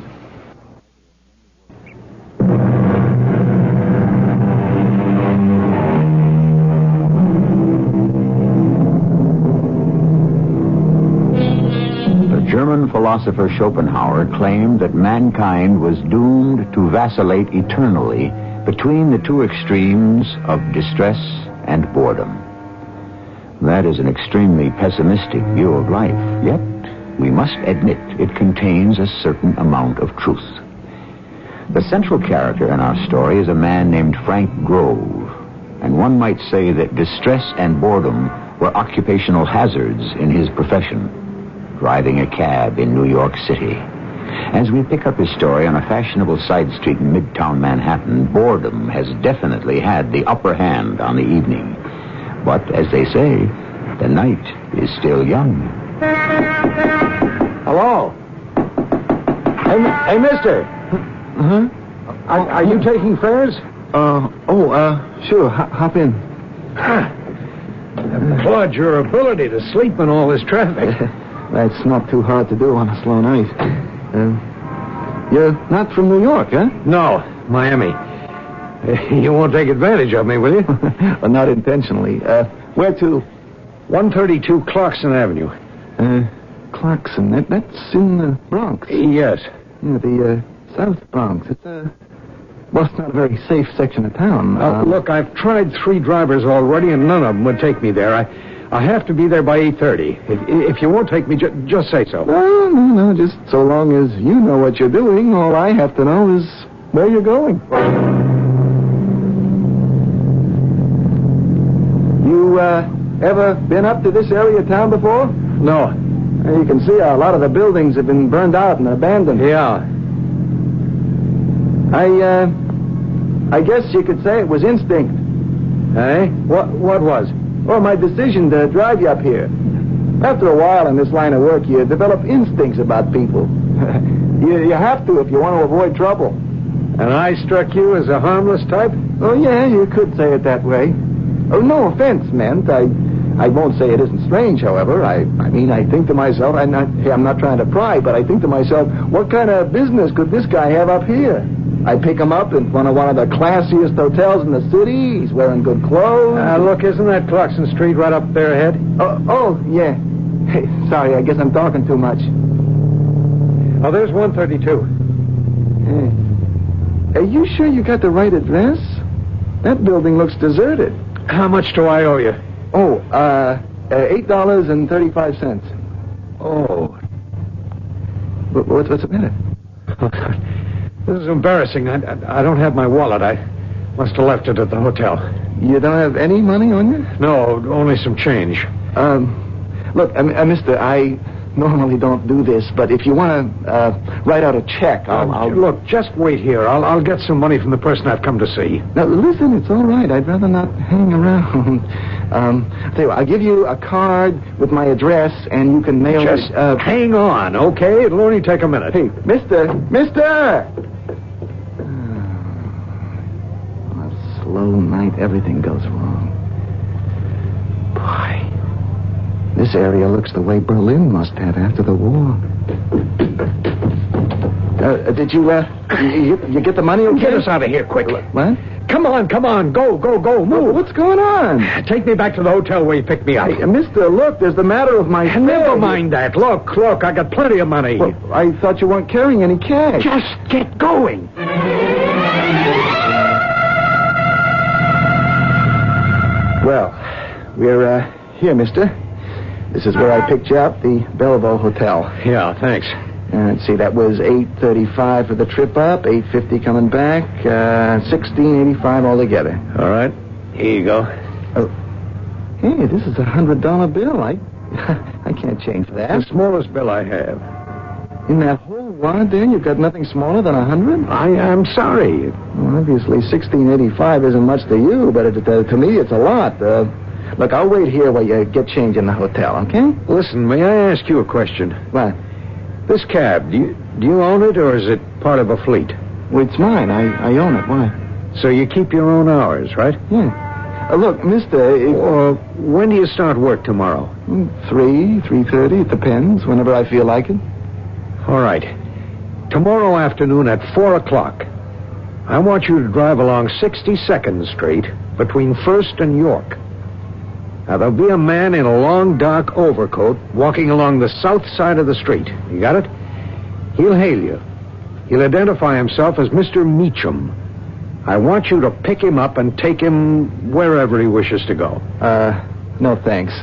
Speaker 13: German philosopher Schopenhauer claimed that mankind was doomed to vacillate eternally between the two extremes of distress and boredom. That is an extremely pessimistic view of life, yet we must admit it contains a certain amount of truth. The central character in our story is a man named Frank Grove, and one might say that distress and boredom were occupational hazards in his profession. Driving a cab in New York City. As we pick up his story on a fashionable side street in Midtown Manhattan, boredom has definitely had the upper hand on the evening. But, as they say, the night is still young.
Speaker 11: Hello? Hey, mister.
Speaker 3: Huh?
Speaker 11: Are you taking fares?
Speaker 3: Sure. Hop in.
Speaker 11: Applaud your ability to sleep in all this traffic.
Speaker 3: That's not too hard to do on a slow night. You're not from New York, huh?
Speaker 11: No, Miami. You won't take advantage of me, will you?
Speaker 3: Well, not intentionally. Where to?
Speaker 11: 132 Clarkson Avenue.
Speaker 3: Clarkson. That's in the Bronx.
Speaker 11: Yes.
Speaker 3: Yeah, the South Bronx. It's it's not a very safe section of town.
Speaker 11: Look, I've tried 3 drivers already, and none of them would take me there. I have to be there by 8:30. If you won't take me, just say so.
Speaker 3: No. Just so long as you know what you're doing, all I have to know is where you're going. You, ever been up to this area of town before?
Speaker 11: No.
Speaker 3: You can see a lot of the buildings have been burned out and abandoned.
Speaker 11: Yeah.
Speaker 3: I guess you could say it was instinct.
Speaker 11: Eh? What was?
Speaker 3: Well, my decision to drive you up here. After a while in this line of work, you develop instincts about people. You have to if you want to avoid trouble.
Speaker 11: And I struck you as a harmless type?
Speaker 3: Oh, yeah, you could say it that way. Oh, no offense meant. I won't say it isn't strange, however. I mean, I think to myself, I'm not trying to pry, but I think to myself, what kind of business could this guy have up here? I pick him up in front of one of the classiest hotels in the city. He's wearing good clothes.
Speaker 11: Look, isn't that Clarkson Street right up there ahead?
Speaker 3: Oh, yeah. Hey, sorry, I guess I'm talking too much.
Speaker 11: Oh, there's 132.
Speaker 3: Are you sure you got the right address? That building looks deserted.
Speaker 11: How much do I owe you?
Speaker 3: Oh, $8.35.
Speaker 11: Oh.
Speaker 3: What's the matter?
Speaker 11: This is embarrassing. I don't have my wallet. I must have left it at the hotel.
Speaker 3: You don't have any money on you?
Speaker 11: No, only some change.
Speaker 3: Look, mister, I normally don't do this, but if you want to write out a check, I'll...
Speaker 11: Look, just wait here. I'll get some money from the person I've come to see.
Speaker 3: Now, listen, it's all right. I'd rather not hang around. Tell you what, I'll give you a card with my address, and you can mail
Speaker 11: Just
Speaker 3: it...
Speaker 11: hang on, okay? It'll only take a minute.
Speaker 3: Hey, mister! On a slow night, everything goes wrong. Boy, this area looks the way Berlin must have after the war. Did you get the money okay?
Speaker 11: Get us out of here, quick.
Speaker 3: What?
Speaker 11: Come on. Go, move.
Speaker 3: What's going on?
Speaker 11: Take me back to the hotel where you picked me up.
Speaker 3: Hey, mister, look, there's the matter of my...
Speaker 11: Never mind that. Look, I got plenty of money.
Speaker 3: Well, I thought you weren't carrying any cash.
Speaker 11: Just get going.
Speaker 3: Well, we're here, mister. This is where I picked you up, the Belleville Hotel.
Speaker 11: Yeah, thanks.
Speaker 3: See, that was $8.35 for the trip up, $8.50 coming back, $16.85 altogether.
Speaker 11: All right. Here you go.
Speaker 3: Oh, hey, this is a $100 bill. I can't change that.
Speaker 11: The smallest bill I have.
Speaker 3: In that whole wad there, you've got nothing smaller than 100?
Speaker 11: I am sorry.
Speaker 3: Well, obviously, $16.85 isn't much to you, but to me, it's a lot. Look, I'll wait here while you get change in the hotel, okay?
Speaker 11: Listen, may I ask you a question?
Speaker 3: What?
Speaker 11: This cab, do you own it, or is it part of a fleet?
Speaker 3: Well, it's mine. I own it. Why?
Speaker 11: So you keep your own hours, right?
Speaker 3: Yeah. Look, mister...
Speaker 11: when do you start work tomorrow?
Speaker 3: 3:30. It depends. Whenever I feel like it.
Speaker 11: All right. Tomorrow afternoon at 4 o'clock, I want you to drive along 62nd Street between 1st and York. Now, there'll be a man in a long, dark overcoat walking along the south side of the street. You got it? He'll hail you. He'll identify himself as Mr. Meacham. I want you to pick him up and take him wherever he wishes to go.
Speaker 3: No, thanks.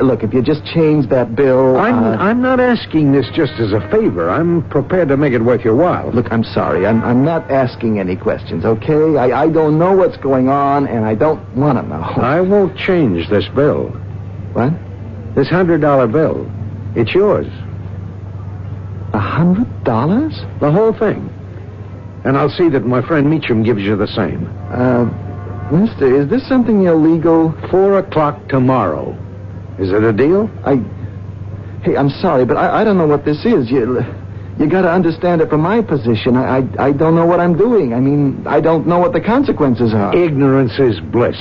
Speaker 3: Look, if you just change that bill...
Speaker 11: I'm not asking this just as a favor. I'm prepared to make it worth your while.
Speaker 3: Look, I'm sorry. I'm not asking any questions, okay? I don't know what's going on, and I don't want to know.
Speaker 11: I won't change this bill.
Speaker 3: What?
Speaker 11: This $100 bill. It's yours.
Speaker 3: $100?
Speaker 11: The whole thing. And I'll see that my friend Meacham gives you the same.
Speaker 3: Mister, is this something illegal?
Speaker 11: 4 o'clock tomorrow. Is it a deal?
Speaker 3: Hey, I'm sorry, but I don't know what this is. You got to understand it from my position. I don't know what I'm doing. I mean, I don't know what the consequences are.
Speaker 11: Ignorance is bliss.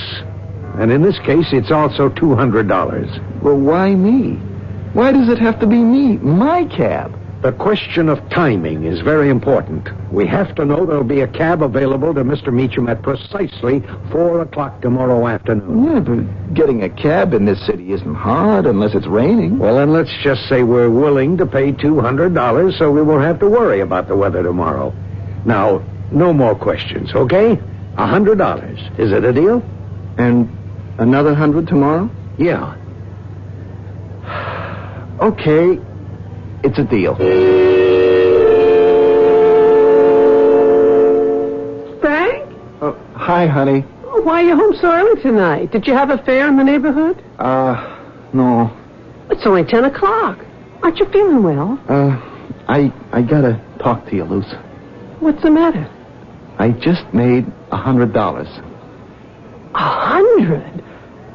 Speaker 11: And in this case, it's also $200.
Speaker 3: Well, why me? Why does it have to be me? My cab?
Speaker 11: The question of timing is very important. We have to know there'll be a cab available to Mr. Meacham at precisely 4 o'clock tomorrow afternoon.
Speaker 3: Yeah, but getting a cab in this city isn't hard unless it's raining.
Speaker 11: Well, then let's just say we're willing to pay $200 so we won't have to worry about the weather tomorrow. Now, no more questions, okay? $100. Is it a deal?
Speaker 3: And another 100 tomorrow?
Speaker 11: Yeah.
Speaker 3: Okay. It's a deal.
Speaker 1: Frank?
Speaker 3: Oh, hi, honey.
Speaker 1: Oh, why are you home so early tonight? Did you have a fair in the neighborhood?
Speaker 3: No.
Speaker 1: It's only 10 o'clock. Aren't you feeling well?
Speaker 3: I gotta talk to you, Luce.
Speaker 1: What's the matter?
Speaker 3: I just made $100.
Speaker 1: 100?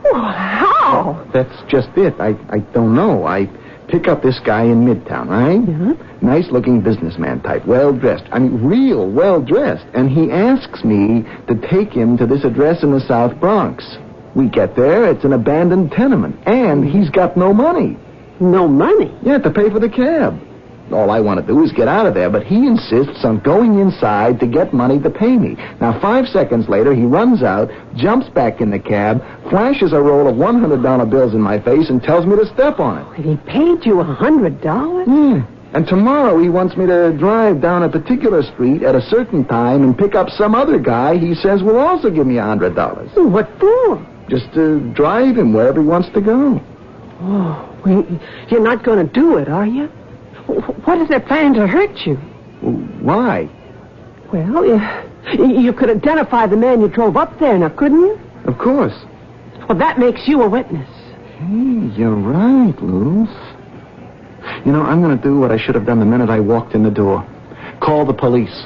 Speaker 1: Well, how?
Speaker 3: That's just it. I don't know. I pick up this guy in Midtown, right?
Speaker 1: Yeah.
Speaker 3: Nice-looking businessman type, well-dressed. I mean, real well-dressed. And he asks me to take him to this address in the South Bronx. We get there, it's an abandoned tenement, and he's got no money.
Speaker 1: No money?
Speaker 3: Yeah, to pay for the cab. All I want to do is get out of there, but he insists on going inside to get money to pay me. Now, 5 seconds later, he runs out, jumps back in the cab, flashes a roll of $100 bills in my face, and tells me to step on it.
Speaker 1: And he paid you $100?
Speaker 3: Yeah. And tomorrow he wants me to drive down a particular street at a certain time and pick up some other guy he says will also give me $100.
Speaker 1: What for?
Speaker 3: Just to drive him wherever he wants to go.
Speaker 1: Oh, well, you're not going to do it, are you? What is their plan to hurt you?
Speaker 3: Why?
Speaker 1: Well, you could identify the man you drove up there now, couldn't you?
Speaker 3: Of course.
Speaker 1: Well, that makes you a witness.
Speaker 3: Hey, you're right, Luz. You know, I'm going to do what I should have done the minute I walked in the door. Call the police.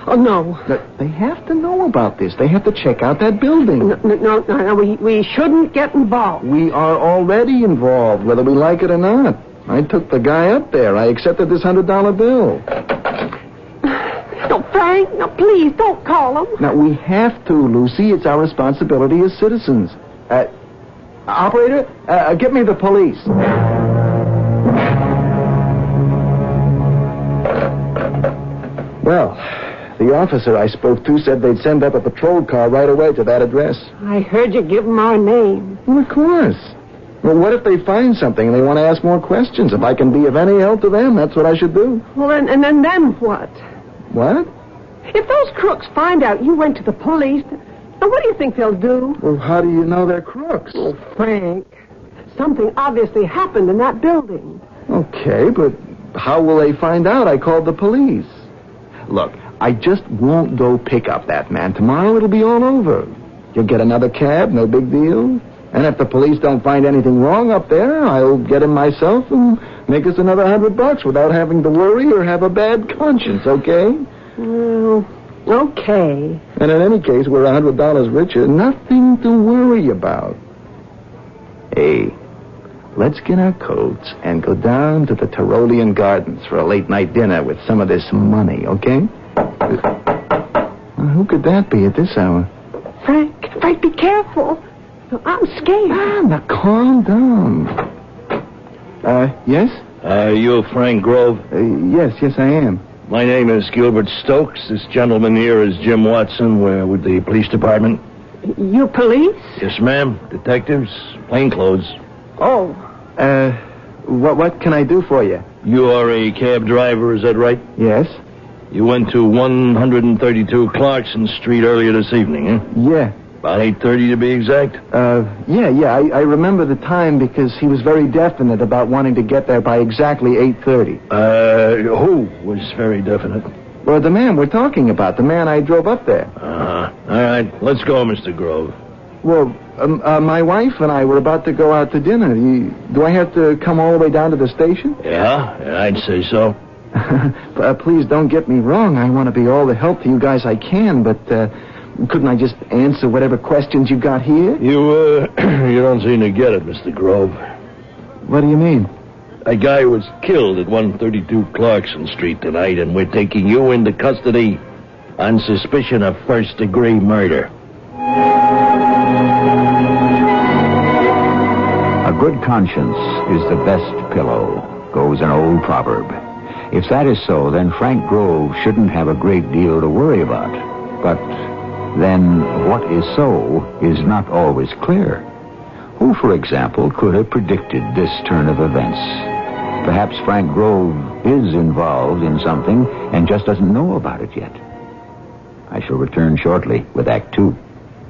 Speaker 1: Oh, no.
Speaker 3: They have to know about this. They have to check out that building.
Speaker 1: No. We shouldn't get involved.
Speaker 3: We are already involved, whether we like it or not. I took the guy up there. I accepted this $100 bill.
Speaker 1: No, Frank, no, please, don't call him.
Speaker 3: Now, we have to, Lucy. It's our responsibility as citizens. Operator, get me the police. Well, the officer I spoke to said they'd send up a patrol car right away to that address.
Speaker 1: I heard you give them our name.
Speaker 3: Well, of course. Well, what if they find something and they want to ask more questions? If I can be of any help to them, that's what I should do.
Speaker 1: Well, and then what?
Speaker 3: What?
Speaker 1: If those crooks find out you went to the police, now what do you think they'll do?
Speaker 3: Well, how do you know they're crooks?
Speaker 1: Oh, Frank, something obviously happened in that building.
Speaker 3: Okay, but how will they find out I called the police? Look, I just won't go pick up that man. Tomorrow it'll be all over. You'll get another cab, no big deal. And if the police don't find anything wrong up there, I'll get him myself and make us another $100 without having to worry or have a bad conscience, okay?
Speaker 1: Well, okay.
Speaker 3: And in any case, we're $100 richer. Nothing to worry about. Hey, let's get our coats and go down to the Tyrolean Gardens for a late-night dinner with some of this money, okay? Who could that be at this hour?
Speaker 1: Frank, be careful. I'm scared.
Speaker 3: Now, calm down. Yes?
Speaker 19: You Frank Grove?
Speaker 3: Yes, I am.
Speaker 19: My name is Gilbert Stokes. This gentleman here is Jim Watson. We're with the police department.
Speaker 1: You police?
Speaker 19: Yes, ma'am. Detectives, plainclothes.
Speaker 1: Oh.
Speaker 3: What can I do for you?
Speaker 19: You are a cab driver, is that right?
Speaker 3: Yes.
Speaker 19: You went to 132 Clarkson Street earlier this evening, eh?
Speaker 3: Yeah.
Speaker 19: About 8:30 to be exact?
Speaker 3: Yeah. I remember the time because he was very definite about wanting to get there by exactly 8:30.
Speaker 19: Who was very definite?
Speaker 3: Well, the man we're talking about, the man I drove up there.
Speaker 19: All right, let's go, Mr. Grove.
Speaker 3: Well, my wife and I were about to go out to dinner. Do I have to come all the way down to the station?
Speaker 19: Yeah, I'd say so.
Speaker 3: Please don't get me wrong. I want to be all the help to you guys I can, but couldn't I just answer whatever questions you got here?
Speaker 19: You don't seem to get it, Mr. Grove.
Speaker 3: What do you mean?
Speaker 19: A guy was killed at 132 Clarkson Street tonight, and we're taking you into custody on suspicion of first-degree murder.
Speaker 13: A good conscience is the best pillow, goes an old proverb. If that is so, then Frank Grove shouldn't have a great deal to worry about. But then what is so is not always clear. Who, for example, could have predicted this turn of events? Perhaps Frank Grove is involved in something and just doesn't know about it yet. I shall return shortly with Act 2.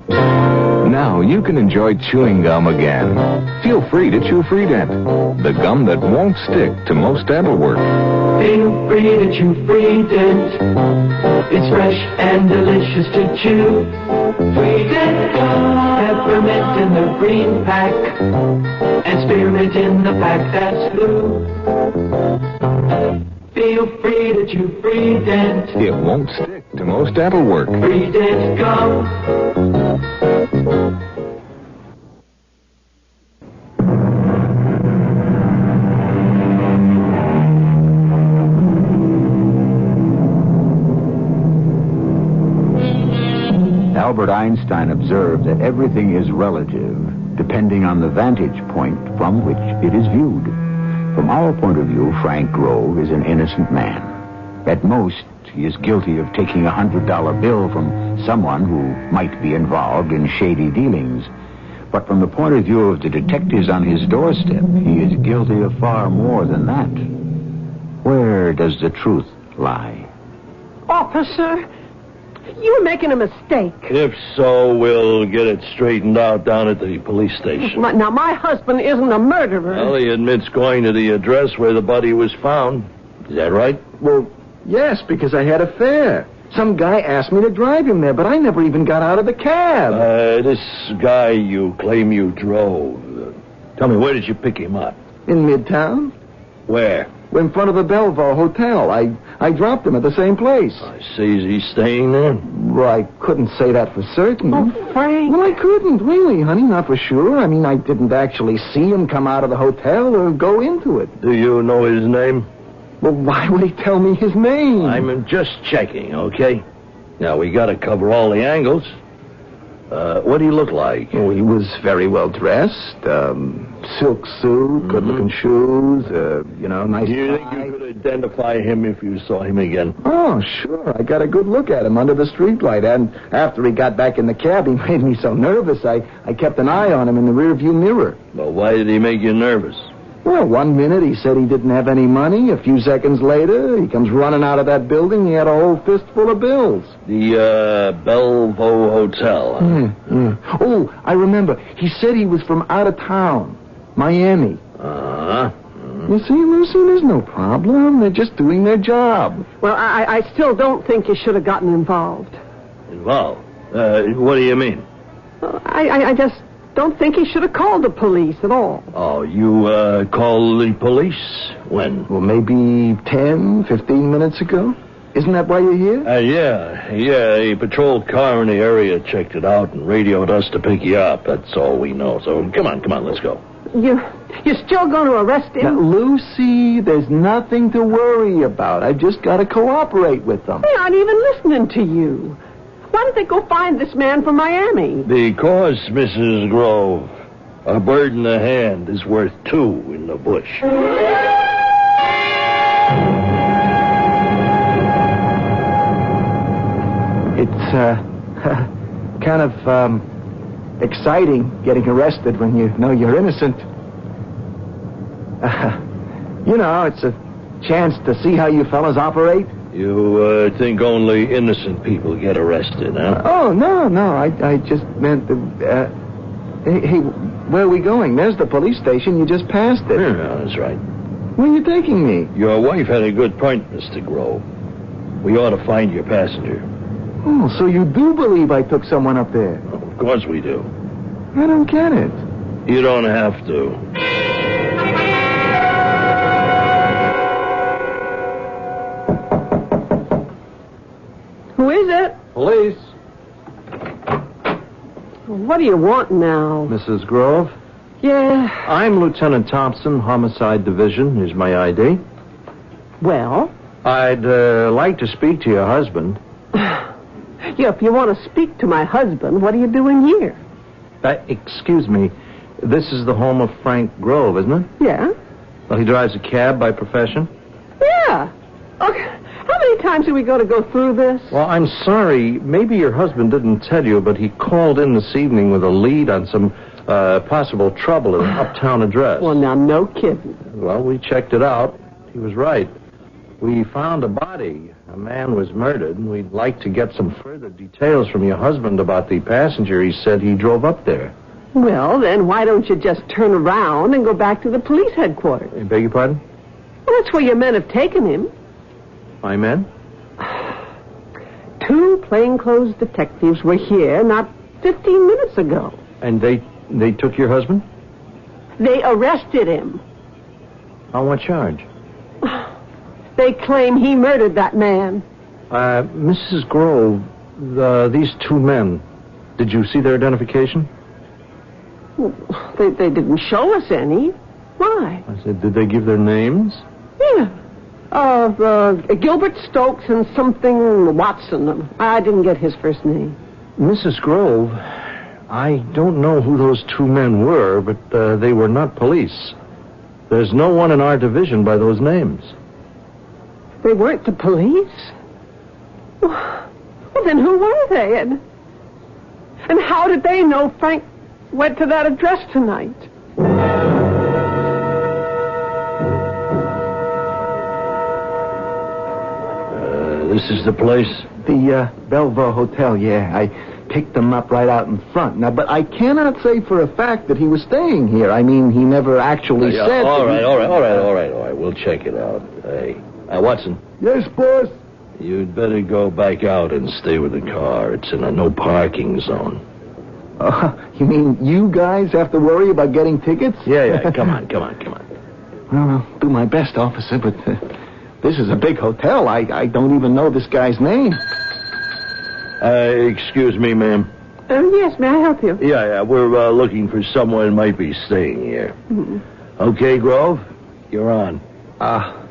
Speaker 4: Now you can enjoy chewing gum again. Feel free to chew Freedent, the gum that won't stick to most dental work.
Speaker 17: Feel free to chew Freedent. It's fresh and delicious to chew. Freedent gum, peppermint in the green pack, and spearmint in the pack that's blue. Feel free to chew Freedent.
Speaker 4: It won't stick to most dental work.
Speaker 17: Freedent gum.
Speaker 13: Albert Einstein observed that everything is relative, depending on the vantage point from which it is viewed. From our point of view, Frank Grove is an innocent man. At most, he is guilty of taking a $100 bill from someone who might be involved in shady dealings. But from the point of view of the detectives on his doorstep, he is guilty of far more than that. Where does the truth lie?
Speaker 1: Officer, you're making a mistake.
Speaker 19: If so, we'll get it straightened out down at the police station.
Speaker 1: Now, my husband isn't a murderer.
Speaker 19: Well, he admits going to the address where the body was found. Is that right?
Speaker 3: Well, yes, because I had a fare. Some guy asked me to drive him there, but I never even got out of the cab.
Speaker 19: This guy you claim you drove. Tell me, where did you pick him up?
Speaker 3: In Midtown?
Speaker 19: Where?
Speaker 3: In front of the Bellevue Hotel. I dropped him at the same place.
Speaker 19: I see. Is he staying there?
Speaker 3: Well, I couldn't say that for certain.
Speaker 1: Oh, Frank.
Speaker 3: Well, I couldn't, really, honey, not for sure. I mean, I didn't actually see him come out of the hotel or go into it.
Speaker 19: Do you know his name?
Speaker 3: Well, why would he tell me his name?
Speaker 19: I'm just checking, okay? Now, we got to cover all the angles. What did he look like?
Speaker 3: Oh, he was very well dressed. Silk suit, good-looking shoes, nice
Speaker 19: Do you think you could identify him if you saw him again?
Speaker 3: Oh, sure. I got a good look at him under the streetlight. And after he got back in the cab, he made me so nervous, I kept an eye on him in the rearview mirror.
Speaker 19: Well, why did he make you nervous?
Speaker 3: Well, 1 minute he said he didn't have any money. A few seconds later, he comes running out of that building. He had a whole fistful of bills.
Speaker 19: The Bellevue Hotel.
Speaker 3: Yeah. Oh, I remember. He said he was from out of town, Miami. You see, Lucy, there's no problem. They're just doing their job.
Speaker 1: Well, I still don't think you should have gotten involved.
Speaker 19: Involved? What do you mean?
Speaker 1: I just don't think he should have called the police at all.
Speaker 19: Oh, you called the police? When?
Speaker 3: Well, maybe 10, 15 minutes ago. Isn't that why you're here?
Speaker 19: Yeah. A patrol car in the area checked it out and radioed us to pick you up. That's all we know. So come on, let's go.
Speaker 1: You're still going to arrest him?
Speaker 3: Now, Lucy, there's nothing to worry about. I've just got to cooperate with them.
Speaker 1: They aren't even listening to you. Why don't they go find this man from Miami?
Speaker 19: Because, Mrs. Grove, a bird in the hand is worth two in the bush.
Speaker 3: It's kind of exciting getting arrested when you know you're innocent. It's a chance to see how you fellas operate.
Speaker 19: You think only innocent people get arrested, huh?
Speaker 3: Oh, no. I just meant hey, where are we going? There's the police station. You just passed it.
Speaker 19: Yeah, that's right.
Speaker 3: Where are you taking me?
Speaker 19: Your wife had a good point, Mr. Grove. We ought to find your passenger.
Speaker 3: Oh, so you do believe I took someone up there?
Speaker 19: Oh, of course we do.
Speaker 3: I don't get it.
Speaker 19: You don't have to.
Speaker 1: Who is it?
Speaker 11: Police.
Speaker 1: What do you want now?
Speaker 11: Mrs. Grove?
Speaker 1: Yeah.
Speaker 11: I'm Lieutenant Thompson, Homicide Division. Here's my ID.
Speaker 1: Well?
Speaker 11: I'd like to speak to your husband.
Speaker 1: Yeah, if you want to speak to my husband, what are you doing here?
Speaker 11: Excuse me. This is the home of Frank Grove, isn't it?
Speaker 1: Yeah.
Speaker 11: Well, he drives a cab by profession?
Speaker 1: Yeah. Okay. How many times are we going to go through this?
Speaker 11: Well, I'm sorry. Maybe your husband didn't tell you, but he called in this evening with a lead on some possible trouble at an uptown address.
Speaker 1: Well, now, no kidding.
Speaker 11: Well, we checked it out. He was right. We found a body. A man was murdered, and we'd like to get some further details from your husband about the passenger he said he drove up there.
Speaker 1: Well, then why don't you just turn around and go back to the police headquarters?
Speaker 11: I beg your pardon?
Speaker 1: Well, that's where your men have taken him.
Speaker 11: My men?
Speaker 1: 2 plainclothes detectives were here not 15 minutes ago.
Speaker 11: And they took your husband?
Speaker 1: They arrested him.
Speaker 11: On what charge?
Speaker 1: They claim he murdered that man.
Speaker 11: Mrs. Grove, these 2 men, did you see their identification?
Speaker 1: They didn't show us any. Why?
Speaker 11: I said, did they give their names?
Speaker 1: Yeah. Gilbert Stokes and something Watson. I didn't get his first name.
Speaker 11: Mrs. Grove, I don't know who those 2 men were, but they were not police. There's no one in our division by those names.
Speaker 1: They weren't the police? Well, then who were they? And how did they know Frank went to that address tonight?
Speaker 19: This is the place?
Speaker 3: The Bellevue Hotel, yeah. I picked him up right out in front. Now, but I cannot say for a fact that he was staying here. I mean, he never actually said...
Speaker 19: All right. We'll check it out. Hey, Watson.
Speaker 3: Yes, boss?
Speaker 19: You'd better go back out and stay with the car. It's in a no parking zone.
Speaker 3: You mean you guys have to worry about getting tickets?
Speaker 19: Yeah. Come on.
Speaker 3: Well, I'll do my best, officer, but this is a big hotel. I don't even know this guy's name.
Speaker 19: Excuse me, ma'am.
Speaker 1: Yes, may I help you?
Speaker 19: Yeah, we're looking for someone who might be staying here.
Speaker 1: Mm-hmm.
Speaker 19: Okay, Grove, you're on.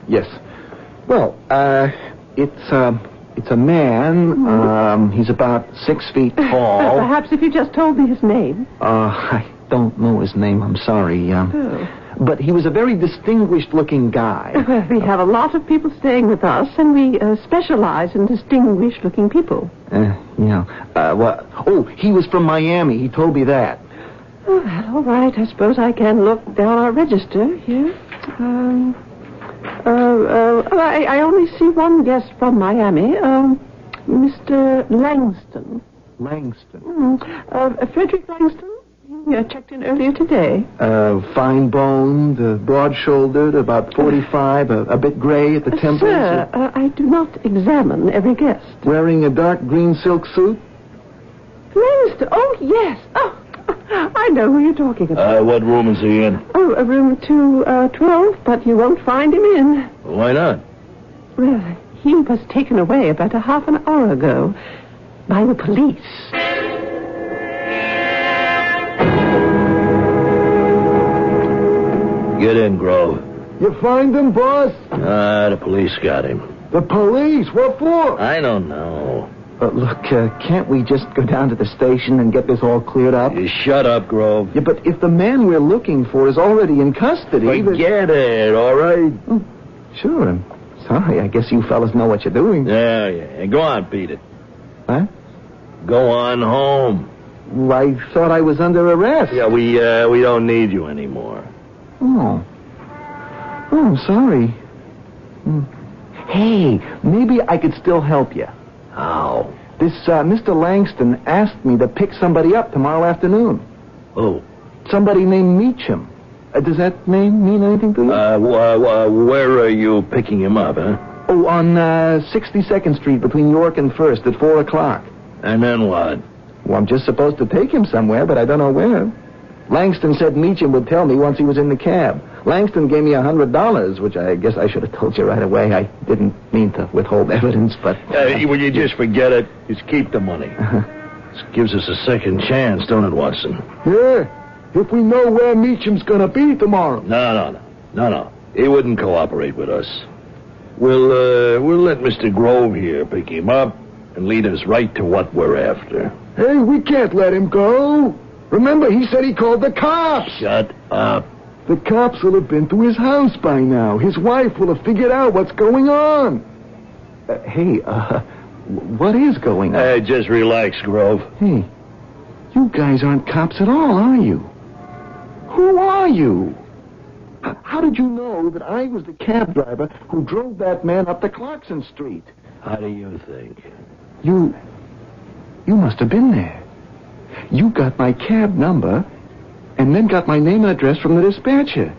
Speaker 3: Yes. Well, it's a man. He's about 6 feet tall.
Speaker 1: Perhaps if you just told me his name.
Speaker 3: I don't know his name. I'm sorry. But he was a very distinguished-looking guy.
Speaker 1: Well, we have a lot of people staying with us, and we specialize in distinguished-looking people.
Speaker 3: He was from Miami. He told me that.
Speaker 1: Oh, well, all right. I suppose I can look down our register here. I only see one guest from Miami, Mr. Langston.
Speaker 3: Langston?
Speaker 1: Frederick Langston. He checked in earlier today.
Speaker 3: Fine-boned, broad-shouldered, about 45, a bit gray at the temples.
Speaker 1: Sir, I do not examine every guest.
Speaker 3: Wearing a dark green silk suit?
Speaker 1: Langston? Oh, yes. Oh, I know who you're talking about.
Speaker 19: What room is he in?
Speaker 1: Oh, room 212, but you won't find him in.
Speaker 19: Why not?
Speaker 1: Well, he was taken away about a half an hour ago by the police.
Speaker 19: Get in, Grove.
Speaker 3: You find him, boss?
Speaker 19: The police got him.
Speaker 3: The police? What for?
Speaker 19: I don't know.
Speaker 3: Look, can't we just go down to the station and get this all cleared up?
Speaker 19: You shut up, Grove.
Speaker 3: Yeah, but if the man we're looking for is already in custody...
Speaker 19: Forget it, all right?
Speaker 3: Oh, sure, I'm sorry. I guess you fellas know what you're doing.
Speaker 19: Yeah. Go on, beat it.
Speaker 3: Huh?
Speaker 19: Go on home.
Speaker 3: I thought I was under arrest.
Speaker 19: Yeah, we don't need you anymore.
Speaker 3: Oh, I'm sorry. Hey, maybe I could still help you.
Speaker 19: How?
Speaker 3: This Mr. Langston asked me to pick somebody up tomorrow afternoon.
Speaker 19: Oh.
Speaker 3: Somebody named Meacham. Does that name mean anything to you?
Speaker 19: Where are you picking him up, huh?
Speaker 3: Oh, on 62nd Street between York and 1st at 4 o'clock.
Speaker 19: And then what?
Speaker 3: Well, I'm just supposed to take him somewhere, but I don't know where. Langston said Meacham would tell me once he was in the cab. Langston gave me $100, which I guess I should have told you right away. I didn't mean to withhold evidence, but...
Speaker 19: Will you just forget it? Just keep the money. This gives us a second chance, don't it, Watson?
Speaker 3: Yeah, if we know where Meacham's going to be tomorrow.
Speaker 19: No. He wouldn't cooperate with us. We'll let Mr. Grove here pick him up and lead us right to what we're after.
Speaker 3: Hey, we can't let him go. Remember, he said he called the cops.
Speaker 19: Shut up.
Speaker 3: The cops will have been to his house by now. His wife will have figured out what's going on. What is going on?
Speaker 19: Just relax, Grove.
Speaker 3: Hey, you guys aren't cops at all, are you? Who are you? How did you know that I was the cab driver who drove that man up to Clarkson Street?
Speaker 19: How do you think?
Speaker 3: You must have been there. You got my cab number and then got my name and address from the dispatcher.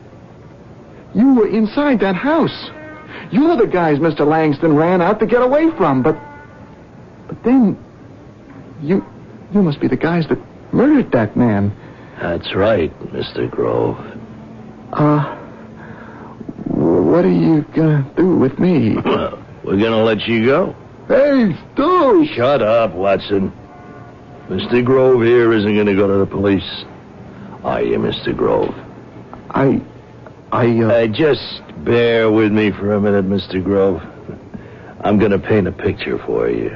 Speaker 3: You were inside that house. You're the guys Mr. Langston ran out to get away from, but then you must be the guys that murdered that man.
Speaker 19: That's right, Mr. Grove.
Speaker 3: What are you gonna do with me?
Speaker 19: We're gonna let you go.
Speaker 3: Hey, Stu!
Speaker 19: Shut up, Watson. Mr. Grove here isn't gonna go to the police. Are you, Mr. Grove? Just bear with me for a minute, Mr. Grove. I'm gonna paint a picture for you.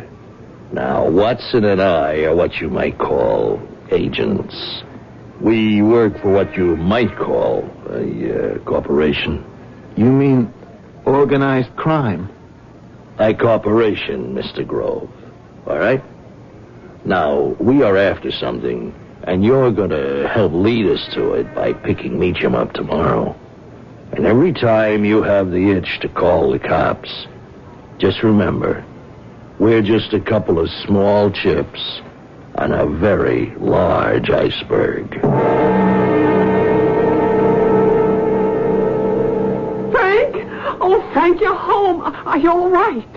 Speaker 19: Now, Watson and I are what you might call agents. We work for what you might call a corporation.
Speaker 3: You mean organized crime?
Speaker 19: A corporation, Mr. Grove. All right? Now, we are after something, and you're going to help lead us to it by picking Meacham up tomorrow. And every time you have the itch to call the cops, just remember, We're just a couple of small chips on a very large iceberg.
Speaker 1: Frank? Oh, Frank, you're home. Are you all right?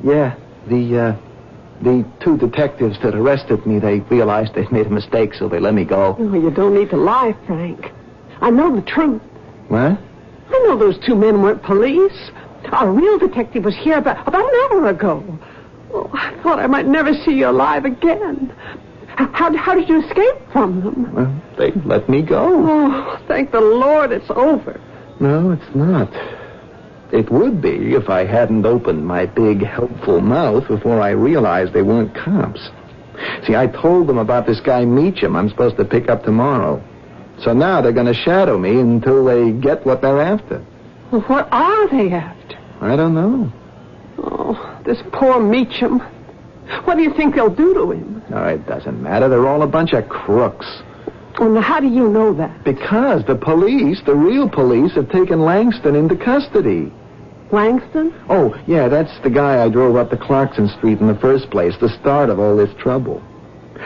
Speaker 3: Yeah. The two detectives that arrested me, they realized they'd made a mistake, so they let me go.
Speaker 1: Oh, you don't need to lie, Frank. I know the truth.
Speaker 3: What?
Speaker 1: I know those two men weren't police. Our real detective was here about an hour ago. Oh, I thought I might never see you alive again. How did you escape from them?
Speaker 3: Well, they let me go.
Speaker 1: Oh, thank the Lord it's over.
Speaker 3: No, it's not. It would be if I hadn't opened my big, helpful mouth before I realized they weren't cops. See, I told them about this guy Meacham I'm supposed to pick up tomorrow. So now they're going to shadow me until they get what they're after.
Speaker 1: Well, what are they after?
Speaker 3: I don't know.
Speaker 1: Oh, this poor Meacham. What do you think they'll do to him?
Speaker 3: Oh, it doesn't matter. They're all a bunch of crooks.
Speaker 1: Well, now, how do you know that?
Speaker 3: Because the police, the real police, have taken Langston into custody.
Speaker 1: Langston?
Speaker 3: Oh, yeah, that's the guy I drove up to Clarkson Street in the first place, the start of all this trouble.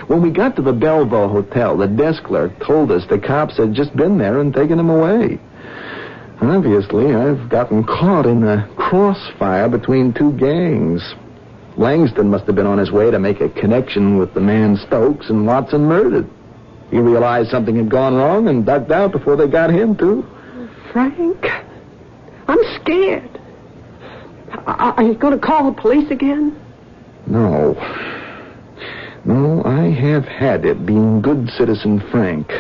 Speaker 3: When we got to the Belleville Hotel, the desk clerk told us the cops had just been there and taken him away. Obviously, I've gotten caught in the crossfire between two gangs. Langston must have been on his way to make a connection with the man Stokes and Watson murdered. He realized something had gone wrong and ducked out before they got him, too.
Speaker 1: Frank, I'm scared. Are you going to call the police again?
Speaker 3: No. No, I have had it being good citizen Frank.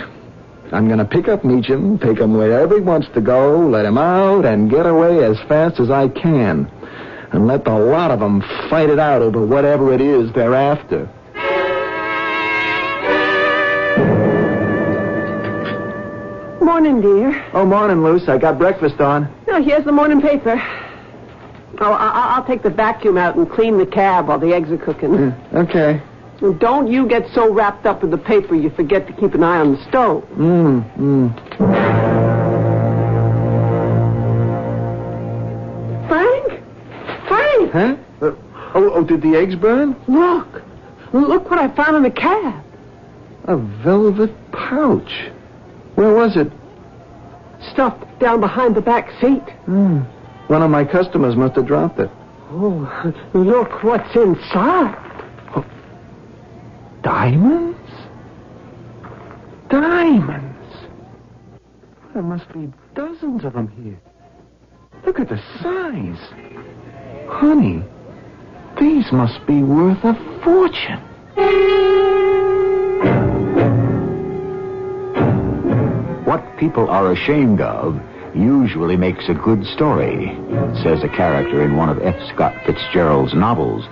Speaker 3: I'm going to pick up Meacham, take him wherever he wants to go, let him out, and get away as fast as I can. And let the lot of them fight it out over whatever it is they're after.
Speaker 1: Morning, dear.
Speaker 3: Oh, morning, Luce. I got breakfast on.
Speaker 1: Now, here's the morning paper. Oh, I'll take the vacuum out and clean the cab while the eggs are cooking.
Speaker 3: Okay.
Speaker 1: And don't you get so wrapped up with the paper you forget to keep an eye on the stove. Frank? Frank!
Speaker 3: Huh? Did the eggs burn?
Speaker 1: Look what I found in the cab.
Speaker 3: A velvet pouch. Where was it?
Speaker 1: Stuffed down behind the back seat.
Speaker 3: One of my customers must have dropped it.
Speaker 1: Oh, look what's inside.
Speaker 3: Diamonds? Diamonds. There must be dozens of them here. Look at the size. Honey, these must be worth a fortune.
Speaker 13: What people are ashamed of usually makes a good story, says a character in one of F. Scott Fitzgerald's novels.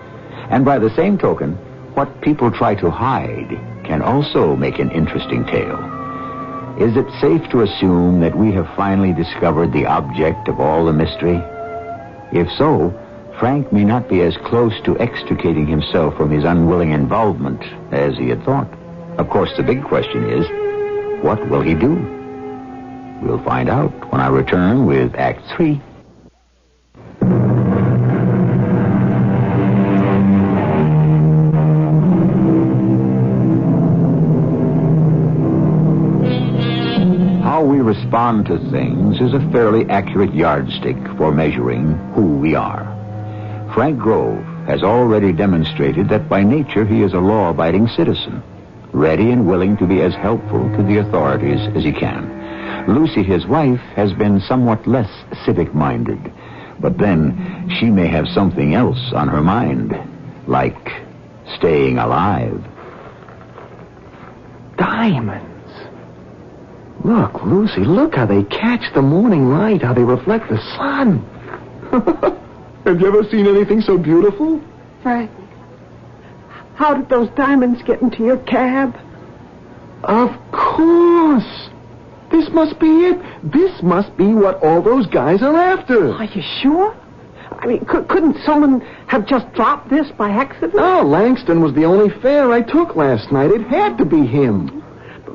Speaker 13: And by the same token, what people try to hide can also make an interesting tale. Is it safe to assume that we have finally discovered the object of all the mystery? If so, Frank may not be as close to extricating himself from his unwilling involvement as he had thought. Of course, the big question is, what will he do? We'll find out when I return with Act 3. How we respond to things is a fairly accurate yardstick for measuring who we are. Frank Grove has already demonstrated that by nature he is a law-abiding citizen, ready and willing to be as helpful to the authorities as he can. Lucy, his wife, has been somewhat less civic-minded, but then she may have something else on her mind, like staying alive.
Speaker 3: Diamonds. Look, Lucy, look how they catch the morning light, how they reflect the sun. Have you ever seen anything so beautiful?
Speaker 1: Frank, how did those diamonds get into your cab?
Speaker 3: Of course. This must be it. This must be what all those guys are after.
Speaker 1: Are you sure? I mean, couldn't someone have just dropped this by accident?
Speaker 3: No, Langston was the only fare I took last night. It had to be him.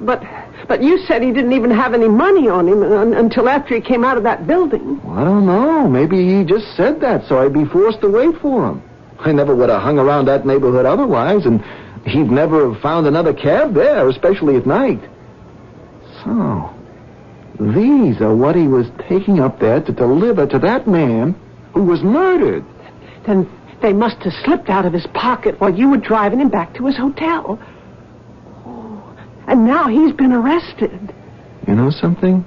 Speaker 1: But you said he didn't even have any money on him until after he came out of that building.
Speaker 3: Well, I don't know. Maybe he just said that so I'd be forced to wait for him. I never would have hung around that neighborhood otherwise, and he'd never have found another cab there, especially at night. So, these are what he was taking up there to deliver to that man who was murdered.
Speaker 1: Then they must have slipped out of his pocket while you were driving him back to his hotel. Oh, and now he's been arrested.
Speaker 3: You know something?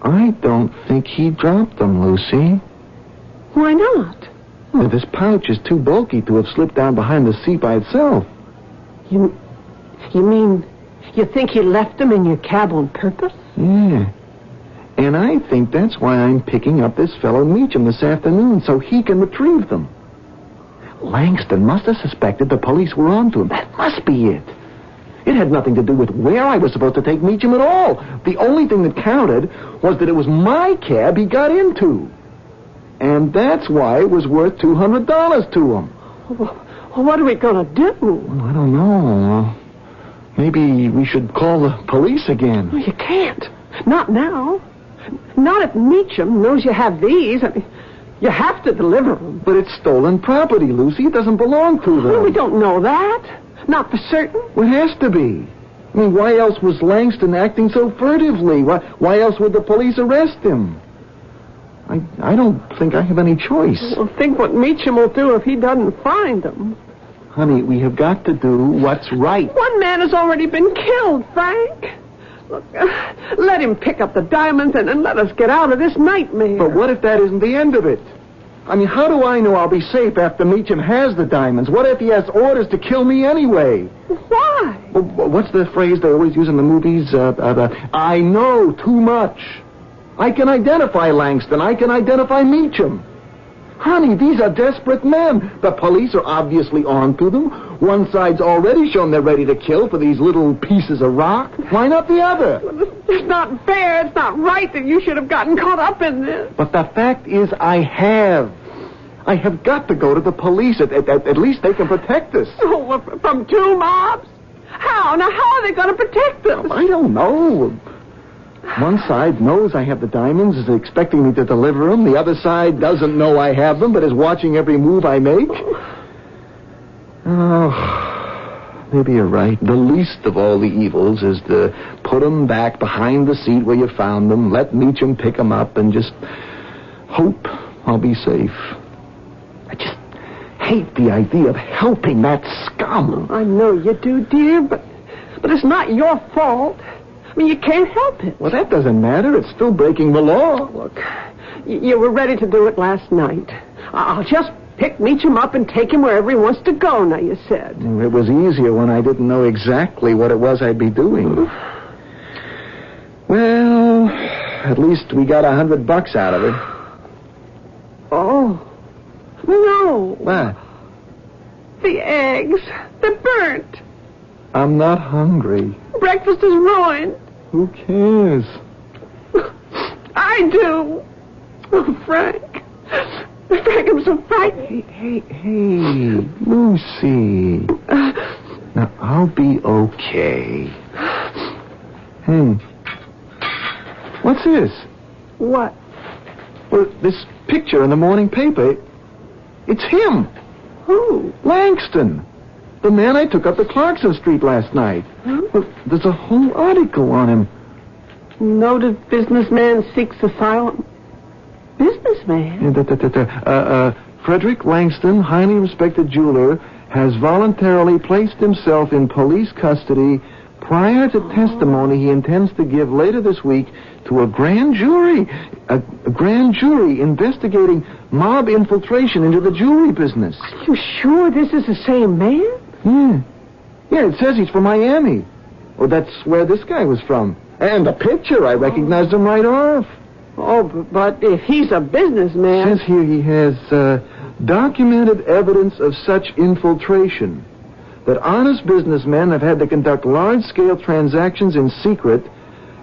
Speaker 3: I don't think he dropped them, Lucy.
Speaker 1: Why not?
Speaker 3: Well, this pouch is too bulky to have slipped down behind the seat by itself.
Speaker 1: You mean you think he left them in your cab on purpose?
Speaker 3: Yeah. And I think that's why I'm picking up this fellow Meacham this afternoon, so he can retrieve them. Langston must have suspected the police were onto him. That must be it. It had nothing to do with where I was supposed to take Meacham at all. The only thing that counted was that it was my cab he got into. And that's why it was worth $200 to him.
Speaker 1: Well, what are we going to do?
Speaker 3: Well, I don't know. Maybe we should call the police again.
Speaker 1: Well, you can't. Not now. Not if Meacham knows you have these. I mean, you have to deliver them.
Speaker 3: But it's stolen property, Lucy. It doesn't belong to them.
Speaker 1: Well, we don't know that. Not for certain.
Speaker 3: Well, it has to be. I mean, why else was Langston acting so furtively? Why else would the police arrest him? I don't think I have any choice.
Speaker 1: Well, think what Meacham will do if he doesn't find them.
Speaker 3: Honey, we have got to do what's right.
Speaker 1: One man has already been killed, Frank. Look, let him pick up the diamonds and let us get out of this nightmare.
Speaker 3: But what if that isn't the end of it? I mean, how do I know I'll be safe after Meacham has the diamonds? What if he has orders to kill me anyway?
Speaker 1: Why?
Speaker 3: Well, what's the phrase they always use in the movies? I know too much. I can identify Langston. I can identify Meacham. Honey, these are desperate men. The police are obviously on to them. One side's already shown they're ready to kill for these little pieces of rock. Why not the other?
Speaker 1: It's not fair. It's not right that you should have gotten caught up in this.
Speaker 3: But the fact is, I have got to go to the police. At least they can protect us.
Speaker 1: Oh, from two mobs? How? Now, how are they going to protect us?
Speaker 3: I don't know. One side knows I have the diamonds, is expecting me to deliver them. The other side doesn't know I have them, but is watching every move I make. Oh, maybe you're right. The least of all the evils is to put them back behind the seat where you found them, let Meacham pick them up, and just hope I'll be safe. I just hate the idea of helping that scum.
Speaker 1: I know you do, dear, but it's not your fault. I mean, you can't help it.
Speaker 3: Well, that doesn't matter. It's still breaking the law.
Speaker 1: Look, you were ready to do it last night. I'll just pick Meacham up and take him wherever he wants to go, now you said.
Speaker 3: It was easier when I didn't know exactly what it was I'd be doing. Well, at least we got $100 out of it.
Speaker 1: Oh. No.
Speaker 3: What?
Speaker 1: The eggs. They're burnt.
Speaker 3: I'm not hungry.
Speaker 1: Breakfast is ruined.
Speaker 3: Who cares?
Speaker 1: I do. Oh, Frank. Frank, I'm so frightened.
Speaker 3: Hey, Lucy. Now, I'll be okay. What's this?
Speaker 1: What?
Speaker 3: Well, this picture in the morning paper. It's him.
Speaker 1: Who?
Speaker 3: Langston. The man I took up to Clarkson Street last night.
Speaker 1: Huh?
Speaker 3: Well, there's a whole article on him.
Speaker 1: Noted businessman seeks asylum. Businessman?
Speaker 3: Frederick Langston, highly respected jeweler, has voluntarily placed himself in police custody prior to testimony he intends to give later this week to a grand jury. A grand jury investigating mob infiltration into the jewelry business.
Speaker 1: Are you sure this is the same man?
Speaker 3: Yeah, it says he's from Miami. Well, that's where this guy was from. And the picture, I recognized him right off.
Speaker 1: Oh, but if he's a businessman...
Speaker 3: It says here he has documented evidence of such infiltration, that honest businessmen have had to conduct large-scale transactions in secret,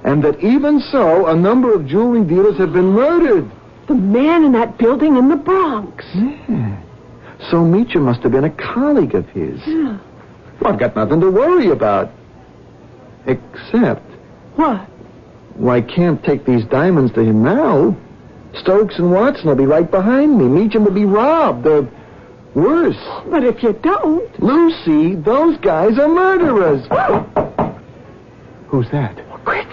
Speaker 3: and that even so, a number of jewelry dealers have been murdered.
Speaker 1: The man in that building in the Bronx.
Speaker 3: Yeah. So Meacham must have been a colleague of his.
Speaker 1: Yeah.
Speaker 3: Well, I've got nothing to worry about. Except...
Speaker 1: What?
Speaker 3: Well, I can't take these diamonds to him now. Stokes and Watson will be right behind me. Meacham will be robbed. Worse.
Speaker 1: But if you don't...
Speaker 3: Lucy, those guys are murderers. Who's that?
Speaker 1: Quick,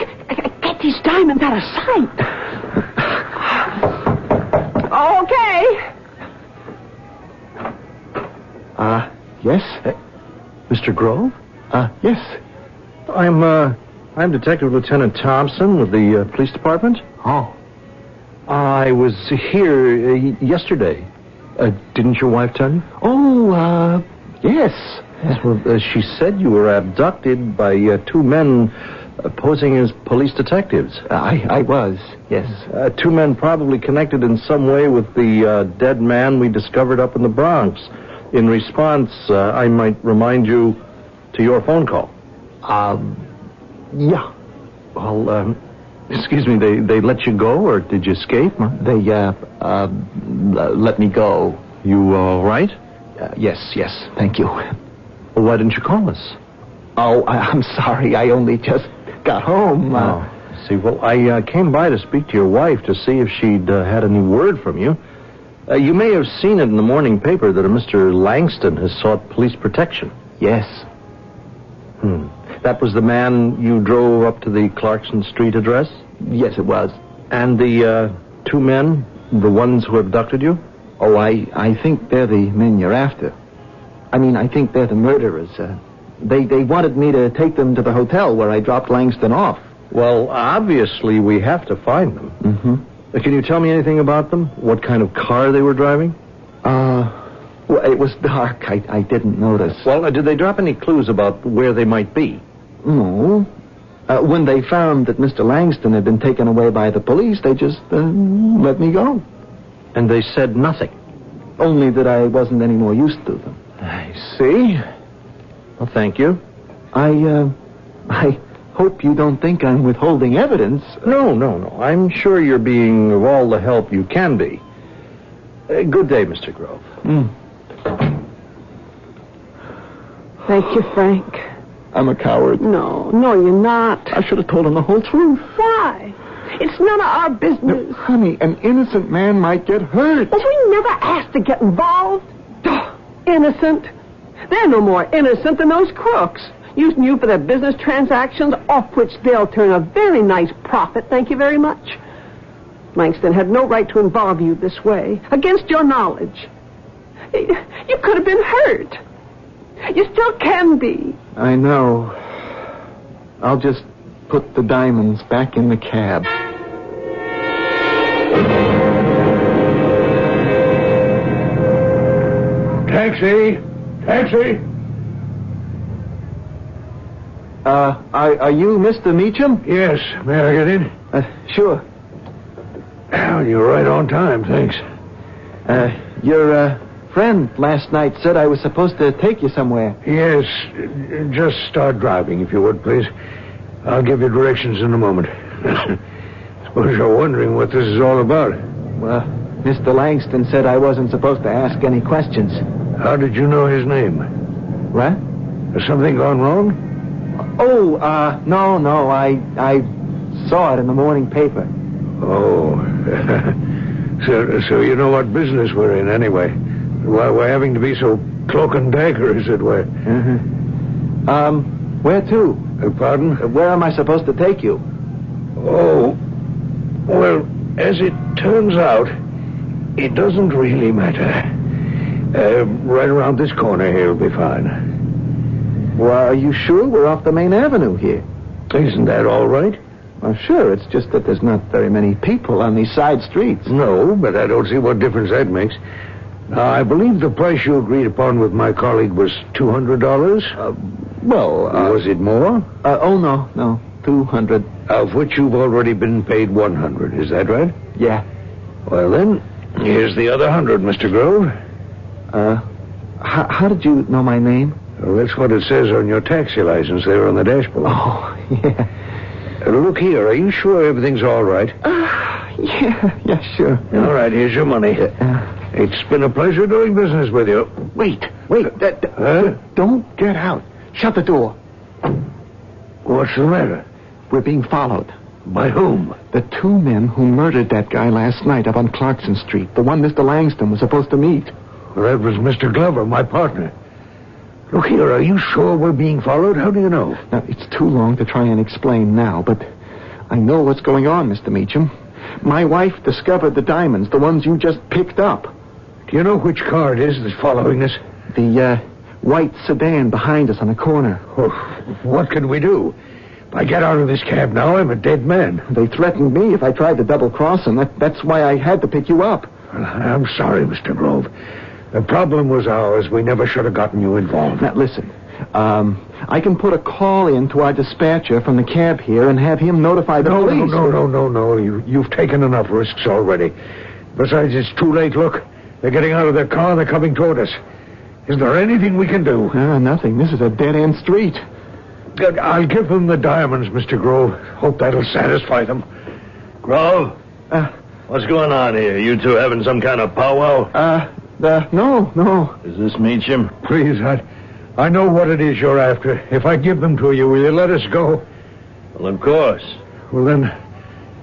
Speaker 1: get these diamonds out of sight. Okay.
Speaker 3: Yes?
Speaker 9: Mr. Grove?
Speaker 3: Yes.
Speaker 9: I'm Detective Lieutenant Thompson with the police department.
Speaker 3: Oh.
Speaker 9: I was here yesterday. Didn't your wife tell you?
Speaker 3: Oh, yes.
Speaker 9: Well, she said you were abducted by two men posing as police detectives.
Speaker 3: I was, yes.
Speaker 9: Two men probably connected in some way with the dead man we discovered up in the Bronx. In response, I might remind you to your phone call.
Speaker 3: Yeah.
Speaker 9: Well, excuse me, they let you go, or did you escape? Huh?
Speaker 3: They, let me go.
Speaker 9: You all right?
Speaker 3: Yes, thank you.
Speaker 9: Well, why didn't you call us?
Speaker 3: Oh, I'm sorry. I only just got home.
Speaker 9: See, well, I came by to speak to your wife to see if she'd had any word from you. You may have seen it in the morning paper that a Mr. Langston has sought police protection.
Speaker 3: Yes.
Speaker 9: That was the man you drove up to the Clarkson Street address?
Speaker 3: Yes, it was.
Speaker 9: And the two men, the ones who abducted you?
Speaker 3: Oh, I think they're the men you're after. I mean, I think they're the murderers. They wanted me to take them to the hotel where I dropped Langston off.
Speaker 9: Well, obviously we have to find them.
Speaker 3: Mm-hmm.
Speaker 9: Can you tell me anything about them? What kind of car they were driving?
Speaker 3: Well, it was dark. I didn't notice.
Speaker 9: Well, did they drop any clues about where they might be?
Speaker 3: No. When they found that Mr. Langston had been taken away by the police, they just let me go.
Speaker 9: And they said nothing?
Speaker 3: Only that I wasn't any more use to them.
Speaker 9: I see. Well, thank you.
Speaker 3: I hope you don't think I'm withholding evidence.
Speaker 9: No. I'm sure you're being of all the help you can be. Good day, Mr. Grove.
Speaker 1: Thank you, Frank.
Speaker 3: I'm a coward.
Speaker 1: No, you're not.
Speaker 3: I should have told him the whole truth.
Speaker 1: Why? It's none of our business.
Speaker 3: No, honey, an innocent man might get hurt.
Speaker 1: Well, we never asked to get involved. Innocent? They're no more innocent than those crooks. Using you for their business transactions, off which they'll turn a very nice profit, thank you very much. Langston had no right to involve you this way, against your knowledge. You could have been hurt. You still can be.
Speaker 3: I know. I'll just put the diamonds back in the cab.
Speaker 11: Taxi!
Speaker 3: Are you Mr. Meacham?
Speaker 11: Yes. May I get in?
Speaker 3: Sure.
Speaker 11: Well, you're right on time, thanks.
Speaker 3: Your friend last night said I was supposed to take you somewhere.
Speaker 11: Yes. Just start driving, if you would, please. I'll give you directions in a moment. Suppose you're wondering what this is all about.
Speaker 3: Well, Mr. Langston said I wasn't supposed to ask any questions.
Speaker 11: How did you know his name?
Speaker 3: What?
Speaker 11: Has something gone wrong?
Speaker 3: Oh, no. I saw it in the morning paper.
Speaker 11: Oh. So you know what business we're in, anyway. Why we're having to be so cloak and dagger, as it were.
Speaker 3: Mm-hmm. Where to?
Speaker 11: Pardon?
Speaker 3: Where am I supposed to take you?
Speaker 11: Oh, well, as it turns out, it doesn't really matter. Right around this corner here will be fine.
Speaker 3: Well, are you sure we're off the main avenue here?
Speaker 11: Isn't that all right?
Speaker 3: Well, sure. It's just that there's not very many people on these side streets.
Speaker 11: No, but I don't see what difference that makes. Now, I believe the price you agreed upon with my colleague was $200? Was it more?
Speaker 3: Oh, no. 200.
Speaker 11: Of which you've already been paid 100. Is that right?
Speaker 3: Yeah.
Speaker 11: Well, then, here's the other 100, Mr. Grove.
Speaker 3: How did you know my name?
Speaker 11: Well, that's what it says on your taxi license there on the dashboard.
Speaker 3: Oh, yeah.
Speaker 11: Look here, are you sure everything's all right?
Speaker 3: Yeah, sure.
Speaker 11: All right, here's your money. It's been a pleasure doing business with you.
Speaker 3: Wait. Don't get out. Shut the door.
Speaker 11: What's the matter?
Speaker 3: We're being followed.
Speaker 11: By whom?
Speaker 3: The two men who murdered that guy last night up on Clarkson Street. The one Mr. Langston was supposed to meet.
Speaker 5: Well, that was Mr. Glover, my partner. Look here, are you sure we're being followed? How do you know?
Speaker 3: Now, it's too long to try and explain now, but I know what's going on, Mr. Meacham. My wife discovered the diamonds, the ones you just picked up.
Speaker 5: Do you know which car it is that's following us?
Speaker 3: The white sedan behind us on the corner.
Speaker 5: Oh, what can we do? If I get out of this cab now, I'm a dead man.
Speaker 3: They threatened me if I tried to double-cross them. That's why I had to pick you up.
Speaker 5: Well, I'm sorry, Mr. Grove. The problem was ours. We never should have gotten you involved.
Speaker 3: Now, listen. I can put a call in to our dispatcher from the cab here and have him notify the police.
Speaker 5: No. You've taken enough risks already. Besides, it's too late. Look, they're getting out of their car and they're coming toward us. Is there anything we can do?
Speaker 3: Nothing. This is a dead-end street.
Speaker 5: Good. I'll give them the diamonds, Mr. Grove. Hope that'll satisfy them.
Speaker 9: Grove? What's going on here? You two having some kind of powwow?
Speaker 3: No.
Speaker 9: Is this Meacham?
Speaker 5: Please, I know what it is you're after. If I give them to you, will you let us go?
Speaker 9: Well, of course.
Speaker 5: Well, then,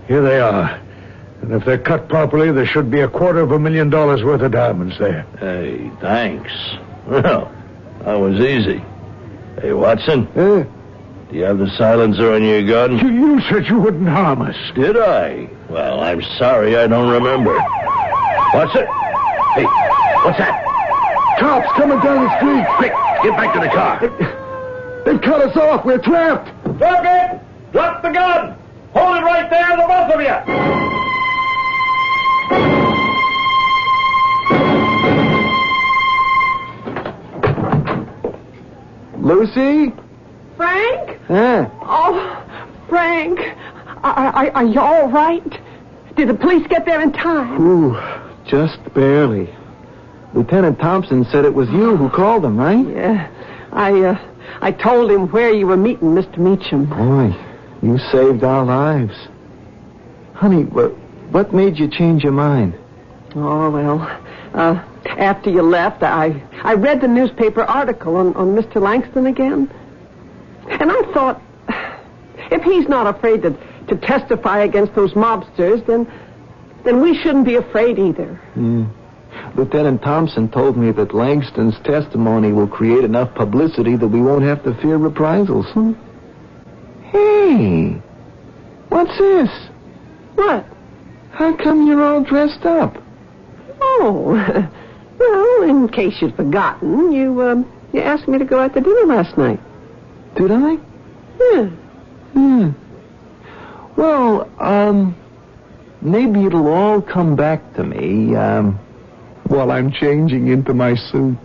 Speaker 5: here they are. And if they're cut properly, there should be $250,000 worth of diamonds there.
Speaker 9: Hey, thanks. Well, that was easy. Hey, Watson?
Speaker 3: Do
Speaker 9: you have the silencer on your gun?
Speaker 5: You said you wouldn't harm us.
Speaker 9: Did I? Well, I'm sorry, I don't remember. Watson? Hey, what's that?
Speaker 3: Cops coming down the street.
Speaker 9: Quick, get back to the car.
Speaker 3: They've cut us off. We're trapped.
Speaker 9: Drop it! Drop the gun! Hold it right there, the both of you!
Speaker 3: Lucy?
Speaker 1: Frank?
Speaker 3: Yeah.
Speaker 1: Oh, Frank. Are you all right? Did the police get there in time?
Speaker 3: Ooh, just barely. Lieutenant Thompson said it was you who called them, right?
Speaker 1: Yeah. I told him where you were meeting Mr. Meacham.
Speaker 3: Boy, you saved our lives. Honey, what made you change your mind?
Speaker 1: Oh, well, after you left, I read the newspaper article on Mr. Langston again. And I thought, if he's not afraid to testify against those mobsters, then we shouldn't be afraid either.
Speaker 3: Lieutenant Thompson told me that Langston's testimony will create enough publicity that we won't have to fear reprisals. Hey, what's this?
Speaker 1: What?
Speaker 3: How come you're all dressed up?
Speaker 1: Oh, well, in case you'd forgotten, you asked me to go out to dinner last night.
Speaker 3: Did I?
Speaker 1: Yeah.
Speaker 3: Well, maybe it'll all come back to me, while I'm changing into my suit.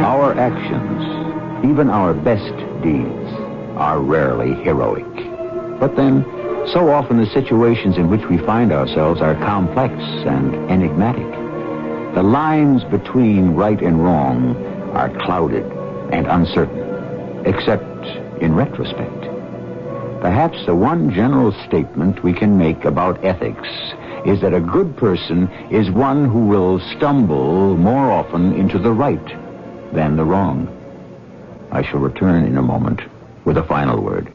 Speaker 13: Our actions, even our best deeds, are rarely heroic. But then, so often the situations in which we find ourselves are complex and enigmatic. The lines between right and wrong are clouded and uncertain, except in retrospect. Perhaps the one general statement we can make about ethics is that a good person is one who will stumble more often into the right than the wrong. I shall return in a moment with a final word.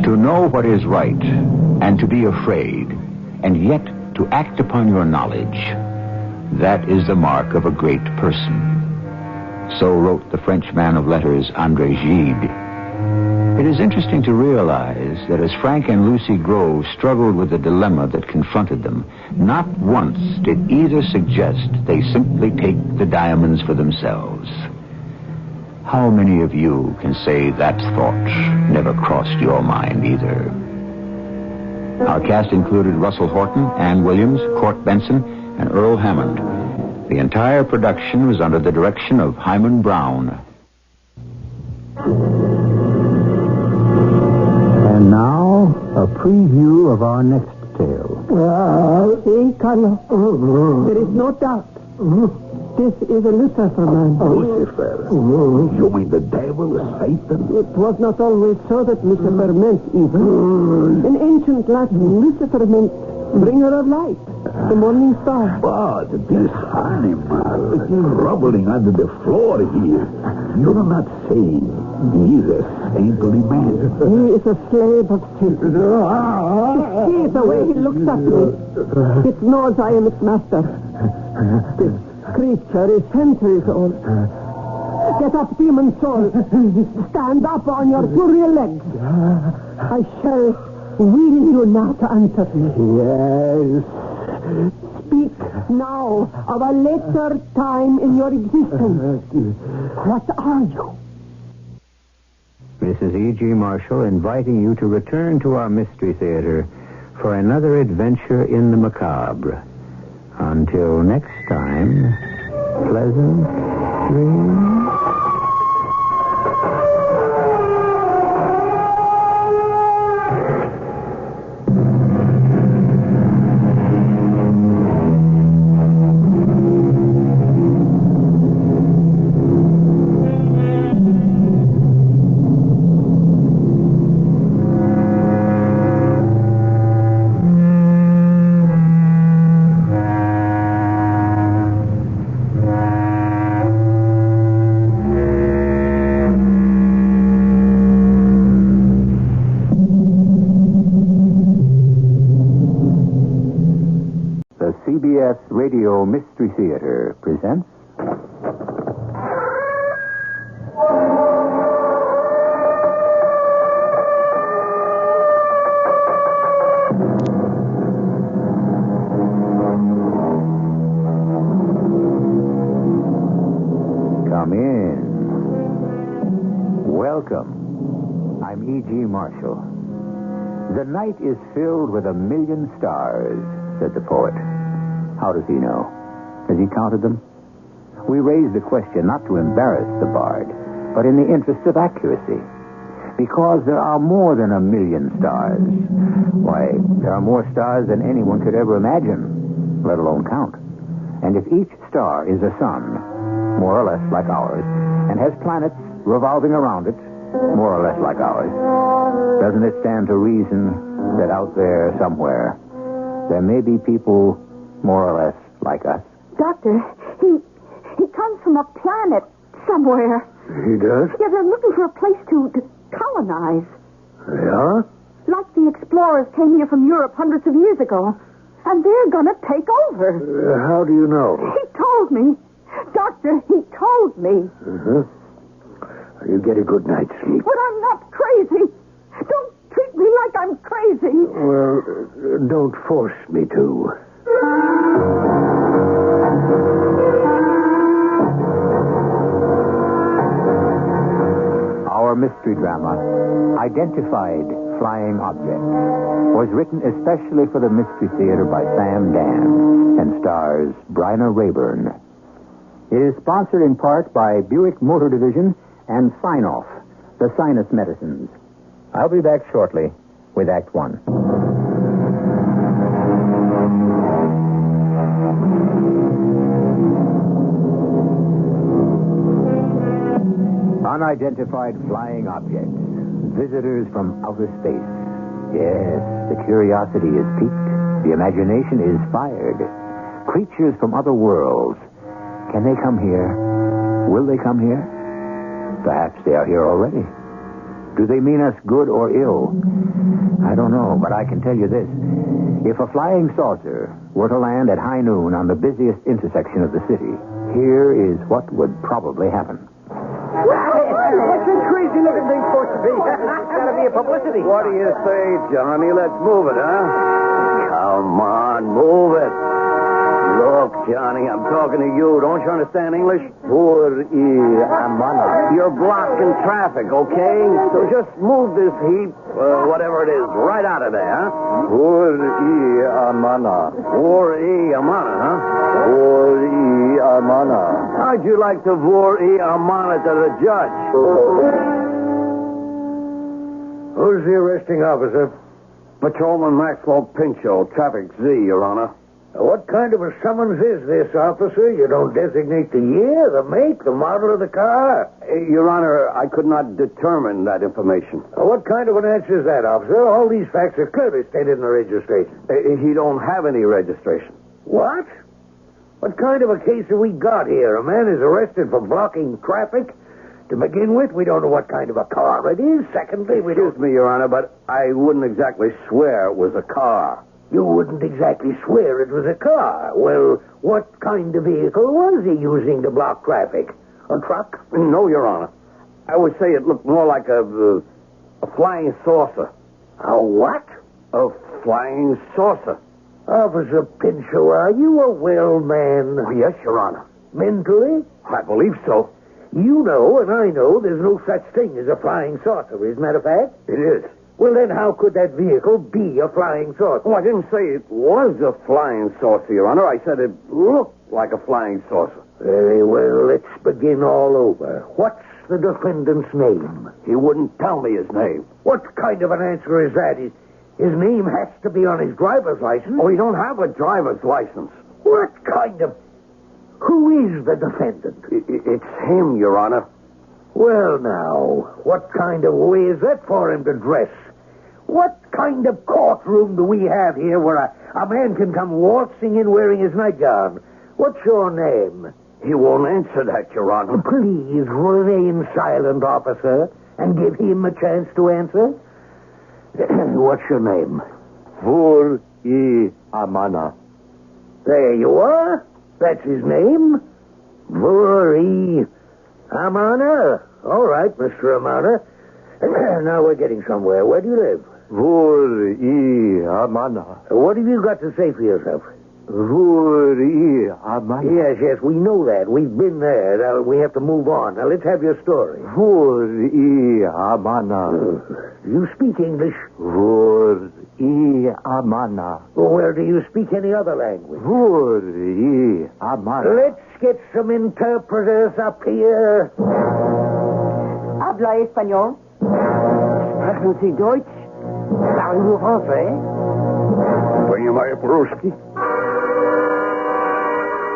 Speaker 13: To know what is right and to be afraid, and yet to act upon your knowledge, that is the mark of a great person. So wrote the French man of letters, André Gide. It is interesting to realize that as Frank and Lucy Grove struggled with the dilemma that confronted them, not once did either suggest they simply take the diamonds for themselves. How many of you can say that thought never crossed your mind either? Our cast included Russell Horton, Ann Williams, Court Benson, and Earl Hammond. The entire production was under the direction of Hyman Brown.
Speaker 10: And now, a preview of our next tale.
Speaker 1: See, Karl, there is no doubt. This is a Lucifer man.
Speaker 16: Lucifer? You mean the devil, Satan?
Speaker 1: It was not always so that Lucifer meant evil. In ancient Latin, Lucifer meant Bringer of light. The morning star.
Speaker 24: But this animal is groveling under the floor here. You're not saying he's a saintly man.
Speaker 1: He is a slave of sin. See the way he looks at me. It knows I am its master. This creature is centuries old. Get up, demon soul. Stand up on your two real legs. I shall will you not answer me.
Speaker 24: Yes.
Speaker 1: Speak now of a later time in your existence. What are you?
Speaker 7: Mrs. E.G. Marshall inviting you to return to our Mystery Theater for another adventure in the macabre. Until next time, pleasant dreams. CBS Radio Mystery Theater presents... Come in. Welcome. I'm E.G. Marshall. The night is filled with 1,000,000 stars, said the poet. How does he know? Has he counted them? We raise the question not to embarrass the bard, but in the interest of accuracy. Because there are more than 1,000,000 stars. Why, there are more stars than anyone could ever imagine, let alone count. And if each star is a sun, more or less like ours, and has planets revolving around it, more or less like ours, doesn't it stand to reason that out there somewhere, there may be people more or less like us?
Speaker 6: Doctor, he comes from a planet somewhere.
Speaker 5: He does?
Speaker 6: Yeah, they're looking for a place to colonize.
Speaker 5: They are?
Speaker 6: Like the explorers came here from Europe hundreds of years ago. And they're going to take over.
Speaker 5: How do you know?
Speaker 6: He told me. Doctor, he told me.
Speaker 5: Uh-huh. You get a good night's sleep.
Speaker 6: But I'm not crazy. Don't treat me like I'm crazy.
Speaker 5: Well, don't force me to.
Speaker 7: Our mystery drama, Identified Flying Object, was written especially for the Mystery Theater by Sam Dan and stars Bryna Rayburn. It is sponsored in part by Buick Motor Division and Sign-Off, the sinus medicines. I'll be back shortly with Act One. Unidentified flying objects, visitors from outer space. Yes, the curiosity is piqued, the imagination is fired. Creatures from other worlds. Can they come here? Will they come here? Perhaps they are here already. Do they mean us good or ill? I don't know, but I can tell you this. If a flying saucer were to land at high noon on the busiest intersection of the city, here is what would probably happen.
Speaker 10: What's this crazy-looking thing supposed to be? It's got to be a publicity.
Speaker 11: What do you say, Johnny? Let's move it, huh? Come on, move it. Look, Johnny, I'm talking to you. Don't you understand English? You're blocking traffic, okay? So just move this heap, whatever it is, right out of there, huh? huh? How'd you like to amana to the judge? Who's the arresting officer? Patrolman Maxwell Pinchot, traffic Z, Your Honor.
Speaker 10: What kind of a summons is this, officer? You don't designate the year, the make, the model of the car?
Speaker 2: Your Honor, I could not determine that information.
Speaker 10: What kind of an answer is that, officer? All these facts are clearly stated in the registration.
Speaker 2: He don't have any registration.
Speaker 10: What? What kind of a case have we got here? A man is arrested for blocking traffic. To begin with, we don't know what kind of a car it is. Secondly, we don't...
Speaker 2: Excuse me, Your Honor, but I wouldn't exactly swear it was a car.
Speaker 10: You wouldn't exactly swear it was a car. Well, what kind of vehicle was he using to block traffic? A truck?
Speaker 2: No, Your Honor. I would say it looked more like a flying saucer.
Speaker 10: A what?
Speaker 2: A flying saucer.
Speaker 10: Officer Pinchot, are you a well man?
Speaker 2: Yes, Your Honor.
Speaker 10: Mentally?
Speaker 2: I believe so.
Speaker 10: You know, and I know, there's no such thing as a flying saucer, isn't that a fact?
Speaker 2: It is.
Speaker 10: Well, then how could that vehicle be a flying saucer?
Speaker 2: Oh, I didn't say it was a flying saucer, Your Honor. I said it looked like a flying saucer.
Speaker 10: Very well, let's begin all over. What's the defendant's name?
Speaker 2: He wouldn't tell me his name.
Speaker 10: What kind of an answer is that? His name has to be on his driver's license.
Speaker 2: Oh, he don't have a driver's license.
Speaker 10: What kind of... Who is the defendant?
Speaker 2: It's him, Your Honor.
Speaker 10: Well, now, what kind of way is that for him to dress? What kind of courtroom do we have here where a man can come waltzing in wearing his nightgown? What's your name?
Speaker 2: He won't answer that, Your Honor.
Speaker 10: Please remain silent, officer, and give him a chance to answer. What's your name?
Speaker 2: Amana.
Speaker 10: There you are. That's his name. Amana. All right, Mr. Amana. Now we're getting somewhere. Where do you live?
Speaker 2: Amana.
Speaker 10: What have you got to say for yourself?
Speaker 2: Amana.
Speaker 10: Yes, we know that. We've been there. Now, we have to move on. Now, let's have your story.
Speaker 2: Amana.
Speaker 10: You speak English?
Speaker 2: Amana.
Speaker 10: Well, do you speak any other language?
Speaker 2: Amana.
Speaker 10: Let's get some interpreters up here.
Speaker 6: Habla español.
Speaker 2: Sprechen Sie Deutsch? Parlez-vous français? Понимаю по-русски.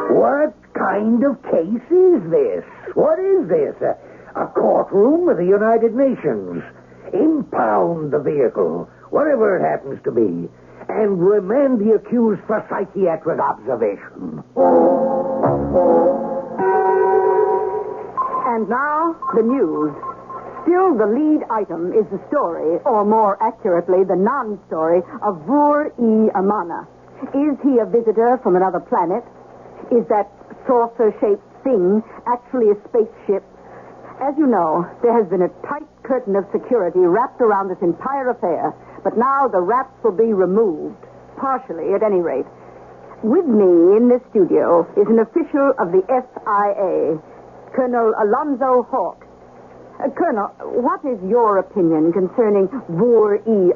Speaker 10: What kind of case is this? What is this? A courtroom of the United Nations. Impound the vehicle, whatever it happens to be, and remand the accused for psychiatric observation.
Speaker 6: And now, the news. Still, the lead item is the story, or more accurately, the non-story of Amana. Is he a visitor from another planet? Is that saucer-shaped thing actually a spaceship? As you know, there has been a tight curtain of security wrapped around this entire affair, but now the wraps will be removed, partially at any rate. With me in this studio is an official of the FIA, Colonel Alonzo Hawk. Colonel, what is your opinion concerning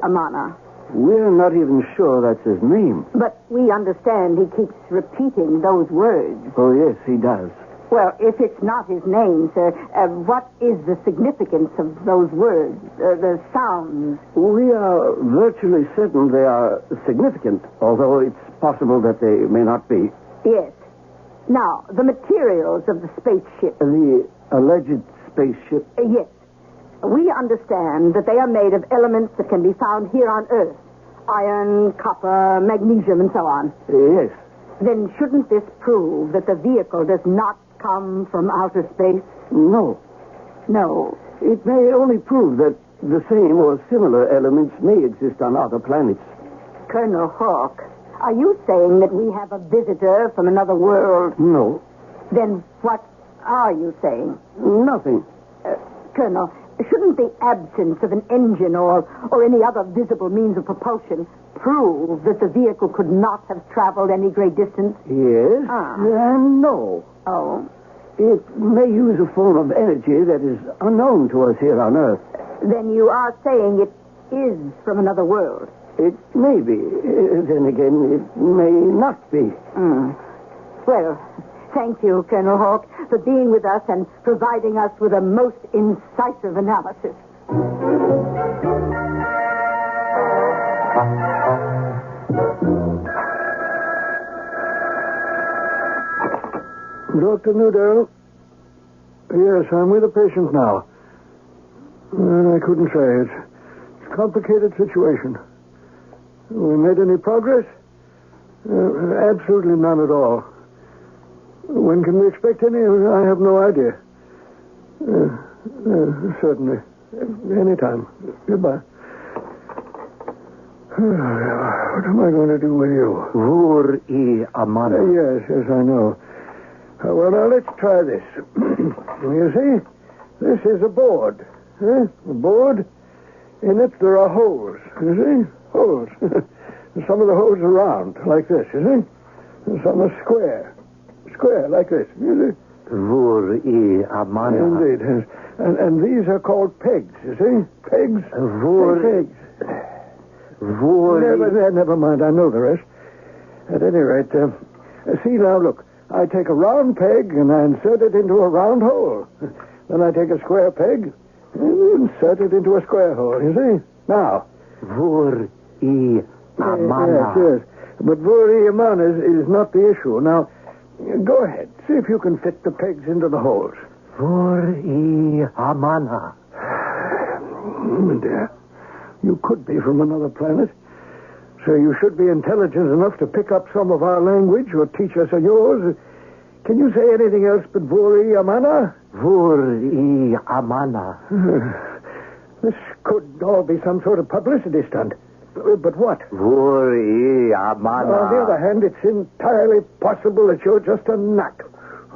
Speaker 6: Amana?
Speaker 2: We're not even sure that's his name.
Speaker 6: But we understand he keeps repeating those words.
Speaker 2: Oh, yes, he does.
Speaker 6: Well, if it's not his name, sir, what is the significance of those words, the sounds?
Speaker 2: We are virtually certain they are significant, although it's possible that they may not be.
Speaker 6: Yes. Now, the materials of the spaceship.
Speaker 2: The alleged spaceship?
Speaker 6: Yes. We understand that they are made of elements that can be found here on Earth. Iron, copper, magnesium, and so on.
Speaker 2: Yes.
Speaker 6: Then shouldn't this prove that the vehicle does not come from outer space?
Speaker 2: No.
Speaker 6: No.
Speaker 2: It may only prove that the same or similar elements may exist on other planets.
Speaker 6: Colonel Hawk, are you saying that we have a visitor from another world?
Speaker 2: No.
Speaker 6: Then what are you saying?
Speaker 2: Nothing.
Speaker 6: Colonel, shouldn't the absence of an engine or any other visible means of propulsion prove that the vehicle could not have traveled any great distance?
Speaker 2: Yes. And no.
Speaker 6: Oh.
Speaker 2: It may use a form of energy that is unknown to us here on Earth.
Speaker 6: Then you are saying it is from another world?
Speaker 2: It may be. Then again, it may not be.
Speaker 6: Well, thank you, Colonel Hawk, for being with us and providing us with a most incisive analysis.
Speaker 18: Dr. Newdale? Yes, I'm with a patient now. I couldn't say. It's a complicated situation. We made any progress? Absolutely none at all. When can we expect any? I have no idea. Certainly. Anytime. Goodbye. What am I going to do with you?
Speaker 12: Vur-i amana.
Speaker 18: Yes, I know. Well, now, let's try this. You see, this is a board. A board. In it, there are holes. You see? Holes. Some of the holes are round, like this, you see? And some are square. Square, like this, you see?
Speaker 12: Vur-i amana.
Speaker 18: Indeed. And these are called pegs, you see? Pegs. Pegs. Never mind, I know the rest. At any rate, see now, look. I take a round peg and I insert it into a round hole. Then I take a square peg and insert it into a square hole, you see? Now.
Speaker 12: Vur-i amana.
Speaker 18: Yes. But vur-i amana is not the issue. Now, go ahead. See if you can fit the pegs into the holes.
Speaker 12: Vur-i amana.
Speaker 18: Dear. You could be from another planet. So you should be intelligent enough to pick up some of our language or teach us yours. Can you say anything else but Vur-i amana?
Speaker 12: Vur-i amana.
Speaker 18: This could all be some sort of publicity stunt. But what?
Speaker 12: Vur-i amana.
Speaker 18: On the other hand, it's entirely possible that you're just a nut.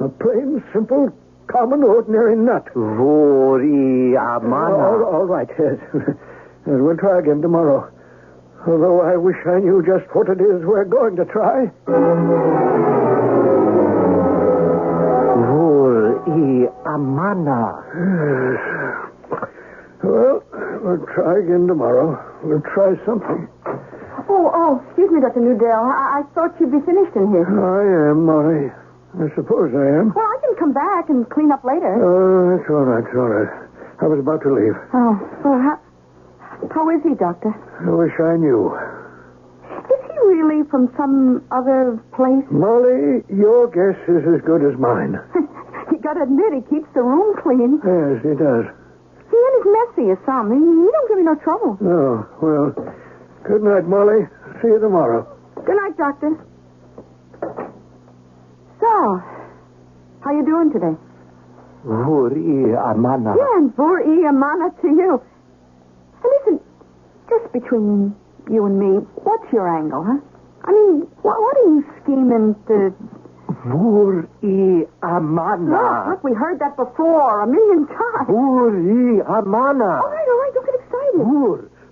Speaker 18: A plain, simple, common, ordinary nut.
Speaker 12: Vur-i amana.
Speaker 18: All right, yes. We'll try again tomorrow. Although I wish I knew just what it is we're going to try.
Speaker 12: Vur-i amana.
Speaker 18: Well, we'll try again tomorrow. We'll try something.
Speaker 20: Oh, excuse me, Dr. Newdale. I thought you'd be finished in here.
Speaker 18: I am, Molly. I suppose I am.
Speaker 20: Well, I can come back and clean up later.
Speaker 18: Oh, that's all right. I was about to leave.
Speaker 20: Oh, well, how is he, Doctor?
Speaker 18: I wish I knew.
Speaker 20: Is he really from some other place?
Speaker 18: Molly, your guess is as good as mine.
Speaker 20: You gotta admit, he keeps the room clean.
Speaker 18: Yes, he does.
Speaker 20: He ain't as messy as some. He don't give me no trouble.
Speaker 18: Oh, well, good night, Molly. See you tomorrow.
Speaker 20: Good night, Doctor. So, how you doing today?
Speaker 12: Vur-i amana.
Speaker 20: Yeah, and vur-i amana to you. And listen, just between you and me, what's your angle, huh? I mean, what are you scheming to...
Speaker 12: Vur-i amana.
Speaker 20: Look, we heard that before 1,000,000 times.
Speaker 12: Vur-i amana.
Speaker 20: All right, don't get excited.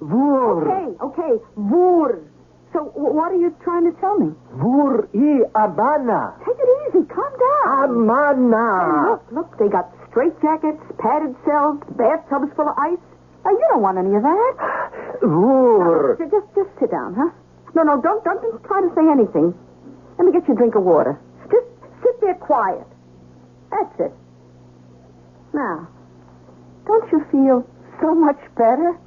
Speaker 12: Vur.
Speaker 20: Okay, vur. So, what are you trying to tell me?
Speaker 12: Vur-i amana.
Speaker 20: Take it easy, calm down.
Speaker 12: Amana.
Speaker 20: Hey, look, they got straitjackets, padded cells, bathtubs full of ice. Now, you don't want any of that.
Speaker 12: Vur.
Speaker 20: No, just sit down, huh? No, don't try to say anything. Let me get you a drink of water. Just sit there quiet. That's it. Now, don't you feel so much better?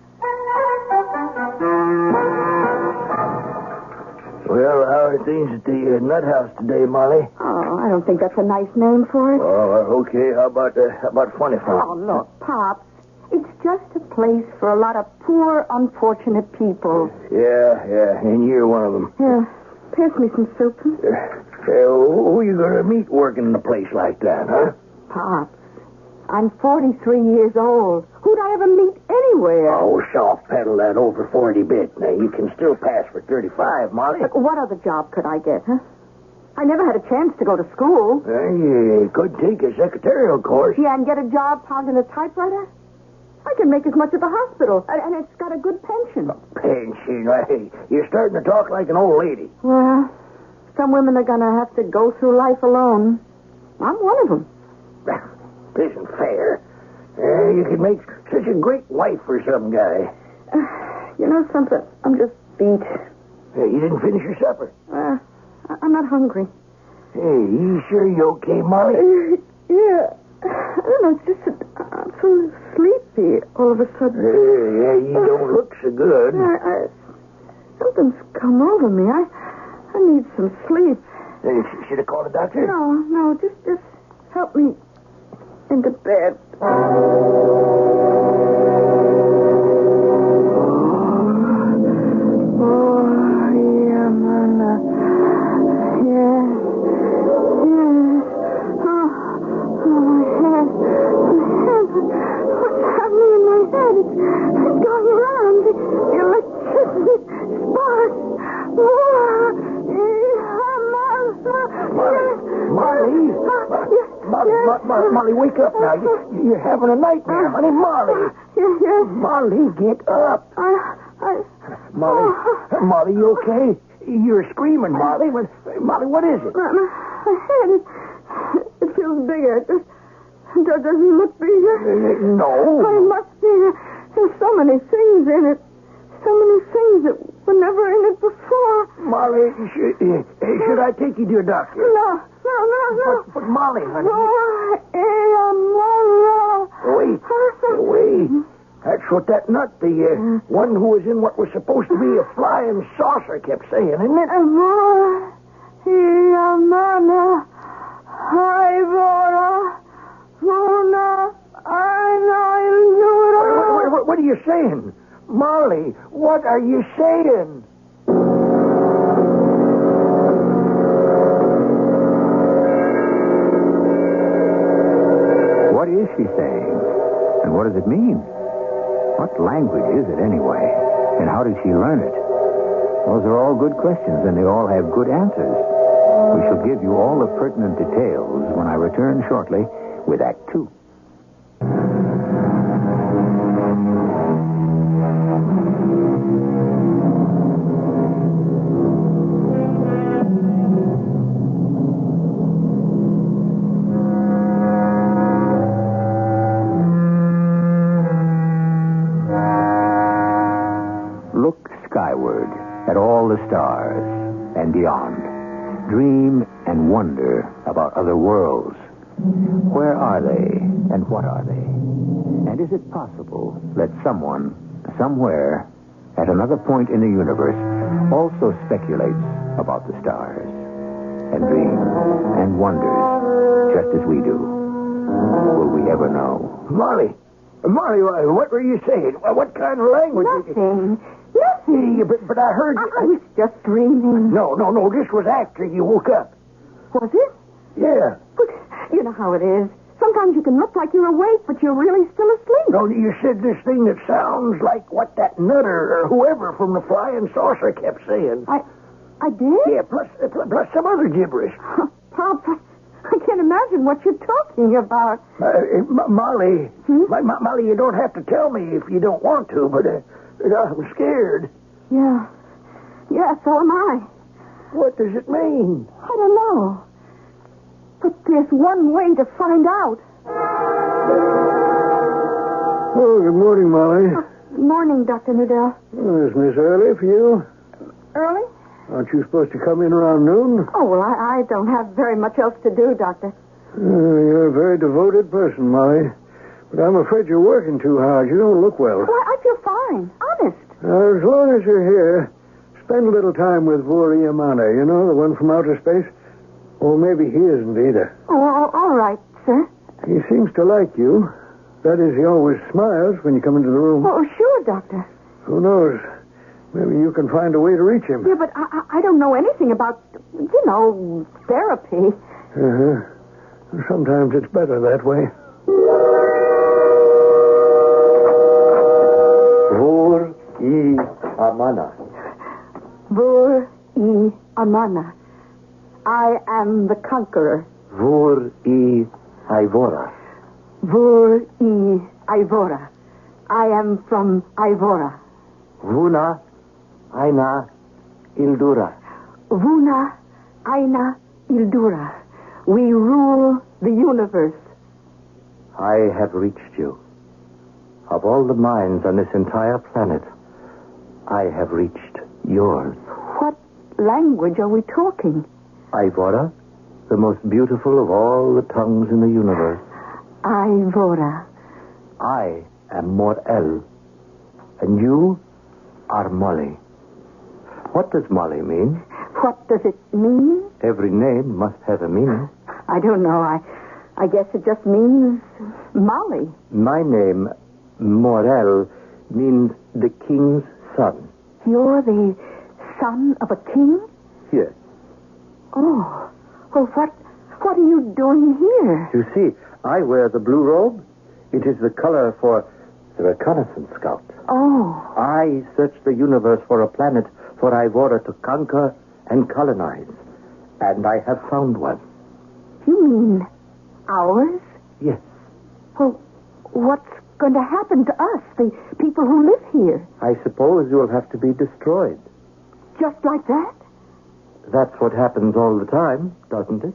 Speaker 12: Well, how are things at the nut house today, Molly?
Speaker 20: Oh, I don't think that's a nice name for it.
Speaker 12: Oh, okay. How about Funny Farm?
Speaker 20: Oh, look, Pops. It's just a place for a lot of poor, unfortunate people.
Speaker 12: Yeah, and you're one of them.
Speaker 20: Yeah, pass me some soup.
Speaker 12: Who are you going to meet working in a place like that, huh?
Speaker 20: Pops, I'm 43 years old. Who'd I ever meet anywhere?
Speaker 12: Oh, soft pedal that over 40 bit. Now, you can still pass for 35, Molly.
Speaker 20: Look, what other job could I get, huh? I never had a chance to go to school.
Speaker 12: You could take a secretarial course.
Speaker 20: Yeah, and get a job pounding a typewriter? I can make as much at the hospital, and it's got a good pension.
Speaker 12: Pension? Hey, you're starting to talk like an old lady.
Speaker 20: Well, some women are going to have to go through life alone. I'm one of them.
Speaker 12: This isn't fair. You could make such a great wife for some guy.
Speaker 20: You know something? I'm just beat.
Speaker 12: Hey, you didn't finish your supper.
Speaker 20: I'm not hungry.
Speaker 12: Hey, you sure you okay, Molly?
Speaker 20: Yeah. I don't know, it's just that I'm so sleepy all of a sudden.
Speaker 12: Yeah, you don't look so good.
Speaker 20: Something's come over me. I need some sleep.
Speaker 10: Should I call the doctor?
Speaker 20: No, just help me into bed.
Speaker 10: Molly, wake up now. You're having a nightmare, honey. Molly.
Speaker 20: Yes.
Speaker 10: Molly, get up. Molly, you okay? You're screaming, Molly. Molly, what is it?
Speaker 20: My head, it feels bigger. It doesn't look bigger.
Speaker 10: No.
Speaker 20: It must be. There's so many things in it. So many things that were never in it before.
Speaker 10: Molly, should I take you to a doctor?
Speaker 20: No.
Speaker 10: But Molly, honey. Wait. That's what that nut, the one who was in what was supposed to be a flying saucer, kept saying, isn't it? What are you saying? Molly, what are you saying?
Speaker 13: What is she saying? And what does it mean? What language is it anyway? And how did she learn it? Those are all good questions, and they all have good answers. We shall give you all the pertinent details when I return shortly with Act 2. Look skyward at all the stars and beyond. Dream and wonder about other worlds. Where are they and what are they? And is it possible that someone, somewhere, at another point in the universe, also speculates about the stars and dreams and wonders just as we do? Will we ever know?
Speaker 10: Molly, what were you saying? What kind of language?
Speaker 20: Nothing.
Speaker 10: But I heard you.
Speaker 20: I was just dreaming.
Speaker 10: No. This was after you woke up.
Speaker 20: Was it?
Speaker 10: Yeah.
Speaker 20: But you know how it is. Sometimes you can look like you're awake, but you're really still asleep.
Speaker 10: No, you said this thing that sounds like what that nutter or whoever from the flying saucer kept saying.
Speaker 20: I did?
Speaker 10: Yeah, plus some other gibberish.
Speaker 20: Pop, I can't imagine what you're talking about.
Speaker 10: Molly, Molly, you don't have to tell me if you don't want to, but I'm scared.
Speaker 20: Yeah, so am I.
Speaker 10: What does it mean?
Speaker 20: I don't know. But there's one way to find out.
Speaker 18: Oh, good morning, Molly.
Speaker 20: Good morning, Dr. Nudell.
Speaker 18: Oh, is Miss early for you?
Speaker 20: Early?
Speaker 18: Aren't you supposed to come in around noon?
Speaker 20: Oh, well, I don't have very much else to do, Doctor.
Speaker 18: You're a very devoted person, Molly. But I'm afraid you're working too hard. You don't look well.
Speaker 20: Why, I feel fine. Honest.
Speaker 18: As long as you're here, spend a little time with Vori Amana, you know, the one from outer space. Or maybe he isn't either.
Speaker 20: Oh, all right, sir.
Speaker 18: He seems to like you. That is, he always smiles when you come into the room.
Speaker 20: Oh, sure, Doctor.
Speaker 18: Who knows? Maybe you can find a way to reach him.
Speaker 20: Yeah, but I don't know anything about, therapy.
Speaker 18: Uh-huh. Sometimes it's better that way.
Speaker 2: Vori Amana.
Speaker 20: Vori Amana. I am the conqueror.
Speaker 2: Vori Ivora.
Speaker 20: Vori Ivora. I am from Ivora.
Speaker 2: Vuna Aina Ildura.
Speaker 20: Vuna Aina Ildura. We rule the universe.
Speaker 2: I have reached you. Of all the minds on this entire planet, I have reached yours.
Speaker 20: What language are we talking?
Speaker 2: Ivora, the most beautiful of all the tongues in the universe.
Speaker 20: Ivora.
Speaker 2: I am Mor-El, and you are Molly. What does Molly mean?
Speaker 20: What does it mean?
Speaker 2: Every name must have a meaning.
Speaker 20: I don't know. I guess it just means Molly.
Speaker 2: My name, Morel, means the king's son.
Speaker 20: You're the son of a king?
Speaker 2: Yes.
Speaker 20: Oh. Well, what are you doing here?
Speaker 2: You see, I wear the blue robe. It is the color for the reconnaissance scout.
Speaker 20: Oh.
Speaker 2: I search the universe for a planet for Ivora to conquer and colonize. And I have found one.
Speaker 20: You mean ours?
Speaker 2: Yes.
Speaker 20: Well, what's going to happen to us, the people who live here?
Speaker 2: I suppose you'll have to be destroyed.
Speaker 20: Just like that?
Speaker 2: That's what happens all the time, doesn't it?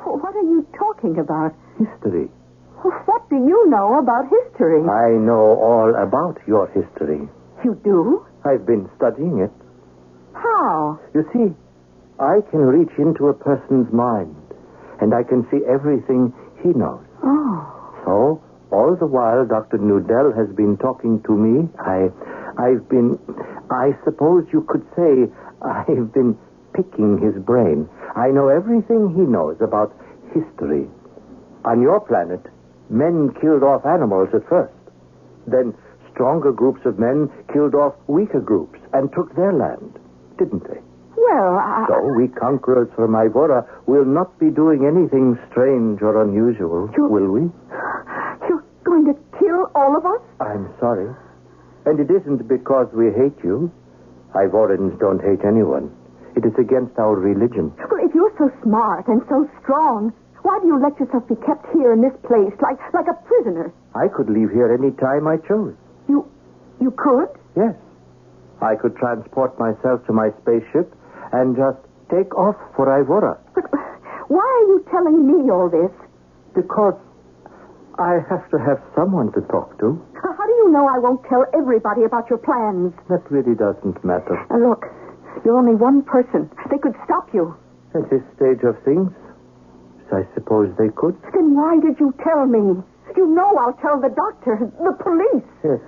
Speaker 20: What are you talking about?
Speaker 2: History.
Speaker 20: What do you know about history?
Speaker 2: I know all about your history.
Speaker 20: You do?
Speaker 2: I've been studying it.
Speaker 20: How?
Speaker 2: You see, I can reach into a person's mind, and I can see everything he knows.
Speaker 20: Oh.
Speaker 2: So, all the while Dr. Nudell has been talking to me, I suppose you could say, I've been picking his brain. I know everything he knows about history. On your planet, men killed off animals at first. Then stronger groups of men killed off weaker groups and took their land, didn't they?
Speaker 20: Well,
Speaker 2: So we conquerors from Ivora will not be doing anything strange or unusual, will we?
Speaker 20: You're going to kill all of us?
Speaker 2: I'm sorry. And it isn't because we hate you. Ivorans don't hate anyone. It is against our religion.
Speaker 20: Well, if you're so smart and so strong, why do you let yourself be kept here in this place like a prisoner?
Speaker 2: I could leave here any time I chose.
Speaker 20: You could?
Speaker 2: Yes. I could transport myself to my spaceship and just take off for Ivora.
Speaker 20: But why are you telling me all this?
Speaker 2: Because I have to have someone to talk to.
Speaker 20: How do you know I won't tell everybody about your plans?
Speaker 2: That really doesn't matter.
Speaker 20: Look, you're only one person. They could stop you.
Speaker 2: At this stage of things, I suppose they could.
Speaker 20: Then why did you tell me? You know I'll tell the doctor, the police.
Speaker 2: Yes.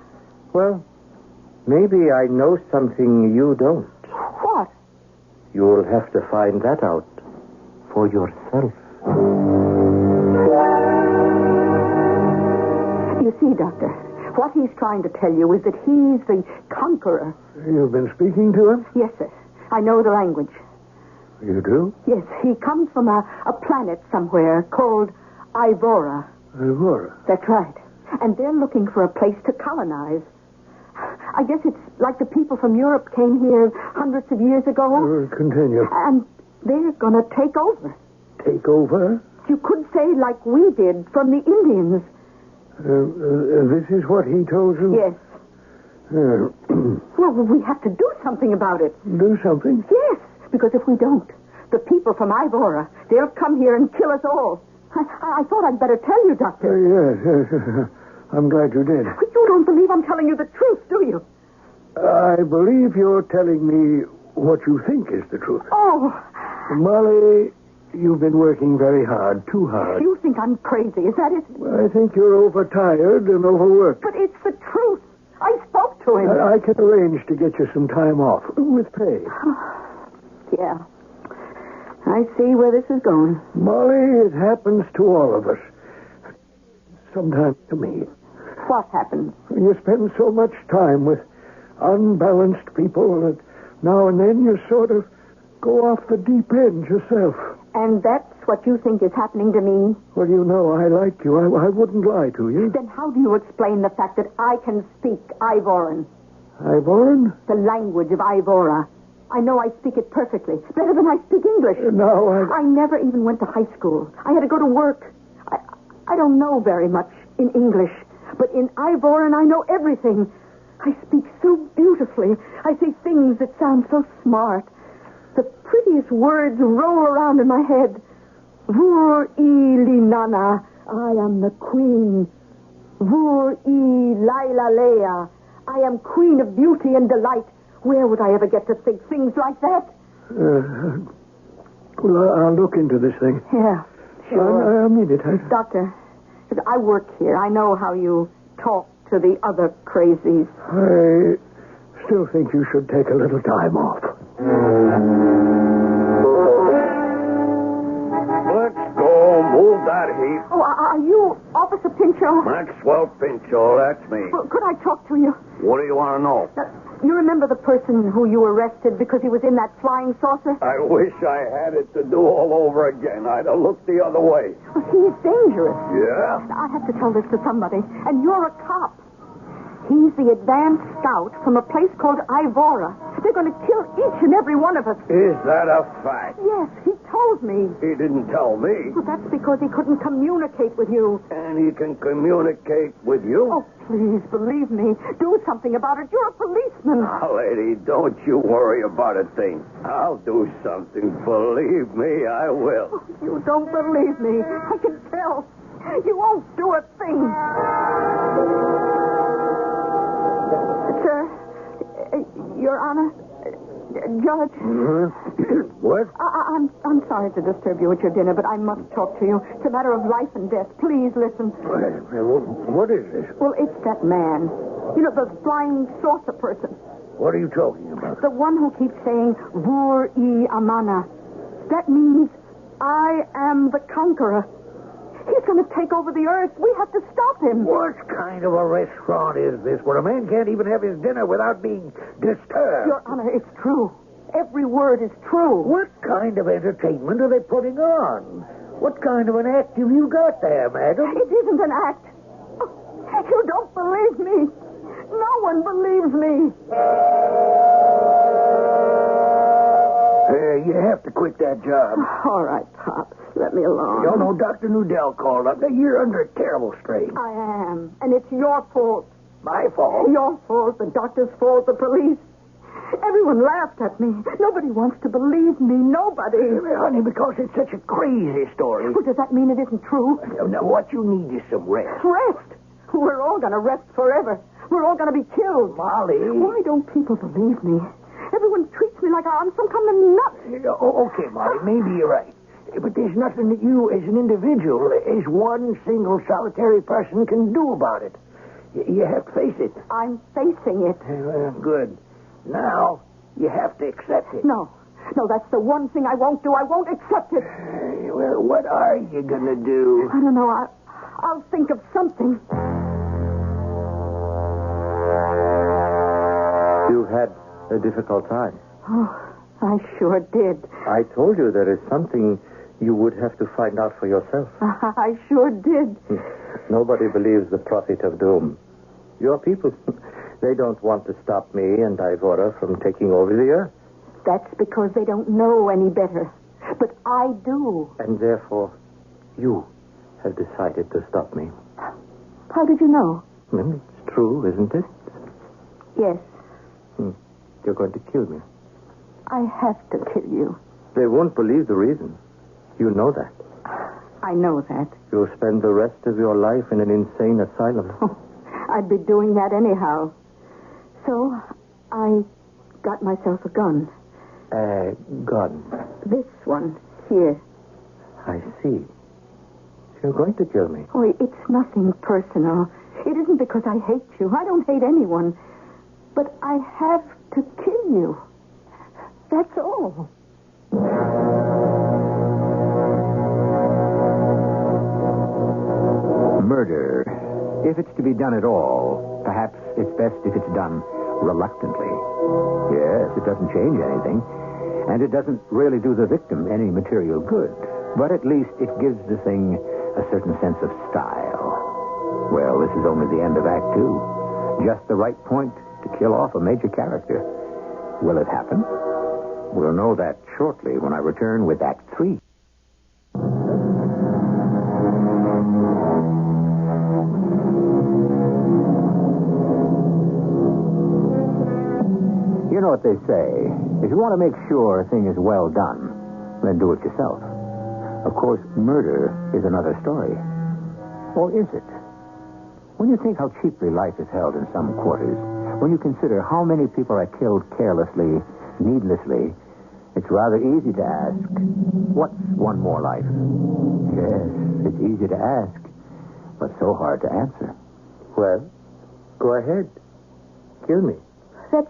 Speaker 2: Well, maybe I know something you don't.
Speaker 20: What?
Speaker 2: You'll have to find that out for yourself.
Speaker 20: You see, Doctor, what he's trying to tell you is that he's the conqueror.
Speaker 18: You've been speaking to him?
Speaker 20: Yes, sir. I know the language.
Speaker 18: You do?
Speaker 20: Yes, he comes from a planet somewhere called Ivora.
Speaker 18: Ivora?
Speaker 20: That's right. And they're looking for a place to colonize. I guess it's like the people from Europe came here hundreds of years ago.
Speaker 18: Continue.
Speaker 20: And they're going to take over.
Speaker 18: Take over?
Speaker 20: You could say like we did from the Indians.
Speaker 18: This is what he told you?
Speaker 20: Yes. Well, we have to do something about it.
Speaker 18: Do something?
Speaker 20: Yes, because if we don't, the people from Ivora, they'll come here and kill us all. I thought I'd better tell you, Doctor.
Speaker 18: Yes. I'm glad you did.
Speaker 20: But you don't believe I'm telling you the truth, do you?
Speaker 18: I believe you're telling me what you think is the truth.
Speaker 20: Oh.
Speaker 18: Molly, you've been working very hard, too hard.
Speaker 20: You think I'm crazy, is that it?
Speaker 18: Well, I think you're overtired and overworked.
Speaker 20: But it's the truth. I spoke to him.
Speaker 18: I can arrange to get you some time off with pay.
Speaker 20: Yeah. I see where this is going.
Speaker 18: Molly, it happens to all of us. Sometimes to me.
Speaker 20: What happens?
Speaker 18: You spend so much time with unbalanced people that now and then you sort of go off the deep end yourself.
Speaker 20: And that's what you think is happening to me?
Speaker 18: Well, you know I like you. I wouldn't lie to you.
Speaker 20: Then how do you explain the fact that I can speak Ivoran?
Speaker 18: Ivoran?
Speaker 20: The language of Ivora. I know I speak it perfectly. Better than I speak English.
Speaker 18: No,
Speaker 20: I never even went to high school. I had to go to work. I don't know very much in English. But in Ivoran, I know everything. I speak so beautifully. I say things that sound so smart. The prettiest words roll around in my head. Vur I Linana, I am the queen. Vur I Laila Lea, I am queen of beauty and delight. Where would I ever get to think things like that?
Speaker 18: Well, I'll look into this thing.
Speaker 20: Yeah, sure.
Speaker 18: I mean it.
Speaker 20: Doctor, I work here. I know how you talk to the other crazies.
Speaker 18: I still think you should take a little time off.
Speaker 5: hold that heap.
Speaker 20: Oh, are you Officer Pinchot?
Speaker 5: Maxwell Pinchot, that's me.
Speaker 20: Well, could I talk to you?
Speaker 5: What do you want to know?
Speaker 20: You remember the person who you arrested because he was in that flying saucer?
Speaker 5: I wish I had it to do all over again. I'd have looked the other way.
Speaker 20: Well, he's dangerous.
Speaker 5: Yeah?
Speaker 20: I have to tell this to somebody, and you're a cop. He's the advanced scout from a place called Ivora. They're going to kill each and every one of us.
Speaker 5: Is that a fact?
Speaker 20: Yes, he told me.
Speaker 5: He didn't tell me.
Speaker 20: Well, that's because he couldn't communicate with you.
Speaker 5: And he can communicate with you?
Speaker 20: Oh, please, believe me. Do something about it. You're a policeman.
Speaker 5: Oh, lady, don't you worry about a thing. I'll do something. Believe me, I will.
Speaker 20: Oh, you don't believe me. I can tell. You won't do a thing. Sir, Your Honor, Judge.
Speaker 5: What?
Speaker 20: I'm sorry to disturb you at your dinner, but I must talk to you. It's a matter of life and death. Please listen.
Speaker 5: What is this?
Speaker 20: Well, it's that man. You know, the flying saucer person.
Speaker 5: What are you talking about?
Speaker 20: The one who keeps saying, Vur-i Amana. That means, I am the conqueror. He's going to take over the earth. We have to stop him.
Speaker 10: What kind of a restaurant is this where a man can't even have his dinner without being disturbed?
Speaker 20: Your Honor, it's true. Every word is true.
Speaker 10: What kind of entertainment are they putting on? What kind of an act have you got there, madam?
Speaker 20: It isn't an act. You don't believe me. No one believes me.
Speaker 10: You have to quit that job.
Speaker 20: All right, Pops. Let me alone.
Speaker 10: You know, Dr. Nudell called up. You're under a terrible strain.
Speaker 20: I am. And it's your fault.
Speaker 10: My fault?
Speaker 20: Your fault, the doctor's fault, the police. Everyone laughed at me. Nobody wants to believe me. Nobody.
Speaker 10: Honey, because it's such a crazy story.
Speaker 20: Well, does that mean it isn't true?
Speaker 10: Now, what you need is some rest.
Speaker 20: Rest? We're all going to rest forever. We're all going to be killed.
Speaker 10: Molly.
Speaker 20: Why don't people believe me? Everyone treats me like I'm some kind of nut.
Speaker 10: Okay, Molly, maybe you're right. But there's nothing that you, as an individual, as one single solitary person, can do about it. You have to face it.
Speaker 20: I'm facing it.
Speaker 10: Well, good. Now, you have to accept it.
Speaker 20: No, that's the one thing I won't do. I won't accept it.
Speaker 10: Well, what are you going to do?
Speaker 20: I don't know. I'll think of something.
Speaker 2: You had a difficult time.
Speaker 20: Oh, I sure did.
Speaker 2: I told you there is something you would have to find out for yourself.
Speaker 20: I sure did.
Speaker 2: Nobody believes the prophet of doom. Your people, they don't want to stop me and Ivora from taking over the earth.
Speaker 20: That's because they don't know any better. But I do.
Speaker 2: And therefore, you have decided to stop me.
Speaker 20: How did you know?
Speaker 2: It's true, isn't it?
Speaker 20: Yes.
Speaker 2: You're going to kill me.
Speaker 20: I have to kill you.
Speaker 2: They won't believe the reason. You know that.
Speaker 20: I know that.
Speaker 2: You'll spend the rest of your life in an insane asylum.
Speaker 20: I'd be doing that anyhow. So, I got myself a gun.
Speaker 2: A gun?
Speaker 20: This one, here.
Speaker 2: I see. You're going to kill me.
Speaker 20: Oh, it's nothing personal. It isn't because I hate you. I don't hate anyone. But I have to kill you. That's all.
Speaker 13: Murder. If it's to be done at all, perhaps it's best if it's done reluctantly. Yes, it doesn't change anything, and it doesn't really do the victim any material good. But at least it gives the thing a certain sense of style. Well, this is only the end of Act 2. Just the right point to kill off a major character. Will it happen? We'll know that shortly when I return with Act 3. You know what they say. If you want to make sure a thing is well done, then do it yourself. Of course, murder is another story. Or is it? When you think how cheaply life is held in some quarters, when you consider how many people are killed carelessly, needlessly, it's rather easy to ask, what's one more life? Yes, it's easy to ask, but so hard to answer.
Speaker 2: Well, go ahead. Kill me.
Speaker 20: That's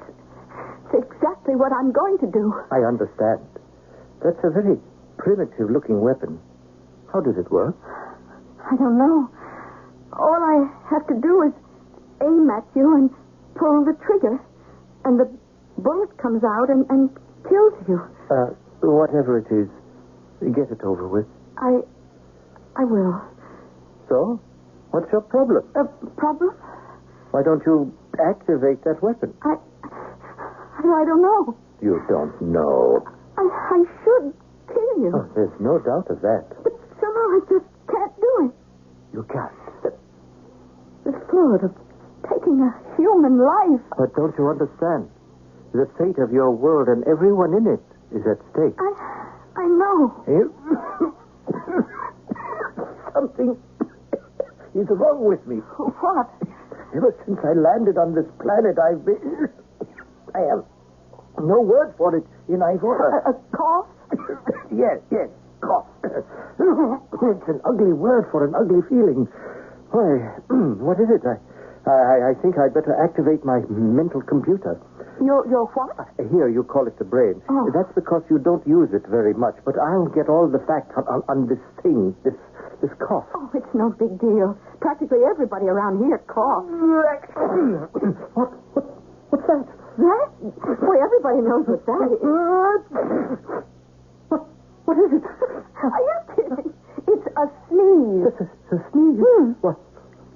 Speaker 20: exactly what I'm going to do.
Speaker 2: I understand. That's a very primitive-looking weapon. How does it work?
Speaker 20: I don't know. All I have to do is aim at you and pull the trigger, and the bullet comes out and kills you.
Speaker 2: Whatever it is, get it over with.
Speaker 20: I will.
Speaker 2: So? What's your problem?
Speaker 20: Problem?
Speaker 2: Why don't you activate that weapon?
Speaker 20: I don't know.
Speaker 2: You don't know.
Speaker 20: I should kill you.
Speaker 2: Oh, there's no doubt of that.
Speaker 20: But somehow I just can't do it.
Speaker 2: You can't.
Speaker 20: The thought of taking a human life.
Speaker 2: But don't you understand? The fate of your world and everyone in it is at stake.
Speaker 20: I know.
Speaker 2: Something is wrong with me.
Speaker 20: What?
Speaker 2: Ever since I landed on this planet, I have no word for it in Ivora.
Speaker 20: A cough?
Speaker 2: Yes, cough. It's an ugly word for an ugly feeling. Why, what is it? I think I'd better activate my mental computer.
Speaker 20: Your what?
Speaker 2: Here, you call it the brain.
Speaker 20: Oh.
Speaker 2: That's because you don't use it very much, but I'll get all the facts on this thing, this cough.
Speaker 20: Oh, it's no big deal. Practically everybody around here coughs.
Speaker 2: What's that?
Speaker 20: That? Boy, everybody knows what that is.
Speaker 2: What is it?
Speaker 20: Are you kidding? It's a sneeze.
Speaker 2: A sneeze? What?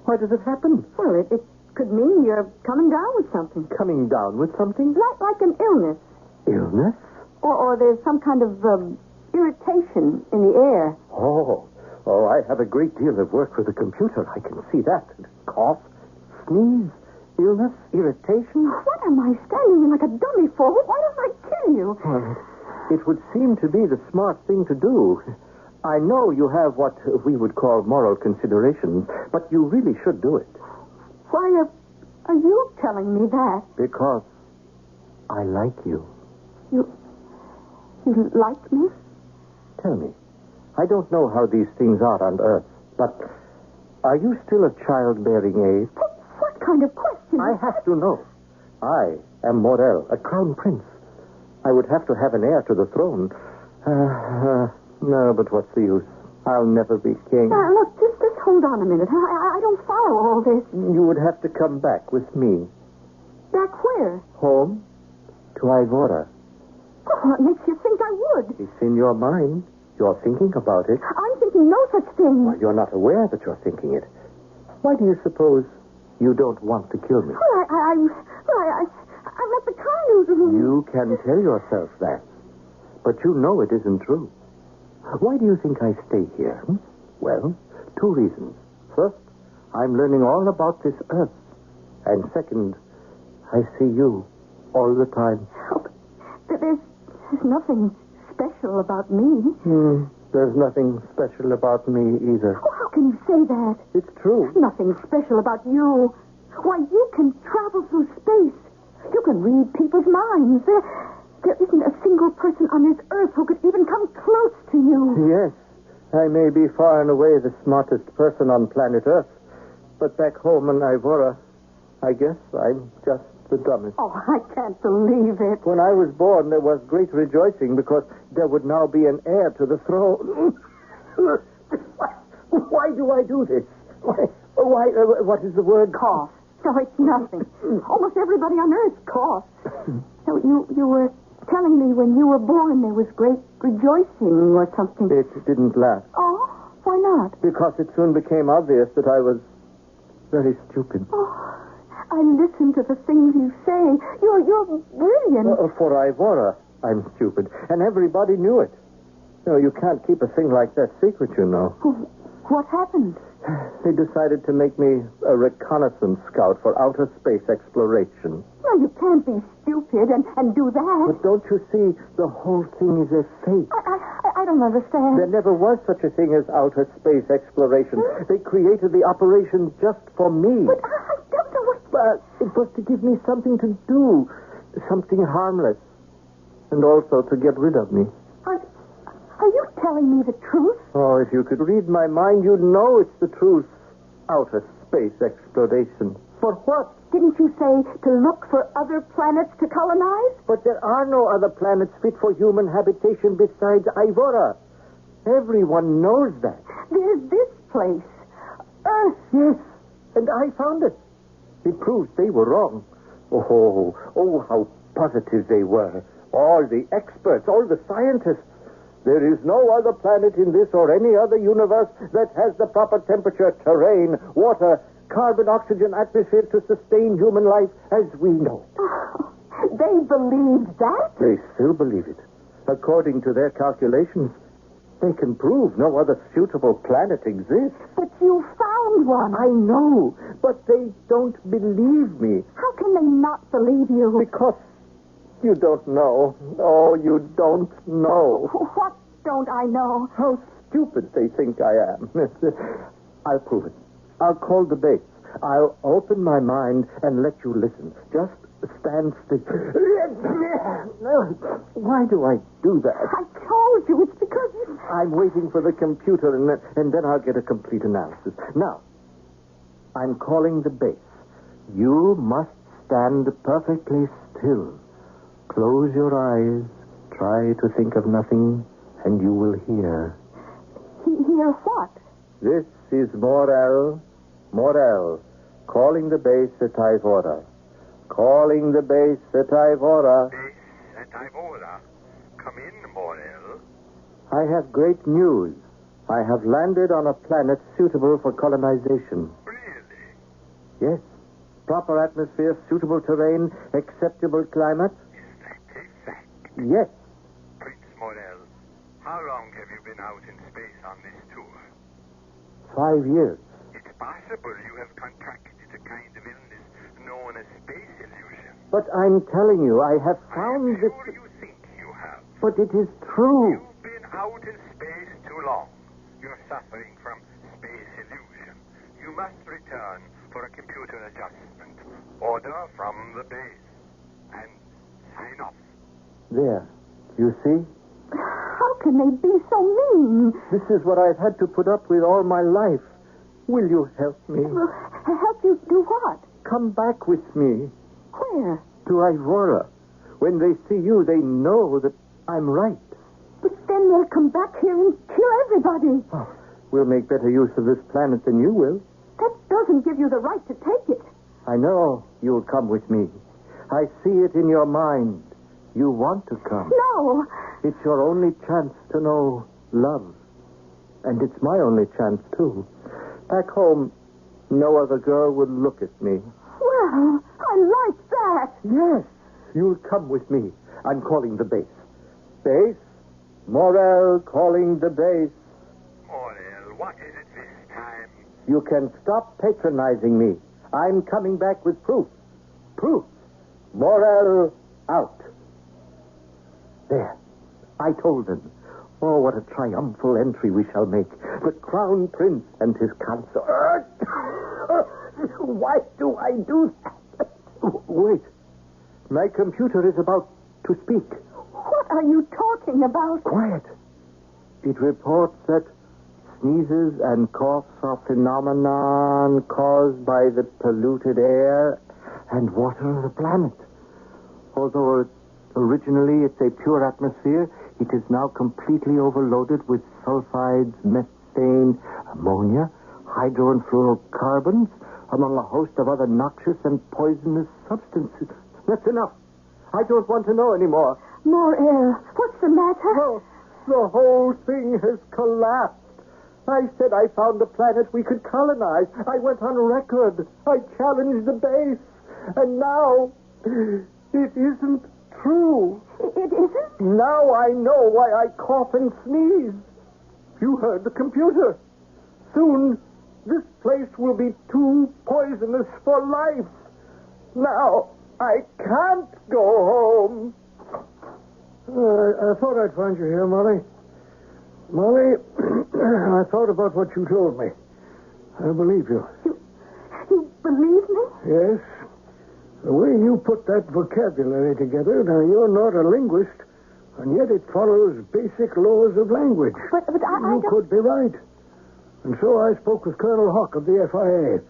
Speaker 2: Why does it happen?
Speaker 20: Well, it could mean you're coming down with something.
Speaker 2: Coming down with something?
Speaker 20: Like an illness.
Speaker 2: Illness?
Speaker 20: Or there's some kind of irritation in the air.
Speaker 2: Oh, I have a great deal of work with the computer. I can see that. Cough, sneeze, illness, irritation.
Speaker 20: What am I standing like a dummy for? Why don't I kill you?
Speaker 2: Well, it would seem to be the smart thing to do. I know you have what we would call moral considerations, but you really should do it.
Speaker 20: Why are you telling me that?
Speaker 2: Because I like you.
Speaker 20: You like me?
Speaker 2: Tell me, I don't know how these things are on Earth, but are you still of childbearing age?
Speaker 20: What kind of question?
Speaker 2: I have to know. I am Morel, a crown prince. I would have to have an heir to the throne. No, but what's the use? I'll never be king.
Speaker 20: Look, just hold on a minute. I don't follow all this.
Speaker 2: You would have to come back with me.
Speaker 20: Back where?
Speaker 2: Home to Ivora.
Speaker 20: What makes you think I would?
Speaker 2: It's in your mind. You're thinking about it.
Speaker 20: I'm thinking no such thing.
Speaker 2: Well, you're not aware that you're thinking it. Why do you suppose you don't want to kill me?
Speaker 20: Well, I'm not the kind of...
Speaker 2: You can tell yourself that. But you know it isn't true. Why do you think I stay here? Well, 2 reasons. First, I'm learning all about this Earth. And second, I see you all the time.
Speaker 20: Oh, there's nothing special about me.
Speaker 2: There's nothing special about me either.
Speaker 20: Oh, how can you say that?
Speaker 2: It's true.
Speaker 20: Nothing special about you. Why, you can travel through space. You can read people's minds. There isn't a single person on this Earth who could even come close to you.
Speaker 2: Yes, I may be far and away the smartest person on planet Earth. But back home in Ivora, I guess I'm just the dumbest.
Speaker 20: Oh, I can't believe it.
Speaker 2: When I was born, there was great rejoicing because there would now be an heir to the throne. Why do I do this? Why? What is the word?
Speaker 20: Cough. No, it's nothing. Almost everybody on Earth coughs. So you were telling me when you were born there was great rejoicing or something.
Speaker 2: It didn't last.
Speaker 20: Oh, why not?
Speaker 2: Because it soon became obvious that I was very stupid.
Speaker 20: Oh, I listen to the things you say. You're brilliant.
Speaker 2: For Ivora, I'm stupid. And everybody knew it. No, you can't keep a thing like that secret, you know.
Speaker 20: What happened?
Speaker 2: They decided to make me a reconnaissance scout for outer space exploration.
Speaker 20: No, you can't be stupid and do that.
Speaker 2: But don't you see, the whole thing is a fake.
Speaker 20: I don't understand.
Speaker 2: There never was such a thing as outer space exploration. They created the operation just for me.
Speaker 20: But I don't know what...
Speaker 2: It was to give me something to do, something harmless, and also to get rid of me.
Speaker 20: Are you telling me the truth?
Speaker 2: Oh, if you could read my mind, you'd know it's the truth. Outer space exploration. For what?
Speaker 20: Didn't you say to look for other planets to colonize?
Speaker 2: But there are no other planets fit for human habitation besides Ivora. Everyone knows that.
Speaker 20: There's this place. Earth.
Speaker 2: Yes, and I found it. It proves they were wrong. Oh, how positive they were. All the experts, all the scientists. There is no other planet in this or any other universe that has the proper temperature, terrain, water, carbon, oxygen, atmosphere to sustain human life as we know.
Speaker 20: Oh, they believed that?
Speaker 2: They still believe it. According to their calculations, they can prove no other suitable planet exists.
Speaker 20: But you found one.
Speaker 2: I know, but they don't believe me.
Speaker 20: How can they not believe you?
Speaker 2: Because you don't know. Oh, you don't know.
Speaker 20: What don't I know?
Speaker 2: How stupid they think I am. I'll prove it. I'll call the base. I'll open my mind and let you listen. Just stand still. Why do I do that?
Speaker 20: I told you. It's because you...
Speaker 2: I'm waiting for the computer, and then I'll get a complete analysis. Now, I'm calling the base. You must stand perfectly still. Close your eyes. Try to think of nothing, and you will hear.
Speaker 20: Hear what?
Speaker 2: This is Morel, calling the base at Ivora. Calling the base at Ivora.
Speaker 14: Base at Ivora. Come in, Morel.
Speaker 2: I have great news. I have landed on a planet suitable for colonization.
Speaker 14: Really?
Speaker 2: Yes. Proper atmosphere, suitable terrain, acceptable climate.
Speaker 14: Is that a fact?
Speaker 2: Yes.
Speaker 14: Prince Morel, how long have you been out in space on this tour?
Speaker 2: 5 years.
Speaker 14: It's possible you have contracted a kind of illness known as space illusion.
Speaker 2: But I'm telling you, I have found
Speaker 14: I'm sure you think you have.
Speaker 2: But it is true.
Speaker 14: You've been out in space too long. You're suffering from space illusion. You must return for a computer adjustment. Order from the base. And sign off.
Speaker 2: There. You see?
Speaker 20: How can they be so mean?
Speaker 2: This is what I've had to put up with all my life. Will you help me?
Speaker 20: Well, help you do what?
Speaker 2: Come back with me.
Speaker 20: Where?
Speaker 2: To Ivora. When they see you, they know that I'm right.
Speaker 20: But then they'll come back here and kill everybody.
Speaker 2: Oh, we'll make better use of this planet than you will.
Speaker 20: That doesn't give you the right to take it.
Speaker 2: I know you'll come with me. I see it in your mind. You want to come.
Speaker 20: No.
Speaker 2: It's your only chance to know love. And it's my only chance, too. Back home, no other girl would look at me.
Speaker 20: Well, I like that.
Speaker 2: Yes, you'll come with me. I'm calling the base. Base? Morel calling the base.
Speaker 14: Morel, what is it this time?
Speaker 2: You can stop patronizing me. I'm coming back with proof. Proof. Morel out. There. I told them. Oh, what a triumphal entry we shall make. The Crown Prince and his consort. Why do I do that? Wait. My computer is about to speak.
Speaker 20: What are you talking about?
Speaker 2: Quiet. It reports that sneezes and coughs are phenomenon caused by the polluted air and water of the planet. Although originally it's a pure atmosphere, it is now completely overloaded with sulfides, methane, ammonia, hydro and fluorocarbons, among a host of other noxious and poisonous substances. That's enough. I don't want to know anymore.
Speaker 20: More air. What's the matter?
Speaker 2: Oh, the whole thing has collapsed. I said I found a planet we could colonize. I went on record. I challenged the base. And now, it isn't true.
Speaker 20: It isn't?
Speaker 2: Now I know why I cough and sneeze. You heard the computer. Soon, this place will be too poisonous for life. Now, I can't go home.
Speaker 18: I thought I'd find you here, Molly. Molly, I thought about what you told me. I believe you.
Speaker 20: You believe me?
Speaker 18: Yes. The way you put that vocabulary together, now you're not a linguist, and yet it follows basic laws of language.
Speaker 20: But
Speaker 18: you could be right. And so I spoke with Colonel Hawk of the FIA.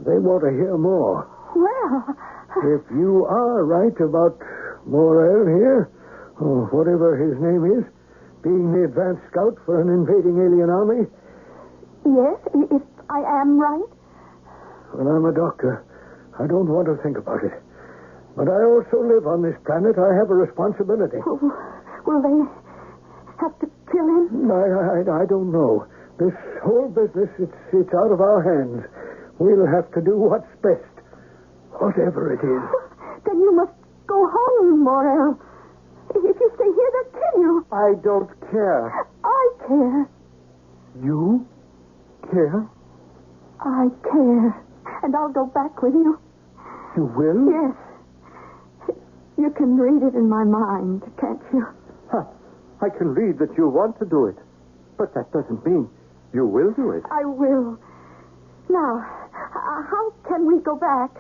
Speaker 18: They want to hear more.
Speaker 20: Well...
Speaker 18: If you are right about Morel here, or whatever his name is, being the advance scout for an invading alien army...
Speaker 20: Yes, if I am right?
Speaker 18: When I'm a doctor, I don't want to think about it. But I also live on this planet. I have a responsibility.
Speaker 20: Will they have to kill him?
Speaker 18: I don't know. This whole business, it's out of our hands. We'll have to do what's best. Whatever it is.
Speaker 20: Then you must go home, Morel. If you stay here, they'll kill you.
Speaker 2: I don't care.
Speaker 20: I care.
Speaker 2: You care?
Speaker 20: I care. And I'll go back with you.
Speaker 2: You will?
Speaker 20: Yes. You can read it in my mind, can't you?
Speaker 2: I can read that you want to do it. But that doesn't mean you will do it.
Speaker 20: I will. Now, how can we go back?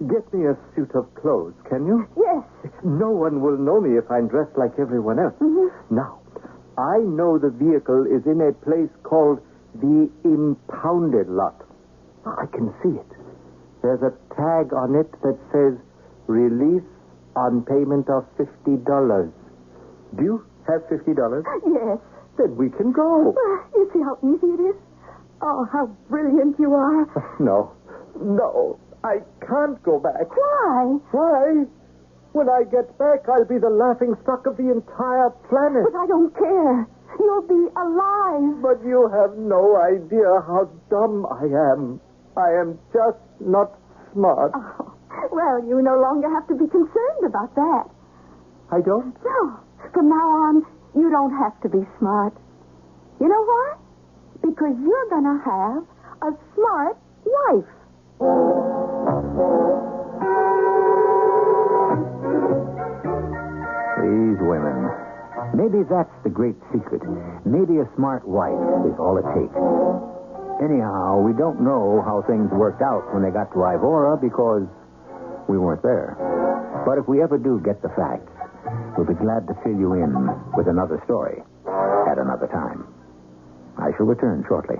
Speaker 2: Get me a suit of clothes, can you?
Speaker 20: Yes.
Speaker 2: No one will know me if I'm dressed like everyone else.
Speaker 20: Mm-hmm.
Speaker 2: Now, I know the vehicle is in a place called the impounded lot. I can see it. There's a tag on it that says, release on payment of $50. Do you have $50?
Speaker 20: Yes.
Speaker 2: Then we can go.
Speaker 20: You see how easy it is? Oh, how brilliant you are.
Speaker 2: No, I can't go back.
Speaker 20: Why?
Speaker 2: Why? When I get back, I'll be the laughingstock of the entire planet.
Speaker 20: But I don't care. You'll be alive.
Speaker 2: But you have no idea how dumb I am. I am just not smart.
Speaker 20: Oh, well, you no longer have to be concerned about that.
Speaker 2: I don't?
Speaker 20: No. From now on, you don't have to be smart. You know why? Because you're going to have a smart wife.
Speaker 13: These women. Maybe that's the great secret. Maybe a smart wife is all it takes. Anyhow, we don't know how things worked out when they got to Ivora because we weren't there. But if we ever do get the facts, we'll be glad to fill you in with another story at another time. I shall return shortly.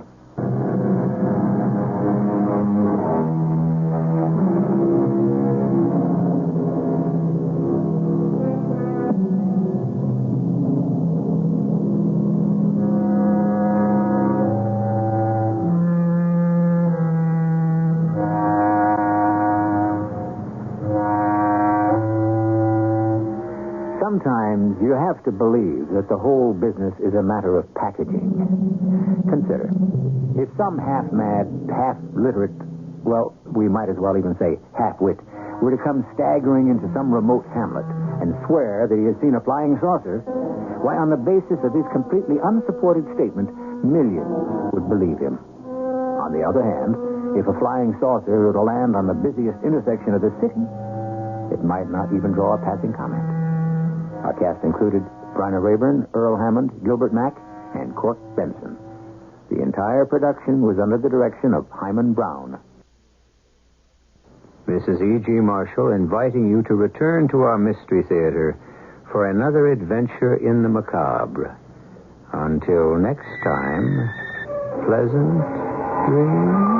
Speaker 13: Sometimes you have to believe that the whole business is a matter of packaging. Consider, if some half-mad, half-literate, well, we might as well even say half-wit, were to come staggering into some remote hamlet and swear that he has seen a flying saucer, why, on the basis of his completely unsupported statement, millions would believe him. On the other hand, if a flying saucer were to land on the busiest intersection of the city, it might not even draw a passing comment. Our cast included Bryna Rayburn, Earl Hammond, Gilbert Mack, and Court Benson. The entire production was under the direction of Hyman Brown. This is E.G. Marshall inviting you to return to our Mystery Theater for another adventure in the macabre. Until next time, pleasant dreams.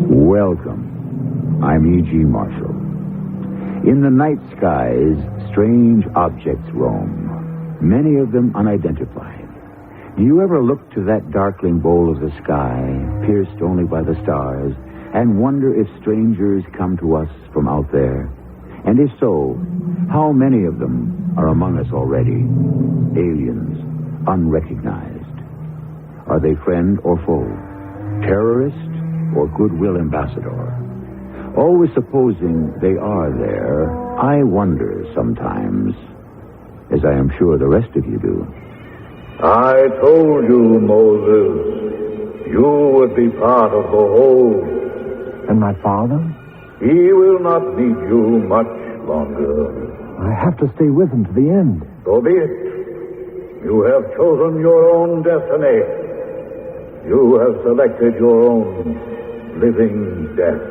Speaker 13: Welcome. I'm E.G. Marshall. In the night skies, strange objects roam, many of them unidentified. Do you ever look to that darkling bowl of the sky, pierced only by the stars, and wonder if strangers come to us from out there? And if so, how many of them are among us already? Aliens, unrecognized. Are they friend or foe? Terrorist or goodwill ambassador. Always supposing they are there, I wonder sometimes, as I am sure the rest of you do.
Speaker 8: I told you, Moses, you would be part of the whole.
Speaker 15: And my father?
Speaker 8: He will not need you much longer.
Speaker 15: I have to stay with him to the end.
Speaker 8: So be it. You have chosen your own destiny. You have selected your own living death.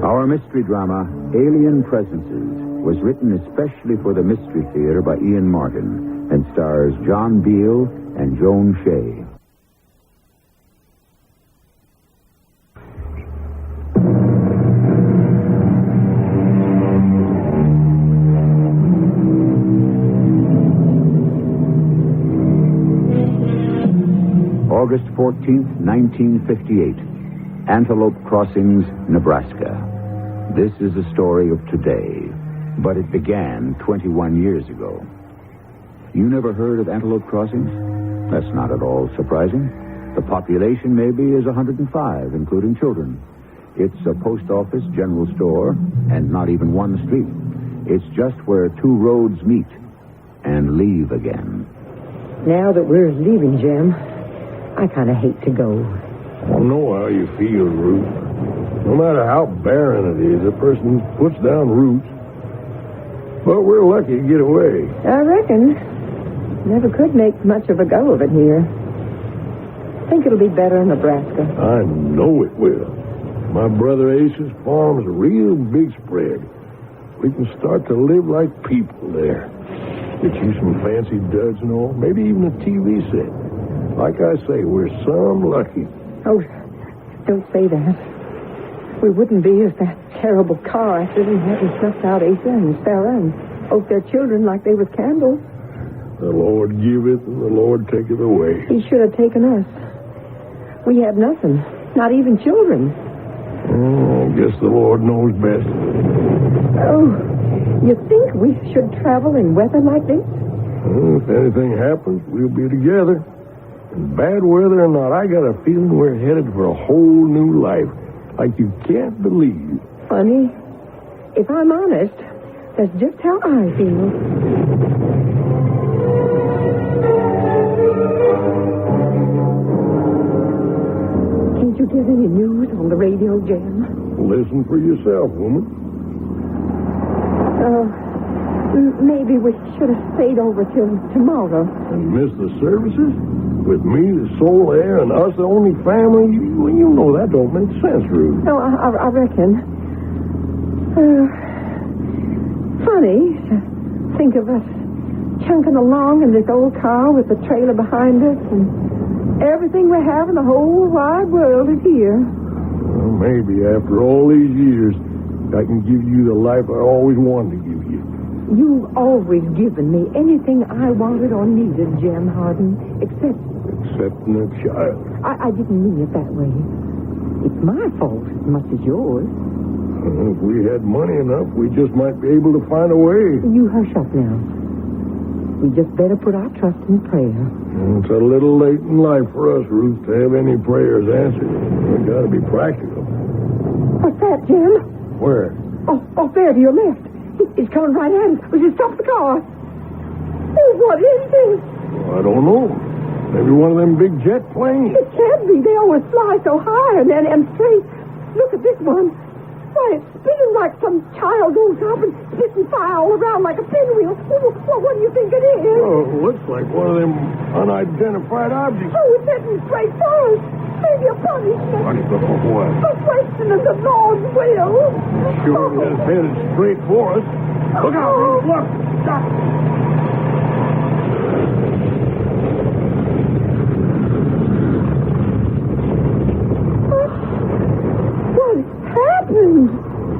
Speaker 13: Our mystery drama, Alien Presences, was written especially for the Mystery Theater by Ian Martin and stars John Beale and Joan Shea. August 14th, 1958. Antelope Crossings, Nebraska. This is a story of today, but it began 21 years ago. You never heard of Antelope Crossings? That's not at all surprising. The population maybe is 105, including children. It's a post office, general store, and not even one street. It's just where two roads meet and leave again.
Speaker 21: Now that we're leaving, Jim, I kind of hate to go.
Speaker 5: I know how you feel, Ruth. No matter how barren it is, a person puts down roots. But we're lucky to get away.
Speaker 21: I reckon. Never could make much of a go of it here. Think it'll be better in Nebraska.
Speaker 5: I know it will. My brother Ace's farm's a real big spread. We can start to live like people there. Get you some fancy duds and all, maybe even a TV set. Like I say, we're some lucky.
Speaker 21: Oh, don't say that. We wouldn't be if that terrible car accident hadn't snuffed out Asa and Sarah and both their children like they was candles.
Speaker 5: The Lord giveth and the Lord taketh away.
Speaker 21: He should have taken us. We have nothing, not even children.
Speaker 5: Oh, I guess the Lord knows best.
Speaker 21: Oh, you think we should travel in weather like this?
Speaker 5: Well, if anything happens, we'll be together. In bad weather or not, I got a feeling we're headed for a whole new life. Like you can't believe.
Speaker 21: Funny. If I'm honest, that's just how I feel. Can't you get any news on the radio, Jim?
Speaker 5: Listen for yourself, woman.
Speaker 21: Maybe we should have stayed over till tomorrow.
Speaker 5: And miss the services? With me, the sole heir, and us, the only family? You know that don't make sense, Ruth.
Speaker 21: No, I reckon. Funny to think of us chunking along in this old car with the trailer behind us, and everything we have in the whole wide world is here.
Speaker 5: Well, maybe after all these years, I can give you the life I always wanted to give you.
Speaker 21: You've always given me anything I wanted or needed, Jim Harden,
Speaker 5: Excepting a child.
Speaker 21: I didn't mean it that way. It's my fault as much as yours.
Speaker 5: If we had money enough, we just might be able to find a way.
Speaker 21: You hush up now. We just better put our trust in prayer.
Speaker 5: It's a little late in life for us, Ruth, to have any prayers answered. We've got to be practical.
Speaker 21: What's that, Jim?
Speaker 5: Where?
Speaker 21: Off there to your left. He's coming right at us. We should stop the car. Oh, what is this?
Speaker 5: I don't know. Maybe one of them big jet planes.
Speaker 21: It can't be. They always fly so high and straight. Look at this one. Why, it's spinning like some child goes up and spitting fire all around like a pinwheel. Well, what do you think it is?
Speaker 5: Oh, it looks like one of them unidentified objects.
Speaker 21: Oh, it's heading straight for us. Maybe a punishment.
Speaker 5: Punishment for what?
Speaker 21: For questioning the Lord's will.
Speaker 5: Sure, it's headed straight for us. Look out, Ruth. Look. Stop.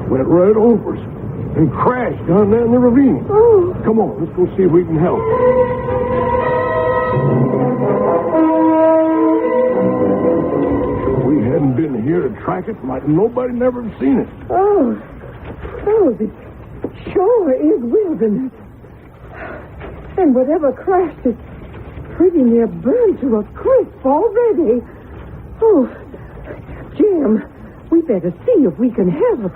Speaker 5: Went right over us and crashed down there in the ravine.
Speaker 21: Oh.
Speaker 5: Come on, let's go see if we can help. If we hadn't been here to track it, like nobody never have seen it.
Speaker 21: Oh, this sure is wilderness. And whatever crashed is pretty near burned to a crisp already. Oh, Jim, we better see if we can help.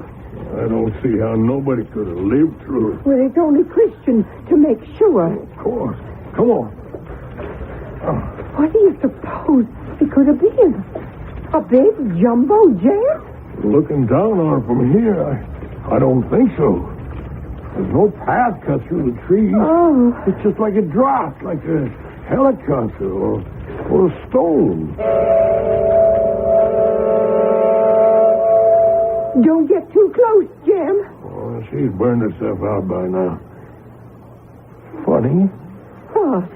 Speaker 5: I don't see how nobody could have lived through it.
Speaker 21: Well, it's only Christian to make sure.
Speaker 5: Of course. Come on.
Speaker 21: What do you suppose it could have been? A big jumbo jet?
Speaker 5: Looking down on it from here, I don't think so. There's no path cut through the trees.
Speaker 21: Oh.
Speaker 5: It's just like it dropped, like a helicopter or a stone.
Speaker 21: Don't get too close, Jim.
Speaker 5: Oh, she's burned herself out by now. Funny.
Speaker 21: What?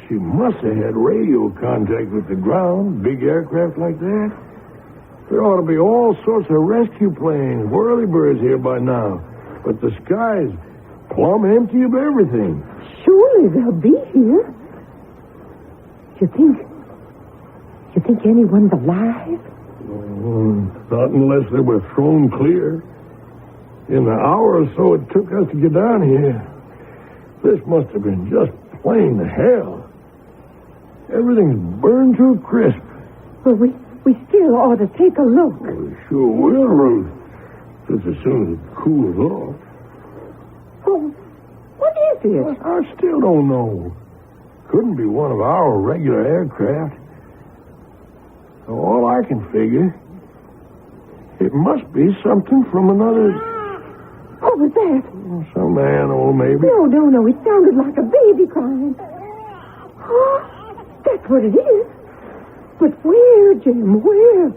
Speaker 5: She must have had radio contact with the ground, big aircraft like that. There ought to be all sorts of rescue planes, whirlybirds here by now. But the sky's plumb empty of everything.
Speaker 21: Surely they'll be here. You think anyone's alive?
Speaker 5: Not unless they were thrown clear. In the hour or so it took us to get down here, this must have been just plain hell. Everything's burned to a crisp.
Speaker 21: Well, we still ought to take a look.
Speaker 5: We sure will, Ruth. Just as soon as it cools off.
Speaker 21: Oh, what is it?
Speaker 5: I still don't know. Couldn't be one of our regular aircraft. All I can figure, it must be something from another...
Speaker 21: What was that?
Speaker 5: Some animal, maybe.
Speaker 21: No. It sounded like a baby crying. Oh, that's what it is. But where, Jim? Where?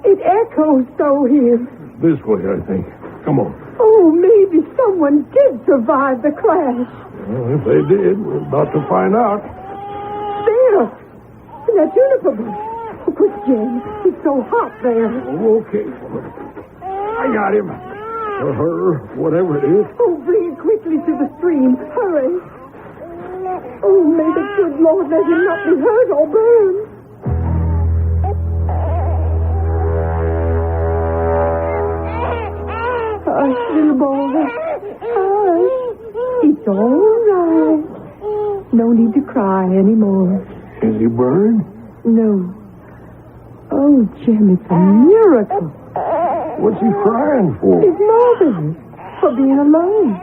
Speaker 21: It echoes so here.
Speaker 5: This way, I think. Come on.
Speaker 21: Oh, maybe someone did survive the crash.
Speaker 5: Well, if they did, we're about to find out.
Speaker 21: There! In that juniper bush. Oh, quick, Jim. It's so hot there.
Speaker 5: Okay. I got him. Or her, whatever it is.
Speaker 21: Oh, bring it quickly to the stream. Hurry. Oh, may the good Lord let him not be hurt or burned. Hush, little boy. Hush. It's all right. No need to cry anymore.
Speaker 5: Is he burned?
Speaker 21: No. Oh, Jim, it's a miracle.
Speaker 5: What's he crying for?
Speaker 21: His mother. For being alone.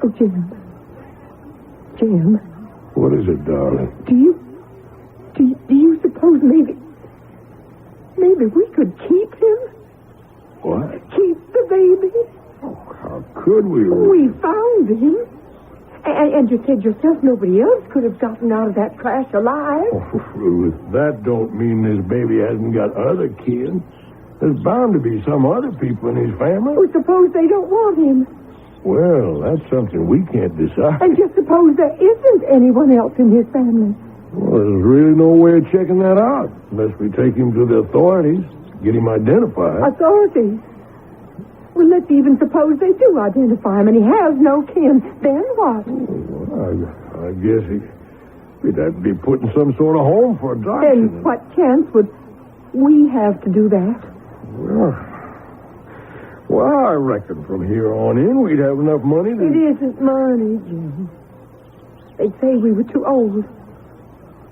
Speaker 21: Oh, Jim. Jim.
Speaker 5: What is it, darling?
Speaker 21: Do you suppose maybe we could keep him?
Speaker 5: What?
Speaker 21: Keep the baby?
Speaker 5: Oh, how could we?
Speaker 21: We found him. And you said yourself nobody else could have gotten out of that crash alive.
Speaker 5: Oh, Ruth, that don't mean this baby hasn't got other kin. There's bound to be some other people in his family.
Speaker 21: Oh, suppose they don't want him.
Speaker 5: Well, that's something we can't decide.
Speaker 21: And just suppose there isn't anyone else in his family.
Speaker 5: Well, there's really no way of checking that out unless we take him to the authorities, get him identified.
Speaker 21: Authorities? Well, let's even suppose they do identify him and he has no kin. Then what?
Speaker 5: Well, I guess we'd have to be put in some sort of home for adoption.
Speaker 21: Then what chance would we have to do that?
Speaker 5: Well, I reckon from here on in we'd have enough money to...
Speaker 21: It isn't money, Jim. They'd say we were too old.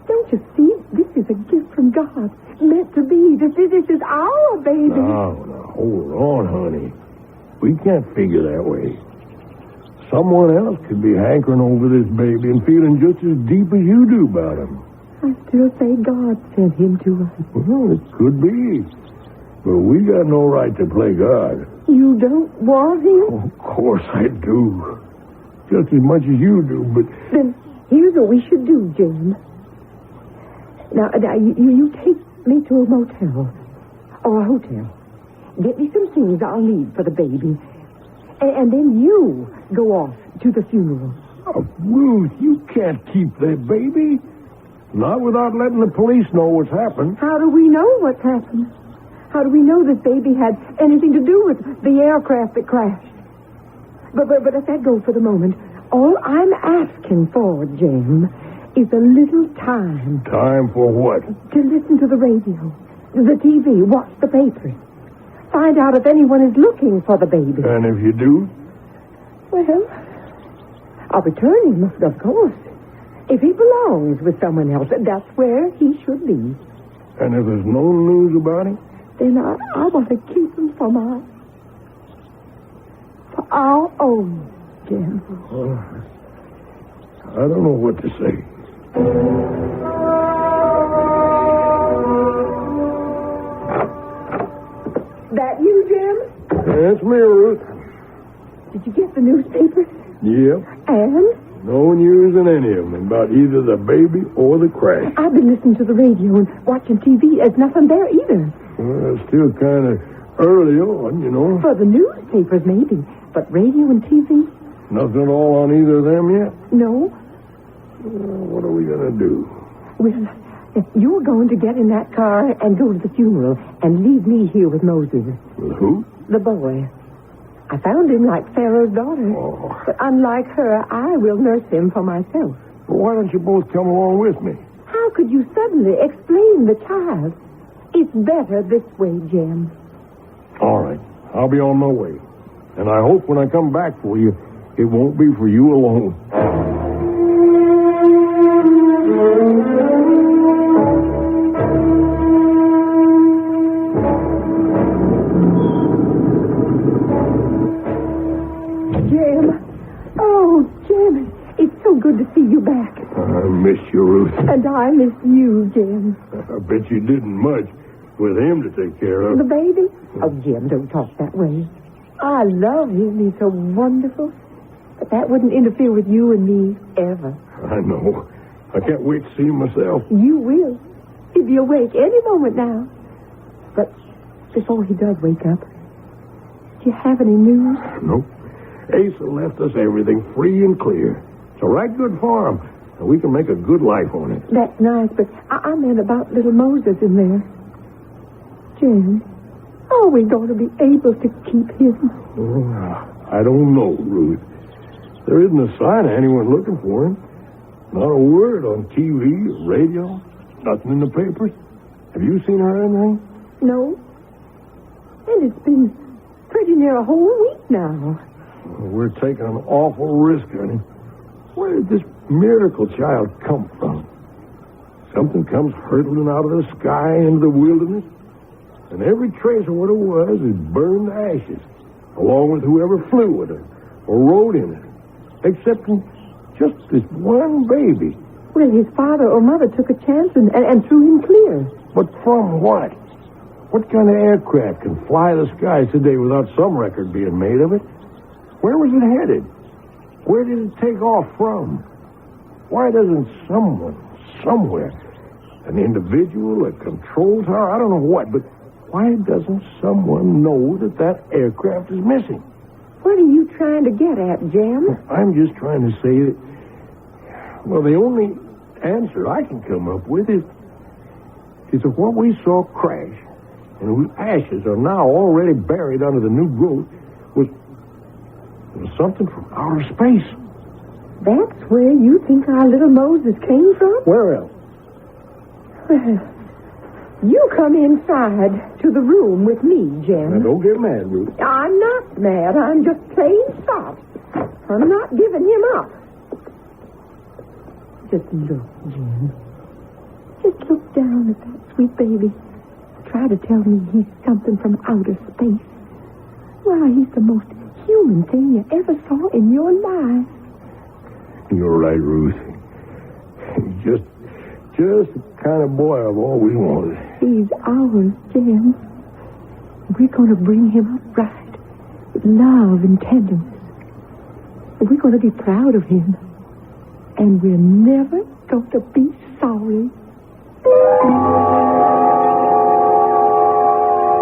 Speaker 21: Don't you see? This is a gift from God. Meant to be. This is our baby.
Speaker 5: Now, hold on, honey. We can't figure that way. Someone else could be hankering over this baby and feeling just as deep as you do about him.
Speaker 21: I still say God sent him to us.
Speaker 5: Well, it could be. But we got no right to play God.
Speaker 21: You don't want him?
Speaker 5: Oh, of course I do. Just as much as you do, but...
Speaker 21: Then here's what we should do, Jim. Now you take me to a motel or a hotel. Get me some things I'll need for the baby. And then you go off to the funeral.
Speaker 5: Oh, Ruth, you can't keep that baby. Not without letting the police know what's happened.
Speaker 21: How do we know what's happened? How do we know this baby had anything to do with the aircraft that crashed? But let that go for the moment. All I'm asking for, Jim, is a little time.
Speaker 5: Time for what?
Speaker 21: To listen to the radio, the TV, watch the papers. Find out if anyone is looking for the baby.
Speaker 5: And if you do?
Speaker 21: Well, I'll return him, of course. If he belongs with someone else, that's where he should be.
Speaker 5: And if there's no news about him?
Speaker 21: Then I want to keep him for our own, Jim.
Speaker 5: Well, I don't know what to say.
Speaker 21: That you, Jim?
Speaker 5: That's me, Ruth.
Speaker 21: Did you get the newspaper?
Speaker 5: Yep.
Speaker 21: And?
Speaker 5: No news in any of them about either the baby or the crash.
Speaker 21: I've been listening to the radio and watching TV. There's nothing there either.
Speaker 5: Well, it's still kind of early on, you know.
Speaker 21: For the newspapers, maybe. But radio and TV?
Speaker 5: Nothing at all on either of them yet?
Speaker 21: No.
Speaker 5: Well, what are we going to do?
Speaker 21: Well, you're going to get in that car and go to the funeral and leave me here with Moses.
Speaker 5: With who?
Speaker 21: The boy. I found him like Pharaoh's daughter.
Speaker 5: Oh.
Speaker 21: But unlike her, I will nurse him for myself.
Speaker 5: Well, why don't you both come along with me?
Speaker 21: How could you suddenly explain the child? It's better this way, Jim.
Speaker 5: All right. I'll be on my way. And I hope when I come back for you, it won't be for you alone.
Speaker 21: Jim. Oh, Jim. It's so good to see you back.
Speaker 5: I miss you, Ruth.
Speaker 21: And I miss you, Jim.
Speaker 5: I bet you didn't much with him to take care of.
Speaker 21: The baby? Oh, Jim, don't talk that way. I love him. He's so wonderful. But that wouldn't interfere with you and me ever.
Speaker 5: I know. I can't wait to see him myself.
Speaker 21: You will. He'll be awake any moment now. But before he does wake up, do you have any news?
Speaker 5: Nope. Asa left us everything free and clear. It's a right good farm, and we can make a good life on it.
Speaker 21: That's nice, but I meant about little Moses in there. Jim, are we going to be able to keep him?
Speaker 5: Oh, I don't know, Ruth. There isn't a sign of anyone looking for him. Not a word on TV or radio. Nothing in the papers. Have you seen her or anything?
Speaker 21: No. And it's been pretty near a whole week now.
Speaker 5: Well, we're taking an awful risk on him. Where did this miracle child come from? Something comes hurtling out of the sky into the wilderness, and every trace of what it was is burned to ashes, along with whoever flew with it or rode in it, except just this one baby.
Speaker 21: Well, his father or mother took a chance and threw him clear.
Speaker 5: But from what? What kind of aircraft can fly the skies today without some record being made of it? Where was it headed? Where did it take off from? Why doesn't someone, somewhere, an individual, a control tower, I don't know what, but why doesn't someone know that aircraft is missing?
Speaker 21: What are you trying to get at, Jim?
Speaker 5: I'm just trying to say that, well, the only answer I can come up with is that what we saw crash and whose ashes are now already buried under the new growth was something from outer space.
Speaker 21: That's where you think our little Moses came from?
Speaker 5: Where else?
Speaker 21: Well, you come inside to the room with me, Jim.
Speaker 5: Now, don't get mad, Ruth.
Speaker 21: I'm not mad. I'm just plain soft. I'm not giving him up. Just look, Jim. Just look down at that sweet baby. Try to tell me he's something from outer space. Why, he's the most human thing you ever saw in your life.
Speaker 5: You're right, Ruth. Just the kind of boy I've always wanted.
Speaker 21: He's ours, Jim. We're going to bring him up right, with love and tenderness. And we're going to be proud of him. And we're never going to be sorry.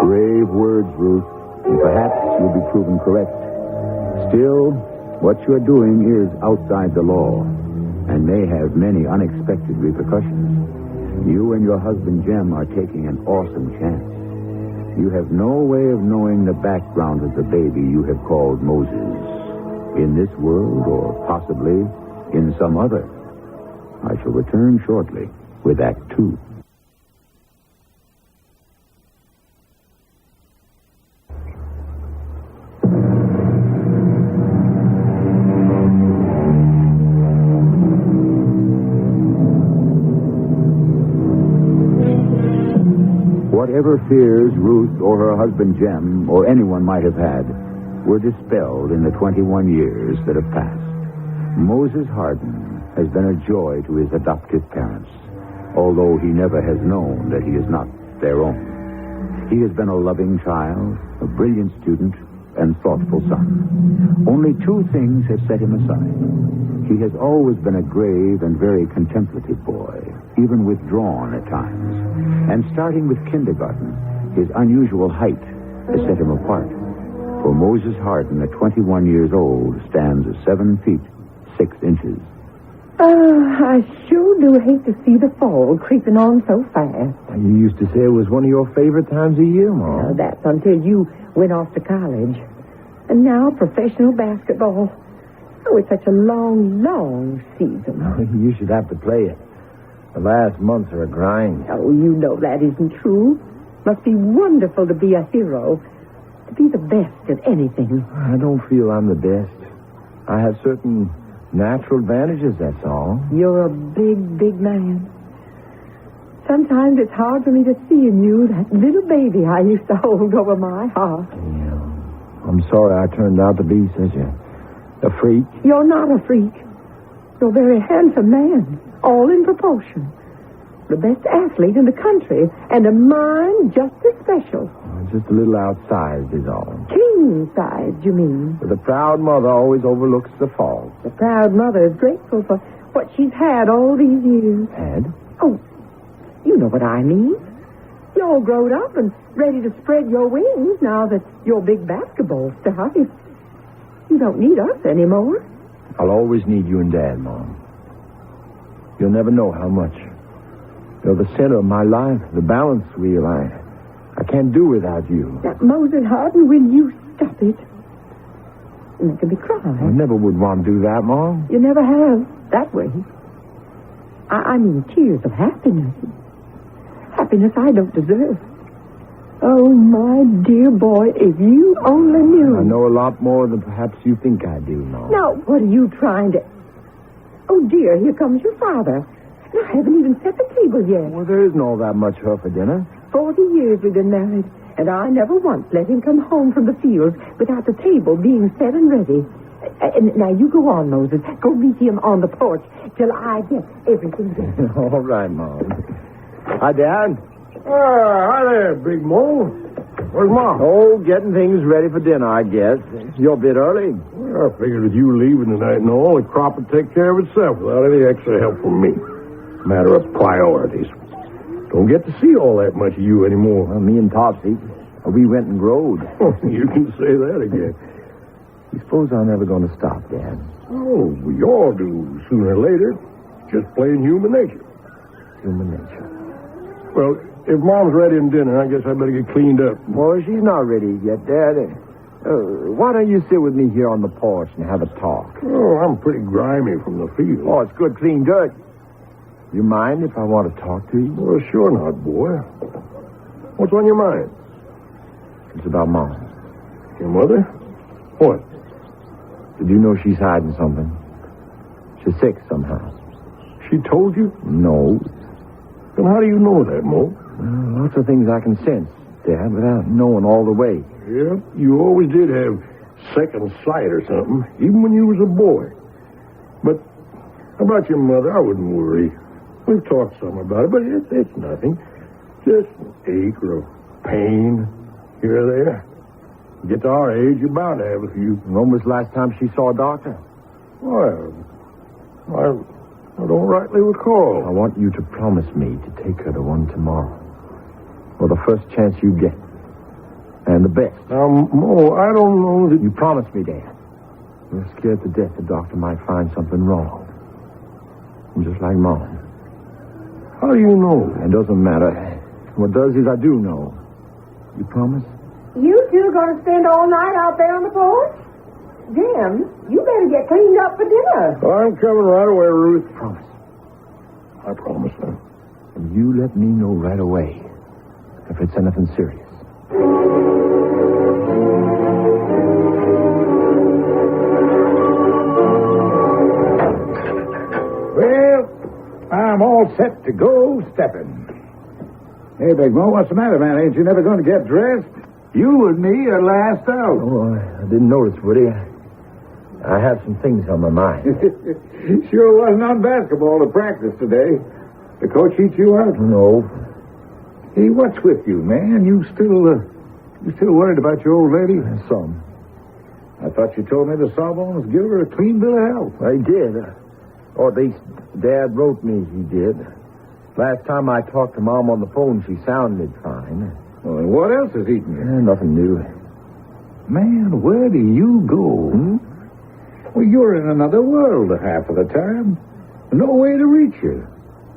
Speaker 13: Brave words, Ruth. And perhaps you'll be proven correct. Still, what you're doing is outside the law and may have many unexpected repercussions. You and your husband, Jem, are taking an awesome chance. You have no way of knowing the background of the baby you have called Moses. In this world, or possibly in some other. I shall return shortly with Act 2. Whatever fears Ruth or her husband Jem or anyone might have had were dispelled in the 21 years that have passed. Moses Hardin has been a joy to his adoptive parents, although he never has known that he is not their own. He has been a loving child, a brilliant student, and thoughtful son. Only two things have set him aside. He has always been a grave and very contemplative boy, even withdrawn at times. And starting with kindergarten, his unusual height has set him apart. For Moses Hardin, at 21 years old, stands at 7 feet, 6 inches.
Speaker 21: I sure do hate to see the fall creeping on so fast.
Speaker 15: You used to say it was one of your favorite times of year, Mom.
Speaker 21: Well, that's until you went off to college. And now professional basketball. Oh, it's such a long, long season.
Speaker 15: You should have to play it. The last months are a grind.
Speaker 21: Oh, you know that isn't true. Must be wonderful to be a hero. To be the best at anything.
Speaker 15: I don't feel I'm the best. I have certain natural advantages, that's all.
Speaker 21: You're a big, big man. Sometimes it's hard for me to see in you that little baby I used to hold over my heart.
Speaker 15: Yeah. I'm sorry I turned out to be such a freak.
Speaker 21: You're not a freak. You're a very handsome man, all in proportion. The best athlete in the country, and a mind just as special.
Speaker 15: Just a little outsized is all.
Speaker 21: King-sized, you mean?
Speaker 15: But the proud mother always overlooks the faults.
Speaker 21: The proud mother is grateful for what she's had all these years.
Speaker 15: Had?
Speaker 21: Oh, you know what I mean. You're all grown up and ready to spread your wings now that you're big basketball star. You don't need us anymore.
Speaker 15: I'll always need you and Dad, Mom. You'll never know how much. You're the center of my life, the balance wheel. I can't do without you.
Speaker 21: Now, Moses Hardin, will you stop it? You're making me cry.
Speaker 15: I never would want to do that, Mom.
Speaker 21: You never have, that way. I mean tears of happiness. Happiness I don't deserve. Oh, my dear boy, if you only knew.
Speaker 15: I know a lot more than perhaps you think I do, Mom.
Speaker 21: Now, what are you trying to... Oh, dear, here comes your father. And I haven't even set the table yet.
Speaker 15: Well, there isn't all that much her for dinner.
Speaker 21: 40 years we've been married, and I never once let him come home from the fields without the table being set and ready. Now, you go on, Moses. Go meet him on the porch till I get everything ready.
Speaker 15: All right, Mom. Hi, Dad.
Speaker 18: Hi there, Big Mo. Where's Mom?
Speaker 15: Oh, getting things ready for dinner, I guess. You're a bit early.
Speaker 18: Well, I figured with you leaving tonight and all, the crop would take care of itself without any extra help from me. Matter of priorities. Don't get to see all that much of you anymore.
Speaker 15: Well, me and Topsy, we went and growed.
Speaker 18: You can say that again.
Speaker 15: You suppose I'm never going to stop, Dad?
Speaker 18: Oh, we all do sooner or later. Just plain human nature.
Speaker 15: Human nature.
Speaker 18: Well, if Mom's ready in dinner, I guess I better get cleaned up.
Speaker 15: Well, she's not ready yet, Dad. Why don't you sit with me here on the porch and have a talk?
Speaker 18: Oh, I'm pretty grimy from the field.
Speaker 15: Oh, it's good, clean dirt. You mind if I want to talk to you?
Speaker 18: Well, sure not, boy. What's on your mind?
Speaker 15: It's about Mom.
Speaker 18: Your mother? What?
Speaker 15: Did you know she's hiding something? She's sick somehow.
Speaker 18: She told you?
Speaker 15: No.
Speaker 18: Then how do you know that, Mo?
Speaker 15: Well, lots of things I can sense, Dad, without knowing all the way.
Speaker 18: Yeah, you always did have second sight or something, even when you was a boy. But about your mother, I wouldn't worry. We've talked some about it, but it's nothing. Just an ache or a pain here or there. Get to our age, you're bound to have a few.
Speaker 15: When was the last time she saw a doctor?
Speaker 18: Well, I don't rightly recall.
Speaker 15: I want you to promise me to take her to one tomorrow. Or the first chance you get. And the best.
Speaker 18: Now, Mo, I don't know that...
Speaker 15: You promised me, Dad. You're scared to death the doctor might find something wrong. And just like Mom.
Speaker 18: How do you know?
Speaker 15: It doesn't matter. What does is I do know. You promise?
Speaker 20: You two going to spend all night out there on the porch? Jim, you better get cleaned up for dinner.
Speaker 18: I'm coming right away, Ruth.
Speaker 15: Promise.
Speaker 18: I promise, son.
Speaker 15: And you let me know right away if it's anything serious.
Speaker 16: Well, I'm all set to go stepping. Hey, Big Mo, what's the matter, man? Ain't you never going to get dressed? You and me are last out.
Speaker 15: Oh, I didn't notice, Woody. I have some things on my mind.
Speaker 16: Sure wasn't on basketball to practice today. The coach eat you out?
Speaker 15: No.
Speaker 16: Hey, what's with you, man? You still worried about your old lady?
Speaker 15: Some.
Speaker 16: I thought you told me the Sawbones give her a clean bill of health.
Speaker 15: I did. Or at least Dad wrote me he did. Last time I talked to Mom on the phone, she sounded fine.
Speaker 16: Well, and what else is eating you?
Speaker 15: Nothing new.
Speaker 16: Man, where do you go? Well, you're in another world half of the time. No way to reach you.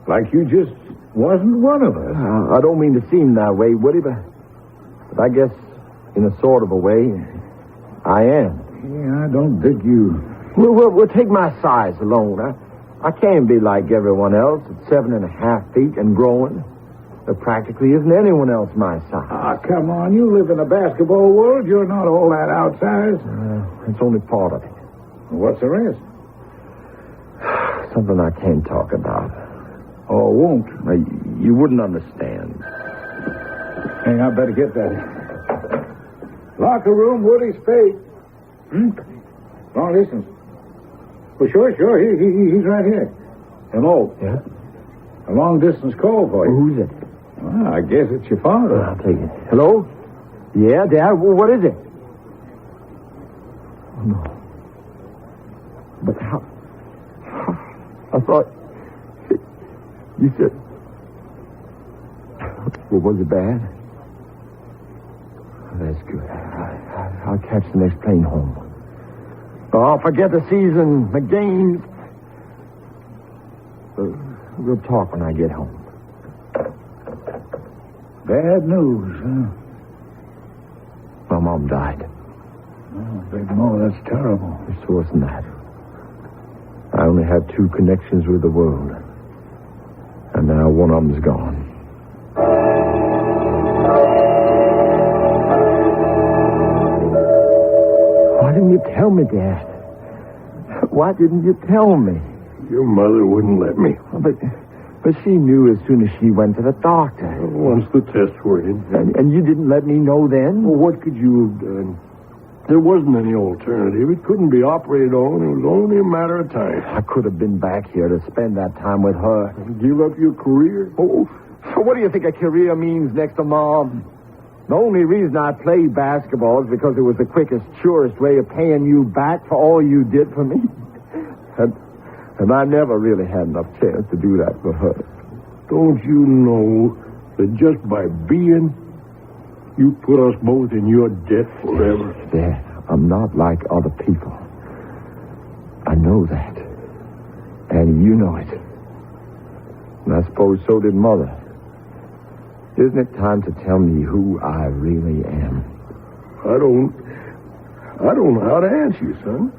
Speaker 16: Like you just wasn't one of us.
Speaker 15: I don't mean to seem that way, Woody, but I guess in a sort of a way, I am.
Speaker 16: Yeah, I don't dig you.
Speaker 15: We'll take my size alone. I can't be like everyone else at 7.5 feet and growing. There practically isn't anyone else my size.
Speaker 16: Ah, come on. You live in a basketball world. You're not all that outsized.
Speaker 15: It's only part of it.
Speaker 16: What's the rest?
Speaker 15: Something I can't talk about.
Speaker 16: Oh, won't?
Speaker 15: You wouldn't understand.
Speaker 16: Hey, I better get that. Locker room, Woody Spade. Long distance. Well, sure. He's right here. Hello.
Speaker 15: Yeah?
Speaker 16: A long-distance call for you.
Speaker 15: Who's it?
Speaker 16: Well, I guess it's your father.
Speaker 15: I'll take it. Hello? Yeah, Dad? What is it? Oh, no. But how? I thought... You said... Well, was it bad? That's good. I'll catch the next plane home. Oh, forget the season, the games. We'll talk when I get home.
Speaker 16: Bad news, huh?
Speaker 15: My mom died.
Speaker 16: Oh, Big Mo, that's terrible.
Speaker 15: It's worse than that. I only have 2 connections with the world. And now one of them's gone. Why didn't you tell me, Dad? Why didn't you tell me?
Speaker 5: Your mother wouldn't let me.
Speaker 15: But she knew as soon as she went to the doctor.
Speaker 5: Once the tests were in.
Speaker 15: And you didn't let me know then?
Speaker 5: Well, what could you have done? There wasn't any alternative. It couldn't be operated on. It was only a matter of time.
Speaker 15: I could have been back here to spend that time with her.
Speaker 5: Give up your career?
Speaker 15: Oh, so what do you think a career means next to Mom? The only reason I played basketball is because it was the quickest, surest way of paying you back for all you did for me. And I never really had enough chance to do that for her.
Speaker 5: Don't you know that just by being, you put us both in your debt forever?
Speaker 15: Dad, I'm not like other people. I know that. And you know it. And I suppose so did Mother. Isn't it time to tell me who I really am?
Speaker 5: I don't know how to answer you, son.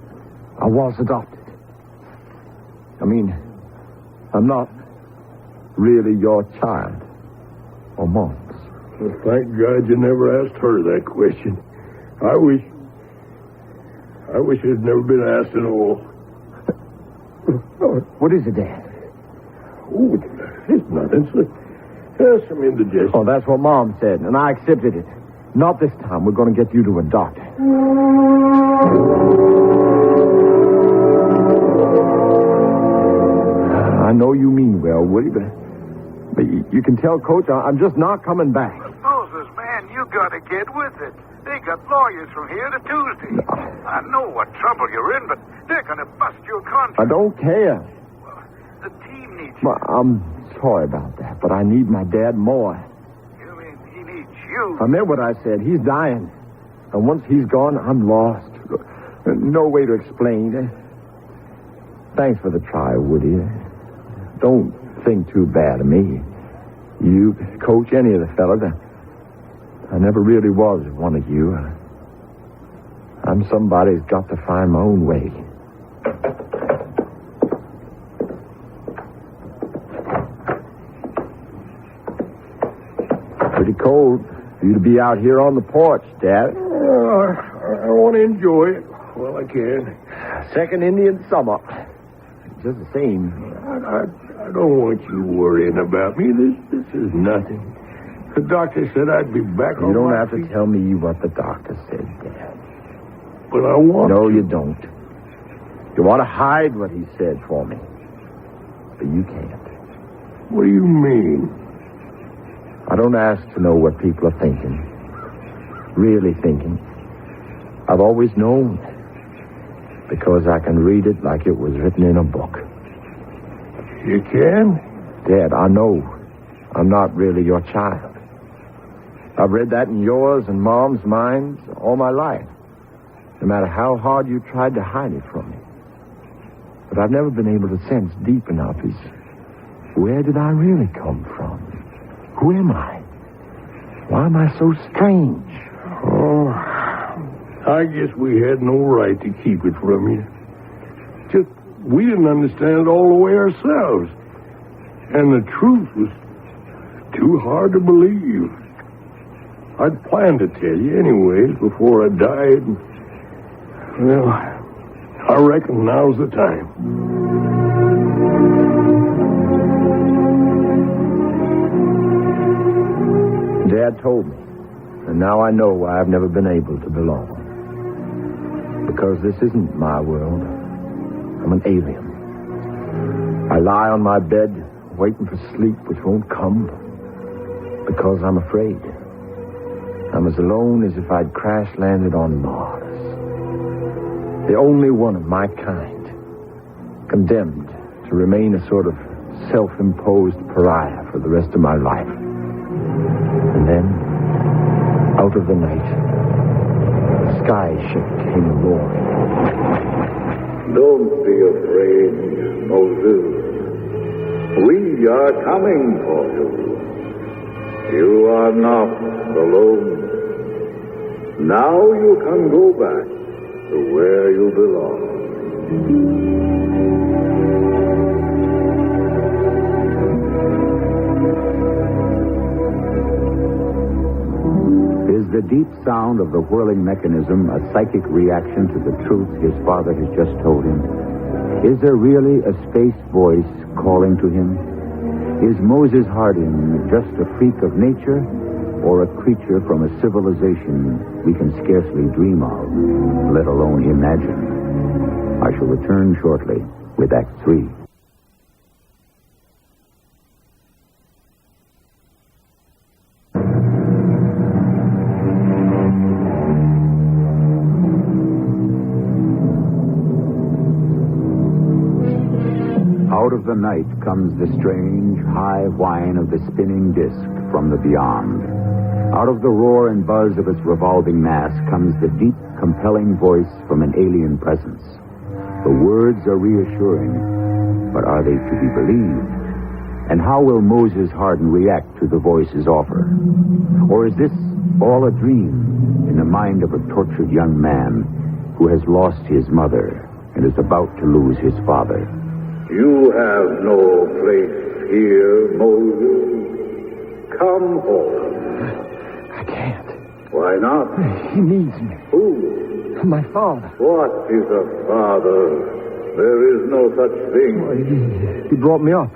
Speaker 15: I was adopted. I mean, I'm not really your child or Mom's.
Speaker 5: Well, thank God you never asked her that question. I wish it had never been asked at all.
Speaker 15: What is it, Dad?
Speaker 5: Oh, it's nothing. There's some indigestion.
Speaker 15: Oh, that's what Mom said, and I accepted it. Not this time. We're going to get you to a doctor. I know you mean well, Woody, but you can tell Coach I'm just not coming back.
Speaker 14: Moses, man, you got to get with it. They got lawyers from here to Tuesday.
Speaker 15: No.
Speaker 14: I know what trouble you're in, but they're going to bust your contract.
Speaker 15: I don't care.
Speaker 14: Well, the team needs you.
Speaker 15: Well, I'm sorry about that, but I need my dad more.
Speaker 14: You mean he needs you?
Speaker 15: I meant what I said. He's dying. And once he's gone, I'm lost. No way to explain. Thanks for the try, Woody. Don't think too bad of me. You, Coach, any of the fellas. I never really was one of you. I'm somebody who's got to find my own way. Pretty cold for you to be out here on the porch, Dad.
Speaker 5: I want to enjoy it while I can.
Speaker 15: Second Indian summer. Just the same.
Speaker 5: I don't want you worrying about me. This is nothing. The doctor said I'd be back on
Speaker 15: You don't
Speaker 5: my
Speaker 15: have to
Speaker 5: feet.
Speaker 15: tell me what the doctor said, Dad.
Speaker 5: But I want
Speaker 15: No,
Speaker 5: to.
Speaker 15: you don't. You want to hide what he said for me. But you can't.
Speaker 5: What do you mean?
Speaker 15: I don't ask to know what people are thinking. Really thinking. I've always known. Because I can read it like it was written in a book.
Speaker 5: You can?
Speaker 15: Dad, I know I'm not really your child. I've read that in yours and Mom's minds all my life. No matter how hard you tried to hide it from me. But I've never been able to sense deep enough is where did I really come from? Who am I? Why am I so strange?
Speaker 5: Oh, I guess we had no right to keep it from you. Just, we didn't understand it all the way ourselves. And the truth was too hard to believe. I'd planned to tell you anyways before I died. Well, I reckon now's the time.
Speaker 15: Dad told me. And now I know why I've never been able to belong. Because this isn't my world. I'm an alien. I lie on my bed, waiting for sleep which won't come. Because I'm afraid. I'm as alone as if I'd crash-landed on Mars. The only one of my kind. Condemned to remain a sort of self-imposed pariah for the rest of my life. And then, out of the night, the sky ship came roaring.
Speaker 8: Don't be afraid, Moses. We are coming for you. You are not alone. Now you can go back to where you belong.
Speaker 13: Is the deep sound of the whirling mechanism a psychic reaction to the truth his father has just told him? Is there really a space voice calling to him? Is Moses Harding just a freak of nature or a creature from a civilization we can scarcely dream of, let alone imagine? I shall return shortly with Act 3. Out of the night comes the strange, high whine of the spinning disk from the beyond. Out of the roar and buzz of its revolving mass comes the deep, compelling voice from an alien presence. The words are reassuring, but are they to be believed? And how will Moses Hardin react to the voice's offer? Or is this all a dream in the mind of a tortured young man who has lost his mother and is about to lose his father?
Speaker 8: You have no place here, Moses. Come home.
Speaker 15: I can't.
Speaker 8: Why not?
Speaker 15: He needs me.
Speaker 8: Who?
Speaker 15: My father.
Speaker 8: What is a father? There is no such thing.
Speaker 15: He brought me up.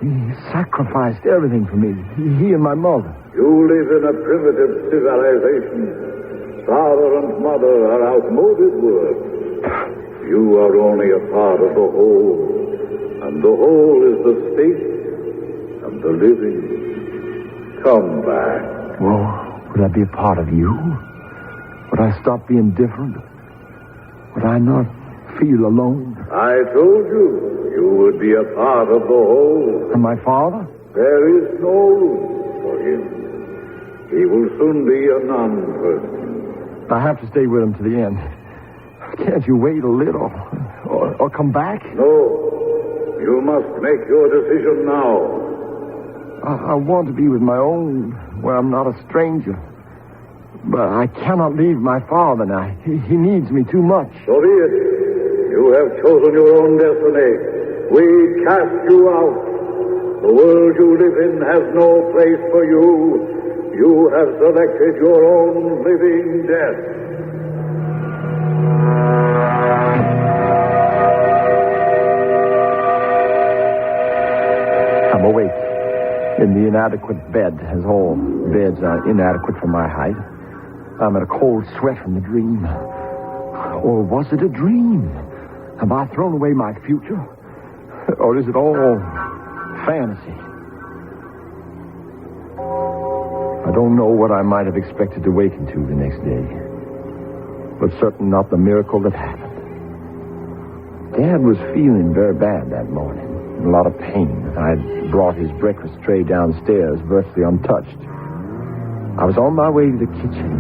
Speaker 15: He sacrificed everything for me. He and my mother.
Speaker 8: You live in a primitive civilization. Father and mother are outmoded words. You are only a part of the whole. And the whole is the state and the living. Come back.
Speaker 15: Well, would I be a part of you? Would I stop being different? Would I not feel alone?
Speaker 8: I told you, you would be a part of the whole.
Speaker 15: And my father?
Speaker 8: There is no room for him. He will soon be a non-person.
Speaker 15: I have to stay with him to the end. Can't you wait a little? Or come back?
Speaker 8: No. You must make your decision now.
Speaker 15: I want to be with my own, where I'm not a stranger. But I cannot leave my father now. He needs me too much.
Speaker 8: So be it. You have chosen your own destiny. We cast you out. The world you live in has no place for you. You have selected your own living death. I'm
Speaker 15: awake. in the inadequate bed, as all beds are inadequate for my height. I'm in a cold sweat from the dream. Or was it a dream? Have I thrown away my future? Or is it all fantasy? I don't know what I might have expected to waken to the next day, but certainly not the miracle that happened. Dad was feeling very bad that morning, in a lot of pain. I'd brought his breakfast tray downstairs virtually untouched. I was on my way to the kitchen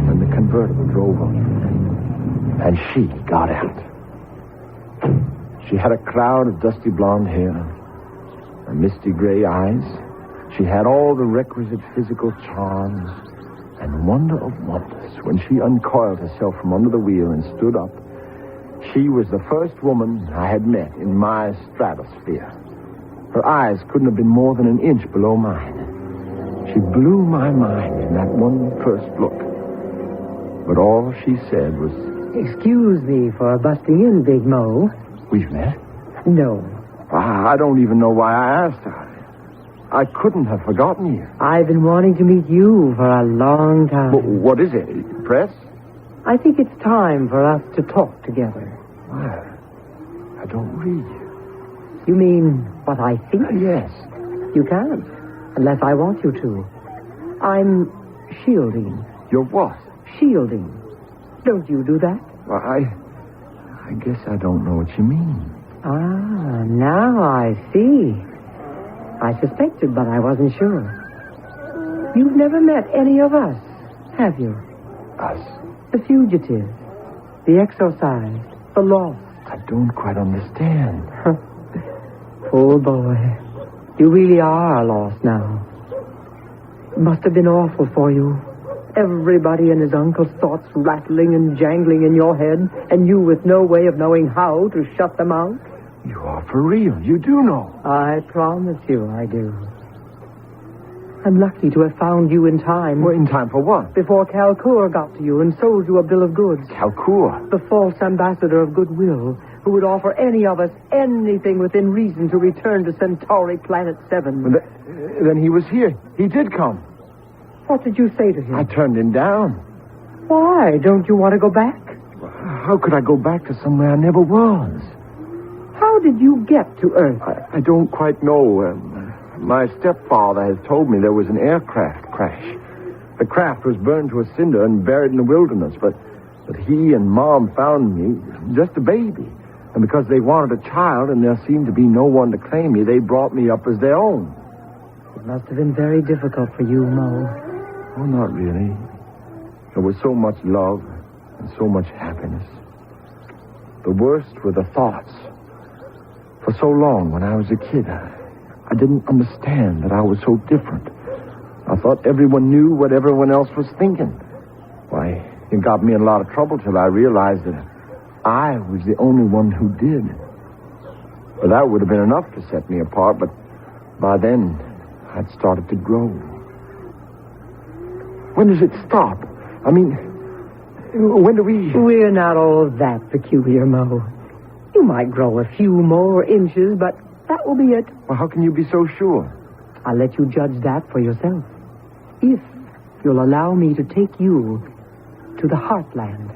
Speaker 15: when the convertible drove up, and she got out. She had a cloud of dusty blonde hair and misty gray eyes. She had all the requisite physical charms, and wonder of wonders, when she uncoiled herself from under the wheel and stood up, she was the first woman I had met in my stratosphere. Her eyes couldn't have been more than an inch below mine. She blew my mind in that one first look. But all she said was,
Speaker 4: "Excuse me for busting in, Big Mo."
Speaker 15: "We've met?"
Speaker 4: "No."
Speaker 15: I don't even know why I asked her. I couldn't have forgotten you.
Speaker 4: I've been wanting to meet you for a long time.
Speaker 15: What is it? Press?
Speaker 4: I think it's time for us to talk together.
Speaker 15: Well, I don't read.
Speaker 4: You mean what I think?
Speaker 15: Yes.
Speaker 4: You can't, unless I want you to. I'm shielding.
Speaker 15: You're what?
Speaker 4: Shielding. Don't you do that?
Speaker 15: Well, I guess I don't know what you mean.
Speaker 4: Ah, now I see. I suspected, but I wasn't sure. You've never met any of us, have you?
Speaker 15: Us?
Speaker 4: The fugitives, the exorcised, the lost.
Speaker 15: I don't quite understand.
Speaker 4: Poor boy. You really are lost now. It must have been awful for you. Everybody and his uncle's thoughts rattling and jangling in your head, and you with no way of knowing how to shut them out.
Speaker 15: You are for real. You do know.
Speaker 4: I promise you I do. I'm lucky to have found you in time.
Speaker 15: Well, in time for what?
Speaker 4: Before Calcour got to you and sold you a bill of goods.
Speaker 15: Calcour?
Speaker 4: The false ambassador of goodwill, who would offer any of us anything within reason to return to Centauri Planet 7.
Speaker 15: Then he was here. He did come.
Speaker 4: What did you say to him?
Speaker 15: I turned him down.
Speaker 4: Why? Don't you want to go back?
Speaker 15: How could I go back to somewhere I never was?
Speaker 4: How did you get to Earth?
Speaker 15: I don't quite know. My stepfather has told me there was an aircraft crash. The craft was burned to a cinder and buried in the wilderness, but he and Mom found me, just a baby. And because they wanted a child and there seemed to be no one to claim me, they brought me up as their own.
Speaker 4: It must have been very difficult for you, Mo.
Speaker 15: Oh, not really. There was so much love and so much happiness. The worst were the thoughts. For so long, when I was a kid, I didn't understand that I was so different. I thought everyone knew what everyone else was thinking. Why, it got me in a lot of trouble till I realized that I was the only one who did. Well, that would have been enough to set me apart, but by then, I'd started to grow. When does it stop? I mean, when do we...
Speaker 4: We're not all that peculiar, Mo. You might grow a few more inches, but that will be it.
Speaker 15: Well, how can you be so sure?
Speaker 4: I'll let you judge that for yourself. If you'll allow me to take you to the Heartland.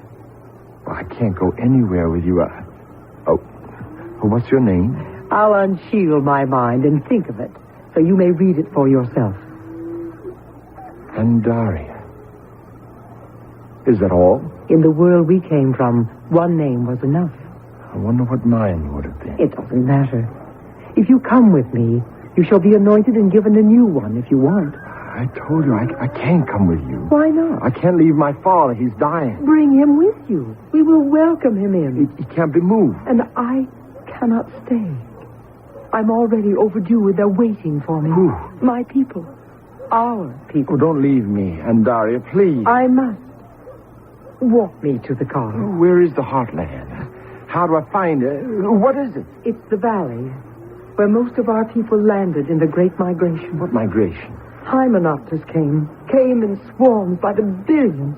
Speaker 15: Well, I can't go anywhere with you. What's your name?
Speaker 4: I'll unshield my mind and think of it, so you may read it for yourself.
Speaker 15: Andaria. Is that all?
Speaker 4: In the world we came from, one name was enough.
Speaker 15: I wonder what mine would have been.
Speaker 4: It doesn't matter. If you come with me, you shall be anointed and given a new one if you want.
Speaker 15: I told you I can't come with you.
Speaker 4: Why not?
Speaker 15: I can't leave my father. He's dying.
Speaker 4: Bring him with you. We will welcome him in.
Speaker 15: He can't be moved.
Speaker 4: And I cannot stay. I'm already overdue and they're waiting for me.
Speaker 15: Who?
Speaker 4: My people. Our people.
Speaker 15: Oh, don't leave me, Andaria, please.
Speaker 4: I must. Walk me to the car.
Speaker 15: Oh, where is the Heartland? How do I find it? What is it?
Speaker 4: It's the valley where most of our people landed in the Great Migration.
Speaker 15: What migration?
Speaker 4: Hymenopters came in swarms by the billions,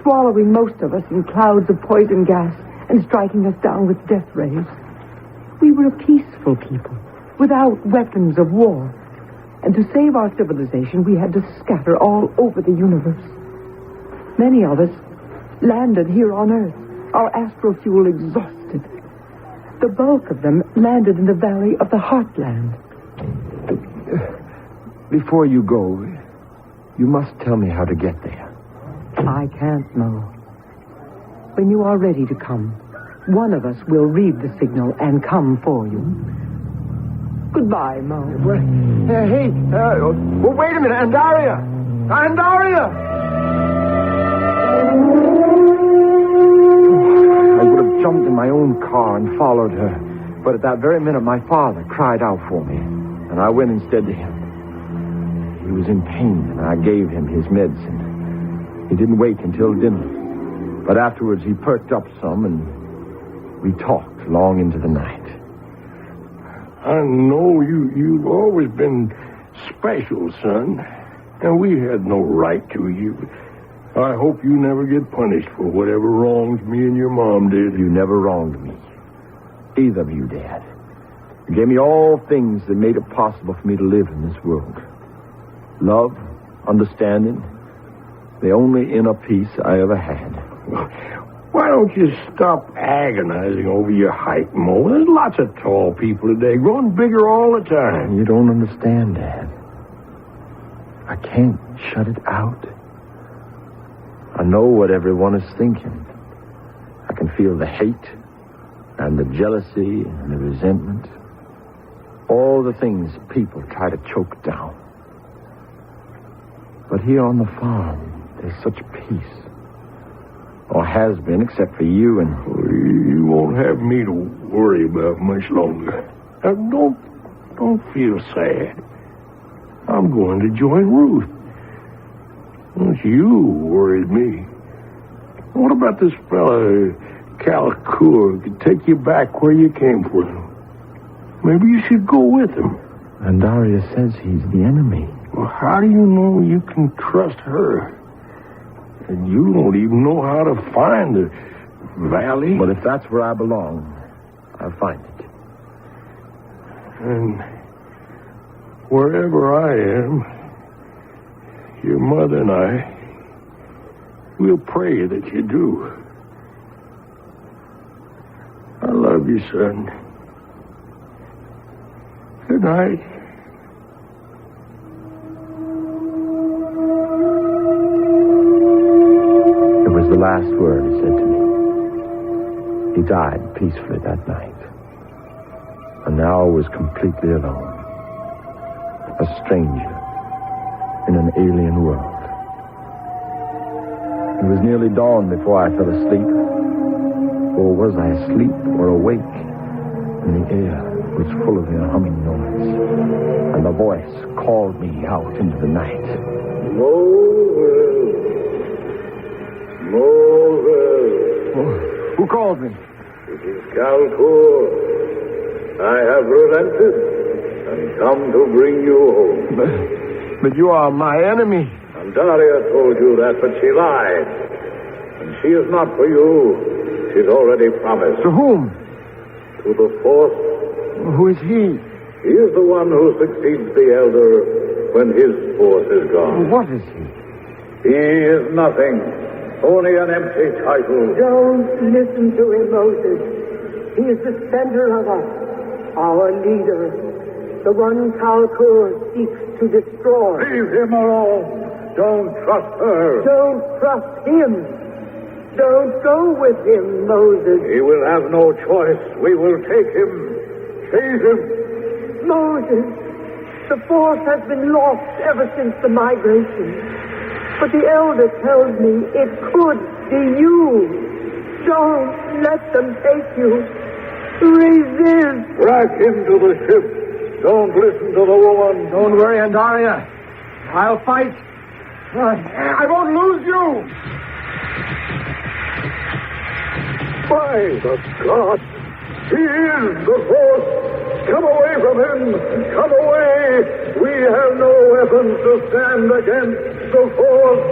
Speaker 4: swallowing most of us in clouds of poison gas and striking us down with death rays. We were a peaceful people, without weapons of war. And to save our civilization, we had to scatter all over the universe. Many of us landed here on Earth, our astrofuel exhausted. The bulk of them landed in the valley of the Heartland.
Speaker 15: Before you go, you must tell me how to get there.
Speaker 4: I can't, Mo. When you are ready to come, one of us will read the signal and come for you. Goodbye, Mo.
Speaker 15: Wait a minute, Andaria! Andaria! I would have jumped in my own car and followed her. But at that very minute, my father cried out for me. And I went instead to him. He was in pain, and I gave him his medicine. He didn't wake until dinner. But afterwards, he perked up some, and we talked long into the night.
Speaker 5: I know you've always been special, son. And we had no right to you. I hope you never get punished for whatever wrongs me and your mom did.
Speaker 15: You never wronged me. Either of you, Dad. You gave me all things that made it possible for me to live in this world. Love, understanding, the only inner peace I ever had.
Speaker 5: Why don't you stop agonizing over your height, Mo? There's lots of tall people today, growing bigger all the time.
Speaker 15: You don't understand, Dad. I can't shut it out. I know what everyone is thinking. I can feel the hate and the jealousy and the resentment. All the things people try to choke down. But here on the farm, there's such peace. Or has been, except for you and...
Speaker 5: You won't have me to worry about much longer. Now, don't feel sad. I'm going to join Ruth. Well, you worried me. What about this fella, Karl could take you back where you came from? Maybe you should go with him.
Speaker 15: And Daria says he's the enemy.
Speaker 5: Well, how do you know you can trust her? And you don't even know how to find the valley.
Speaker 15: But if that's where I belong, I'll find it.
Speaker 5: And wherever I am, your mother and I will pray that you do. I love you, son. Good night.
Speaker 15: It was the last word he said to me. He died peacefully that night. And now I was completely alone. A stranger in an alien world. It was nearly dawn before I fell asleep. Or was I asleep or awake? And the air was full of their humming noise. And the voice called me out into the night.
Speaker 8: Moses!
Speaker 15: Who called me?
Speaker 8: It is Karl. I have relented and come to bring you home.
Speaker 15: But you are my enemy.
Speaker 8: And Daria told you that, but she lied. And she is not for you. She's already promised.
Speaker 15: To whom?
Speaker 8: To the fourth.
Speaker 15: Who is he?
Speaker 8: He is the one who succeeds the elder when his force is gone.
Speaker 15: What is he?
Speaker 8: He is nothing. Only an empty title.
Speaker 21: Don't listen to him, Moses. He is the center of us, our leader, the one Karl seeks to destroy.
Speaker 8: Leave him alone. Don't trust her.
Speaker 21: Don't trust him. Don't go with him, Moses.
Speaker 8: He will have no choice. We will take him. Seize him.
Speaker 21: Moses, the force has been lost ever since the migration. But the elder tells me it could be you. Don't let them take you. Resist.
Speaker 8: Back into the ship. Don't listen to the woman.
Speaker 15: Don't worry, Andaria. I'll fight. I won't lose you.
Speaker 8: By the gods, he is the force. Come away from him. Come away. We have no weapons to stand against the force.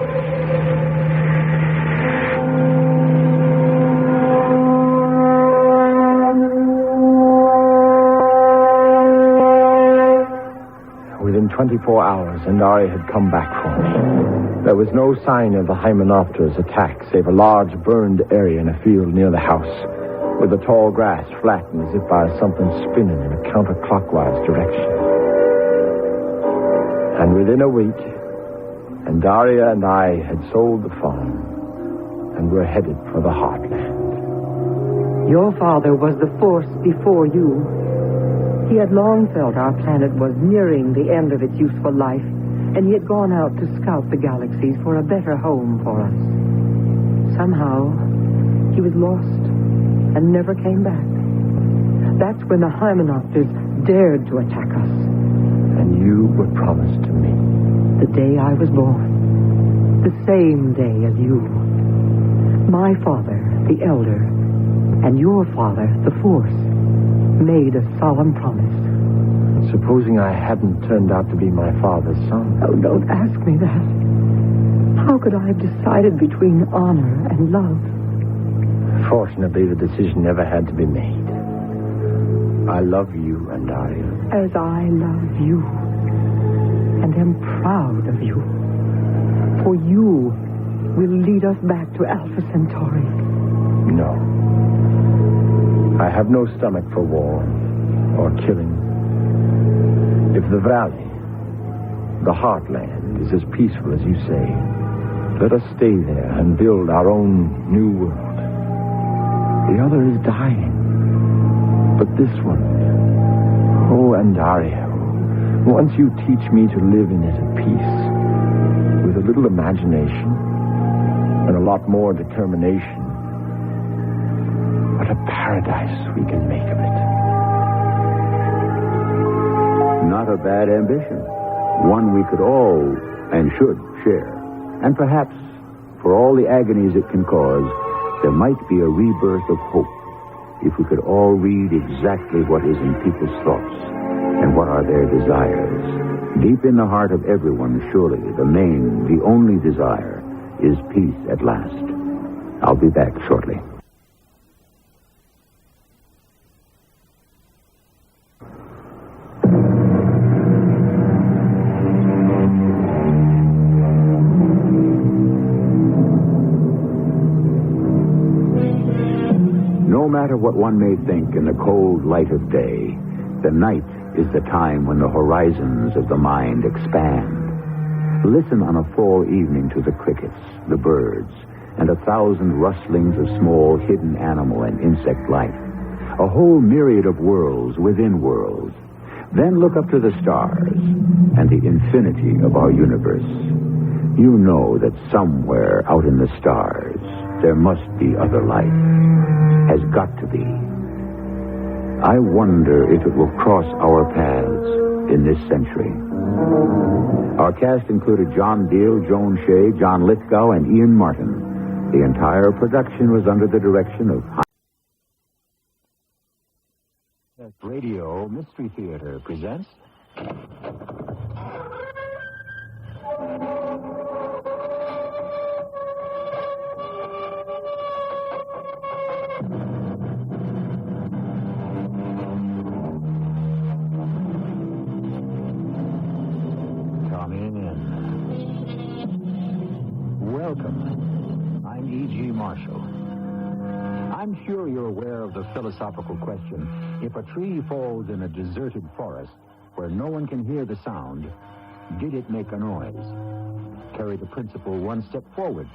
Speaker 15: Within 25 24 hours, and Ari had come back for me. There was no sign of the Hymenopter's attack, save a large burned area in a field near the house, with the tall grass flattened as if by something spinning in a counterclockwise direction. And within a week, Daria and I had sold the farm and were headed for the heartland.
Speaker 4: Your father was the force before you. He had long felt our planet was nearing the end of its useful life, and he had gone out to scout the galaxies for a better home for us. Somehow, he was lost and never came back. That's when the Hymenopters dared to attack us.
Speaker 15: And you were promised to me.
Speaker 4: The day I was born. The same day as you. My father, the Elder, and your father, the Force, made a solemn promise.
Speaker 15: Supposing I hadn't turned out to be my father's son?
Speaker 4: Oh, don't ask me that. How could I have decided between honor and love?
Speaker 15: Fortunately, the decision never had to be made. I love you, Daria.
Speaker 4: As I love you, and am proud of you. For you will lead us back to Alpha Centauri.
Speaker 15: No. I have no stomach for war or killing. If the valley, the heartland, is as peaceful as you say, let us stay there and build our own new world. The other is dying. But this one, Daria, once you teach me to live in it at peace, with a little imagination and a lot more determination, what a paradise we can make of it.
Speaker 13: Not a bad ambition. One we could all and should share. And perhaps, for all the agonies it can cause, there might be a rebirth of hope if we could all read exactly what is in people's thoughts and what are their desires. Deep in the heart of everyone, surely, the only desire is peace at last. I'll be back shortly. No matter what one may think in the cold light of day, the night is the time when the horizons of the mind expand. Listen on a fall evening to the crickets, the birds, and 1,000 rustlings of small hidden animal and insect life. A whole myriad of worlds within worlds. Then look up to the stars and the infinity of our universe. You know that somewhere out in the stars there must be other life. Has got to be. I wonder if it will cross our paths in this century. Our cast included John Deal, Joan Shea, John Lithgow, and Ian Martin. The entire production was under the direction of
Speaker 7: Radio Mystery Theater presents I'm sure you're aware of the philosophical question. If a tree falls in a deserted forest where no one can hear the sound, did it make a noise? Carry the principle one step forward.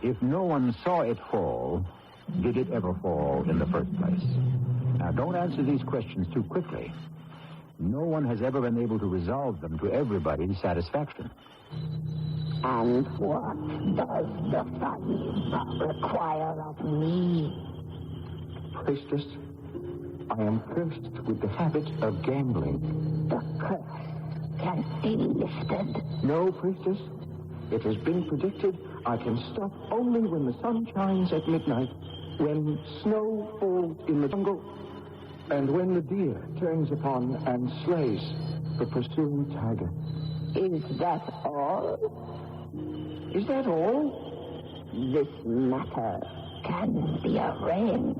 Speaker 7: If no one saw it fall, did it ever fall in the first place? Now, don't answer these questions too quickly. No one has ever been able to resolve them to everybody's satisfaction.
Speaker 17: And what does the fun require of me?
Speaker 7: Priestess, I am cursed with the habit of gambling.
Speaker 17: The curse can be lifted.
Speaker 7: No, Priestess. It has been predicted I can stop only when the sun shines at midnight, when snow falls in the jungle, and when the deer turns upon and slays the pursuing tiger.
Speaker 17: Is that all?
Speaker 7: Is that all?
Speaker 17: This matter can be arranged.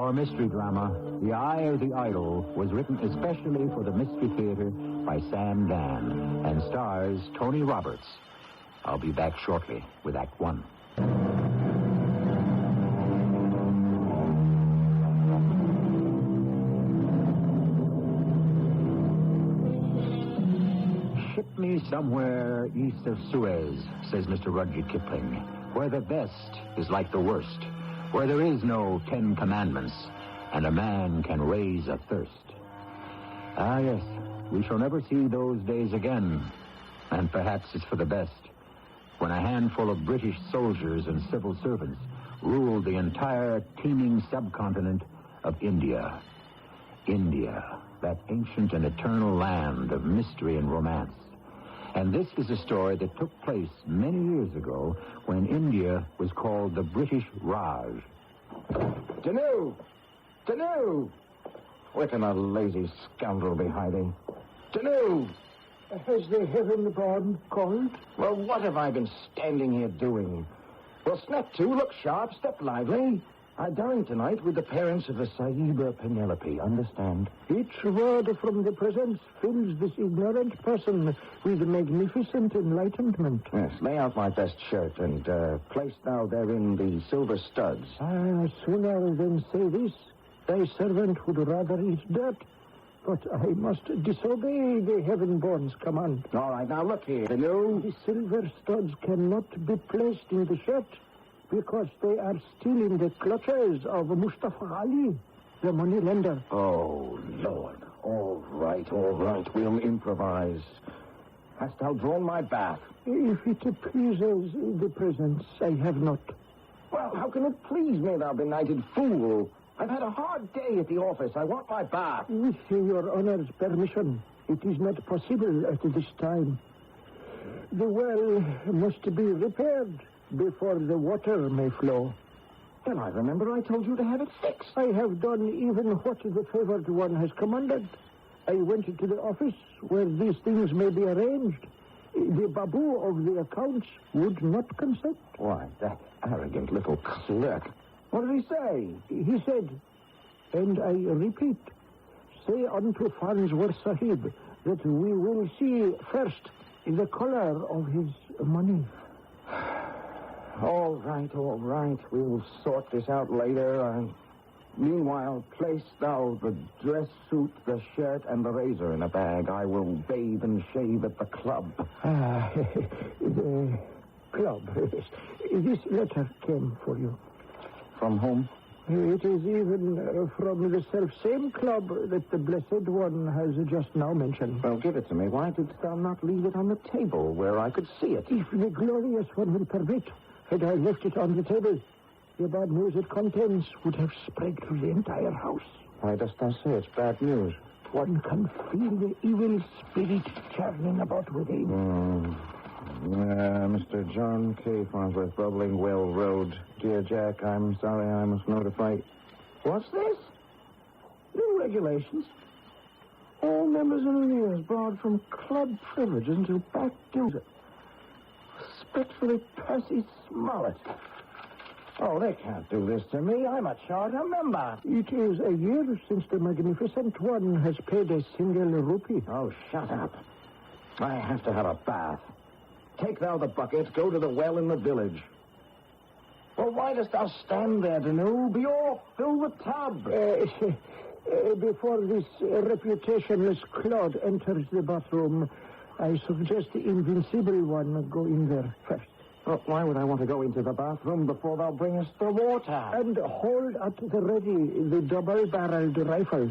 Speaker 13: Our mystery drama, The Eye of the Idol, was written especially for the Mystery Theater by Sam Dan and stars Tony Roberts. I'll be back shortly with Act One. Ship me somewhere east of Suez, says Mr. Rudyard Kipling, where the best is like the worst, where there is no 10 Commandments, and a man can raise a thirst. Ah, yes, we shall never see those days again, and perhaps it's for the best, when a handful of British soldiers and civil servants ruled the entire teeming subcontinent of India. India, that ancient and eternal land of mystery and romance. And this is a story that took place many years ago when India was called the British Raj.
Speaker 3: Tanu! Tanu! Where can a lazy scoundrel be hiding? Tanu!
Speaker 18: Has the heaven-born called?
Speaker 3: Well, what have I been standing here doing? Well, snap to, look sharp, step lively. I dine tonight with the parents of the Sahiba Penelope, understand?
Speaker 18: Each word from the presence fills this ignorant person with magnificent enlightenment.
Speaker 3: Yes, lay out my best shirt and place thou therein the silver studs.
Speaker 18: Sooner than say this, thy servant would rather eat dirt. But I must disobey the heaven-born's command.
Speaker 3: All right, now look here,
Speaker 18: The silver studs cannot be placed in the shirt because they are still in the clutches of Mustafa Ali, the moneylender.
Speaker 3: Oh, Lord. All right, we'll improvise. Hast thou drawn my bath?
Speaker 18: If it pleases the presence, I have not.
Speaker 3: Well, how can it please me, thou benighted fool? I've had a hard day at the office. I want my bath.
Speaker 18: With your honor's permission, it is not possible at this time. The well must be repaired before the water may flow.
Speaker 3: Then I remember I told you to have it fixed.
Speaker 18: I have done even what the favored one has commanded. I went to the office where these things may be arranged. The babu of the accounts would not consent.
Speaker 3: Why, that arrogant little clerk. What did he say?
Speaker 18: He said, and I repeat, say unto Farnsworth Sahib that we will see first the color of his money.
Speaker 3: All right. We'll sort this out later. Meanwhile, place thou the dress suit, the shirt, and the razor in a bag. I will bathe and shave at the club.
Speaker 18: The club. This letter came for you.
Speaker 3: From whom?
Speaker 18: It is even from the self-same club that the Blessed One has just now mentioned.
Speaker 3: Well, give it to me. Why didst thou not leave it on the table where I could see it?
Speaker 18: If the glorious one will permit, had I left it on the table, the bad news it contains would have spread through the entire house.
Speaker 3: Why dost thou say it's bad news?
Speaker 18: One can feel the evil spirit churning about within.
Speaker 3: Mr. John K. Farnsworth, Bubbling Well Road. Dear Jack, I'm sorry I must notify... What's this? New regulations. All members and arrears barred from club privileges until back dues. Respectfully, Percy Smollett. Oh, they can't do this to me. I'm a charter member.
Speaker 18: It is a year since the Magnificent One has paid a single rupee.
Speaker 3: Oh, shut up. I have to have a bath. Take thou the bucket, go to the well in the village. Well, why dost thou stand there, Danu? Be off, fill the tub.
Speaker 18: Before this reputationless clod enters the bathroom, I suggest the invincible one go in there first.
Speaker 3: Well, why would I want to go into the bathroom before thou bringest the water?
Speaker 18: And hold at the ready the double-barreled rifle.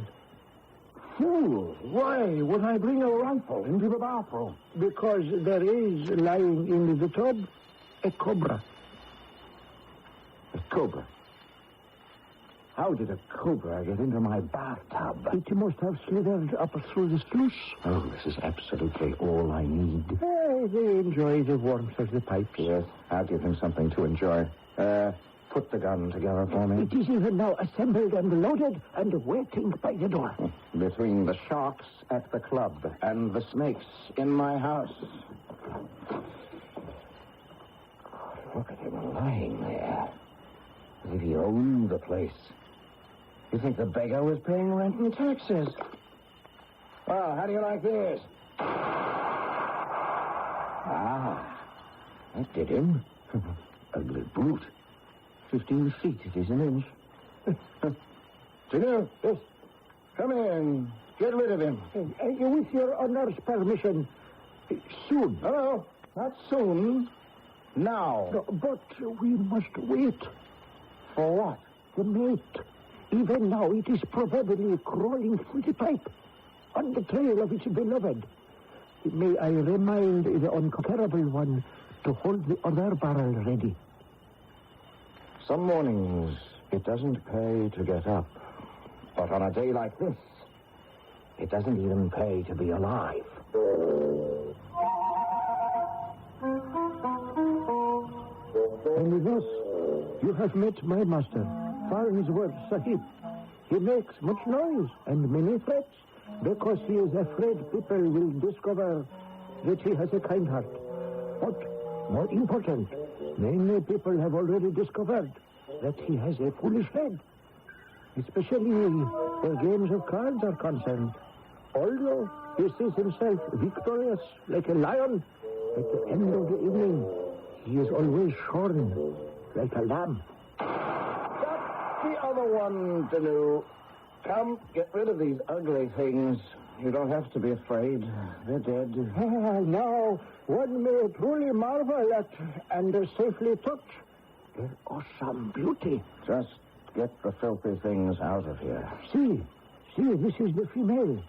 Speaker 3: Fool, why would I bring a rifle into the bathroom?
Speaker 18: Because there is lying in the tub a cobra.
Speaker 3: A cobra? How did a cobra get into my bathtub?
Speaker 18: It must have slithered up through the sluice.
Speaker 3: Oh, this is absolutely all I need.
Speaker 18: They enjoy the warmth of the pipes.
Speaker 3: Yes, I'll give him something to enjoy. Put the gun together for me.
Speaker 18: It is even now assembled and loaded and waiting by the door.
Speaker 3: Between the sharks at the club and the snakes in my house. Look at him lying there. As if he owned the place. You think the beggar was paying rent and taxes? Well, how do you like this? Ah, that did him. Ugly brute. 15 feet, it is an inch. Junior, yes. Come in. Get rid of him.
Speaker 18: With your honor's permission. Soon.
Speaker 3: No, not soon. Now.
Speaker 18: No, but we must wait.
Speaker 3: For what?
Speaker 18: The mate. Even now, it is probably crawling through the pipe on the trail of its beloved. May I remind the unconquerable one to hold the other barrel ready.
Speaker 3: Some mornings, it doesn't pay to get up. But on a day like this, it doesn't even pay to be alive.
Speaker 18: And thus, you have met my master, Farnsworth Sahib. He makes much noise and many threats because he is afraid people will discover that he has a kind heart. But more important, many people have already discovered that he has a foolish head, especially where games of cards are concerned. Although he sees himself victorious like a lion, at the end of the evening, he is always shorn like a lamb.
Speaker 3: The other one, Danu. Come, get rid of these ugly things. You don't have to be afraid. They're dead.
Speaker 18: Now, one may truly marvel at and safely touch their awesome beauty.
Speaker 3: Just get the filthy things out of here.
Speaker 18: See, this is the female.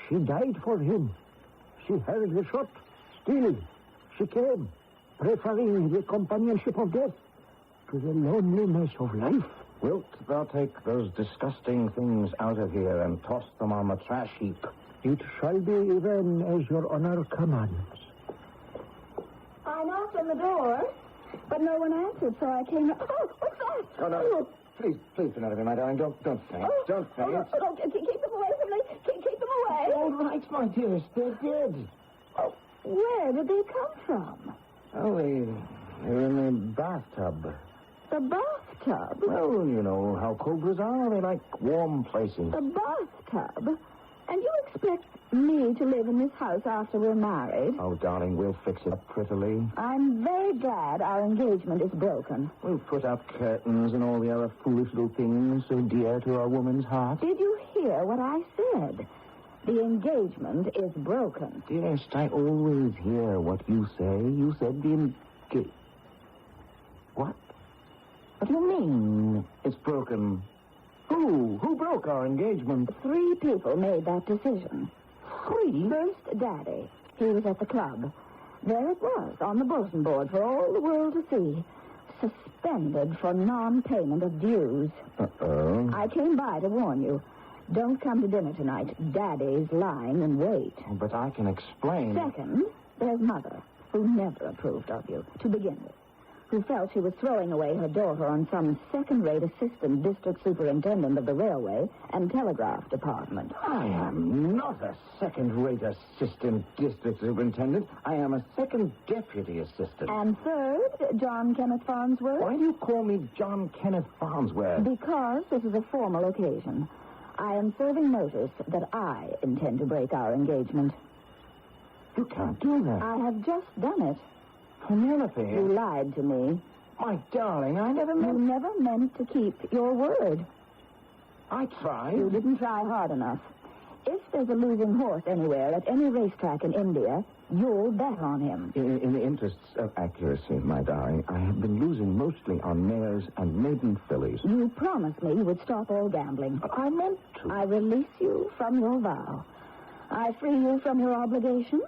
Speaker 18: She died for him. She heard the shot. Still, she came, preferring the companionship of death to the loneliness of life.
Speaker 3: Wilt thou take those disgusting things out of here and toss them on the trash heap?
Speaker 18: It shall be even as your honor commands.
Speaker 6: I knocked on the door, but no one answered, so I came... Oh, what's that?
Speaker 3: Oh, no. Please, Penelope, my darling, don't faint. Don't faint.
Speaker 6: Oh, keep them away from me. Keep them away.
Speaker 3: All right, my dearest, they're dead.
Speaker 6: Oh, where did they come from?
Speaker 3: Oh, they're in the bathtub.
Speaker 6: The bathtub?
Speaker 3: Well, you know how cobras are. They like warm places.
Speaker 6: The bathtub? And you expect me to live in this house after we're married?
Speaker 3: Oh, darling, we'll fix it up prettily.
Speaker 6: I'm very glad our engagement is broken.
Speaker 3: We'll put up curtains and all the other foolish little things so dear to our woman's heart.
Speaker 6: Did you hear what I said? The engagement is broken.
Speaker 3: Dearest, I always hear what you say. You said the engagement... What? What do you mean, it's broken? Who broke our engagement?
Speaker 6: 3 people made that decision.
Speaker 3: 3?
Speaker 6: First, Daddy. He was at the club. There it was, on the bulletin board for all the world to see. Suspended for non-payment of dues.
Speaker 3: Uh-oh.
Speaker 6: I came by to warn you. Don't come to dinner tonight. Daddy's lying in wait.
Speaker 3: But I can explain.
Speaker 6: Second, there's Mother, who never approved of you, to begin with. Who felt she was throwing away her daughter on some second-rate assistant district superintendent of the railway and telegraph department.
Speaker 3: I am not a second-rate assistant district superintendent. I am a second deputy assistant.
Speaker 6: And third, John Kenneth Farnsworth.
Speaker 3: Why do you call me John Kenneth Farnsworth?
Speaker 6: Because this is a formal occasion. I am serving notice that I intend to break our engagement.
Speaker 3: You can't do that.
Speaker 6: I have just done it.
Speaker 3: Penelope.
Speaker 6: You lied to me.
Speaker 3: My darling, I never meant...
Speaker 6: You never meant to keep your word.
Speaker 3: I tried.
Speaker 6: You didn't try hard enough. If there's a losing horse anywhere at any racetrack in India, you'll bet on him.
Speaker 3: In the interests of accuracy, my darling, I have been losing mostly on mares and maiden fillies.
Speaker 6: You promised me you would stop all gambling.
Speaker 3: I meant to.
Speaker 6: I release you from your vow. I free you from your obligation.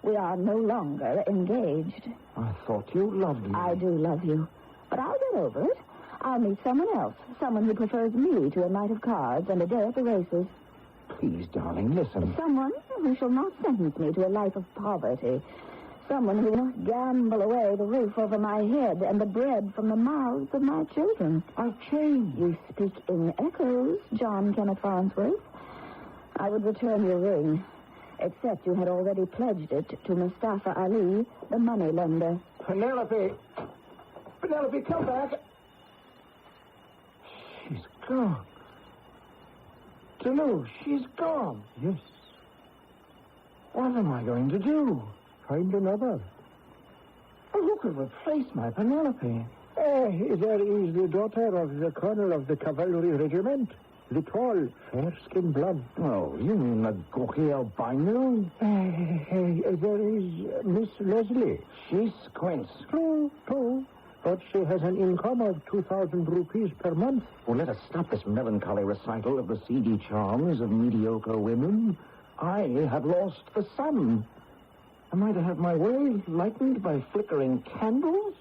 Speaker 6: We are no longer engaged.
Speaker 3: I thought you loved me.
Speaker 6: I do love you. But I'll get over it. I'll meet someone else. Someone who prefers me to a night of cards and a day at the races.
Speaker 3: Please, darling, listen.
Speaker 6: Someone who shall not sentence me to a life of poverty. Someone who will not gamble away the roof over my head and the bread from the mouths of my children.
Speaker 3: I've changed.
Speaker 6: You speak in echoes, John Kenneth Farnsworth. I would return your ring, except you had already pledged it to Mustafa Ali, the moneylender.
Speaker 3: Penelope! Penelope, come back! She's gone. Danu, she's gone.
Speaker 15: Yes.
Speaker 3: What am I going to do?
Speaker 15: Find another.
Speaker 3: Who could replace my Penelope?
Speaker 15: There is the daughter of the colonel of the cavalry regiment. The tall, fair-skinned blonde.
Speaker 3: Oh, you mean the Goki albino?
Speaker 15: There is Miss Leslie.
Speaker 3: She squints.
Speaker 15: True. But she has an income of 2,000 rupees per month.
Speaker 3: Well, let us stop this melancholy recital of the seedy charms of mediocre women. I have lost the sun. Am I to have my way lightened by flickering candles?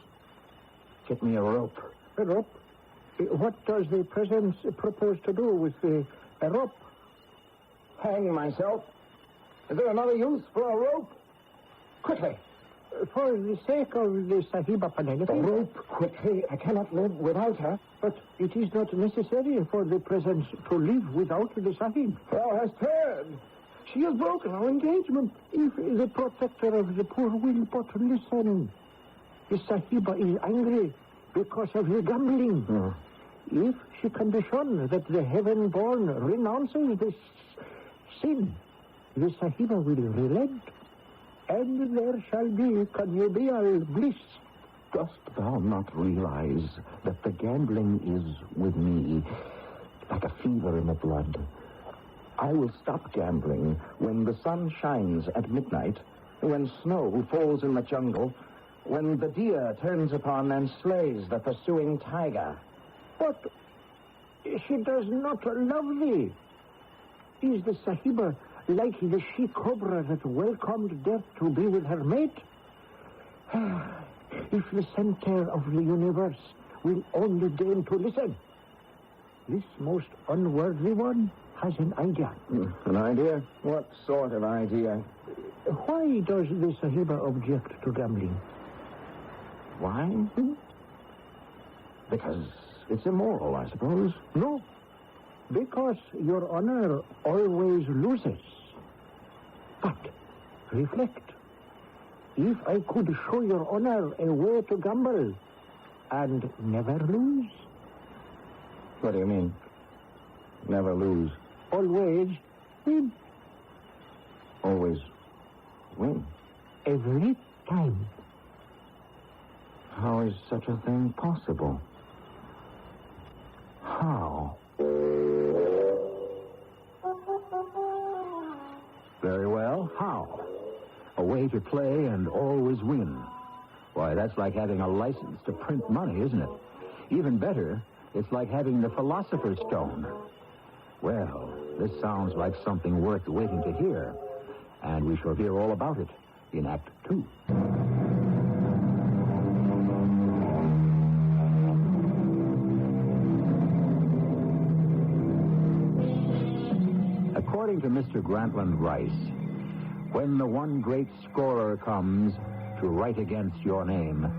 Speaker 3: Get me a rope.
Speaker 15: A rope? What does the president propose to do with the rope?
Speaker 3: Hang myself. Is there another use for a rope? Quickly.
Speaker 15: For the sake of the Sahiba Penelope.
Speaker 3: A rope, quickly. I cannot live without her.
Speaker 15: But it is not necessary for the president to live without the Sahib.
Speaker 3: Thou hast heard. She has broken our engagement.
Speaker 15: If the protector of the poor will but listen. The Sahiba is angry because of the gambling. If she can be shown that the heaven-born renounces this sin, the Sahiba will relent, and there shall be connubial bliss.
Speaker 3: Dost thou not realize that the gambling is with me like a fever in the blood? I will stop gambling when the sun shines at midnight, when snow falls in the jungle, when the deer turns upon and slays the pursuing tiger.
Speaker 15: But she does not love thee. Is the Sahiba like the she-cobra that welcomed death to be with her mate? If the center of the universe will only deign to listen, this most unworthy one has an idea.
Speaker 3: An idea? What sort of idea?
Speaker 15: Why does the Sahiba object to gambling?
Speaker 3: Why? Because it's immoral, I suppose.
Speaker 15: No, because your honor always loses. But reflect. If I could show your honor a way to gamble and never lose.
Speaker 3: What do you mean? Never lose?
Speaker 15: Always win.
Speaker 3: Always win?
Speaker 15: Every time.
Speaker 3: How is such a thing possible? How?
Speaker 13: Very well. How? A way to play and always win. Why, that's like having a license to print money, isn't it? Even better, it's like having the Philosopher's Stone. Well, this sounds like something worth waiting to hear. And we shall hear all about it in Act 2. According to Mr. Grantland Rice, when the one great scorer comes to write against your name,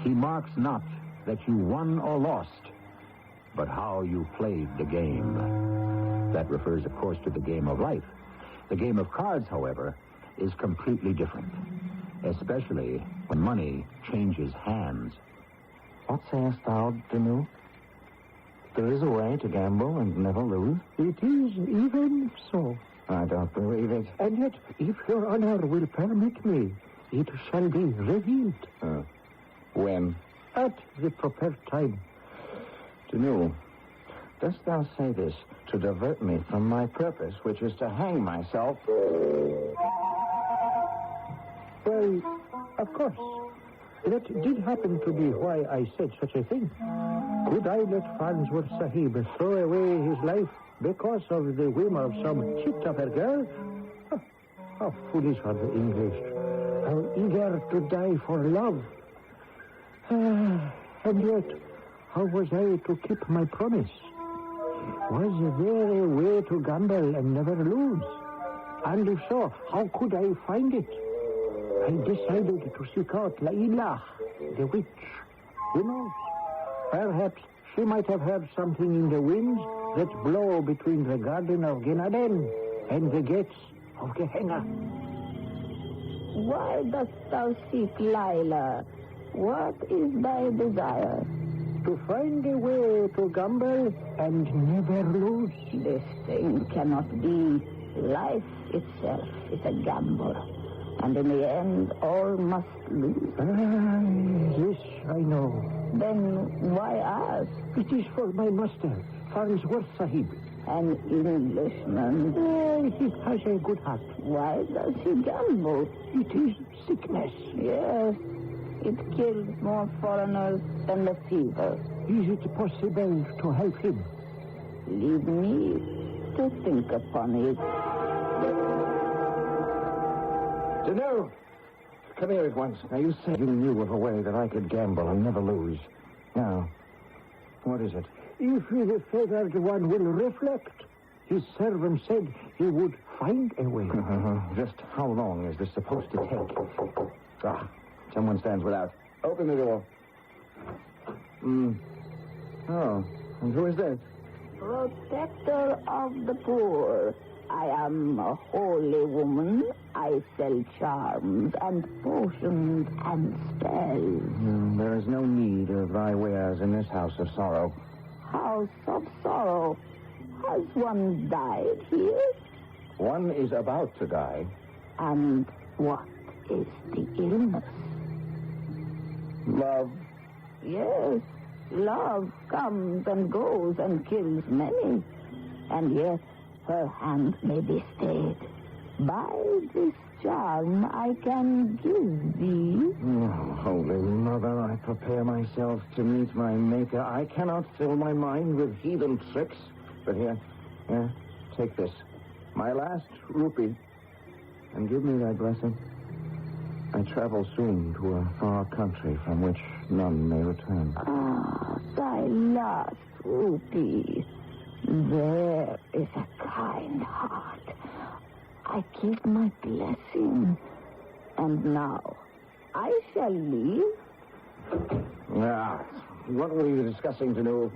Speaker 13: he marks not that you won or lost, but how you played the game. That refers, of course, to the game of life. The game of cards, however, is completely different, especially when money changes hands.
Speaker 3: What sayest thou, Danu? There is a way to gamble and never lose?
Speaker 15: It is even so.
Speaker 3: I don't believe it.
Speaker 15: And yet, if your honor will permit me, it shall be revealed.
Speaker 3: When?
Speaker 15: At the proper time.
Speaker 3: Danu, dost thou say this to divert me from my purpose, which is to hang myself?
Speaker 15: Well, of course. That did happen to be why I said such a thing. Could I let Farnsworth Sahib throw away his life because of the whim of some chit of a girl? How foolish are the English. How eager to die for love. And yet, how was I to keep my promise? Was there a way to gamble and never lose? And if so, how could I find it? I decided to seek out Laila, the witch. Who knows? Perhaps she might have heard something in the winds that blow between the garden of Genaden and the gates of Gehenna.
Speaker 17: Why dost thou seek Lila? What is thy desire?
Speaker 18: To find a way to gamble and never lose.
Speaker 17: This thing cannot be. Life itself is a gamble. And in the end, all must lose.
Speaker 18: Yes, I know.
Speaker 17: Then why ask?
Speaker 18: It is for my master, Farnsworth Sahib.
Speaker 17: An Englishman.
Speaker 18: He has a good heart.
Speaker 17: Why does he gamble?
Speaker 18: It is sickness.
Speaker 17: Yes, it kills more foreigners than the fever.
Speaker 18: Is it possible to help him?
Speaker 17: Leave me to think upon it.
Speaker 15: Janelle, come here at once. Now, you said you knew of a way that I could gamble and never lose. Now, what is it?
Speaker 18: If the favored one will reflect, his servant said he would find a way.
Speaker 15: Just how long is this supposed to take? Someone stands without. Open the door. Oh, and who is this?
Speaker 17: Protector of the poor. I am a holy woman. I sell charms and potions and spells.
Speaker 15: There is no need of thy wares in this house of sorrow.
Speaker 17: House of sorrow. Has one died here?
Speaker 15: One is about to die.
Speaker 17: And what is the illness?
Speaker 15: Love.
Speaker 17: Yes, love comes and goes and kills many. And yet her hand may be stayed. By this charm I can give thee.
Speaker 15: Oh, Holy Mother, I prepare myself to meet my Maker. I cannot fill my mind with heathen tricks. But here, take this. My last rupee. And give me thy blessing. I travel soon to a far country from which none may return.
Speaker 17: Thy last rupee. There is a kind heart. I give my blessing. And now, I shall leave.
Speaker 15: What were you discussing to know?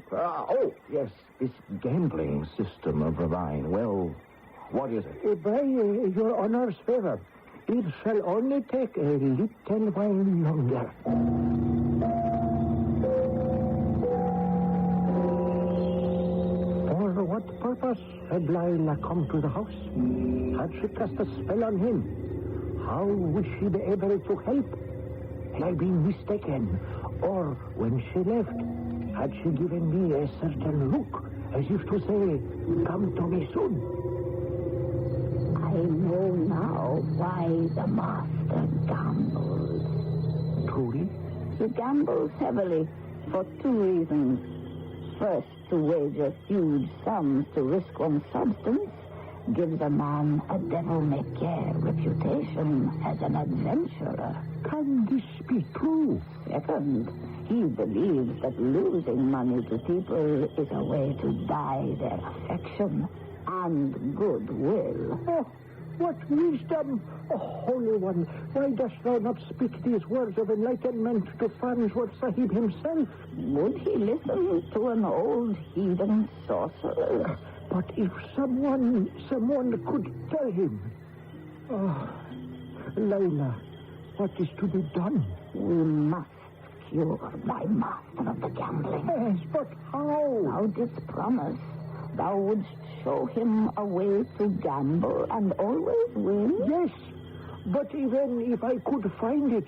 Speaker 15: Yes, this gambling system of thine. Well, what is it?
Speaker 18: By your honor's favor, it shall only take a little while longer. For what purpose had Lila come to the house? Had she cast a spell on him? How would she be able to help? Had I been mistaken? Or when she left, had she given me a certain look, as if to say, come to me soon?
Speaker 17: I know now why the master gambles.
Speaker 18: Truly?
Speaker 17: He gambles heavily for two reasons. First, to wager huge sums to risk one's substance gives a man a devil-may-care reputation as an adventurer.
Speaker 18: Can this be true?
Speaker 17: Second, he believes that losing money to people is a way to dye their affection and goodwill.
Speaker 18: Oh, what wisdom! Oh, Holy One, why dost thou not speak these words of enlightenment to Farnsworth Sahib himself?
Speaker 17: Would he listen to an old heathen sorcerer?
Speaker 18: But if someone could tell him. Oh, Laila, what is to be done?
Speaker 17: We must cure thy master of the gambling.
Speaker 18: Yes, but how?
Speaker 17: Thou didst promise. Thou wouldst show him a way to gamble and always win?
Speaker 18: Yes, but even if I could find it,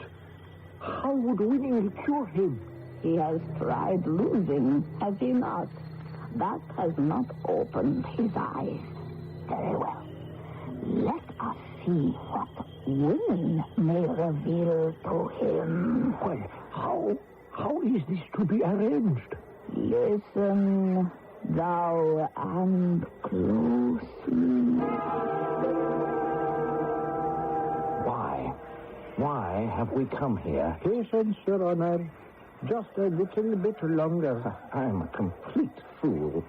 Speaker 18: how would winning cure him?
Speaker 17: He has tried losing, has he not? That has not opened his eyes. Very well. Let us see what winning may reveal to him.
Speaker 18: Well, how is this to be arranged?
Speaker 17: Listen, thou, and closely.
Speaker 15: Why have we come here?
Speaker 18: Patience, Your Honor. Just a little bit longer.
Speaker 15: I'm a complete fool.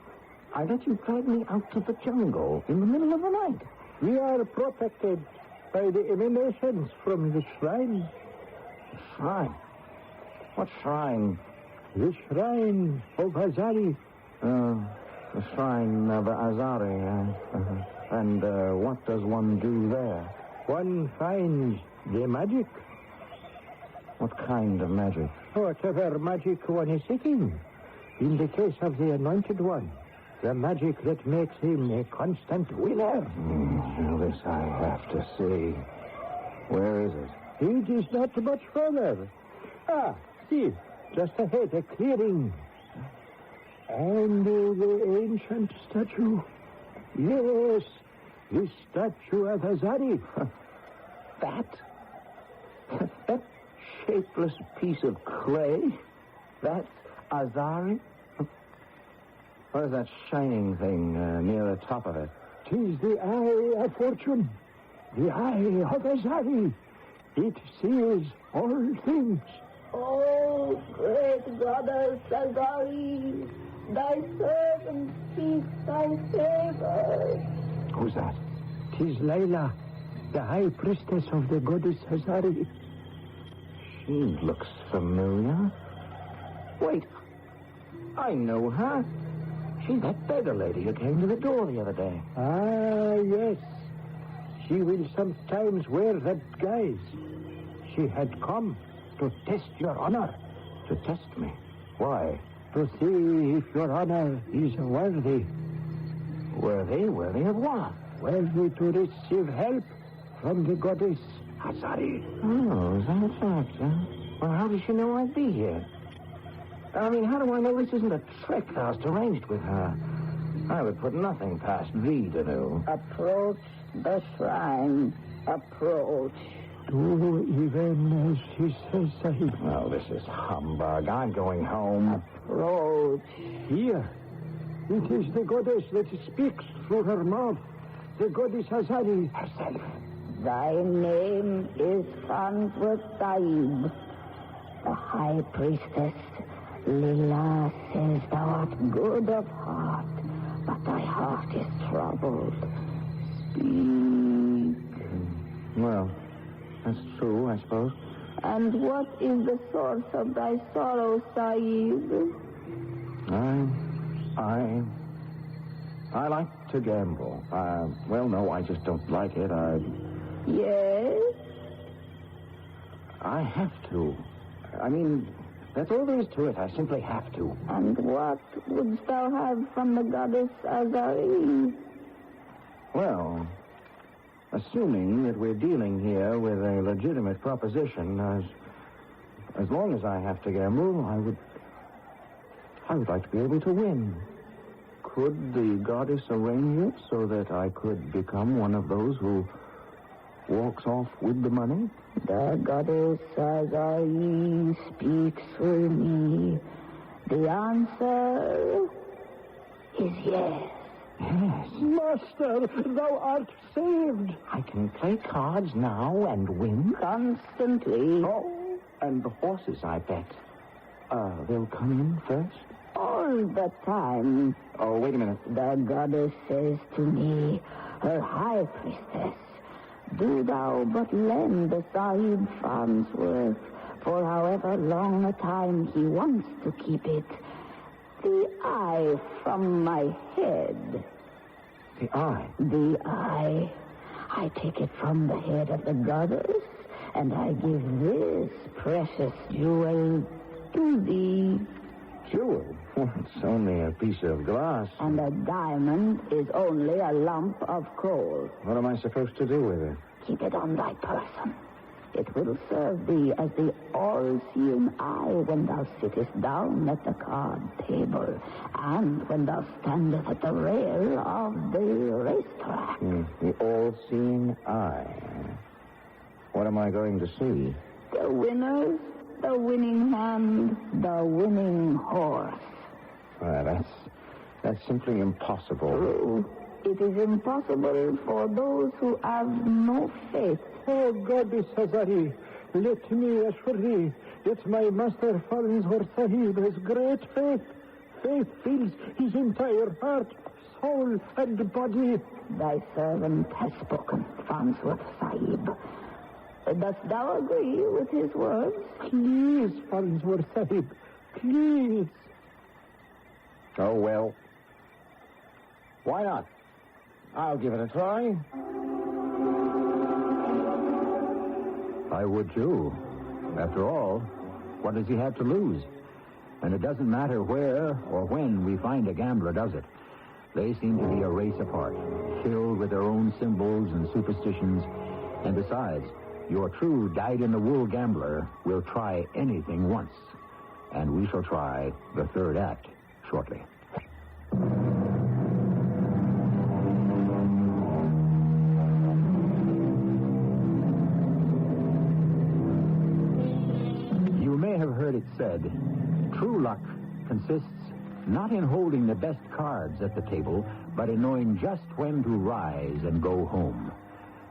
Speaker 15: I let you drag me out to the jungle in the middle of the night.
Speaker 18: We are protected by the emanations from the shrine.
Speaker 15: Shrine? What shrine?
Speaker 18: The shrine of Azari.
Speaker 15: The shrine of Azari. And what does one do there?
Speaker 18: One finds the magic.
Speaker 15: What kind of magic?
Speaker 18: Whatever magic one is seeking.
Speaker 9: In the case of the Anointed One, the magic that makes him a constant winner.
Speaker 3: Well, this I have to see. Where is it?
Speaker 9: It is not much further. See, just ahead, a clearing. And the ancient statue. Yes, the statue of Azari.
Speaker 3: That shapeless piece of clay? That's Azari? What is that shining thing near the top of it?
Speaker 9: 'Tis the eye of fortune. The eye of Azari. It sees all things.
Speaker 17: Oh, great goddess Azari, thy servant seeks thy favor.
Speaker 3: Who's that?
Speaker 9: 'Tis Layla, the high priestess of the goddess Azari.
Speaker 3: She looks familiar. Wait, I know her. She's that beggar lady who came to the door the other day.
Speaker 9: Yes. She will sometimes wear that guise. She had come to test your honor.
Speaker 3: To test me? Why?
Speaker 9: To see if your honor is worthy.
Speaker 3: Worthy? Worthy of what?
Speaker 9: Worthy to receive help from the goddess Azari.
Speaker 3: Oh, is that fact, huh? Well, how does she know I'd be here? I mean, how do I know this isn't a trick Faust arranged with her? I would put nothing past thee to do.
Speaker 17: Approach the shrine. Approach.
Speaker 9: Do even as he says, Sahib.
Speaker 3: Oh, this is humbug. I'm going home.
Speaker 17: Approach.
Speaker 9: Here. It is the goddess that speaks through her mouth. The goddess Azari herself.
Speaker 17: Thy name is Farnsworth Sahib. The high priestess Lila says thou art good of heart, but thy heart is troubled. Speak.
Speaker 3: Well, that's true, I suppose.
Speaker 17: And what is the source of thy sorrow, Sahib?
Speaker 3: I like to gamble. Well, no, I just don't like it.
Speaker 17: Yes?
Speaker 3: I have to. I mean, that's all there is to it. I simply have to.
Speaker 17: And what wouldst thou have from the goddess Azari?
Speaker 3: Well, assuming that we're dealing here with a legitimate proposition, as long as I have to gamble, I would like to be able to win. Could the goddess arrange it so that I could become one of those who walks off with the money?
Speaker 17: The goddess Azari speaks through me. The answer is yes.
Speaker 3: Yes.
Speaker 9: Master, thou art saved.
Speaker 3: I can play cards now and win?
Speaker 17: Constantly.
Speaker 3: Oh, and the horses, I bet. They'll come in first?
Speaker 17: All the time.
Speaker 3: Oh, wait a minute.
Speaker 17: The goddess says to me, her high priestess, do thou but lend the Sahib Farnsworth for however long a time he wants to keep it. The eye from my head.
Speaker 3: The eye?
Speaker 17: The eye. I take it from the head of the goddess, and I give this precious jewel to thee.
Speaker 3: Jewel? Well, it's only a piece of glass.
Speaker 17: And a diamond is only a lump of coal.
Speaker 3: What am I supposed to do with it?
Speaker 17: Keep it on thy person. It will serve thee as the all-seeing eye when thou sittest down at the card table and when thou standest at the rail of the racetrack.
Speaker 3: The all-seeing eye. What am I going to see?
Speaker 17: The winners, the winning hand, the winning horse.
Speaker 3: Well, that's simply impossible.
Speaker 17: True. It is impossible for those who have no faith.
Speaker 9: Oh, goddess Azari, let me assure thee that my master Farnsworth Sahib has great faith. Faith fills his entire heart, soul, and body.
Speaker 17: Thy servant has spoken, Farnsworth Sahib. Dost thou agree with his words?
Speaker 9: Please, Farnsworth Sahib, please.
Speaker 3: Oh, well. Why not? I'll give it a try.
Speaker 15: I would, too. After all, what does he have to lose?
Speaker 13: And it doesn't matter where or when we find a gambler, does it? They seem to be a race apart, filled with their own symbols and superstitions. And besides, your true dyed-in-the-wool gambler will try anything once. And we shall try the third act shortly. You may have heard it said, true luck consists not in holding the best cards at the table, but in knowing just when to rise and go home.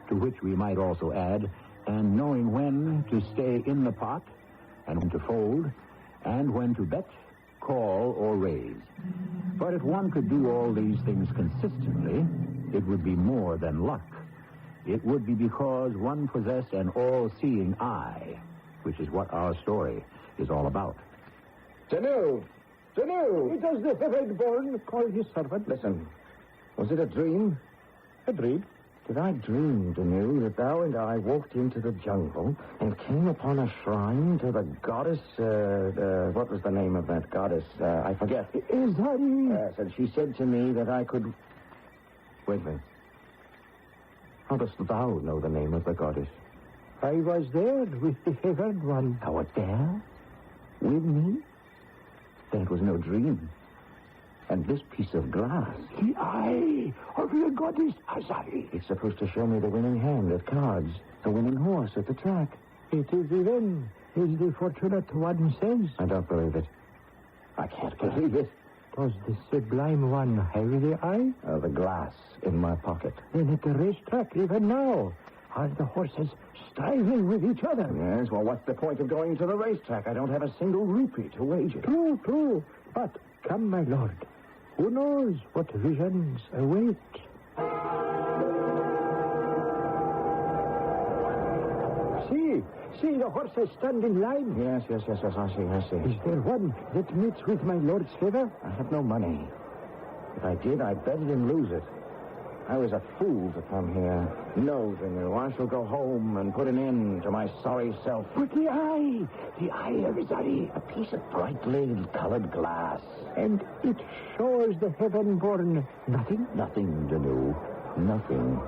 Speaker 13: To which we might also add, and knowing when to stay in the pot, and when to fold, and when to bet, call, or raise. But if one could do all these things consistently, it would be more than luck. It would be because one possessed an all-seeing eye, which is what our story is all about.
Speaker 15: Tanu! Tanu!
Speaker 9: Does the heaven-born call his servant?
Speaker 15: Listen, was it a dream?
Speaker 9: A dream?
Speaker 15: Did I dream, Tanu, that thou and I walked into the jungle and came upon a shrine to the goddess, what was the name of that goddess? I forget.
Speaker 9: Izari.
Speaker 15: Yes, and she said to me that I could... Wait a minute. How dost thou know the name of the goddess?
Speaker 9: I was there with the favored one.
Speaker 15: Thou wert there? With me? Then it was no dream. And this piece of glass...
Speaker 9: The eye of the goddess Azari.
Speaker 15: It's supposed to show me the winning hand at cards, the winning horse at the track.
Speaker 9: It is even as the fortunate one says.
Speaker 15: I don't believe it. I can't believe it.
Speaker 9: Does the sublime one have the eye?
Speaker 15: The glass in my pocket.
Speaker 9: Then at the racetrack, even now, are the horses striving with each other?
Speaker 15: Yes, well, what's the point of going to the racetrack? I don't have a single rupee to wager.
Speaker 9: True. But come, my lord. Who knows what visions await? See, the horses stand in line.
Speaker 15: Yes, I see.
Speaker 9: Is there one that meets with my lord's favor?
Speaker 15: I have no money. If I did, I'd bet it and lose it. I was a fool to come here. No, Vinu, I shall go home and put an end to my sorry self.
Speaker 9: But the eye of Izari,
Speaker 15: a piece of brightly colored glass.
Speaker 9: And it shows the heaven-born nothing?
Speaker 15: Nothing, Vinu, nothing.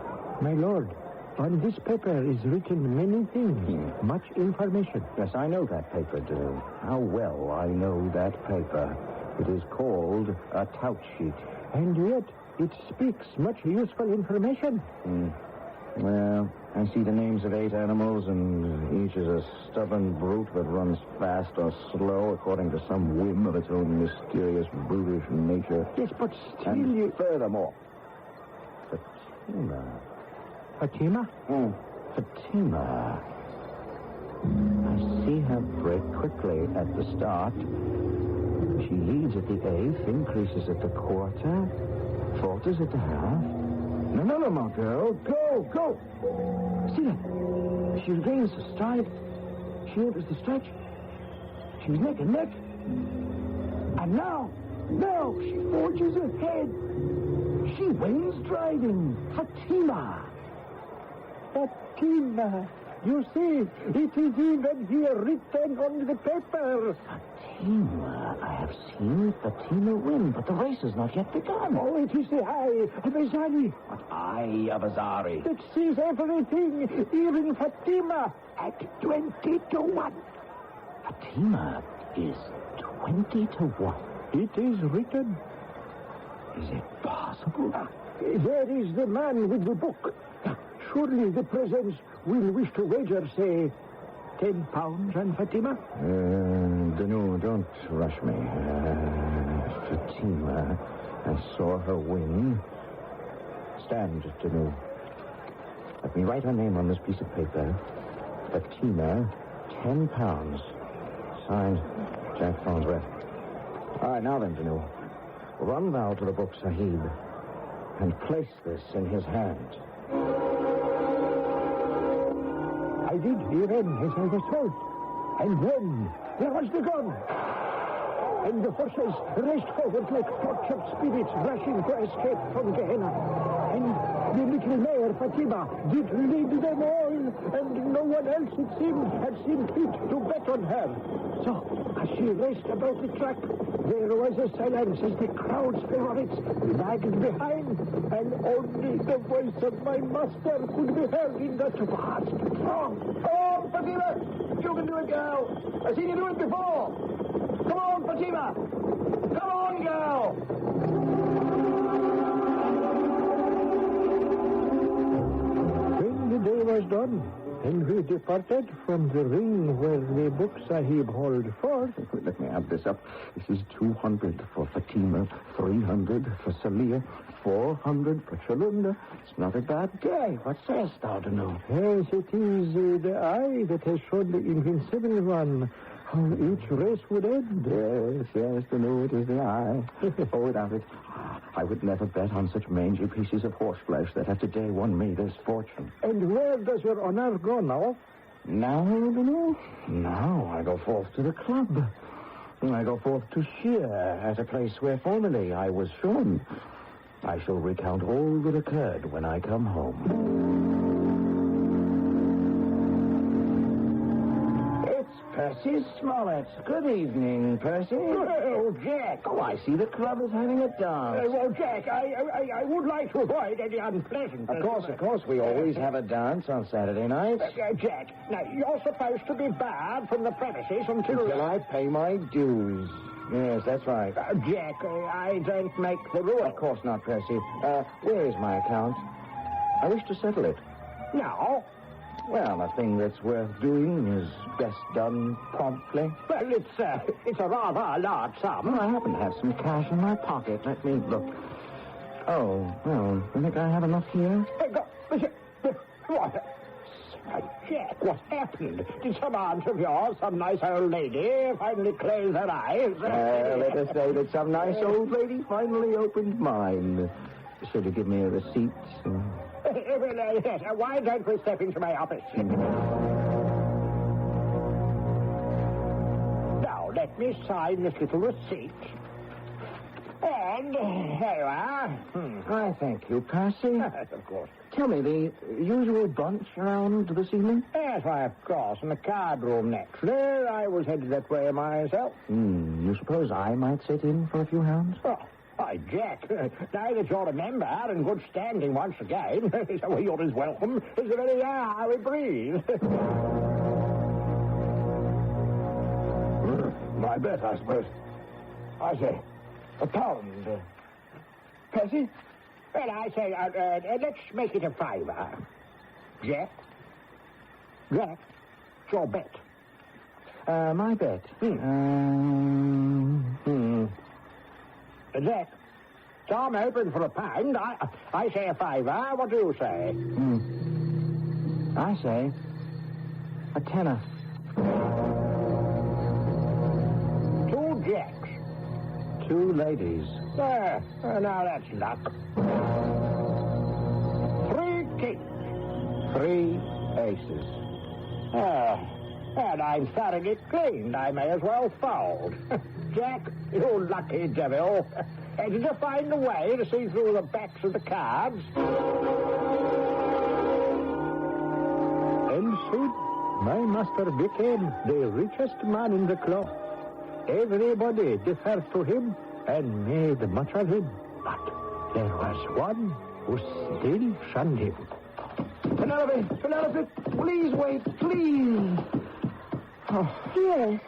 Speaker 9: My lord, on this paper is written many things, much information.
Speaker 15: Yes, I know that paper, Vinu. How well I know that paper. It is called a tout sheet.
Speaker 9: And yet... it speaks much useful information.
Speaker 15: Well, I see the names of 8 animals, and each is a stubborn brute that runs fast or slow according to some whim of its own mysterious, brutish nature.
Speaker 9: Yes, but still
Speaker 15: and furthermore, Fatima. Fatima. I see her break quickly at the start. She leads at the 8th, increases at the quarter... falters at the half. No, my girl. Go. See that? She regains the stride. She enters the stretch. She's neck and neck. And now, she forges ahead. She wins driving. Fatima.
Speaker 9: You see, it is even here written on the paper.
Speaker 15: Fatima. I have seen Fatima win, but the race has not yet begun.
Speaker 9: Oh, it is the eye of Azari.
Speaker 15: What eye of Azari?
Speaker 9: It sees everything, even Fatima, at 20-1.
Speaker 15: Fatima is 20-1.
Speaker 9: It is written.
Speaker 15: Is it possible?
Speaker 9: There is the man with the book. Surely the presence will wish to wager, say, 10 pounds on Fatima?
Speaker 15: Danu, don't rush me. Fatima, I saw her win. Stand, Danu. Let me write her name on this piece of paper. Fatima, 10 pounds. Signed, Jack Farnsworth. All right, now then, Danu. Run thou to the book, Sahib, and place this in his hand.
Speaker 9: I did even as I was told. And then there was the gun. and the horses raced forward like tortured spirits rushing to escape from Gehenna. And the little mare, Fatima, did lead them all, and no one else, it seemed, had seen fit to bet on her. So, as she raced about the track, there was a silence as the crowd's favorites lagged behind, and only the voice of my master could be heard in that vast throng.
Speaker 3: Oh, Fatima! You can do it, girl! I've seen you do it before! Come on, Fatima! Come on, girl!
Speaker 9: When the day was done, and we departed from the ring where the Book Sahib hold forth.
Speaker 15: Let me add this up. This is 200 for Fatima, 300 for Salia, 400 for Chalunda. It's not a bad day. What sayest thou, Danu?
Speaker 9: Yes, it is the eye that has shown the invincible one how each race would end.
Speaker 15: Yes, Danu, it is the eye. Oh, without it, I would never bet on such mangy pieces of horseflesh that have today won me this fortune.
Speaker 9: And where does your honor go now?
Speaker 15: Now, Danu? Now I go forth to the club. I go forth to shear at a place where formerly I was shorn. I shall recount all that occurred when I come home. Percy Smollett. Good evening, Percy.
Speaker 9: Oh, Jack.
Speaker 15: Oh, I see the club is having a dance.
Speaker 9: Well, Jack, I would like to avoid any unpleasant...
Speaker 15: Of course, we always have a dance on Saturday nights.
Speaker 9: Jack, now, you're supposed to be barred from the premises until
Speaker 15: I pay my dues. Yes, that's right.
Speaker 9: Jack, I don't make the rule.
Speaker 15: Of course not, Percy. Where is my account? I wish to settle it.
Speaker 9: Now?
Speaker 15: Well, a thing that's worth doing is best done promptly.
Speaker 9: Well, it's a rather large sum.
Speaker 15: Well, I happen to have some cash in my pocket. Let me look. Oh, well, you think I have enough here?
Speaker 9: What? Jack, what happened? Did some aunt of yours, some nice old lady, finally close her eyes?
Speaker 15: Let us say that some nice old lady finally opened mine. Should you give me a receipt?
Speaker 9: Well, yes. Why don't we step into my office? Now, let me sign this little receipt. And here you are.
Speaker 15: I thank you, Percy.
Speaker 9: Yes, of course.
Speaker 15: Tell me, the usual bunch around this evening?
Speaker 9: Yes, why, of course. In the card room next. There, I was headed that way myself.
Speaker 15: You suppose I might sit in for a few hounds?
Speaker 9: Oh. Why, Jack, now that you're a member and good standing once again, so you're as welcome as the very air we breathe.
Speaker 15: My bet, I suppose. I say, £1. Percy?
Speaker 9: Well, I say, let's make it a £5. Jack? Jack, it's your bet.
Speaker 15: My bet?
Speaker 9: Jack, I'm open for £1. I say a £5. What do you say?
Speaker 15: I say a tenner.
Speaker 9: 2 jacks.
Speaker 15: 2 ladies.
Speaker 9: Now that's luck. 3 kings.
Speaker 15: 3 aces.
Speaker 9: And I'm thoroughly cleaned. I may as well fold. Jack, you lucky devil. Did you find a way to see through the backs of the cards? And soon, my master became the richest man in the club. Everybody deferred to him and made much of him. But there was one who still shunned him.
Speaker 15: Penelope, please wait, please. Oh.
Speaker 6: Yes.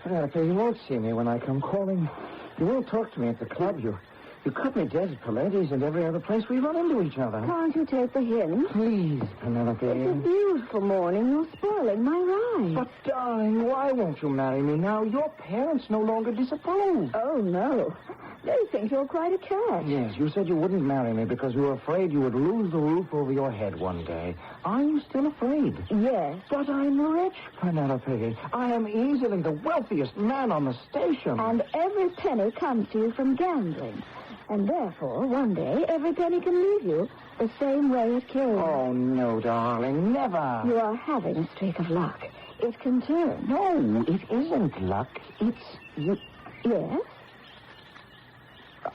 Speaker 15: Penelope, you won't see me when I come calling. You won't talk to me at the club. You cut me dead at Paletti's and every other place we run into each other.
Speaker 6: Can't you take the hint?
Speaker 15: Please, Penelope.
Speaker 6: It's a beautiful morning. You're spoiling my ride.
Speaker 15: But, darling, why won't you marry me now? Your parents no longer disapprove.
Speaker 6: Oh, no. They think you're quite a catch.
Speaker 15: Yes, you said you wouldn't marry me because you were afraid you would lose the roof over your head one day. Are you still afraid?
Speaker 6: Yes.
Speaker 15: But I'm rich, Penelope. I am easily the wealthiest man on the station.
Speaker 6: And every penny comes to you from gambling. And therefore, one day, every penny can leave you the same way it came.
Speaker 15: Oh, no, darling, never.
Speaker 6: You are having a streak of luck. It can turn.
Speaker 15: No, it isn't luck. It's you.
Speaker 6: Yes?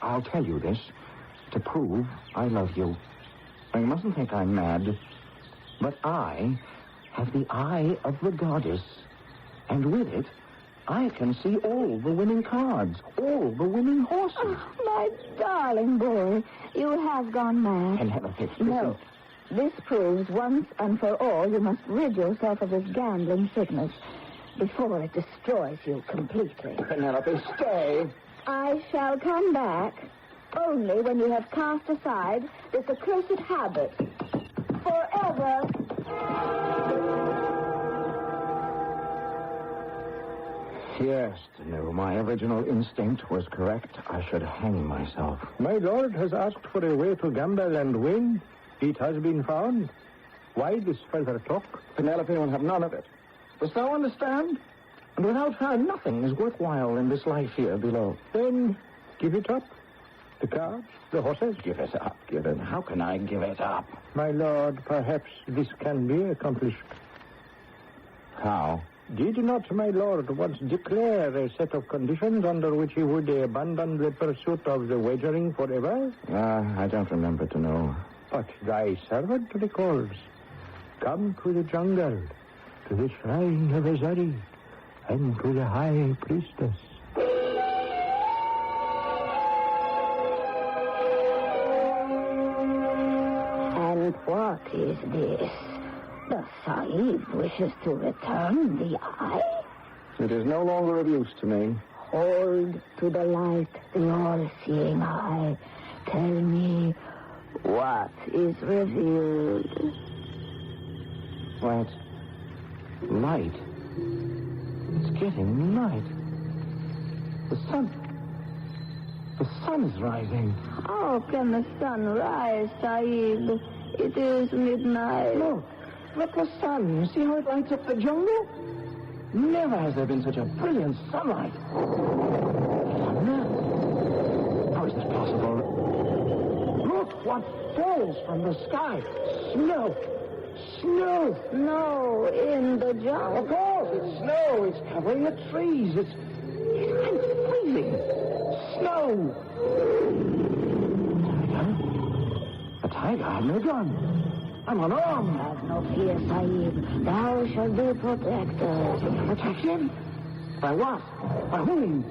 Speaker 3: I'll tell you this to prove I love you. Now, you mustn't think I'm mad, but I have the eye of the goddess, and with it, I can see all the winning cards, all the winning horses.
Speaker 6: Oh, my darling boy, you have gone mad.
Speaker 3: Penelope, listen.
Speaker 6: No. This proves once and for all you must rid yourself of this gambling sickness before it destroys you completely.
Speaker 3: Penelope, stay.
Speaker 6: I shall come back only when you have cast aside this accursed habit. Forever.
Speaker 3: Yes, no, my original instinct was correct. I should hang myself.
Speaker 9: My lord has asked for a way to gamble and win. It has been found. Why this further talk?
Speaker 3: Penelope will have none of it. Dost thou understand? And without her, nothing is worthwhile in this life here below.
Speaker 9: Then give it up. The cards, the horses.
Speaker 3: Give it up, give it. How can I give it up?
Speaker 9: My lord, perhaps this can be accomplished.
Speaker 3: How?
Speaker 9: Did not my lord once declare a set of conditions under which he would abandon the pursuit of the wagering forever?
Speaker 3: I don't remember to know.
Speaker 9: But thy servant recalls. Come to the jungle, to the shrine of Azari, and to the high priestess.
Speaker 17: And what is this? The Sahib wishes to return the eye?
Speaker 3: It is no longer of use to me.
Speaker 17: Hold to the light, the all-seeing eye. Tell me, what is revealed?
Speaker 3: Why, it's light. It's getting light. The sun is rising.
Speaker 17: How can the sun rise, Sahib? It is midnight.
Speaker 3: Look, the sun. You see how it lights up the jungle? Never has there been such a brilliant sunlight. How is this possible? Look, what falls from the sky. Snow.
Speaker 17: Snow in the jungle.
Speaker 3: Of course, it's snow. It's covering the trees. I'm freezing. Snow. A tiger had no gun. I'm unarmed.
Speaker 17: Have no fear, Sahib. Thou shalt be protected.
Speaker 3: Protection? By what? By whom?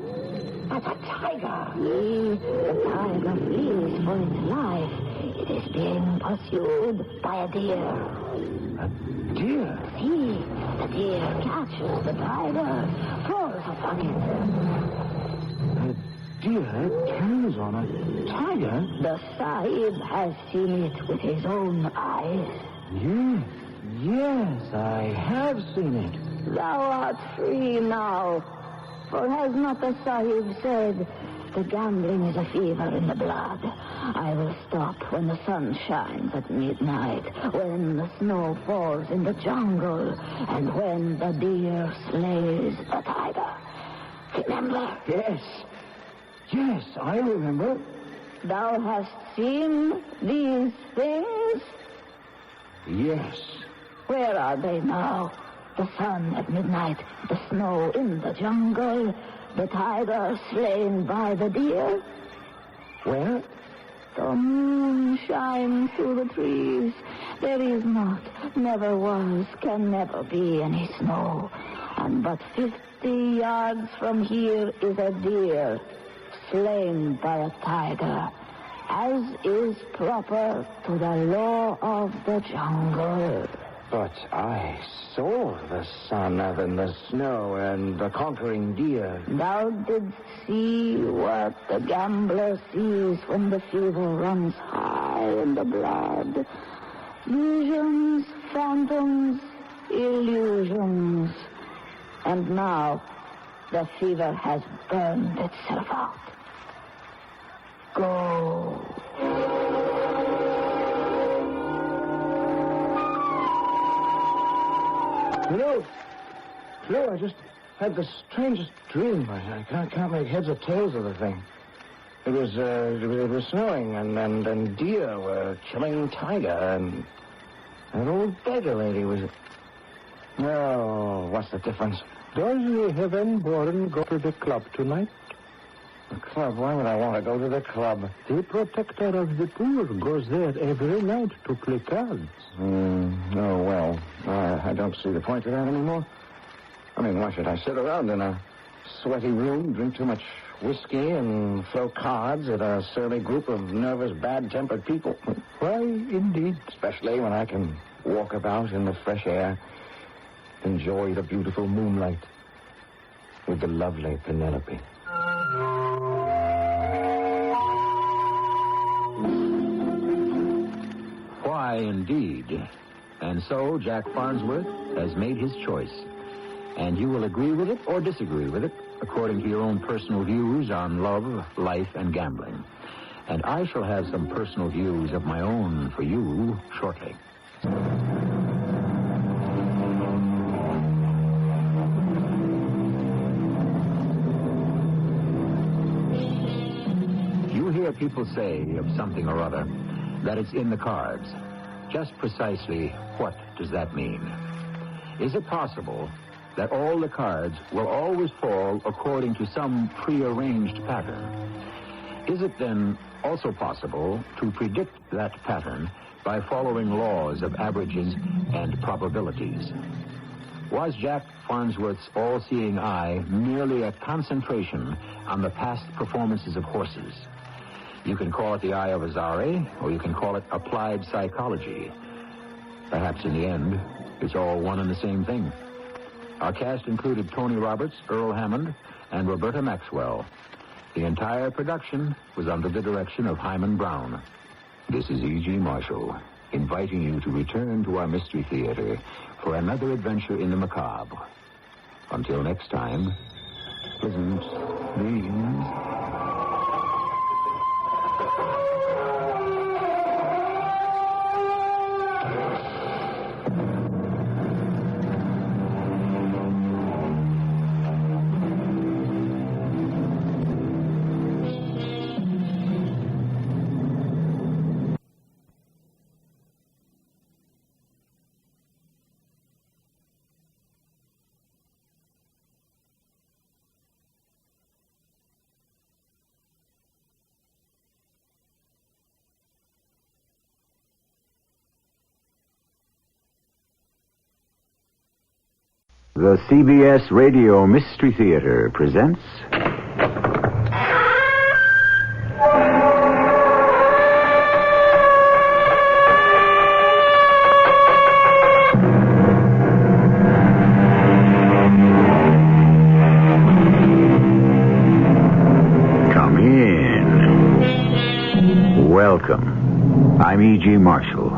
Speaker 3: That's a tiger.
Speaker 17: The tiger flees for its life. It is being pursued by a deer.
Speaker 3: A deer?
Speaker 17: See, the deer catches the tiger, falls upon it.
Speaker 3: A deer turns on a tiger?
Speaker 17: The Sahib has seen it with his own eyes.
Speaker 3: Yes, I have seen it.
Speaker 17: Thou art free now. For has not the Sahib said, the gambling is a fever in the blood. I will stop when the sun shines at midnight, when the snow falls in the jungle, and when the deer slays the tiger. Remember?
Speaker 3: Yes, I remember.
Speaker 17: Thou hast seen these things?
Speaker 3: Yes.
Speaker 17: Where are they now? The sun at midnight, the snow in the jungle, the tiger slain by the deer.
Speaker 3: Where?
Speaker 17: The moon shines through the trees. There is not, never was, can never be any snow. And but 50 yards from here is a deer slain by a tiger, as is proper to the law of the jungle.
Speaker 3: But I saw the sun and the snow and the conquering deer.
Speaker 17: Thou didst see what the gambler sees when the fever runs high in the blood. Visions, phantoms, illusions. And now the fever has burned itself out. Go.
Speaker 3: Flo, I just had the strangest dream. I can't make heads or tails of the thing. It was snowing, and deer were killing tiger, and an old beggar lady was... Oh, what's the difference?
Speaker 9: Does the heaven-born go to the club tonight?
Speaker 3: club? Why would I want to go to the club?
Speaker 9: The protector of the poor goes there every night to play cards.
Speaker 3: Oh, well, I don't see the point of that anymore. I mean, why should I sit around in a sweaty room, drink too much whiskey, and throw cards at a surly group of nervous, bad-tempered people?
Speaker 9: Why, indeed.
Speaker 3: Especially when I can walk about in the fresh air, enjoy the beautiful moonlight with the lovely Penelope.
Speaker 13: Why, indeed. And so Jack Farnsworth has made his choice. And you will agree with it or disagree with it, according to your own personal views on love, life, and gambling. And I shall have some personal views of my own for you shortly. You hear people say of something or other that it's in the cards. Just precisely what does that mean? Is it possible that all the cards will always fall according to some prearranged pattern? Is it then also possible to predict that pattern by following laws of averages and probabilities? Was Jack Farnsworth's all-seeing eye merely a concentration on the past performances of horses? You can call it the eye of Azari, or you can call it applied psychology. Perhaps in the end, it's all one and the same thing. Our cast included Tony Roberts, Earl Hammond, and Roberta Maxwell. The entire production was under the direction of Hyman Brown. This is E.G. Marshall, inviting you to return to our Mystery Theater for another adventure in the macabre. Until next time, pleasant dreams. The CBS Radio Mystery Theater presents... Come in. Welcome. I'm E.G. Marshall.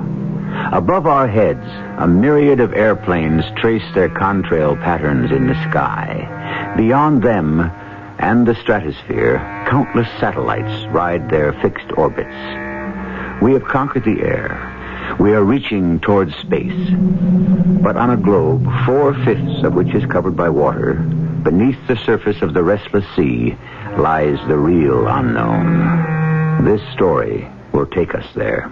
Speaker 13: Above our heads, a myriad of airplanes trace their contrail patterns in the sky. Beyond them and the stratosphere, countless satellites ride their fixed orbits. We have conquered the air. We are reaching towards space. But on a globe, 4/5 of which is covered by water, beneath the surface of the restless sea lies the real unknown. This story will take us there.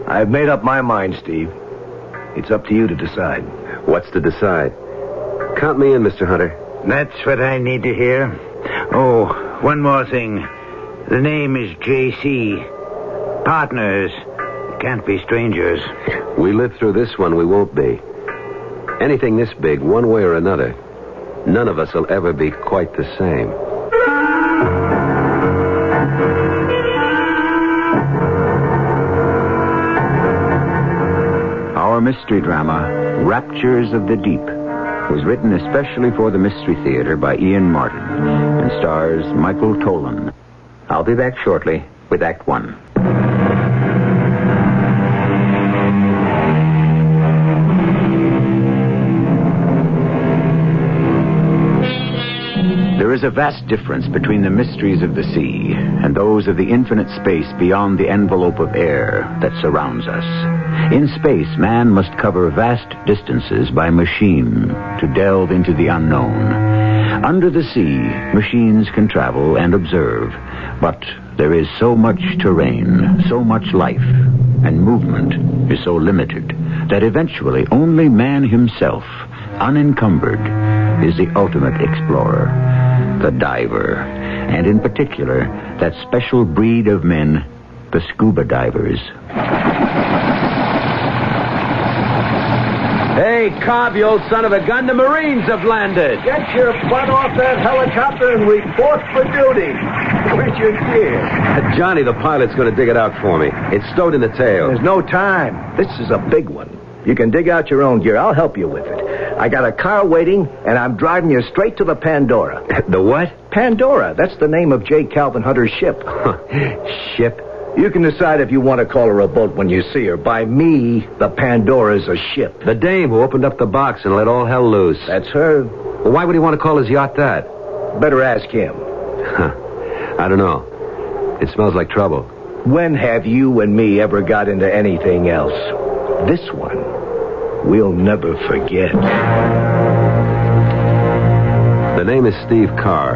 Speaker 19: I've made up my mind, Steve. It's up to you to decide.
Speaker 22: What's to decide? Count me in, Mr. Hunter.
Speaker 23: That's what I need to hear. Oh, one more thing. The name is J.C. Partners. Can't be strangers.
Speaker 22: We live through this one, we won't be. Anything this big, one way or another, none of us will ever be quite the same.
Speaker 13: Our mystery drama, Raptures of the Deep, was written especially for the Mystery Theater by Ian Martin and stars Michael Tolan. I'll be back shortly with Act One. There is a vast difference between the mysteries of the sea and those of the infinite space beyond the envelope of air that surrounds us. In space, man must cover vast distances by machine to delve into the unknown. Under the sea, machines can travel and observe, but there is so much terrain, so much life, and movement is so limited that eventually only man himself, unencumbered, is the ultimate explorer. the diver, and in particular, that special breed of men, the scuba divers.
Speaker 22: Hey, Cobb, you old son of a gun, the Marines have landed.
Speaker 3: Get your butt off that helicopter and report for duty. Where's your gear?
Speaker 22: Johnny, the pilot's going to dig it out for me. It's stowed in the tail.
Speaker 15: There's no time. This is a big one. You can dig out your own gear. I'll help you with it. I got a car waiting, and I'm driving you straight to the Pandora.
Speaker 22: The what?
Speaker 15: Pandora. That's the name of J. Calvin Hunter's ship.
Speaker 22: Ship?
Speaker 15: You can decide if you want to call her a boat when you see her. By me, the Pandora's a ship.
Speaker 22: The dame who opened up the box and let all hell loose.
Speaker 15: That's her.
Speaker 22: Well, why would he want to call his yacht that?
Speaker 15: Better ask him.
Speaker 22: I don't know. It smells like trouble.
Speaker 15: When have you and me ever got into anything else? This one, we'll never forget.
Speaker 22: The name is Steve Carr,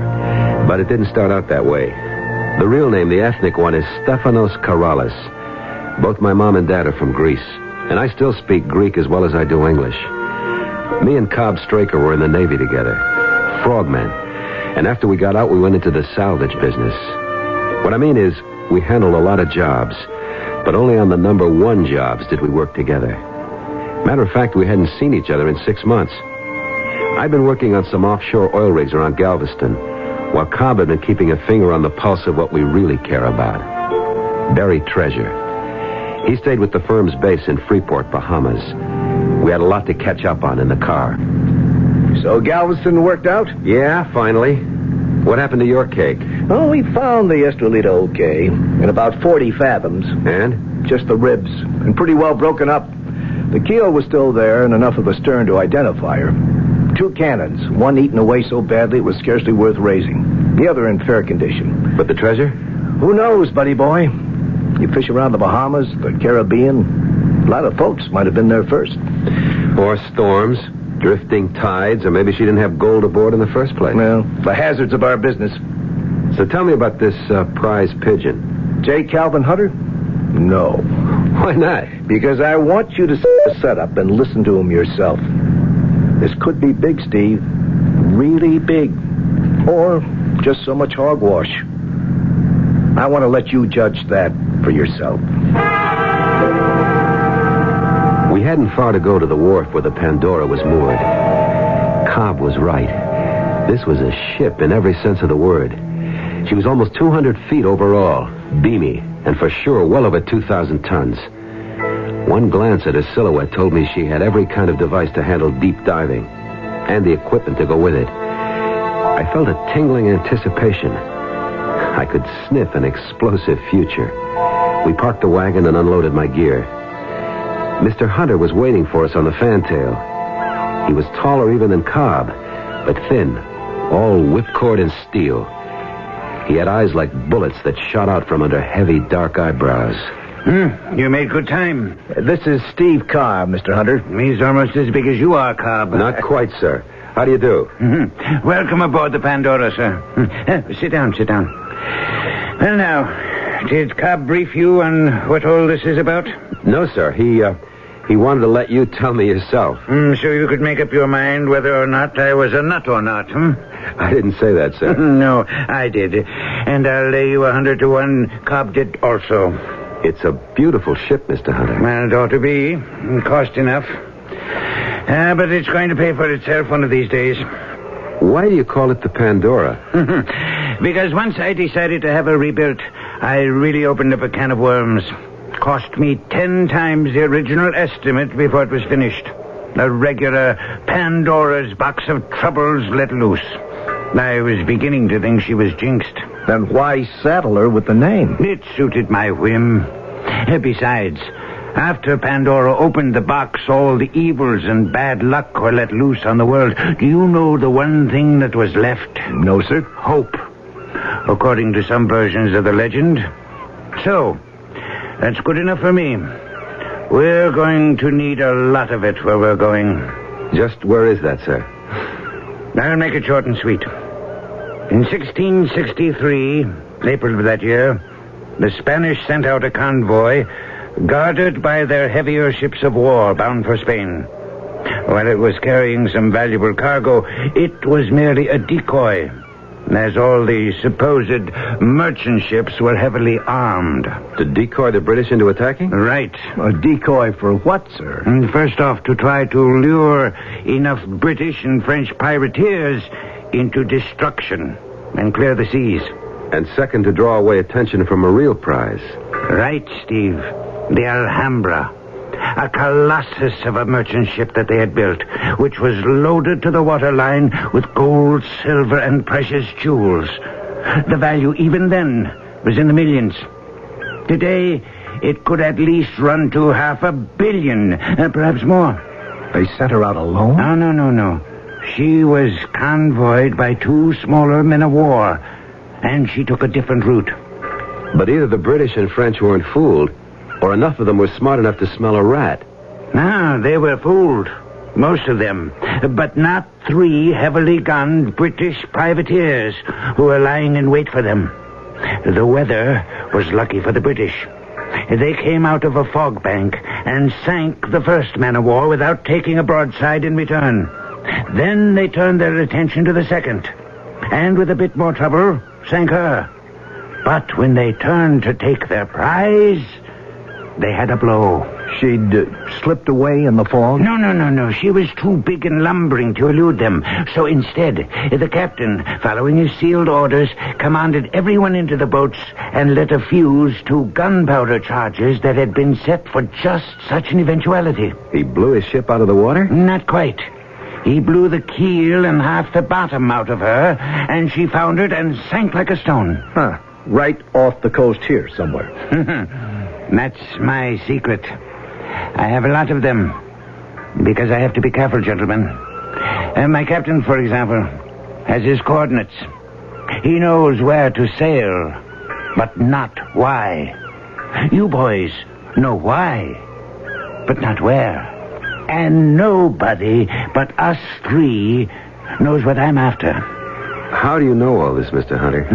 Speaker 22: but it didn't start out that way. The real name, the ethnic one, is Stefanos Karalis. Both my mom and dad are from Greece, and I still speak Greek as well as I do English. Me and Cobb Straker were in the Navy together, frogmen, and after we got out, we went into the salvage business. What I mean is, we handled a lot of jobs, but only on the number one jobs did we work together. Matter of fact, we hadn't seen each other in 6 months. I'd been working on some offshore oil rigs around Galveston, while Cobb had been keeping a finger on the pulse of what we really care about. Buried treasure. He stayed with the firm's base in Freeport, Bahamas. We had a lot to catch up on in the car.
Speaker 15: So Galveston worked out?
Speaker 22: Yeah, finally. What happened to your cake?
Speaker 15: Oh, we found the Estrelita okay, in about 40 fathoms.
Speaker 22: And?
Speaker 15: Just the ribs, and pretty well broken up. The keel was still there, and enough of a stern to identify her. 2 cannons, one eaten away so badly it was scarcely worth raising. The other in fair condition.
Speaker 22: But the treasure?
Speaker 15: Who knows, buddy boy? You fish around the Bahamas, the Caribbean. A lot of folks might have been there first.
Speaker 22: Or storms, drifting tides, or maybe she didn't have gold aboard in the first place.
Speaker 15: Well, the hazards of our business.
Speaker 22: So tell me about this prize pigeon.
Speaker 15: J. Calvin Hunter? No.
Speaker 22: Why not?
Speaker 15: Because I want you to see the setup and listen to him yourself. This could be big, Steve. Really big. Or just so much hogwash. I want to let you judge that for yourself.
Speaker 22: We hadn't far to go to the wharf where the Pandora was moored. Cobb was right. This was a ship in every sense of the word. She was almost 200 feet overall, beamy, and for sure well over 2,000 tons. One glance at her silhouette told me she had every kind of device to handle deep diving, and the equipment to go with it. I felt a tingling anticipation. I could sniff an explosive future. We parked the wagon and unloaded my gear. Mr. Hunter was waiting for us on the fantail. He was taller even than Cobb, but thin, all whipcord and steel. He had eyes like bullets that shot out from under heavy, dark eyebrows.
Speaker 23: You made good time.
Speaker 15: This is Steve Carr, Mr. Hunter.
Speaker 23: He's almost as big as you are, Cobb.
Speaker 22: Not quite, sir. How do you do?
Speaker 23: Welcome aboard the Pandora, sir. Sit down. Well, now, did Cobb brief you on what all this is about?
Speaker 22: No, sir. He wanted to let you tell me yourself.
Speaker 23: So you could make up your mind whether or not I was a nut or not,
Speaker 22: I didn't say that, sir.
Speaker 23: No, I did. And I'll lay you 100 to 1. Cobb did also.
Speaker 22: It's a beautiful ship, Mr. Hunter.
Speaker 23: Well, it ought to be. Cost enough. But it's going to pay for itself one of these days.
Speaker 22: Why do you call it the Pandora?
Speaker 23: Because once I decided to have her rebuilt, I really opened up a can of worms. Cost me 10 times the original estimate before it was finished. A regular Pandora's box of troubles let loose. I was beginning to think she was jinxed.
Speaker 15: Then why saddle her with the name?
Speaker 23: It suited my whim. Besides, after Pandora opened the box, all the evils and bad luck were let loose on the world. Do you know the one thing that was left?
Speaker 15: No, sir.
Speaker 23: Hope, according to some versions of the legend. So, that's good enough for me. We're going to need a lot of it where we're going.
Speaker 22: Just where is that, sir?
Speaker 23: I'll make it short and sweet. In 1663, April of that year, the Spanish sent out a convoy guarded by their heavier ships of war bound for Spain. While it was carrying some valuable cargo, it was merely a decoy. as all the supposed merchant ships were heavily armed.
Speaker 22: To decoy the British into attacking?
Speaker 23: Right.
Speaker 3: A decoy for what, sir?
Speaker 23: First off, to try to lure enough British and French privateers into destruction and clear the seas.
Speaker 22: And second, to draw away attention from a real prize.
Speaker 23: Right, Steve. The Alhambra. A colossus of a merchant ship that they had built, which was loaded to the waterline with gold, silver, and precious jewels. The value, even then, was in the millions. Today, it could at least run to $500 million, perhaps more.
Speaker 3: They sent her out alone?
Speaker 23: No. She was convoyed by 2 smaller men of war, and she took a different route.
Speaker 22: But either the British and French weren't fooled, or enough of them were smart enough to smell a rat.
Speaker 23: No, they were fooled. Most of them. But not 3 heavily gunned British privateers who were lying in wait for them. The weather was lucky for the British. They came out of a fog bank and sank the first man of war without taking a broadside in return. Then they turned their attention to the second, and with a bit more trouble, sank her. But when they turned to take their prize, they had a blow.
Speaker 3: She'd slipped away in the fog?
Speaker 23: No. She was too big and lumbering to elude them. So instead, the captain, following his sealed orders, commanded everyone into the boats and lit a fuse to gunpowder charges that had been set for just such an eventuality.
Speaker 22: He blew his ship out of the water?
Speaker 23: Not quite. He blew the keel and half the bottom out of her, and she foundered and sank like a stone.
Speaker 3: Huh. Right off the coast here somewhere.
Speaker 23: That's my secret. I have a lot of them, because I have to be careful, gentlemen. My captain, for example, has his coordinates. He knows where to sail, but not why. You boys know why, but not where. And nobody but us 3 knows what I'm after.
Speaker 22: How do you know all this, Mr. Hunter?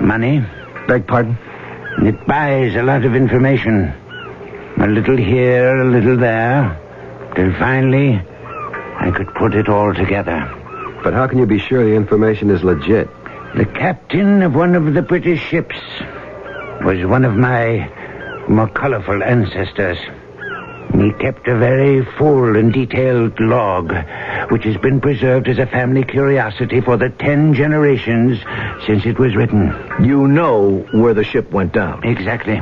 Speaker 23: Money.
Speaker 3: Beg pardon?
Speaker 23: It buys a lot of information. A little here, a little there. Till finally, I could put it all together.
Speaker 22: But how can you be sure the information is legit?
Speaker 23: The captain of one of the British ships was one of my more colorful ancestors. He kept a very full and detailed log, which has been preserved as a family curiosity for the 10 generations since it was written.
Speaker 3: You know where the ship went down?
Speaker 23: Exactly.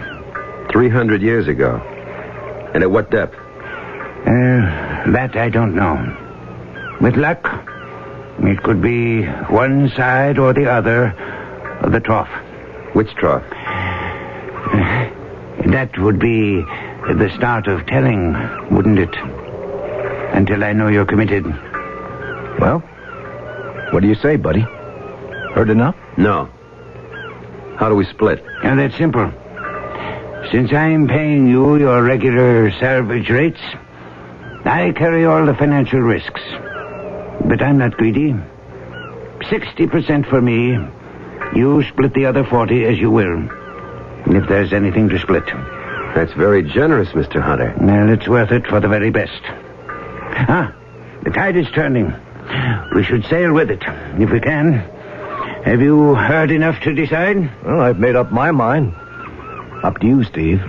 Speaker 22: 300 years ago. And at what depth?
Speaker 23: That I don't know. With luck, it could be one side or the other of the trough.
Speaker 22: Which trough?
Speaker 23: That would be the start of telling, wouldn't it? Until I know you're committed.
Speaker 3: Well, what do you say, buddy? Heard enough?
Speaker 22: No. How do we split?
Speaker 23: That's simple. Since I'm paying you your regular salvage rates, I carry all the financial risks. But I'm not greedy. 60% for me. You split the other 40 as you will. If there's anything to split.
Speaker 22: That's very generous, Mr. Hunter.
Speaker 23: Well, it's worth it for the very best. The tide is turning. We should sail with it, if we can. Have you heard enough to decide?
Speaker 3: Well, I've made up my mind. Up to you, Steve.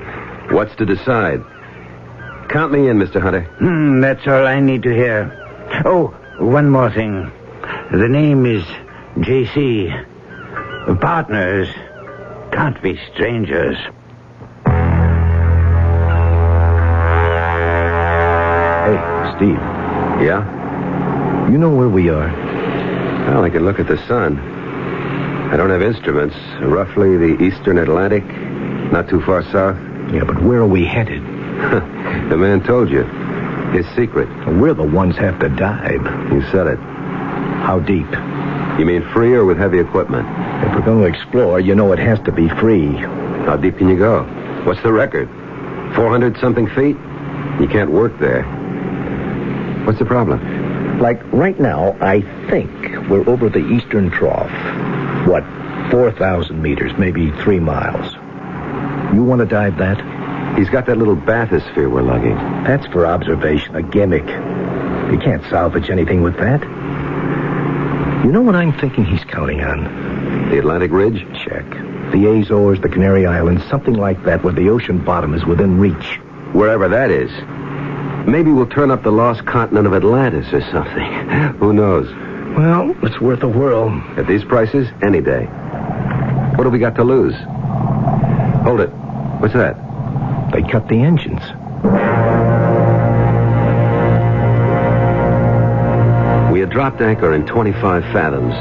Speaker 22: What's to decide? Count me in, Mr. Hunter.
Speaker 23: That's all I need to hear. Oh, one more thing. The name is J.C. Partners can't be strangers.
Speaker 3: Hey, Steve.
Speaker 22: Yeah?
Speaker 3: You know where we are?
Speaker 22: Well, I can look at the sun. I don't have instruments. Roughly the eastern Atlantic, not too far south.
Speaker 3: Yeah, but where are we headed?
Speaker 22: The man told you. His secret.
Speaker 3: We're the ones have to dive.
Speaker 22: You said it.
Speaker 3: How deep?
Speaker 22: You mean free or with heavy equipment?
Speaker 3: If we're going to explore, you know it has to be free.
Speaker 22: How deep can you go? What's the record? 400-something feet? You can't work there. What's the problem?
Speaker 3: Like right now, I think we're over the eastern trough. What, 4,000 meters, maybe 3 miles. You want to dive that?
Speaker 22: He's got that little bathysphere we're lugging.
Speaker 3: That's for observation, a gimmick. You can't salvage anything with that.
Speaker 15: You know what I'm thinking he's counting on?
Speaker 22: The Atlantic Ridge?
Speaker 15: Check. The Azores, the Canary Islands, something like that, where the ocean bottom is within reach.
Speaker 22: Wherever that is. Maybe we'll turn up the lost continent of Atlantis or something. Who knows?
Speaker 15: Well, it's worth a whirl.
Speaker 22: At these prices, any day. What have we got to lose? Hold it. What's that?
Speaker 15: They cut the engines.
Speaker 22: We had dropped anchor in 25 fathoms.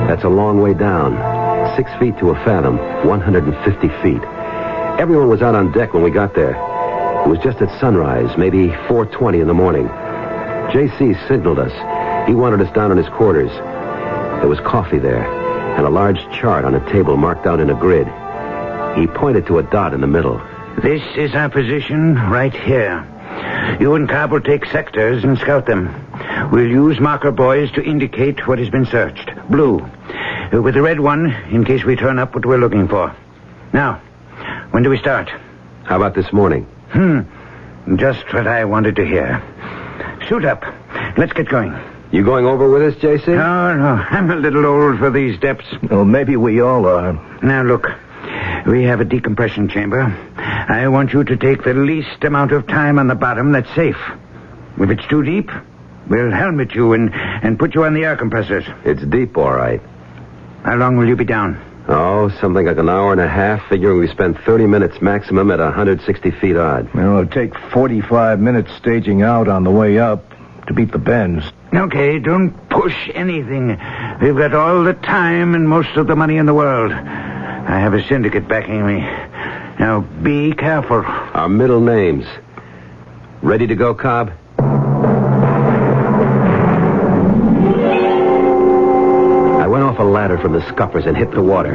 Speaker 22: That's a long way down. 6 feet to a fathom, 150 feet. Everyone was out on deck when we got there. It was just at sunrise, maybe 4:20 in the morning. J.C. signaled us. He wanted us down in his quarters. There was coffee there, and a large chart on a table marked out in a grid. He pointed to a dot in the middle.
Speaker 23: This is our position right here. You and Karl will take sectors and scout them. We'll use marker buoys to indicate what has been searched. Blue. With the red one, in case we turn up what we're looking for. Now, when do we start?
Speaker 22: How about this morning?
Speaker 23: Just what I wanted to hear. Suit up. Let's get going.
Speaker 22: You going over with us, J.C.?
Speaker 23: No, I'm a little old for these depths.
Speaker 15: Well, maybe we all are.
Speaker 23: Now, look. We have a decompression chamber. I want you to take the least amount of time on the bottom that's safe. If it's too deep, we'll helmet you and put you on the air compressors.
Speaker 22: It's deep, all right.
Speaker 23: How long will you be down?
Speaker 22: Oh, something like an hour and a half, figuring we spend 30 minutes maximum at 160 feet odd.
Speaker 15: Well, it'll take 45 minutes staging out on the way up to beat the bends.
Speaker 23: Okay, don't push anything. We've got all the time and most of the money in the world. I have a syndicate backing me. Now, be careful.
Speaker 22: Our middle names. Ready to go, Cobb? I went off a ladder from the scuppers and hit the water.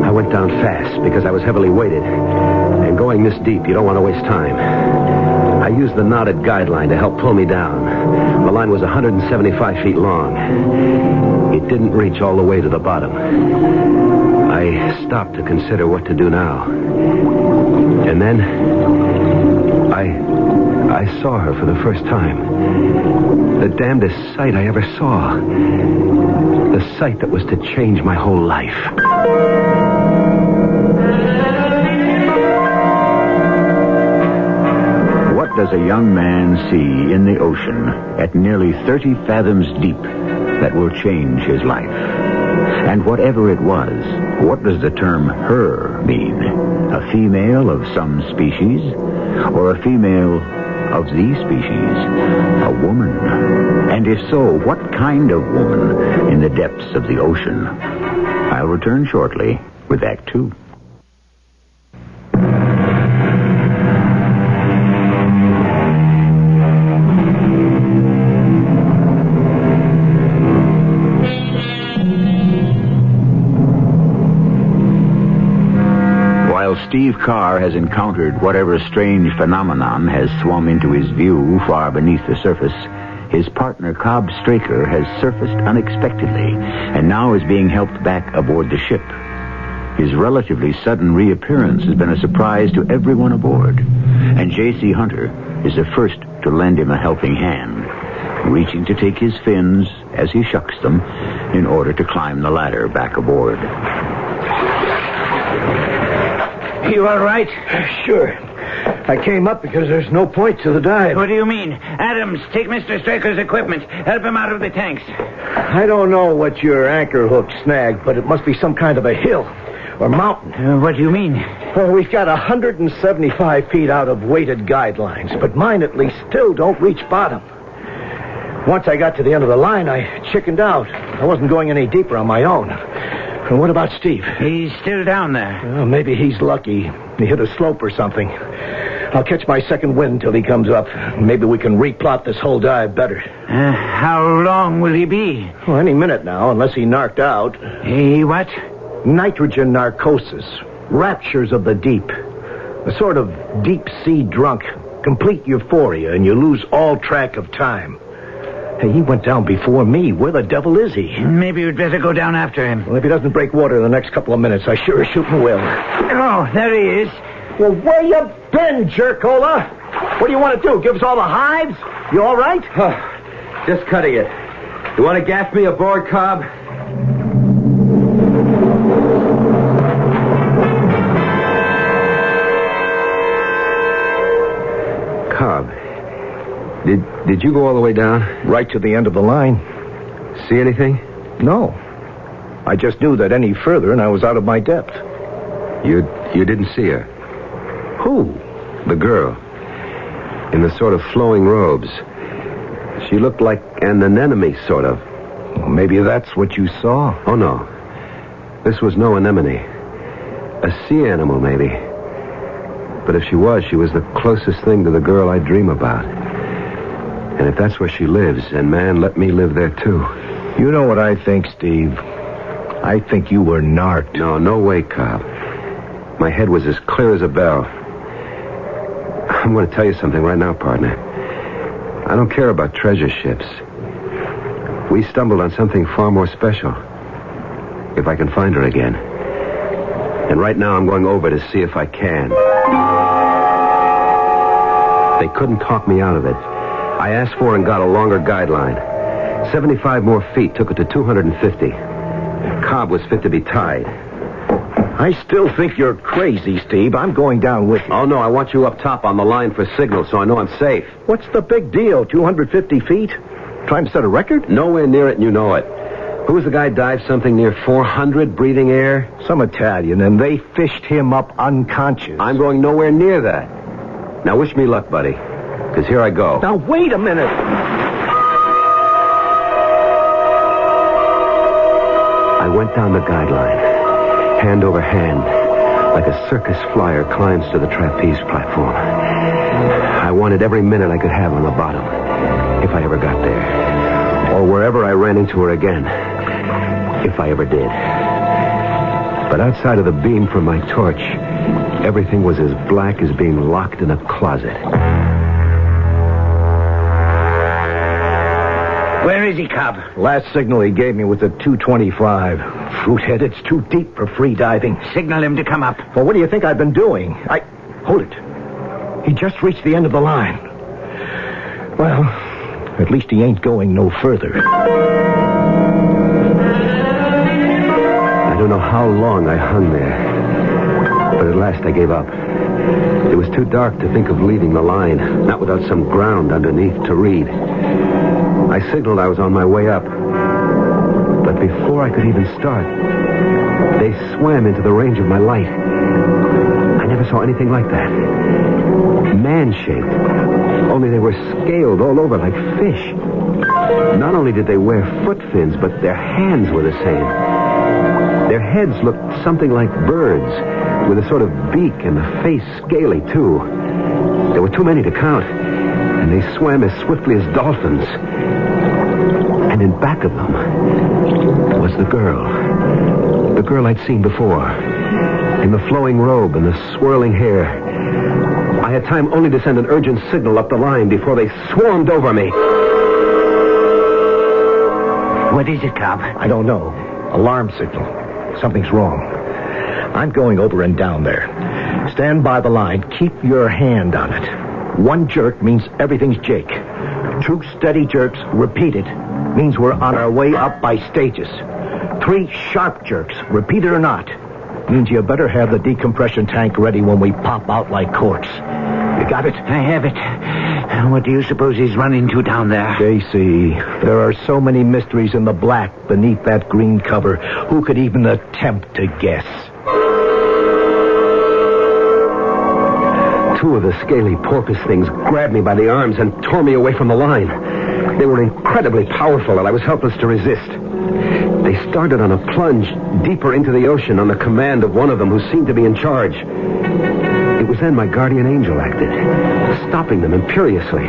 Speaker 22: I went down fast because I was heavily weighted. And going this deep, you don't want to waste time. I used the knotted guideline to help pull me down. The line was 175 feet long. It didn't reach all the way to the bottom. I stopped to consider what to do now. And then I saw her for the first time. The damnedest sight I ever saw. The sight that was to change my whole life.
Speaker 13: What does a young man see in the ocean at nearly 30 fathoms deep that will change his life? And whatever it was, what does the term her mean? A female of some species? Or a female of the species? A woman? And if so, what kind of woman in the depths of the ocean? I'll return shortly with Act 2. Steve Carr has encountered whatever strange phenomenon has swum into his view far beneath the surface. His partner, Cobb Straker, has surfaced unexpectedly and now is being helped back aboard the ship. His relatively sudden reappearance has been a surprise to everyone aboard, and J.C. Hunter is the first to lend him a helping hand, reaching to take his fins as he shucks them in order to climb the ladder back aboard.
Speaker 23: You all right?
Speaker 18: Sure. I came up because there's no point to the dive.
Speaker 23: What do you mean? Adams, take Mr. Straker's equipment. Help him out of the tanks.
Speaker 18: I don't know what your anchor hook snagged, but it must be some kind of a hill or mountain.
Speaker 23: What do you mean?
Speaker 18: Well, we've got 175 feet out of weighted guidelines, but mine at least still don't reach bottom. Once I got to the end of the line, I chickened out. I wasn't going any deeper on my own. And what about Steve?
Speaker 23: He's still down there.
Speaker 18: Well, maybe he's lucky. He hit a slope or something. I'll catch my second wind till he comes up. Maybe we can replot this whole dive better.
Speaker 23: How long will he be?
Speaker 18: Well, any minute now, unless he narked out.
Speaker 23: He what?
Speaker 18: Nitrogen narcosis. Raptures of the deep. A sort of deep-sea drunk. Complete euphoria, and you lose all track of time. Hey, he went down before me. Where the devil is he?
Speaker 23: Maybe we'd better go down after him.
Speaker 18: Well, if he doesn't break water in the next couple of minutes, I sure as shooting will.
Speaker 23: Oh, there he is.
Speaker 18: Well, where you been, jerkola? What do you want to do? Give us all the hides? You all right?
Speaker 2: Just cutting it.
Speaker 22: You want to gas me aboard, Cobb? Cobb, did you go all the way down?
Speaker 3: Right to the end of the line.
Speaker 22: See anything?
Speaker 3: No. I just knew that any further and I was out of my depth.
Speaker 22: You didn't see her?
Speaker 3: Who?
Speaker 22: The girl. In the sort of flowing robes. She looked like an anemone, sort of.
Speaker 3: Well, maybe that's what you saw.
Speaker 22: Oh, no. This was no anemone. A sea animal, maybe. But if she was the closest thing to the girl I dream about. And if that's where she lives, and man, let me live there, too.
Speaker 3: You know what I think, Steve? I think you were narked.
Speaker 22: No way, Cobb. My head was as clear as a bell. I'm going to tell you something right now, partner. I don't care about treasure ships. We stumbled on something far more special. If I can find her again. And right now I'm going over to see if I can. They couldn't talk me out of it. I asked for and got a longer guideline. 75 more feet took it to 250. Cobb was fit to be tied.
Speaker 3: I still think you're crazy, Steve. I'm going down with you.
Speaker 22: Oh, no, I want you up top on the line for signal so I know I'm safe.
Speaker 3: What's the big deal? 250 feet? Trying to set a record?
Speaker 22: Nowhere near it, and you know it. Who was the guy dived something near 400, breathing air?
Speaker 3: Some Italian, and they fished him up unconscious.
Speaker 22: I'm going nowhere near that. Now, wish me luck, buddy, because here I go.
Speaker 3: Now, wait a minute.
Speaker 22: I went down the guideline, hand over hand, like a circus flyer climbs to the trapeze platform. I wanted every minute I could have on the bottom, if I ever got there, or wherever I ran into her again, if I ever did. But outside of the beam from my torch, everything was as black as being locked in a closet.
Speaker 23: Where is he, Cobb?
Speaker 3: Last signal he gave me was at 225. Fruithead, it's too deep for free diving.
Speaker 23: Signal him to come up.
Speaker 3: Well, what do you think I've been doing? Hold it. He just reached the end of the line. Well, at least he ain't going no further.
Speaker 22: I don't know how long I hung there, but at last I gave up. It was too dark to think of leaving the line, not without some ground underneath to read. I signaled I was on my way up. But before I could even start, they swam into the range of my light. I never saw anything like that. Man-shaped. Only they were scaled all over like fish. Not only did they wear foot fins, but their hands were the same. Their heads looked something like birds, with a sort of beak and the face scaly, too. There were too many to count, and they swam as swiftly as dolphins. And in back of them was the girl I'd seen before, in the flowing robe and the swirling hair. I had time only to send an urgent signal up the line before they swarmed over me.
Speaker 23: What is it, Cobb?
Speaker 3: I don't know. Alarm signal. Something's wrong. I'm going over and down there. Stand by the line. Keep your hand on it. One jerk means everything's Jake. 2 steady jerks, repeated, means we're on our way up by stages. 3 sharp jerks, repeated or not, means you better have the decompression tank ready when we pop out like corks. You got it?
Speaker 23: I have it. What do you suppose he's run into down there?
Speaker 3: JC, there are so many mysteries in the black beneath that green cover. Who could even attempt to guess?
Speaker 22: 2 of the scaly porpoise things grabbed me by the arms and tore me away from the line. They were incredibly powerful, and I was helpless to resist. They started on a plunge deeper into the ocean on the command of one of them who seemed to be in charge. It was then my guardian angel acted, stopping them imperiously.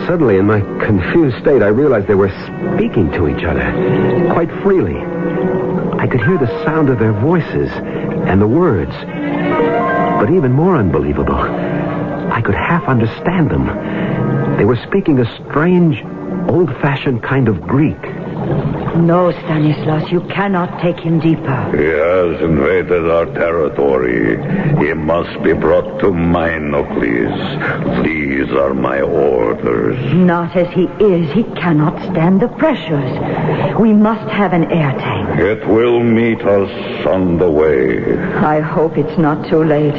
Speaker 22: Suddenly, in my confused state, I realized they were speaking to each other, quite freely. I could hear the sound of their voices and the words. But even more unbelievable, I could half understand them. They were speaking a strange, old-fashioned kind of Greek.
Speaker 1: No, Stanislaus, you cannot take him deeper.
Speaker 8: He has invaded our territory. He must be brought to mine, Nucleus. These are my orders.
Speaker 1: Not as he is. He cannot stand the pressures. We must have an air tank.
Speaker 8: It will meet us on the way.
Speaker 1: I hope it's not too late.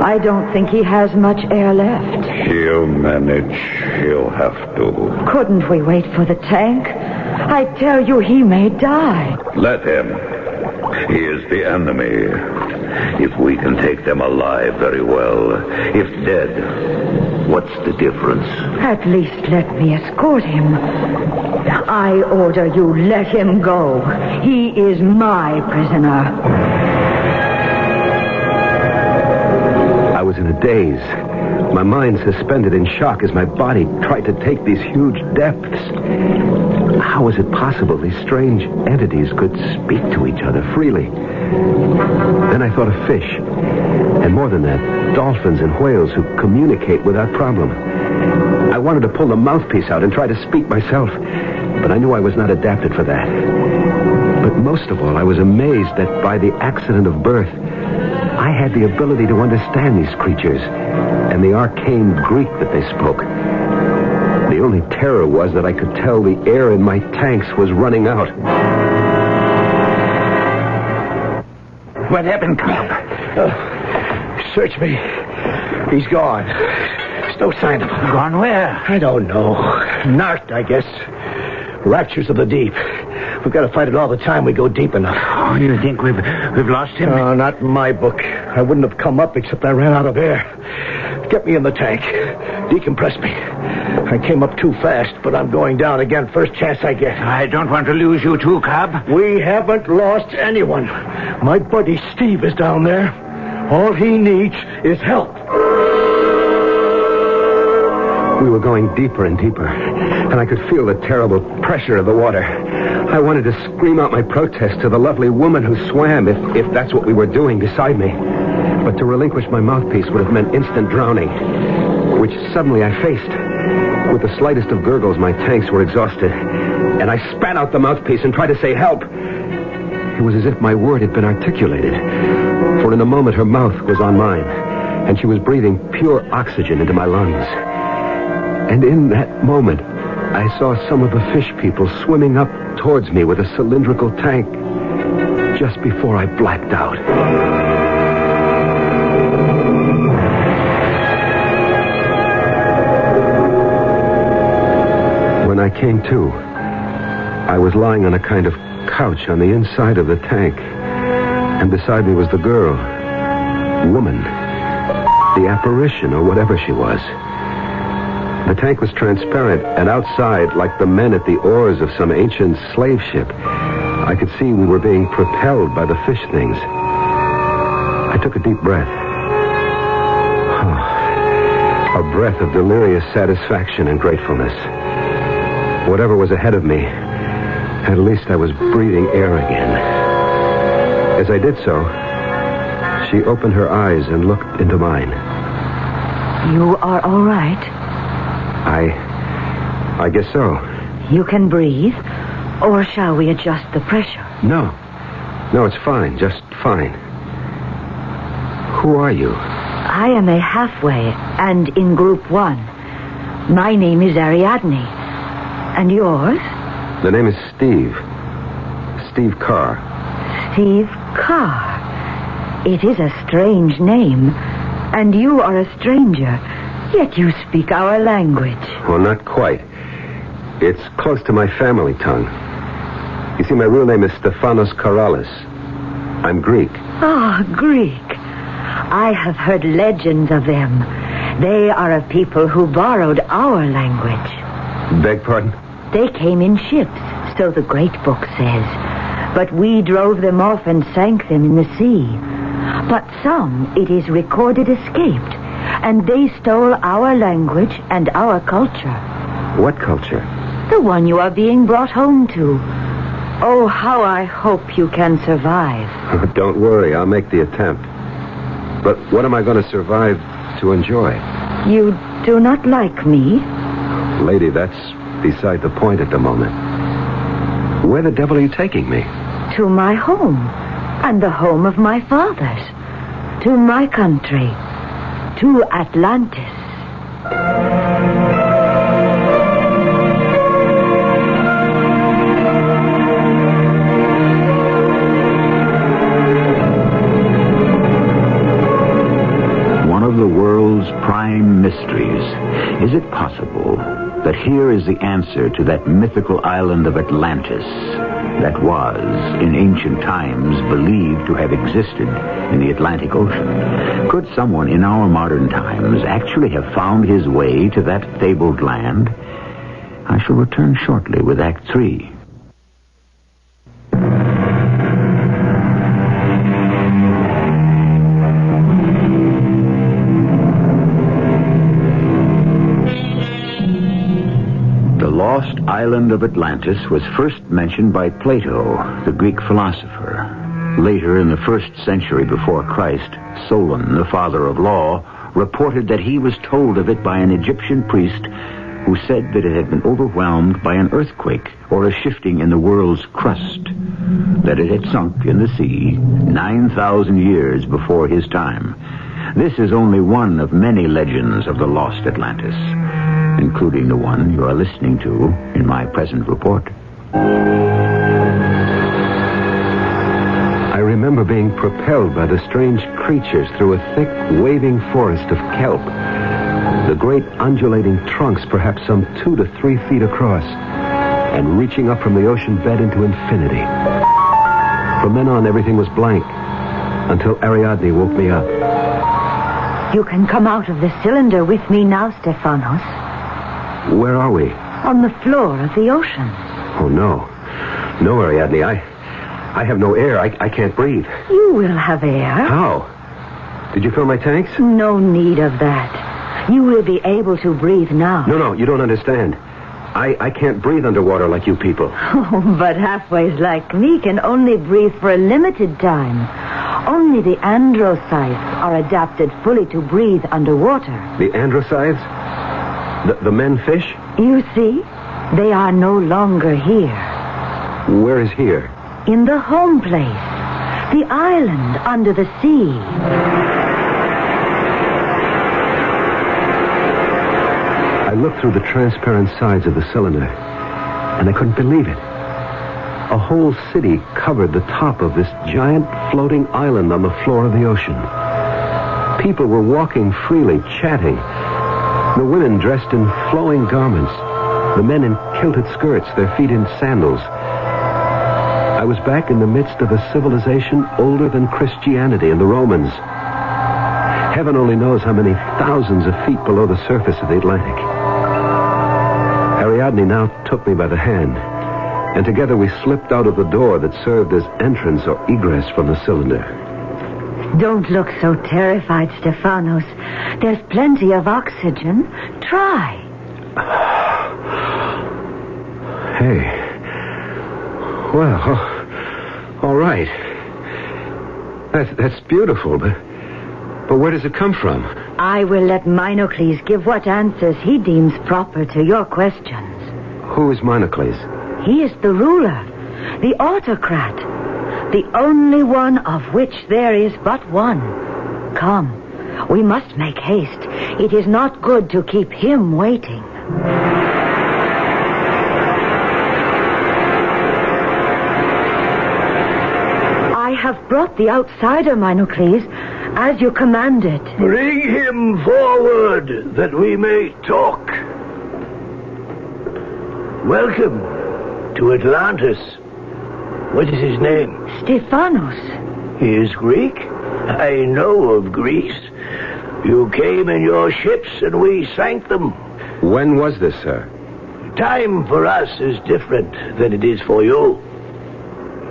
Speaker 1: I don't think he has much air left.
Speaker 8: He'll manage. He'll have to.
Speaker 1: Couldn't we wait for the tank? I tell you, he may die.
Speaker 8: Let him. He is the enemy. If we can take them alive, very well. If dead, what's the difference?
Speaker 1: At least let me escort him. I order you, let him go. He is my prisoner.
Speaker 22: I was in a daze. My mind suspended in shock as my body tried to take these huge depths. How was it possible these strange entities could speak to each other freely? Then I thought of fish. And more than that, dolphins and whales who communicate without problem. I wanted to pull the mouthpiece out and try to speak myself, but I knew I was not adapted for that. But most of all, I was amazed that by the accident of birth, I had the ability to understand these creatures and the arcane Greek that they spoke. The only terror was that I could tell the air in my tanks was running out.
Speaker 3: What happened, Karl? Search me. He's gone. There's no sign of him.
Speaker 23: Gone where?
Speaker 3: I don't know. Narked, I guess. Raptures of the deep. We've got to fight it all the time we go deep enough.
Speaker 23: Oh, you think we've lost him?
Speaker 3: No, not in my book. I wouldn't have come up except I ran out of air. Get me in the tank. Decompress me. I came up too fast, but I'm going down again first chance I get.
Speaker 23: I don't want to lose you too, Cobb.
Speaker 3: We haven't lost anyone. My buddy Steve is down there. All he needs is help.
Speaker 22: We were going deeper and deeper, and I could feel the terrible pressure of the water. I wanted to scream out my protest to the lovely woman who swam, if that's what we were doing, beside me. But to relinquish my mouthpiece would have meant instant drowning, which suddenly I faced. With the slightest of gurgles, my tanks were exhausted, and I spat out the mouthpiece and tried to say help. It was as if my word had been articulated, for in a moment her mouth was on mine, and she was breathing pure oxygen into my lungs. And in that moment, I saw some of the fish people swimming up towards me with a cylindrical tank just before I blacked out. When I came to, I was lying on a kind of couch on the inside of the tank, and beside me was the girl, woman, the apparition or whatever she was. The tank was transparent, and outside, like the men at the oars of some ancient slave ship, I could see we were being propelled by the fish things. I took a deep breath. Oh, a breath of delirious satisfaction and gratefulness. Whatever was ahead of me, at least I was breathing air again. As I did so, she opened her eyes and looked into mine.
Speaker 1: You are all right?
Speaker 22: I guess so.
Speaker 1: You can breathe? Or shall we adjust the pressure?
Speaker 22: No, it's fine, just fine. Who are you?
Speaker 1: I am a halfway and in Group 1. My name is Ariadne. And yours?
Speaker 22: The name is Steve. Steve Carr.
Speaker 1: Steve Carr. It is a strange name. And you are a stranger. Yet you speak our language.
Speaker 22: Well, not quite. It's close to my family tongue. You see, my real name is Stefanos Karalis. I'm Greek.
Speaker 1: Ah, Greek. I have heard legends of them. They are a people who borrowed our language.
Speaker 22: Beg pardon?
Speaker 1: They came in ships, so the great book says. But we drove them off and sank them in the sea. But some, it is recorded, escaped. And they stole our language and our culture.
Speaker 22: What culture?
Speaker 1: The one you are being brought home to. Oh, how I hope you can survive.
Speaker 22: Oh, don't worry, I'll make the attempt. But what am I going to survive to enjoy?
Speaker 1: You do not like me?
Speaker 22: Lady, that's beside the point at the moment. Where the devil are you taking me?
Speaker 1: To my home, and the home of my fathers. To my country. To Atlantis.
Speaker 13: One of the world's prime mysteries. Is it possible that here is the answer to that mythical island of Atlantis that was, in ancient times, believed to have existed in the Atlantic Ocean? Could someone in our modern times actually have found his way to that fabled land? I shall return shortly with Act 3. The lost island of Atlantis was first mentioned by Plato, the Greek philosopher. Later, in the 1st century before Christ, Solon, the father of law, reported that he was told of it by an Egyptian priest who said that it had been overwhelmed by an earthquake or a shifting in the world's crust, that it had sunk in the sea 9,000 years before his time. This is only one of many legends of the lost Atlantis, including the one you are listening to in my present report.
Speaker 22: I remember being propelled by the strange creatures through a thick, waving forest of kelp. The great undulating trunks perhaps some 2 to 3 feet across, and reaching up from the ocean bed into infinity. From then on, everything was blank, until Ariadne woke me up.
Speaker 1: You can come out of the cylinder with me now, Stephanos.
Speaker 22: Where are we?
Speaker 1: On the floor of the ocean.
Speaker 22: Oh, no. No, Ariadne, I have no air. I can't breathe.
Speaker 1: You will have air.
Speaker 22: How? Did you fill my tanks?
Speaker 1: No need of that. You will be able to breathe now.
Speaker 22: No, you don't understand. I can't breathe underwater like you people.
Speaker 1: Oh, but halfways like me can only breathe for a limited time. Only the androcytes are adapted fully to breathe underwater.
Speaker 22: The androcytes? The men fish?
Speaker 1: You see, they are no longer here.
Speaker 22: Where is here?
Speaker 1: In the home place. The island under the sea.
Speaker 22: I looked through the transparent sides of the cylinder, and I couldn't believe it. A whole city covered the top of this giant floating island on the floor of the ocean. People were walking freely, chatting. The women dressed in flowing garments. The men in kilted skirts, their feet in sandals. I was back in the midst of a civilization older than Christianity and the Romans. Heaven only knows how many thousands of feet below the surface of the Atlantic. Ariadne now took me by the hand, and together we slipped out of the door that served as entrance or egress from the cylinder.
Speaker 1: Don't look so terrified, Stephanos. There's plenty of oxygen. Try.
Speaker 22: Hey. Well, all right. That's beautiful, but where does it come from?
Speaker 1: I will let Minocles give what answers he deems proper to your questions.
Speaker 22: Who is Minocles?
Speaker 1: He is the ruler, the autocrat, the only one of which there is but one. Come, we must make haste. It is not good to keep him waiting. I have brought the outsider, Minocles, as you commanded.
Speaker 10: Bring him forward, that we may talk. Welcome to Atlantis. What is his name?
Speaker 1: Stephanos.
Speaker 10: He is Greek? I know of Greece. You came in your ships and we sank them.
Speaker 22: When was this, sir?
Speaker 10: Time for us is different than it is for you.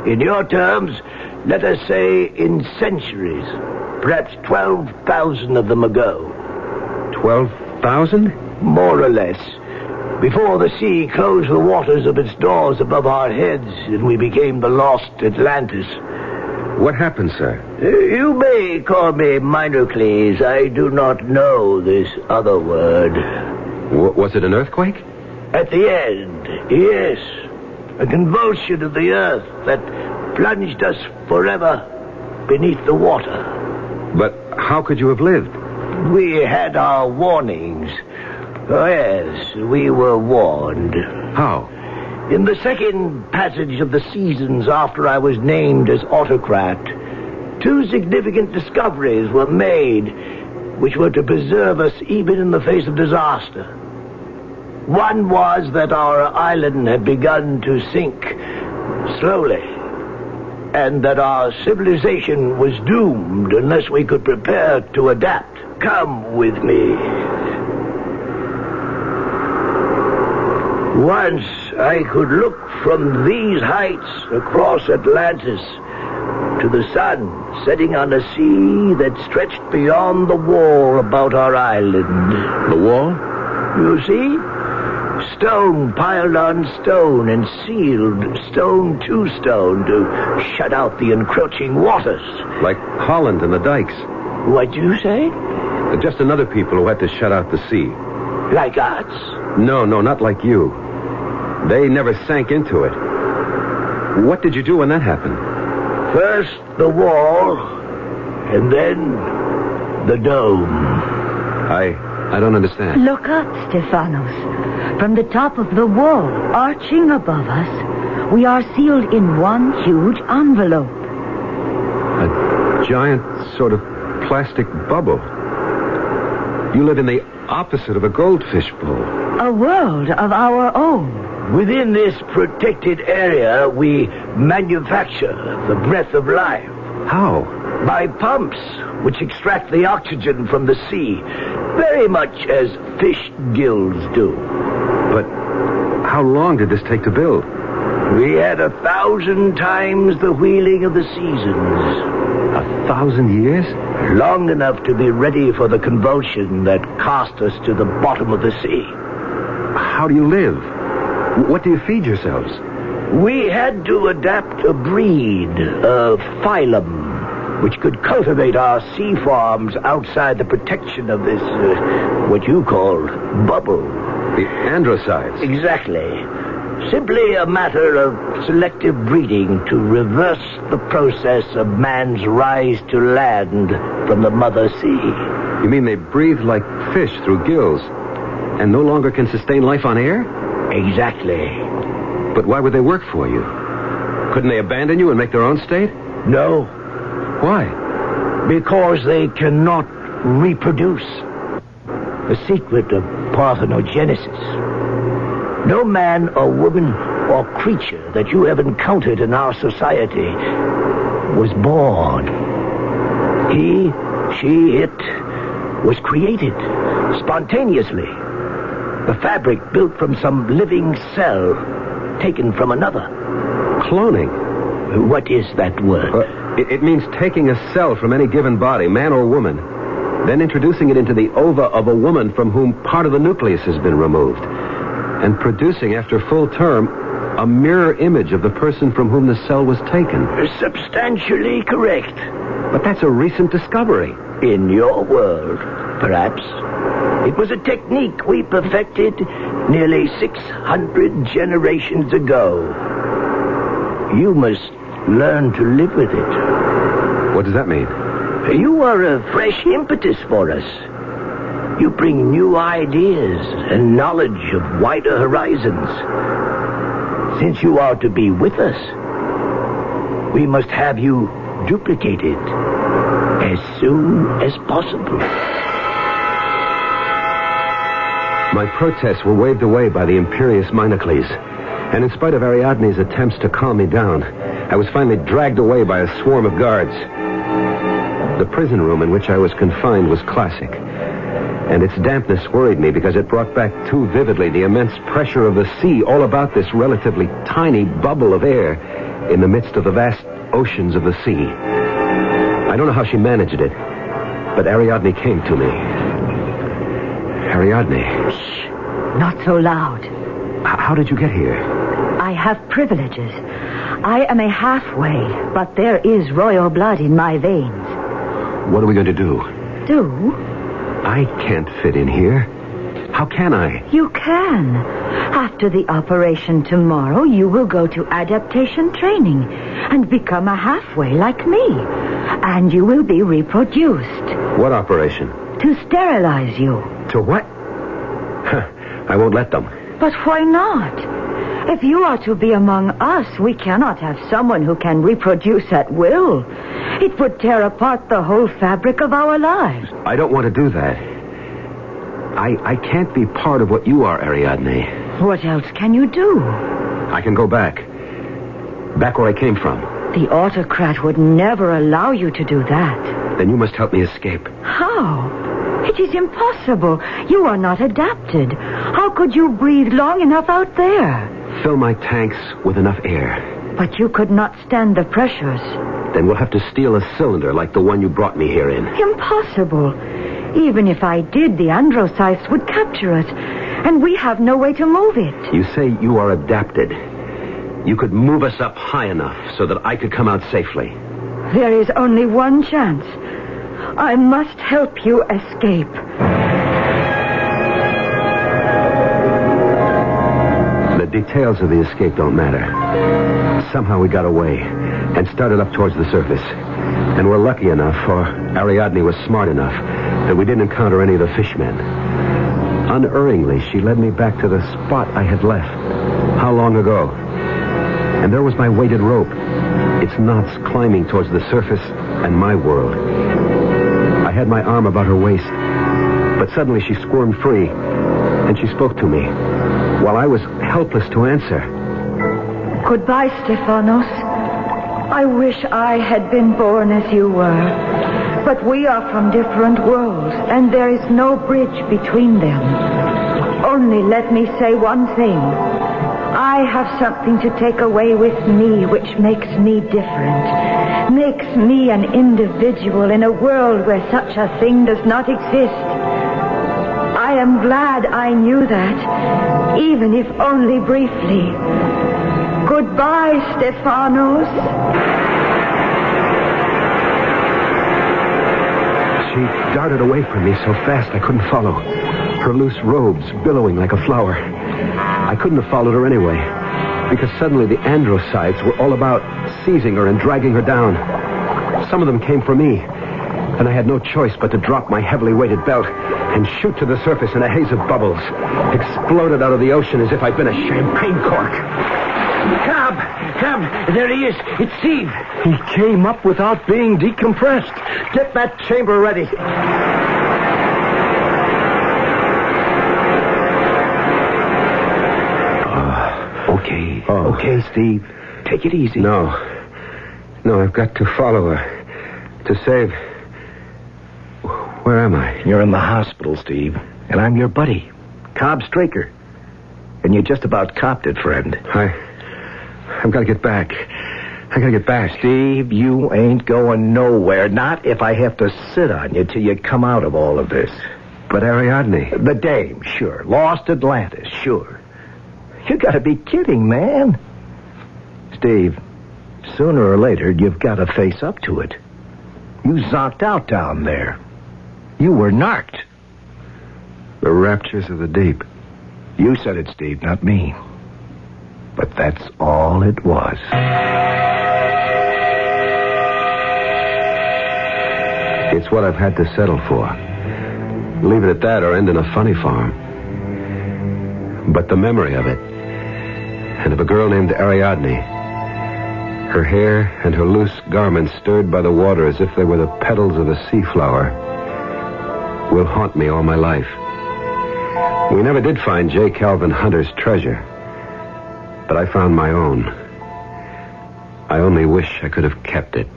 Speaker 10: In your terms, let us say in centuries. Perhaps 12,000 of them ago.
Speaker 22: 12,000?
Speaker 10: More or less. Before the sea closed the waters of its doors above our heads and we became the lost Atlantis.
Speaker 22: What happened, sir?
Speaker 10: You may call me Minocles. I do not know this other word.
Speaker 22: Was it an earthquake?
Speaker 10: At the end, yes. a convulsion of the earth that plunged us forever beneath the water.
Speaker 22: But how could you have lived?
Speaker 10: We had our warnings. Oh, yes, we were warned.
Speaker 22: How?
Speaker 10: In the second passage of the seasons after I was named as autocrat, 2 significant discoveries were made which were to preserve us even in the face of disaster. One was that our island had begun to sink slowly, and that our civilization was doomed unless we could prepare to adapt. Come with me. Once I could look from these heights across Atlantis to the sun setting on a sea that stretched beyond the wall about our island.
Speaker 22: The wall?
Speaker 10: You see? Stone piled on stone and sealed stone to stone to shut out the encroaching waters.
Speaker 22: Like Holland and the dikes.
Speaker 10: What do you say?
Speaker 22: Just another people who had to shut out the sea.
Speaker 10: Like us?
Speaker 22: No, not like you. They never sank into it. What did you do when that happened?
Speaker 10: First the wall, and then the dome.
Speaker 22: I don't understand.
Speaker 1: Look up, Stephanos. From the top of the wall, arching above us, we are sealed in one huge envelope.
Speaker 22: A giant sort of plastic bubble. You live in the opposite of a goldfish bowl.
Speaker 1: A world of our own.
Speaker 10: Within this protected area, we manufacture the breath of life.
Speaker 22: How?
Speaker 10: By pumps, which extract the oxygen from the sea, very much as fish gills do.
Speaker 22: But how long did this take to build?
Speaker 10: We had 1,000 times the wheeling of the seasons.
Speaker 22: 1,000 years?
Speaker 10: Long enough to be ready for the convulsion that cast us to the bottom of the sea.
Speaker 22: How do you live? What do you feed yourselves?
Speaker 10: We had to adapt a breed, a phylum, which could cultivate our sea farms outside the protection of this, what you call, bubble.
Speaker 22: The androcides.
Speaker 10: Exactly. Simply a matter of selective breeding to reverse the process of man's rise to land from the mother sea.
Speaker 22: You mean they breathe like fish through gills and no longer can sustain life on air?
Speaker 10: Exactly.
Speaker 22: But why would they work for you? Couldn't they abandon you and make their own state?
Speaker 10: No.
Speaker 22: Why?
Speaker 10: Because they cannot reproduce. The secret of parthenogenesis. No man or woman or creature that you have encountered in our society was born. He, she, it was created spontaneously. The fabric built from some living cell taken from another.
Speaker 22: Cloning?
Speaker 10: What is that word?
Speaker 22: It means taking a cell from any given body, man or woman, then introducing it into the ova of a woman from whom part of the nucleus has been removed, and producing, after full term, a mirror image of the person from whom the cell was taken.
Speaker 10: Substantially correct.
Speaker 22: But that's a recent discovery.
Speaker 10: In your world, perhaps. It was a technique we perfected nearly 600 generations ago. You must learn to live with it.
Speaker 22: What does that mean?
Speaker 10: You are a fresh impetus for us. You bring new ideas and knowledge of wider horizons. Since you are to be with us, we must have you duplicated as soon as possible.
Speaker 22: My protests were waved away by the imperious Minocles, and in spite of Ariadne's attempts to calm me down, I was finally dragged away by a swarm of guards. The prison room in which I was confined was classic, and its dampness worried me because it brought back too vividly the immense pressure of the sea all about this relatively tiny bubble of air in the midst of the vast oceans of the sea. I don't know how she managed it, but Ariadne came to me. Ariadne.
Speaker 1: Shh. Not so loud.
Speaker 22: How did you get here?
Speaker 1: I have privileges. I am a halfway, but there is royal blood in my veins.
Speaker 22: What are we going to do?
Speaker 1: Do?
Speaker 22: I can't fit in here. How can I?
Speaker 1: You can. After the operation tomorrow, you will go to adaptation training and become a halfway like me. And you will be reproduced.
Speaker 22: What operation?
Speaker 1: To sterilize you.
Speaker 22: To what? I won't let them.
Speaker 1: But why not? If you are to be among us, we cannot have someone who can reproduce at will. It would tear apart the whole fabric of our lives.
Speaker 22: I don't want to do that. I can't be part of what you are, Ariadne.
Speaker 1: What else can you do?
Speaker 22: I can go back. Back where I came from.
Speaker 1: The autocrat would never allow you to do that.
Speaker 22: Then you must help me escape.
Speaker 1: How? It is impossible. You are not adapted. How could you breathe long enough out there?
Speaker 22: Fill my tanks with enough air.
Speaker 1: But you could not stand the pressures.
Speaker 22: Then we'll have to steal a cylinder like the one you brought me here in.
Speaker 1: Impossible. Even if I did, the androcytes would capture us, and we have no way to move it.
Speaker 22: You say you are adapted. You could move us up high enough so that I could come out safely.
Speaker 1: There is only one chance. I must help you escape.
Speaker 22: The details of the escape don't matter. Somehow we got away and started up towards the surface. And we're lucky enough, or Ariadne was smart enough, that we didn't encounter any of the fishmen. Unerringly, she led me back to the spot I had left. How long ago? And there was my weighted rope, its knots climbing towards the surface and my world. I had my arm about her waist, but suddenly she squirmed free, and she spoke to me, while I was helpless to answer.
Speaker 1: Goodbye, Stephanos. I wish I had been born as you were. But we are from different worlds, and there is no bridge between them. Only let me say one thing. I have something to take away with me which makes me different. Makes me an individual in a world where such a thing does not exist. I am glad I knew that, even if only briefly. Goodbye, Stephanos.
Speaker 22: She darted away from me so fast I couldn't follow. Her loose robes billowing like a flower. I couldn't have followed her anyway, because suddenly the androcytes were all about seizing her and dragging her down. Some of them came for me, and I had no choice but to drop my heavily weighted belt and shoot to the surface in a haze of bubbles. Exploded out of the ocean as if I'd been a champagne cork.
Speaker 10: Cobb, there he is. It's Steve.
Speaker 3: He came up without being decompressed. Get that chamber ready.
Speaker 10: Okay. Oh. Okay, Steve. Take it easy.
Speaker 22: No, I've got to follow her. To save... Where am I?
Speaker 3: You're in the hospital, Steve. And I'm your buddy, Cobb Straker. And you just about copped it, friend.
Speaker 22: I've got to get back. I gotta get back.
Speaker 3: Steve, you ain't going nowhere. Not if I have to sit on you till you come out of all of this.
Speaker 22: But Ariadne...
Speaker 3: The dame, sure. Lost Atlantis, sure. You gotta be kidding, man. Steve, sooner or later, you've got to face up to it. You zonked out down there. You were narked.
Speaker 22: The Raptures of the Deep.
Speaker 3: You said it, Steve, not me. But that's all it was.
Speaker 22: It's what I've had to settle for. Leave it at that or end in a funny farm. But the memory of it, and of a girl named Ariadne, her hair and her loose garments stirred by the water as if they were the petals of a sea flower, will haunt me all my life. We never did find J. Calvin Hunter's treasure, but I found my own. I only wish I could have kept it.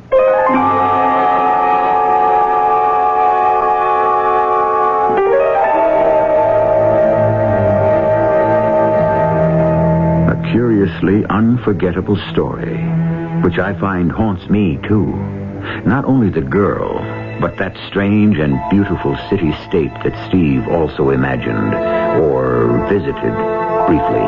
Speaker 13: A curiously unforgettable story, which I find haunts me, too. Not only the girl, but that strange and beautiful city-state that Steve also imagined, or visited, briefly.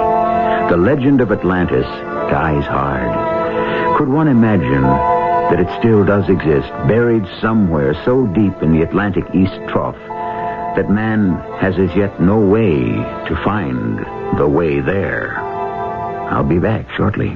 Speaker 13: The legend of Atlantis dies hard. Could one imagine that it still does exist, buried somewhere so deep in the Atlantic East Trough that man has as yet no way to find the way there. I'll be back shortly.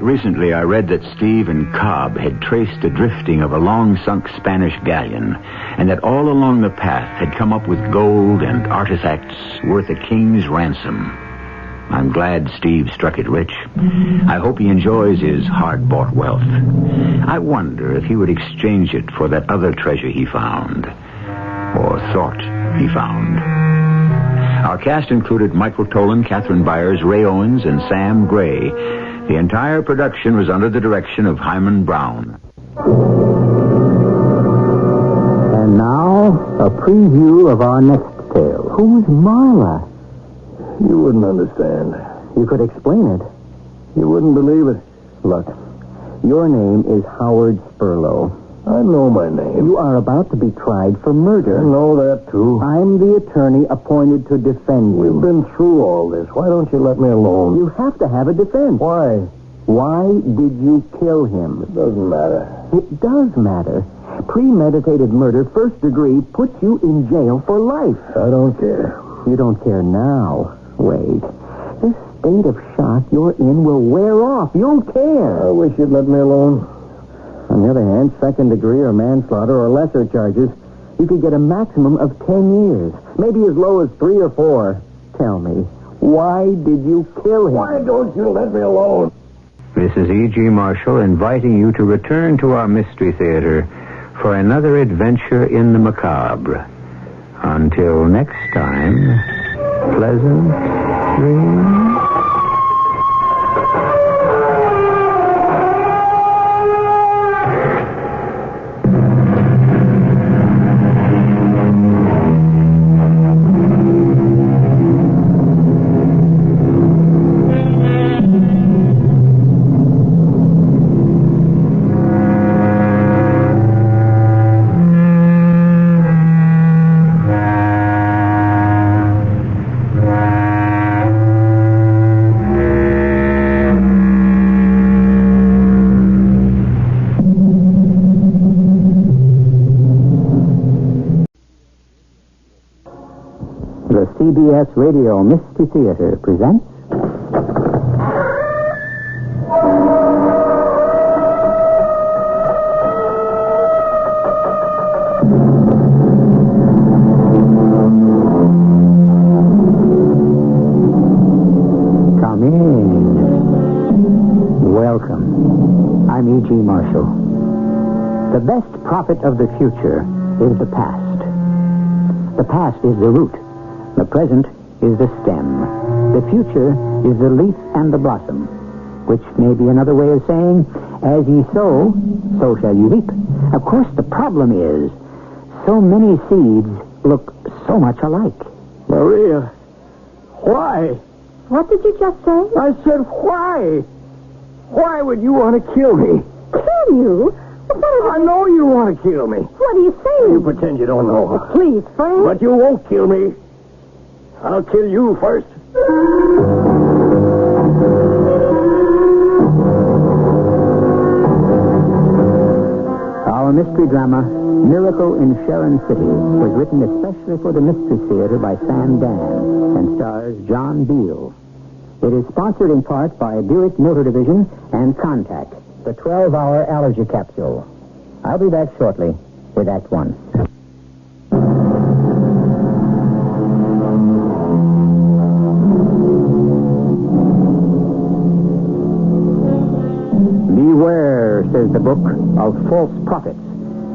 Speaker 13: Recently, I read that Steve and Cobb had traced the drifting of a long-sunk Spanish galleon, and that all along the path had come up with gold and artifacts worth a king's ransom. I'm glad Steve struck it rich. I hope he enjoys his hard-bought wealth. I wonder if he would exchange it for that other treasure he found, or thought he found. Our cast included Michael Tolan, Catherine Byers, Ray Owens, and Sam Gray. The entire production was under the direction of Hyman Brown.
Speaker 11: And now, a preview of our next tale. Who's Marla?
Speaker 18: You wouldn't understand.
Speaker 11: You could explain it.
Speaker 18: You wouldn't believe it.
Speaker 11: Look, your name is Howard Spurlow.
Speaker 18: I know my name.
Speaker 11: You are about to be tried for murder.
Speaker 18: I know that, too.
Speaker 11: I'm the attorney appointed to defend you.
Speaker 18: We've been through all this. Why don't you let me alone?
Speaker 11: You have to have a defense.
Speaker 18: Why?
Speaker 11: Why did you kill him?
Speaker 18: It doesn't matter.
Speaker 11: It does matter. Premeditated murder, first degree, puts you in jail for life.
Speaker 18: I don't care.
Speaker 11: You don't care now. Wait. This state of shock you're in will wear off. You'll care.
Speaker 18: I wish you'd let me alone.
Speaker 11: On the other hand, second degree or manslaughter or lesser charges, you could get a maximum of 10 years. Maybe as low as 3 or 4. Tell me, why did you kill him?
Speaker 18: Why don't you let me alone?
Speaker 22: This is E.G. Marshall inviting you to return to our Mystery Theater for another adventure in the macabre. Until next time, pleasant dreams.
Speaker 11: The CBS Radio Mystery Theater presents... Come in. Welcome. I'm E.G. Marshall. The best prophet of the future is the past. The past is the root. The present is the stem. The future is the leaf and the blossom, which may be another way of saying, as ye sow, so shall you reap. Of course, the problem is, so many seeds look so much alike.
Speaker 18: Maria, why?
Speaker 21: What did you just say?
Speaker 18: I said why? Why would you want to kill me?
Speaker 21: Kill you?
Speaker 18: I know you want to kill me.
Speaker 21: What are you saying?
Speaker 18: You pretend you don't know.
Speaker 21: Please, Frank.
Speaker 18: But you won't kill me. I'll kill you first.
Speaker 11: Our mystery drama, Miracle in Sharon City, was written especially for the Mystery Theater by Sam Dan and stars John Beal. It is sponsored in part by Buick Motor Division and Contact, the 12-hour allergy capsule. I'll be back shortly with Act One. Beware, says the book, of false prophets,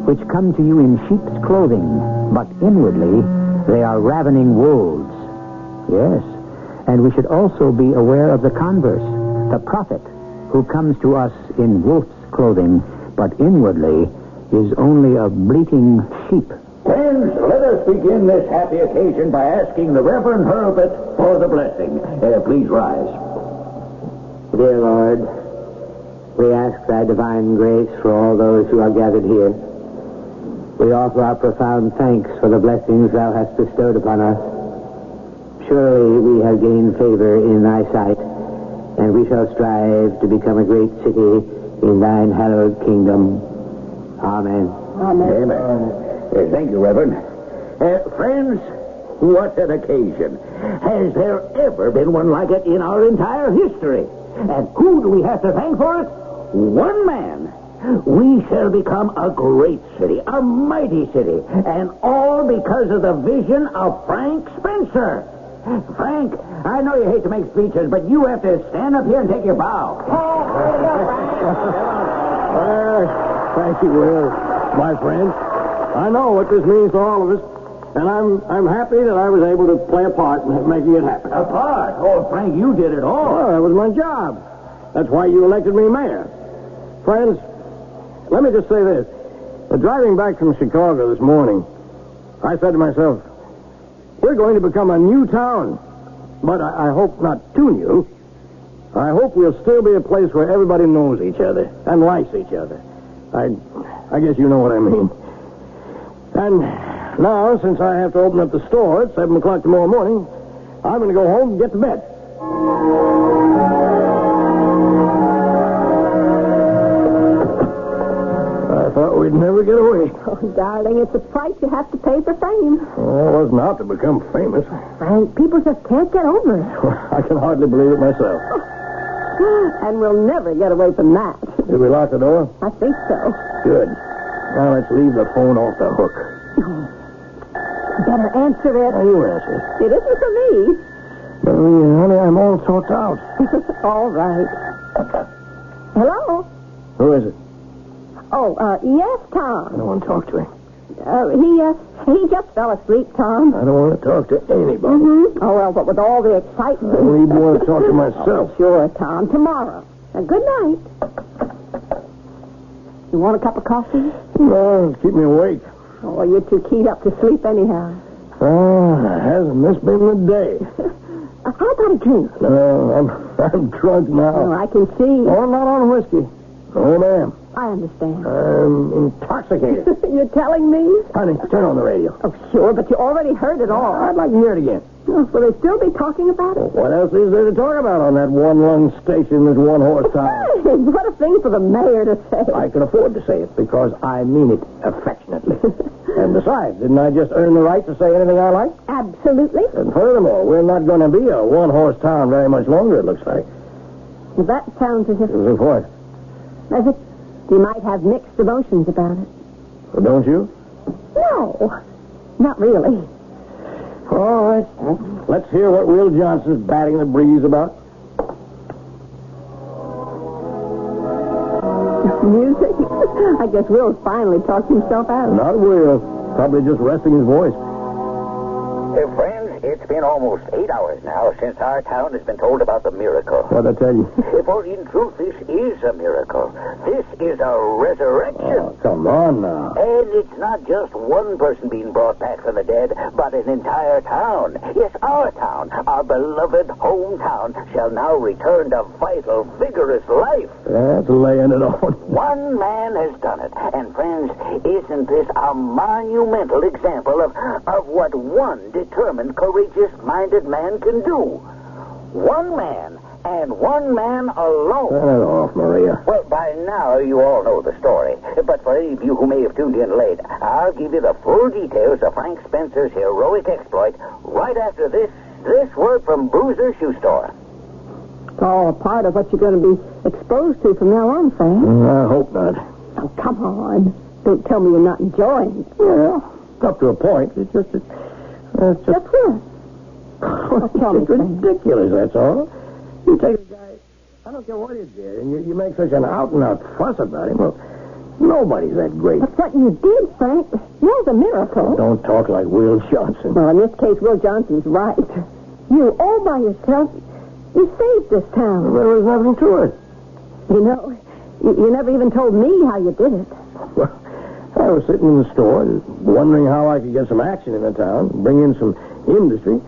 Speaker 11: which come to you in sheep's clothing, but inwardly they are ravening wolves. Yes, and we should also be aware of the converse, the prophet, who comes to us in wolf's clothing, but inwardly is only a bleating sheep.
Speaker 13: Friends, let us begin this happy occasion by asking the Reverend Hurlbut for the blessing. Please rise.
Speaker 12: Dear Lord, we ask thy divine grace for all those who are gathered here. we offer our profound thanks for the blessings thou hast bestowed upon us. Surely we have gained favor in thy sight, and we shall strive to become a great city in thine hallowed kingdom. Amen.
Speaker 14: Amen. Thank you, Reverend. Friends, what an occasion. Has there ever been one like it in our entire history? And who do we have to thank for it? One man. We shall become a great city, a mighty city, and all because of the vision of Frank Spencer. Frank, I know you hate to make speeches, but you have to stand up here and take your bow.
Speaker 16: Thank you, Will, my friend. I know what this means to all of us, and I'm happy that I was able to play a part in making it happen.
Speaker 14: A part? Oh, Frank, you did it all.
Speaker 16: Well, that was my job. That's why you elected me mayor. Friends, let me just say this. Driving back from Chicago this morning, I said to myself, we're going to become a new town. But I hope not too new. I hope we'll still be a place where everybody knows each other and likes each other. I guess you know what I mean. And now, since I have to open up the store at 7 o'clock tomorrow morning, I'm going to go home and get to bed. I thought we'd never get away.
Speaker 6: Oh, darling, it's a price you have to pay for fame.
Speaker 16: Oh, it wasn't out to become famous.
Speaker 6: Frank, people just can't get over it.
Speaker 16: I can hardly believe it myself.
Speaker 6: And we'll never get away from that.
Speaker 16: Did we lock the door?
Speaker 6: I think so.
Speaker 16: Good. Now let's leave the phone off the hook.
Speaker 6: Better answer it.
Speaker 16: Now you answer.
Speaker 6: It isn't for me.
Speaker 16: Maria, honey, I'm all sorted out.
Speaker 6: All right. Hello?
Speaker 16: Who is it?
Speaker 6: Oh, yes, Tom.
Speaker 16: I don't want to talk to him.
Speaker 6: He just fell asleep, Tom.
Speaker 16: I don't want to talk to anybody.
Speaker 6: Mm-hmm. Oh, well, but with all the excitement.
Speaker 16: I don't even want to talk to myself.
Speaker 6: Oh, sure, Tom. Tomorrow. Now, good night. You want a cup of coffee?
Speaker 16: No, keep me awake.
Speaker 6: Oh, you're too keyed up to sleep anyhow.
Speaker 16: Hasn't this been the day?
Speaker 6: How about a drink?
Speaker 16: No, I'm drunk now.
Speaker 6: Oh, I can see.
Speaker 16: Oh, not on whiskey. Oh, ma'am.
Speaker 6: I understand.
Speaker 16: I'm intoxicated.
Speaker 6: You're telling me?
Speaker 16: Honey, turn on the radio.
Speaker 6: Oh, sure, but you already heard it all.
Speaker 16: I'd like to hear it again.
Speaker 6: Oh, will they still be talking about it?
Speaker 16: What else is there to talk about on that one-lung station, this one-horse town?
Speaker 6: What a thing for the mayor to say.
Speaker 16: I can afford to say it because I mean it affectionately. And besides, didn't I just earn the right to say anything I like?
Speaker 6: Absolutely.
Speaker 16: And furthermore, we're not going to be a one-horse town very much longer, it looks like.
Speaker 6: Well, that sounds as if...
Speaker 16: As if what?
Speaker 6: As if you might have mixed emotions about it.
Speaker 16: Well, don't you?
Speaker 6: No, not really.
Speaker 16: All right. Let's hear what Will Johnson's batting the breeze about.
Speaker 6: Music? I guess Will's finally talked himself out.
Speaker 16: Not Will. Probably just resting his voice.
Speaker 14: Friends, it's been almost 8 hours now since our town has been told about the miracle.
Speaker 16: What'd I tell you?
Speaker 14: For in truth, this is a miracle. This is a resurrection.
Speaker 16: Oh, come on now.
Speaker 14: And it's not just one person being brought back from the dead, but an entire town. Yes, our town, our beloved hometown, shall now return to vital, vigorous life.
Speaker 16: That's laying it on.
Speaker 14: One man has done it. And friends, isn't this a monumental example of what one determined, courageous-minded man can do? One man, and one man alone.
Speaker 16: Turn it off, Maria.
Speaker 14: Well, by now you all know the story. But for any of you who may have tuned in late, I'll give you the full details of Frank Spencer's heroic exploit right after this word from Bruiser's Shoe Store.
Speaker 6: It's all a part of what you're going to be exposed to from now on, Frank.
Speaker 16: I hope not.
Speaker 6: Oh, come on. Don't tell me you're not enjoying it.
Speaker 16: Well, up to a point. It's just
Speaker 6: what?
Speaker 16: It's ridiculous, that's all. You take a guy, I don't care what he did, and you make such an out-and-out fuss about him. Well, nobody's that great.
Speaker 6: But what you did, Frank, was a miracle.
Speaker 16: Don't talk like Will Johnson.
Speaker 6: Well, in this case, Will Johnson's right. You, all by yourself, you saved this town.
Speaker 16: Well, there was nothing to it.
Speaker 6: You know, you never even told me how you did it.
Speaker 16: Well, I was sitting in the store, wondering how I could get some action in the town, bring in some industry.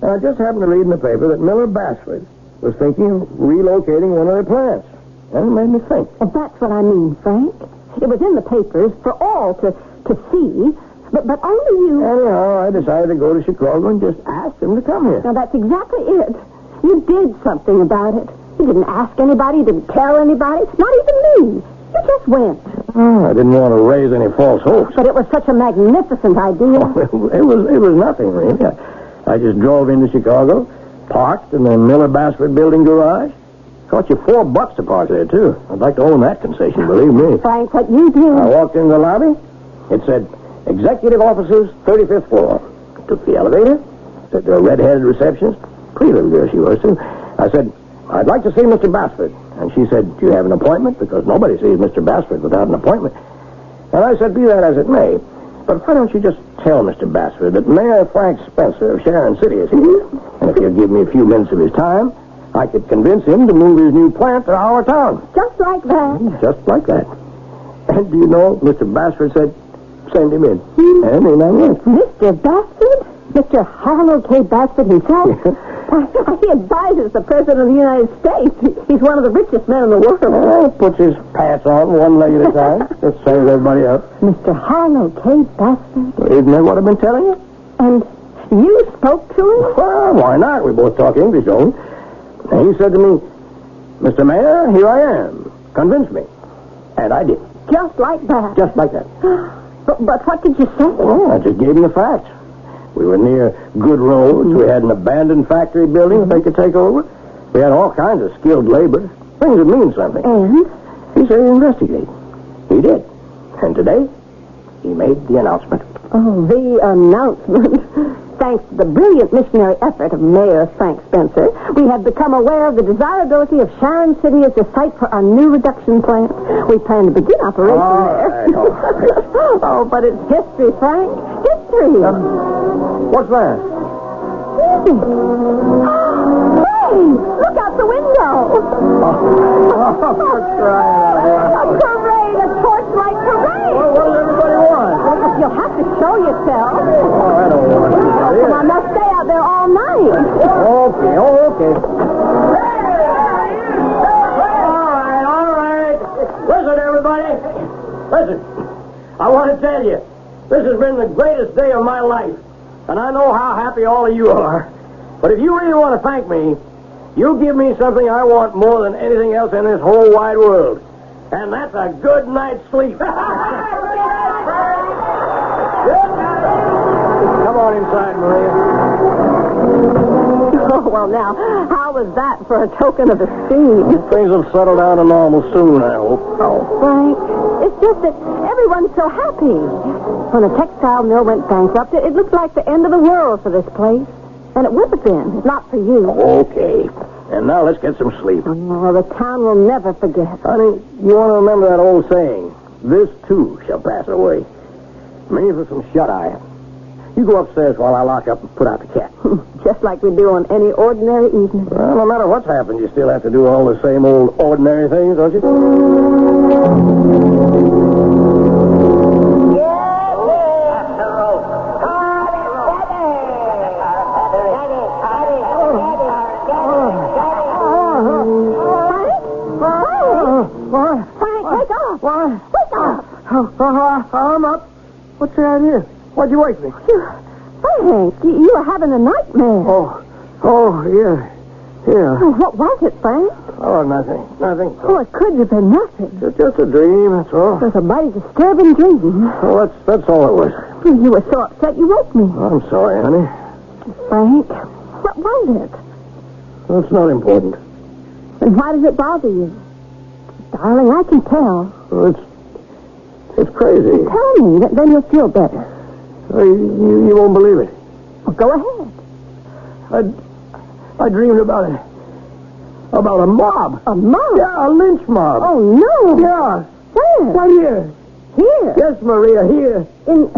Speaker 16: And I just happened to read in the paper that Miller Basford was thinking of relocating one of their plants. And it made me think.
Speaker 6: Well, that's what I mean, Frank. It was in the papers for all to to see, but only you...
Speaker 16: Anyhow, I decided to go to Chicago and just ask him to come here.
Speaker 6: Now, that's exactly it. You did something about it. You didn't ask anybody, you didn't tell anybody, not even me. You just went.
Speaker 16: Oh, I didn't want to raise any false hopes.
Speaker 6: But it was such a magnificent idea.
Speaker 16: Oh, it was nothing, really. I just drove into Chicago, parked in the Miller Basford building garage. Cost you $4 to park there, too. I'd like to own that concession, believe me.
Speaker 6: Frank, what you did...
Speaker 16: I walked in the lobby. It said, Executive Offices, 35th floor. Took the elevator. Said the red-headed receptionist. Pretty little girl she was, too. I said, I'd like to see Mr. Basford. And she said, do you have an appointment? Because nobody sees Mr. Basford without an appointment. And I said, be that as it may. But why don't you just tell Mr. Basford that Mayor Frank Spencer of Sharon City is here? And if he'll give me a few minutes of his time, I could convince him to move his new plant to our town.
Speaker 6: Just like that?
Speaker 16: Just like that. And do you know, Mr. Basford said, send him in. And in I went.
Speaker 6: Mr. Basford? Mr. Harlow K. Basford himself? He advises the President of the United States. He's one of the richest men in the world.
Speaker 16: Puts his pants on one leg at a time. Just saves everybody up.
Speaker 6: Mr. Harlow K. Basford?
Speaker 16: Isn't that what I've been telling you?
Speaker 6: And you spoke to him?
Speaker 16: Well, why not? We both talk English, don't we? And he said to me, Mr. Mayor, here I am. Convince me. And I did.
Speaker 6: Just like that?
Speaker 16: Just like that.
Speaker 6: But what did you say?
Speaker 16: Oh, I just gave him the facts. We were near good roads. We had an abandoned factory building that they could take over. We had all kinds of skilled labor. Things that mean something.
Speaker 6: And?
Speaker 16: He said he'd investigate. He did. And today, he made the announcement.
Speaker 6: Oh, the announcement. Thanks to the brilliant missionary effort of Mayor Frank Spencer, we have become aware of the desirability of Sharon City as the site for our new reduction plant. We plan to begin operation there.
Speaker 16: All right.
Speaker 6: Oh, but it's history, Frank. History.
Speaker 16: What's that?
Speaker 6: Hey, look out the window.
Speaker 16: For crying out loud.
Speaker 6: A parade, a torchlight parade.
Speaker 16: Well, what does everybody want?
Speaker 6: Well, you'll have to show yourself.
Speaker 16: Oh, I don't want to.
Speaker 6: Come on, now stay out there all night.
Speaker 16: Okay. All right. Listen, everybody. Listen. I want to tell you, this has been the greatest day of my life. And I know how happy all of you are. But if you really want to thank me, you give me something I want more than anything else in this whole wide world. And that's a good night's sleep. Come on inside, Maria.
Speaker 6: Oh, well, now, how was that for a token of esteem?
Speaker 16: Things will settle down to normal soon, I hope.
Speaker 6: Oh, Frank, it's just that everyone's so happy. When the textile mill went bankrupt, it looked like the end of the world for this place. And it would have been, if not for you.
Speaker 16: Okay. And now let's get some sleep.
Speaker 6: Oh, the town will never forget.
Speaker 16: Honey, you want to remember that old saying, this too shall pass away. Me for some shut-eye. You go upstairs while I lock up and put out the cat.
Speaker 6: Just like we do on any ordinary evening.
Speaker 16: Well, no matter what's happened, you still have to do all the same old ordinary things, don't you? I'm up. What's the idea? Why'd you wake me?
Speaker 6: Frank, you were having a nightmare.
Speaker 16: Yeah.
Speaker 6: Oh, what was it, Frank?
Speaker 16: Oh, nothing.
Speaker 6: Oh, it couldn't have been nothing.
Speaker 16: Just a dream, that's all.
Speaker 6: It was a mighty disturbing dream.
Speaker 16: Oh, that's all it was.
Speaker 6: You were so upset you woke me.
Speaker 16: I'm sorry, honey.
Speaker 6: Frank, what was it?
Speaker 16: Well, it's not important.
Speaker 6: And why does it bother you? Darling, I can tell.
Speaker 16: Well, it's crazy.
Speaker 6: Tell me, then you'll feel better.
Speaker 16: You won't believe it.
Speaker 6: Well, go ahead.
Speaker 16: I dreamed about it. About a mob.
Speaker 6: A mob?
Speaker 16: Yeah, a lynch mob.
Speaker 6: Oh, no.
Speaker 16: Yeah.
Speaker 6: Where?
Speaker 16: Right here.
Speaker 6: Here?
Speaker 16: Yes, Maria, here.
Speaker 6: In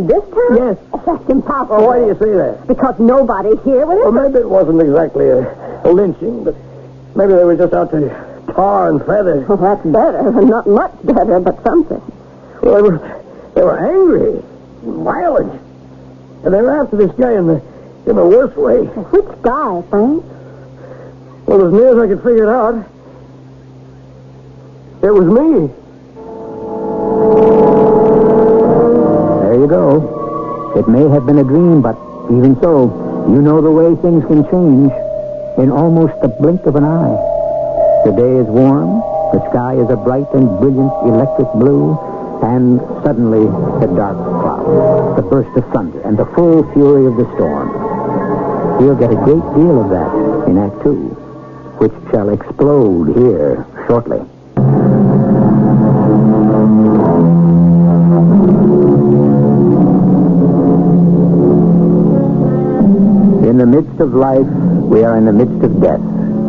Speaker 6: this town?
Speaker 16: Yes.
Speaker 6: Oh, that's impossible.
Speaker 16: Oh, why do you say that?
Speaker 6: Because nobody here would
Speaker 16: Well, maybe it wasn't exactly a lynching, but maybe they were just out to tar and feather.
Speaker 6: Well, that's better. Not much better, but something.
Speaker 16: Well, they were angry, violent, and they were after this guy in the worst way.
Speaker 6: Which guy, Frank?
Speaker 16: Well, as near as I could figure it out, it was me.
Speaker 11: ago. It may have been a dream, but even so, you know the way things can change in almost the blink of an eye. The day is warm, the sky is a bright and brilliant electric blue, and suddenly the dark cloud, the burst of thunder, and the full fury of the storm. We'll get a great deal of that in Act 2, which shall explode here shortly. In the midst of life, we are in the midst of death.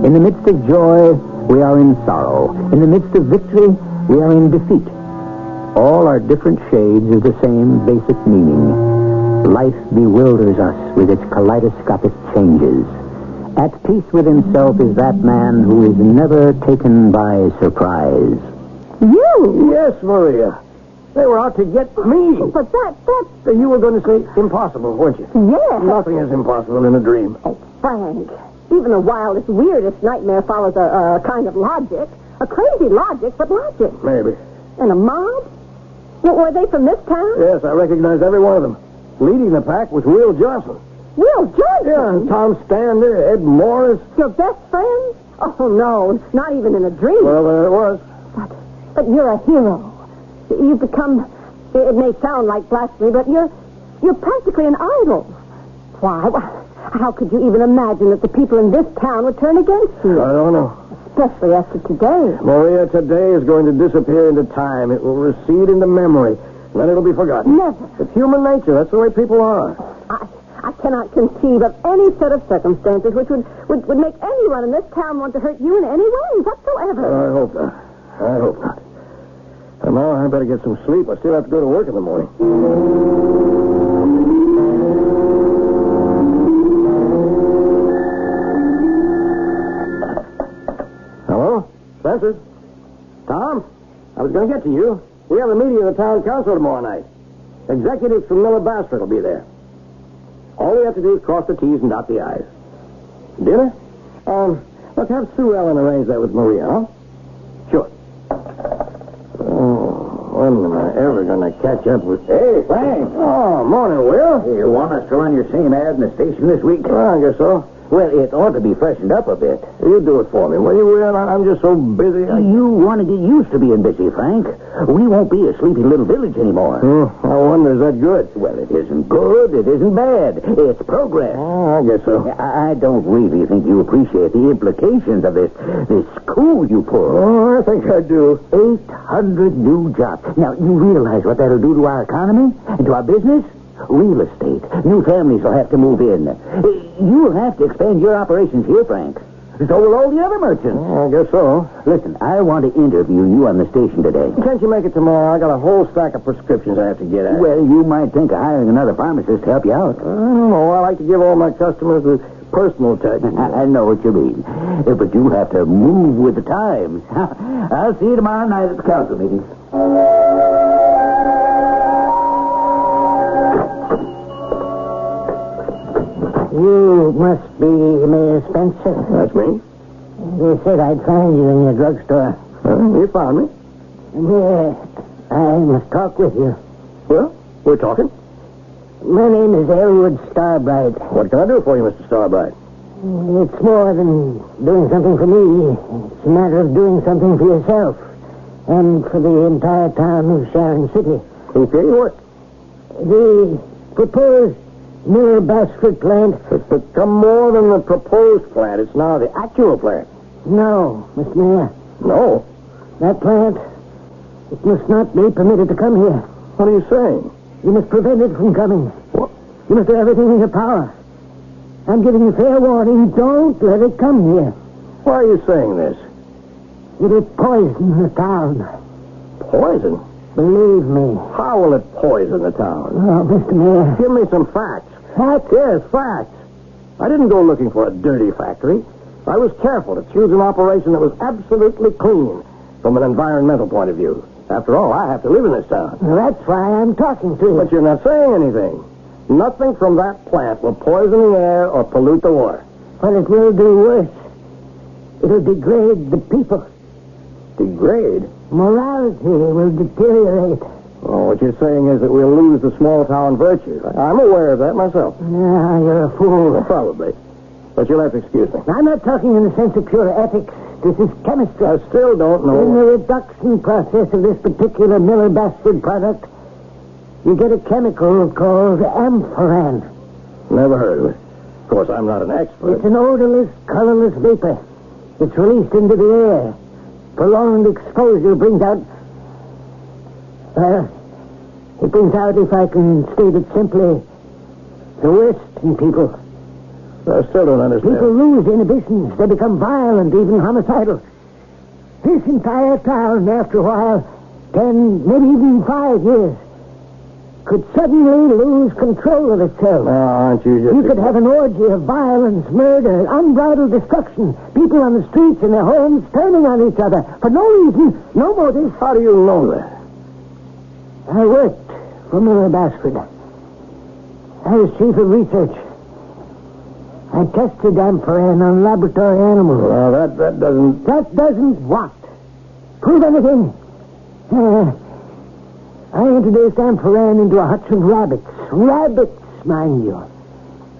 Speaker 11: In the midst of joy, we are in sorrow. In the midst of victory, we are in defeat. All are different shades of the same basic meaning. Life bewilders us with its kaleidoscopic changes. At peace with himself is that man who is never taken by surprise.
Speaker 16: You? Yes, Maria. They were out to get me. But that... You were going to say impossible, weren't you?
Speaker 6: Yes.
Speaker 16: Nothing is impossible in a dream.
Speaker 6: Oh, Frank, even the wildest, weirdest nightmare follows a kind of logic. A crazy logic, but logic.
Speaker 16: Maybe.
Speaker 6: And a mob? Were they from this town?
Speaker 16: Yes, I recognized every one of them. Leading the pack was Will Johnson.
Speaker 6: Will Johnson?
Speaker 16: Yeah, and Tom Stander, Ed Morris.
Speaker 6: Your best friend? Oh, no, not even in a dream.
Speaker 16: Well, there it was.
Speaker 6: But you're a hero. You've become, it may sound like blasphemy, but you're practically an idol. Why? How could you even imagine that the people in this town would turn against you?
Speaker 16: I don't know.
Speaker 6: Especially after today.
Speaker 16: Maria, today is going to disappear into time. It will recede into memory. Then it'll be forgotten.
Speaker 6: Never.
Speaker 16: It's human nature. That's the way people are.
Speaker 6: I cannot conceive of any set of circumstances which would make anyone in this town want to hurt you in any way whatsoever.
Speaker 16: I hope not. I hope not. And now I better get some sleep. I still have to go to work in the morning. Hello? Spencer? Tom? I was going to get to you. We have a meeting of the town council tomorrow night. Executives from Miller Bassford will be there. All we have to do is cross the T's and dot the I's. Dinner? Let's have Sue Ellen arrange that with Maria, huh? Sure. When am I ever going to catch up with...
Speaker 12: Hey, Frank.
Speaker 16: Oh, morning, Will.
Speaker 12: Hey, you want us to run your same ad in the station this week?
Speaker 16: Well, I guess so.
Speaker 12: Well, it ought to be freshened up a bit.
Speaker 16: You do it for me, will you, Will? I'm just so busy.
Speaker 12: You want to get used to being busy, Frank. We won't be a sleepy little village anymore.
Speaker 16: I wonder, is that good?
Speaker 12: Well, it isn't good. It isn't bad. It's progress.
Speaker 16: Oh, I guess so.
Speaker 12: I don't really think you appreciate the implications of this coup you pulled.
Speaker 16: Oh, I think I do.
Speaker 12: 800 new jobs. Now, you realize what that'll do to our economy and to our business? Real estate. New families will have to move in. You'll have to expand your operations here, Frank. So will all the other merchants.
Speaker 16: Oh, I guess so.
Speaker 12: Listen, I want to interview you on the station today.
Speaker 16: Can't you make it tomorrow? I got a whole stack of prescriptions I have to get at.
Speaker 12: Well, you might think of hiring another pharmacist to help you out.
Speaker 16: I don't know. I like to give all my customers the personal touch.
Speaker 12: I know what you mean. But you have to move with the times. I'll see you tomorrow night at the council meeting.
Speaker 4: You must be Mayor Spencer.
Speaker 16: That's me.
Speaker 4: You said I'd find you in your drugstore.
Speaker 16: You found me.
Speaker 4: Yeah, I must talk with you.
Speaker 16: Well, we're talking.
Speaker 4: My name is Elwood Starbright.
Speaker 16: What can I do for you, Mr. Starbright?
Speaker 4: It's more than doing something for me. It's a matter of doing something for yourself. And for the entire town of Sharon City.
Speaker 16: Okay, what?
Speaker 4: The proposed Miller Bassford plant.
Speaker 16: It's become more than the proposed plant. It's now the actual plant.
Speaker 4: No, Mr. Mayor.
Speaker 16: No?
Speaker 4: That plant, it must not be permitted to come here.
Speaker 16: What are you saying?
Speaker 4: You must prevent it from coming.
Speaker 16: What?
Speaker 4: You must do everything in your power. I'm giving you fair warning. Don't let it come here.
Speaker 16: Why are you saying this?
Speaker 4: It'll poison the town.
Speaker 16: Poison?
Speaker 4: Believe me.
Speaker 16: How will it poison the town?
Speaker 4: Oh, Mr. Mayor.
Speaker 16: Give me some facts.
Speaker 4: Facts?
Speaker 16: Yes, facts. I didn't go looking for a dirty factory. I was careful to choose an operation that was absolutely clean from an environmental point of view. After all, I have to live in this town.
Speaker 4: Well, that's why I'm talking to you.
Speaker 16: But you're not saying anything. Nothing from that plant will poison the air or pollute the water.
Speaker 4: But it will do worse. It'll degrade the people.
Speaker 16: Degrade?
Speaker 4: Morality will deteriorate.
Speaker 16: Oh, what you're saying is that we'll lose the small-town virtue. I'm aware of that myself.
Speaker 4: Yeah, you're a fool.
Speaker 16: Probably. But you'll have to excuse me.
Speaker 4: I'm not talking in the sense of pure ethics. This is chemistry.
Speaker 16: I still don't know.
Speaker 4: In the reduction process of this particular Miller-Basford product, you get a chemical called amphoran.
Speaker 16: Never heard of it. Of course, I'm not an expert.
Speaker 4: It's an odorless, colorless vapor. It's released into the air. Prolonged exposure brings out... it brings out, if I can state it simply, the worst in people.
Speaker 16: I still don't understand.
Speaker 4: People lose inhibitions. They become violent, even homicidal. This entire town, after a while, 10, maybe even 5 years, could suddenly lose control of itself.
Speaker 16: Oh, aren't you just...
Speaker 4: You could have an orgy of violence, murder, unbridled destruction. People on the streets in their homes turning on each other for no reason, no motive.
Speaker 16: How do you know that?
Speaker 4: I worked for Miller-Basford. I was chief of research. I tested amphoran on laboratory animals.
Speaker 16: Well, that doesn't...
Speaker 4: That doesn't what? Prove anything. I introduced amphoran into a hutch of rabbits. Rabbits, mind you.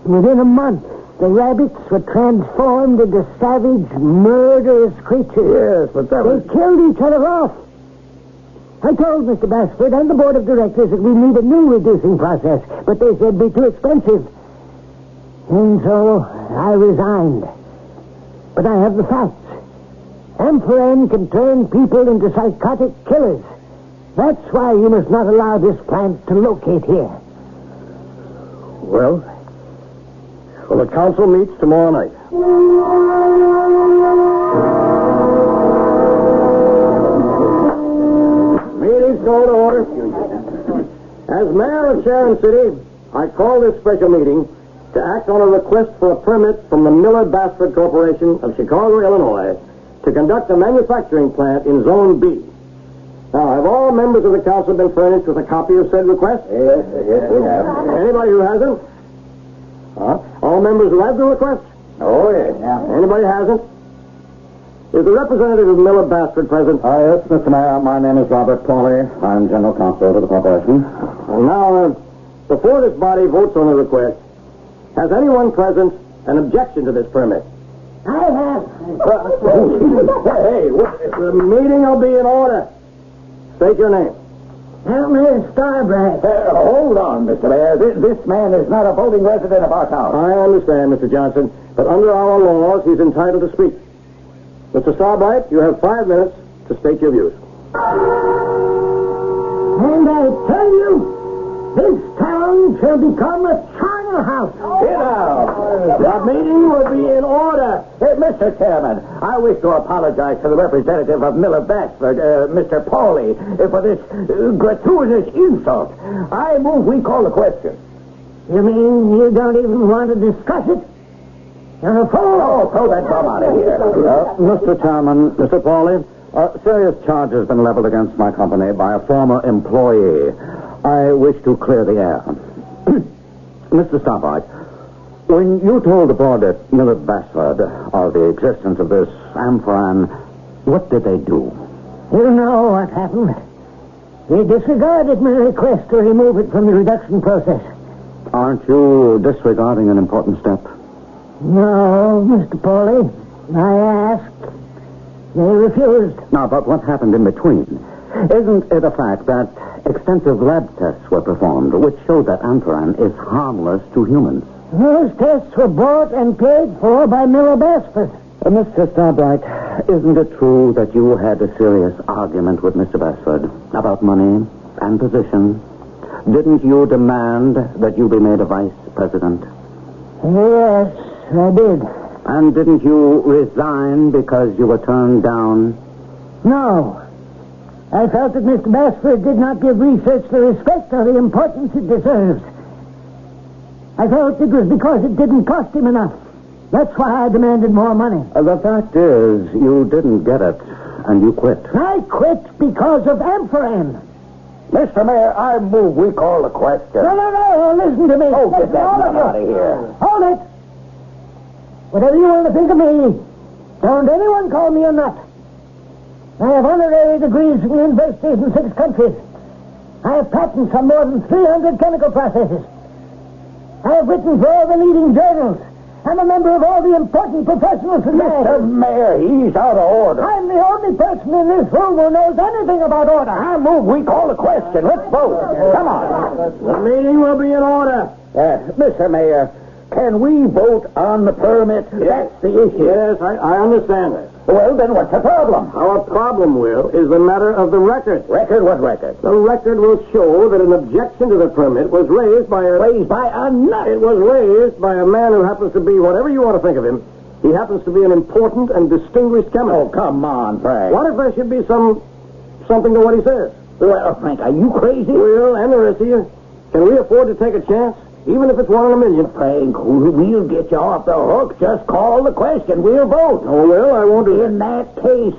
Speaker 4: Within a month, the rabbits were transformed into savage, murderous creatures.
Speaker 16: Yes, but that
Speaker 4: They killed each other off. I told Mr. Basford and the board of directors that we need a new reducing process, but they said it'd be too expensive. And so I resigned. But I have the facts. Amphoran can turn people into psychotic killers. That's why you must not allow this plant to locate here.
Speaker 16: Well, the council meets tomorrow night. Meeting's called to order. As mayor of Sharon City, I call this special meeting to act on a request for a permit from the Miller-Basford Corporation of Chicago, Illinois, to conduct a manufacturing plant in Zone B. Now, have all members of the council been furnished with a copy of said request?
Speaker 14: Yes, we have.
Speaker 16: Anybody who hasn't? All members who have the request?
Speaker 14: Oh, yes. Yeah.
Speaker 16: Anybody hasn't? Is the representative of Miller-Basford present?
Speaker 14: Yes, Mr. Mayor. My name is Robert Pauly. I'm general counsel to the corporation.
Speaker 16: And now, before this body votes on the request, has anyone present an objection to this permit?
Speaker 4: I have.
Speaker 16: Hey, the meeting will be in order. State your name.
Speaker 4: Elmer Starbright.
Speaker 14: Hold on, Mr. Mayor. This man is not a voting resident of our town.
Speaker 16: I understand, Mr. Johnson, but under our laws, he's entitled to speak. Mr. Starbright, you have 5 minutes to state your views.
Speaker 4: And I tell you, this town shall become a charnel house.
Speaker 14: Sit down.
Speaker 16: The meeting will be in order.
Speaker 14: Mr. Chairman, I wish to apologize to the representative of Miller-Basford, Mr. Pauly, for this gratuitous insult. I move we call the question.
Speaker 4: You mean you don't even want to discuss it? You're a fool.
Speaker 14: Oh, throw that bum out of here. Mr. Chairman, Mr. Pauly, serious charge has been leveled against my company by a former employee. I wish to clear the air. Mr. Starbright, when you told the board at Miller-Basford of the existence of this amphoran, what did they do?
Speaker 4: You know what happened. They disregarded my request to remove it from the reduction process.
Speaker 14: Aren't you disregarding an important step?
Speaker 4: No, Mr. Pauly. I asked. They refused.
Speaker 14: Now, but what happened in between? Isn't it a fact that extensive lab tests were performed which showed that amphoran is harmless to humans?
Speaker 4: Those tests were bought and paid for by Miller-Basford.
Speaker 14: Mr. Starbright, isn't it true that you had a serious argument with Mr. Basford about money and position? Didn't you demand that you be made a vice president?
Speaker 4: Yes, I did.
Speaker 14: And didn't you resign because you were turned down?
Speaker 4: No. I felt that Mr. Basford did not give research the respect or the importance it deserves. I felt it was because it didn't cost him enough. That's why I demanded more money.
Speaker 14: The fact is, you didn't get it, and you quit.
Speaker 4: I quit because of amphoran.
Speaker 14: Mr. Mayor, I move we call the question.
Speaker 4: No, listen to me.
Speaker 14: Oh, get that nut out of here.
Speaker 4: Hold it. Whatever you want to think of me, don't anyone call me a nut. I have honorary degrees from universities in 6 countries. I have patents on more than 300 chemical processes. I have written for all the leading journals. I'm a member of all the important professional societies.
Speaker 14: Mr. Mayor, he's out of order.
Speaker 4: I'm the only person in this room who knows anything about order.
Speaker 14: I move we call the question. Let's vote. Come on.
Speaker 16: The meeting will be in order.
Speaker 14: Mr. Mayor, can we vote on the permit? That's the issue.
Speaker 16: Yes, I understand that.
Speaker 14: Well, then what's the problem?
Speaker 16: Our problem, Will, is the matter of the record.
Speaker 14: Record? What record?
Speaker 16: The record will show that an objection to the permit was raised by a...
Speaker 14: Raised by a nut?
Speaker 16: It was raised by a man who happens to be, whatever you want to think of him, he happens to be an important and distinguished chemist.
Speaker 14: Oh, come on, Frank.
Speaker 16: What if there should be something to what he says?
Speaker 14: Well, Frank, are you crazy?
Speaker 16: Will, and the rest of you, can we afford to take a chance? Even if it's 1 in a million.
Speaker 14: Frank, we'll get you off the hook. Just call the question. We'll vote.
Speaker 16: Oh, well, I won't do that.
Speaker 14: In that case,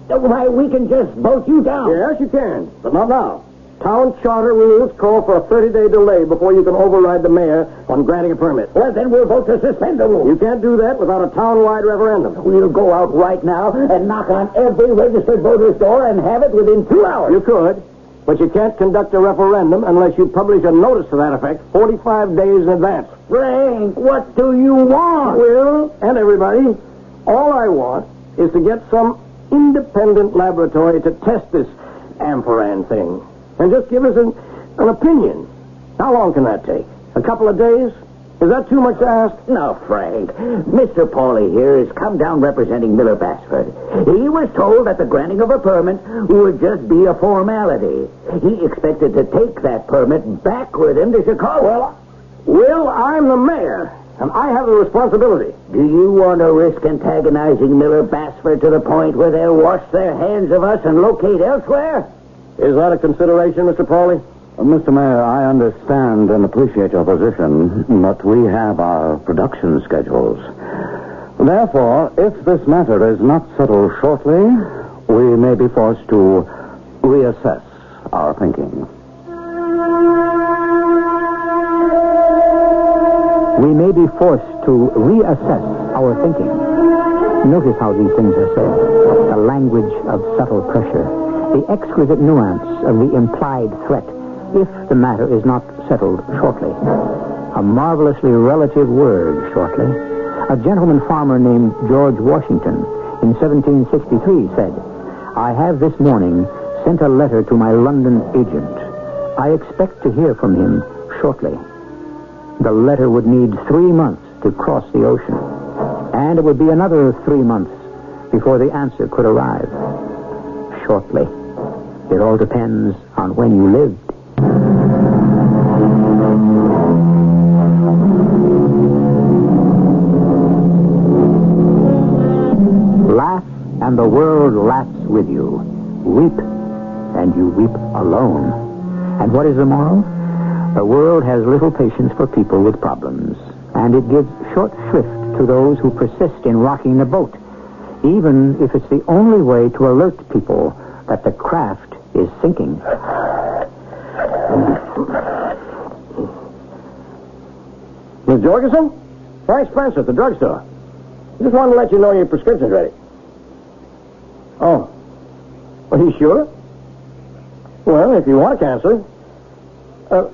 Speaker 14: why, we can just vote you down.
Speaker 16: Yes, you can, but not now. Town charter rules call for a 30-day delay before you can override the mayor on granting a permit.
Speaker 14: Well, then we'll vote to suspend the rule.
Speaker 16: You can't do that without a town-wide referendum.
Speaker 14: We'll go out right now and knock on every registered voter's door and have it within 2 hours.
Speaker 16: You could. But you can't conduct a referendum unless you publish a notice to that effect 45 days in advance.
Speaker 14: Frank, what do you want?
Speaker 16: Will, and everybody, all I want is to get some independent laboratory to test this amphoran thing. And just give us an opinion. How long can that take? A couple of days? Is that too much to ask?
Speaker 14: No, Frank. Mr. Pauly here has come down representing Miller Bassford. He was told that the granting of a permit would just be a formality. He expected to take that permit back with him to Chicago.
Speaker 16: Will, I'm the mayor, and I have the responsibility.
Speaker 14: Do you want to risk antagonizing Miller Bassford to the point where they'll wash their hands of us and locate elsewhere?
Speaker 16: Is that a consideration, Mr. Pauly?
Speaker 2: Mr. Mayor, I understand and appreciate your position, but we have our production schedules. Therefore, if this matter is not settled shortly, we may be forced to reassess our thinking.
Speaker 11: We may be forced to reassess our thinking. Notice how these things are said. The language of subtle pressure. The exquisite nuance of the implied threat. If the matter is not settled shortly. A marvelously relative word, shortly. A gentleman farmer named George Washington in 1763 said, I have this morning sent a letter to my London agent. I expect to hear from him shortly. The letter would need 3 months to cross the ocean. And it would be another 3 months before the answer could arrive. Shortly. It all depends on when you lived. Laugh, and the world laughs with you. Weep, and you weep alone. And what is the moral? The world has little patience for people with problems, and it gives short shrift to those who persist in rocking the boat, even if it's the only way to alert people that the craft is sinking.
Speaker 16: Miss Jorgensen? Frank Spencer at the drugstore. I just wanted to let you know your prescription's ready. Oh. Are you sure? Well, if you want to cancel it.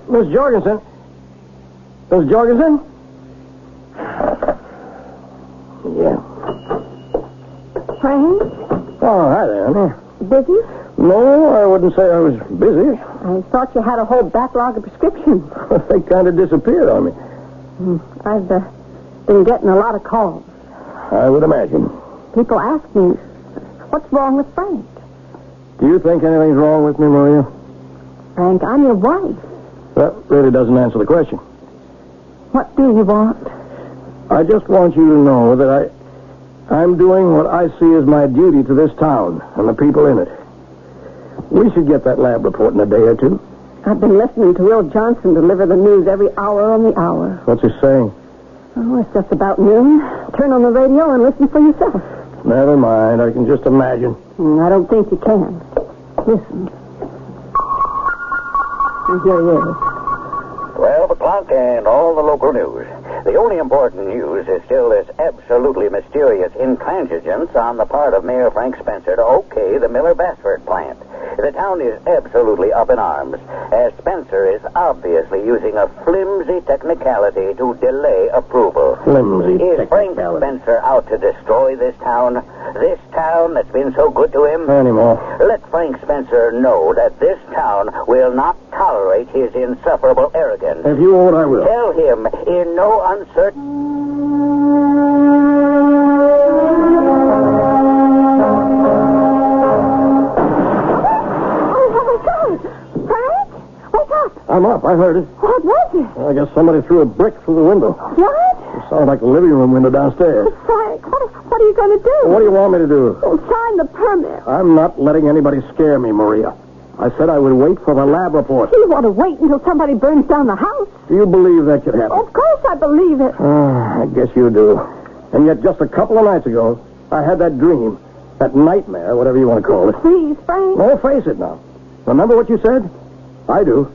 Speaker 16: Miss Jorgensen? Miss Jorgensen? Yeah.
Speaker 21: Frank?
Speaker 16: Oh, hi there, honey.
Speaker 21: Busy?
Speaker 16: No, I wouldn't say I was busy.
Speaker 21: I thought you had a whole backlog of prescriptions.
Speaker 16: They kind of disappeared on me.
Speaker 21: I've been getting a lot of calls.
Speaker 16: I would imagine.
Speaker 21: People ask me, what's wrong with Frank?
Speaker 16: Do you think anything's wrong with me, Maria?
Speaker 21: Frank, I'm your wife.
Speaker 16: That really doesn't answer the question.
Speaker 21: What do you want?
Speaker 16: I just want you to know that I'm doing what I see as my duty to this town and the people in it. We should get that lab report in a day or two.
Speaker 21: I've been listening to Will Johnson deliver the news every hour on the hour.
Speaker 16: What's he saying?
Speaker 21: Oh, it's just about noon. Turn on the radio and listen for yourself.
Speaker 16: Never mind. I can just imagine.
Speaker 21: I don't think you can. Listen. And here he is.
Speaker 5: 12 o'clock and all the local news. The only important news is still this absolutely mysterious intransigence on the part of Mayor Frank Spencer to okay the Miller Bassford plant. The town is absolutely up in arms, as Spencer is obviously using a flimsy technicality to delay approval.
Speaker 16: Flimsy
Speaker 5: Is Frank
Speaker 16: technicality.
Speaker 5: Spencer out to destroy this town? This town that's been so good to him?
Speaker 16: Anymore.
Speaker 5: Let Frank Spencer know that this town will not tolerate his insufferable arrogance.
Speaker 16: If you won't, I will.
Speaker 5: Tell him in no uncertain...
Speaker 16: I'm up. I heard it.
Speaker 21: What was it?
Speaker 16: I guess somebody threw a brick through the window.
Speaker 21: What?
Speaker 16: It sounded like the living room window downstairs.
Speaker 21: Frank, what are you going to do?
Speaker 16: What do you want me to do?
Speaker 21: Oh, sign the permit.
Speaker 16: I'm not letting anybody scare me, Maria. I said I would wait for the lab report.
Speaker 21: You want to wait until somebody burns down the house?
Speaker 16: Do you believe that could happen?
Speaker 21: Of course I believe it.
Speaker 16: I guess you do. And yet just a couple of nights ago, I had that dream, that nightmare, whatever you want to call it.
Speaker 21: Please, Frank.
Speaker 16: No, face it now. Remember what you said? I do.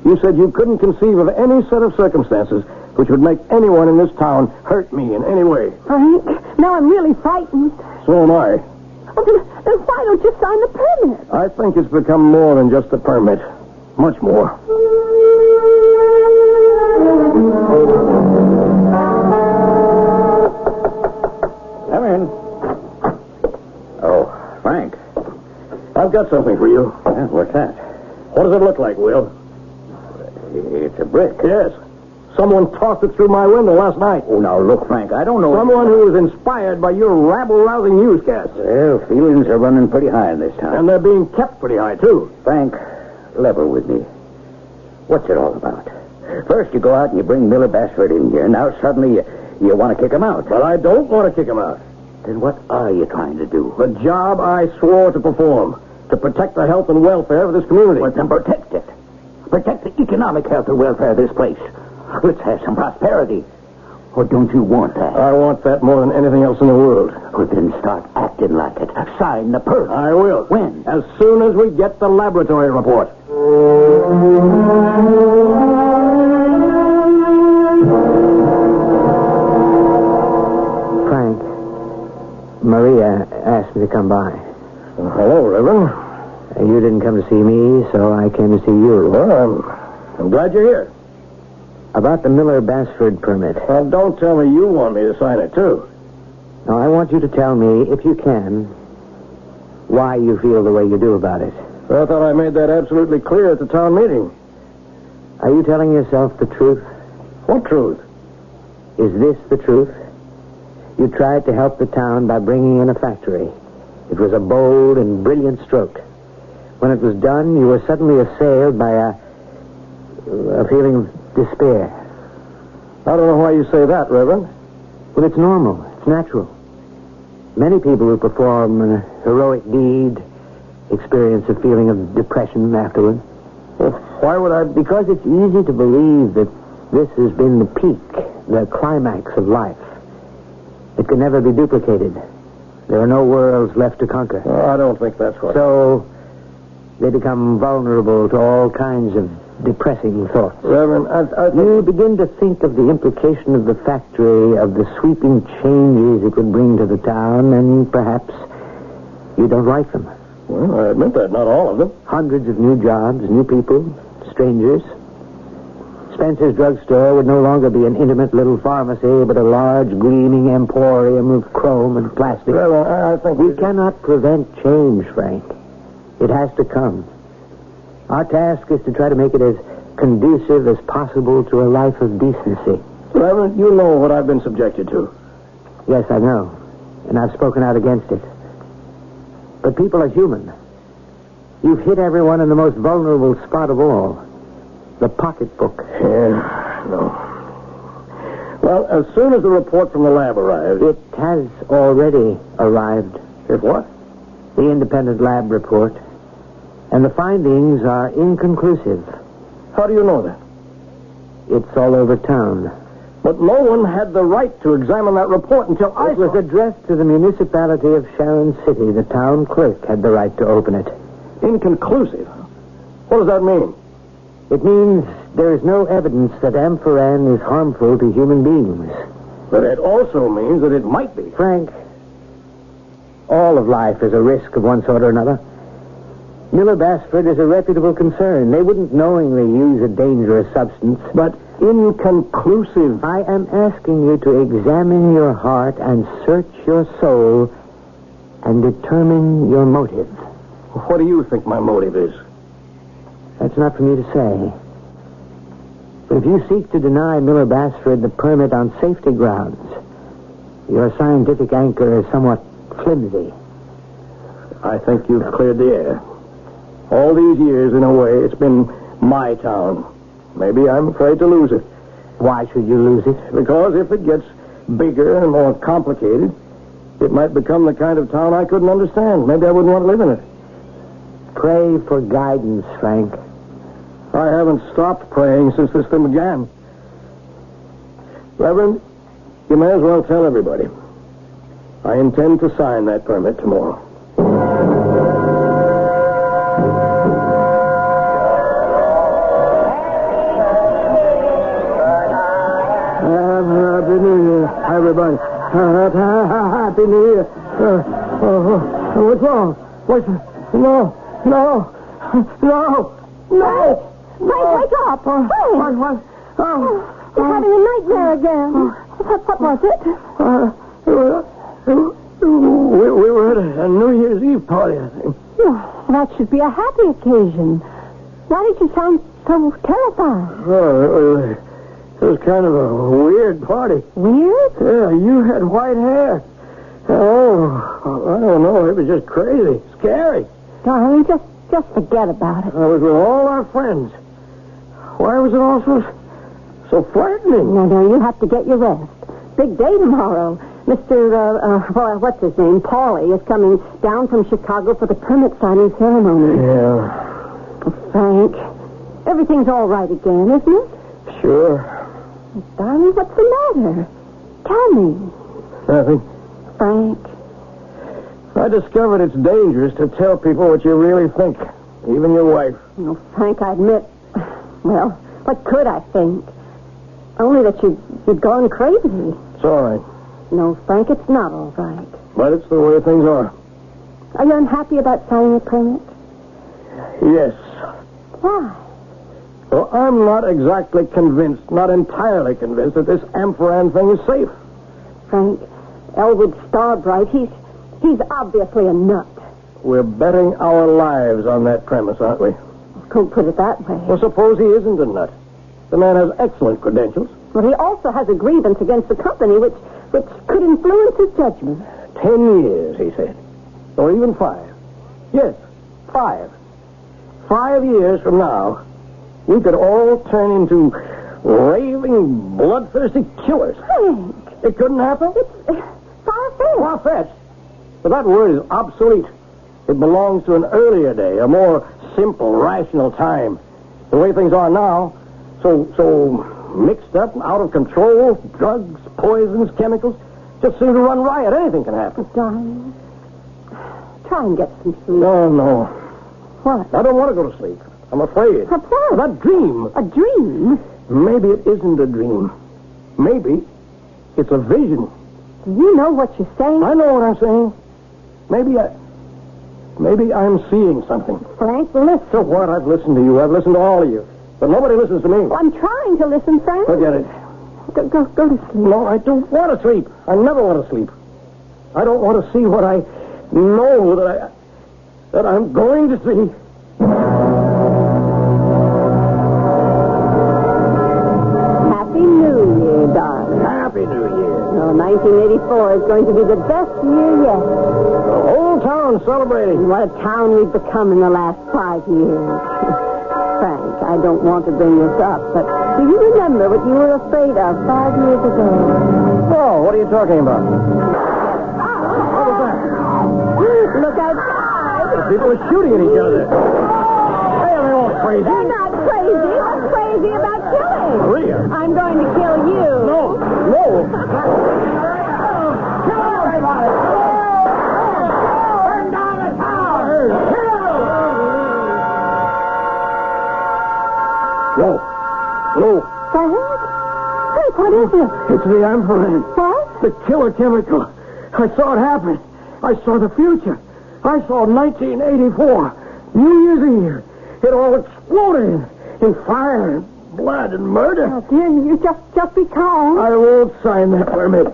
Speaker 16: You said you couldn't conceive of any set of circumstances which would make anyone in this town hurt me in any way.
Speaker 21: Frank, now I'm really frightened.
Speaker 16: So am I.
Speaker 21: Well, then why don't you sign the permit?
Speaker 16: I think it's become more than just a permit. Much more.
Speaker 14: Come in. Oh, Frank.
Speaker 16: I've got something for you.
Speaker 14: Yeah, what's that?
Speaker 16: What does it look like, Will?
Speaker 14: It's a brick.
Speaker 16: Yes. Someone tossed it through my window last night.
Speaker 14: Oh, now, look, Frank, I don't know...
Speaker 16: Someone who was inspired by your rabble-rousing newscasts.
Speaker 14: Well, feelings are running pretty high in this town.
Speaker 16: And they're being kept pretty high, too.
Speaker 14: Frank, level with me. What's it all about? First, you go out and you bring Miller Bassford in here. Now, suddenly, you want to kick him out.
Speaker 16: But I don't want to kick him out.
Speaker 14: Then what are you trying to do?
Speaker 16: The job I swore to perform. To protect the health and welfare of this community.
Speaker 14: Well, then protect it. Protect the economic health and welfare of this place. Let's have some prosperity. Or don't you want that?
Speaker 16: I want that more than anything else in the world.
Speaker 14: Well, then start acting like it. Sign the permit.
Speaker 16: I will.
Speaker 14: When?
Speaker 16: As soon as we get the laboratory report.
Speaker 11: Frank, Maria asked me to come by.
Speaker 16: Hello, Reverend.
Speaker 11: You didn't come to see me, so I came to see you.
Speaker 16: Well, I'm glad you're here.
Speaker 11: About the Miller-Bassford permit.
Speaker 16: Well, don't tell me you want me to sign it, too.
Speaker 11: Now, I want you to tell me, if you can, why you feel the way you do about it.
Speaker 16: Well, I thought I made that absolutely clear at the town meeting.
Speaker 11: Are you telling yourself the truth?
Speaker 16: What truth?
Speaker 11: Is this the truth? You tried to help the town by bringing in a factory. It was a bold and brilliant stroke. When it was done, you were suddenly assailed by a feeling of despair.
Speaker 16: I don't know why you say that, Reverend.
Speaker 11: Well, it's normal. It's natural. Many people who perform a heroic deed experience a feeling of depression afterward.
Speaker 16: Well, why would I?
Speaker 11: Because it's easy to believe that this has been the peak, the climax of life. It can never be duplicated. There are no worlds left to conquer.
Speaker 16: Oh, I don't think that's what...
Speaker 11: So they become vulnerable to all kinds of depressing thoughts.
Speaker 16: Reverend,
Speaker 11: You begin to think of the implication of the factory, of the sweeping changes it would bring to the town, and perhaps you don't like them.
Speaker 16: Well, I admit that, not all of them.
Speaker 11: Hundreds of new jobs, new people, strangers. Spencer's drugstore would no longer be an intimate little pharmacy, but a large, gleaming emporium of chrome and plastic.
Speaker 16: Well, I think...
Speaker 11: We cannot prevent change, Frank. It has to come. Our task is to try to make it as conducive as possible to a life of decency.
Speaker 16: Reverend, you know what I've been subjected to.
Speaker 11: Yes, I know. And I've spoken out against it. But people are human. You've hit everyone in the most vulnerable spot of all. The pocketbook.
Speaker 16: Yeah, no. Well, as soon as the report from the lab arrives...
Speaker 11: It has already arrived.
Speaker 16: If what?
Speaker 11: The independent lab report. And the findings are inconclusive.
Speaker 16: How do you know that?
Speaker 11: It's all over town.
Speaker 16: But no one had the right to examine that report until I...
Speaker 11: It was addressed to the municipality of Sharon City. The town clerk had the right to open it.
Speaker 16: Inconclusive? What does that mean?
Speaker 11: It means there is no evidence that amphoran is harmful to human beings.
Speaker 16: But it also means that it might be.
Speaker 11: Frank, all of life is a risk of one sort or another.
Speaker 12: Miller Basford is a reputable concern. They wouldn't knowingly use a dangerous substance.
Speaker 16: But inconclusive.
Speaker 12: I am asking you to examine your heart and search your soul and determine your motive.
Speaker 16: What do you think my motive is?
Speaker 12: That's not for me to say. But if you seek to deny Miller Basford the permit on safety grounds, your scientific anchor is somewhat flimsy.
Speaker 16: I think you've cleared the air. All these years, in a way, it's been my town. Maybe I'm afraid to lose it.
Speaker 12: Why should you lose it?
Speaker 16: Because if it gets bigger and more complicated, it might become the kind of town I couldn't understand. Maybe I wouldn't want to live in it.
Speaker 12: Pray for guidance, Frank.
Speaker 16: I haven't stopped praying since this thing began. Reverend, you may as well tell everybody. I intend to sign that permit tomorrow. Happy New Year, everybody. Happy New Year. What's wrong? No.
Speaker 7: Frank, wake up.
Speaker 16: What? Oh.
Speaker 7: You're having a nightmare again. What was it?
Speaker 16: We were at a New Year's Eve party, I think.
Speaker 7: Oh, that should be a happy occasion. Why did you sound so terrified?
Speaker 16: Oh, it was kind of a weird party.
Speaker 7: Weird?
Speaker 16: Yeah, you had white hair. Oh, I don't know. It was just crazy. Scary.
Speaker 7: Darling, just forget about it.
Speaker 16: I was with all our friends. Why was it all so frightening?
Speaker 7: No, you have to get your rest. Big day tomorrow. Mr. What's his name? Paulie is coming down from Chicago for the permit signing ceremony.
Speaker 16: Yeah.
Speaker 7: Oh, Frank, everything's all right again, isn't it?
Speaker 16: Sure.
Speaker 7: Darling, what's the matter? Tell me.
Speaker 16: Nothing.
Speaker 7: Frank.
Speaker 16: I discovered it's dangerous to tell people what you really think, even your wife.
Speaker 7: Oh, Frank, I admit, well, what could I think? Only that you'd gone crazy.
Speaker 16: It's all right.
Speaker 7: No, Frank, it's not all right.
Speaker 16: But it's the way things are.
Speaker 7: Are you unhappy about signing a permit?
Speaker 16: Yes.
Speaker 7: Why?
Speaker 16: Well, I'm not exactly convinced, not entirely convinced, that this Amphoran thing is safe.
Speaker 7: Frank, Elwood Starbright, he's obviously a nut.
Speaker 16: We're betting our lives on that premise, aren't we?
Speaker 7: Don't put it that way.
Speaker 16: Well, suppose he isn't a nut. The man has excellent credentials.
Speaker 7: Well, he also has a grievance against the company, which could influence his judgment.
Speaker 16: 10 years, he said. Or even 5. Yes, 5. 5 years from now, we could all turn into raving, bloodthirsty killers.
Speaker 7: Frank!
Speaker 16: It couldn't happen?
Speaker 7: It's far-fetched.
Speaker 16: Far-fetched? But that word is obsolete. It belongs to an earlier day, a more simple, rational time. The way things are now, so mixed up, out of control, drugs, poisons, chemicals, just seem to run riot. Anything can happen.
Speaker 7: Darling, try and get some sleep.
Speaker 16: No.
Speaker 7: What?
Speaker 16: I don't want to go to sleep. I'm afraid.
Speaker 7: What?
Speaker 16: That dream.
Speaker 7: A dream?
Speaker 16: Maybe it isn't a dream. Maybe it's a vision.
Speaker 7: Do you know what you're saying?
Speaker 16: I know what I'm saying. Maybe I'm seeing something.
Speaker 7: Frank, listen.
Speaker 16: So what? I've listened to you. I've listened to all of you. But nobody listens to me.
Speaker 7: Well, I'm trying to listen, Frank.
Speaker 16: Forget it.
Speaker 7: Go to sleep.
Speaker 16: No, I don't want to sleep. I never want to sleep. I don't want to see what I know that I'm going to see.
Speaker 7: Happy New Year, darling.
Speaker 16: Happy New Year.
Speaker 7: No, 1984 is going to be the best year yet.
Speaker 16: The whole town celebrating.
Speaker 7: What a town we've become in the last 5 years. Frank, I don't want to bring this up, but do you remember what you were afraid of 5 years ago?
Speaker 16: Oh, what are you talking about? What was that?
Speaker 7: Look outside.
Speaker 16: People are shooting at each other. Hey, they're all crazy.
Speaker 7: They're not crazy. They're crazy about killing.
Speaker 16: Maria.
Speaker 7: I'm going to kill you.
Speaker 16: No.
Speaker 7: Kill everybody.
Speaker 16: Burn down the tower. No.
Speaker 7: Frank, what is it?
Speaker 16: It's the Amphoran.
Speaker 7: What?
Speaker 16: The killer chemical. I saw it happen. I saw the future. I saw 1984. New Year's Eve. It all exploded in fire and blood and murder.
Speaker 7: Oh, dear, you just be calm.
Speaker 16: I won't sign that permit.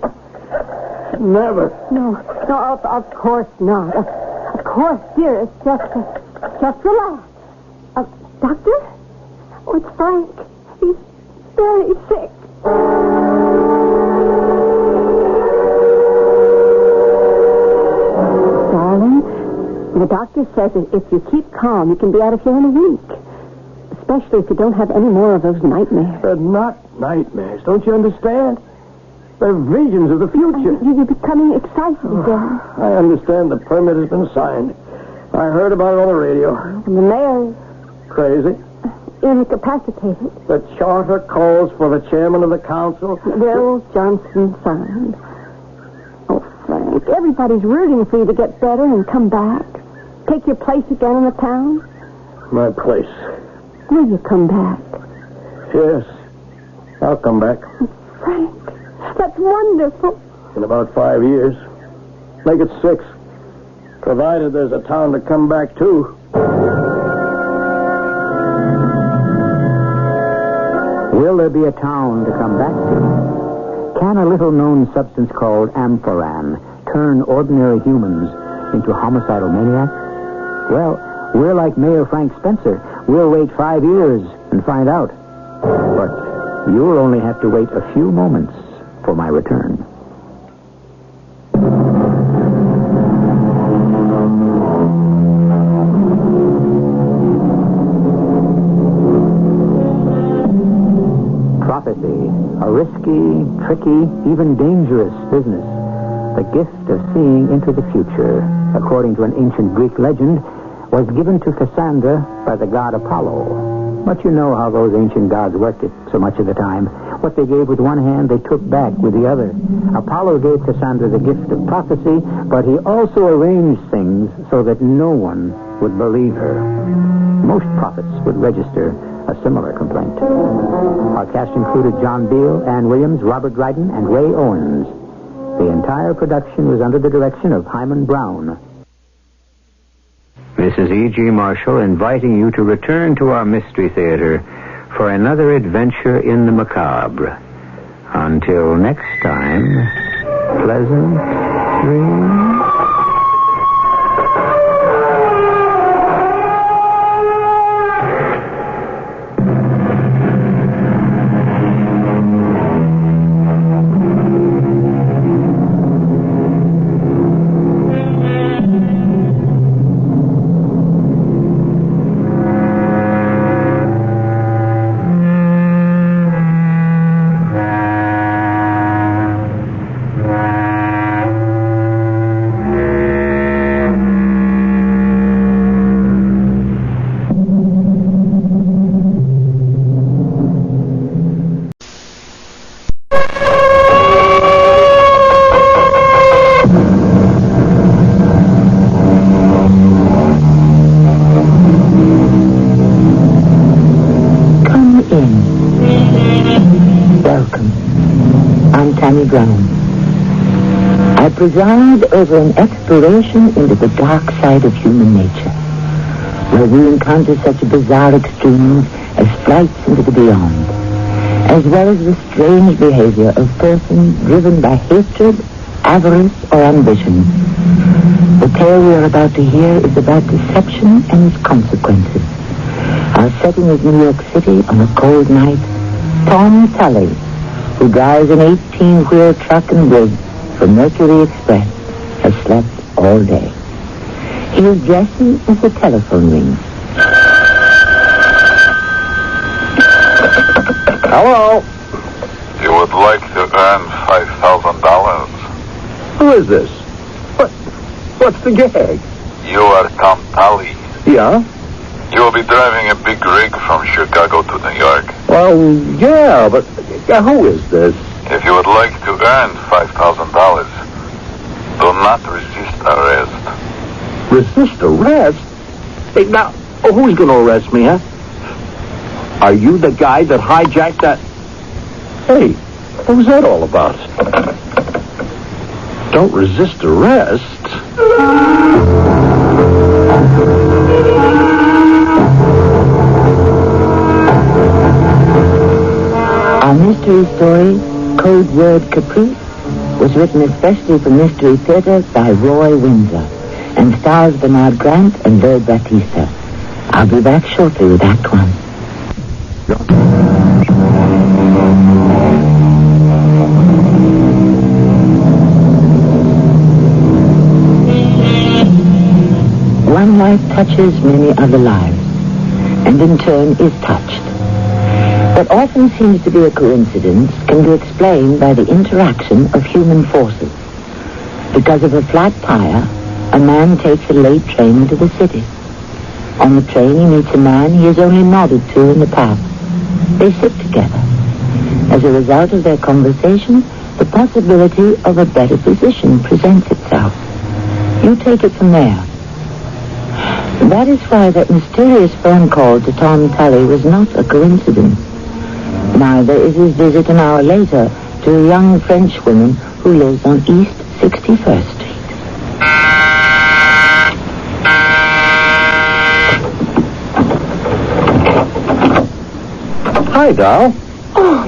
Speaker 16: Never.
Speaker 7: No, of course not. Of course, dearest. Just relax. Doctor? Oh, it's Frank. He's very sick. Darling, the doctor says that if you keep calm, you can be out of here in a week. Especially if you don't have any more of those nightmares.
Speaker 16: They're not nightmares. Don't you understand? They're visions of the future.
Speaker 7: You're becoming excited again.
Speaker 16: I understand the permit has been signed. I heard about it on the radio.
Speaker 7: And the mayor's
Speaker 16: crazy.
Speaker 7: Incapacitated.
Speaker 16: The charter calls for the chairman of the council.
Speaker 7: Will Johnson signed. Oh, Frank, everybody's rooting for you to get better and come back. Take your place again in the town.
Speaker 16: My place.
Speaker 7: Will you come back?
Speaker 16: Yes. I'll come back.
Speaker 7: Frank, that's wonderful.
Speaker 16: In about 5 years. Make it 6. Provided there's a town to come back to.
Speaker 11: Will there be a town to come back to? Can a little-known substance called amphoran turn ordinary humans into homicidal maniacs? Well, we're like Mayor Frank Spencer. We'll wait 5 years and find out. But you'll only have to wait a few moments for my return. Prophecy, a risky, tricky, even dangerous business. The gift of seeing into the future, according to an ancient Greek legend, was given to Cassandra by the god Apollo. But you know how those ancient gods worked it so much of the time. What they gave with one hand, they took back with the other. Apollo gave Cassandra the gift of prophecy, but he also arranged things so that no one would believe her. Most prophets would register a similar complaint. Our cast included John Beale, Ann Williams, Robert Dryden, and Ray Owens. The entire production was under the direction of Hyman Brown. This is E.G. Marshall inviting you to return to our Mystery Theater for another adventure in the macabre. Until next time, pleasant dreams.
Speaker 1: I preside over an exploration into the dark side of human nature, where we encounter such bizarre extremes as flights into the beyond, as well as the strange behavior of persons driven by hatred, avarice, or ambition. The tale we are about to hear is about deception and its consequences. Our setting is New York City on a cold night. Tom Tully, who drives an 18-wheel truck and rig for Mercury Express, has slept all day. He is dressing as the telephone rings.
Speaker 8: Hello? You would like to earn $5,000.
Speaker 3: Who is this? What's the gag?
Speaker 8: You are Tom Tully.
Speaker 3: Yeah?
Speaker 8: You will be driving a big rig from Chicago to New York.
Speaker 3: Well, yeah, but who is this?
Speaker 8: If you would like to earn $5,000, do not resist arrest.
Speaker 3: Resist arrest? Hey, now, who's going to arrest me, huh? Are you the guy that hijacked that? Hey, what was that all about? Don't resist arrest?
Speaker 1: Our mystery story, Code Word Caprice, was written especially for Mystery Theater by Roy Windsor and stars Bernard Grant and Lloyd Battista. I'll be back shortly with Act One. One life touches many other lives, and in turn is touched. What often seems to be a coincidence can be explained by the interaction of human forces. Because of a flat tire, a man takes a late train into the city. On the train, he meets a man he has only nodded to in the past. They sit together. As a result of their conversation, the possibility of a better position presents itself. You take it from there. That is why that mysterious phone call to Tom Tully was not a coincidence. Neither is his visit an hour later to a young French woman who lives on East 61st Street.
Speaker 3: Hi, doll.
Speaker 9: Oh,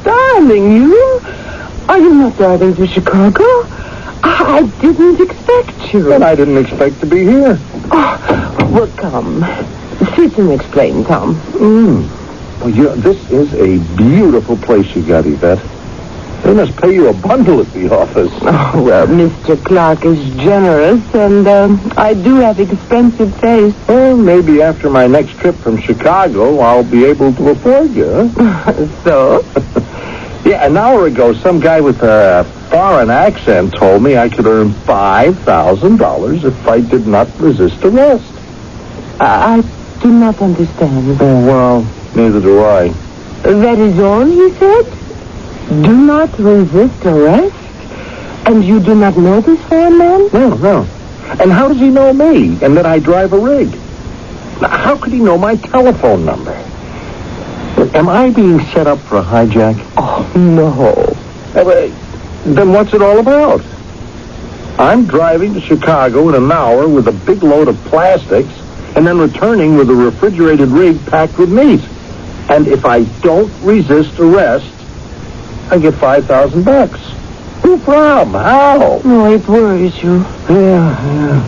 Speaker 9: darling, you? Are you not driving to Chicago? I didn't expect you.
Speaker 3: And I didn't expect to be here.
Speaker 9: Oh, well, come. Sit and explain, Tom.
Speaker 3: Well, this is a beautiful place you got, Yvette. They must pay you a bundle at the office.
Speaker 9: Oh, well, Mr. Clark is generous, and I do have expensive taste.
Speaker 3: Well, maybe after my next trip from Chicago, I'll be able to afford you.
Speaker 9: So?
Speaker 3: Yeah, an hour ago, some guy with a foreign accent told me I could earn $5,000 if I did not resist arrest.
Speaker 9: I do not understand.
Speaker 3: Oh, well, neither do I.
Speaker 9: That is all he said? Do not resist arrest? And you do not know this foreign man?
Speaker 3: No. And how does he know me and that I drive a rig? How could he know my telephone number? Am I being set up for a hijack?
Speaker 9: Oh, no.
Speaker 3: Then what's it all about? I'm driving to Chicago in an hour with a big load of plastics and then returning with a refrigerated rig packed with meat. And if I don't resist arrest, I get $5,000. Who from? How?
Speaker 9: Oh, it worries you.
Speaker 3: Yeah.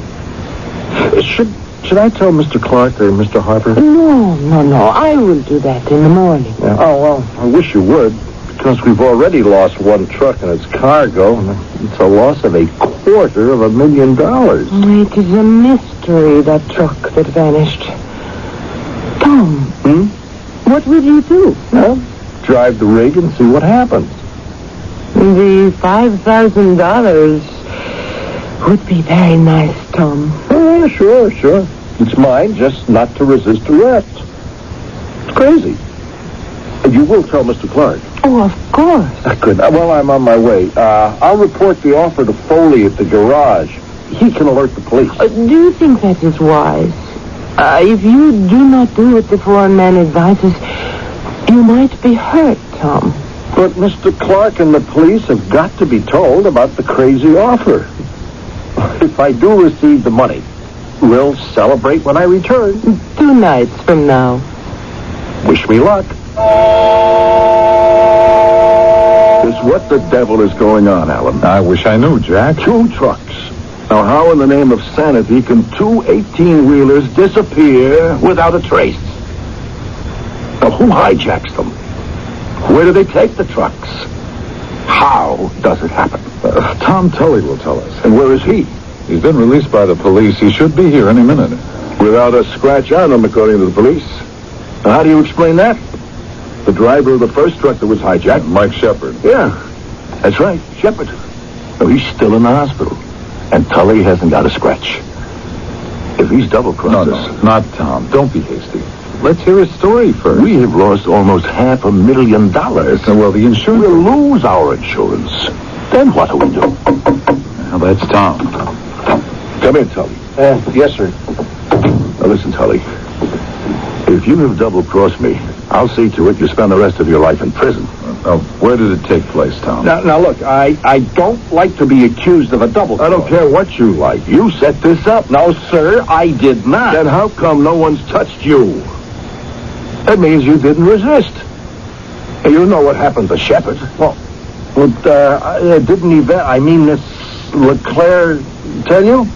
Speaker 3: Should I tell Mr. Clark or Mr. Harper?
Speaker 9: No. I will do that in the morning.
Speaker 3: Yeah. Oh, well, I wish you would, because we've already lost one truck and its cargo, and it's a loss of $250,000.
Speaker 9: It is a mystery, that truck that vanished. Tom. What will you do?
Speaker 3: Well, drive the rig and see what happens.
Speaker 9: The $5,000 would be very nice, Tom.
Speaker 3: Oh, sure. It's mine, just not to resist arrest. It's crazy. You will tell Mr. Clark.
Speaker 9: Oh, of course.
Speaker 3: Good. Well, I'm on my way. I'll report the offer to Foley at the garage. He can alert the police.
Speaker 9: Do you think that is wise? If you do not do what the foreign man advises, you might be hurt, Tom.
Speaker 3: But Mr. Clark and the police have got to be told about the crazy offer. If I do receive the money, we'll celebrate when I return.
Speaker 9: 2 nights from now.
Speaker 3: Wish me luck.
Speaker 15: What the devil is going on, Alan? I wish I knew, Jack.
Speaker 3: 2 trucks. Now, how in the name of sanity can 2 18-wheelers disappear without a trace? Now, who hijacks them? Where do they take the trucks? How does it happen?
Speaker 15: Tom Tully will tell us.
Speaker 3: And where is he?
Speaker 15: He's been released by the police. He should be here any minute.
Speaker 3: Without a scratch on him, according to the police. Now, how do you explain that? The driver of the first truck that was hijacked?
Speaker 15: Mike Shepard.
Speaker 3: Yeah, that's right, Shepard. No, he's still in the hospital. And Tully hasn't got a scratch. If he's double-crossed us...
Speaker 15: No, not Tom. Don't be hasty. Let's hear his story first.
Speaker 3: We have lost almost $500,000.
Speaker 15: Well, the insurance...
Speaker 3: We'll lose our insurance. Then what do we do?
Speaker 15: Well, that's Tom.
Speaker 3: Come in, Tully.
Speaker 2: Yes, sir.
Speaker 3: Now, listen, Tully. If you have double-crossed me, I'll see to it you spend the rest of your life in prison.
Speaker 17: Now, where did it take place, Tom?
Speaker 3: Now look, I don't like to be accused of a double cross.
Speaker 17: I don't care what you like. You set this up.
Speaker 3: No, sir, I did not.
Speaker 17: Then how come no one's touched you?
Speaker 3: That means you didn't resist. You know what happened to Shepard. Well, didn't this LeClaire tell you?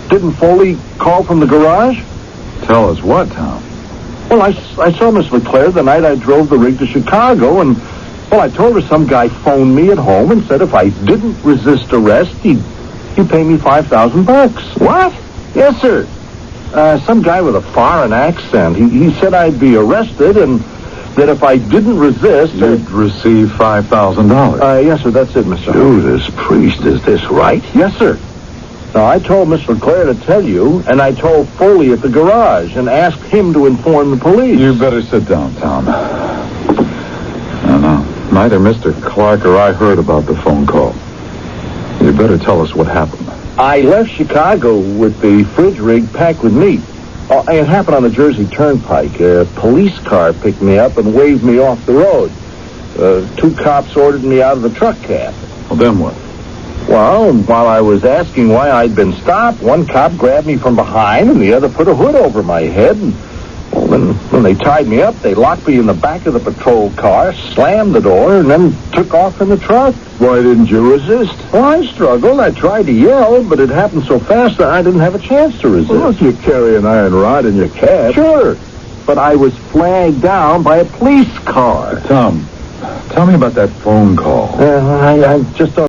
Speaker 3: Didn't Foley call from the garage?
Speaker 17: Tell us what, Tom?
Speaker 3: Well, I saw Miss LeClaire the night I drove the rig to Chicago, and, well, I told her some guy phoned me at home and said if I didn't resist arrest, he'd pay me $5,000. What? Yes, sir. Some guy with a foreign accent. He said I'd be arrested and that if I didn't resist...
Speaker 17: You'd receive $5,000.
Speaker 3: Yes, sir, that's it, Mr.
Speaker 17: Judas Priest, is this right?
Speaker 3: Yes, sir. Now, I told Miss LeClaire to tell you, and I told Foley at the garage and asked him to inform the police.
Speaker 17: You better sit down, Tom. No. Neither Mr. Clark or I heard about the phone call. You better tell us what happened.
Speaker 3: I left Chicago with the fridge rig packed with meat. It happened on the Jersey Turnpike. A police car picked me up and waved me off the road. 2 cops ordered me out of the truck cab.
Speaker 17: Well, then what?
Speaker 3: Well, while I was asking why I'd been stopped, one cop grabbed me from behind and the other put a hood over my head. And when they tied me up, they locked me in the back of the patrol car, slammed the door, and then took off in the truck.
Speaker 17: Why didn't you resist?
Speaker 3: Well, I struggled. I tried to yell, but it happened so fast that I didn't have a chance to resist.
Speaker 17: Well, you carry an iron rod in your cab.
Speaker 3: Sure, but I was flagged down by a police car.
Speaker 17: Tom, tell me about that phone call.
Speaker 3: I just don't...